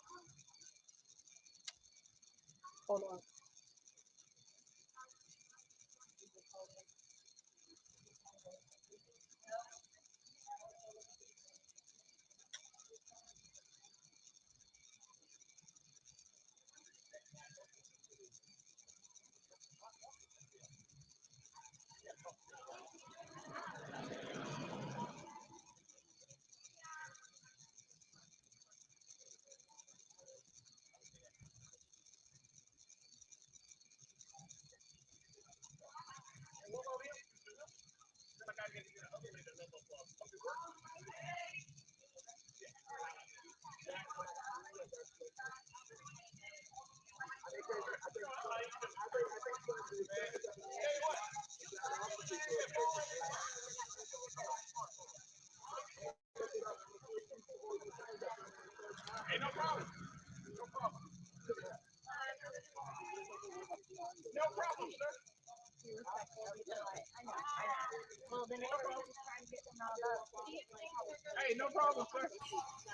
S15: Hold on.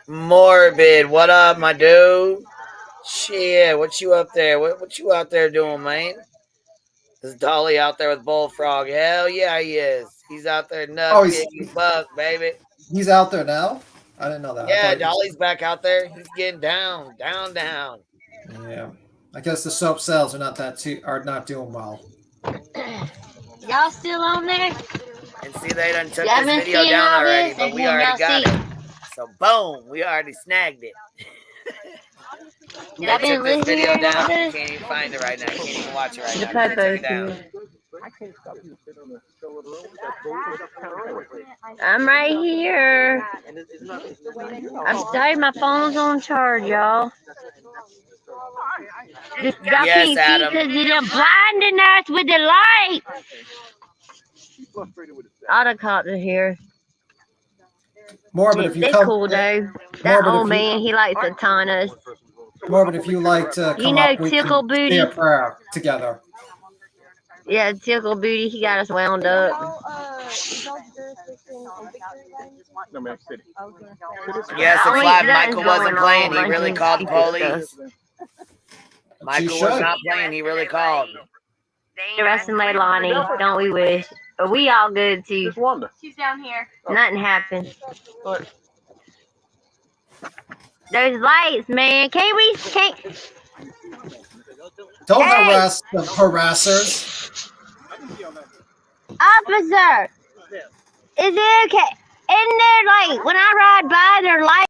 S16: Morbid, what up, my dude? Shit, what you up there? What you out there doing, man? Is Dolly out there with Bullfrog? Hell yeah, he is. He's out there nut piggy buck, baby.
S12: He's out there now? I didn't know that.
S16: Yeah, Dolly's back out there. He's getting down.
S12: Yeah. I guess the soap sales are not doing well.
S15: Y'all still on there?
S16: And see, they done took this video down already, but we already got it. So boom, we already snagged it.
S15: Y'all been
S16: took this video
S15: listening
S16: down.
S15: to
S16: You
S15: this?
S16: can't even find it right now. You can't even watch it right
S15: The
S16: now. They took it
S15: Popo
S16: down.
S15: I'm right here. I'm sorry, my phone's on charge, y'all. Y'all
S16: Yes,
S15: can't see
S16: Adam.
S15: because they're blinding us with the light. Autocops are here.
S12: Morbid, if you
S15: They
S12: come,
S15: cool, though. That
S12: Morbid,
S15: old
S12: if you,
S15: man, he likes to taunt us.
S12: Morbid, if you like to
S15: You
S12: come
S15: know
S12: up, we
S15: Tickle
S12: can say a
S15: Booty?
S12: prayer together.
S15: Yeah, Tickle Booty, he got us wound up.
S16: Yes, it's
S15: Only
S16: live.
S15: nothing's
S16: Michael wasn't
S15: going
S16: playing.
S15: on,
S16: He
S15: like
S16: really
S15: some
S16: called the
S15: stupid
S16: police.
S15: stuff.
S16: Michael was not playing. He really called.
S15: They arresting Leilani, don't we wish? But we all good too.
S18: She's down here.
S15: Nothing happened. Those lights, man. Can't.
S12: Don't
S15: Hey!
S12: harass the harassers.
S15: Officer, is it okay? Isn't there, like, when I ride by, there are lights?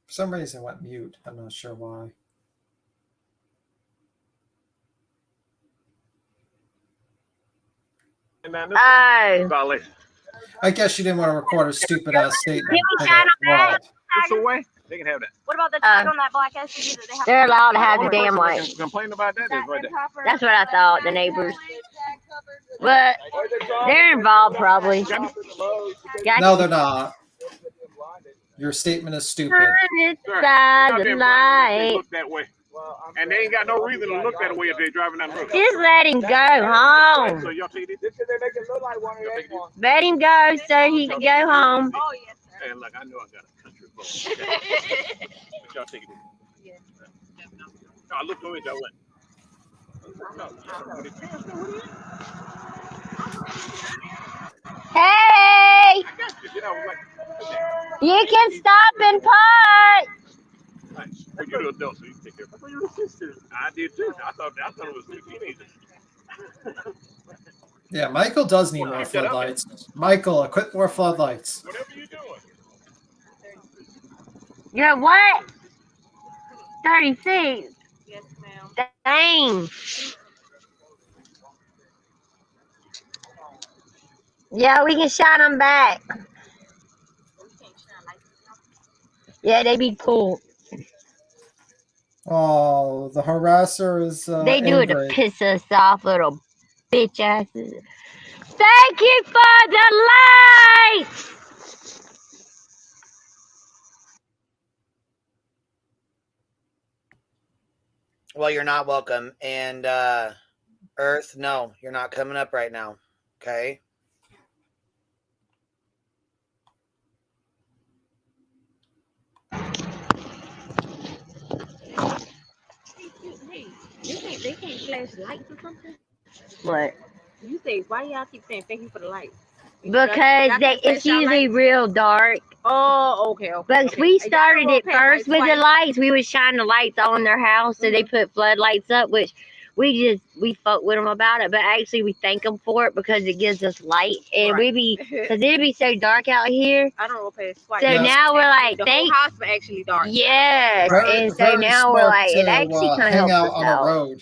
S12: For some reason, it went mute. I'm not sure why.
S15: Oh.
S12: I guess she didn't want to record her stupid ass statement.
S15: Can we
S12: for
S15: shine
S12: the
S15: them back?
S12: world.
S18: It's away. They can have that. What about the tag on that black SUV that they have?
S15: They're allowed to have the damn lights.
S18: Complain about that is right there.
S15: That's what I thought, the neighbors. But they're involved probably.
S12: No, they're not. Your statement is stupid.
S15: Inside the light.
S18: Look that way. And they ain't got no reason to look that way if they're driving down the road.
S15: Just let him go home.
S18: So y'all see this?
S15: Let him go so he can go home.
S18: Oh, yes, sir. Hey, look, I know I got a country boat. But y'all take it easy. No, I looked over it, y'all went.
S15: Hey! You can stop and park.
S18: Nice. Well, you're an adult, so you can take care of it. I thought you were a sister. I did too. I thought it was two teenagers.
S12: Yeah, Michael does need more floodlights. Michael, equip more floodlights.
S18: Whatever you're doing.
S15: You're what? 30 feet.
S18: Yes, ma'am.
S15: Dang. Yeah, we can shine them back. Yeah, they be cool.
S12: Oh, the harasser is
S15: They do it to
S12: angry.
S15: piss us off, little bitch asses. Thank you for the lights!
S16: Well, you're not welcome. And Earth, no, you're not coming up right now. Okay.
S18: Hey, they can't flash lights or something?
S15: What?
S18: You say, why y'all keep saying thank you for the lights?
S15: Because it's usually real dark.
S18: Oh, okay.
S15: But we started it first with the lights. We would shine the lights on their house, so they put floodlights up, which we fuck with them about it. But actually, we thank them for it because it gives us light, and because it'd be so dark out here.
S18: I don't know pay twice.
S15: So now we're like,
S18: the whole house was actually dark.
S15: Yes, and so
S12: Very
S15: now we're
S12: smart
S15: like, it
S12: to,
S15: actually kind of
S12: hang
S15: helps
S12: out
S15: us
S12: on
S15: out.
S12: a road.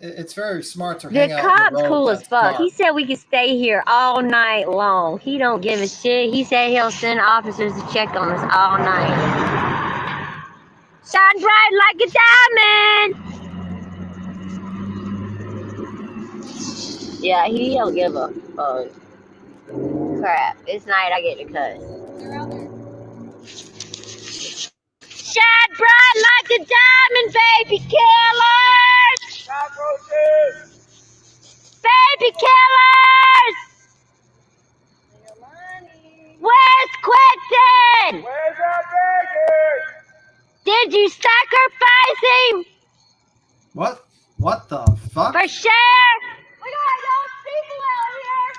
S12: It's very smart to
S15: The
S12: hang out on
S15: cop's
S12: the road.
S15: cool as
S12: that's
S15: fuck.
S12: dark.
S15: He said we could stay here all night long. He don't give a shit. He said he'll send officers to check on us all night. Shine bright like a diamond. Yeah, he don't give a crap. It's night. I get to cuss. Shine bright like a diamond, baby killers! Baby killers! Where's Quentin? Where's our baby? Did you sacrifice him?
S12: What? What the fuck?
S15: For sure! We got those people out here!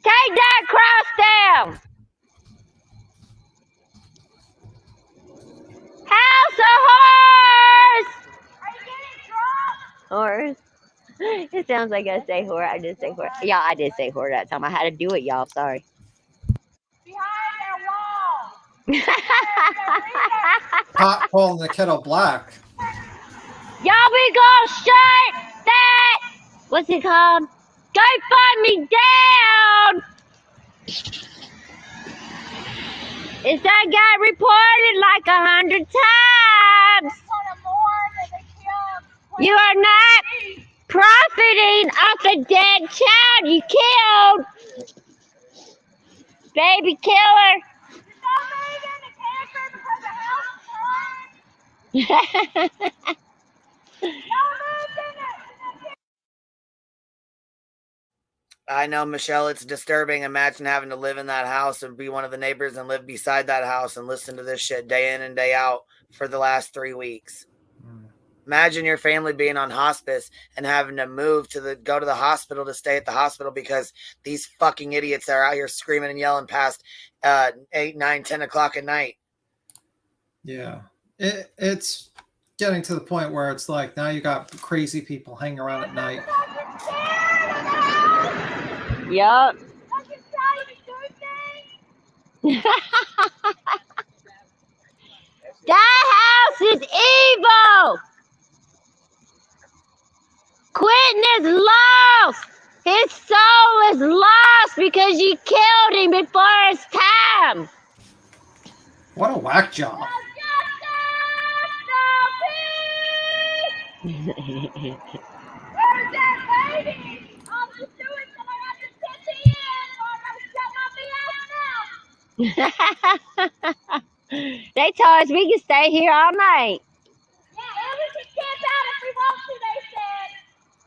S15: Take that cross down! House of Horrors! Are you getting drunk? Horrors? It sounds like I say horror. I did say horror. Yeah, I did say horror that time. I had to do it, y'all. Sorry. Behind their wall!
S12: Pot calling the kettle black.
S15: Y'all, we gonna shut that. What's it called? Go find me down. Is that guy reported like 100 times? You are not profiting off a dead child you killed, baby killer.
S16: I know, Michelle, it's disturbing. Imagine having to live in that house and be one of the neighbors and live beside that house and listen to this shit day in and day out for the last 3 weeks. Imagine your family being on hospice and having to go to the hospital to stay at the hospital because these fucking idiots are out here screaming and yelling past 8, 9, 10 o'clock at night.
S12: Yeah. It's getting to the point where it's like now you got crazy people hanging around at night.
S15: Yup. That house is evil. Quentin is lost. His soul is lost because you killed him before his time.
S12: What a whack job.
S15: Where's that lady? I'm just doing something. I just sent to you. I'm gonna shut my out. They told us we can stay here all night. Yeah, and we can camp out if we want to, they said.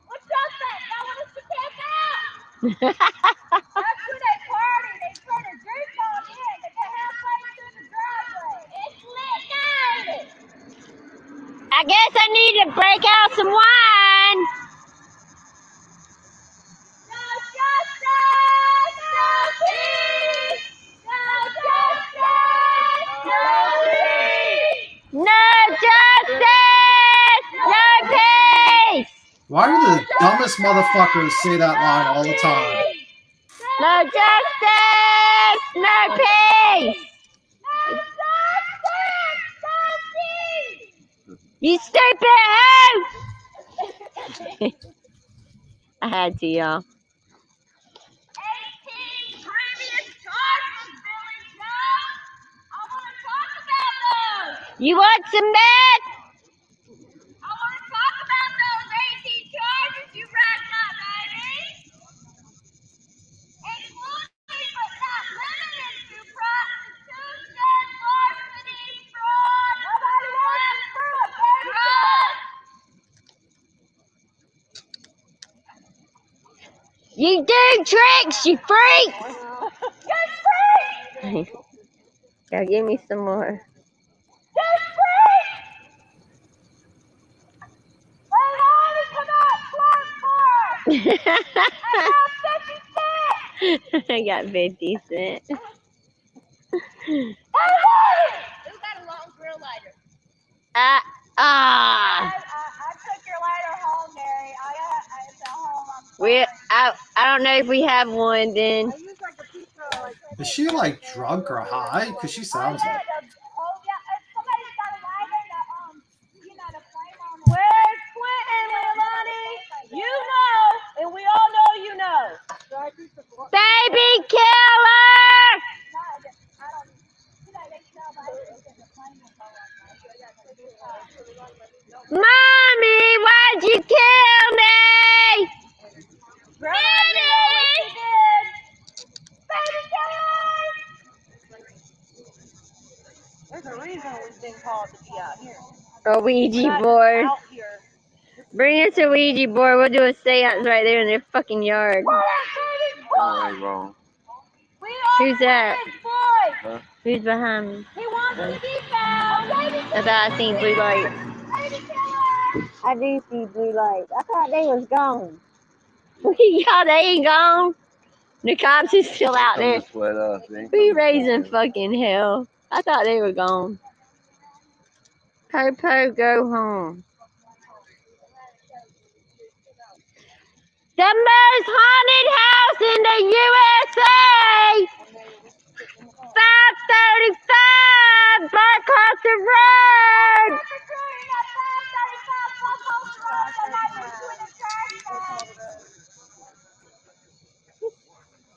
S15: What's up, then? Y'all want us to camp out? That's when they party. They turn a drink on in. They get halfway through the driveway. It's lit night. I guess I need to break out some wine. No justice, no peace. No justice, no peace. No justice, no peace.
S12: Why do the dumbest motherfuckers say that line all the time?
S15: No justice, no peace. You stupid hoe! I had to, y'all. 18 previous charges, Billy Joe. I want to talk about those. You want some meth? I want to talk about those 18 charges you racked up, baby. Including but not limited to prostitution, larceny, fraud. Nobody wants fraud, baby. You do tricks, you freak! You freak! Now give me some more. You freak! Leilani, come on, I got 50 cents. Who got a long grill lighter? I took your lighter home, Mary. It's at home. I don't know if we have one then.
S12: Is she like drunk or high? Because she sounds like.
S15: Where's Quentin, Leilani? You know, and we all know you know. Baby killer! Mommy, why'd you kill me? A Ouija board. Bring us a Ouija board. We'll do a seance right there in their fucking yard.
S21: Wrong.
S15: Who's that?
S21: Huh?
S15: Who's behind me? I thought I seen blue lights. I do see blue lights. I thought they was gone. Y'all, they ain't gone. The cops is still out there. We raising fucking hell. I thought they were gone. Po, go home. The most haunted house in the USA! 535 Barcosta Road!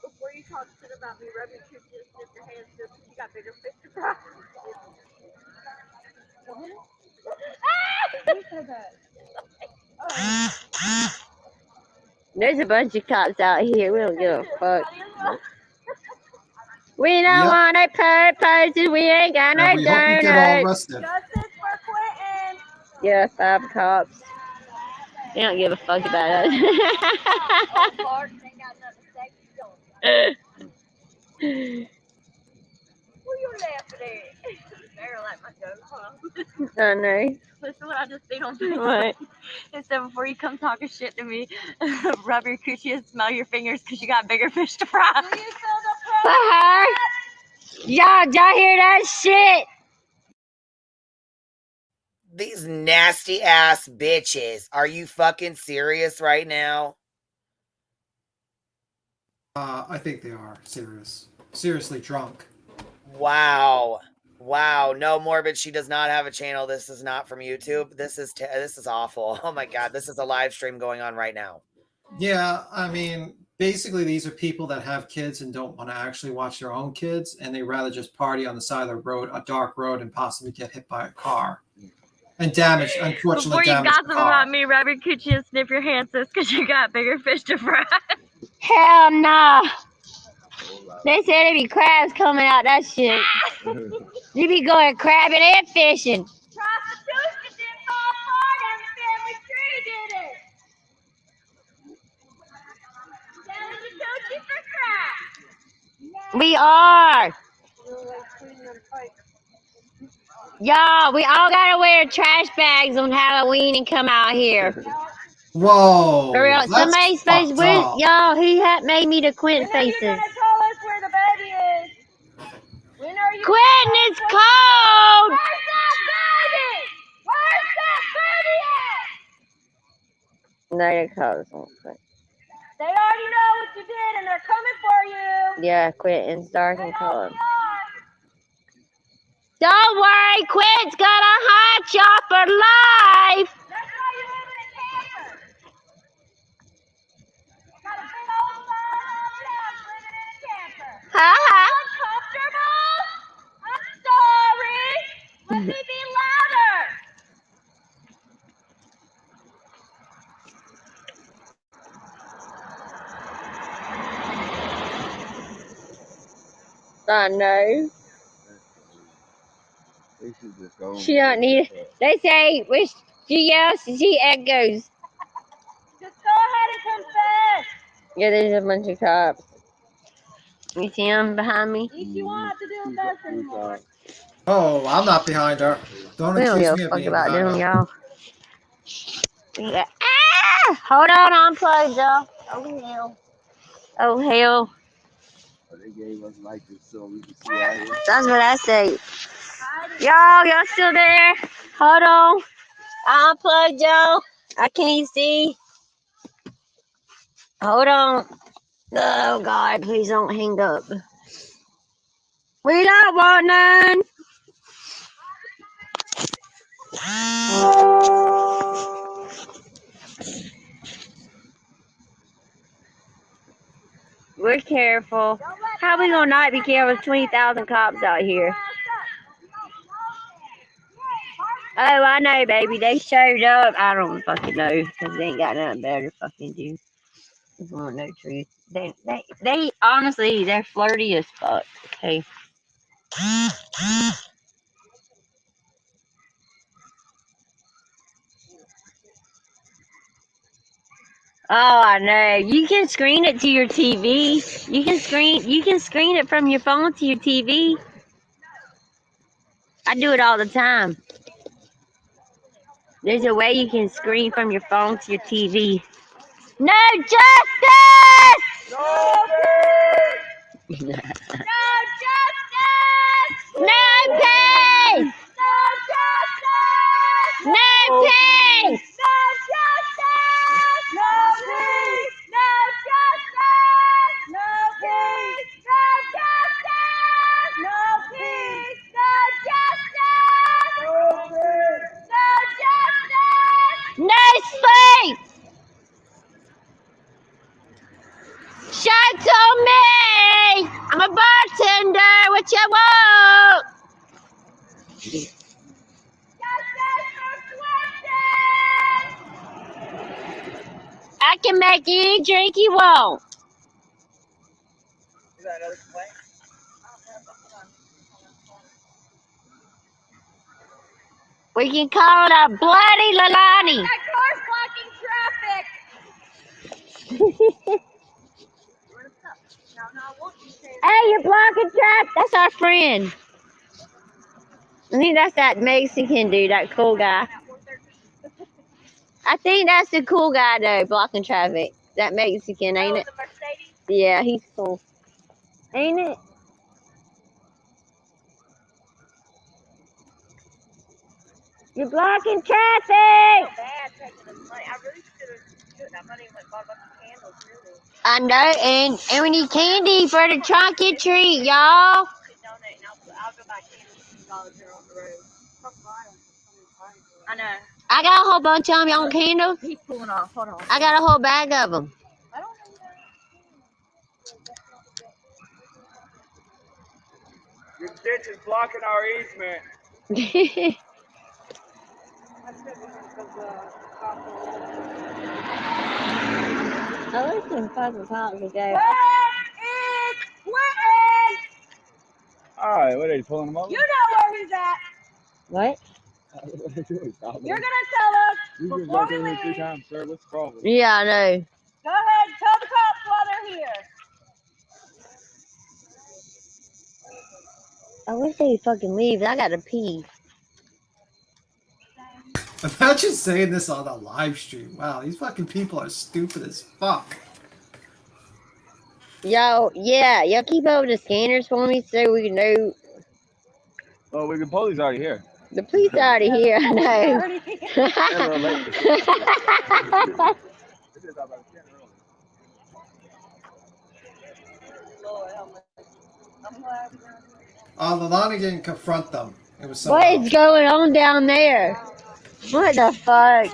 S22: Before you talk shit about me, rub your coochies, sniff your hands, just because you got bigger fish to fry.
S15: There's a bunch of cops out here. We don't give a fuck. We don't want no purposes. We ain't got no
S12: We hope you get all arrested.
S15: Yeah, 5 cops. They don't give a fuck about us.
S22: What you laughing at? They're like my joke, huh?
S15: I know.
S22: Listen what I just seen on Facebook.
S15: What?
S22: It said before you come talking shit to me, rub your coochie and smell your fingers because you got bigger fish to fry. Do you feel the
S15: Y'all, y'all hear that shit?
S16: These nasty ass bitches. Are you fucking serious right now?
S12: I think they are serious. Seriously drunk.
S16: Wow. Wow. No, Morbid, she does not have a channel. This is not from YouTube. This is awful. Oh my God. This is a live stream going on right now.
S12: Yeah, I mean, basically these are people that have kids and don't want to actually watch their own kids, and they rather just party on the side of the road, a dark road, and possibly get hit by a car. And damage, unfortunately,
S22: Before you
S12: damage
S22: gossip
S12: the car.
S22: about me, rub your coochie and sniff your hands because you got bigger fish to fry.
S15: Hell no. They said there'd be crabs coming out that shit. You be going crabbing and fishing.
S22: Prostitution didn't fall apart and the family tree did it. Selling your coochie for crack.
S15: We are. Y'all, we all gotta wear trash bags on Halloween and come out here.
S12: Whoa.
S15: For real,
S12: That's
S15: somebody's face.
S12: fucked
S15: Where's
S12: up.
S15: y'all? He had made me the Quentin
S22: When are you
S15: faces.
S22: gonna tell us where the baby is? When are you?
S15: Quentin, it's cold.
S22: Where's that baby? Where's that baby at?
S15: No, you're cold.
S22: They already know what you did and they're coming for you.
S15: Yeah, Quentin's dark and cold. Don't worry, Quentin's gonna haunt y'all for life.
S22: That's why you live in a camper. Got a big old fire house living in a camper. Uncomfortable? I'm sorry. Let me be louder.
S15: I know. She don't need it. They say when she yells, she echoes.
S22: Just go ahead and confess.
S15: Yeah, there's a bunch of cops. You see them behind me?
S22: You won't have to deal with us anymore.
S12: Oh, I'm not behind her. Don't
S15: We don't
S12: accuse
S15: give
S12: me
S15: a
S12: of
S15: fuck
S12: being
S15: about
S12: behind
S15: them,
S12: her.
S15: y'all. Ah! Hold on, unplugged, y'all. Oh, hell. Oh, hell.
S21: They gave us like this so we can see out here.
S15: That's what I say. Y'all still there? Hold on. I unplugged y'all. I can't see. Hold on. Oh, God, please don't hang up. We don't want none. We're careful. How we gonna not be careful with 20,000 cops out here? Oh, I know, baby. They showed up. I don't fucking know because they ain't got nothing better to fucking do. If you want no truth. They honestly, they're flirty as fuck. Okay. I know. You can screen it to your TV. You can screen it from your phone to your TV. I do it all the time. There's a way you can screen from your phone to your TV. No justice!
S7: No
S15: No peace! No peace! No sleep! Shots on me! I'm a bartender. What you want? I can make any drink you want. We can call it a bloody Leilani.
S7: That car's blocking traffic.
S15: Hey, you're blocking traffic. That's our friend. I think that's that Mexican dude, that cool guy. I think that's the cool guy though, blocking traffic. That Mexican, ain't it? Yeah, he's cool. Ain't it? You're blocking traffic! I know, and we need candy for the trunk or treat, y'all.
S7: I know.
S15: I got a whole bunch of them. Y'all want candles?
S7: He's pulling off. Hold on.
S15: I got a whole bag of them.
S7: Your ditch is blocking our easement.
S15: I listen to fucking talk to go.
S7: Alright, what are you pulling him over? You know where he's at.
S15: What?
S7: You're gonna tell us before we leave. 3 times, sir. What's the problem?
S15: Yeah, I know.
S7: Go ahead, tell the cops while they're here.
S15: I wish they'd fucking leave. I gotta pee.
S12: Imagine saying this on a live stream. Wow, these fucking people are stupid as fuck.
S15: Yo, yeah, y'all keep over the scanners for me so we can know.
S7: Oh, the police already here.
S15: The police already here, I know.
S12: Leilani didn't confront them. It was
S15: What is going on down there? What the fuck?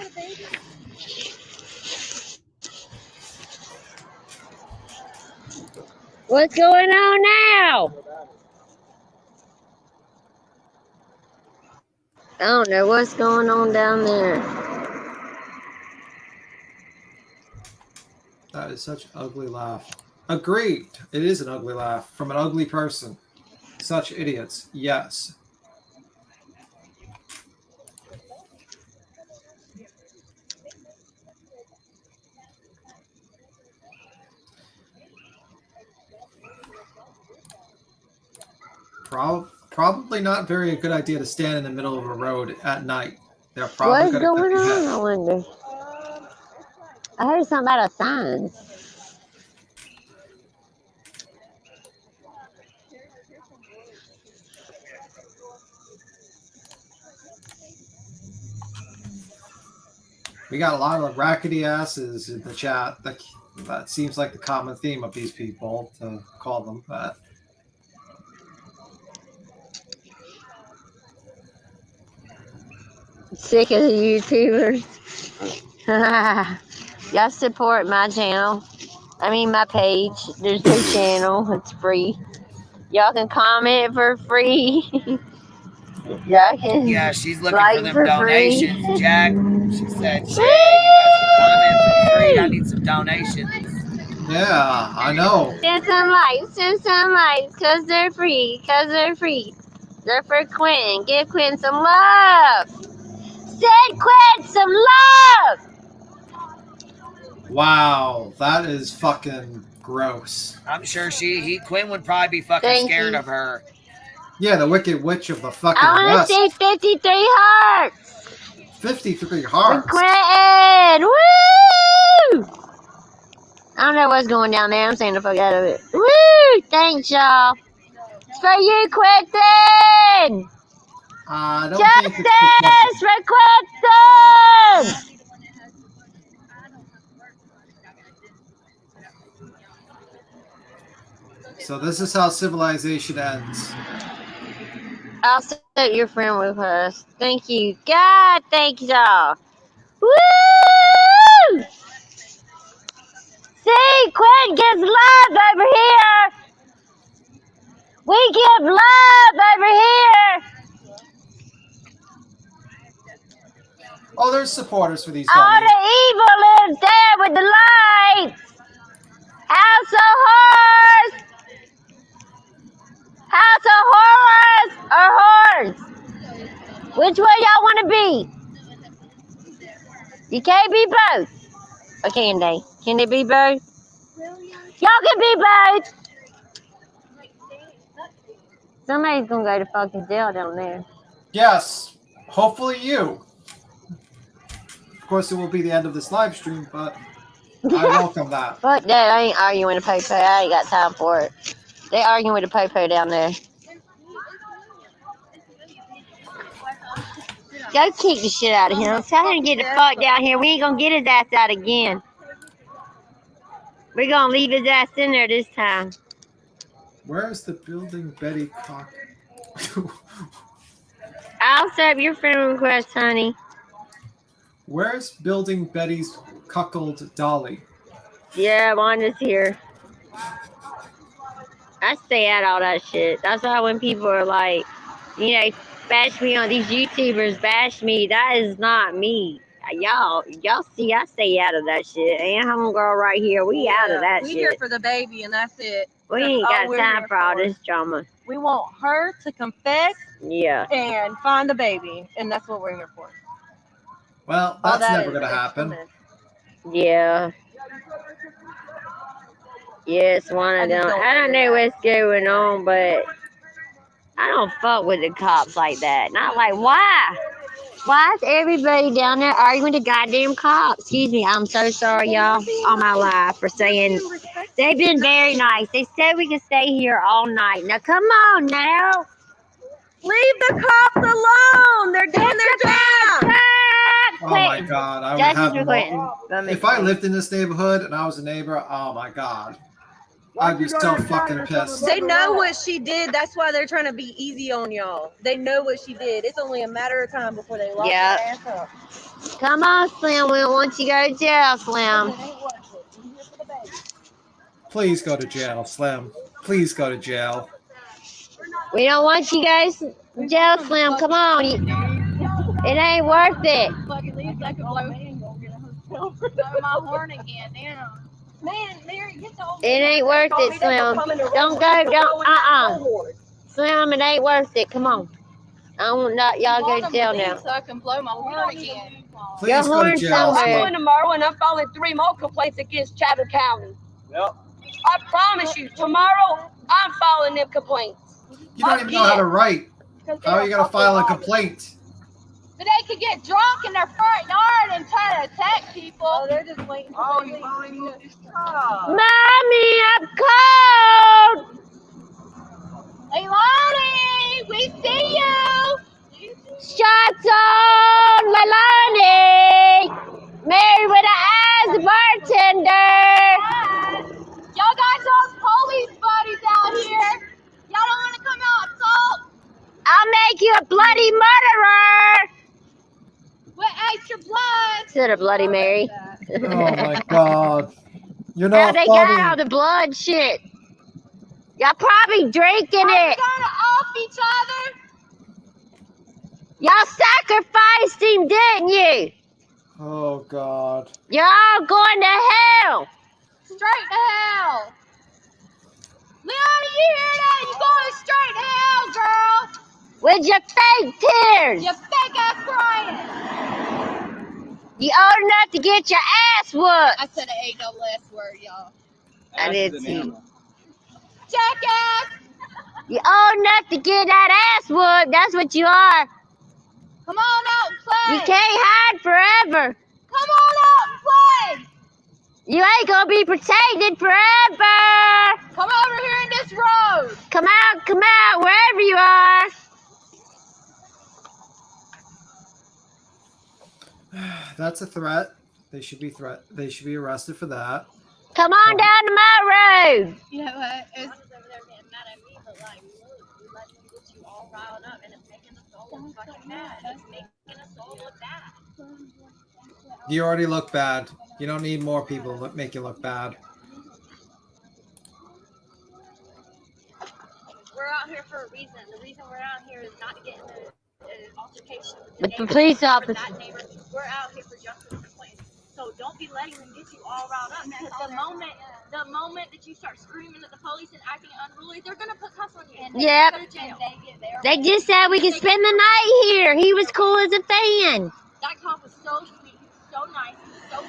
S15: What's going on now? I don't know what's going on down there.
S12: That is such an ugly laugh. Agreed. It is an ugly laugh from an ugly person. Such idiots. Yes. Probably not very a good idea to stand in the middle of a road at night. They're probably
S15: What's going on, I wonder? I heard something about a sign.
S12: We got a lot of rackety asses in the chat. That seems like the common theme of these people, to call them that.
S15: Sick of the YouTubers. Y'all support my channel. I mean my page. There's no channel. It's free. Y'all can comment for free. Y'all can
S16: Yeah, she's looking
S15: like
S16: for them
S15: for
S16: donations,
S15: free.
S16: Jack. She said, "Shit, you guys can comment for free. I need some donations."
S12: Yeah, I know.
S15: Send some likes, cause they're free, They're for Quentin. Give Quentin some love. Send Quentin some love.
S12: Wow, that is fucking gross.
S16: I'm sure Quinn would probably be fucking scared of her.
S12: Yeah, the Wicked Witch of the fucking
S15: I want
S12: West.
S15: to see 53 hearts.
S12: 53
S15: For
S12: hearts.
S15: Quentin. Woo! I don't know what's going down there. I'm saying the fuck out of it. Woo! Thanks, y'all. It's for you, Quentin.
S12: I don't
S15: Justice
S12: think it's
S15: for Quentin.
S12: So this is how civilization ends.
S15: I'll set your friend request. Thank you. God, thank y'all. Woo! See, Quentin gives love over here. We give love over here.
S12: Oh, there's supporters for these
S15: All
S12: dummies.
S15: the evil lives there with the lights. House of Horrors. House of Horrors or Hordes? Which way y'all want to be? You can't be both. Or can they? Can they be both? Y'all can be both. Somebody's going to go to fucking jail down there.
S12: Yes, hopefully you. Of course, it will be the end of this live stream, but I welcome that.
S15: Fuck that. I ain't arguing with a po-po. I ain't got time for it. They arguing with a po-po down there. Go kick the shit out of him. Tell him to get the fuck down here. We ain't gonna get his ass out again. We're gonna leave his ass in there this time.
S12: Where's the building Betty cock?
S15: I'll serve your friend request, honey.
S12: Where's building Betty's cuckold dolly?
S15: Yeah, Wanda's here. I stay out all that shit. That's why when people are like, you know, bash me on these YouTubers, bash me, that is not me. Y'all see, I stay out of that shit. And homegirl right here, we out of that
S11: we
S15: shit.
S11: here for the baby, and that's it.
S15: We ain't got time for all this drama.
S11: We want her to confess.
S15: Yeah.
S11: And find the baby, and that's what we're here for.
S12: Well, that's never gonna happen.
S15: Yeah. Yes, one of them. I don't know what's going on, but I don't fuck with the cops like that. Not like, why? Why is everybody down there arguing with the goddamn cops? Excuse me, I'm so sorry, y'all, on my live for saying they've been very nice. They said we can stay here all night. Now, come on now.
S11: Leave the cops alone. They're doing their job.
S12: Oh my god, I would have more. If I lived in this neighborhood and I was a neighbor, oh my god. I'd be so fucking pissed.
S11: They know what she did. That's why they're trying to be easy on y'all. They know what she did. It's only a matter of time before they lock her ass up.
S15: Come on, Slim. We don't want you to go to jail, Slim.
S12: Please go to jail, Slim. Please go to jail.
S15: We don't want you guys to jail, Slim. Come on. It ain't worth it. It ain't worth it, Slim. Don't go. Slim, it ain't worth it. Come on. I don't want y'all go to jail now.
S11: So I can blow my horn again.
S12: Please go to jail,
S11: I'm
S12: Slim.
S11: going tomorrow, and I'm filing 3 more complaints against Chatham County.
S18: Yep.
S11: I promise you, tomorrow I'm filing them complaints.
S12: You don't even know how to write. How are you going to file a complaint?
S11: But they could get drunk in their front yard and try to attack people. Oh, they're just waiting for you.
S15: Mommy, I'm cold.
S11: Leilani, we see you.
S15: Shots on Leilani. Mary with the eyes, bartender.
S11: Y'all got those police buddies out here. Y'all don't want to come out and talk?
S15: I'll make you a bloody murderer.
S11: With extra blood.
S15: Said a Bloody Mary.
S12: Oh my god. You're
S15: How
S12: not
S15: they
S12: funny.
S15: got all the blood shit? Y'all probably drinking
S11: Are
S15: it.
S11: we gonna off each other?
S15: Y'all sacrificed him, didn't you?
S12: Oh god.
S15: You're all going to hell.
S11: Straight to hell. Leilani, you hear that? You going straight to hell, girl.
S15: With your fake tears.
S11: You fake ass crying.
S15: You old enough to get your ass ass whooped.
S11: I said an A-double-S word, y'all.
S15: I did too.
S11: Jackass!
S15: You old enough to get that ass whooped. That's what you are.
S11: Come on out and play!
S15: You can't hide forever.
S11: Come on out and play!
S15: You ain't gonna be protected forever.
S11: Come over here in this road!
S15: Come out, wherever you are.
S12: That's a threat. They should be arrested for that.
S15: Come on down to my road.
S11: You know what? I was over there getting mad at me, but like, look, we let them get you all riled up and it's making us all look fucking mad. It's making us all look bad.
S12: You already look bad. You don't need more people to make you look bad.
S11: We're out here for a reason. The reason we're out here is not to get into an altercation
S15: With the police officer.
S11: We're out here for justice and Quentin. So don't be letting them get you all riled up. Because the moment that you start screaming at the police and acting unruly, they're gonna put cuffs on you. And
S15: Yep.
S11: go to jail.
S15: They just said we could spend the night here. He was cool as a fan.
S11: That cop was so sweet, so nice, so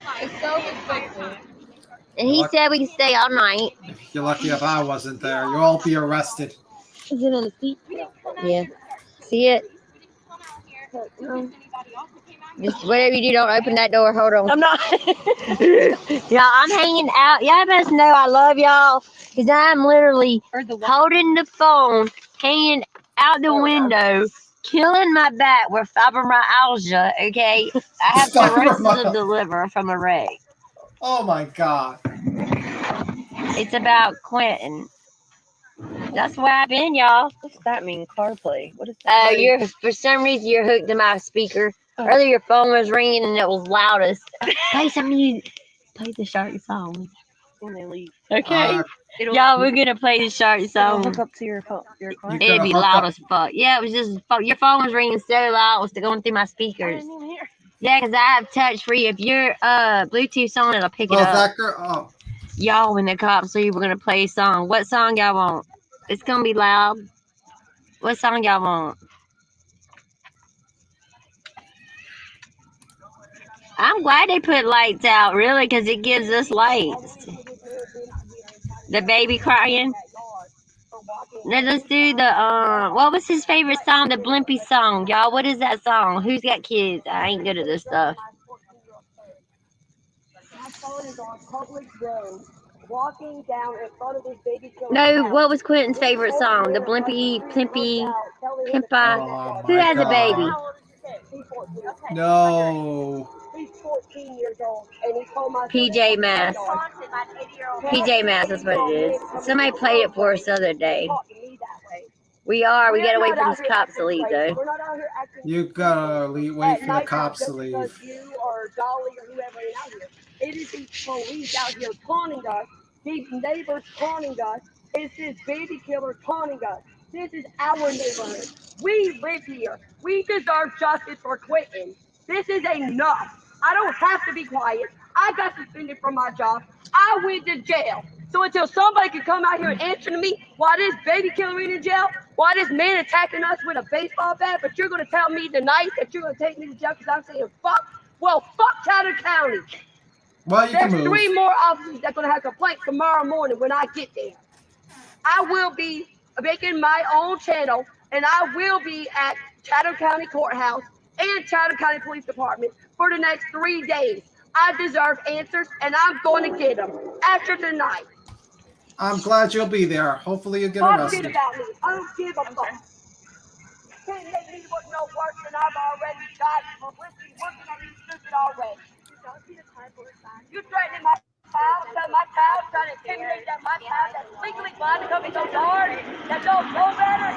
S11: polite, so respectful.
S15: And he said we could stay all night.
S12: You're lucky if I wasn't there. You'll all be arrested.
S15: Is it on the seat? Yeah. See it? Just whatever you do, don't open that door. Hold on. I'm not. Y'all, I'm hanging out. Y'all must know I love y'all because I'm literally holding the phone, hanging out the window, killing my back with fibromyalgia. Okay, I have cirrhosis of the liver from a wreck.
S12: Oh my God.
S15: It's about Quentin. That's where I've been, y'all.
S4: What's that mean? CarPlay? What is that?
S15: You're for some reason you're hooked to my speaker. Earlier your phone was ringing and it was loudest. Play some music. Play the shark song.
S4: When they leave.
S15: Okay. Y'all, we're gonna play the shark song.
S4: Hook up to your phone. Your car.
S15: It'd be loud as fuck. Yeah, it was just your phone was ringing so loud. It was going through my speakers.
S4: I didn't even hear.
S15: Yeah, because I have touch free. If you're Bluetooth on, it'll pick it up.
S12: That girl. Oh.
S15: Y'all, when the cops leave, we're gonna play a song. What song y'all want? It's gonna be loud. What song y'all want? I'm glad they put lights out, really, because it gives us lights. The baby crying. Now let's do the what was his favorite song? The Blimpy song, y'all. What is that song? Who's got kids? I ain't good at this stuff. No, what was Quentin's favorite song? The Blimpy, Plimpy, Pimpa. Who has a baby?
S12: No.
S9: He's 14 years old, and he told my
S15: PJ Masks. PJ Masks is what it is. Somebody played it for us the other day. We gotta wait for these cops to leave, though.
S12: You gotta wait for the cops to leave.
S9: You or Dolly or whoever is out here. It is these police out here taunting us, these neighbors taunting us. It's this baby killer taunting us. This is our neighborhood. We live here. We deserve justice for Quentin. This is enough. I don't have to be quiet. I got suspended from my job. I went to jail. So until somebody can come out here and answer to me why this baby killer is in jail, why this man attacking us with a baseball bat, but you're going to tell me tonight that you're going to take me to jail because I'm saying fuck? Well, fuck Chatham County.
S12: Well, you can
S9: There's
S12: move.
S9: 3 more officers that's going to have complaints tomorrow morning when I get there. I will be making my own channel, and I will be at Chatham County Courthouse and Chatham County Police Department for the next 3 days. I deserve answers, and I'm going to get them after tonight.
S12: I'm glad you'll be there. Hopefully you'll get
S9: Talk
S12: arrested.
S9: shit about me. I don't give a fuck. Can't make me look no worse than I've already got for looking at you stupid already. You threatening my child, trying to intimidate that my child that's legally blind to come in your yard, that don't know better.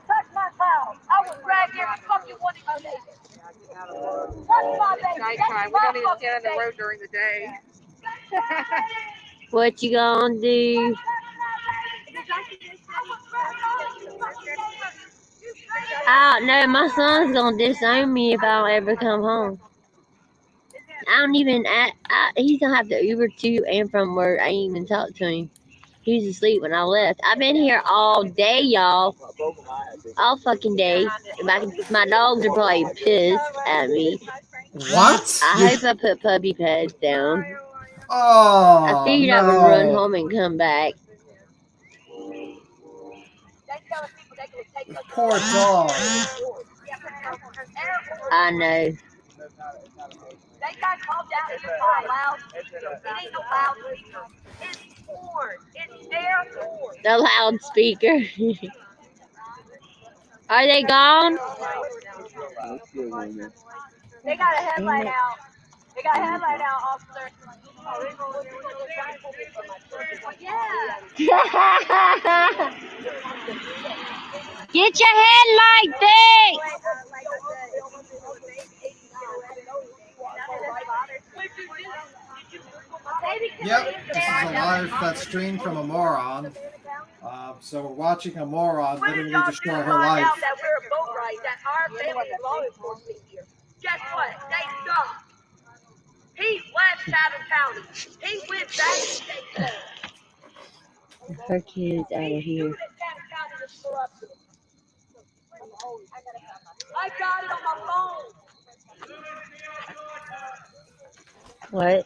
S9: Touch my child. I will drag every fucking one of you niggas. Touch my baby.
S1: Nighttime. We don't even stand on the road during the day.
S15: What you gonna do? I don't know. My son's gonna disown me if I don't ever come home. I don't even. He's gonna have to Uber to and from work. I ain't even talked to him. He was asleep when I left. I've been here all day, y'all. All fucking day. My dogs are probably pissed at me.
S12: What?
S15: I hope I put puppy pads down.
S12: Oh,
S15: I figured I would run home and come back.
S12: Poor dog.
S15: I know.
S9: They got called out here for a loud speaker. It ain't no loud speaker. It's horn. It's their horn.
S15: The loudspeaker. Are they gone?
S9: They got a headlight out. They got a headlight out, officer. Yeah.
S15: Get your headlight fixed.
S12: Yep, this is a live stream from a moron. So we're watching a moron literally destroy her life.
S9: That we're a boat ride, that our family is law enforcement here. Guess what? They suck. He left Chatham County. He went back to state.
S15: Her kid's out of here.
S9: I got it on my phone.
S15: What?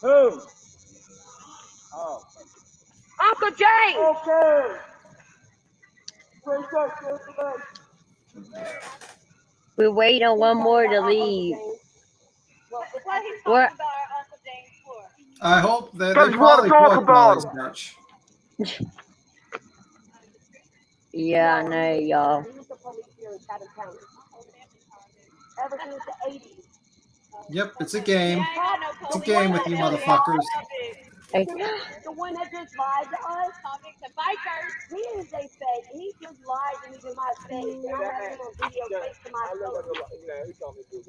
S9: Who? Oh. Uncle James. Okay.
S15: We wait on one more to leave. What?
S12: I hope that they probably booked Molly's merch.
S15: Yeah, I know, y'all.
S9: Ever since the 80s.
S12: Yep, it's a game. It's a game with you motherfuckers.
S15: Hey.
S9: The one that just lied to us, the biker, he is a fake. He just lied to me to my face. And I have him on video face to my face.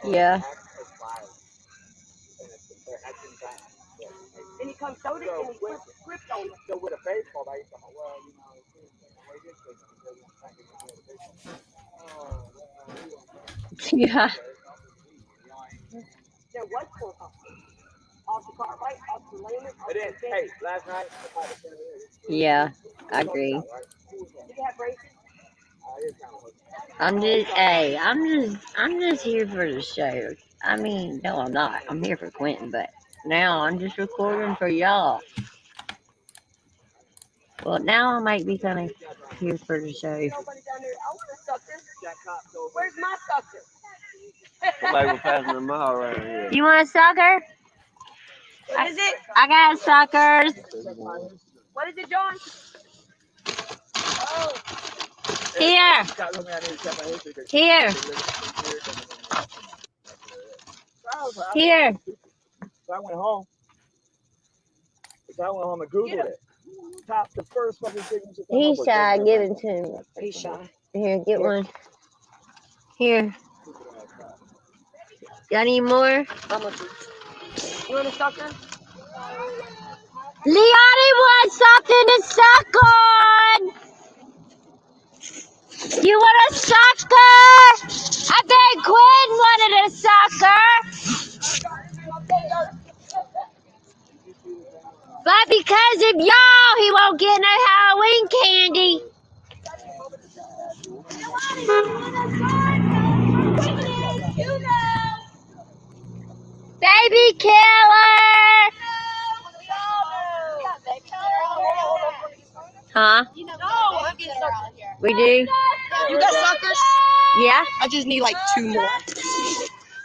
S15: Yeah.
S9: And he comes so to and he puts script on it. So with a baseball, I used to, well, you know,
S15: Yeah.
S9: there was court Officer Cartwright, Officer Lehman,
S18: It is. Hey, last night.
S15: Yeah, I agree.
S9: Did you have braces?
S15: I'm just here for the show. I mean, no, I'm not. I'm here for Quentin, but now I'm just recording for y'all. Well, now I might be kind of here for the show.
S9: Nobody down there. I want a sucker. Where's my sucker?
S18: Like we're passing a mile around here.
S15: You want a sucker?
S9: What is it?
S15: I got suckers.
S9: What is it, John? Oh.
S15: Here. Here. Here.
S18: So I went home. So I went home and Googled it. Top the first fucking thing.
S15: He's shy. Give it to me.
S9: He's shy.
S15: Here, get one. Here. Got any more?
S9: How much? You want a sucker?
S15: Leilani wants something to suck on. You want a sucker? I bet Quinn wanted a sucker. But because of y'all, he won't get no Halloween candy. Baby killer! Huh? We do?
S9: You got suckers?
S15: Yeah.
S9: I just need like 2 more.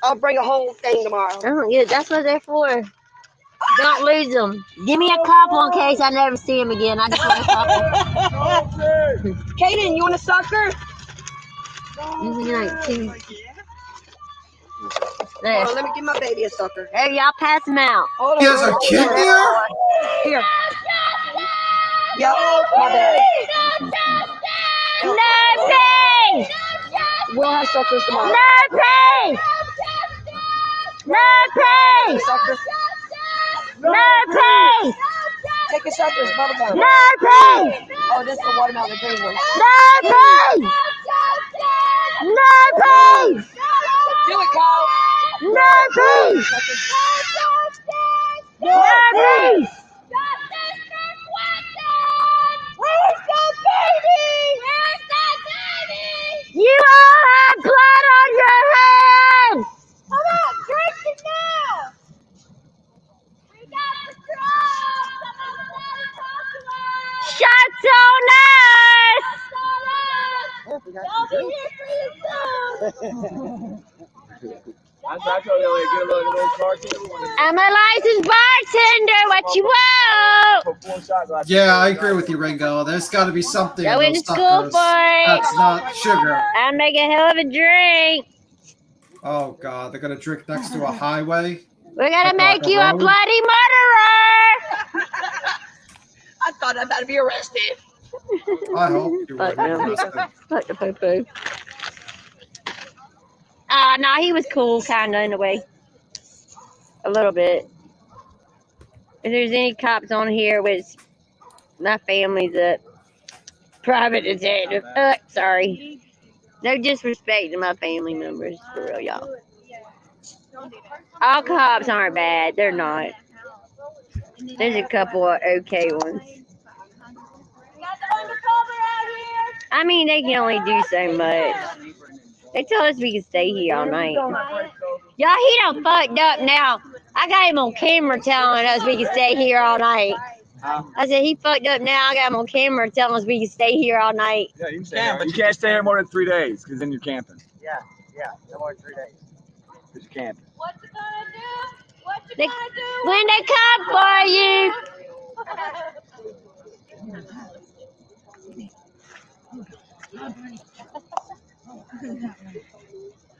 S9: I'll bring a whole thing tomorrow.
S15: Oh, yeah, that's what they're for. Don't lose them. Give me a couple in case I never see them again. I just want a couple.
S9: Kaden, you want a sucker?
S15: This is like 2.
S9: Hold on, let me give my baby a sucker.
S15: Hey, y'all pass them out.
S12: He has a kid there?
S9: Here. Yep, my bad.
S15: No pay!
S9: We'll have suckers tomorrow.
S15: No pay! No pay!
S9: Suckers.
S15: No pay!
S9: Take a suckers, bubblegum.
S15: No pay!
S9: Oh, this is the watermelon green one.
S15: No pay! No pay!
S9: Do it, Kyle.
S15: No pay! No pay! I'm a licensed bartender. What you want?
S12: Yeah, I agree with you, Ringo. There's got to be something in
S15: Going
S12: those
S15: to school
S12: suckers
S15: for it.
S12: that's not sugar.
S15: I make a hell of a drink.
S12: Oh God, they're gonna drink next to a highway.
S15: We're gonna
S12: Like
S15: make you a
S12: road?
S15: bloody murderer.
S9: I thought I'd better be arrested.
S12: I hope you
S15: Fuck
S12: would be
S15: no.
S12: arrested.
S15: Fuck the poo-poo. No, he was cool, kind of, in a way. A little bit. If there's any cops on here, which my family's a private detective. Sorry. No disrespect to my family members, for real, y'all. All cops aren't bad. They're not. There's a couple of okay ones. I mean, they can only do so much. They told us we could stay here all night. Y'all, he done fucked up now. I got him on camera telling us we could stay here all night. I said, he fucked up now. I got him on camera telling us we can stay here all night.
S7: Yeah, you can stay here. But you can't stay here more than 3 days, because then you're camping.
S9: Yeah, no more than 3 days.
S7: Because you're camping.
S9: What you gonna do? What you
S15: They,
S9: gonna do?
S15: when they come for you.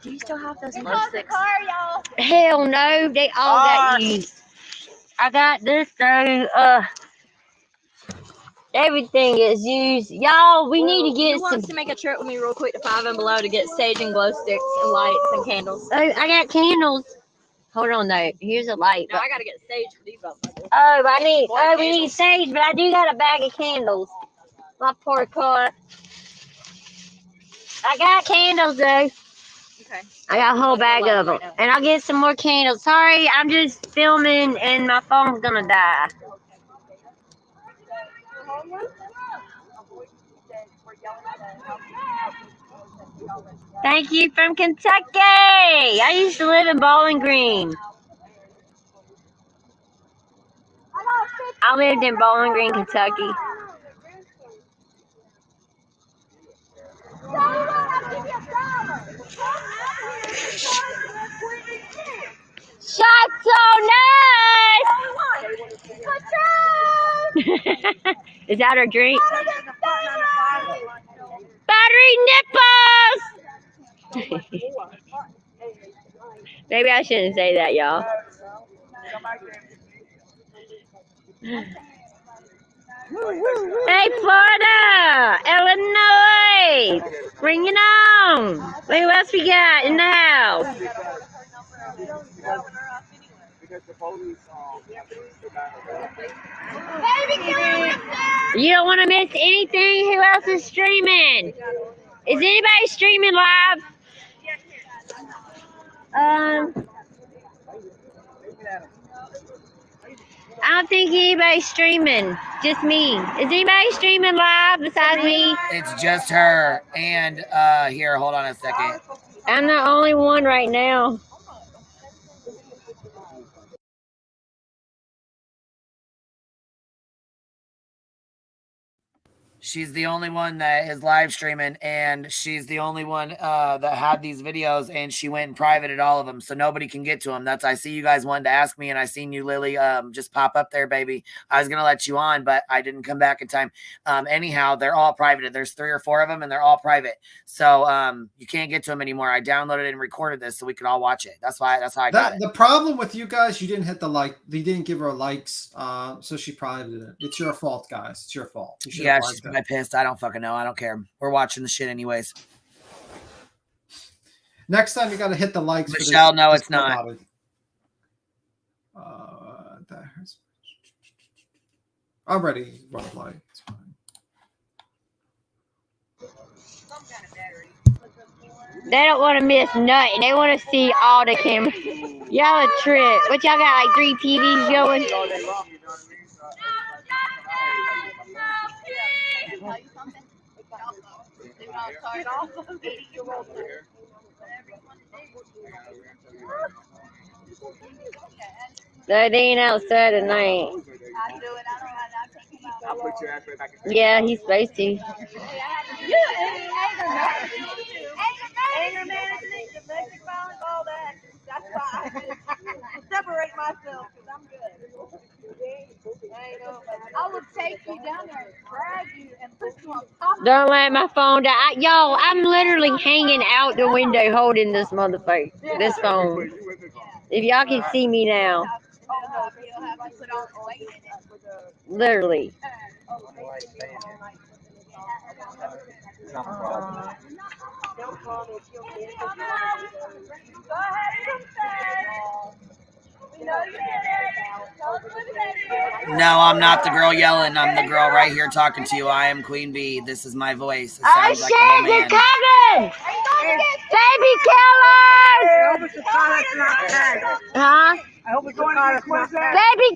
S22: Do you still have those
S9: Close the
S22: lipsticks?
S9: car, y'all.
S15: Hell no, they all got used. I got this though. Everything is used. Y'all, we need to get
S22: Who wants to make a trip with me real quick to 5 and Below to get sage and glow sticks and lights and candles?
S15: Oh, I got candles. Hold on though. Here's a light.
S22: No, I gotta get sage for these motherfuckers.
S15: We need sage, but I do got a bag of candles. My poor car. I got candles though.
S22: Okay.
S15: I got a whole bag of them.
S22: Right,
S15: And I'll get some more candles. Sorry, I'm just filming and my phone's gonna die. Thank you from Kentucky. I used to live in Bowling Green. I lived in Bowling Green, Kentucky. Shot so nice. Is that her drink? Battery nipples. Maybe I shouldn't say that, y'all. Hey, Florida, Illinois, bring it on. Who else we got in the house? You don't want to miss anything? Who else is streaming? Is anybody streaming live? I don't think anybody's streaming. Just me. Is anybody streaming live besides me?
S16: It's just her. And here, hold on a second.
S15: I'm the only one right now.
S16: She's the only one that is live streaming, and she's the only one that had these videos, and she went in private at all of them, so nobody can get to them. That's, I see you guys wanted to ask me, and I seen you, Lily, just pop up there, baby. I was gonna let you on, but I didn't come back in time. Anyhow, they're all private. There's 3 or 4 of them, and they're all private. So you can't get to them anymore. I downloaded and recorded this so we could all watch it. That's how I got it.
S12: The problem with you guys, you didn't hit the like. You didn't give her likes, so she probably didn't. It's your fault, guys. It's your fault. You
S16: Yeah, she's probably pissed. I don't fucking know. I don't care. We're watching the shit anyways.
S12: Next time you got to hit the likes.
S16: Michelle, no, it's not.
S12: That hurts. I'm ready. Run play. It's fine.
S15: They don't want to miss nothing. They want to see all the cameras. Y'all a trip. What y'all got, like 3 TVs going? So they ain't outside tonight. Yeah, he's supposed to.
S9: I will take you down there and drag you and put you on top of
S15: Don't let my phone die. Y'all, I'm literally hanging out the window holding this motherfucker, this phone. If y'all can see me now. Literally.
S16: No, I'm not the girl yelling. I'm the girl right here talking to you. I am Queen Bee. This is my voice. It sounds like a whole
S15: They're
S16: man.
S15: coming! Baby killers! Huh? Baby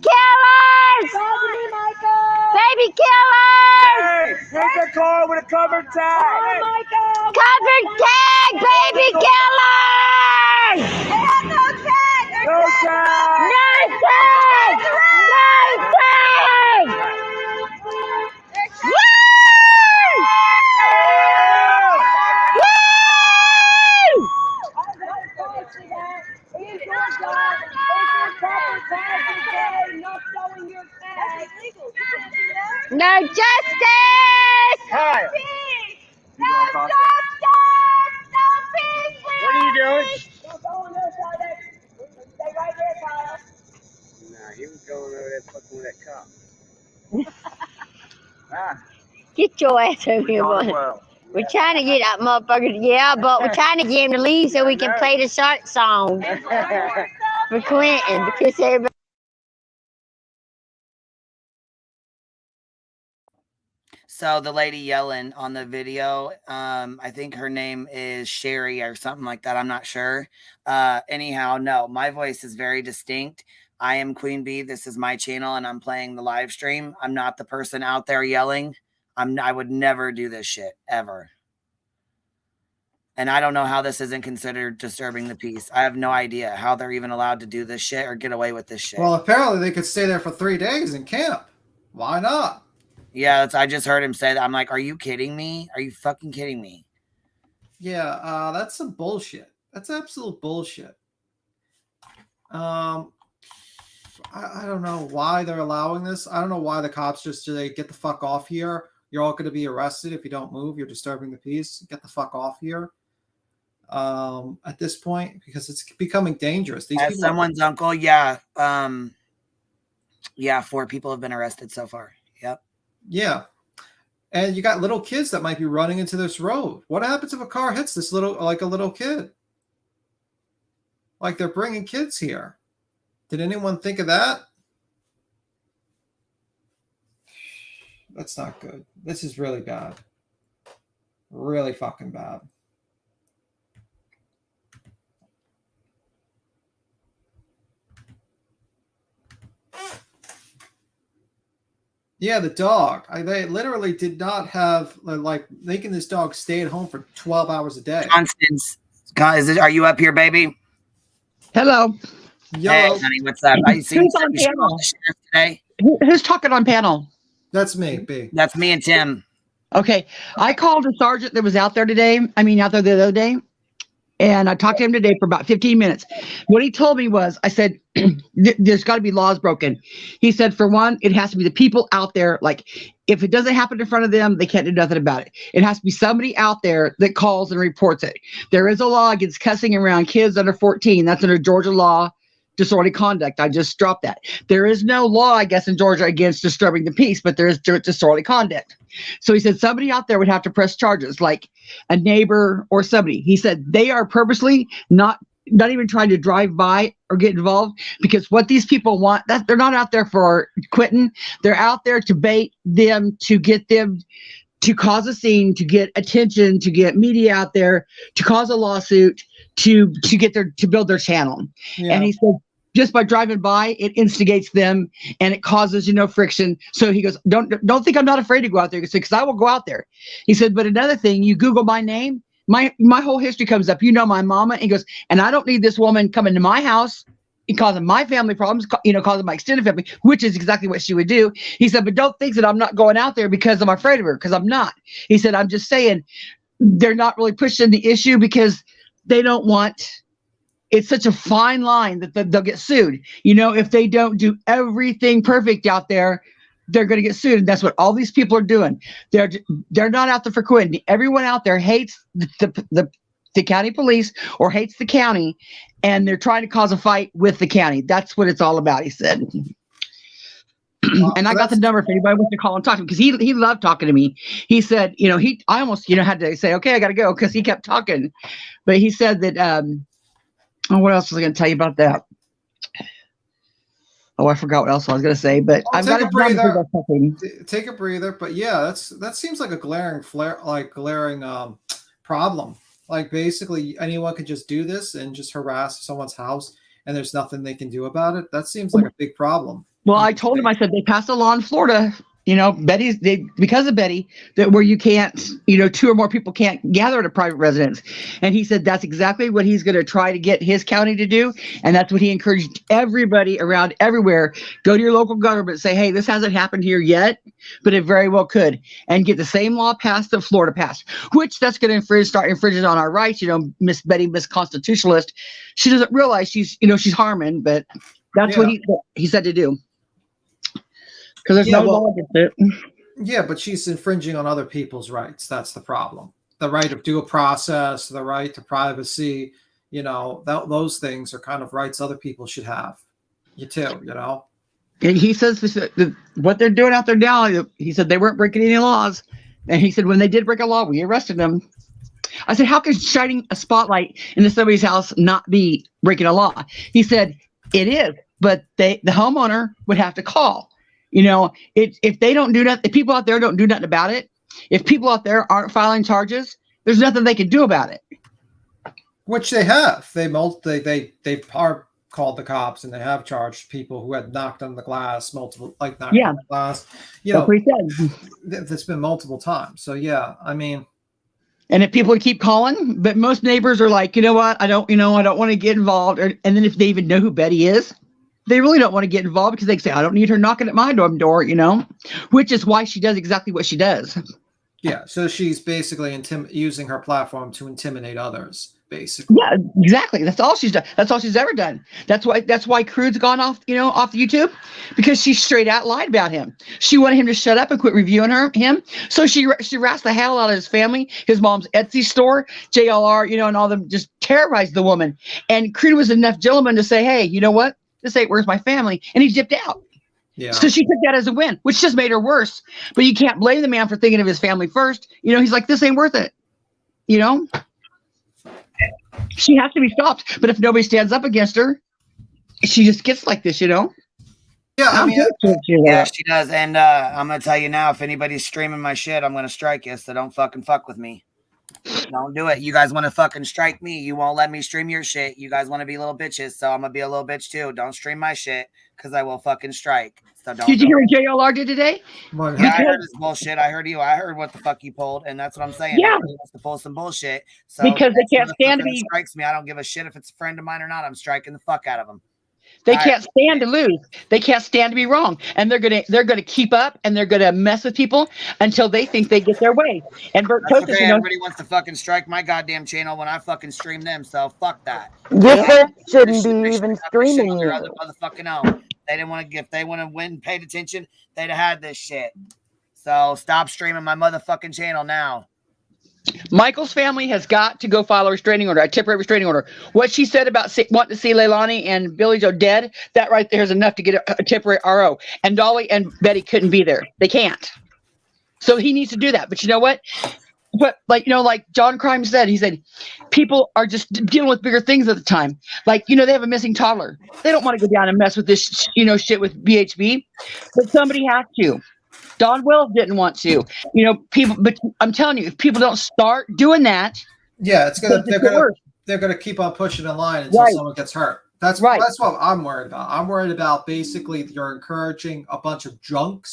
S15: killers! Baby killers!
S9: Here's a car with a covered tag.
S15: Covered tag, baby killers!
S9: No tag!
S15: No tag! No tag! Woo! No justice!
S9: Hi. No justice! No peace! What are you doing? Don't go on this side. Stay right there, Kyle.
S21: Nah, he was going over there fucking with that cop.
S15: Get your ass over here, boy. We're trying to get that motherfucker, yeah, but we're trying to get him to leave so we can play the shark song for Clinton, because everybody.
S16: So the lady yelling on the video, I think her name is Sherry or something like that. I'm not sure. Anyhow, no, my voice is very distinct. I am Queen Bee. This is my channel, and I'm playing the live stream. I'm not the person out there yelling. I would never do this shit ever. And I don't know how this isn't considered disturbing the peace. I have no idea how they're even allowed to do this shit or get away with this shit.
S12: Well, apparently they could stay there for 3 days in camp. Why not?
S16: Yeah, I just heard him say that. I'm like, are you kidding me? Are you fucking kidding me?
S12: Yeah, that's some bullshit. That's absolute bullshit. I don't know why they're allowing this. I don't know why the cops just say, get the fuck off here. You're all going to be arrested if you don't move. You're disturbing the peace. Get the fuck off here. At this point, because it's becoming dangerous. These
S16: As
S12: people
S16: someone's uncle, yeah. Yeah, 4 people have been arrested so far. Yep.
S12: Yeah. And you got little kids that might be running into this road. What happens if a car hits this little kid? Like, they're bringing kids here. Did anyone think of that? That's not good. This is really bad. Really fucking bad. Yeah, the dog. They literally did not have, like, making this dog stay at home for 12 hours a day.
S16: Constance, are you up here, baby?
S2: Hello.
S16: Hey, honey, what's up? I see
S2: Who's on panel
S16: today.
S2: Who's talking on panel?
S12: That's me, B.
S16: That's me and Tim.
S2: Okay. I called a sergeant that was out there today. Out there the other day. And I talked to him today for about 15 minutes. What he told me was, I said, there's got to be laws broken. He said, for one, it has to be the people out there. Like, if it doesn't happen in front of them, they can't do nothing about it. It has to be somebody out there that calls and reports it. There is a law against cussing around kids under 14. That's under Georgia law, disorderly conduct. I just dropped that. There is no law, I guess, in Georgia against disturbing the peace, but there is disorderly conduct. So he said somebody out there would have to press charges, like a neighbor or somebody. He said they are purposely not even trying to drive by or get involved, because what these people want, that they're not out there for quitting. They're out there to bait them, to get them to cause a scene, to get attention, to get media out there, to cause a lawsuit, to build their channel. Yeah. And he said, just by driving by, it instigates them and it causes, friction. So he goes, don't think I'm not afraid to go out there, because I will go out there. He said, but another thing, you Google my name, my whole history comes up. My mama. And he goes, and I don't need this woman coming to my house and causing my family problems, causing my extended family, which is exactly what she would do. He said, but don't think that I'm not going out there because I'm afraid of her, because I'm not. He said, I'm just saying they're not really pushing the issue because they don't want. It's such a fine line that they'll get sued. If they don't do everything perfect out there, they're going to get sued. And that's what all these people are doing. They're not out there for quitting. Everyone out there hates the county police or hates the county, and they're trying to cause a fight with the county. That's what it's all about, he said. And I got the number if anybody wants to call and talk to him, because he loved talking to me. He said, I almost, had to say, okay, I got to go, because he kept talking. But he said that, what else was I going to tell you about that? Oh, I forgot what else I was going to say, but I've got
S12: a breather. Take a breather. But yeah, that seems like a glaring problem. Like basically anyone could just do this and just harass someone's house, and there's nothing they can do about it. That seems like a big problem.
S2: Well, I told him, I said, they passed a law in Florida, because of Betty, that where you can't, 2 or more people can't gather at a private residence. And he said that's exactly what he's going to try to get his county to do. And that's what he encouraged everybody around everywhere. Go to your local government, say, hey, this hasn't happened here yet, but it very well could. And get the same law passed that Florida passed, which that's going to start infringing on our rights. Miss Betty, Miss Constitutionalist, she doesn't realize she's harming, but that's what he said to do. Because there's no law against it.
S12: Yeah, but she's infringing on other people's rights. That's the problem. The right of due process, the right to privacy, those things are kind of rights other people should have.
S2: And he says what they're doing out there now, he said they weren't breaking any laws. And he said when they did break a law, we arrested them. I said, how can shining a spotlight into somebody's house not be breaking a law? He said, it is, but the homeowner would have to call. If they don't do nothing, if people out there don't do nothing about it, if people out there aren't filing charges, there's nothing they can do about it.
S12: Which they have. They are called the cops, and they have charged people who had knocked on the glass on the glass.
S2: That's what he said.
S12: It's been multiple times. So yeah, I mean.
S2: And if people keep calling, but most neighbors are like, what? I don't want to get involved. And then if they even know who Betty is, they really don't want to get involved because they say, I don't need her knocking at my door, which is why she does exactly what she does.
S12: Yeah. So she's basically using her platform to intimidate others, basically.
S2: Yeah, exactly. That's all she's done. That's all she's ever done. That's why Crude's gone off YouTube, because she straight out lied about him. She wanted him to shut up and quit reviewing him. So she harassed the hell out of his family, his mom's Etsy store, JLR, and all them, just terrorized the woman. And Crude was enough gentleman to say, hey, you know what? This ain't where's my family, and he dipped out.
S12: Yeah.
S2: So she took that as a win, which just made her worse. But you can't blame the man for thinking of his family first. He's like, this ain't worth it. She has to be stopped. But if nobody stands up against her, she just gets like this,
S12: Yeah, I mean,
S16: yeah, she does. And I'm gonna tell you now, if anybody's streaming my shit, I'm gonna strike you. So don't fucking fuck with me. Don't do it. You guys want to fucking strike me. You won't let me stream your shit. You guys want to be little bitches. So I'm going to be a little bitch too. Don't stream my shit because I will fucking strike. So don't.
S2: Did you hear what JLR did today?
S16: Yeah, I heard this bullshit. I heard you. I heard what the fuck you pulled. And that's what I'm saying.
S2: Yeah.
S16: He wants to pull some bullshit. So
S2: because they can't stand to be.
S16: Strikes me. I don't give a shit if it's a friend of mine or not. I'm striking the fuck out of him.
S2: They can't stand to lose. They can't stand to be wrong, and they're gonna keep up, and they're gonna mess with people until they think they get their way. And Bert Tosis,
S16: okay. Everybody wants to fucking strike my goddamn channel when I fucking stream them, so fuck that.
S4: This shouldn't be even streaming you.
S16: Motherfucking own. They didn't want to. If they want to win, paid attention, they'd have had this shit. So stop streaming my motherfucking channel now.
S2: Michael's family has got to go file a restraining order, a temporary restraining order. What she said about wanting to see Leilani and Billy Joe dead, that right there is enough to get a temporary RO. And Dolly and Betty couldn't be there. They can't. So he needs to do that. But you know what? But like John Crime said, he said, people are just dealing with bigger things at the time. Like, they have a missing toddler. They don't want to go down and mess with this, shit with BHB, but somebody has to. Don Wells didn't want to, people, but I'm telling you, if people don't start doing that,
S12: yeah, they're gonna keep on pushing in line until someone gets hurt. That's right. That's what I'm worried about. I'm worried about basically you're encouraging a bunch of drunk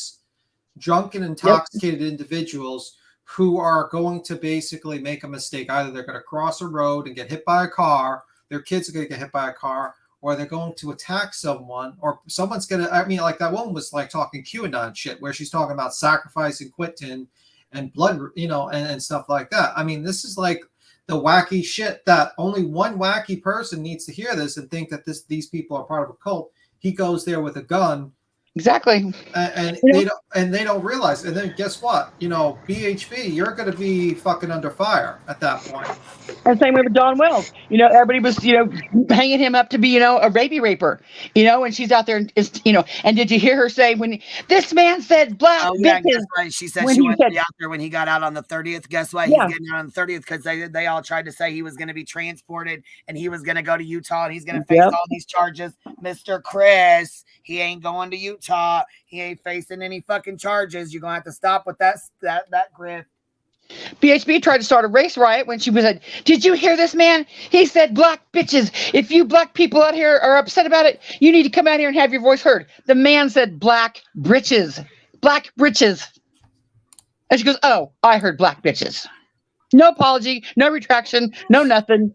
S12: and intoxicated individuals who are going to basically make a mistake. Either they're going to cross a road and get hit by a car, their kids are going to get hit by a car, or they're going to attack someone, or someone's going to, like that woman was like talking QAnon shit, where she's talking about sacrificing Quinton and blood, and stuff like that. I mean, this is like the wacky shit that only one wacky person needs to hear this and think that these people are part of a cult. He goes there with a gun
S2: Exactly.
S12: And they don't realize. And then guess what? BHB, you're going to be fucking under fire at that point.
S2: And same way with Don Wells. Everybody was, hanging him up to be, a baby raper, and she's out there and and did you hear her say when this man said black
S16: Oh yeah,
S2: bitches?
S16: guess what? She said she wanted to be out there when he got out on the 30th. Guess what?
S2: Yeah.
S16: He's getting out on the 30th because they all tried to say he was going to be transported and he was going to go to Utah and he's going to face all these charges. Mr. Chris, he ain't going to Utah. He ain't facing any fucking charges. You're gonna have to stop with that grift.
S2: BHB tried to start a race riot when she was like, did you hear this man? He said black bitches. If you black people out here are upset about it, you need to come out here and have your voice heard. The man said black britches. Black britches. And she goes, oh, I heard black bitches. No apology, no retraction, no nothing.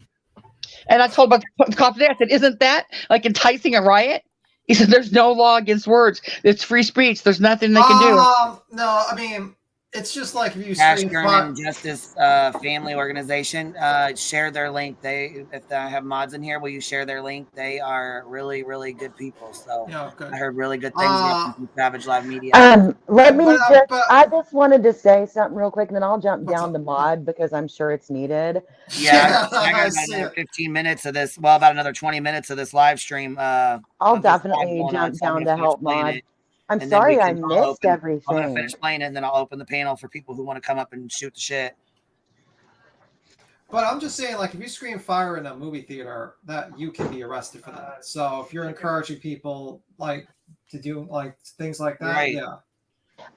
S2: And I told the cop today, I said, isn't that like enticing a riot? He said, there's no law against words. It's free speech. There's nothing they can do.
S12: No, I mean, it's just like if you
S16: Cash
S12: scream
S16: Gurman Justice Family Organization, share their link. If I have mods in here, will you share their link? They are really, really good people. So I heard really good things from Savage Live Media.
S4: I just wanted to say something real quick, and then I'll jump down to mod because I'm sure it's needed.
S16: Yeah, I got about another 15 minutes of this. Well, about another 20 minutes of this live stream.
S4: I'll definitely jump down to help mod. I'm sorry I missed everything.
S16: I'm going to finish playing it, and then I'll open the panel for people who want to come up and shoot the shit.
S12: But I'm just saying, like, if you scream fire in a movie theater, that you can be arrested for that. So if you're encouraging people, like, to do, like, things like that, yeah.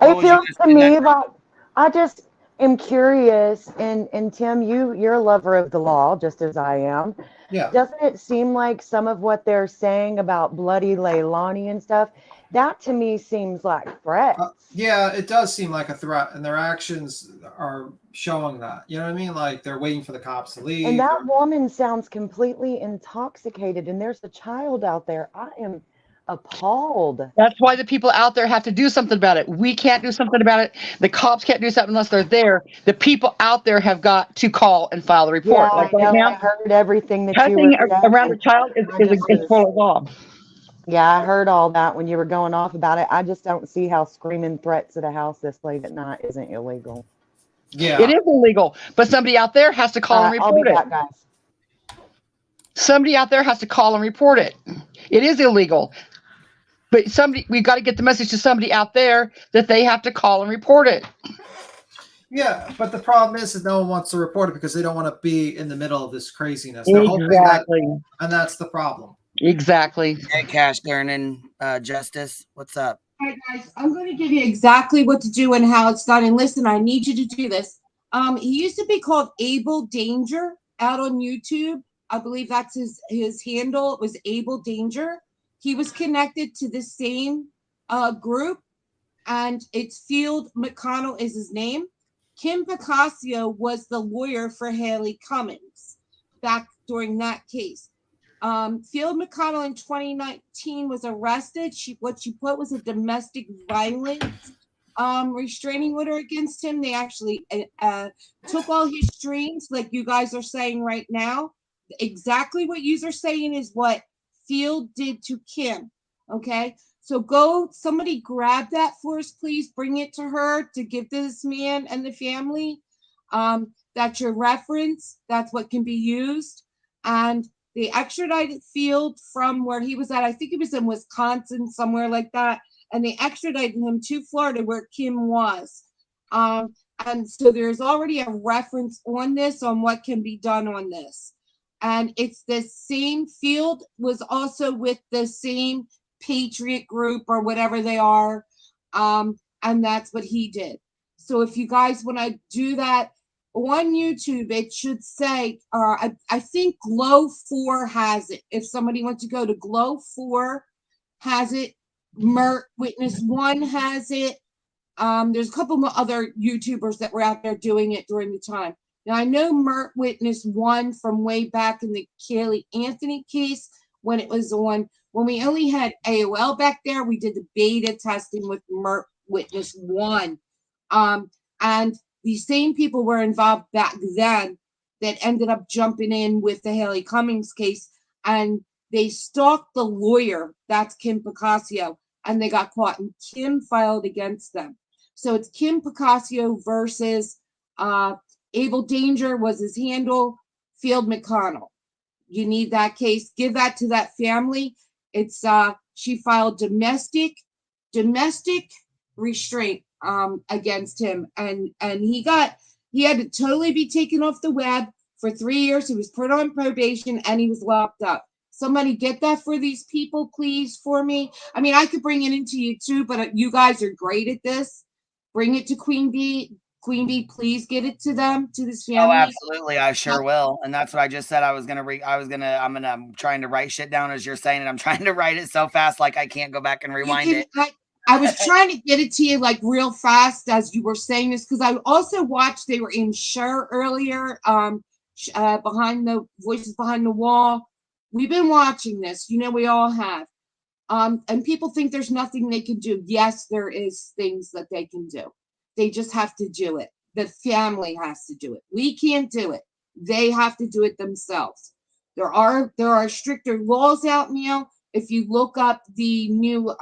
S4: It feels to me like I just am curious, and Tim, you're a lover of the law, just as I am.
S12: Yeah.
S4: Doesn't it seem like some of what they're saying about bloody Leilani and stuff, that to me seems like threats?
S12: Yeah, it does seem like a threat, and their actions are showing that. You know what I mean? Like, they're waiting for the cops to leave.
S4: And that woman sounds completely intoxicated, and there's a child out there. I am appalled.
S2: That's why the people out there have to do something about it. We can't do something about it. The cops can't do something unless they're there. The people out there have got to call and file the report.
S4: Yeah,
S2: like
S4: I know.
S2: Now,
S4: I heard everything that you
S2: cussing
S4: were
S2: around a child is full of law.
S4: Yeah, I heard all that when you were going off about it. I just don't see how screaming threats at a house this late at night isn't illegal.
S12: Yeah,
S2: it is illegal, but somebody out there has to call and report
S4: I'll be
S2: it.
S4: back, guys.
S2: Somebody out there has to call and report it. It is illegal, but we've got to get the message to somebody out there that they have to call and report it.
S12: Yeah, but the problem is no one wants to report it because they don't want to be in the middle of this craziness.
S2: Exactly.
S12: And that's the problem.
S2: Exactly.
S16: Hey, Cash Gurman Justice, what's up?
S10: All right, guys, I'm going to give you exactly what to do and how it's done. And listen, I need you to do this. He used to be called Able Danger out on YouTube. I believe that's his handle. It was Able Danger. He was connected to the same group, and it's Field McConnell is his name. Kim Picasso was the lawyer for Haley Cummings back during that case. Field McConnell in 2019 was arrested. What she put was a domestic violence restraining order against him. They actually took all his streams, like you guys are saying right now. Exactly what you are saying is what Field did to Kim. Okay, so somebody grab that for us, please. Bring it to her to give this man and the family. That's your reference. That's what can be used. And they extradited Field from where he was at. I think he was in Wisconsin, somewhere like that. And they extradited him to Florida where Kim was. And so there's already a reference on this, on what can be done on this. And it's the same Field was also with the same Patriot group or whatever they are. And that's what he did. So if you guys want to do that, on YouTube, it should say, I think Glow 4 has it. If somebody wants to go to Glow 4 has it. Witness 1 has it. There's a couple of other YouTubers that were out there doing it during the time. Now, I know Witness 1 from way back in the Kelly Anthony case when it was when we only had AOL back there. We did the beta testing with Witness 1. And the same people were involved back then that ended up jumping in with the Haley Cummings case, and they stalked the lawyer. That's Kim Picasso. and they got caught, and Kim filed against them. So it's Kim Picasio versus Abel Danger was his handle, Field McConnell. You need that case. Give that to that family. It's she filed domestic restraint against him, and he had to totally be taken off the web for 3 years. He was put on probation and he was locked up. Somebody get that for these people, please, for me. I mean, I could bring it into you too, but you guys are great at this. Bring it to Queen Bee. Queen Bee, please get it to them, to this family.
S16: Oh, absolutely. I sure will. And that's what I just said. I'm trying to write shit down as you're saying it. I'm trying to write it so fast, like I can't go back and rewind it.
S10: I was trying to get it to you like real fast as you were saying this, because I also watched, they were in Cher earlier, behind the Voices Behind the Wall. We've been watching this, we all have. And people think there's nothing they can do. Yes, there is things that they can do. They just have to do it. The family has to do it. We can't do it. They have to do it themselves. There are stricter laws out now. If you look up the new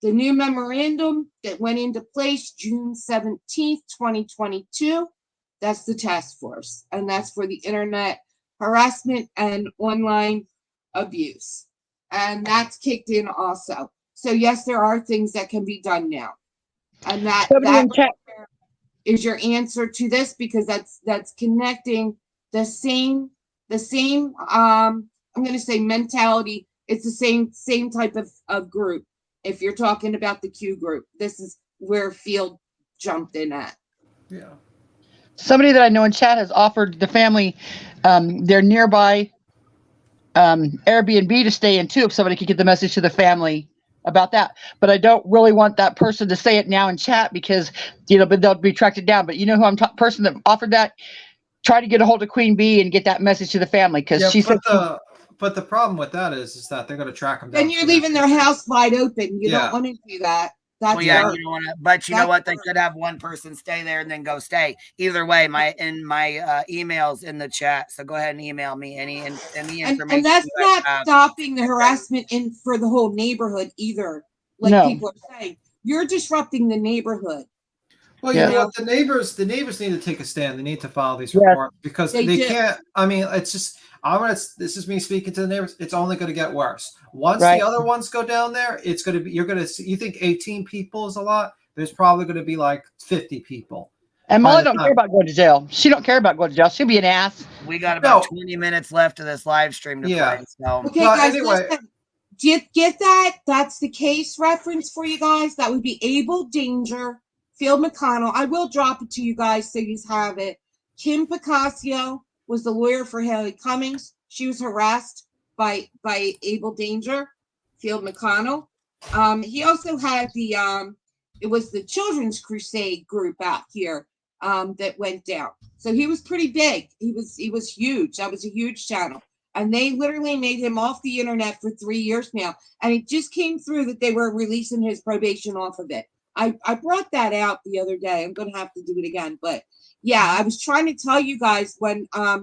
S10: memorandum that went into place June 17th, 2022, that's the task force, and that's for the internet harassment and online abuse, and that's kicked in also. So yes, there are things that can be done now, and that is your answer to this, because that's connecting the same I'm going to say mentality. It's the same type of group. If you're talking about the Q group, this is where Field jumped in at.
S12: Yeah.
S2: Somebody that I know in chat has offered the family their nearby Airbnb to stay in too, if somebody could get the message to the family about that. But I don't really want that person to say it now in chat, because but they'll be tracked down. But who I'm person that offered that? Try to get a hold of Queen Bee and get that message to the family, because she said.
S12: But the problem with that is that they're going to track them down.
S10: Then you're leaving their house wide open. You don't want to do that. That's
S16: you don't want to. But you know what? They could have one person stay there and then go stay. Either way, my email's in the chat, so go ahead and email me any information.
S10: And that's not stopping the harassment for the whole neighborhood either. Like people are saying, you're disrupting the neighborhood.
S12: Well, you know what? The neighbors need to take a stand. They need to file these reports, because they can't. I mean, it's just. This is me speaking to the neighbors. It's only going to get worse. Once the other ones go down there, it's going to be. You're going to see. You think 18 people is a lot? There's probably going to be like 50 people.
S2: And Molly don't care about going to jail. She don't care about going to jail. She'll be an ass.
S16: We got about 20 minutes left of this live stream to play. So.
S10: Okay, guys, listen. Get that. That's the case reference for you guys. That would be Abel Danger, Field McConnell. I will drop it to you guys so you have it. Kim Picasio was the lawyer for Haley Cummings. She was harassed by Abel Danger, Field McConnell. He also had it was the Children's Crusade group out here that went down. So he was pretty big. He was huge. That was a huge channel. And they literally made him off the internet for 3 years now. And it just came through that they were releasing his probation off of it. I brought that out the other day. I'm going to have to do it again, but yeah, I was trying to tell you guys when I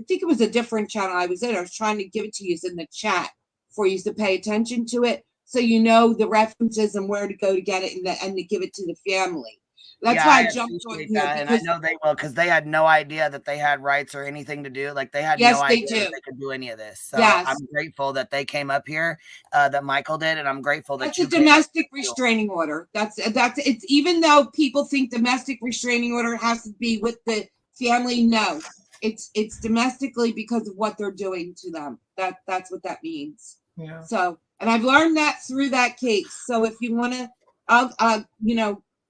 S10: think it was a different channel I was in. I was trying to give it to you in the chat for you to pay attention to it, so you know the references and where to go to get it and to give it to the family. That's why I jumped on here.
S16: And I know they will, because they had no idea that they had rights or anything to do. Like they had no idea that they could do any of this. So I'm grateful that they came up here, that Michael did, and I'm grateful that
S10: that's a domestic restraining order. That's it's, even though people think domestic restraining order has to be with the family, no, it's domestically because of what they're doing to them. That's what that means.
S12: Yeah.
S10: So, and I've learned that through that case. So if you want to,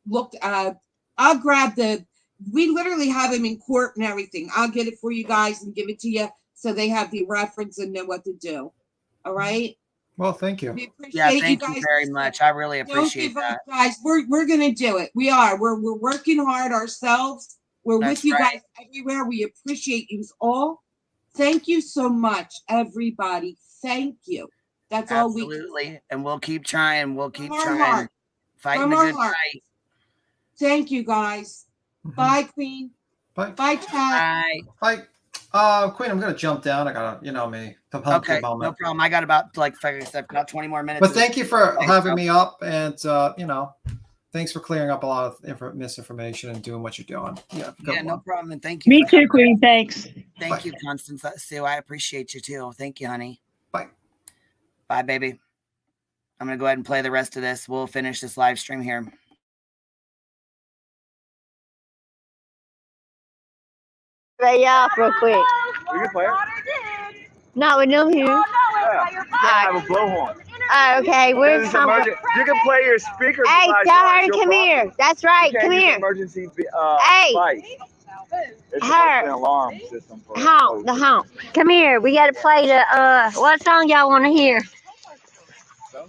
S10: look, I'll grab we literally have them in court and everything. I'll get it for you guys and give it to you so they have the reference and know what to do. All right.
S12: Well, thank you.
S10: We appreciate
S16: thank you very much. I really appreciate that.
S10: Guys, we're gonna do it. We are. We're working hard ourselves. We're with you guys everywhere. We appreciate you all. Thank you so much, everybody. Thank you. That's all we can.
S16: Absolutely. And we'll keep trying. We'll keep trying.
S10: Heart.
S16: Fighting the good fight.
S10: Thank you, guys. Bye, Queen.
S12: Bye.
S10: Bye, chat.
S16: Bye.
S12: Bye. Queen, I'm gonna jump down. I gotta, you know me, the
S16: Okay,
S12: moment.
S16: no problem. I got about like I've got 20 more minutes.
S12: But thank you for having me up, and you know, thanks for clearing up a lot of misinformation and doing what you're doing. Yeah,
S16: no problem. And thank you.
S2: Me too, Queen. Thanks.
S16: Thank you, Constance. Sue, I appreciate you too. Thank you, honey.
S12: Bye.
S16: Bye, baby. I'm gonna go ahead and play the rest of this. We'll finish this live stream here.
S15: Play off real quick.
S7: We can play it.
S15: Not with them here.
S7: Yeah. You gotta have a blowhorn.
S15: Oh, okay. Where's
S7: You can play your speaker.
S15: Hey, tell her to come here. That's right.
S7: You can't
S15: Come
S7: use
S15: here.
S7: Emergency
S15: Hey.
S7: lights. It's
S15: Her.
S7: an alarm system for
S15: Honk, the honk. Come here. We got to play the, what song y'all want to hear?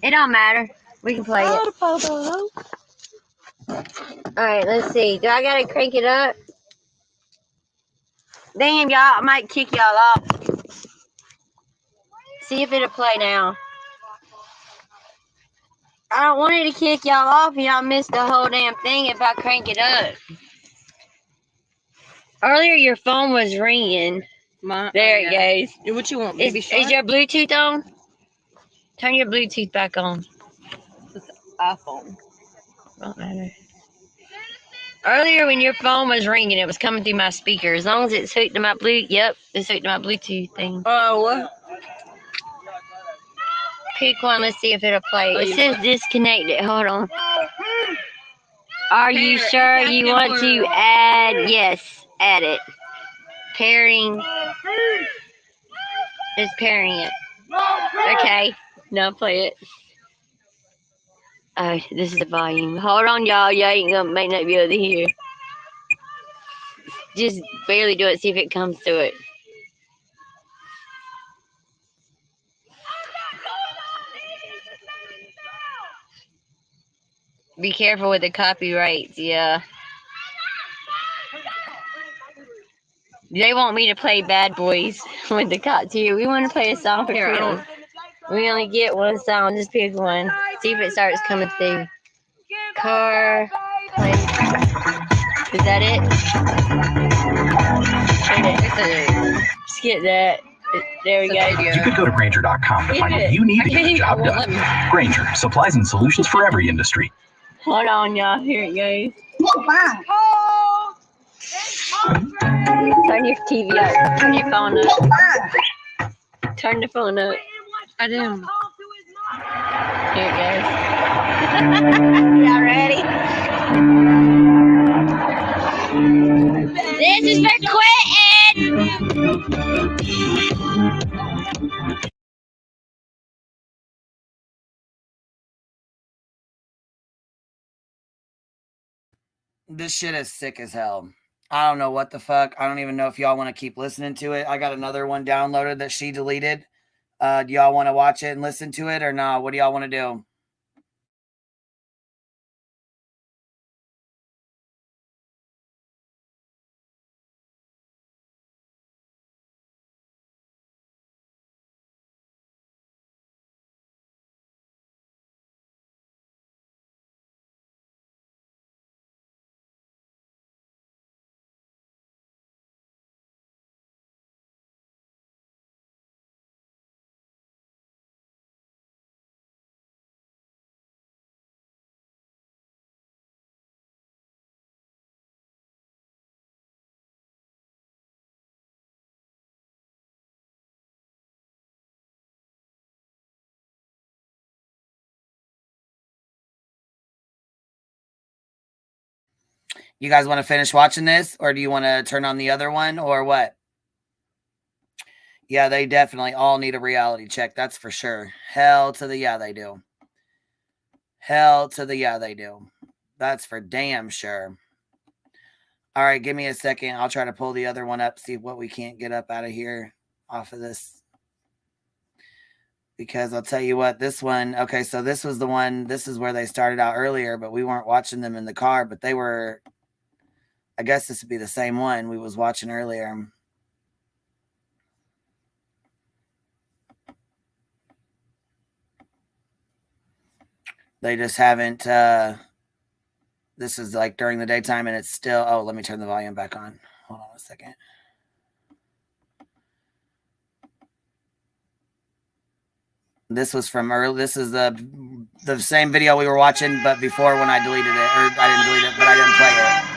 S15: It don't matter. We can play it. All right, let's see. Do I got to crank it up? Damn, y'all. I might kick y'all off. See if it'll play now. I don't want it to kick y'all off and y'all miss the whole damn thing if I crank it up. Earlier, your phone was ringing. There it goes.
S11: What you want,
S15: Is
S11: baby shark?
S15: your Bluetooth on? Turn your Bluetooth back on.
S11: It's iPhone.
S15: Don't matter. Earlier, when your phone was ringing, it was coming through my speaker. As long as it's hooked to my it's hooked to my Bluetooth thing.
S11: Oh, what?
S15: Pick one. Let's see if it'll play.
S11: Oh,
S15: It says disconnected. Hold on. Are you
S11: Pair,
S15: sure
S11: it's
S15: you
S11: asking
S15: want
S11: for-
S15: to add? Yes, add it. Pairing. It's pairing it. Okay. Now play it. Oh, this is the volume. Hold on, y'all. Y'all might not be able to hear. Just barely do it. See if it comes to it. Be careful with the copyrights. Yeah. They want me to play Bad Boys with the cops here. We want to play a song for freedom. We only get one song. Just pick one. See if it starts coming through. Car. Play. Is that it? Skip that. There we go.
S13: You could go to Grainger.com to find what you need to get the job done. Grainger, supplies and solutions for every industry.
S15: Hold on, y'all. Here it goes. Turn your TV up. Turn your phone up. Turn the phone up.
S11: I didn't.
S15: Here it goes. Y'all ready? This is for quitting!
S16: This shit is sick as hell. I don't know what the fuck. I don't even know if y'all want to keep listening to it. I got another one downloaded that she deleted. Do y'all want to watch it and listen to it or not? What do y'all want to do? You guys want to finish watching this, or do you want to turn on the other one, or what? Yeah, they definitely all need a reality check. That's for sure. Hell to the yeah, they do. Hell to the yeah, they do. That's for damn sure. All right, give me a second. I'll try to pull the other one up, see what we can't get up out of here off of this. Because I'll tell you what, this one, okay, so this was the one, this is where they started out earlier, but we weren't watching them in the car, but they were, I guess this would be the same one we was watching earlier. They just haven't, this is like during the daytime and it's still, oh, let me turn the volume back on. Hold on a second. This was from early. This is the same video we were watching, but before when I deleted it, or I didn't delete it, but I didn't play it.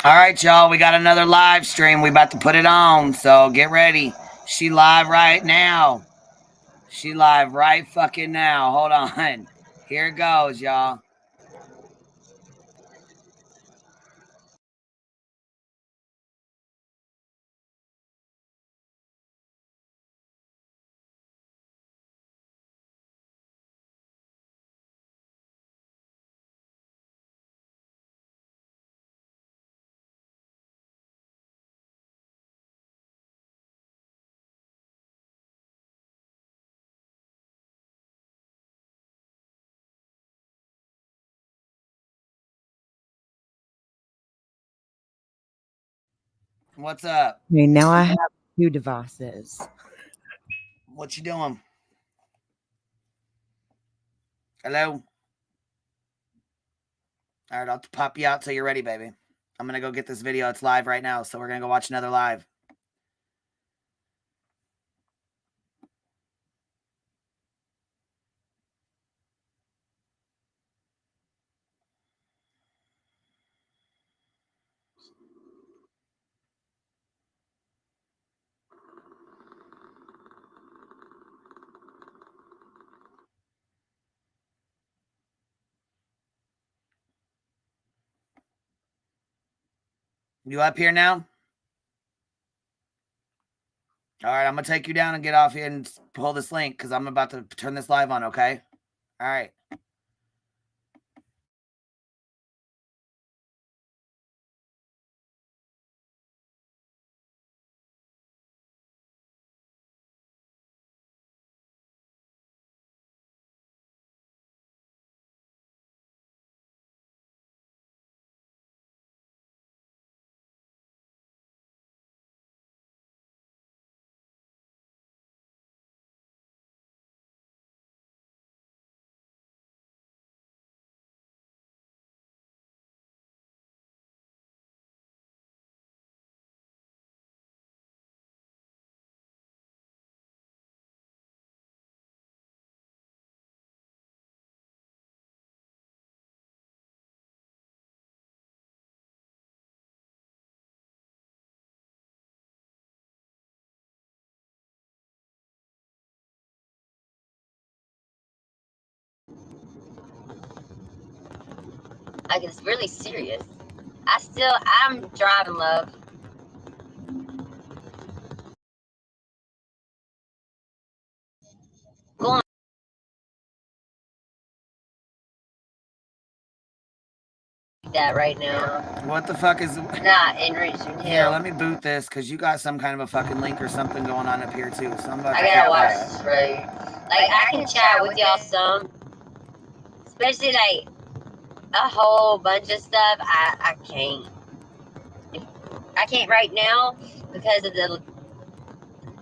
S16: All right, y'all. We got another live stream. We about to put it on, so get ready. She live right now. She live right fucking now. Hold on. Here it goes, y'all. What's up?
S3: Okay, now I have 2 devices.
S16: What you doing? Hello? All right, I'll pop you out till you're ready, baby. I'm going to go get this video. It's live right now, so we're going to go watch another live. You up here now? All right, I'm going to take you down and get off here and pull this link because I'm about to turn this live on, okay? All right.
S15: Like, it's really serious. I'm driving, love. Going that right now.
S16: What the fuck is
S15: Not in Richmond Hill.
S16: Here, let me boot this because you got some kind of a fucking link or something going on up here too. So I'm about
S15: I
S16: to
S15: gotta watch this road. Like, I can chat with y'all some, especially like a whole bunch of stuff. I can't. I can't right now because of the.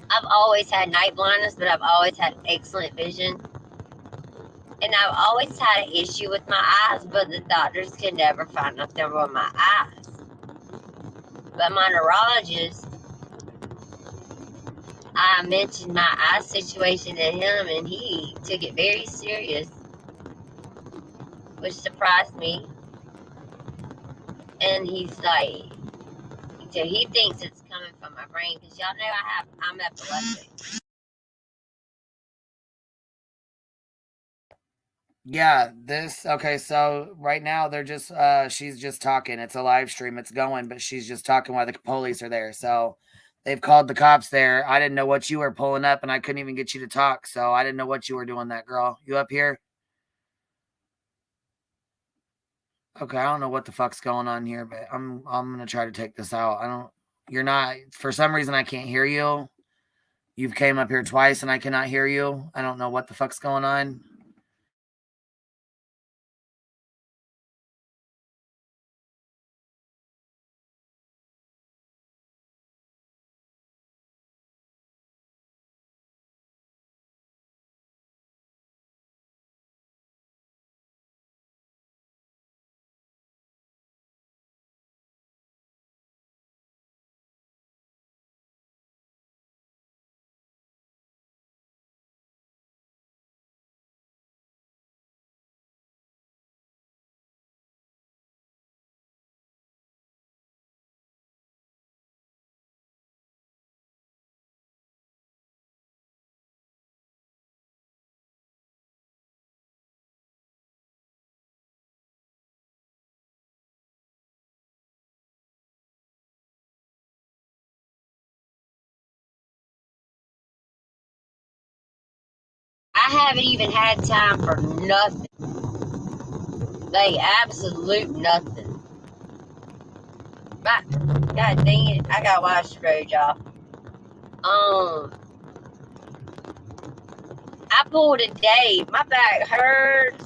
S15: I've always had night blindness, but I've always had excellent vision. And I've always had an issue with my eyes, but the doctors can never find nothing wrong with my eyes. But my neurologist, I mentioned my eye situation to him, and he took it very serious, which surprised me. And he's like, so he thinks it's coming from my brain, because y'all know I'm epileptic.
S16: Yeah, okay, so right now they're just she's just talking. It's a live stream, it's going, but she's just talking while the police are there. So they've called the cops there. I didn't know what you were pulling up, and I couldn't even get you to talk, so I didn't know what you were doing, that girl. You up here? Okay, I don't know what the fuck's going on here, but I'm gonna try to take this out. You're not, for some reason I can't hear you. You've came up here twice and I cannot hear you. I don't know what the fuck's going on.
S15: I haven't even had time for nothing. Like, absolute nothing. God dang it. I gotta watch the road, y'all. I pulled a day. My back hurts.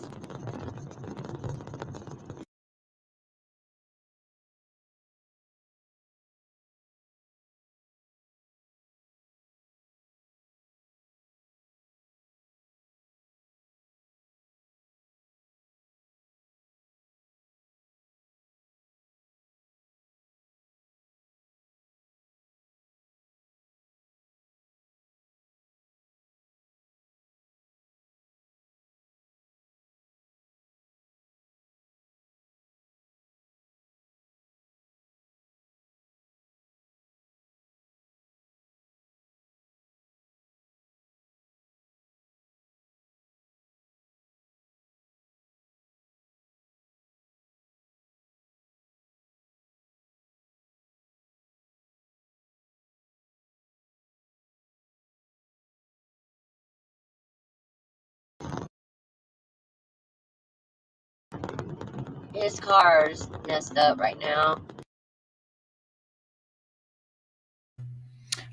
S15: His car's messed up right now.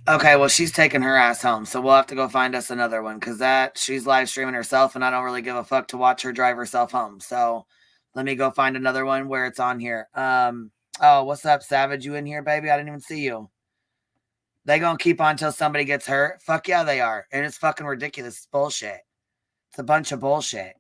S16: Okay, well, she's taking her ass home, so we'll have to go find us another one because she's live streaming herself, and I don't really give a fuck to watch her drive herself home. So let me go find another one where it's on here. Oh, what's up, Savage? You in here, baby? I didn't even see you. They gonna keep on until somebody gets hurt? Fuck yeah, they are, and it's fucking ridiculous. It's bullshit. It's a bunch of bullshit.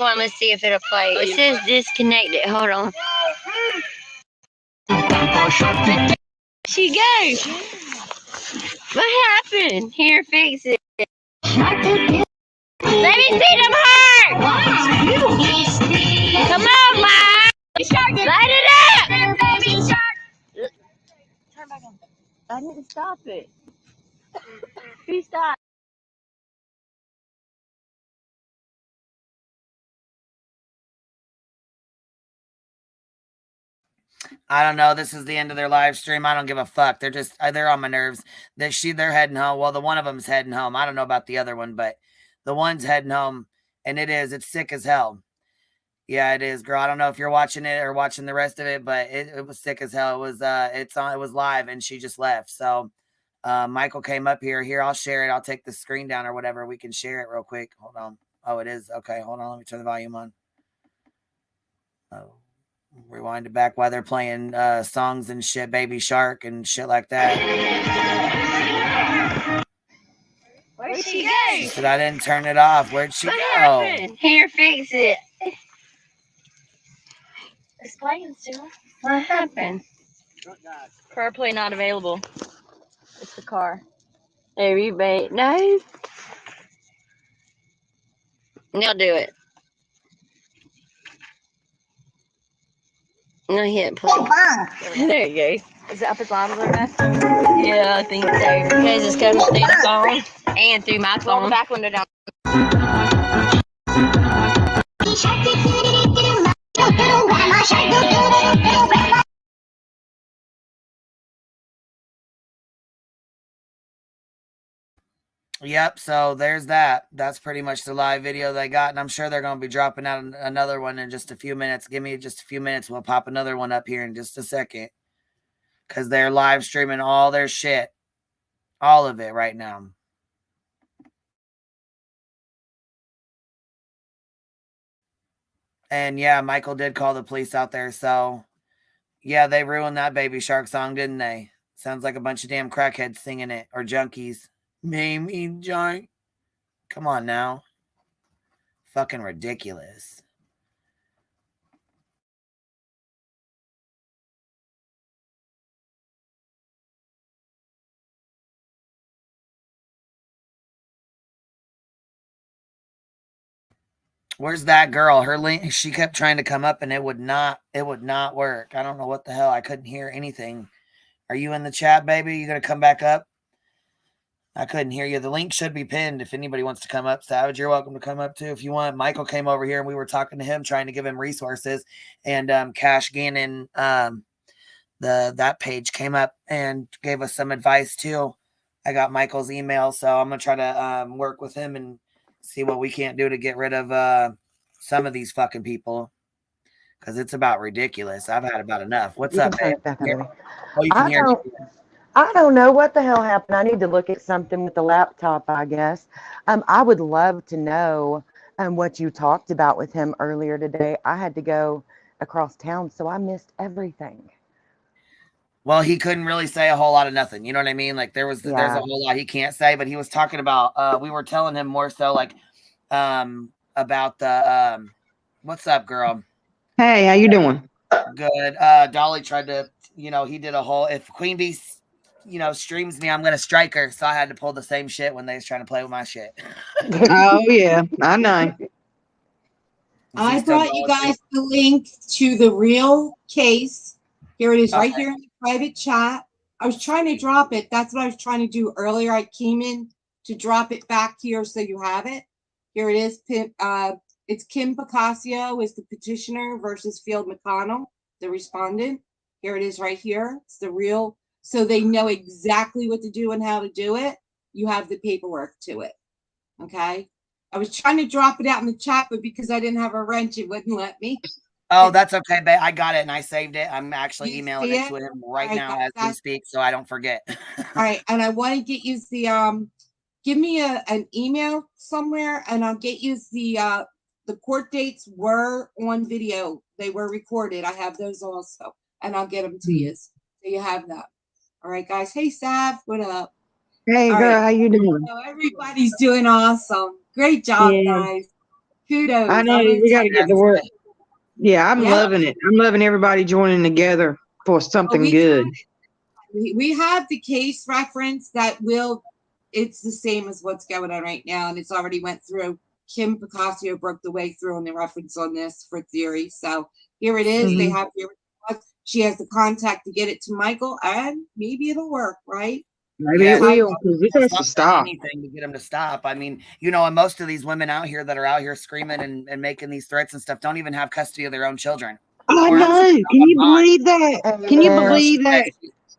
S15: Well, let's see if it'll play. It says disconnected. Hold on. She goes. What happened? Here, fix it. Let me see them hearts. Come on, Mom. Light it up. Turn back on. I didn't stop it. Who stopped?
S16: I don't know. This is the end of their live stream. I don't give a fuck. They're just they're on my nerves. They're heading home. Well, the one of them's heading home. I don't know about the other one, but the one's heading home, and it's sick as hell. Yeah, it is, girl. I don't know if you're watching it or watching the rest of it, but it was sick as hell. It was it was live, and she just left. So Michael came up here. Here, I'll share it. I'll take the screen down or whatever. We can share it real quick. Hold on. Oh, it is. Okay, hold on. Let me turn the volume on. Oh. Rewind it back while they're playing songs and shit, Baby Shark and shit like that.
S15: Where'd she go?
S16: She said I didn't turn it off. Where'd she go?
S15: Happened? Here, fix it. It's playing still. What happened?
S22: Car play not available. It's the car.
S15: Everybody, no. Now do it. No, hit play. There you go.
S22: Is it up as loud as our best?
S15: Yeah, I think so. Because it's coming through the phone and through my
S22: Roll the
S15: phone.
S22: back window down.
S16: Yep, so there's that. That's pretty much the live video they got, and I'm sure they're going to be dropping out another one in just a few minutes. Give me just a few minutes. We'll pop another one up here in just a second because they're live streaming all their shit, all of it right now. And yeah, Michael did call the police out there, so yeah, they ruined that Baby Shark song, didn't they? Sounds like a bunch of damn crackheads singing it, or junkies. Maybe joint. Come on now. Fucking ridiculous. Where's that girl? Her link, she kept trying to come up and it would not work. I don't know what the hell. I couldn't hear anything. Are you in the chat, baby? You gonna come back up? I couldn't hear you. The link should be pinned if anybody wants to come up. Savage, you're welcome to come up too if you want. Michael came over here and we were talking to him, trying to give him resources. And Cash Gannon, that page came up and gave us some advice too. I got Michael's email, so I'm gonna try to work with him and see what we can't do to get rid of some of these fucking people. Because it's about ridiculous. I've had about enough. What's up, babe? Oh, you can hear me.
S4: I don't know what the hell happened. I need to look at something with the laptop, I guess. I would love to know what you talked about with him earlier today. I had to go across town, so I missed everything.
S16: Well, he couldn't really say a whole lot of nothing. You know what I mean? Like there's a whole lot he can't say, but he was talking about, we were telling him more so like about the, what's up, girl?
S2: Hey, how you doing?
S16: Good. Dolly tried to, he did a whole, if Queen Bee, streams me, I'm going to strike her. So I had to pull the same shit when they was trying to play with my shit.
S2: Oh, yeah. I know.
S10: I brought you guys the link to the real case. Here it is right here in the private chat. I was trying to drop it. That's what I was trying to do earlier. I came in to drop it back here so you have it. Here it is. It's Kim Picasio is the petitioner versus Field McConnell, the respondent. Here it is right here. It's the real. So they know exactly what to do and how to do it. You have the paperwork to it. Okay. I was trying to drop it out in the chat, but because I didn't have a wrench, it wouldn't let me.
S16: Oh, that's okay, babe. I got it and I saved it. I'm actually emailing it to him right now as we speak, so I don't forget.
S10: All right. And I want to get you the give me an email somewhere and I'll get you the court dates were on video. They were recorded. I have those also. And I'll get them to you. So you have that. All right, guys. Hey, Sav, what up?
S2: Hey, girl, how you doing?
S10: So everybody's doing awesome. Great job, guys. Kudos.
S2: I know we got to get to work. Yeah, I'm loving it. I'm loving everybody joining together for something good.
S10: We have the case reference that it's the same as what's going on right now, and it's already went through. Kim Picasso broke the way through on the reference on this for theory. So here it is. They have here. She has the contact to get it to Michael, and maybe it'll work, right?
S2: Maybe it will, because this has to stop.
S16: Anything to get them to stop. I mean, and most of these women out here that are out here screaming and making these threats and stuff don't even have custody of their own children.
S2: I know. Can you believe that? Can you believe that?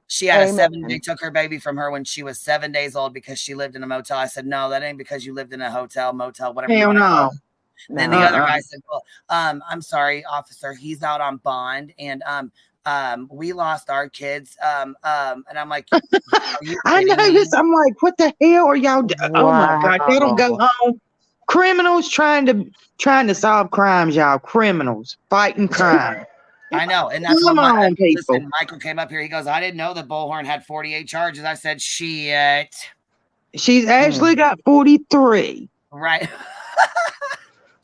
S16: She had they took her baby from her when she was 7 days old because she lived in a motel. I said, no, that ain't because you lived in a hotel, motel, whatever.
S2: Hell no.
S16: Then the other guy said, well, I'm sorry, officer, he's out on bond, and we lost our kids. And I'm like,
S2: I know this. I'm like, what the hell are y'all doing? Oh my God, they don't go home. Criminals trying to solve crimes, y'all. Criminals fighting crime.
S16: I know, and that's what Michael came up here. He goes, I didn't know that Bullhorn had 48 charges. I said, shit.
S2: She's actually got 43.
S16: Right.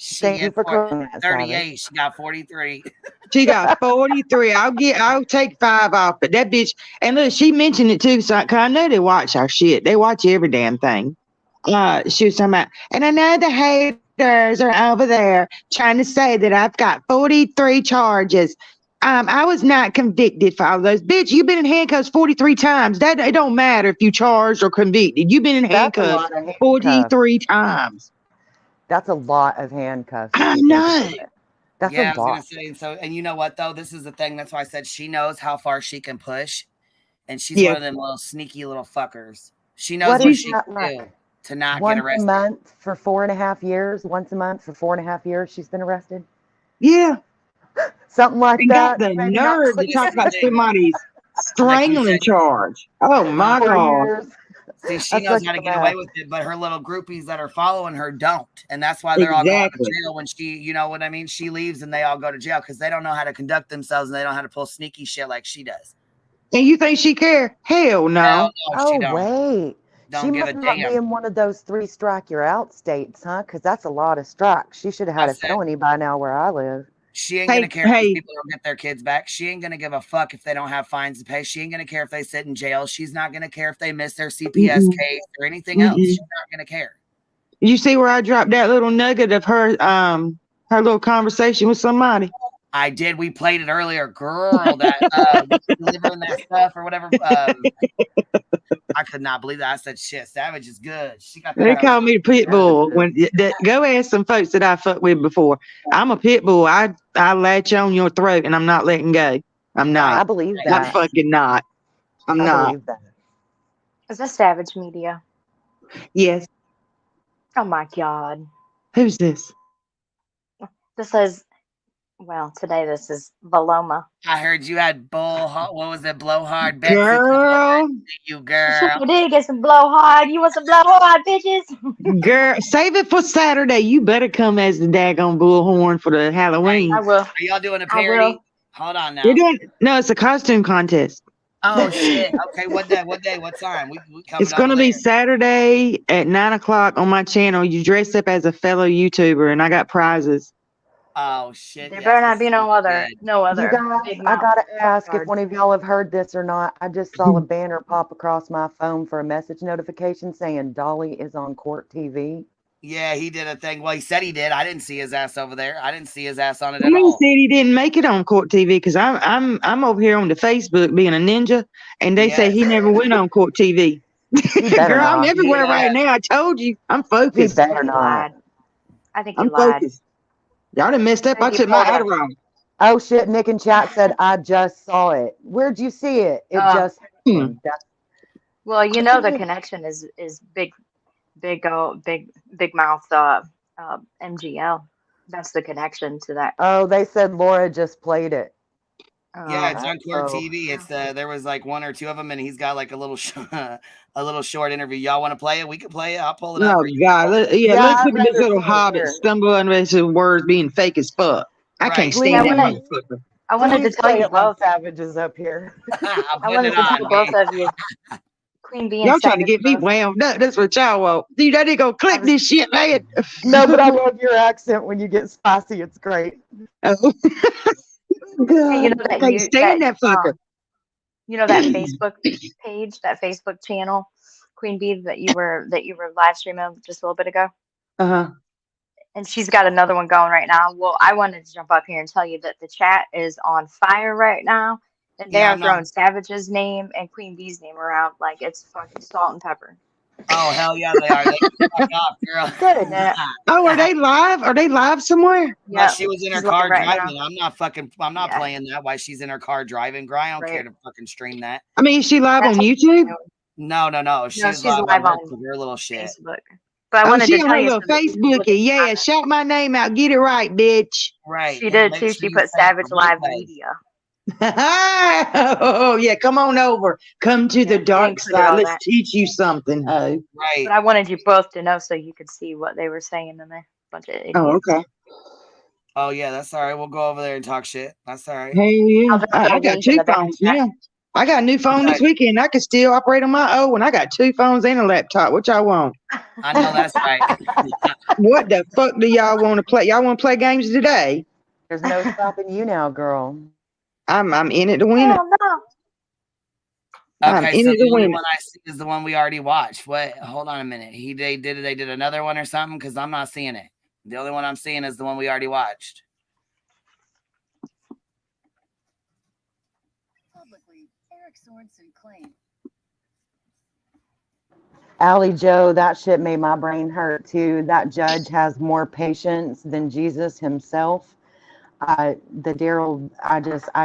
S4: Thank you for calling that,
S16: 38. She got 43.
S2: She got 43. I'll take 5 off, but that bitch. And look, she mentioned it too. So, cause I know they watch our shit. They watch every damn thing. She was talking about, and I know the haters are over there trying to say that I've got 43 charges. I was not convicted for all those. Bitch, you've been in handcuffs 43 times. That it don't matter if you charged or convicted. You've been in handcuffs 43 times.
S4: That's a lot of handcuffs.
S2: I know.
S4: That's a lot.
S16: I was gonna say, so, and you know what though? This is the thing. That's why I said she knows how far she can push, and she's one of them little sneaky little fuckers. She knows what she can do to not get arrested.
S4: Once a month for 4.5 years. Once a month for 4.5 years, she's been arrested.
S2: Yeah.
S4: Something like that.
S2: Got the nerve to talk about somebody's strangling charge. Oh my God.
S16: See, she knows how to get away with it, but her little groupies that are following her don't. And that's why they're all going to jail when she, you know what I mean? She leaves and they all go to jail because they don't know how to conduct themselves and they don't know how to pull sneaky shit like she does.
S2: And you think she care? Hell no.
S4: Wait.
S16: Don't
S4: she
S16: give
S4: must
S16: a
S4: not
S16: damn.
S4: be in one of those 3 strike you're out states, huh? Because that's a lot of strikes. She should have had a felony by now where I live.
S16: She ain't gonna care if people don't get their kids back. She ain't gonna give a fuck if they don't have fines to pay. She ain't gonna care if they sit in jail. She's not gonna care if they miss their CPS case or anything else. She's not gonna care.
S2: You see where I dropped that little nugget of her little conversation with somebody?
S16: I did. We played it earlier. Girl, that delivering that stuff or whatever. I could not believe that. I said, shit, Savage is good. She got that.
S2: They call me the pit bull. Go ask some folks that I fucked with before. I'm a pit bull. I latch on your throat and I'm not letting go. I'm not.
S4: I believe that.
S2: I'm fucking not. I'm not.
S4: Believe that.
S6: Is that Savage Media?
S2: Yes.
S6: Oh my God.
S2: Who's this?
S6: This is, well, today this is Valoma.
S16: I heard you had what was it? Blowhard Betsy.
S2: Girl.
S16: You girl.
S6: You did get some blowhard. You want some blowhard, bitches?
S2: Girl, save it for Saturday. You better come as the daggone bullhorn for the Halloween.
S6: I will.
S16: Are y'all doing a parody? Hold on now.
S2: No, it's a costume contest.
S16: Oh shit. Okay, what day? What time?
S2: It's gonna be Saturday at 9:00 on my channel. You dress up as a fellow YouTuber and I got prizes.
S16: Oh shit!
S6: There better not be no other.
S4: You guys, I gotta ask if one of y'all have heard this or not. I just saw a banner pop across my phone for a message notification saying Dolly is on Court TV.
S16: Yeah, he did a thing. Well, he said he did. I didn't see his ass over there. I didn't see his ass on it at
S2: He
S16: all.
S2: said he didn't make it on Court TV because I'm over here on the Facebook being a ninja, and they say he never went on Court TV. Girl, I'm everywhere right now. I told you, I'm focused.
S4: He better not.
S6: I think you
S2: I'm
S6: lied.
S2: focused. Y'all done messed up. I took my Adderall.
S4: Oh shit! Nick in chat said I just saw it. Where'd you see it? It just happened.
S6: Well, you know the connection is big mouth MGL. That's the connection to that.
S4: Oh, they said Laura just played it.
S16: Yeah, it's on Court TV. It's there was like 1 or 2 of them, and he's got like a little short interview. Y'all want to play it? We can play it. I'll pull it up.
S2: Oh God, let's look at this little hobbit stumble under his words being fake as fuck. I can't stand that motherfucker.
S6: I wanted to tell you both.
S4: Savages up here.
S6: I wanted to tell both of you. Queen Bee and
S2: Y'all trying to
S6: Savage
S2: get me wound up. That's what y'all want. Dude, I didn't go clip this shit, man.
S4: No, but I love your accent when you get spicy. It's great.
S2: Oh,
S6: Hey, you know
S2: God. I can't stand that fucker.
S6: you know that Facebook page, that Facebook channel, Queen Bee, that you were live streaming just a little bit ago?
S2: Uh-huh.
S6: And she's got another one going right now. Well, I wanted to jump up here and tell you that the chat is on fire right now, and they
S16: Yeah,
S6: are
S16: I'm not.
S6: throwing Savage's name and Queen Bee's name around like it's fucking salt and pepper.
S16: Oh hell yeah, they are. They can fuck off, girl.
S6: Good.
S2: Oh, are they live? Are they live somewhere?
S16: Yeah, she was in her
S6: she's live
S16: car
S6: right
S16: driving.
S6: now.
S16: I'm not playing that while she's in her car driving. Girl, I don't care to fucking stream that.
S2: I mean, is she live on
S6: That's-
S2: YouTube?
S16: No. She's live on her little shit.
S6: Facebook. But I wanted
S2: she
S6: to
S2: on
S6: tell
S2: her
S6: you
S2: little
S6: so that you can look
S2: Facebooky.
S6: at the
S2: Yeah,
S6: comments.
S2: shout my name out. Get it right, bitch.
S16: Right.
S6: She did too. She put Savage Live Media.
S2: Oh, yeah. Come on over. Come to the dark
S6: included
S2: side.
S6: all
S2: Let's
S6: that.
S2: teach you something, ho.
S16: Right.
S6: But I wanted you both to know so you could see what they were saying in there. Bunch of idiots.
S2: Oh, okay.
S16: Oh yeah, that's all right. We'll go over there and talk shit. That's all right.
S2: Hey, yeah.
S6: I'll drop
S2: I
S6: the
S2: got
S6: link in
S2: two
S6: the back
S2: phones
S6: chat.
S2: now. I got a new phone this weekend. I can still operate on my own, and I got two phones and a laptop. What y'all want?
S16: I know that's right.
S2: What the fuck do y'all want to play? Y'all want to play games today?
S4: There's no stopping you now, girl.
S2: I'm in it to win it.
S6: Hell no.
S2: I'm
S16: Okay,
S2: in
S16: so
S2: it to
S16: the only
S2: win
S16: one I see is the one we already watched. What? Hold on a minute. They did another one or something because I'm not seeing it. The only one I'm seeing is the one we already watched.
S14: Publicly, Eric Sorensen claimed.
S4: Allie Joe, that shit made my brain hurt too. That judge has more patience than Jesus himself. I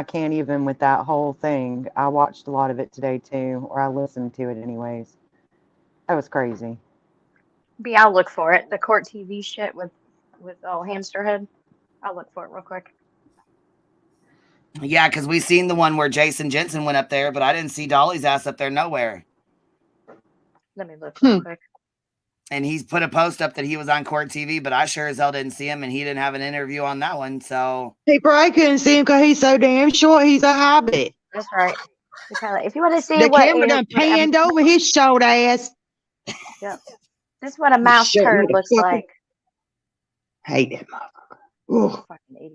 S4: can't even with that whole thing. I watched a lot of it today too, or I listened to it anyways. That was crazy.
S6: B, I'll look for it. The court TV shit with hamster head. I'll look for it real quick.
S16: Yeah, because we seen the one where Jason Jensen went up there, but I didn't see Dolly's ass up there nowhere.
S6: Let me look real quick.
S16: And he's put a post up that he was on court TV, but I sure as hell didn't see him, and he didn't have an interview on that one. So
S2: he probably couldn't see him because he's so damn short. He's a hobbit.
S6: That's right. If you want to see
S2: the
S6: what
S2: camera done panned over his short ass.
S6: Yep. This is what a mouse turd looks like.
S2: Hate that motherfucker.
S6: Fucking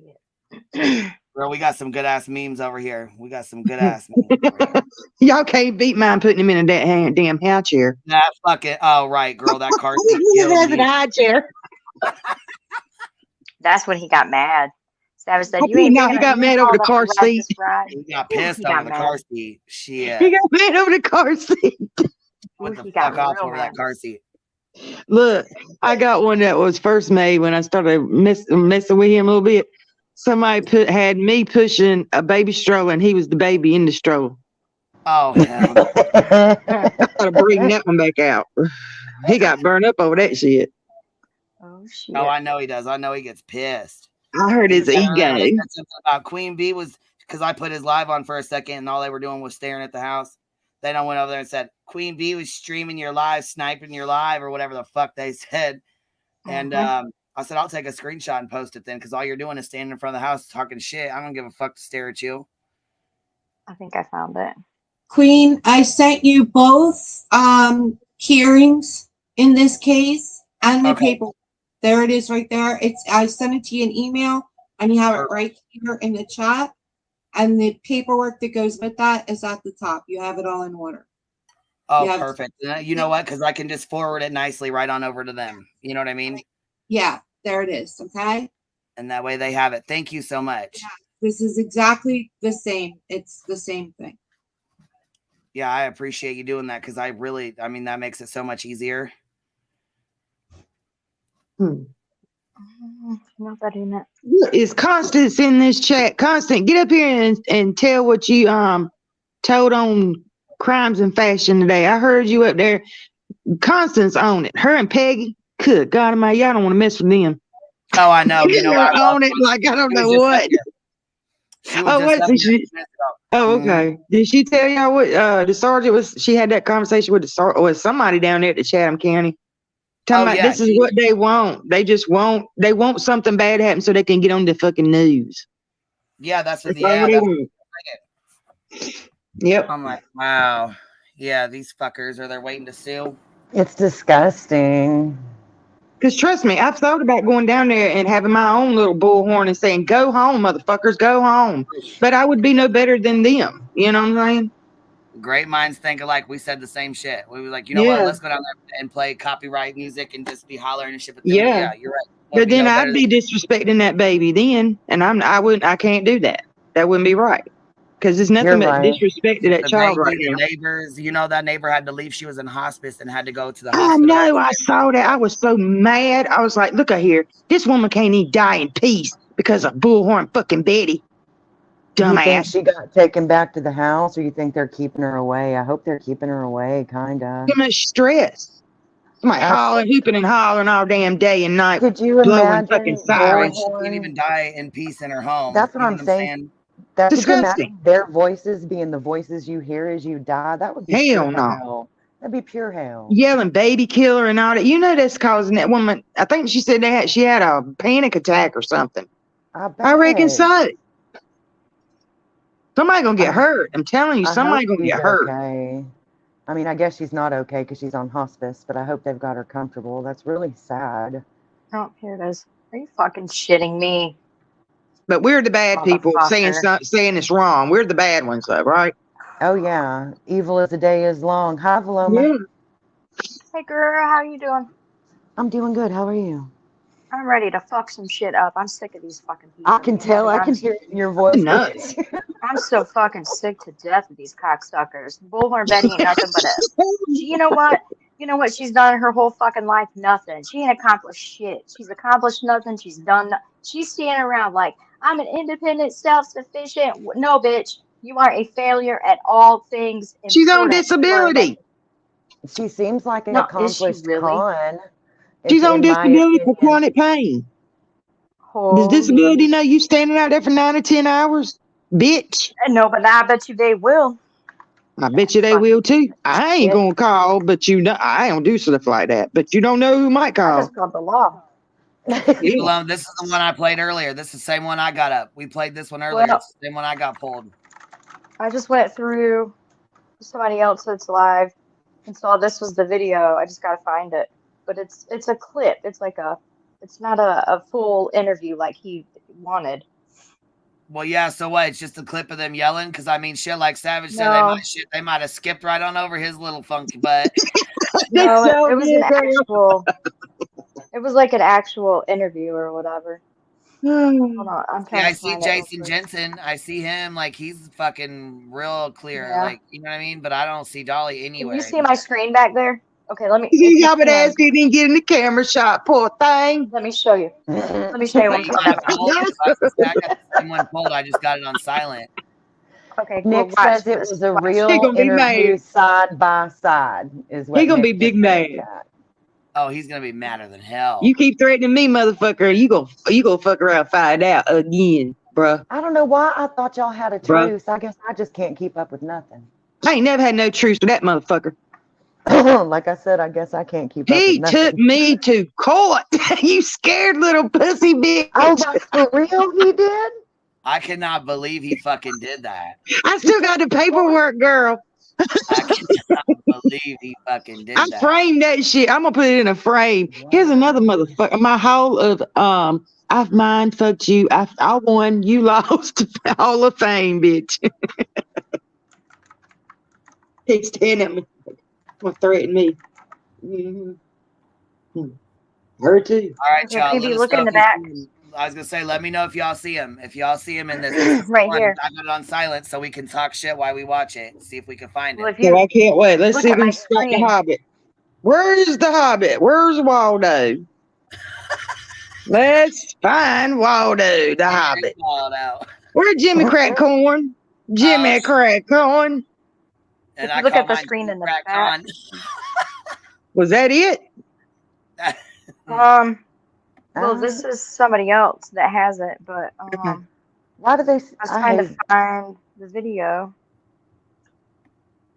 S6: idiot.
S16: Girl, we got some good ass memes over here. We got some good ass memes.
S2: Y'all can't beat mine putting him in a damn high chair.
S16: That fucking right, girl. That car seat killed me.
S2: High chair.
S6: That's when he got mad. Savage said,
S2: "You ain't." He got mad over the car seat.
S16: He got pissed over the car seat. Shit.
S2: He got mad over the car seat.
S16: What the fuck off over that car seat?
S2: Look, I got one that was first made when I started messing with him a little bit. Somebody had me pushing a baby stroller, and he was the baby in the stroller.
S16: Oh hell!
S2: I gotta bring that one back out. He got burned up over that shit.
S6: Oh shit!
S16: Oh, I know he does. I know he gets pissed.
S2: I heard his ego.
S16: Something about Queen Bee was because I put his live on for a second, and all they were doing was staring at the house. Then I went over there and said, "Queen Bee was streaming your live, sniping your live, or whatever the fuck they said." And I said, "I'll take a screenshot and post it then, because all you're doing is standing in front of the house talking shit. I don't give a fuck to stare at you."
S6: I think I found it.
S10: Queen, I sent you both hearings in this case and the paper. There it is right there. I sent it to you in email, and you have it right here in the chat. And the paperwork that goes with that is at the top. You have it all in order.
S16: Oh, perfect. You know what? Because I can just forward it nicely right on over to them. You know what I mean?
S10: Yeah, there it is. Okay.
S16: And that way they have it. Thank you so much.
S10: Yeah, this is exactly the same. It's the same thing.
S16: Yeah, I appreciate you doing that because that makes it so much easier.
S6: Nobody in it.
S2: Is Constance in this chat? Constance, get up here and tell what you told on Crimes and Fashion today. I heard you up there. Constance on it. Her and Peggy. Good God Almighty, y'all don't want to mess with them.
S16: Oh, I know. You know, I
S2: on it like I don't know what. Okay. Did she tell y'all what the sergeant was? She had that conversation with the sergeant or somebody down there at the Chatham County. Talking about this is what they want. They just want something bad to happen so they can get on the fucking news.
S16: Yeah, that's what
S2: they want. Yep.
S16: I'm like, wow. Yeah, these fuckers, or they're waiting to sue.
S4: It's disgusting.
S2: Because trust me, I've thought about going down there and having my own little bullhorn and saying, go home, motherfuckers, go home. But I would be no better than them. You know what I'm saying?
S16: Great minds think alike. We said the same shit. We were like, you know what? Let's go down there and play copyright music and just be hollering and shit. But yeah, you're right.
S2: But then I'd be disrespecting that baby then. And I can't do that. That wouldn't be right. Because there's nothing but disrespect to that child right now.
S16: Neighbors, you know, that neighbor had to leave. She was in hospice and had to go to the
S2: hospital. I know. I saw that. I was so mad. I was like, look at here. This woman can't even die in peace because of bullhorn fucking Betty. Dumbass.
S4: You think she got taken back to the house, or you think they're keeping her away? I hope they're keeping her away, kind of.
S2: Too much stress. Somebody hollering, hooping and hollering all damn day and night.
S4: Could you imagine?
S2: Fucking sirens.
S16: She can't even die in peace in her home.
S4: That's what I'm saying. That's disgusting. Their voices being the voices you hear as you die. That would be
S2: hell no.
S4: Hell. That'd be pure hell.
S2: Yelling baby killer and all that. You know that's causing that woman. I think she said she had a panic attack or something. I reckon so. Somebody gonna get hurt. I'm telling you, somebody gonna get hurt.
S4: Okay. I mean, I guess she's not okay because she's on hospice, but I hope they've got her comfortable. That's really sad.
S6: Oh, here it is. Are you fucking shitting me?
S2: But we're the bad people saying it's wrong. We're the bad ones, though, right?
S4: Oh yeah, evil as the day is long. Hi, Paloma.
S2: Yeah.
S6: Hey, girl, how you doing?
S4: I'm doing good. How are you?
S6: I'm ready to fuck some shit up. I'm sick of these fucking people.
S4: I can tell. I can hear it in your voice.
S2: Nuts.
S6: I'm so fucking sick to death of these cocksuckers. Bullhorn Betty ain't nothing but you know what? You know what she's done her whole fucking life? Nothing. She ain't accomplished shit. She's accomplished nothing. She's done. She's standing around like, I'm an independent, self-sufficient. No, bitch. You are a failure at all things.
S2: She's on disability.
S4: She seems like an accomplished con.
S2: She's on disability for chronic pain. Does disability know you standing out there for 9 or 10 hours? Bitch.
S6: No, but I bet you they will.
S2: I bet you they will too. I ain't gonna call, but you know I don't do stuff like that. But you don't know who might call.
S6: I just called the law.
S16: This is the one I played earlier. This is the same one I got up. We played this one earlier. It's the same one I got pulled.
S6: I just went through somebody else's live and saw this was the video. I just gotta find it. But it's a clip. It's like it's not a full interview like he wanted.
S16: Well, yeah, so what? It's just a clip of them yelling? Because, I mean, shit, like Savage said, they might have skipped right on over his little funky butt.
S6: No, it was an actual, it was like an actual interview or whatever. Hold on, I'm trying
S16: I see Jason Jensen. I see him, like, he's fucking real clear.
S6: Yeah.
S16: Like, you know what I mean? But I don't see Dolly anywhere.
S6: Can you see my screen back there? Okay, let me.
S2: Y'all been asking you didn't get in the camera shot, poor thing.
S6: Let me show you. Let me show you what
S16: I got someone pulled. I just got it on silent.
S6: Okay,
S4: Nick says it was a real interview side by side. Is what
S2: He's gonna be big mad.
S16: Oh, he's gonna be madder than hell.
S2: You keep threatening me, motherfucker. You go fuck around, find out again, bruh.
S4: I don't know why I thought y'all had a truce. I guess I just can't keep up with nothing.
S2: I ain't never had no truce with that motherfucker.
S4: Like I said, I guess I can't keep up with nothing.
S2: He took me to court. You scared little pussy bitch.
S4: Oh, that's for real? He did?
S16: I cannot believe he fucking did that.
S2: I still got the paperwork, girl.
S16: I cannot believe he fucking did that.
S2: I framed that shit. I'm gonna put it in a frame. Here's another motherfucker. My whole of I've mind fucked you. I won. You lost. Hall of Fame, bitch. He's staring at me. Gonna threaten me. Her too.
S16: All right, y'all.
S6: Maybe look in the back.
S16: I was gonna say, let me know if y'all see him. If y'all see him in this
S6: right here,
S16: I got it on silent so we can talk shit while we watch it. See if we can find it.
S2: Well, I can't wait. Let's see if we can spot the Hobbit. Where's the Hobbit? Where's Waldo? Let's find Waldo, the Hobbit. Where's Jimmy Crackcorn? Jimmy Crackcorn.
S6: If you look at the screen in the back.
S2: Was that it?
S6: Well, this is somebody else that has it, but
S4: why do they?
S6: I was trying to find the video.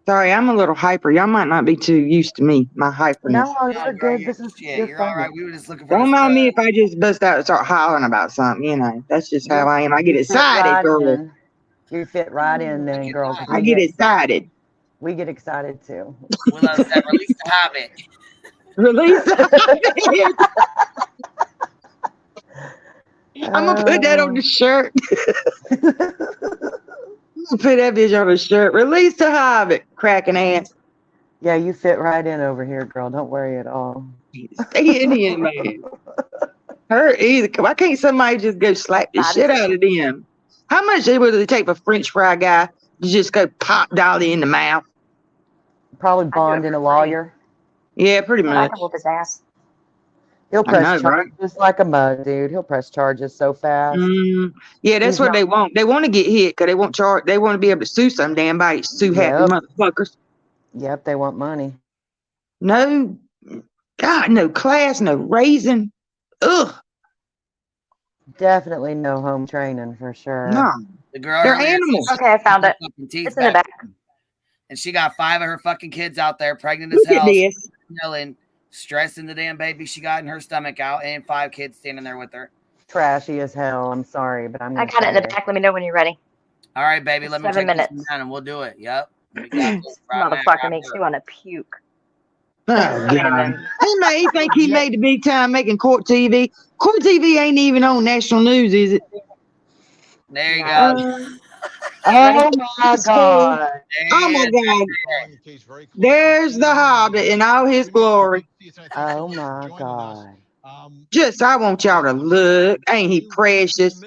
S2: Sorry, I'm a little hyper. Y'all might not be too used to me, my hyperness.
S4: No, you're good. This is
S16: you're all right. We were just looking for.
S2: Don't mind me if I just bust out and start hollering about something. You know, that's just how I am. I get excited, girl.
S4: You fit right in then, girl.
S2: I get excited.
S4: We get excited too.
S16: Willow said, "Release the Hobbit."
S2: Release the I'm gonna put that on the shirt. I'm gonna put that bitch on the shirt. Release the Hobbit, cracking ass.
S4: Yeah, you fit right in over here, girl. Don't worry at all.
S2: Stay in here, man. Her either. Why can't somebody just go slap the shit out of them? How much would it take for a French fry guy to just go pop Dolly in the mouth?
S4: Probably bond and a lawyer.
S2: Yeah, pretty
S22: I
S2: much.
S22: can whoop his ass.
S4: He'll
S2: I
S4: press
S2: know, right?
S4: charges like a mug, dude. He'll press charges so fast.
S2: Yeah, that's
S4: He's
S2: what
S4: not-
S2: they want. They want to get hit because they want charge. They want to be able to sue some damn body. Sue happy
S4: Yep.
S2: motherfuckers.
S4: Yep, they want money.
S2: No, God, no class, no raising. Ugh.
S4: Definitely no home training for sure.
S2: No.
S16: The girl
S2: They're
S16: earlier said
S2: animals.
S16: she
S22: Okay, I found it.
S16: fucking teeth
S22: It's in the
S16: back.
S22: back.
S16: And she got 5 of her fucking kids out there, pregnant as
S2: Look at
S16: hell,
S2: this.
S16: yelling, stressing the damn baby she got in her stomach out, and 5 kids standing there with her.
S4: Trashy as hell. I'm sorry, but I'm
S22: I
S4: gonna
S22: got it in the
S4: say
S22: back. Let me know when you're ready.
S16: All right, baby, let me
S22: 7
S16: take this
S22: minutes.
S16: down and we'll do it. Yep. We got this right now.
S22: Motherfucker makes me want to puke.
S2: Oh, God. He think he made the big time making court TV. Court TV ain't even on national news, is it?
S16: There you go.
S4: Oh my God.
S2: Oh my God. There's the Hobbit in all his glory.
S4: Oh my God.
S2: Just, I want y'all to look. Ain't he precious?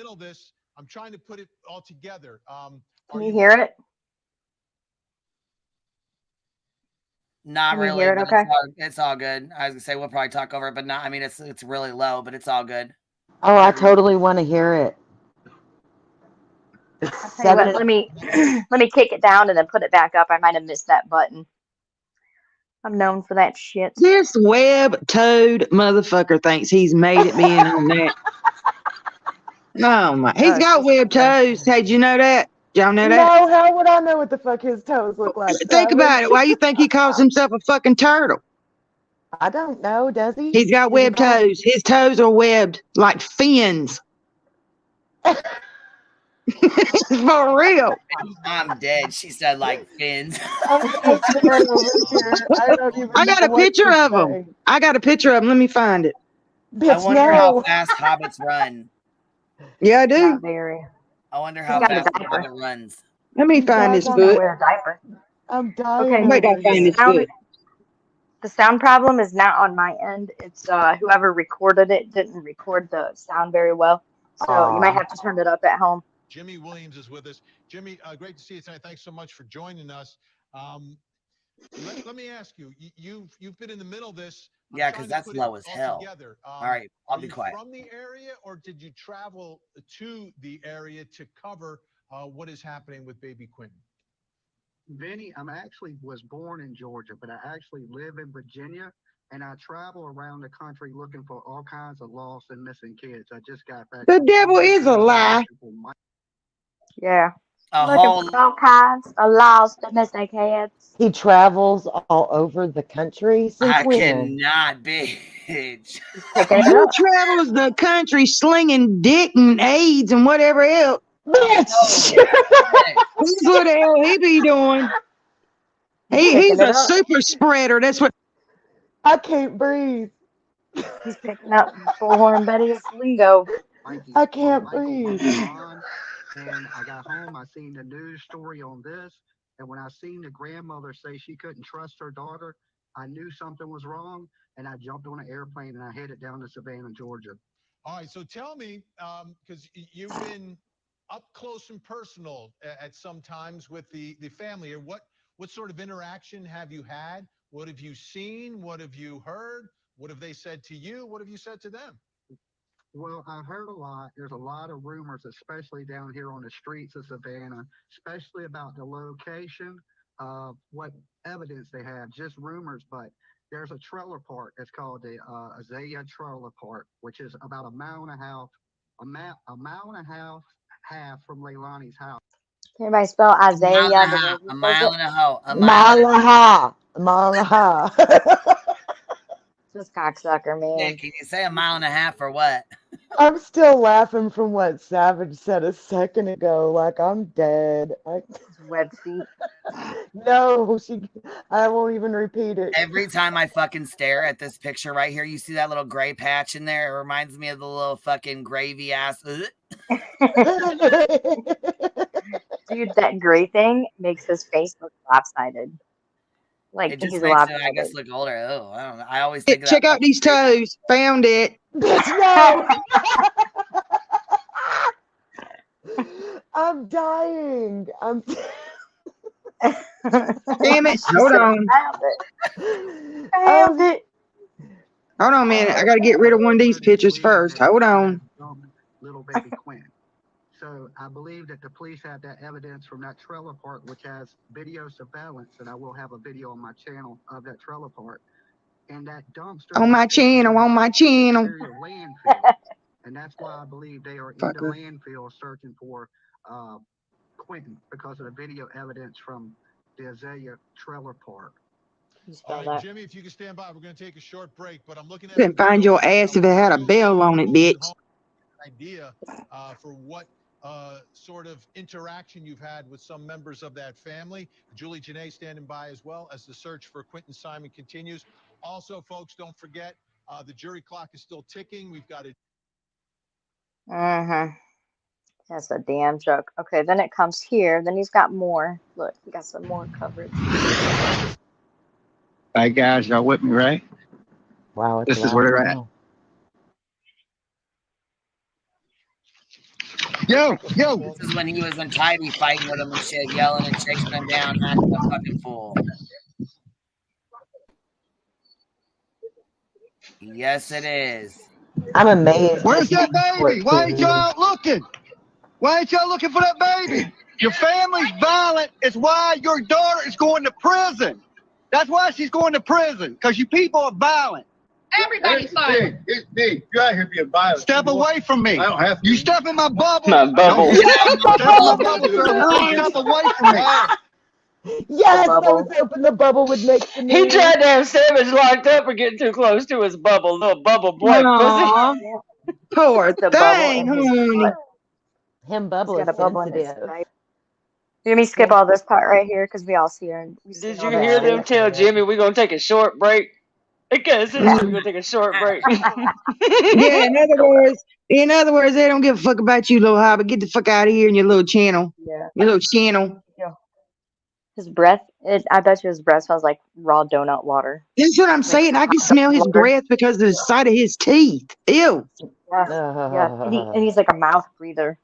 S5: I'm trying to put it all together.
S22: Can you hear it?
S16: Not
S22: Can you
S16: really.
S22: hear it
S16: But
S22: okay?
S16: it's all good. I was gonna say we'll probably talk over it, but not. I mean, it's really low, but it's all good.
S4: Oh, I totally want to hear it. It's
S22: I'll tell you what,
S4: 7.
S22: let me let me kick it down and then put it back up. I might have missed that button. I'm known for that shit.
S2: This web-toed motherfucker thinks he's made it being on that. Oh my. He's got webbed toes. Hey, did you know that? Y'all know that?
S4: No, how would I know what the fuck his toes look like?
S2: Think about it. Why you think he calls himself a fucking turtle?
S4: I don't know. Does he?
S2: He's got webbed toes. His toes are webbed like fins. For real.
S16: I'm dead. She said like fins.
S2: I got a picture of him. I got a picture of him. Let me find it.
S16: I wonder how fast hobbits run.
S2: Yeah, I do.
S22: Not very.
S16: I wonder how
S22: got a
S16: fast a
S22: diaper.
S16: hobbit runs.
S2: Let me find this foot.
S22: Wear a diaper.
S4: I'm dying.
S22: Okay.
S2: Wait, I find this foot.
S22: The sound problem is not on my end. It's whoever recorded it didn't record the sound very well. So you might have to turn it up at home.
S5: Jimmy Williams is with us. Jimmy, great to see you tonight. Thanks so much for joining us. Let me ask you, you've been in the middle of this.
S16: Yeah, because that's low as hell. All right, I'll be quiet.
S5: From the area, or did you travel to the area to cover what is happening with baby Quentin?
S19: Vinny, was born in Georgia, but I actually live in Virginia, and I travel around the country looking for all kinds of lost and missing kids. I just got back.
S2: The devil is a lie.
S22: Yeah.
S16: A
S22: Looking
S16: whole
S22: for all kinds of lost and missing kids.
S4: He travels all over the country since
S16: I
S4: when?
S16: cannot, bitch.
S2: He travels the country slinging dick and AIDS and whatever else.
S4: Bitch!
S2: That's what the hell he be doing. He's a super spreader. That's what.
S4: I can't breathe.
S22: He's picking up Bullhorn Betty's lingo.
S4: I can't breathe.
S19: And I got home, I seen the news story on this, and when I seen the grandmother say she couldn't trust her daughter, I knew something was wrong, and I jumped on an airplane and I headed down to Savannah, Georgia.
S5: All right, so tell me, because you've been up close and personal at some times with the family, or what sort of interaction have you had? What have you seen? What have you heard? What have they said to you? What have you said to them?
S19: Well, I heard a lot. There's a lot of rumors, especially down here on the streets of Savannah, especially about the location of what evidence they have, just rumors. But there's a trailer park that's called the Azalea Trailer Park, which is about a mile and a half from Leilani's house.
S22: Can everybody spell Isaiah?
S16: A mile and a half.
S4: Mile and a half.
S22: This cocksucker, man.
S16: Can you say 1.5 miles or what?
S4: I'm still laughing from what Savage said a second ago. Like, I'm dead.
S22: Web feet.
S4: No, I won't even repeat it.
S16: Every time I fucking stare at this picture right here, you see that little gray patch in there? It reminds me of the little fucking gravy ass.
S22: Dude, that gray thing makes his face look lopsided. Like,
S16: It just
S22: he's
S16: makes him, I
S22: lopsided.
S16: guess, look older. Oh, I don't know. I always think of
S2: Check
S16: that.
S2: out these toes. Found it.
S4: No. I'm dying.
S2: Damn it. Hold on.
S22: Found it.
S2: Hold on a minute. I got to get rid of one of these pictures first. Hold on.
S19: Little baby Quinn. So I believe that the police have that evidence from that trailer park, which has video surveillance, and I will have a video on my channel of that trailer park. And that dumpster
S2: On my channel.
S19: landfill. And that's why I believe they are in the landfill searching for Quentin, because of the video evidence from the Azalea trailer park.
S5: All right, Jimmy, if you can stand by, we're going to take a short break, but I'm looking at
S2: Couldn't find your ass if it had a bell on it, bitch.
S5: idea for what sort of interaction you've had with some members of that family. Julie Janae standing by as well as the search for Quentin Simon continues. Also, folks, don't forget the jury clock is still ticking. We've got it.
S22: That's a damn joke. Okay, then it comes here. Then he's got more. Look, he got some more coverage.
S7: Hey guys, y'all with me, right?
S4: Wow,
S7: this is where they're at. Yo.
S16: This is when he was in Tybee fighting with him and shit, yelling and chasing him down, acting a fucking fool. Yes, it is.
S4: I'm amazed.
S7: Where's that baby? Why ain't y'all out looking? Why ain't y'all looking for that baby? Your family's violent. It's why your daughter is going to prison. That's why she's going to prison, because you people are violent.
S9: Everybody's violent.
S7: It's big. You're out here being violent. Step away from me. I don't have to. You step in my bubble.
S21: My bubble.
S7: Step away from me.
S4: Yes, I was hoping the bubble would make the news.
S21: He tried to have Savage locked up for getting too close to his bubble. Little bubble boy pussy.
S2: Poor
S22: The bubble in
S2: thing,
S22: his
S2: honey.
S22: butt.
S4: Him bubble
S22: He's
S4: is
S22: got a bubble in his
S4: sensitive.
S22: butt. Let me skip all this part right here because we all see her.
S21: Did you hear them tell Jimmy we're going to take a short break? Because we're going to take a short break.
S2: Yeah, in other words, they don't give a fuck about you, little hobbit. Get the fuck out of here in your little channel.
S22: Yeah.
S2: Your little channel.
S22: His breath, I bet you his breath smells like raw donut water.
S2: That's what I'm saying. I can smell his breath because of the sight of his teeth. Ew.
S22: Yeah. And he's like a mouth breather.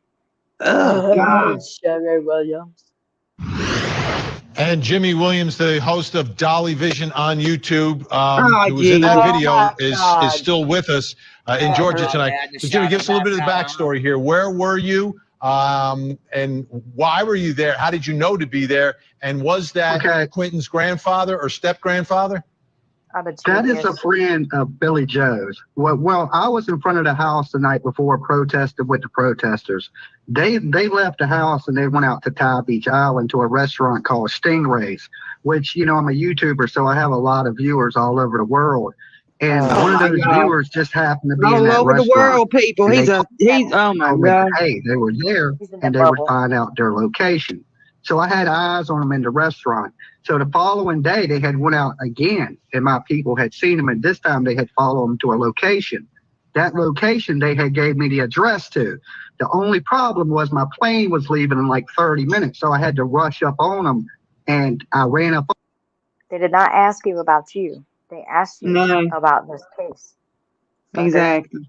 S2: Oh, God.
S22: Sherry Williams.
S5: And Jimmy Williams, the host of Dolly Vision on YouTube, who was
S2: geez.
S5: in that
S2: Oh,
S5: video,
S2: my
S5: is
S2: God.
S5: still with us in Georgia tonight. So, Jimmy, give us a little bit of the backstory here. Where were you? And why were you there? How did you know to be there? And was that Quentin's grandfather or step-grandfather?
S19: That is a friend of Billy Joe's. Well, I was in front of the house the night before, protested with the protesters. They left the house and they went out to Thai Beach Island to a restaurant called Stingrays, which, you know, I'm a YouTuber, so I have a lot of viewers all over the world. And one of those viewers just happened to be in that
S2: all over the
S19: restaurant.
S2: world, people.
S19: And
S2: He's oh my God.
S19: Hey, they were there and they would find out their location. So I had eyes on them in the restaurant. So the following day, they had went out again, and my people had seen them, and this time they had followed them to a location. That location they had gave me the address to. The only problem was my plane was leaving in like 30 minutes, so I had to rush up on them, and I ran up.
S22: They did not ask you about you. They asked you about this case.
S2: Exactly.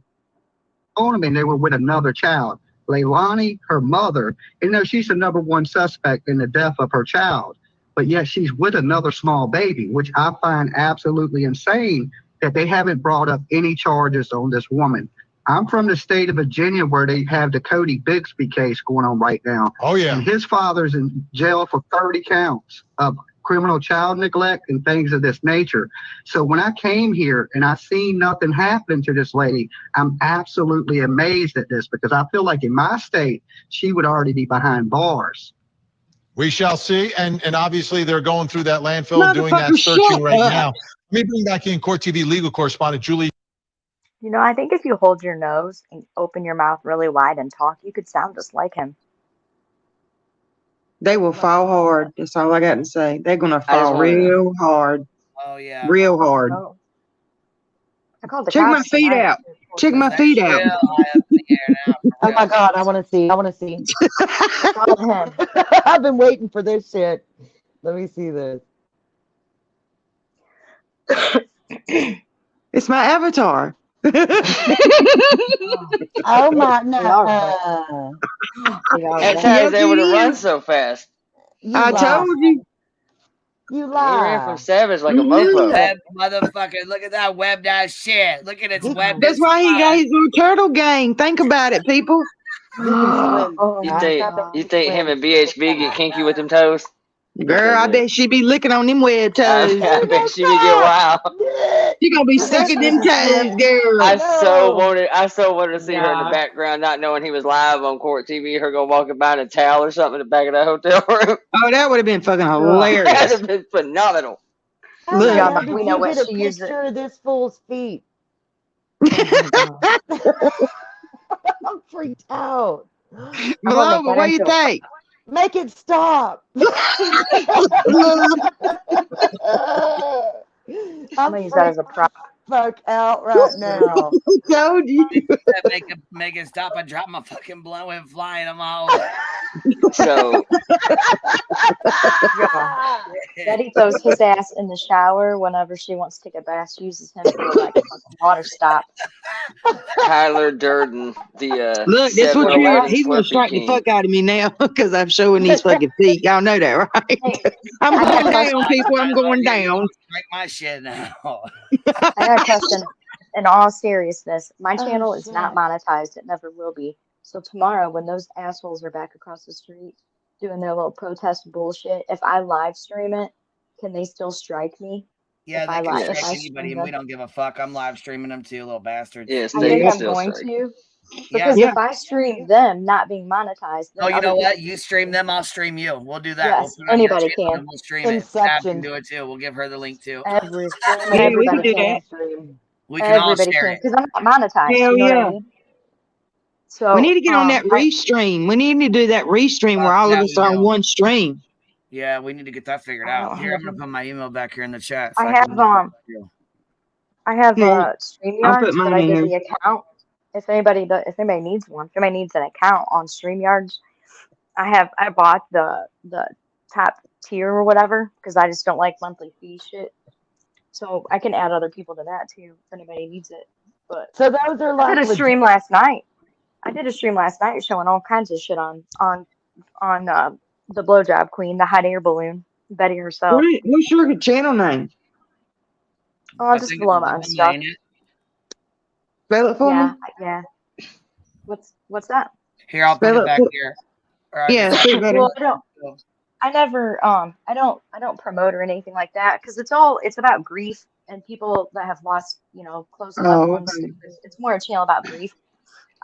S19: On them, and they were with another child. Leilani, her mother, you know, she's the #1 suspect in the death of her child. But yet she's with another small baby, which I find absolutely insane that they haven't brought up any charges on this woman. I'm from the state of Virginia where they have the Cody Bixby case going on right now.
S5: Oh, yeah.
S19: And his father's in jail for 30 counts of criminal child neglect and things of this nature. So when I came here and I seen nothing happening to this lady, I'm absolutely amazed at this because I feel like in my state, she would already be behind bars.
S5: We shall see. And obviously they're going through that landfill, doing that searching
S2: shut
S5: right
S2: up.
S5: now. Let me bring back in Court TV legal correspondent Julie.
S22: You know, I think if you hold your nose and open your mouth really wide and talk, you could sound just like him.
S2: They will fall hard. That's all I got to say. They're gonna fall real hard.
S16: Oh yeah.
S2: Real hard.
S22: Oh. I called the
S2: Check my
S22: cops
S2: feet
S22: tonight.
S2: out. Check my feet out.
S16: Real high up in the air now.
S4: Oh my God, I want to see. I want to see.
S22: Call him.
S4: I've been waiting for this shit. Let me see this.
S2: It's my avatar.
S4: Oh my no.
S8: That's how he's able to run so fast.
S2: I told you.
S4: You
S8: He ran from Savage like a mofo.
S16: Web motherfucker, look at that webbed ass shit. Look at its web.
S2: That's why he got his little turtle gang. Think about it, people.
S8: You think him and BHB get kinky with them toes?
S2: Girl, I bet she be licking on them webbed toes.
S8: I bet she be get wild.
S2: She gonna be sucking them toes, girl.
S8: I so wanted to see her in the background, not knowing he was live on Court TV. Her go walking by in a towel or something in the back of that hotel room.
S2: Oh, that would have been fucking hilarious.
S8: That would have been phenomenal.
S2: Look,
S4: How did
S22: we know
S4: you
S22: what
S4: get a
S22: she uses.
S4: picture of this fool's feet? I'm freaked out.
S2: Malone, what do you think?
S4: Make it stop.
S22: I'm gonna use that as a prop.
S4: Fuck out right now.
S2: Told you.
S16: Make it stop. I drop my fucking blowing flying. I'm all.
S8: So
S22: Betty throws his ass in the shower whenever she wants to take a bath. She uses him for like a water stop.
S8: Tyler Durden, the
S2: Look, that's what you're. He's gonna
S8: Slurpee
S2: strike the
S8: King.
S2: fuck out of me now because I'm showing these fucking feet. Y'all know that, right? I'm going down, people. I'm going down.
S16: Strike my shit now.
S22: I got a question. In all seriousness, my channel is not monetized. It never will be. So tomorrow, when those assholes are back across the street doing their little protest bullshit, if I live stream it, can they still strike me?
S16: Yeah,
S22: If
S16: they
S22: I
S16: can
S22: live, if
S16: strike
S22: I
S16: anybody,
S22: stream
S16: and we
S22: them?
S16: don't give a fuck. I'm live streaming them too, little bastards.
S8: Yes,
S22: I
S8: they
S22: think
S8: can
S22: I'm
S8: still
S22: going
S8: strike.
S22: to.
S16: Yeah.
S22: Because if I stream them not being monetized, then
S16: Oh, you
S22: other
S16: know what?
S22: people-
S16: You stream them, I'll stream you. We'll do that.
S22: Yes,
S16: We'll put it on your
S22: anybody
S16: channel
S22: can.
S16: and we'll stream
S4: In
S16: it. Tab can
S4: sections.
S16: do it too. We'll give her the link too.
S22: Everybody can.
S16: We can all
S22: Everybody
S16: share
S22: can
S16: it.
S22: because I'm not monetized.
S2: Hell
S22: You know what
S2: yeah.
S22: I mean? So
S2: We need to get on that restream. We need to do that restream where all of
S16: yeah,
S2: us
S16: we
S2: are on
S16: do.
S2: one stream.
S16: Yeah, we need to get that figured
S22: I
S16: out.
S22: don't
S16: Here,
S22: have
S16: I'm gonna put my email back here in the chat.
S22: I
S16: so
S22: have
S16: can-
S2: I'll
S22: StreamYard
S2: put
S22: that
S2: mine
S22: I
S2: in
S22: did
S2: here.
S22: the account. If anybody needs one, if anybody needs an account on StreamYards, I bought the top tier or whatever because I just don't like monthly fee shit. So I can add other people to that too if anybody needs it. But
S4: So those are
S22: I
S4: like
S22: did a stream last night. I did a stream last night showing all kinds of shit on the blowjob queen, the hot air balloon, Betty herself.
S2: What's your channel name?
S22: Oh, just Loma and stuff.
S2: Spell it for me.
S22: Yeah. What's that?
S16: Here, I'll put
S2: Spell
S16: it
S2: it
S16: back
S2: for-
S16: here. All right,
S2: Yeah,
S16: just-
S2: say better.
S22: Well, I don't promote or anything like that because it's about grief and people that have lost, close loved ones.
S2: okay.
S22: It's more a channel about grief.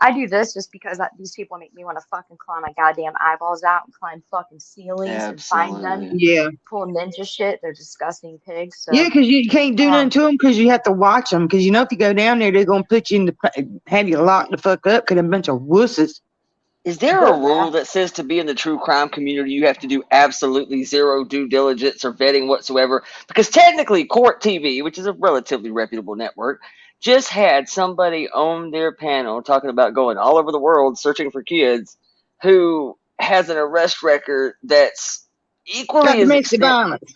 S22: I do this just because these people make me want to fucking claw my goddamn eyeballs out and climb fucking ceilings and find them.
S2: Yeah.
S22: Pull ninja shit. They're disgusting pigs. So,
S2: Yeah, because you can't do nothing to them because you have to watch them. Because if you go down there, they're gonna put you in have you locked the fuck up because they're a bunch of wusses.
S8: Is there a rule that says to be in the true crime community you have to do absolutely zero due diligence or vetting whatsoever? Because technically Court TV, which is a relatively reputable network, just had somebody on their panel talking about going all over the world searching for kids who has an arrest record that's equally
S2: Got
S8: as
S2: domestic violence.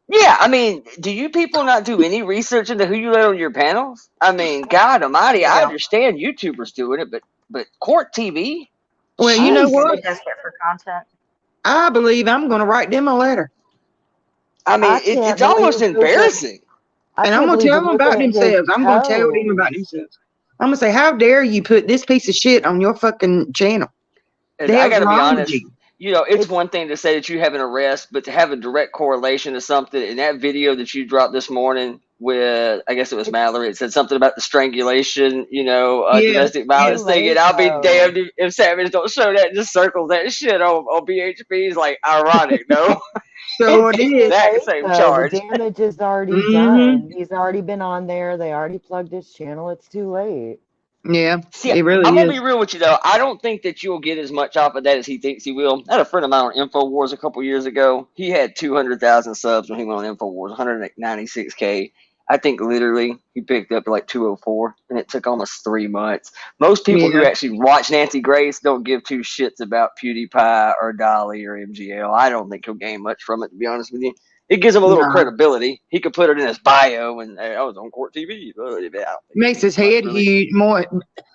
S8: Yeah, I mean, do you people not do any research into who you let on your panels? I mean, God Almighty, I understand YouTubers doing it, but Court TV?
S2: Well, you know what?
S22: Desperate for content.
S2: I believe I'm going to write them a letter.
S8: I mean, it's almost embarrassing.
S2: And I'm going to tell them about themselves. I'm going to tell them about themselves. I'm going to say, how dare you put this piece of shit on your fucking channel?
S8: And I gotta be honest. it's one thing to say that you have an arrest, but to have a direct correlation to something in that video that you dropped this morning with, I guess it was Mallory, it said something about the strangulation, domestic violence thing, and I'll be damned if Savage don't show that and just circle that shit on BHP's like ironic, no?
S2: So it
S4: It's
S2: is.
S8: Exact same
S4: So
S8: charge.
S4: the damage is already done. He's already been on there. They already plugged his channel. It's too late.
S2: Yeah,
S8: See,
S2: it really
S8: I'm
S2: is.
S8: gonna be real with you though. I don't think that you'll get as much off of that as he thinks he will. I had a friend of mine on InfoWars a couple years ago. He had 200,000 subs when he went on InfoWars, 196K. I think literally he picked up like 204, and it took almost 3 months. Most people who
S2: Yeah.
S8: actually watch Nancy Grace don't give two shits about PewDiePie or Dolly or MGL. I don't think he'll gain much from it, to be honest with you. It gives him a little
S2: No.
S8: credibility. He could put it in his bio, and I was on Court TV.
S2: Makes his head huge. More.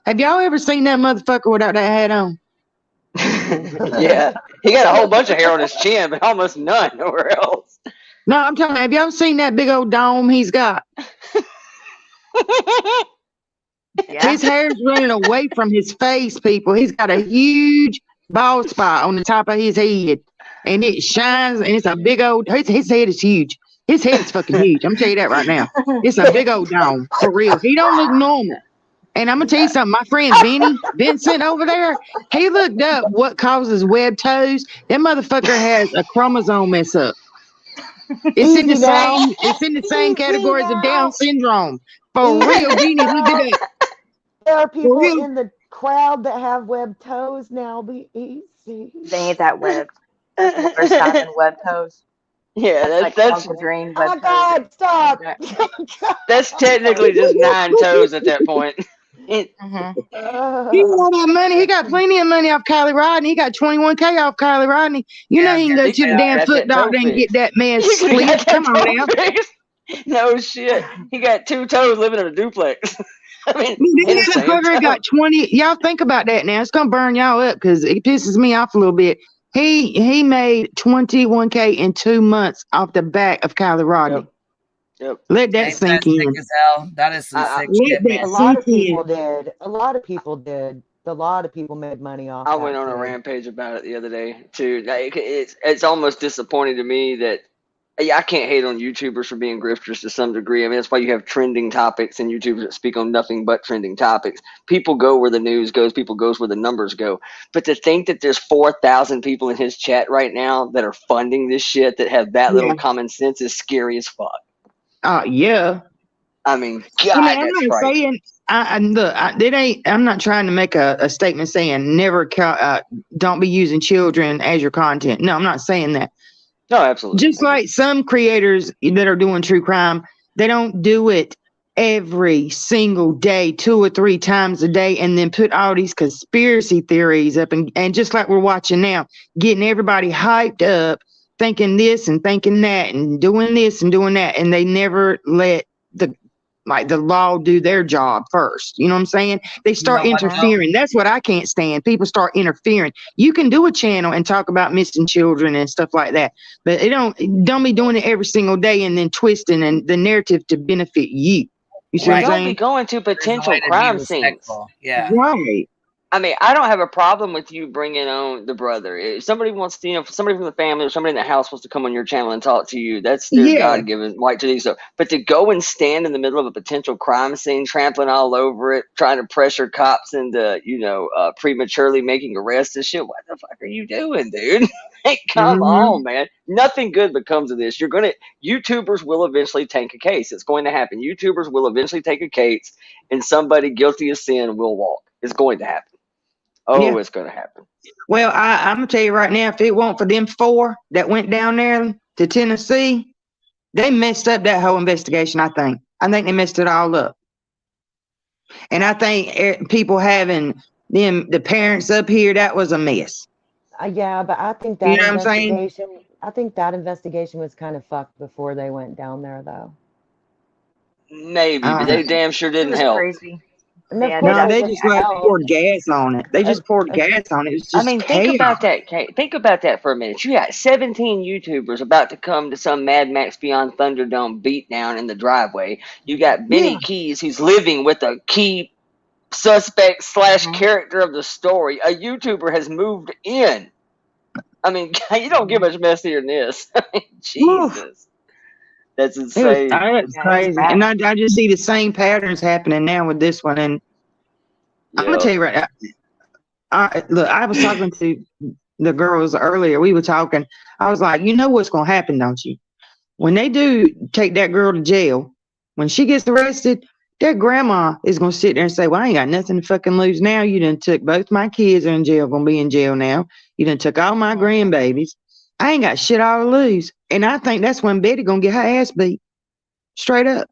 S2: Have y'all ever seen that motherfucker without that hat on?
S8: Yeah, he got a whole bunch of hair on his chin, but almost none nowhere else.
S2: No, I'm telling you, have y'all seen that big old dome he's got? His hair's running away from his face, people. He's got a huge bald spot on the top of his head, and it shines, and it's a big old, his head is huge. His head is fucking huge. I'm telling you that right now. It's a big old dome, for real. He don't look normal. And I'm going to tell you something. My friend Vincent over there, he looked up what causes webbed toes. That motherfucker has a chromosome mess up. It's in the same categories of Down syndrome. For real, Jeannie, look it up.
S4: There are people in the crowd that have webbed toes now. Be easy.
S22: They ain't that webbed. We're stopping webbed toes.
S8: Yeah, that's
S22: dream.
S4: Oh my God! Stop.
S8: That's technically just 9 toes at that point.
S2: He got that money. He got plenty of money off Kylie Rodney. He got 21K off Kylie Rodney. You know he can go to the damn foot doctor and get that man split. Come on now.
S8: No shit. He got 2 toes living in a duplex. I mean,
S2: this motherfucker got 20. Y'all think about that now. It's gonna burn y'all up because it pisses me off a little bit. He made 21K in 2 months off the back of Kylie Rodney.
S8: Yep.
S2: Let that sink in.
S16: As hell. That is some sick shit, man.
S4: A lot of people did. A lot of people did. A lot of people made money off.
S8: I went on a rampage about it the other day too. It's almost disappointing to me that I can't hate on YouTubers for being grifters to some degree. I mean, that's why you have trending topics and YouTubers that speak on nothing but trending topics. People go where the news goes. People goes where the numbers go. But to think that there's 4,000 people in his chat right now that are funding this shit that have that little common sense is scary as fuck.
S2: Yeah.
S8: I mean, God,
S2: I'm not saying. I'm not trying to make a statement saying never don't be using children as your content. No, I'm not saying that.
S8: No, absolutely.
S2: Just like some creators that are doing true crime, they don't do it every single day, 2 or 3 times a day, and then put all these conspiracy theories up and just like we're watching now, getting everybody hyped up, thinking this and thinking that and doing this and doing that, and they never let the law do their job first. You know what I'm saying? They start interfering. That's what I can't stand. People start interfering. You can do a channel and talk about missing children and stuff like that, but don't be doing it every single day and then twisting and the narrative to benefit you. You see what I'm saying?
S8: Don't be going to potential crime scenes.
S16: Yeah.
S2: Right.
S8: I mean, I don't have a problem with you bringing on the brother. If somebody wants to, if somebody from the family or somebody in the house wants to come on your channel and talk to you, that's their God-given right to do so. But to go and stand in the middle of a potential crime scene, trampling all over it, trying to pressure cops into, prematurely making arrests and shit, what the fuck are you doing, dude? Like, come on, man. Nothing good becomes of this. YouTubers will eventually take a case. It's going to happen. YouTubers will eventually take a case, and somebody guilty of sin will walk. It's going to happen. Oh, it's going to happen.
S2: Well, I'm going to tell you right now, if it weren't for them 4 that went down there to Tennessee, they messed up that whole investigation, I think. I think they messed it all up. And I think people having the parents up here, that was a mess.
S4: Yeah, but I think that I think that investigation was kind of fucked before they went down there, though.
S8: Maybe, but they damn sure didn't help.
S22: Crazy.
S2: No, they just poured gas on it. They just poured gas on it. It was just
S8: think about that, Kate. Think about that for a minute. You got 17 YouTubers about to come to some Mad Max Beyond Thunderdome beatdown in the driveway. You got Benny Keys, who's living with a key suspect / character of the story. A YouTuber has moved in. I mean, you don't get much messier than this. I mean,
S2: Whew.
S8: Jesus. That's
S2: It was,
S8: insane.
S2: it's crazy. And I just see the same patterns happening now with this one. And I'm going to tell you right now, look, I was talking to the girls earlier. We were talking. I was like, you know what's going to happen, don't you? When they do take that girl to jail, when she gets arrested, that grandma is going to sit there and say, well, I ain't got nothing to fucking lose now. You done took both my kids are in jail, going to be in jail now. You done took all my grandbabies. I ain't got shit all to lose. And I think that's when Betty going to get her ass beat. Straight up.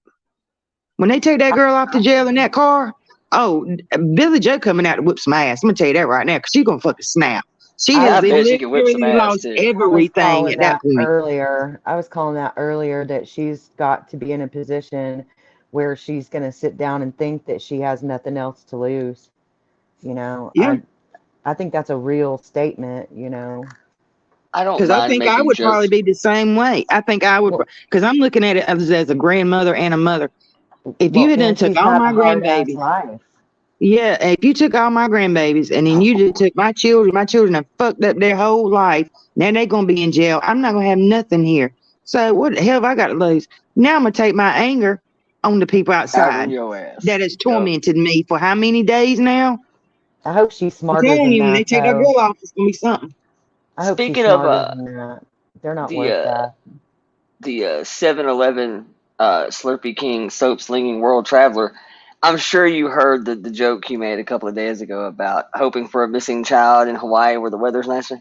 S2: When they take that girl off to jail in that car, oh, Billy Joe coming out to whip some ass. I'm going to tell you that right now, because she's going to fucking snap. She has
S8: I bet she can whip some
S2: literally
S8: ass
S2: lost
S8: too.
S2: everything at that point.
S4: I was calling that earlier that she's got to be in a position where she's going to sit down and think that she has nothing else to lose. You know,
S2: Yeah.
S4: I think that's a real statement, you know.
S8: I don't
S2: Because I think I would probably be the same way. I think I would, because I'm looking at it as a grandmother and a mother. If you had done took all my grandbabies, yeah, if you took all my grandbabies and then you just took my children have fucked up their whole life, now they're going to be in jail. I'm not going to have nothing here. So what the hell have I got to lose? Now I'm going to take my anger on the people outside
S8: your ass.
S2: that has tormented me for how many days now?
S4: I hope she's smarter
S2: I'm telling
S4: than
S2: you, when
S4: that,
S2: they take that
S4: though.
S2: girl off, it's going to be something.
S4: I hope she's
S8: Speaking
S4: smarter
S8: of
S4: than that. They're not
S8: the
S4: worth that.
S8: the 7-Eleven Slurpee King soap slinging world traveler, I'm sure you heard the joke he made a couple of days ago about hoping for a missing child in Hawaii where the weather's nicer.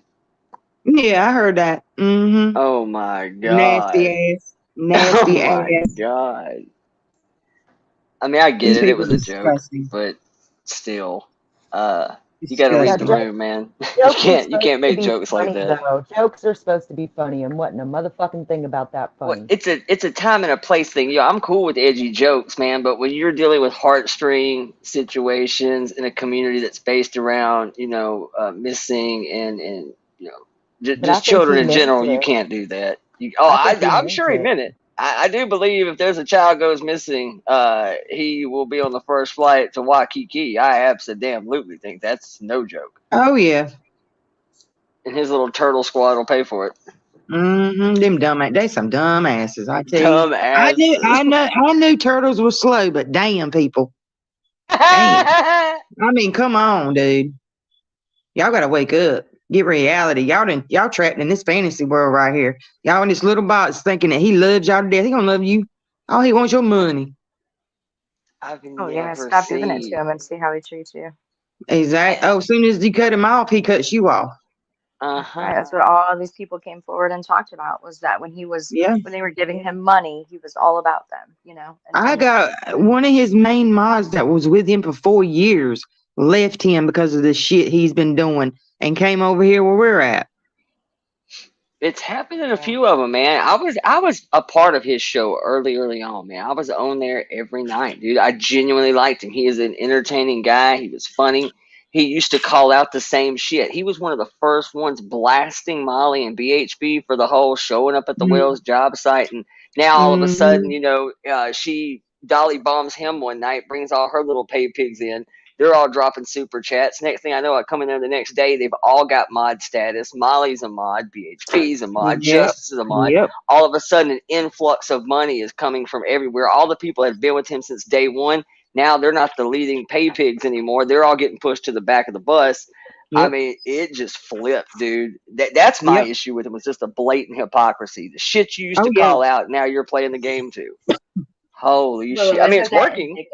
S2: Yeah, I heard that. Mm-hmm.
S8: Oh my god.
S2: Nasty ass. Nasty
S8: Oh my
S2: ass.
S8: god. I mean, I get
S2: These
S8: it. It
S2: people
S8: was
S2: are
S8: a joke,
S2: disgusting.
S8: but still, you got to read the room, man.
S4: Jokes are
S8: You
S4: supposed
S8: can't
S4: to
S8: make
S4: be
S8: jokes like
S4: funny,
S8: that.
S4: though. Jokes are supposed to be funny, and wasn't a motherfucking thing about that
S8: Well,
S4: funny.
S8: it's a time and a place thing. Yeah, I'm cool with edgy jokes, man, but when you're dealing with heartstring situations in a community that's based around, missing and you know,
S4: But I
S8: just
S4: think
S8: children
S4: he
S8: in
S4: meant
S8: general, you
S4: it.
S8: can't do that.
S4: I think he
S8: I'm
S4: meant
S8: sure he
S4: it.
S8: meant it. I do believe if there's a child goes missing, he will be on the first flight to Waikiki. I absolutely think that's no joke.
S2: Oh, yeah.
S8: And his little turtle squad will pay for it.
S2: Mm-hmm. Them dumb, they some dumb asses. I tell
S8: Dumb
S2: you.
S8: asses.
S2: I knew turtles were slow, but damn, people. Damn. I mean, come on, dude. Y'all gotta wake up. Get reality. Y'all trapped in this fantasy world right here. Y'all in this little box thinking that he loves y'all to death. He gonna love you. All he wants your money.
S8: I've
S6: Oh yeah,
S8: never
S6: stop giving it to
S8: seen.
S6: him and see how he treats you.
S2: Exactly. Oh, as soon as you cut him off, he cuts you off.
S6: Right. That's what all these people came forward and talked about, was that when they were giving him money, he was all about them, you know. And
S2: I got one of his main mods that was with him for 4 years left him because of the shit he's been doing and came over here where we're at.
S8: It's happened in a few of them, man. I was a part of his show early on, man. I was on there every night, dude. I genuinely liked him. He is an entertaining guy. He was funny. He used to call out the same shit. He was one of the first ones blasting Molly and BHB for the whole showing up at the Wells job site, and now all of a sudden, she Dolly bombs him one night, brings all her little pay pigs in. They're all dropping super chats. Next thing I know, I come in there the next day. They've all got mod status. Molly's a mod. BHP's a mod.
S2: Yep.
S8: Justice is a mod.
S2: Yep.
S8: All of a sudden, an influx of money is coming from everywhere. All the people that have been with him since day one, now they're not the leading pay pigs anymore. They're all getting pushed to the back of the bus.
S2: Yep.
S8: I mean, it just flipped, dude. That's my issue with him. It's just a blatant hypocrisy. The shit you used to call out, now you're playing the game too. Holy shit. I mean, it's working.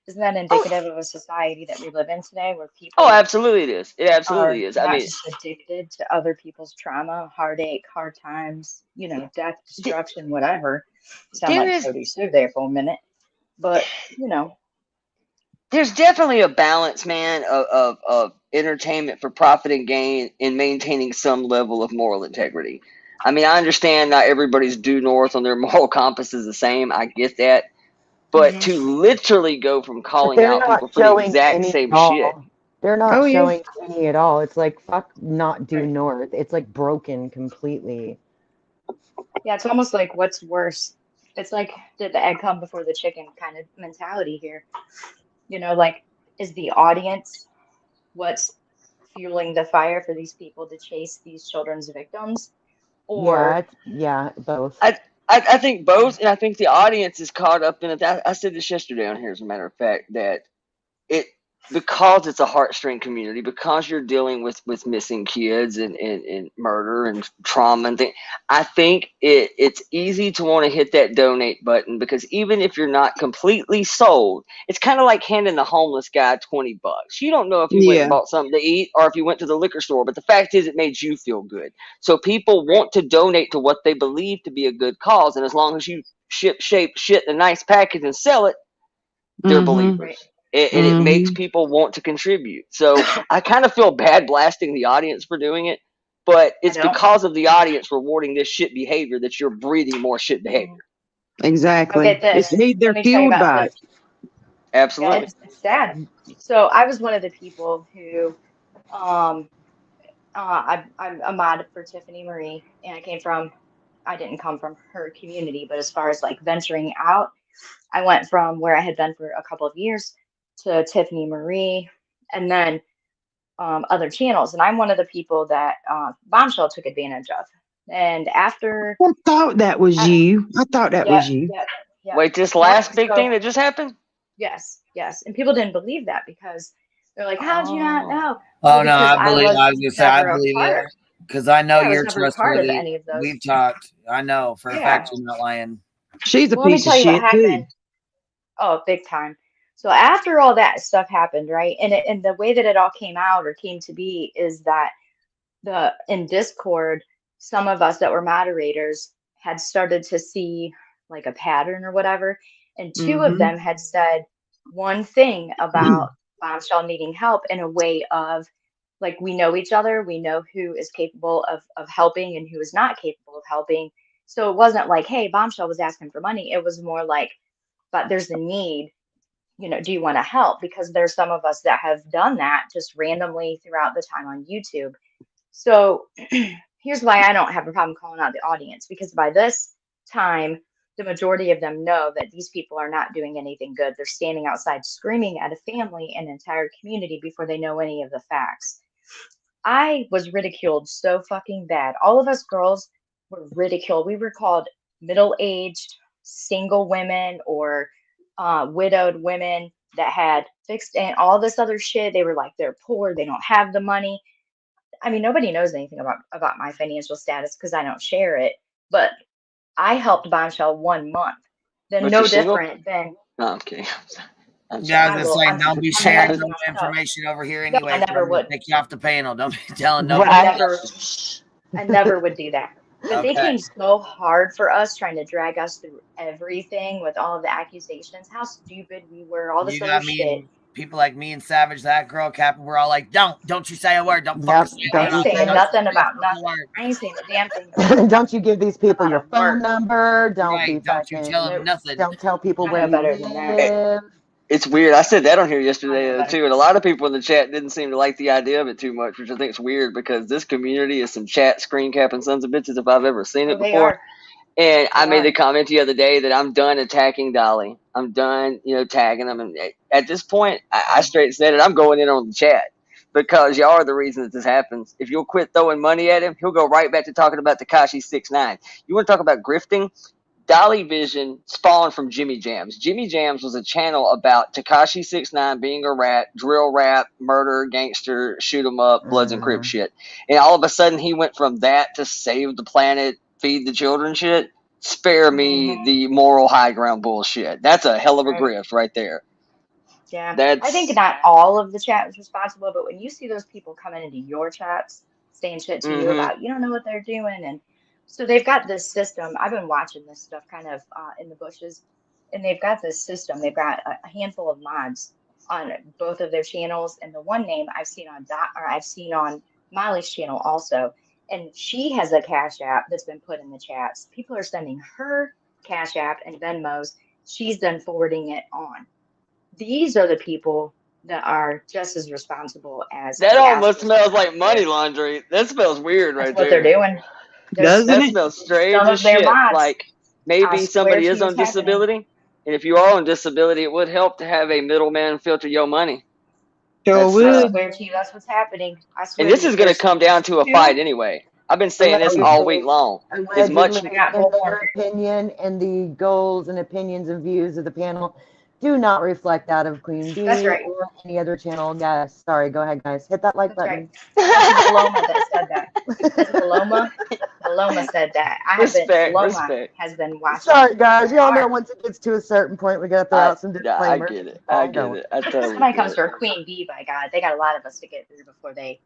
S6: Isn't that indicative of a society that we live in today, where people?
S8: Oh, absolutely it is. It absolutely is. I
S6: not
S8: mean,
S6: just addicted to other people's trauma, heartache, hard times, death, destruction, whatever. Sound like Cody Sue there for a minute, but
S8: there's definitely a balance, man, of entertainment for profit and gain in maintaining some level of moral integrity. I mean, I understand not everybody's due north on their moral compass is the same. I get that. But to literally go from calling out people for the exact same shit.
S4: They're not showing any at all. It's like, fuck, not due north. It's like broken completely.
S6: Yeah, it's almost like, what's worse? It's like, did the egg come before the chicken kind of mentality here. Like, is the audience what's fueling the fire for these people to chase these children's victims,
S4: Yeah,
S6: or
S4: both.
S8: I think both, and I think the audience is caught up in it. I said this yesterday on here, as a matter of fact, that it because it's a heartstring community, because you're dealing with missing kids and murder and trauma and things, I think it's easy to want to hit that donate button, because even if you're not completely sold, it's kind of like handing the homeless guy $20. You don't know if he went and bought something to eat or if he went to the liquor store, but the fact is it made you feel good. So people want to donate to what they believe to be a good cause, and as long as you ship shit in a nice package and sell it, they're believers. And it makes people want to contribute. So I kind of feel bad blasting the audience for doing it, but it's because of the audience rewarding this shit behavior that you're breeding more shit behavior.
S2: Exactly.
S6: I'll get this.
S2: They're
S6: Let me tell you
S2: fueled
S6: about
S2: by
S6: this.
S2: it.
S8: Absolutely.
S6: Yeah, it's sad. So I was one of the people who, I'm a mod for Tiffany Marie, and I didn't come from her community, but as far as like venturing out, I went from where I had been for a couple of years to Tiffany Marie, and then other channels. And I'm one of the people that Bombshell took advantage of. And after
S2: I thought that was you. I thought that was you.
S6: Yeah.
S8: Wait, this last big thing that just happened?
S6: Yes. And people didn't believe that because they're like, "How'd you not know?"
S16: Oh
S6: Well,
S16: no, I believe. I was gonna say I
S6: never a
S16: believe
S6: part.
S16: it because I know
S6: Yeah, I was
S16: you're
S6: never a part of
S16: trustworthy.
S6: any of those.
S16: We've talked. I know for a fact you're not lying.
S2: She's a
S6: Well, let me
S2: piece of
S6: tell you what
S2: shit too.
S6: happened. Oh, big time. So after all that stuff happened, right? And the way that it all came out or came to be is that in Discord, some of us that were moderators had started to see like a pattern or whatever, and two of them had said one thing about Bombshell needing help in a way of like, we know each other, we know who is capable of helping and who is not capable of helping. So it wasn't like, hey, Bombshell was asking for money. It was more like, but there's a need, do you want to help? Because there's some of us that have done that just randomly throughout the time on YouTube. So here's why I don't have a problem calling out the audience, because by this time, the majority of them know that these people are not doing anything good. They're standing outside screaming at a family and entire community before they know any of the facts. I was ridiculed so fucking bad. All of us girls were ridiculed. We were called middle-aged single women or widowed women that had fixed and all this other shit. They were like, they're poor, they don't have the money. I mean, nobody knows anything about my financial status because I don't share it. But I helped Bombshell 1 month. Then
S8: But
S6: no
S8: you're single?
S6: different than.
S8: No, I'm kidding.
S16: Yeah, I was gonna say, don't be sharing no
S6: myself.
S16: information over here
S6: No,
S16: anyway.
S6: I never would.
S16: Take you off the panel. Don't be telling nobody.
S6: I never would do that. But they
S16: Okay.
S6: came so hard for us, trying to drag us through everything with all of the accusations, how stupid we were, all this
S16: You
S6: other
S16: got me
S6: shit.
S16: and people like me and Savage, that girl, Cap, we're all like, don't you say a word. Don't fucking say a
S6: I
S16: word.
S6: ain't saying nothing about nothing. I ain't saying a damn thing.
S4: Don't you give these people your phone number. Don't
S16: Right,
S4: be
S16: don't you tell them
S4: fucking.
S16: nothing.
S4: Don't tell people
S6: I
S4: where
S6: know
S4: you
S6: better than that.
S4: live.
S8: It's weird. I said that on here yesterday too, and a lot of people in the chat didn't seem to like the idea of it too much, which I think is weird because this community is some chat screen capping sons of bitches if I've ever seen it
S6: They
S8: before.
S6: are.
S8: And I made
S6: are.
S8: the comment the other day that I'm done attacking Dolly. I'm done, tagging them. And at this point, I straight said it. I'm going in on the chat because y'all are the reason that this happens. If you'll quit throwing money at him, he'll go right back to talking about Tekashi 6ix9ine. You want to talk about grifting? Dolly Vision spawned from Jimmy Jams. Jimmy Jams was a channel about Tekashi 6ix9ine being a rat, drill rap, murder, gangster, shoot 'em up, Bloods and Crips shit. And all of a sudden he went from that to save the planet, feed the children shit. Spare me the moral high ground bullshit. That's a hell of a grift right there.
S6: Yeah,
S8: That's
S6: I think not all of the chat was responsible, but when you see those people coming into your chats saying shit to you about, you don't know what they're doing, and so they've got this system. I've been watching this stuff kind of in the bushes, and they've got this system. They've got a handful of mods on both of their channels, and the one name I've seen on Molly's channel also, and she has a Cash App that's been put in the chats. People are sending her Cash App and Venmos. She's then forwarding it on. These are the people that are just as responsible as
S8: that
S6: the
S8: almost
S6: assholes.
S8: smells like money laundry. That smells weird right
S6: That's what
S8: there.
S6: they're doing.
S2: Doesn't
S8: That
S2: it?
S8: smells strange
S6: Some
S8: as
S6: of their
S8: shit.
S6: mods.
S8: Like maybe somebody is on disability, and if you are on disability, it would help to have a middleman filter your money.
S2: Sure
S22: I
S2: would.
S22: swear to you, that's what's happening. I swear
S8: And
S22: to
S8: this
S22: you.
S8: is going to
S22: There's
S8: come down to a
S22: two.
S8: fight anyway. I've been saying this all week long. As much
S4: Allegedly,
S22: I got
S4: in their
S22: bullhorn.
S4: opinion, and the goals and opinions and views of the panel do not reflect that of Queen
S22: That's
S4: Bee
S22: right.
S4: or any other channel. Guys, sorry, go ahead, guys. Hit that like
S22: That's
S4: button.
S22: right. That's Paloma that said that. That's Paloma. Paloma said that. Paloma has been watching.
S4: Sorry, guys. Y'all know
S22: Hard.
S4: once it gets to a certain point, we gotta throw out some
S8: I
S4: disclaimers.
S8: get it.
S4: Keep on
S8: I get
S4: going.
S8: it. I totally
S22: Somebody
S8: get
S22: comes
S8: it.
S22: for a Queen Bee, by God, they got a lot of us to get through before they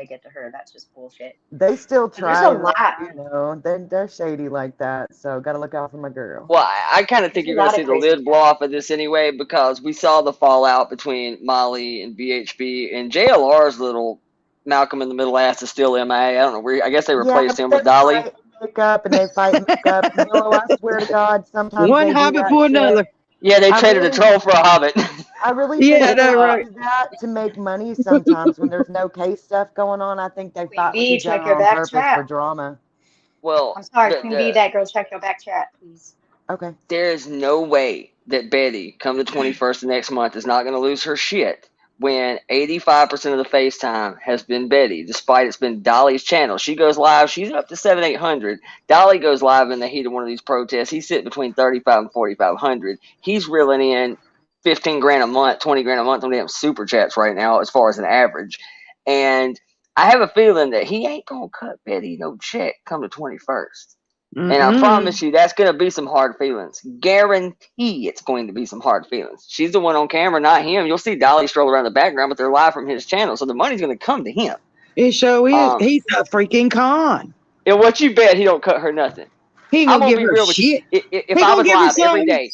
S22: get to her. That's just bullshit.
S4: They still
S22: And there's
S4: try,
S22: a lot.
S4: you know. They're shady like that, so gotta look out for my girl.
S8: Well, I kind of think
S22: There's
S8: you're
S22: a
S8: going to
S22: lot
S8: see
S22: of
S8: the
S22: crazy
S8: lid blow off of this anyway, because we saw the fallout between Molly and BHB, and JLR's little Malcolm in the Middle ass is still MIA. I don't know where. I guess they replaced him with Dolly.
S4: Fight and make up, and they fight and make up. Willow, I swear to God, sometimes
S2: One
S4: they do
S2: hobbit
S4: that
S2: for
S4: shit.
S2: another.
S8: Yeah, they
S4: I
S8: traded a
S4: really-
S8: troll for a hobbit.
S4: I really
S2: Yeah,
S4: think
S2: that's
S4: they
S2: right.
S4: do that to make money sometimes when there's no case stuff going on. I think they fight with
S22: Bee,
S4: each
S22: check
S4: other
S22: your
S4: on
S22: back
S4: purpose
S22: chat.
S4: for drama.
S8: Well,
S22: I'm sorry, Queen Bee, that girl, check your back chat, please.
S4: Okay.
S8: There is no way that Betty, come the 21st of next month, is not going to lose her shit when 85% of the FaceTime has been Betty, despite it's been Dolly's channel. She goes live. She's up to 700-800. Dolly goes live in the heat of one of these protests. He's sitting between 35 and 4,500. He's reeling in 15 grand a month, 20 grand a month on damn super chats right now, as far as an average. And I have a feeling that he ain't going to cut Betty no check come the 21st. And I promise you, that's going to be some hard feelings. Guarantee it's going to be some hard feelings. She's the one on camera, not him. You'll see Dolly stroll around the background, but they're live from his channel, so the money's going to come to him.
S2: It sure is. He's a freaking con.
S8: And what you bet he don't cut her nothing.
S2: He ain't
S8: I'm
S2: gonna
S8: gonna
S2: give
S8: be
S2: her
S8: real with you.
S2: shit.
S8: If
S2: He
S8: I
S2: gonna
S8: was
S2: give her
S8: live every
S2: something.
S8: day,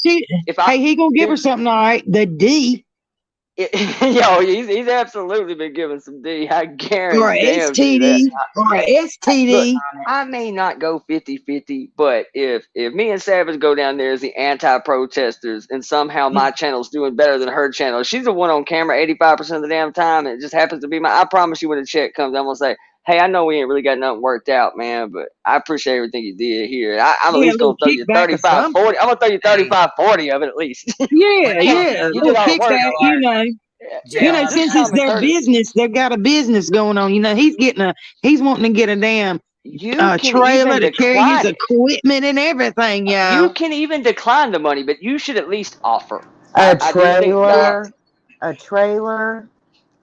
S2: Hey, he gonna give her something, all right. The D.
S8: Yo, he's absolutely been giving some D. I guarantee
S2: Or STD. Or a STD.
S8: Look, I may not go 50-50, but if me and Savage go down there as the anti-protesters and somehow my channel's doing better than her channel, she's the one on camera 85% of the damn time, and it just happens to be I promise you when the check comes, I'm going to say, hey, I know we ain't really got nothing worked out, man, but I appreciate everything you did here. I'm at least going to throw you 35, 40. I'm going to throw you 35, 40 of it at least.
S2: Yeah,
S8: You
S2: little
S8: did all the work.
S2: kickback, you know. You know, since it's their business, they've got a business going on. You know, he's wanting to get a damn trailer to carry his equipment and everything, y'all.
S8: You can even decline the money, but you should at least offer.
S4: A trailer.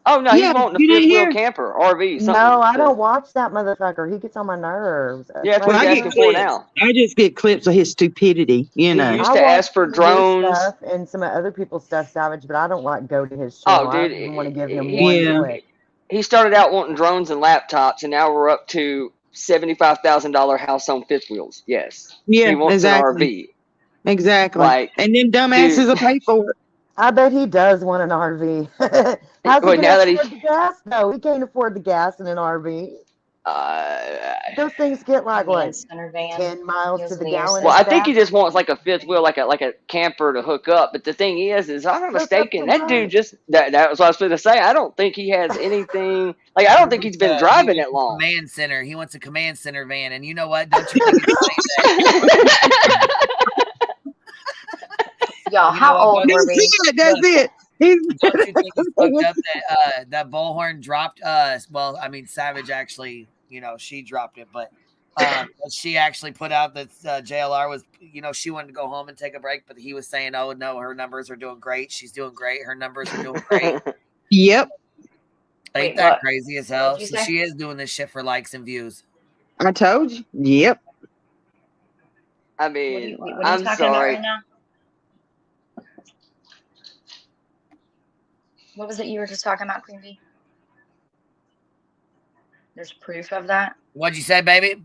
S8: Oh no, he's wanting a fifth wheel camper, RV, something.
S4: No, I don't watch that motherfucker. He gets on my nerves.
S8: Yeah, that's what he's asking for now.
S2: I just get clips of his stupidity, you know.
S8: He used to ask for drones
S4: stuff and some of other people's stuff, Savage, but I don't like go to his channel.
S8: Oh, dude,
S4: I don't want to give him one click.
S8: He started out wanting drones and laptops, and now we're up to $75,000 house on fifth wheels. Yes.
S2: Yeah,
S8: he wants
S2: exactly.
S8: an RV.
S2: Exactly. And them dumbasses will pay for it.
S4: I bet he does want an RV. How's he going to afford the gas? No, he can't afford the gas in an RV. Those things get like 10 miles to the gallon.
S8: Well, I think he just wants like a fifth wheel, like a camper to hook up. But the thing is if I'm not mistaken, that dude just that was what I was going to say. I don't think he has anything. Like I don't think he's been driving that long.
S16: Command center. He wants a command center van, and you know what? Don't you think it's that?
S22: Y'all, how old were we?
S2: That's it.
S16: Don't you think it's fucked up that that Bullhorn dropped us? Well, I mean, Savage actually, you know, she dropped it, but she actually put out that JLR was, you know, she wanted to go home and take a break, but he was saying, oh no, her numbers are doing great. She's doing great. Her numbers are doing great.
S2: Yep.
S16: Ain't that crazy as hell? So she is doing this shit for likes and views.
S2: I told you. Yep.
S8: I mean,
S22: what are you
S8: I'm
S22: talking about
S8: sorry.
S22: right now? What was it you were just talking about, Queen Bee? There's proof of that?
S16: What'd you say, baby?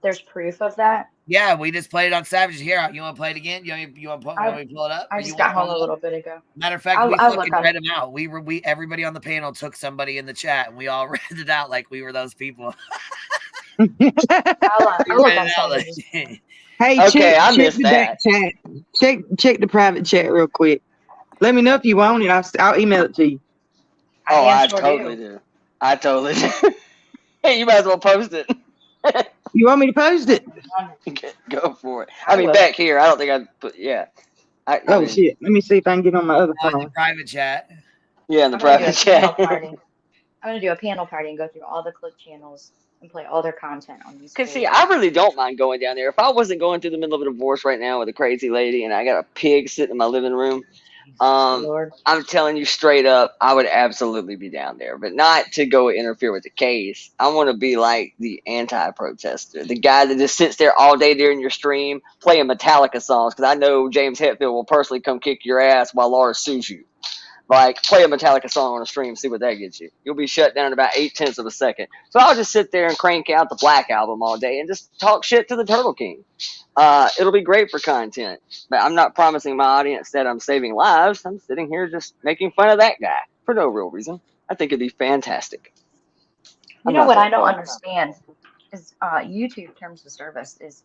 S22: There's proof of that?
S16: Yeah, we just played it on Savage. Here, you want to play it again? You want to pull it up?
S22: I just got home a little bit ago.
S16: Matter of fact, we fucking read them out. We everybody on the panel took somebody in the chat, and we all read it out like we were those people.
S22: I'll look on Savage.
S2: Hey,
S8: Okay, I
S2: check
S8: missed
S2: the
S8: that.
S2: back chat. Check the private chat real quick. Let me know if you want it. I'll email it to you.
S8: Oh, I
S22: sure
S8: totally do. I totally do. Hey, you might as well post it.
S2: You want me to post it?
S8: Go for it. I mean, back here, I don't think I'd put, yeah.
S2: Oh, shit. Let me see if I can get on my other phone.
S16: The private chat.
S8: Yeah, in the
S22: I'm gonna do
S8: private
S22: a panel
S8: chat.
S22: party. I'm gonna do a panel party and go through all the clip channels and play all their content on these
S8: Cause see,
S22: fools.
S8: I really don't mind going down there. If I wasn't going through the middle of a divorce right now with a crazy lady and I got a pig sitting in my living room,
S22: Lord.
S8: I'm telling you straight up, I would absolutely be down there, but not to go interfere with the case. I want to be like the anti-protester, the guy that just sits there all day during your stream playing Metallica songs. Because I know James Hetfield will personally come kick your ass while Laura sues you. Like, play a Metallica song on a stream, see what that gets you. You'll be shut down in about 0.8 of a second. So I'll just sit there and crank out the Black Album all day and just talk shit to the Turtle King. It'll be great for content, but I'm not promising my audience that I'm saving lives. I'm sitting here just making fun of that guy for no real reason. I think it'd be fantastic.
S22: You know what I don't understand is YouTube terms of service is,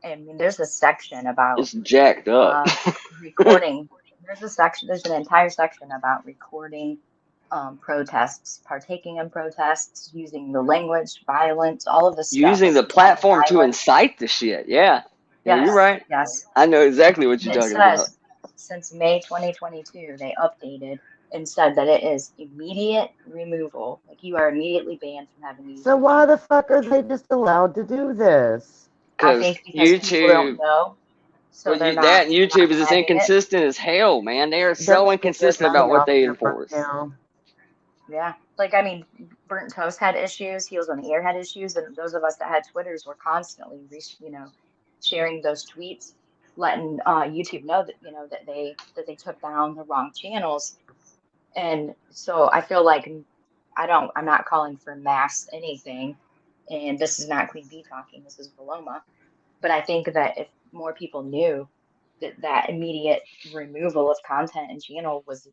S22: I mean, there's a section about
S8: It's jacked up.
S22: recording. There's an entire section about recording protests, partaking in protests, using the language, violence, all of this stuff.
S8: Using the platform to incite the shit. Yeah. Yeah,
S22: Yes,
S8: you're right.
S22: yes.
S8: I know exactly what
S22: And
S8: you're
S22: it
S8: talking about.
S22: says since May 2022, they updated and said that it is immediate removal. Like you are immediately banned from having these.
S4: So why the fuck are they just allowed to do this?
S22: I think because people don't
S8: YouTube.
S22: know. So
S8: Well,
S22: they're
S8: that
S22: not
S8: YouTube is as
S22: flagging it.
S8: inconsistent as hell, man. They are
S4: They're
S8: so
S4: making good
S8: inconsistent
S4: money
S8: about what
S4: off
S8: they
S4: their front
S8: enforce.
S4: now.
S22: Yeah. Like, I mean, Burnt Toast had issues, Heels on the Air had issues, and those of us that had Twitters were constantly, sharing those tweets, letting YouTube know that, that they took down the wrong channels. And so I feel like I'm not calling for mass anything, and this is not Queen Bee talking, this is Paloma. But I think that if more people knew that immediate removal of content and channel was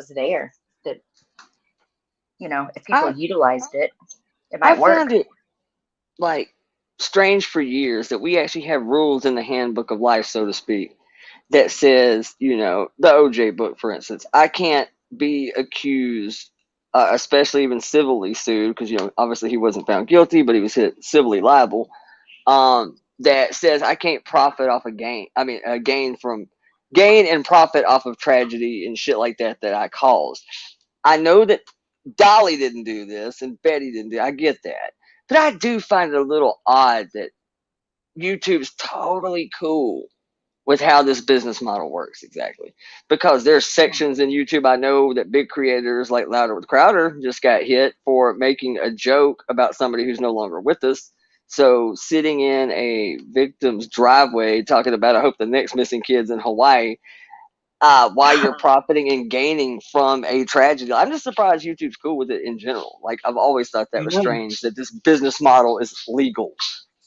S22: there, that if people utilized it, it
S8: I
S22: might work.
S8: found it like strange for years that we actually have rules in the handbook of life, so to speak, that says, the OJ book, for instance, I can't be accused, especially even civilly sued, because obviously he wasn't found guilty, but he was hit civilly liable. That says I can't profit off a gain. I mean, gain and profit off of tragedy and shit like that I caused. I know that Dolly didn't do this and Betty didn't do it. I get that. But I do find it a little odd that YouTube's totally cool with how this business model works exactly. Because there's sections in YouTube I know that big creators like Louder with Crowder just got hit for making a joke about somebody who's no longer with us. So sitting in a victim's driveway talking about, I hope the next missing kid's in Hawaii, while you're profiting and gaining from a tragedy. I'm just surprised YouTube's cool with it in general. Like, I've always thought that was strange that this business model is legal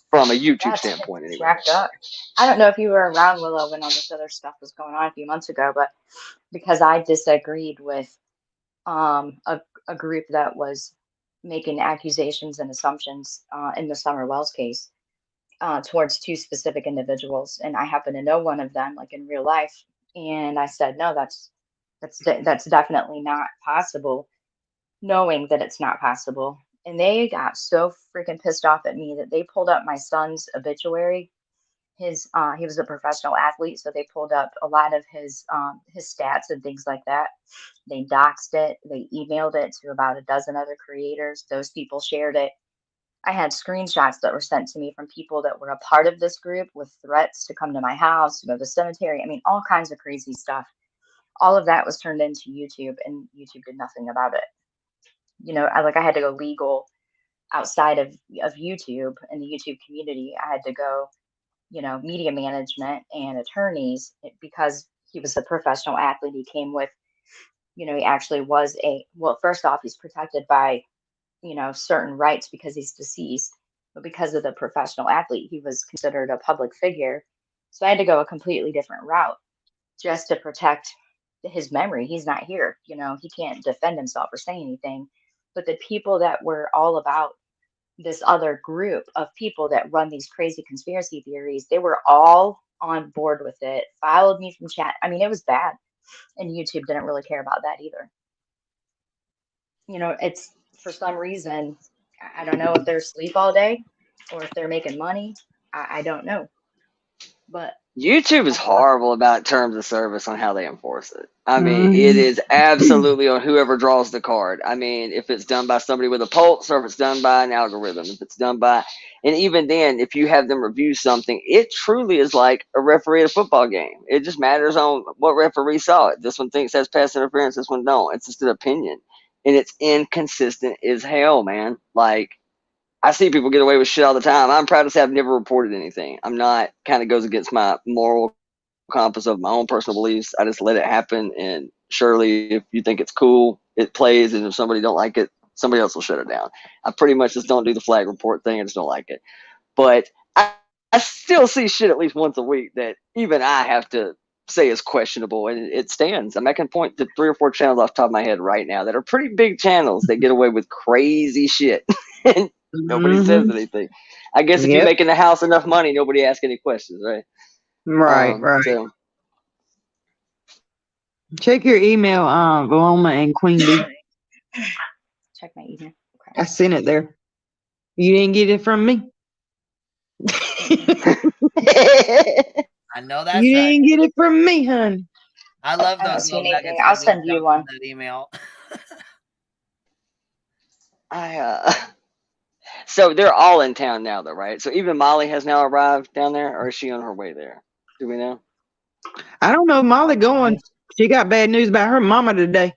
S8: from a YouTube standpoint anyway.
S22: Jacked up. I don't know if you were around, Willow, when all this other stuff was going on a few months ago, but because I disagreed with a group that was making accusations and assumptions in the Summer Wells case towards two specific individuals, and I happen to know one of them, like in real life, and I said, no, that's definitely not possible, knowing that it's not possible. And they got so freaking pissed off at me that they pulled up my son's obituary. He was a professional athlete, so they pulled up a lot of his stats and things like that. They doxed it. They emailed it to about a dozen other creators. Those people shared it. I had screenshots that were sent to me from people that were a part of this group with threats to come to my house, to go to the cemetery. I mean, all kinds of crazy stuff. All of that was turned into YouTube, and YouTube did nothing about it. I had to go legal outside of YouTube and the YouTube community. I had to go, media management and attorneys, because he was a professional athlete. He came with, he actually was first off, he's protected by, certain rights because he's deceased, but because of the professional athlete, he was considered a public figure. So I had to go a completely different route just to protect his memory. He's not here, he can't defend himself or say anything. But the people that were all about this other group of people that run these crazy conspiracy theories, they were all on board with it, followed me from chat. I mean, it was bad. And YouTube didn't really care about that either. It's, for some reason, I don't know if they're asleep all day or if they're making money. I don't know. But
S8: YouTube is horrible about terms of service on how they enforce it. I mean, it is absolutely on whoever draws the card. I mean, if it's done by somebody with a pulse or if it's done by an algorithm, if it's done by, and even then, if you have them review something, it truly is like a referee at a football game. It just matters on what referee saw it. This one thinks that's pass interference, this one don't. It's just an opinion. And it's inconsistent as hell, man. Like, I see people get away with shit all the time. I'm proud to say I've never reported anything. I'm not, kind of goes against my moral compass of my own personal beliefs. I just let it happen. And surely if you think it's cool, it plays. And if somebody don't like it, somebody else will shut it down. I pretty much just don't do the flag report thing. I just don't like it. But I still see shit at least once a week that even I have to say is questionable, and it stands. I can point to 3 or 4 channels off the top of my head right now that are pretty big channels that get away with crazy shit. And nobody says anything. I guess if you're making the house enough money, nobody asks any questions, right?
S17: Right.
S8: So,
S17: check your email, Veloma and Queen Bee.
S22: Check my email. Okay.
S17: I sent it there. You didn't get it from me?
S16: I know that's
S17: you
S16: right.
S17: didn't get it from me, honey.
S16: I love
S22: I don't
S16: those
S22: see
S16: little
S22: anything.
S16: nuggets.
S22: I'll send you one.
S16: That email.
S8: So they're all in town now, though, right? So even Molly has now arrived down there, or is she on her way there? Do we know?
S17: I don't know. Molly going. She got bad news about her mama today.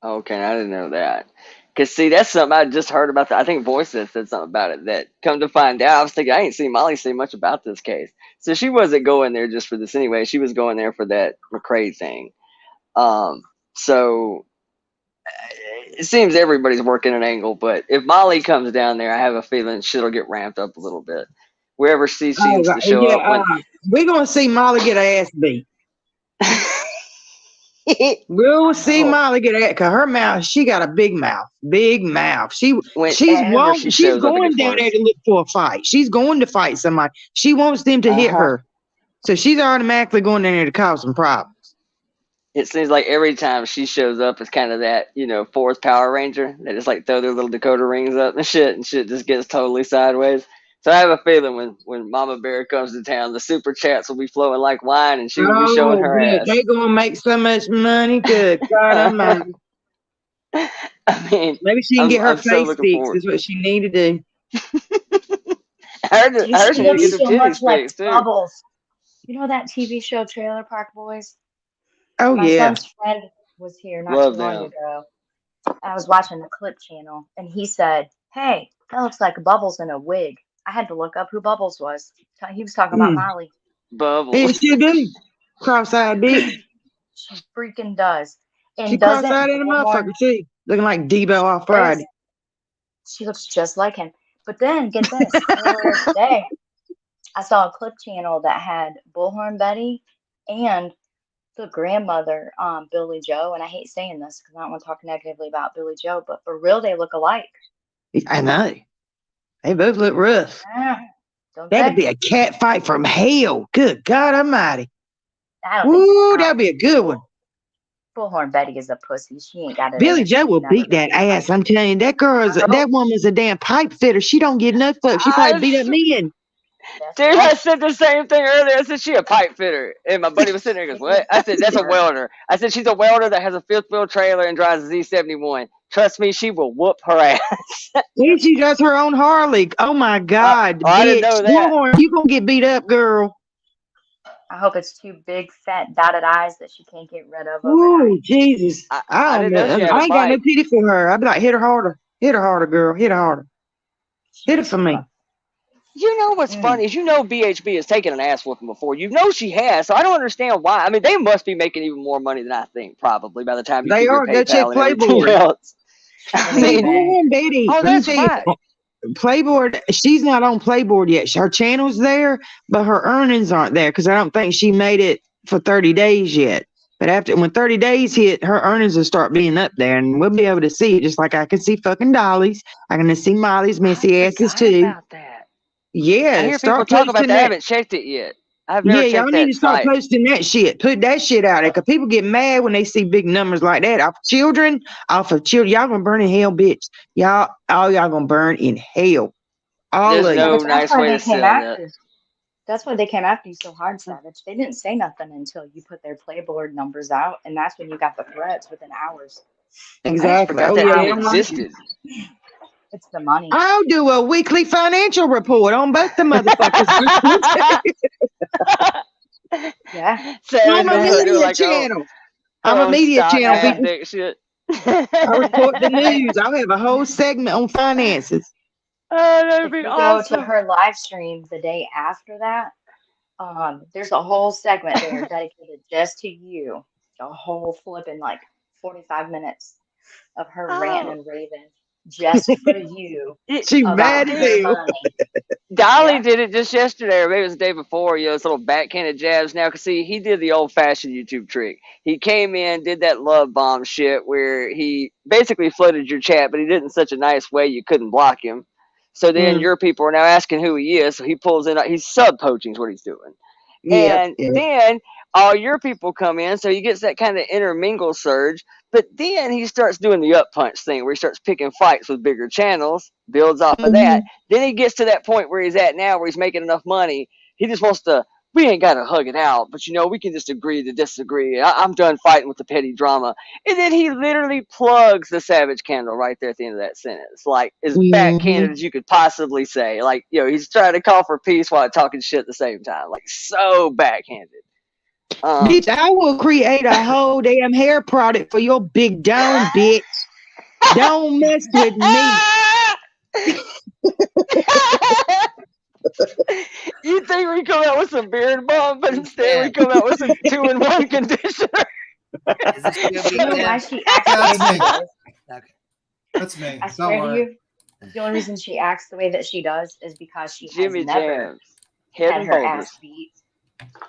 S8: Okay, I didn't know that. Because, see, that's something I just heard about. I think Voice said something about it. That, come to find out, I was thinking, I ain't seen Molly say much about this case. So she wasn't going there just for this anyway. She was going there for that McCrae thing. So it seems everybody's working an angle. But if Molly comes down there, I have a feeling shit'll get ramped up a little bit. Wherever she seems to show up. When,
S17: we're going to see Molly get her ass beat. We'll see Molly get it because her mouth, she got a big mouth. She's going down there to look for a fight. She's going to fight somebody. She wants them to hit her. So she's automatically going down there to cause some problems.
S8: It seems like every time she shows up, it's kind of that, fourth Power Ranger. They just like throw their little Dakota rings up and shit just gets totally sideways. So I have a feeling when Mama Bear comes to town, the super chats will be flowing like wine, and she will be showing her ass.
S17: They're gonna make so much money. Good God Almighty!
S8: I mean,
S17: maybe she can get her face fixed. Is what she need to do.
S8: I heard she need to get
S22: so
S8: her
S22: much
S8: titties
S22: like
S8: fixed too.
S22: Bubbles. You know that TV show Trailer Park Boys?
S17: Oh
S22: My
S17: yeah.
S22: son's friend was here not too long ago. I was watching the clip channel, and he said, "Hey, that looks like Bubbles in a wig." I had to look up who Bubbles was. He was talking about Molly.
S8: Bubbles.
S17: Hey, she do. Cross-eyed bitch.
S22: She freaking does. And
S17: she cross-eyed in a motherfucker too. Looking like Debo off Friday.
S22: She looks just like him. But then, get this. Earlier today, I saw a clip channel that had Bullhorn Betty and the grandmother, Billy Joe. And I hate saying this because I don't want to talk negatively about Billy Joe, but for real, they look alike.
S17: I know. They both look rough. That'd be a cat fight from hell. Good God Almighty. Ooh, that'd be a good one.
S22: Bullhorn Betty is a pussy. She ain't got it.
S17: Billy Joe will beat that ass. I'm telling you, that woman's a damn pipe fitter. She don't give no fuck. She probably beat up men.
S8: Dude, I said the same thing earlier. I said she a pipe fitter. And my buddy was sitting there and goes, what? I said, that's a welder. I said, she's a welder that has a fifth wheel trailer and drives a Z71. Trust me, she will whoop her ass.
S17: She does her own Harley. Oh my God.
S8: I didn't know that.
S17: You gonna get beat up, girl.
S22: I hope it's 2 big, fat, dotted eyes that she can't get rid of.
S17: Ooh, Jesus. I don't know. I ain't got no pity for her. I'd be like, hit her harder. Hit her harder, girl. Hit her harder. Hit it for me.
S8: You know what's funny is BHB has taken an ass whooping before. She has, so I don't understand why. I mean, they must be making even more money than I think, probably, by the time you figure PayPal
S17: go check
S8: and everything
S17: Playboard.
S8: else. I mean,
S17: Betty.
S8: Oh, that's right.
S17: Playboard, she's not on Playboard yet. Her channel's there, but her earnings aren't there because I don't think she made it for 30 days yet. But when 30 days hit, her earnings will start being up there, and we'll be able to see it just like I can see fucking Dolly's. I can see Molly's messy asses too.
S8: About that.
S17: Yeah,
S8: I hear people talk about that. I haven't checked it yet. I've never checked
S17: y'all
S8: that
S17: need to start
S8: site.
S17: posting that shit. Put that shit out there because people get mad when they see big numbers like that off of children. Y'all gonna burn in hell, bitch. All y'all gonna burn in hell. All
S8: There's
S17: of
S8: no
S17: you.
S8: nice way to say that.
S6: That's why they came after you so hard, Savage. They didn't say nothing until you put their playboard numbers out, and that's when you got the threats within hours.
S2: Exactly.
S8: Forgot
S2: Oh
S8: that
S2: yeah.
S8: they existed.
S6: It's the money.
S17: I'll do a weekly financial report on both the motherfuckers.
S6: Yeah.
S17: I'm a media channel. I'm a media channel. People.
S8: Dick shit.
S17: I report the news. I'll have a whole segment on finances.
S8: Oh, that'd
S6: If
S8: be
S6: you
S8: awesome.
S6: go to her live stream the day after that, there's a whole segment there dedicated just to you. A whole flipping like 45 minutes of her ranting and raving just for you.
S17: She's
S6: about
S17: mad as
S6: her
S17: hell.
S6: money.
S8: Dolly did it just yesterday, or maybe it was the day before. You know, it's little backhanded jabs. Now, cause see, he did the old-fashioned YouTube trick. He came in, did that love bomb shit, where he basically flooded your chat, but he did it in such a nice way you couldn't block him. So then your people are now asking who he is. So he pulls in. He's sub poaching is what he's doing. And then all your people come in, so he gets that kind of intermingle surge. But then he starts doing the up punch thing where he starts picking fights with bigger channels, builds off of that. Then he gets to that point where he's at now where he's making enough money. He just wants to, we ain't got to hug it out, but you know, we can just agree to disagree. I'm done fighting with the petty drama. And then he literally plugs the Savage candle right there at the end of that sentence. Like, as backhanded as you could possibly say. Like, you know, he's trying to call for peace while talking shit at the same time. Like, so backhanded.
S17: Bitch, I will create a whole damn hair product for your big dome, bitch. Don't mess with me.
S8: You think we come out with some beard balm, but instead we come out with some 2-in-1 conditioner.
S6: You know why she acts
S12: That's
S6: the way
S12: me.
S6: she does?
S12: That's me.
S6: I
S12: Don't
S6: swear to
S12: worry.
S6: you, the only reason she acts the way that she does is because she
S8: Jimmy
S6: has never
S8: Jams. Head
S6: had
S8: and
S6: her
S8: boulders.
S6: ass beat.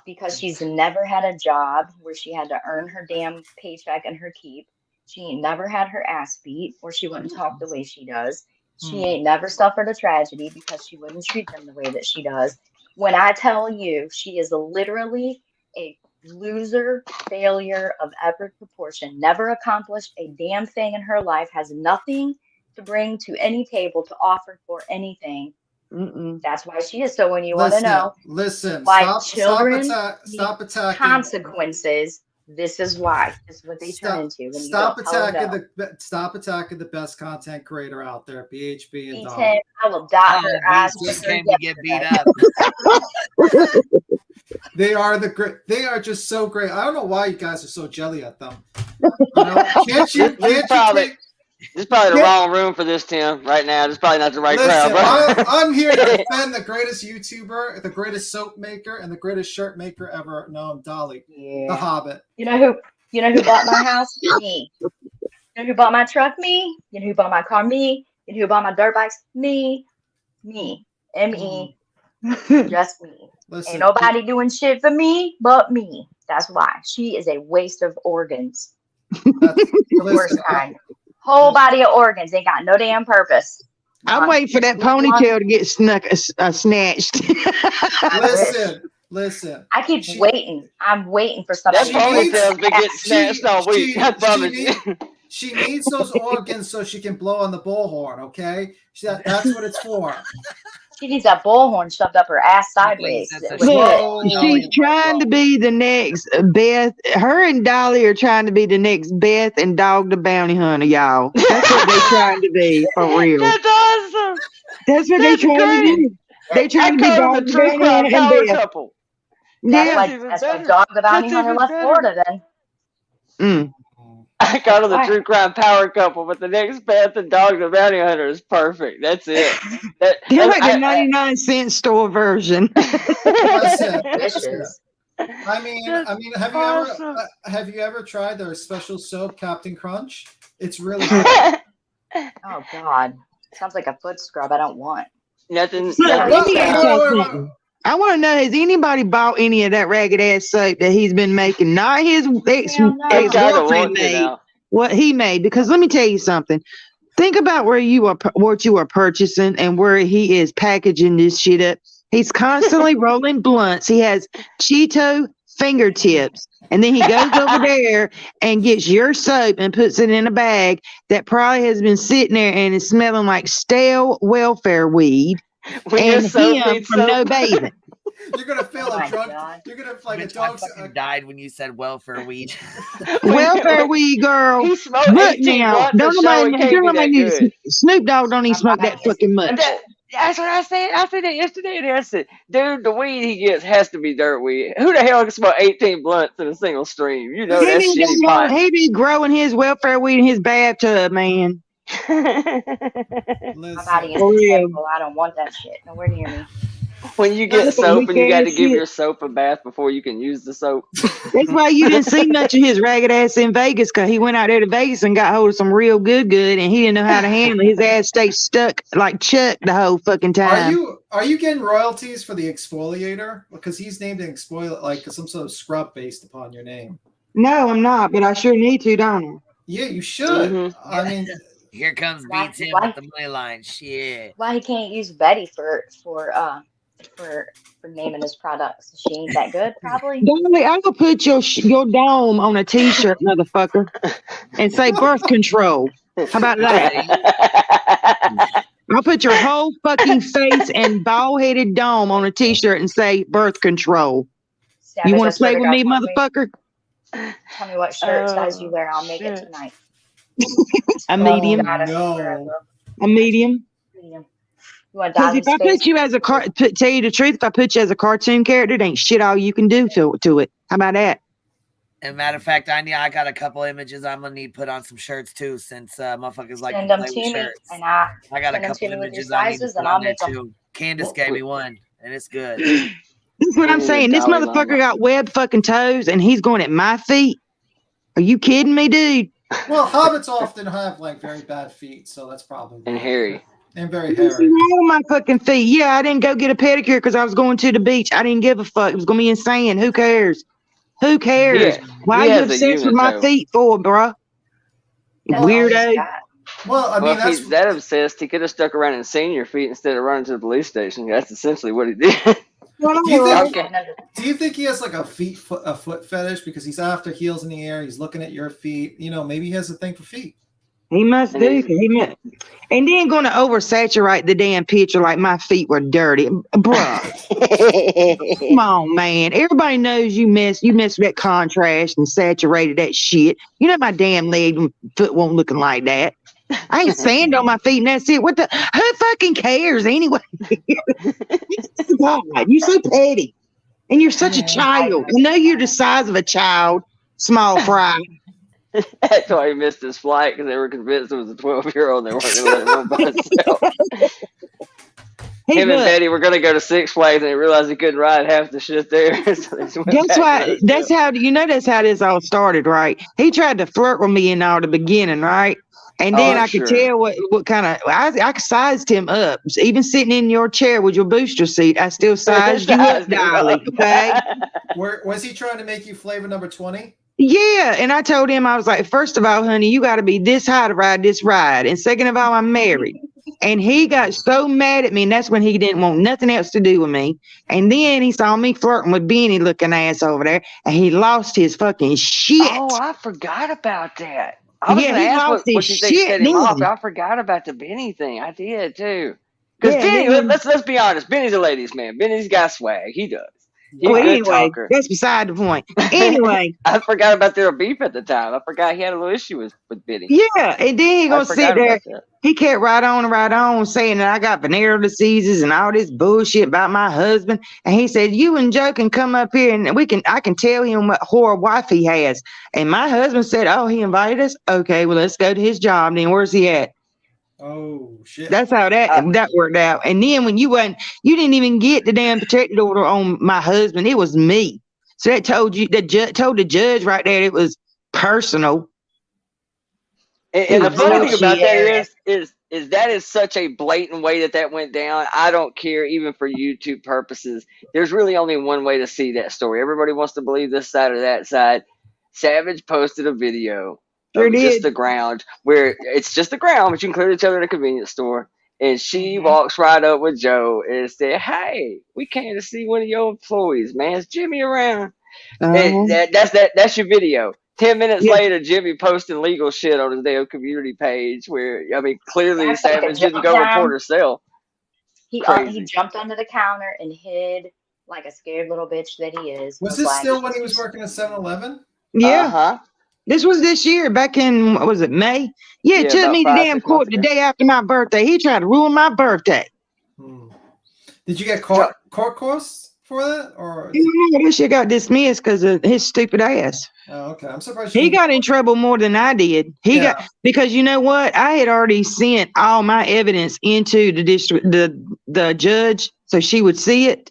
S6: Because she's never had a job where she had to earn her damn paycheck and her keep. She ain't never had her ass beat or she wouldn't talk the way she does. She ain't never suffered a tragedy because she wouldn't treat them the way that she does. When I tell you she is literally a loser, failure of epic proportion, never accomplished a damn thing in her life, has nothing to bring to any table to offer for anything. That's why she is. So when you want to know why children
S12: stop
S6: need
S12: attacking.
S6: consequences, this is why. This is what they turn into. When
S12: Stop
S6: you don't tell them
S12: attacking
S6: no.
S12: stop attacking the best content creator out there, BHB and
S6: Beat
S12: Dom.
S6: him, I will dot her eyes.
S16: Just came to get beat up.
S12: They are they are just so great. I don't know why you guys are so jelly at them. You know, can't you take
S8: This is probably the wrong room for this, Tim, right now. This is probably not the right crowd.
S12: Listen, I'm here to defend the greatest YouTuber, the greatest soap maker, and the greatest shirt maker ever known, Dolly, the Hobbit.
S6: You know who bought my house? Me. You know who bought my truck? Me. You know who bought my car? Me. You know who bought my dirt bikes? Me. M-E. Just me.
S12: Listen,
S6: ain't nobody doing shit for me but me. That's why. She is a waste of organs. Worst kind. Whole body of organs. Ain't got no damn purpose.
S17: I'm waiting for that ponytail to get snatched.
S12: Listen.
S6: I keep waiting. I'm waiting for somebody.
S8: That ponytail's been getting snatched all week. I promise you.
S12: She needs those organs so she can blow on the bullhorn, okay? That's what it's for.
S6: She needs that bullhorn shoved up her ass sideways.
S17: Look, she's trying to be the next Beth. Her and Dolly are trying to be the next Beth and Dog the Bounty Hunter, y'all. That's what they're trying to be, for real.
S8: That's awesome.
S17: That's what they're trying to do. They're trying to be Dog the Bounty Hunter and Beth.
S8: Couple.
S6: That's why Dog the Bounty Hunter left Florida then.
S8: I call them the true crime power couple, but the next Beth and Dog the Bounty Hunter is perfect. That's it.
S17: They're like a 99-cent store version.
S12: Listen. I mean, have you ever tried their special soap, Captain Crunch? It's really good.
S6: Oh God, sounds like a foot scrub. I don't want.
S8: Nothing.
S17: Let me ask you something. I want to know, has anybody bought any of that ragged ass soap that he's been making? Not his ex-boyfriend made, what he made. Because let me tell you something. Think about what you are purchasing and where he is packaging this shit up. He's constantly rolling blunts. He has Cheeto fingertips. And then he goes over there and gets your soap and puts it in a bag that probably has been sitting there and is smelling like stale welfare weed. And him from no bathing.
S12: You're gonna feel
S22: Oh
S12: a
S22: my
S12: drunk.
S22: God.
S12: You're gonna like a
S16: Bitch, I
S12: dog.
S16: fucking died when you said welfare weed.
S17: Welfare weed, girl.
S8: He smoked
S17: Look
S8: 18
S17: now,
S8: blunts a show. It can't be that good.
S17: Snoop Dogg don't even smoke that fucking much.
S8: That's what I said. I said that yesterday, and I said, dude, the weed he gets has to be dirt weed. Who the hell can smoke 18 blunts in a single stream? You know that's shitty pot.
S17: He be growing his welfare weed in his bathtub, man.
S22: My body is
S17: For
S22: a
S17: real.
S22: temple. I don't want that shit nowhere near me.
S8: When you get soap and you got to give your soap a bath before you can use the soap.
S17: That's why you didn't see much of his ragged ass in Vegas, because he went out there to Vegas and got hold of some real good, and he didn't know how to handle it. His ass stayed stuck like Chuck the whole fucking time.
S12: Are you getting royalties for the exfoliator? Because he's named an exfoliator, like some sort of scrub based upon your name.
S17: No, I'm not, but I sure need to, don't I?
S12: Yeah, you should. I mean,
S16: here comes
S22: Why-
S16: B10
S22: why-
S16: with the money line. Shit.
S22: Why he can't use Betty for naming his products? She ain't that good, probably.
S17: Darling, I'm gonna put your dome on a t-shirt, motherfucker, and say birth control. How about that? I'll put your whole fucking face and bald-headed dome on a t-shirt and say birth control.
S22: Savage,
S17: You
S22: I
S17: want to
S22: swear
S17: play
S22: to
S17: with me,
S22: God,
S17: motherfucker?
S22: Tell me what shirt size you wear. I'll make it tonight.
S17: A medium.
S22: God, I swear, bro.
S17: A medium.
S22: Medium. You want
S17: Because
S22: Doggy
S17: if I
S22: Space?
S17: put you as a tell you the truth, if I put you as a cartoon character, it ain't shit all you can do to it. How about that?
S16: And matter of fact, I got a couple images I'm gonna need put on some shirts too, since motherfuckers like
S22: Send
S16: to
S22: them
S16: play
S22: to
S16: with
S22: me,
S16: shirts.
S22: and I
S16: got a
S22: send them
S16: couple
S22: to me with your
S16: images I need to
S22: sizes,
S16: put
S22: and
S16: on
S22: I'll
S16: there
S22: make them.
S16: too. Candace gave me one, and it's good.
S17: That's what I'm saying. This
S8: Dalai
S17: motherfucker
S8: Lama.
S17: got webbed fucking toes, and he's going at my feet. Are you kidding me, dude?
S12: well, hobbits often have like very bad feet, so that's probably
S8: And hairy.
S12: and very
S17: What's
S12: hairy.
S17: wrong with my fucking feet? Yeah, I didn't go get a pedicure because I was going to the beach. I didn't give a fuck. It was gonna be insane. Who cares? Who cares? Why are
S8: he
S17: you
S8: has a
S17: obsessed with my
S8: unit toe.
S17: feet for, bruh?
S22: That's all he's
S17: Weirdo.
S22: got.
S12: Well, I mean,
S8: Well, if
S12: that's
S8: he's that obsessed, he could have stuck around and seen your feet instead of running to the police station. That's essentially what he did.
S12: Do you think he has like a foot fetish because he's after heels in the air? He's looking at your feet. You know, maybe he has a thing for feet.
S17: He must do. He must. And then going to oversaturate the damn picture like my feet were dirty, bruh. Come on, man. Everybody knows you messed with that contrast and saturated that shit. You know my damn leg and foot won't looking like that. I ain't sand on my feet and that's it. What the? Who fucking cares anyway? God, you're so petty, and you're such a child. I know you're the size of a child, small fry.
S8: That's why he missed his flight, because they were convinced it was a 12-year-old and they weren't going to let him run by himself. Him and Betty were going to go to Six Flags and they realized he couldn't ride half the shit there. So they just went
S17: That's
S8: back
S17: why.
S8: to
S17: That's how that's how this all started, right? He tried to flirt with me in all the beginning, right? And then I could tell what kind of I sized him up. Even sitting in your chair with your booster seat, I still sized you up, darling. Okay.
S12: Was he trying to make you flavor number 20?
S17: Yeah, and I told him, I was like, first of all, honey, you got to be this high to ride this ride, and second of all, I'm married. And he got so mad at me, and that's when he didn't want nothing else to do with me. And then he saw me flirting with Benny looking ass over there, and he lost his fucking shit.
S8: Oh, I forgot about that. I was
S17: Yeah,
S8: going to
S17: he
S8: ask
S17: lost
S8: what
S17: his
S8: you think
S17: shit
S8: set him off.
S17: then.
S8: I forgot about the Benny thing. I did too. Because
S17: Yeah,
S8: Benny,
S17: then-
S8: let's be honest. Benny's a ladies' man. Benny's got swag. He does. He's
S17: Well,
S8: a good
S17: anyway,
S8: talker.
S17: that's beside the point. Anyway,
S8: I forgot about their beef at the time. I forgot he had a little issue with Benny.
S17: yeah, and then he gonna sit
S8: forgot
S17: there.
S8: about that.
S17: He kept right on, saying that I got venereal diseases and all this bullshit about my husband. And he said, "You and Joe can come up here and I can tell him what whore wife he has." And my husband said, "Oh, he invited us. Okay, well, let's go to his job. Then where's he at?"
S12: Oh shit!
S17: That's how that worked out. And then when you didn't even get the damn protective order on my husband. It was me. So that told the judge right there it was personal.
S8: And the funny thing about that is that is such a blatant way that went down. I don't care, even for YouTube purposes. There's really only one way to see that story. Everybody wants to believe this side or that side. Savage posted a video of just the ground, where it's just the ground, but you can clear each other in a convenience store. And she walks right up with Joe and said, "Hey, we came to see one of your employees, man. Is Jimmy around?" And that's your video. 10 minutes later, Jimmy posting legal shit on his damn community page where, I mean, clearly
S22: That's like a
S8: Savage didn't
S22: jump
S8: go
S22: down.
S8: report herself.
S22: He
S8: Crazy.
S22: jumped under the counter and hid
S6: like a scared little bitch that he is.
S12: Was
S6: no
S12: this
S6: black
S12: still when
S6: she's
S12: he was
S6: just-
S12: working at 7-Eleven?
S17: Yeah.
S8: Uh-huh.
S17: This was this year, back in, what was it, May? Yeah, it
S8: Yeah,
S17: took
S8: about
S17: me to
S8: 5-6
S17: damn
S8: months
S17: court the
S8: ago.
S17: day after my birthday. He tried to ruin my birthday.
S12: Did you get court costs for that? Or
S17: This shit got dismissed because of his stupid ass.
S12: oh, okay. I'm surprised
S17: He got in trouble more than I did. He
S12: Yeah.
S17: got, because you know what? I had already sent all my evidence into the district, the judge, so she would see it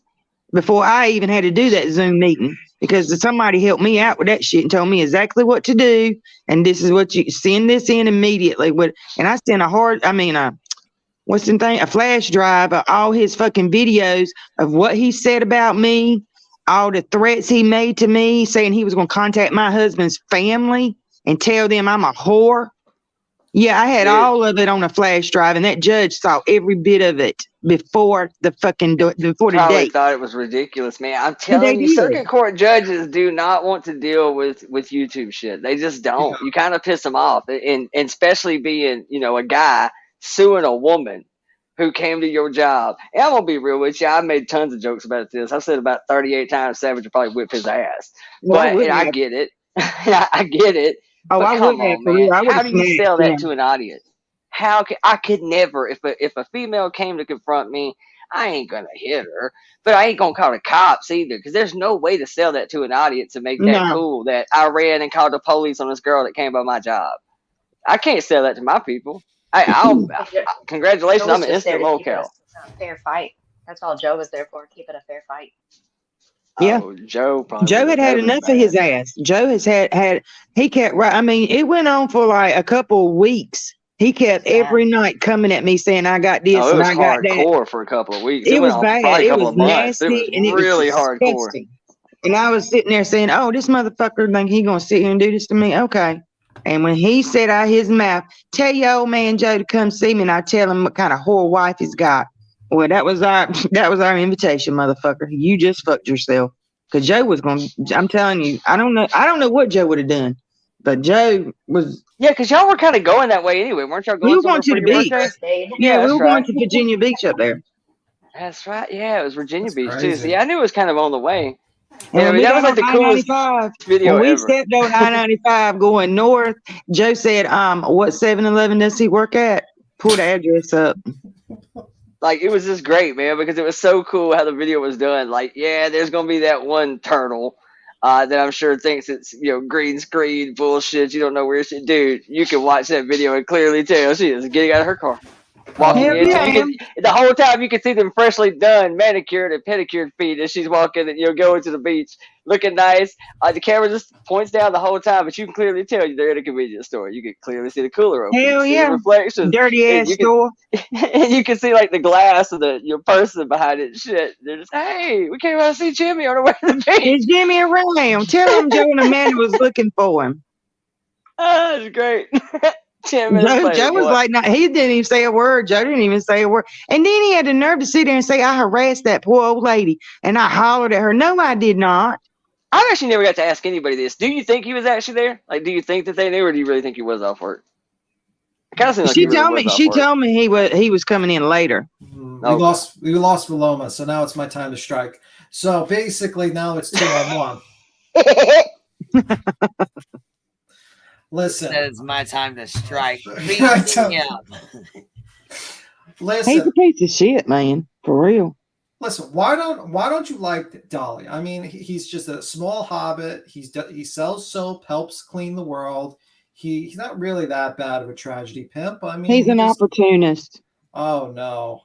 S17: before I even had to do that Zoom meeting, because somebody helped me out with that shit and told me exactly what to do. And this is what you send this in immediately. And I sent a flash drive of all his fucking videos of what he said about me, all the threats he made to me, saying he was going to contact my husband's family and tell them I'm a whore. Yeah, I had all of it on a flash drive, and that judge saw every bit of it before the
S8: Probably
S17: date.
S8: thought it was ridiculous, man. I'm
S17: They
S8: telling you,
S17: did.
S8: circuit court judges do not want to deal with YouTube shit. They just don't. You kind of piss them off, and especially being, a guy suing a woman who came to your job. And I'm gonna be real with you. I made tons of jokes about this. I've said about 38 times Savage would probably whip his ass.
S17: Well, I wouldn't
S8: I
S17: have.
S8: get it. I get it.
S17: Oh,
S8: But
S17: I
S8: come
S17: wouldn't have,
S8: on,
S17: for real.
S8: man.
S17: I would
S8: How
S17: have
S8: do you sell
S17: smashed
S8: that
S17: him.
S8: to an audience? I could never, if a female came to confront me, I ain't gonna hit her, but I ain't gonna call the cops either, because there's no way to sell that to an audience and make that
S17: No.
S8: cool that I ran and called the police on this girl that came by my job. I can't sell that to my people. Congratulations,
S6: Joe
S8: I'm
S6: was
S8: an
S6: just there
S8: instant
S6: to keep it
S8: locale.
S6: a fair fight. That's all Joe was there for, keep it a fair fight.
S17: Yeah.
S8: Oh, Joe probably
S17: Joe
S8: would've-
S17: had
S8: that would've
S17: enough
S8: been
S17: of his
S8: bad.
S17: ass. Joe has he kept right. I mean, it went on for like a couple of weeks. He kept every night coming at me saying, I got this
S8: Oh, it
S17: and
S8: was
S17: I got that.
S8: hardcore for a couple of weeks.
S17: It
S8: Went
S17: was
S8: on for
S17: bad.
S8: probably a
S17: It
S8: couple
S17: was
S8: of months, but
S17: nasty
S8: it
S17: and
S8: was
S17: it was
S8: really hardcore.
S17: disgusting. And I was sitting there saying, oh, this motherfucker think he gonna sit here and do this to me? Okay. And when he said out his mouth, tell your old man Joe to come see me, and I tell him what kind of whore wife he's got. Well, that was our invitation, motherfucker. You just fucked yourself. Cause Joe was gonna, I'm telling you, I don't know what Joe would have done. But Joe was.
S8: Yeah, because y'all were kind of going that way anyway. Weren't y'all
S17: We
S8: going
S17: were
S8: somewhere
S17: going to
S8: for
S17: the
S8: your
S17: beach.
S8: birthday?
S17: Yeah, we
S8: that's
S17: were
S8: right.
S17: going to Virginia Beach up there.
S8: That's right. Yeah, it was Virginia Beach too.
S12: crazy.
S8: So yeah, I knew it was kind of on the way.
S17: And
S8: Yeah, I
S17: when
S8: mean,
S17: we
S8: that
S17: got
S8: was like
S17: on
S8: the coolest
S17: I-95,
S8: video
S17: when we
S8: ever.
S17: stepped on I-95 going north, Joe said, what 7-Eleven does he work at? Pull the address up.
S8: Like, it was just great, man, because it was so cool how the video was done. Like, yeah, there's gonna be that one turtle that I'm sure thinks it's green screen bullshit. You don't know where shit, dude. You can watch that video and clearly tell she is getting out of her car, walking
S17: Hell
S8: in.
S17: yeah,
S8: And you can, the whole time you can see them freshly done, manicured and pedicured feet as she's walking and going to the beach, looking nice. The camera just points down the whole time, but you can clearly tell they're in a convenience store. You can clearly see the cooler open.
S17: Hell
S8: You see
S17: yeah.
S8: the reflections.
S17: Dirty
S8: And
S17: ass
S8: you can,
S17: store.
S8: and you can see like the glass of your person behind it and shit. They're just, hey, we came out to see Jimmy on the way to the beach.
S17: Is Jimmy around? Tell him Joe and Amanda was looking for him.
S8: Oh, that's great. 10 minutes later,
S17: Joe was
S8: boy.
S17: like, no, he didn't even say a word. Joe didn't even say a word. And then he had the nerve to sit there and say, I harassed that poor old lady. And I hollered at her. No, I did not.
S8: I actually never got to ask anybody this. Do you think he was actually there? Like, do you think that they knew, or do you really think he was off work? It kind of seems like he really was off
S17: She
S8: work.
S17: told me he was coming in later.
S12: We lost Paloma, so now it's my time to strike. So basically now it's 2-on-1. Listen.
S16: It's my time to strike. Beat
S12: I
S16: me
S12: tell-
S16: up.
S12: Listen.
S17: He's a piece of shit, man. For real.
S12: Listen, why don't you like Dolly? I mean, he's just a small hobbit. He sells soap, helps clean the world. He's not really that bad of a tragedy pimp. I mean,
S17: He's an opportunist.
S12: Oh no.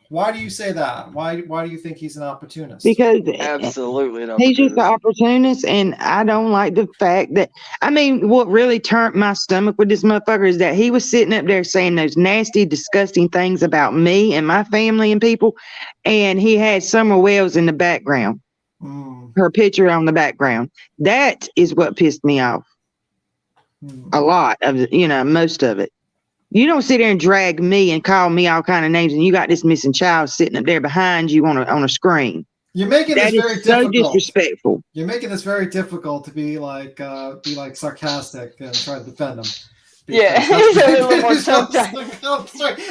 S12: Why do you say that? Why do you think he's an opportunist?
S17: Because
S8: absolutely an
S17: he's just
S8: opportunist.
S17: an opportunist, and I don't like the fact that, I mean, what really turned my stomach with this motherfucker is that he was sitting up there saying those nasty, disgusting things about me and my family and people, and he had Summer Wells in the background, her picture on the background. That is what pissed me off. A lot of it, most of it. You don't sit there and drag me and call me all kind of names, and you got this missing child sitting up there behind you on a screen.
S12: You're making this
S17: That
S12: very
S17: is so
S12: difficult.
S17: disrespectful.
S12: You're making this very difficult to be like sarcastic and try to defend him.
S8: Yeah,
S12: Because
S8: he's a little more tongue-tied.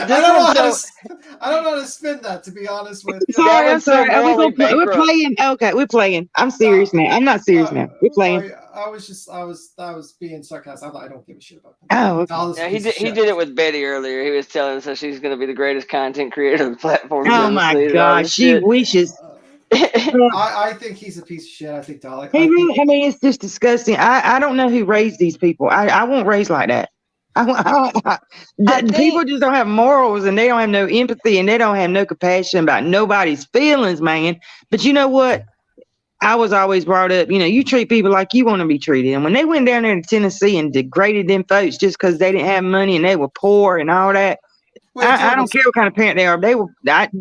S12: I don't know how to spin that, to be honest with you.
S17: Sorry, I'm
S8: one's so
S17: sorry.
S8: morally
S17: We're
S8: bankrupt.
S17: playing. Okay, we're playing. I'm serious now. I'm not serious now. We're playing.
S12: I was being sarcastic. I don't give a shit about that.
S17: Oh, okay.
S12: Tyler's a
S8: Yeah, he
S12: piece of
S8: did
S12: shit.
S8: it with Betty earlier. He was telling us that she's going to be the greatest content creator the platform's
S17: Oh
S8: ever
S17: my
S8: seen and all
S17: gosh,
S8: this
S17: she
S8: shit.
S17: wishes.
S12: I think he's a piece of shit. I think Tyler.
S17: I mean, it's just disgusting. I don't know who raised these people. I won't raise like that. People just don't have morals, and they don't have no empathy, and they don't have no compassion about nobody's feelings, man. But you know what? I was always brought up, you treat people like you want to be treated. And when they went down there to Tennessee and degraded them folks just because they didn't have money and they were poor and all that, I don't care what kind of parent they are. They were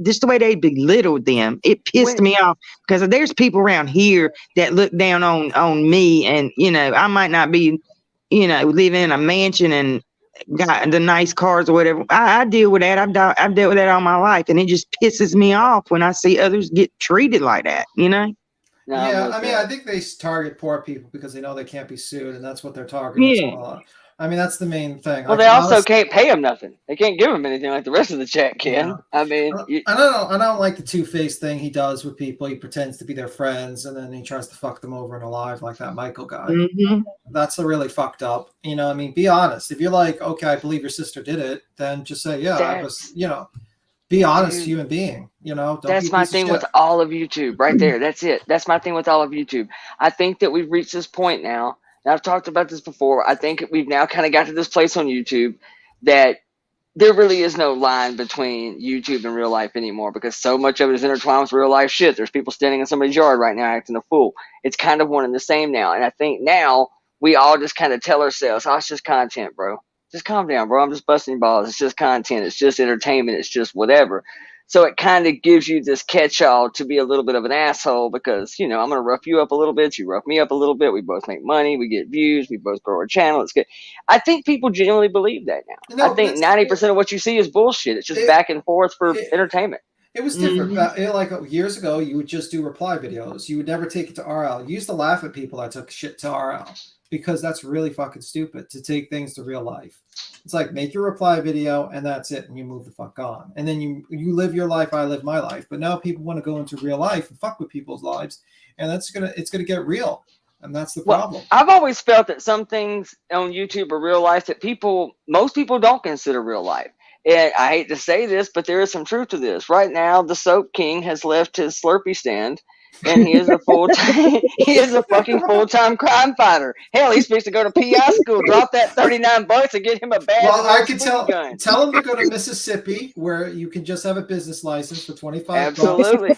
S17: just the way they belittled them. It pissed me off because there's people around here that look down on me, and I might not be, living in a mansion and got the nice cars or whatever. I deal with that. I've dealt with that all my life, and it just pisses me off when I see others get treated like that.
S12: Yeah, I mean, I think they target poor people because they know they can't be sued, and that's what they're targeting.
S17: Yeah.
S12: I mean, that's the main thing.
S8: Well, they also can't pay him nothing. They can't give him anything like the rest of the chat can.
S12: Yeah.
S8: I mean,
S12: I don't like the two-faced thing he does with people. He pretends to be their friends, and then he tries to fuck them over in a live like that Michael guy.
S17: Mm-hmm.
S12: That's really fucked up. I mean, be honest. If you're like, okay, I believe your sister did it, then just say, yeah, I was, be honest, human being. Don't
S8: that's my thing with all of YouTube right there. That's it. That's my thing with all of YouTube. I think that we've reached this point now. And I've talked about this before. I think we've now kind of got to this place on YouTube that there really is no line between YouTube and real life anymore because so much of it is intertwined with real life shit. There's people standing in somebody's yard right now acting a fool. It's kind of one and the same now. And I think now we all just kind of tell ourselves, oh, it's just content, bro. Just calm down, bro. I'm just busting balls. It's just content. It's just entertainment. It's just whatever. So it kind of gives you this catch-all to be a little bit of an asshole because, I'm going to rough you up a little bit. You rough me up a little bit. We both make money. We get views. We both grow our channel. It's good. I think people genuinely believe that now.
S12: No,
S8: I think 90% of what you see is bullshit. It's just back and forth for entertainment.
S12: It was different. Like years ago, you would just do reply videos. You would never take it to RL. You used to laugh at people that took shit to RL because that's really fucking stupid to take things to real life. It's like make your reply video and that's it, and you move the fuck on. And then you live your life, I live my life. But now people want to go into real life and fuck with people's lives, and it's gonna get real, and that's the problem.
S8: I've always felt that some things on YouTube are real life that most people don't consider real life. And I hate to say this, but there is some truth to this. Right now, the Soap King has left his Slurpee stand, and he is a fucking full-time crime fighter. Hell, he's supposed to go to PI school, drop that $39 and get him a badge.
S12: Well, I could tell him to go to Mississippi, where you can just have a business license for $25.
S8: Absolutely,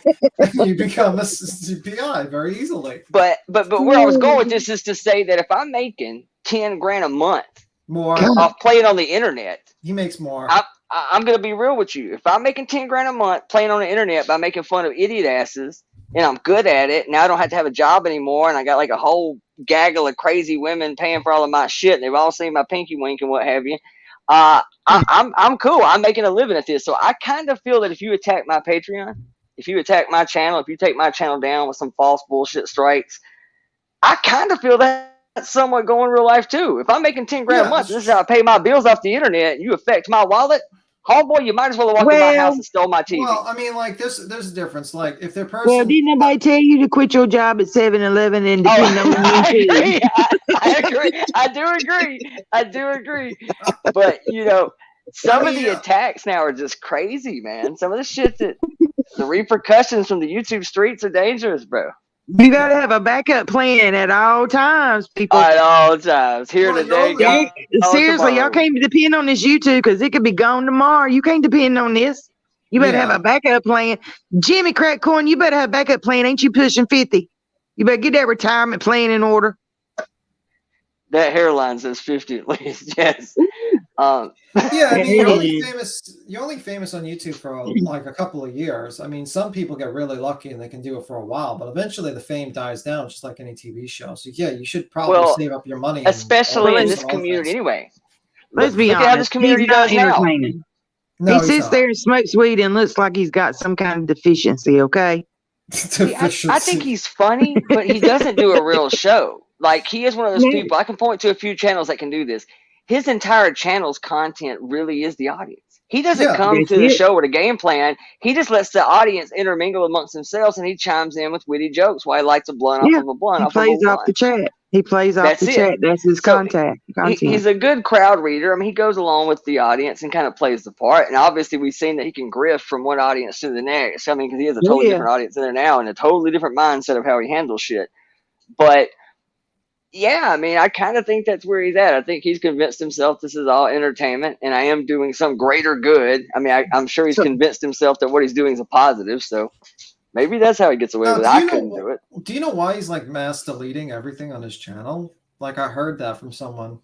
S12: you become a PI very easily.
S8: But where I was going with this is to say that if I'm making $10,000 a month
S12: more
S8: off playing on the internet,
S12: he makes more.
S8: I'm going to be real with you. If I'm making $10,000 a month playing on the internet by making fun of idiot asses, and I'm good at it, now I don't have to have a job anymore, and I got like a whole gaggle of crazy women paying for all of my shit, and they've all seen my pinky wink and what have you. I'm cool. I'm making a living at this. So I kind of feel that if you attack my Patreon, if you attack my channel, if you take my channel down with some false bullshit strikes, I kind of feel that's somewhat going real life too. If I'm making $10,000 a month, this is how I pay my bills off the internet, and you affect my wallet, homeboy, you might as well have walked in my house and stole my TV.
S12: Well, I mean, like, there's a difference. Like, if their person...
S17: Well, didn't nobody tell you to quit your job at 7-Eleven and depend on YouTube?
S8: I agree. I do agree. But, some of the attacks now are just crazy, man. Some of the shit the repercussions from the YouTube streets are dangerous, bro.
S17: You got to have a backup plan at all times, people.
S8: At all times. Here today, gone
S17: seriously,
S8: tomorrow.
S17: y'all can't depend on this YouTube because it could be gone tomorrow. You can't depend on this. You better have a backup plan. Jimmy Crackcorn, you better have a backup plan. Ain't you pushing 50? You better get that retirement plan in order.
S8: That hairline says 50 at least. Yes.
S12: Yeah, I mean, you're only famous on YouTube for like a couple of years. I mean, some people get really lucky and they can do it for a while, but eventually the fame dies down, just like any TV show. So yeah, you should probably save up your money,
S8: especially in this community anyway.
S17: Let's be honest.
S8: Look at how this community does now.
S17: No, he sits there and smokes weed and looks like he's got some kind of deficiency. Okay.
S8: I think he's funny, but he doesn't do a real show. Like, he is one of those people. I can point to a few channels that can do this. his entire channel's content really is the audience. He doesn't come
S17: that's
S8: to the
S17: it.
S8: show with a game plan. He just lets the audience intermingle amongst themselves, and he chimes in with witty jokes while he lights a blunt
S17: Yeah,
S8: off of a blunt
S17: he
S8: off of a
S17: plays off the
S8: blunt.
S17: chat. He plays off
S8: That's
S17: the
S8: it.
S17: chat. That's his
S8: So
S17: content.
S8: he's a good crowd reader. I mean, he goes along with the audience and kind of plays the part. And obviously, we've seen that he can grift from one audience to the next. I mean, because he has a totally
S17: Yeah.
S8: different audience in there now and a totally different mindset of how he handles shit. But yeah, I mean, I kind of think that's where he's at. I think he's convinced himself this is all entertainment and I am doing some greater good. I mean, I'm sure he's convinced himself that what he's doing is a positive. So maybe that's how he gets away
S12: Now,
S8: with it. I couldn't do it.
S12: Do you know why he's like mass deleting everything on his channel? Like I heard that from someone.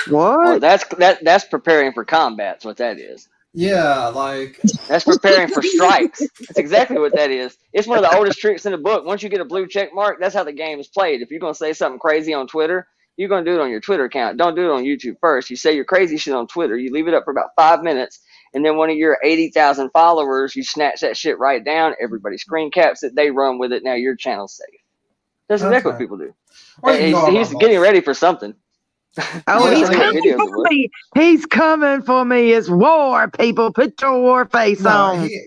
S17: What?
S8: Well, that's preparing for combat. That's what that is.
S12: Yeah, like
S8: that's preparing for strikes. That's exactly what that is. It's one of the oldest tricks in the book. Once you get a blue check mark, that's how the game is played. If you're gonna say something crazy on Twitter, you're gonna do it on your Twitter account. Don't do it on YouTube first. You say your crazy shit on Twitter. You leave it up for about 5 minutes, and then one of your 80,000 followers, you snatch that shit right down. Everybody screen caps it. They run with it. Now your channel's safe. That's exactly what people do. He's getting ready for something.
S17: Oh, he's coming for me. He's coming for me. It's war, people. Put your war face on.
S12: He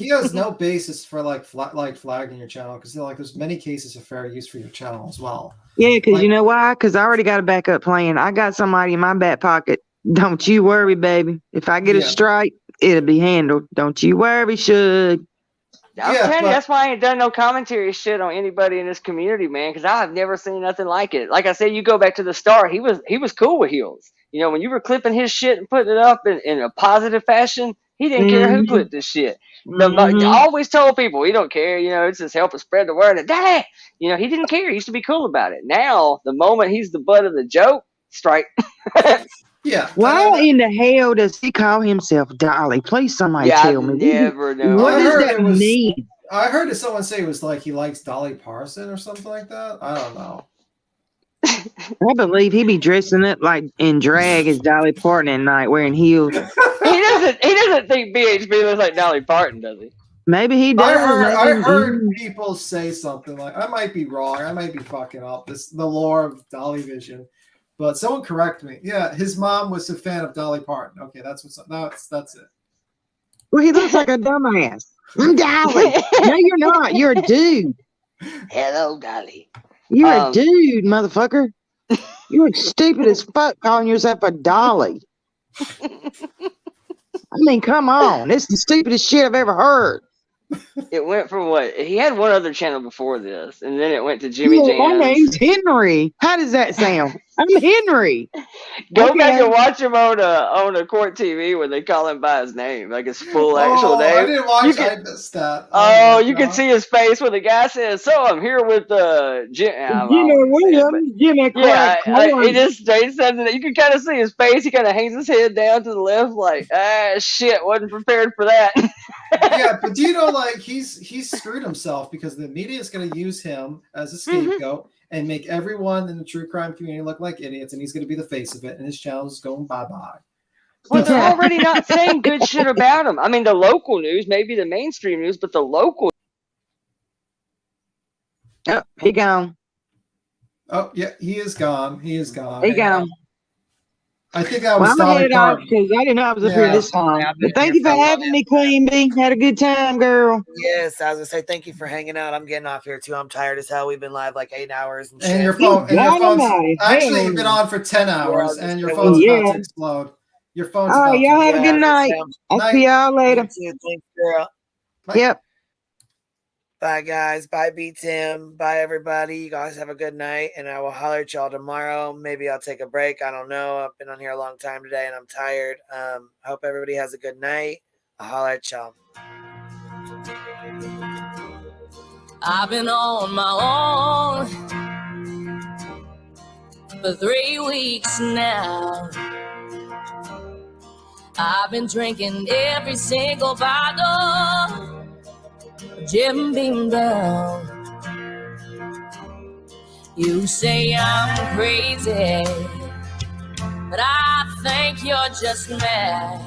S12: has no basis for like flagging your channel because there's many cases of fair use for your channel as well.
S17: Yeah, because you know why? Because I already got a backup plan. I got somebody in my back pocket. Don't you worry, baby. If I get a strike, it'll be handled. Don't you worry, Shug.
S8: I'm telling you, that's why I ain't done no commentary shit on anybody in this community, man, because I've never seen nothing like it. Like I said, you go back to the start, he was cool with heels. You know, when you were clipping his shit and putting it up in a positive fashion, he didn't care who clipped this shit. I always told people, he don't care, you know, it's just helping spread the word. And dang, you know, he didn't care. He used to be cool about it. Now, the moment he's the butt of the joke, strike.
S12: Yeah.
S17: Why in the hell does he call himself Dolly? Please, somebody tell me.
S8: Never know.
S17: What does that mean?
S12: I heard someone say it was like he likes Dolly Parton or something like that. I don't know.
S17: I believe he be dressing it like in drag as Dolly Parton at night, wearing heels.
S8: He doesn't think BHB looks like Dolly Parton, does he?
S17: Maybe he does.
S12: I heard people say something like, I might be wrong. I might be fucking up the lore of Dolly Vision. But someone correct me. Yeah, his mom was a fan of Dolly Parton. Okay, that's it.
S17: Well, he looks like a dumbass. I'm Dolly. No, you're not. You're a dude.
S8: Hello, Dolly.
S17: You're a dude, motherfucker. You're stupid as fuck calling yourself a Dolly. I mean, come on. It's the stupidest shit I've ever heard.
S8: It went from what? He had one other channel before this, and then it went to Jimmy Jams.
S17: My name's Henry. How does that sound? I'm Henry.
S8: Go back and watch him on a court TV when they call him by his name, like his full actual name.
S12: I didn't watch. I missed that.
S8: You can see his face when the guy says, "So I'm here with Jimmy
S17: Williams."
S8: He just says that. You can kind of see his face. He kind of hangs his head down to the left, like, shit, wasn't prepared for that.
S12: Yeah, but do you know, like, he's screwed himself because the media is going to use him as a scapegoat and make everyone in the true crime community look like idiots, and he's going to be the face of it, and his channel is going bye-bye.
S8: Well, they're already not saying good shit about him. I mean, the local news, maybe the mainstream news, but the local.
S17: Oh, he gone.
S12: Oh, yeah, he is gone. He is gone.
S17: He gone.
S12: I think I was
S17: Dolly Parton because I didn't know I was up here this time. But thank you for having me, Queen Bee. Had a good time, girl.
S16: Yes, I was gonna say thank you for hanging out. I'm getting off here too. I'm tired as hell. We've been live like 8 hours.
S12: And your phone's actually you've been on for 10 hours, and your phone's about to explode. Your phone's
S17: all right, y'all have a good night. I'll see y'all later.
S16: Thanks, girl.
S17: Yep.
S16: Bye, guys. Bye, B Tim. Bye, everybody. You guys have a good night, and I will holler at y'all tomorrow. Maybe I'll take a break. I don't know. I've been on here a long time today, and I'm tired. Hope everybody has a good night. I'll holler at y'all.
S1: I've been on my own for 3 weeks now. I've been drinking every single bottle, Jim Beam down. You say I'm crazy, but I think you're just mad.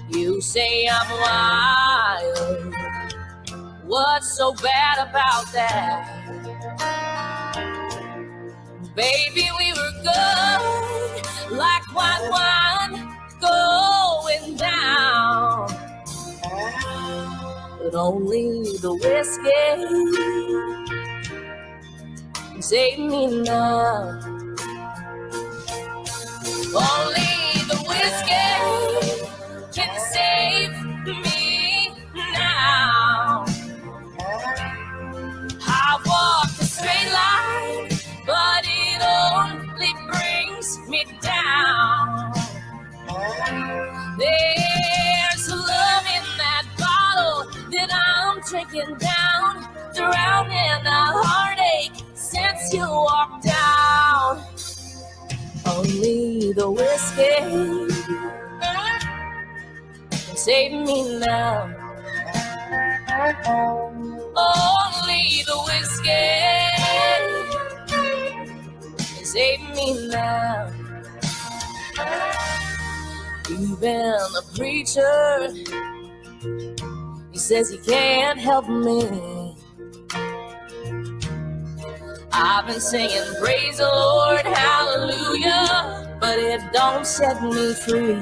S1: You say I'm wild, what's so bad about that? Baby, we were good, like white wine going down. But only the whiskey can save me now. Only the whiskey can save me now. I walk a straight line, but it only brings me down. There's love in that bottle that I'm drinking down, drowning a heartache since you walked out. Only the whiskey can save me now. Only the whiskey can save me now. Even the preacher, he says he can't help me. I've been singing praise the Lord, hallelujah, but it don't set me free.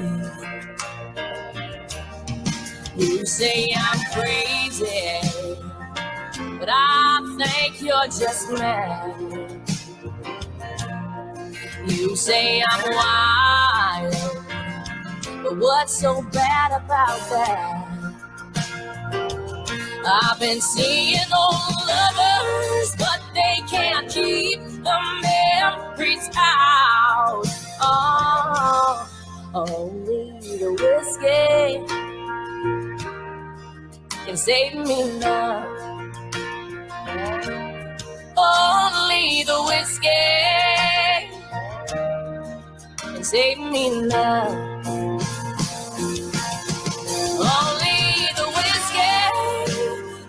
S1: You say I'm crazy, but I think you're just mad. You say I'm wild, but what's so bad about that? I've been seeing old lovers, but they can't keep the memories out. Oh, only the whiskey can save me now. Only the whiskey can save me now. Only the whiskey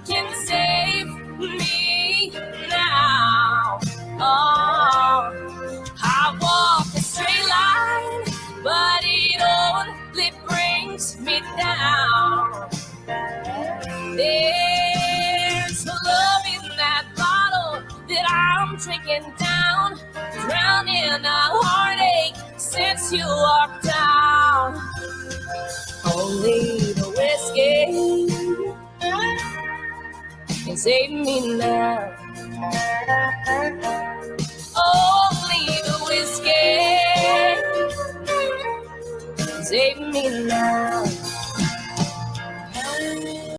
S1: can save me now. Oh, I walk a straight line, but it only brings me down. There's love in that bottle that I'm drinking down, drowning a heartache since you walked out. Only the whiskey can save me now. Only the whiskey can save me now.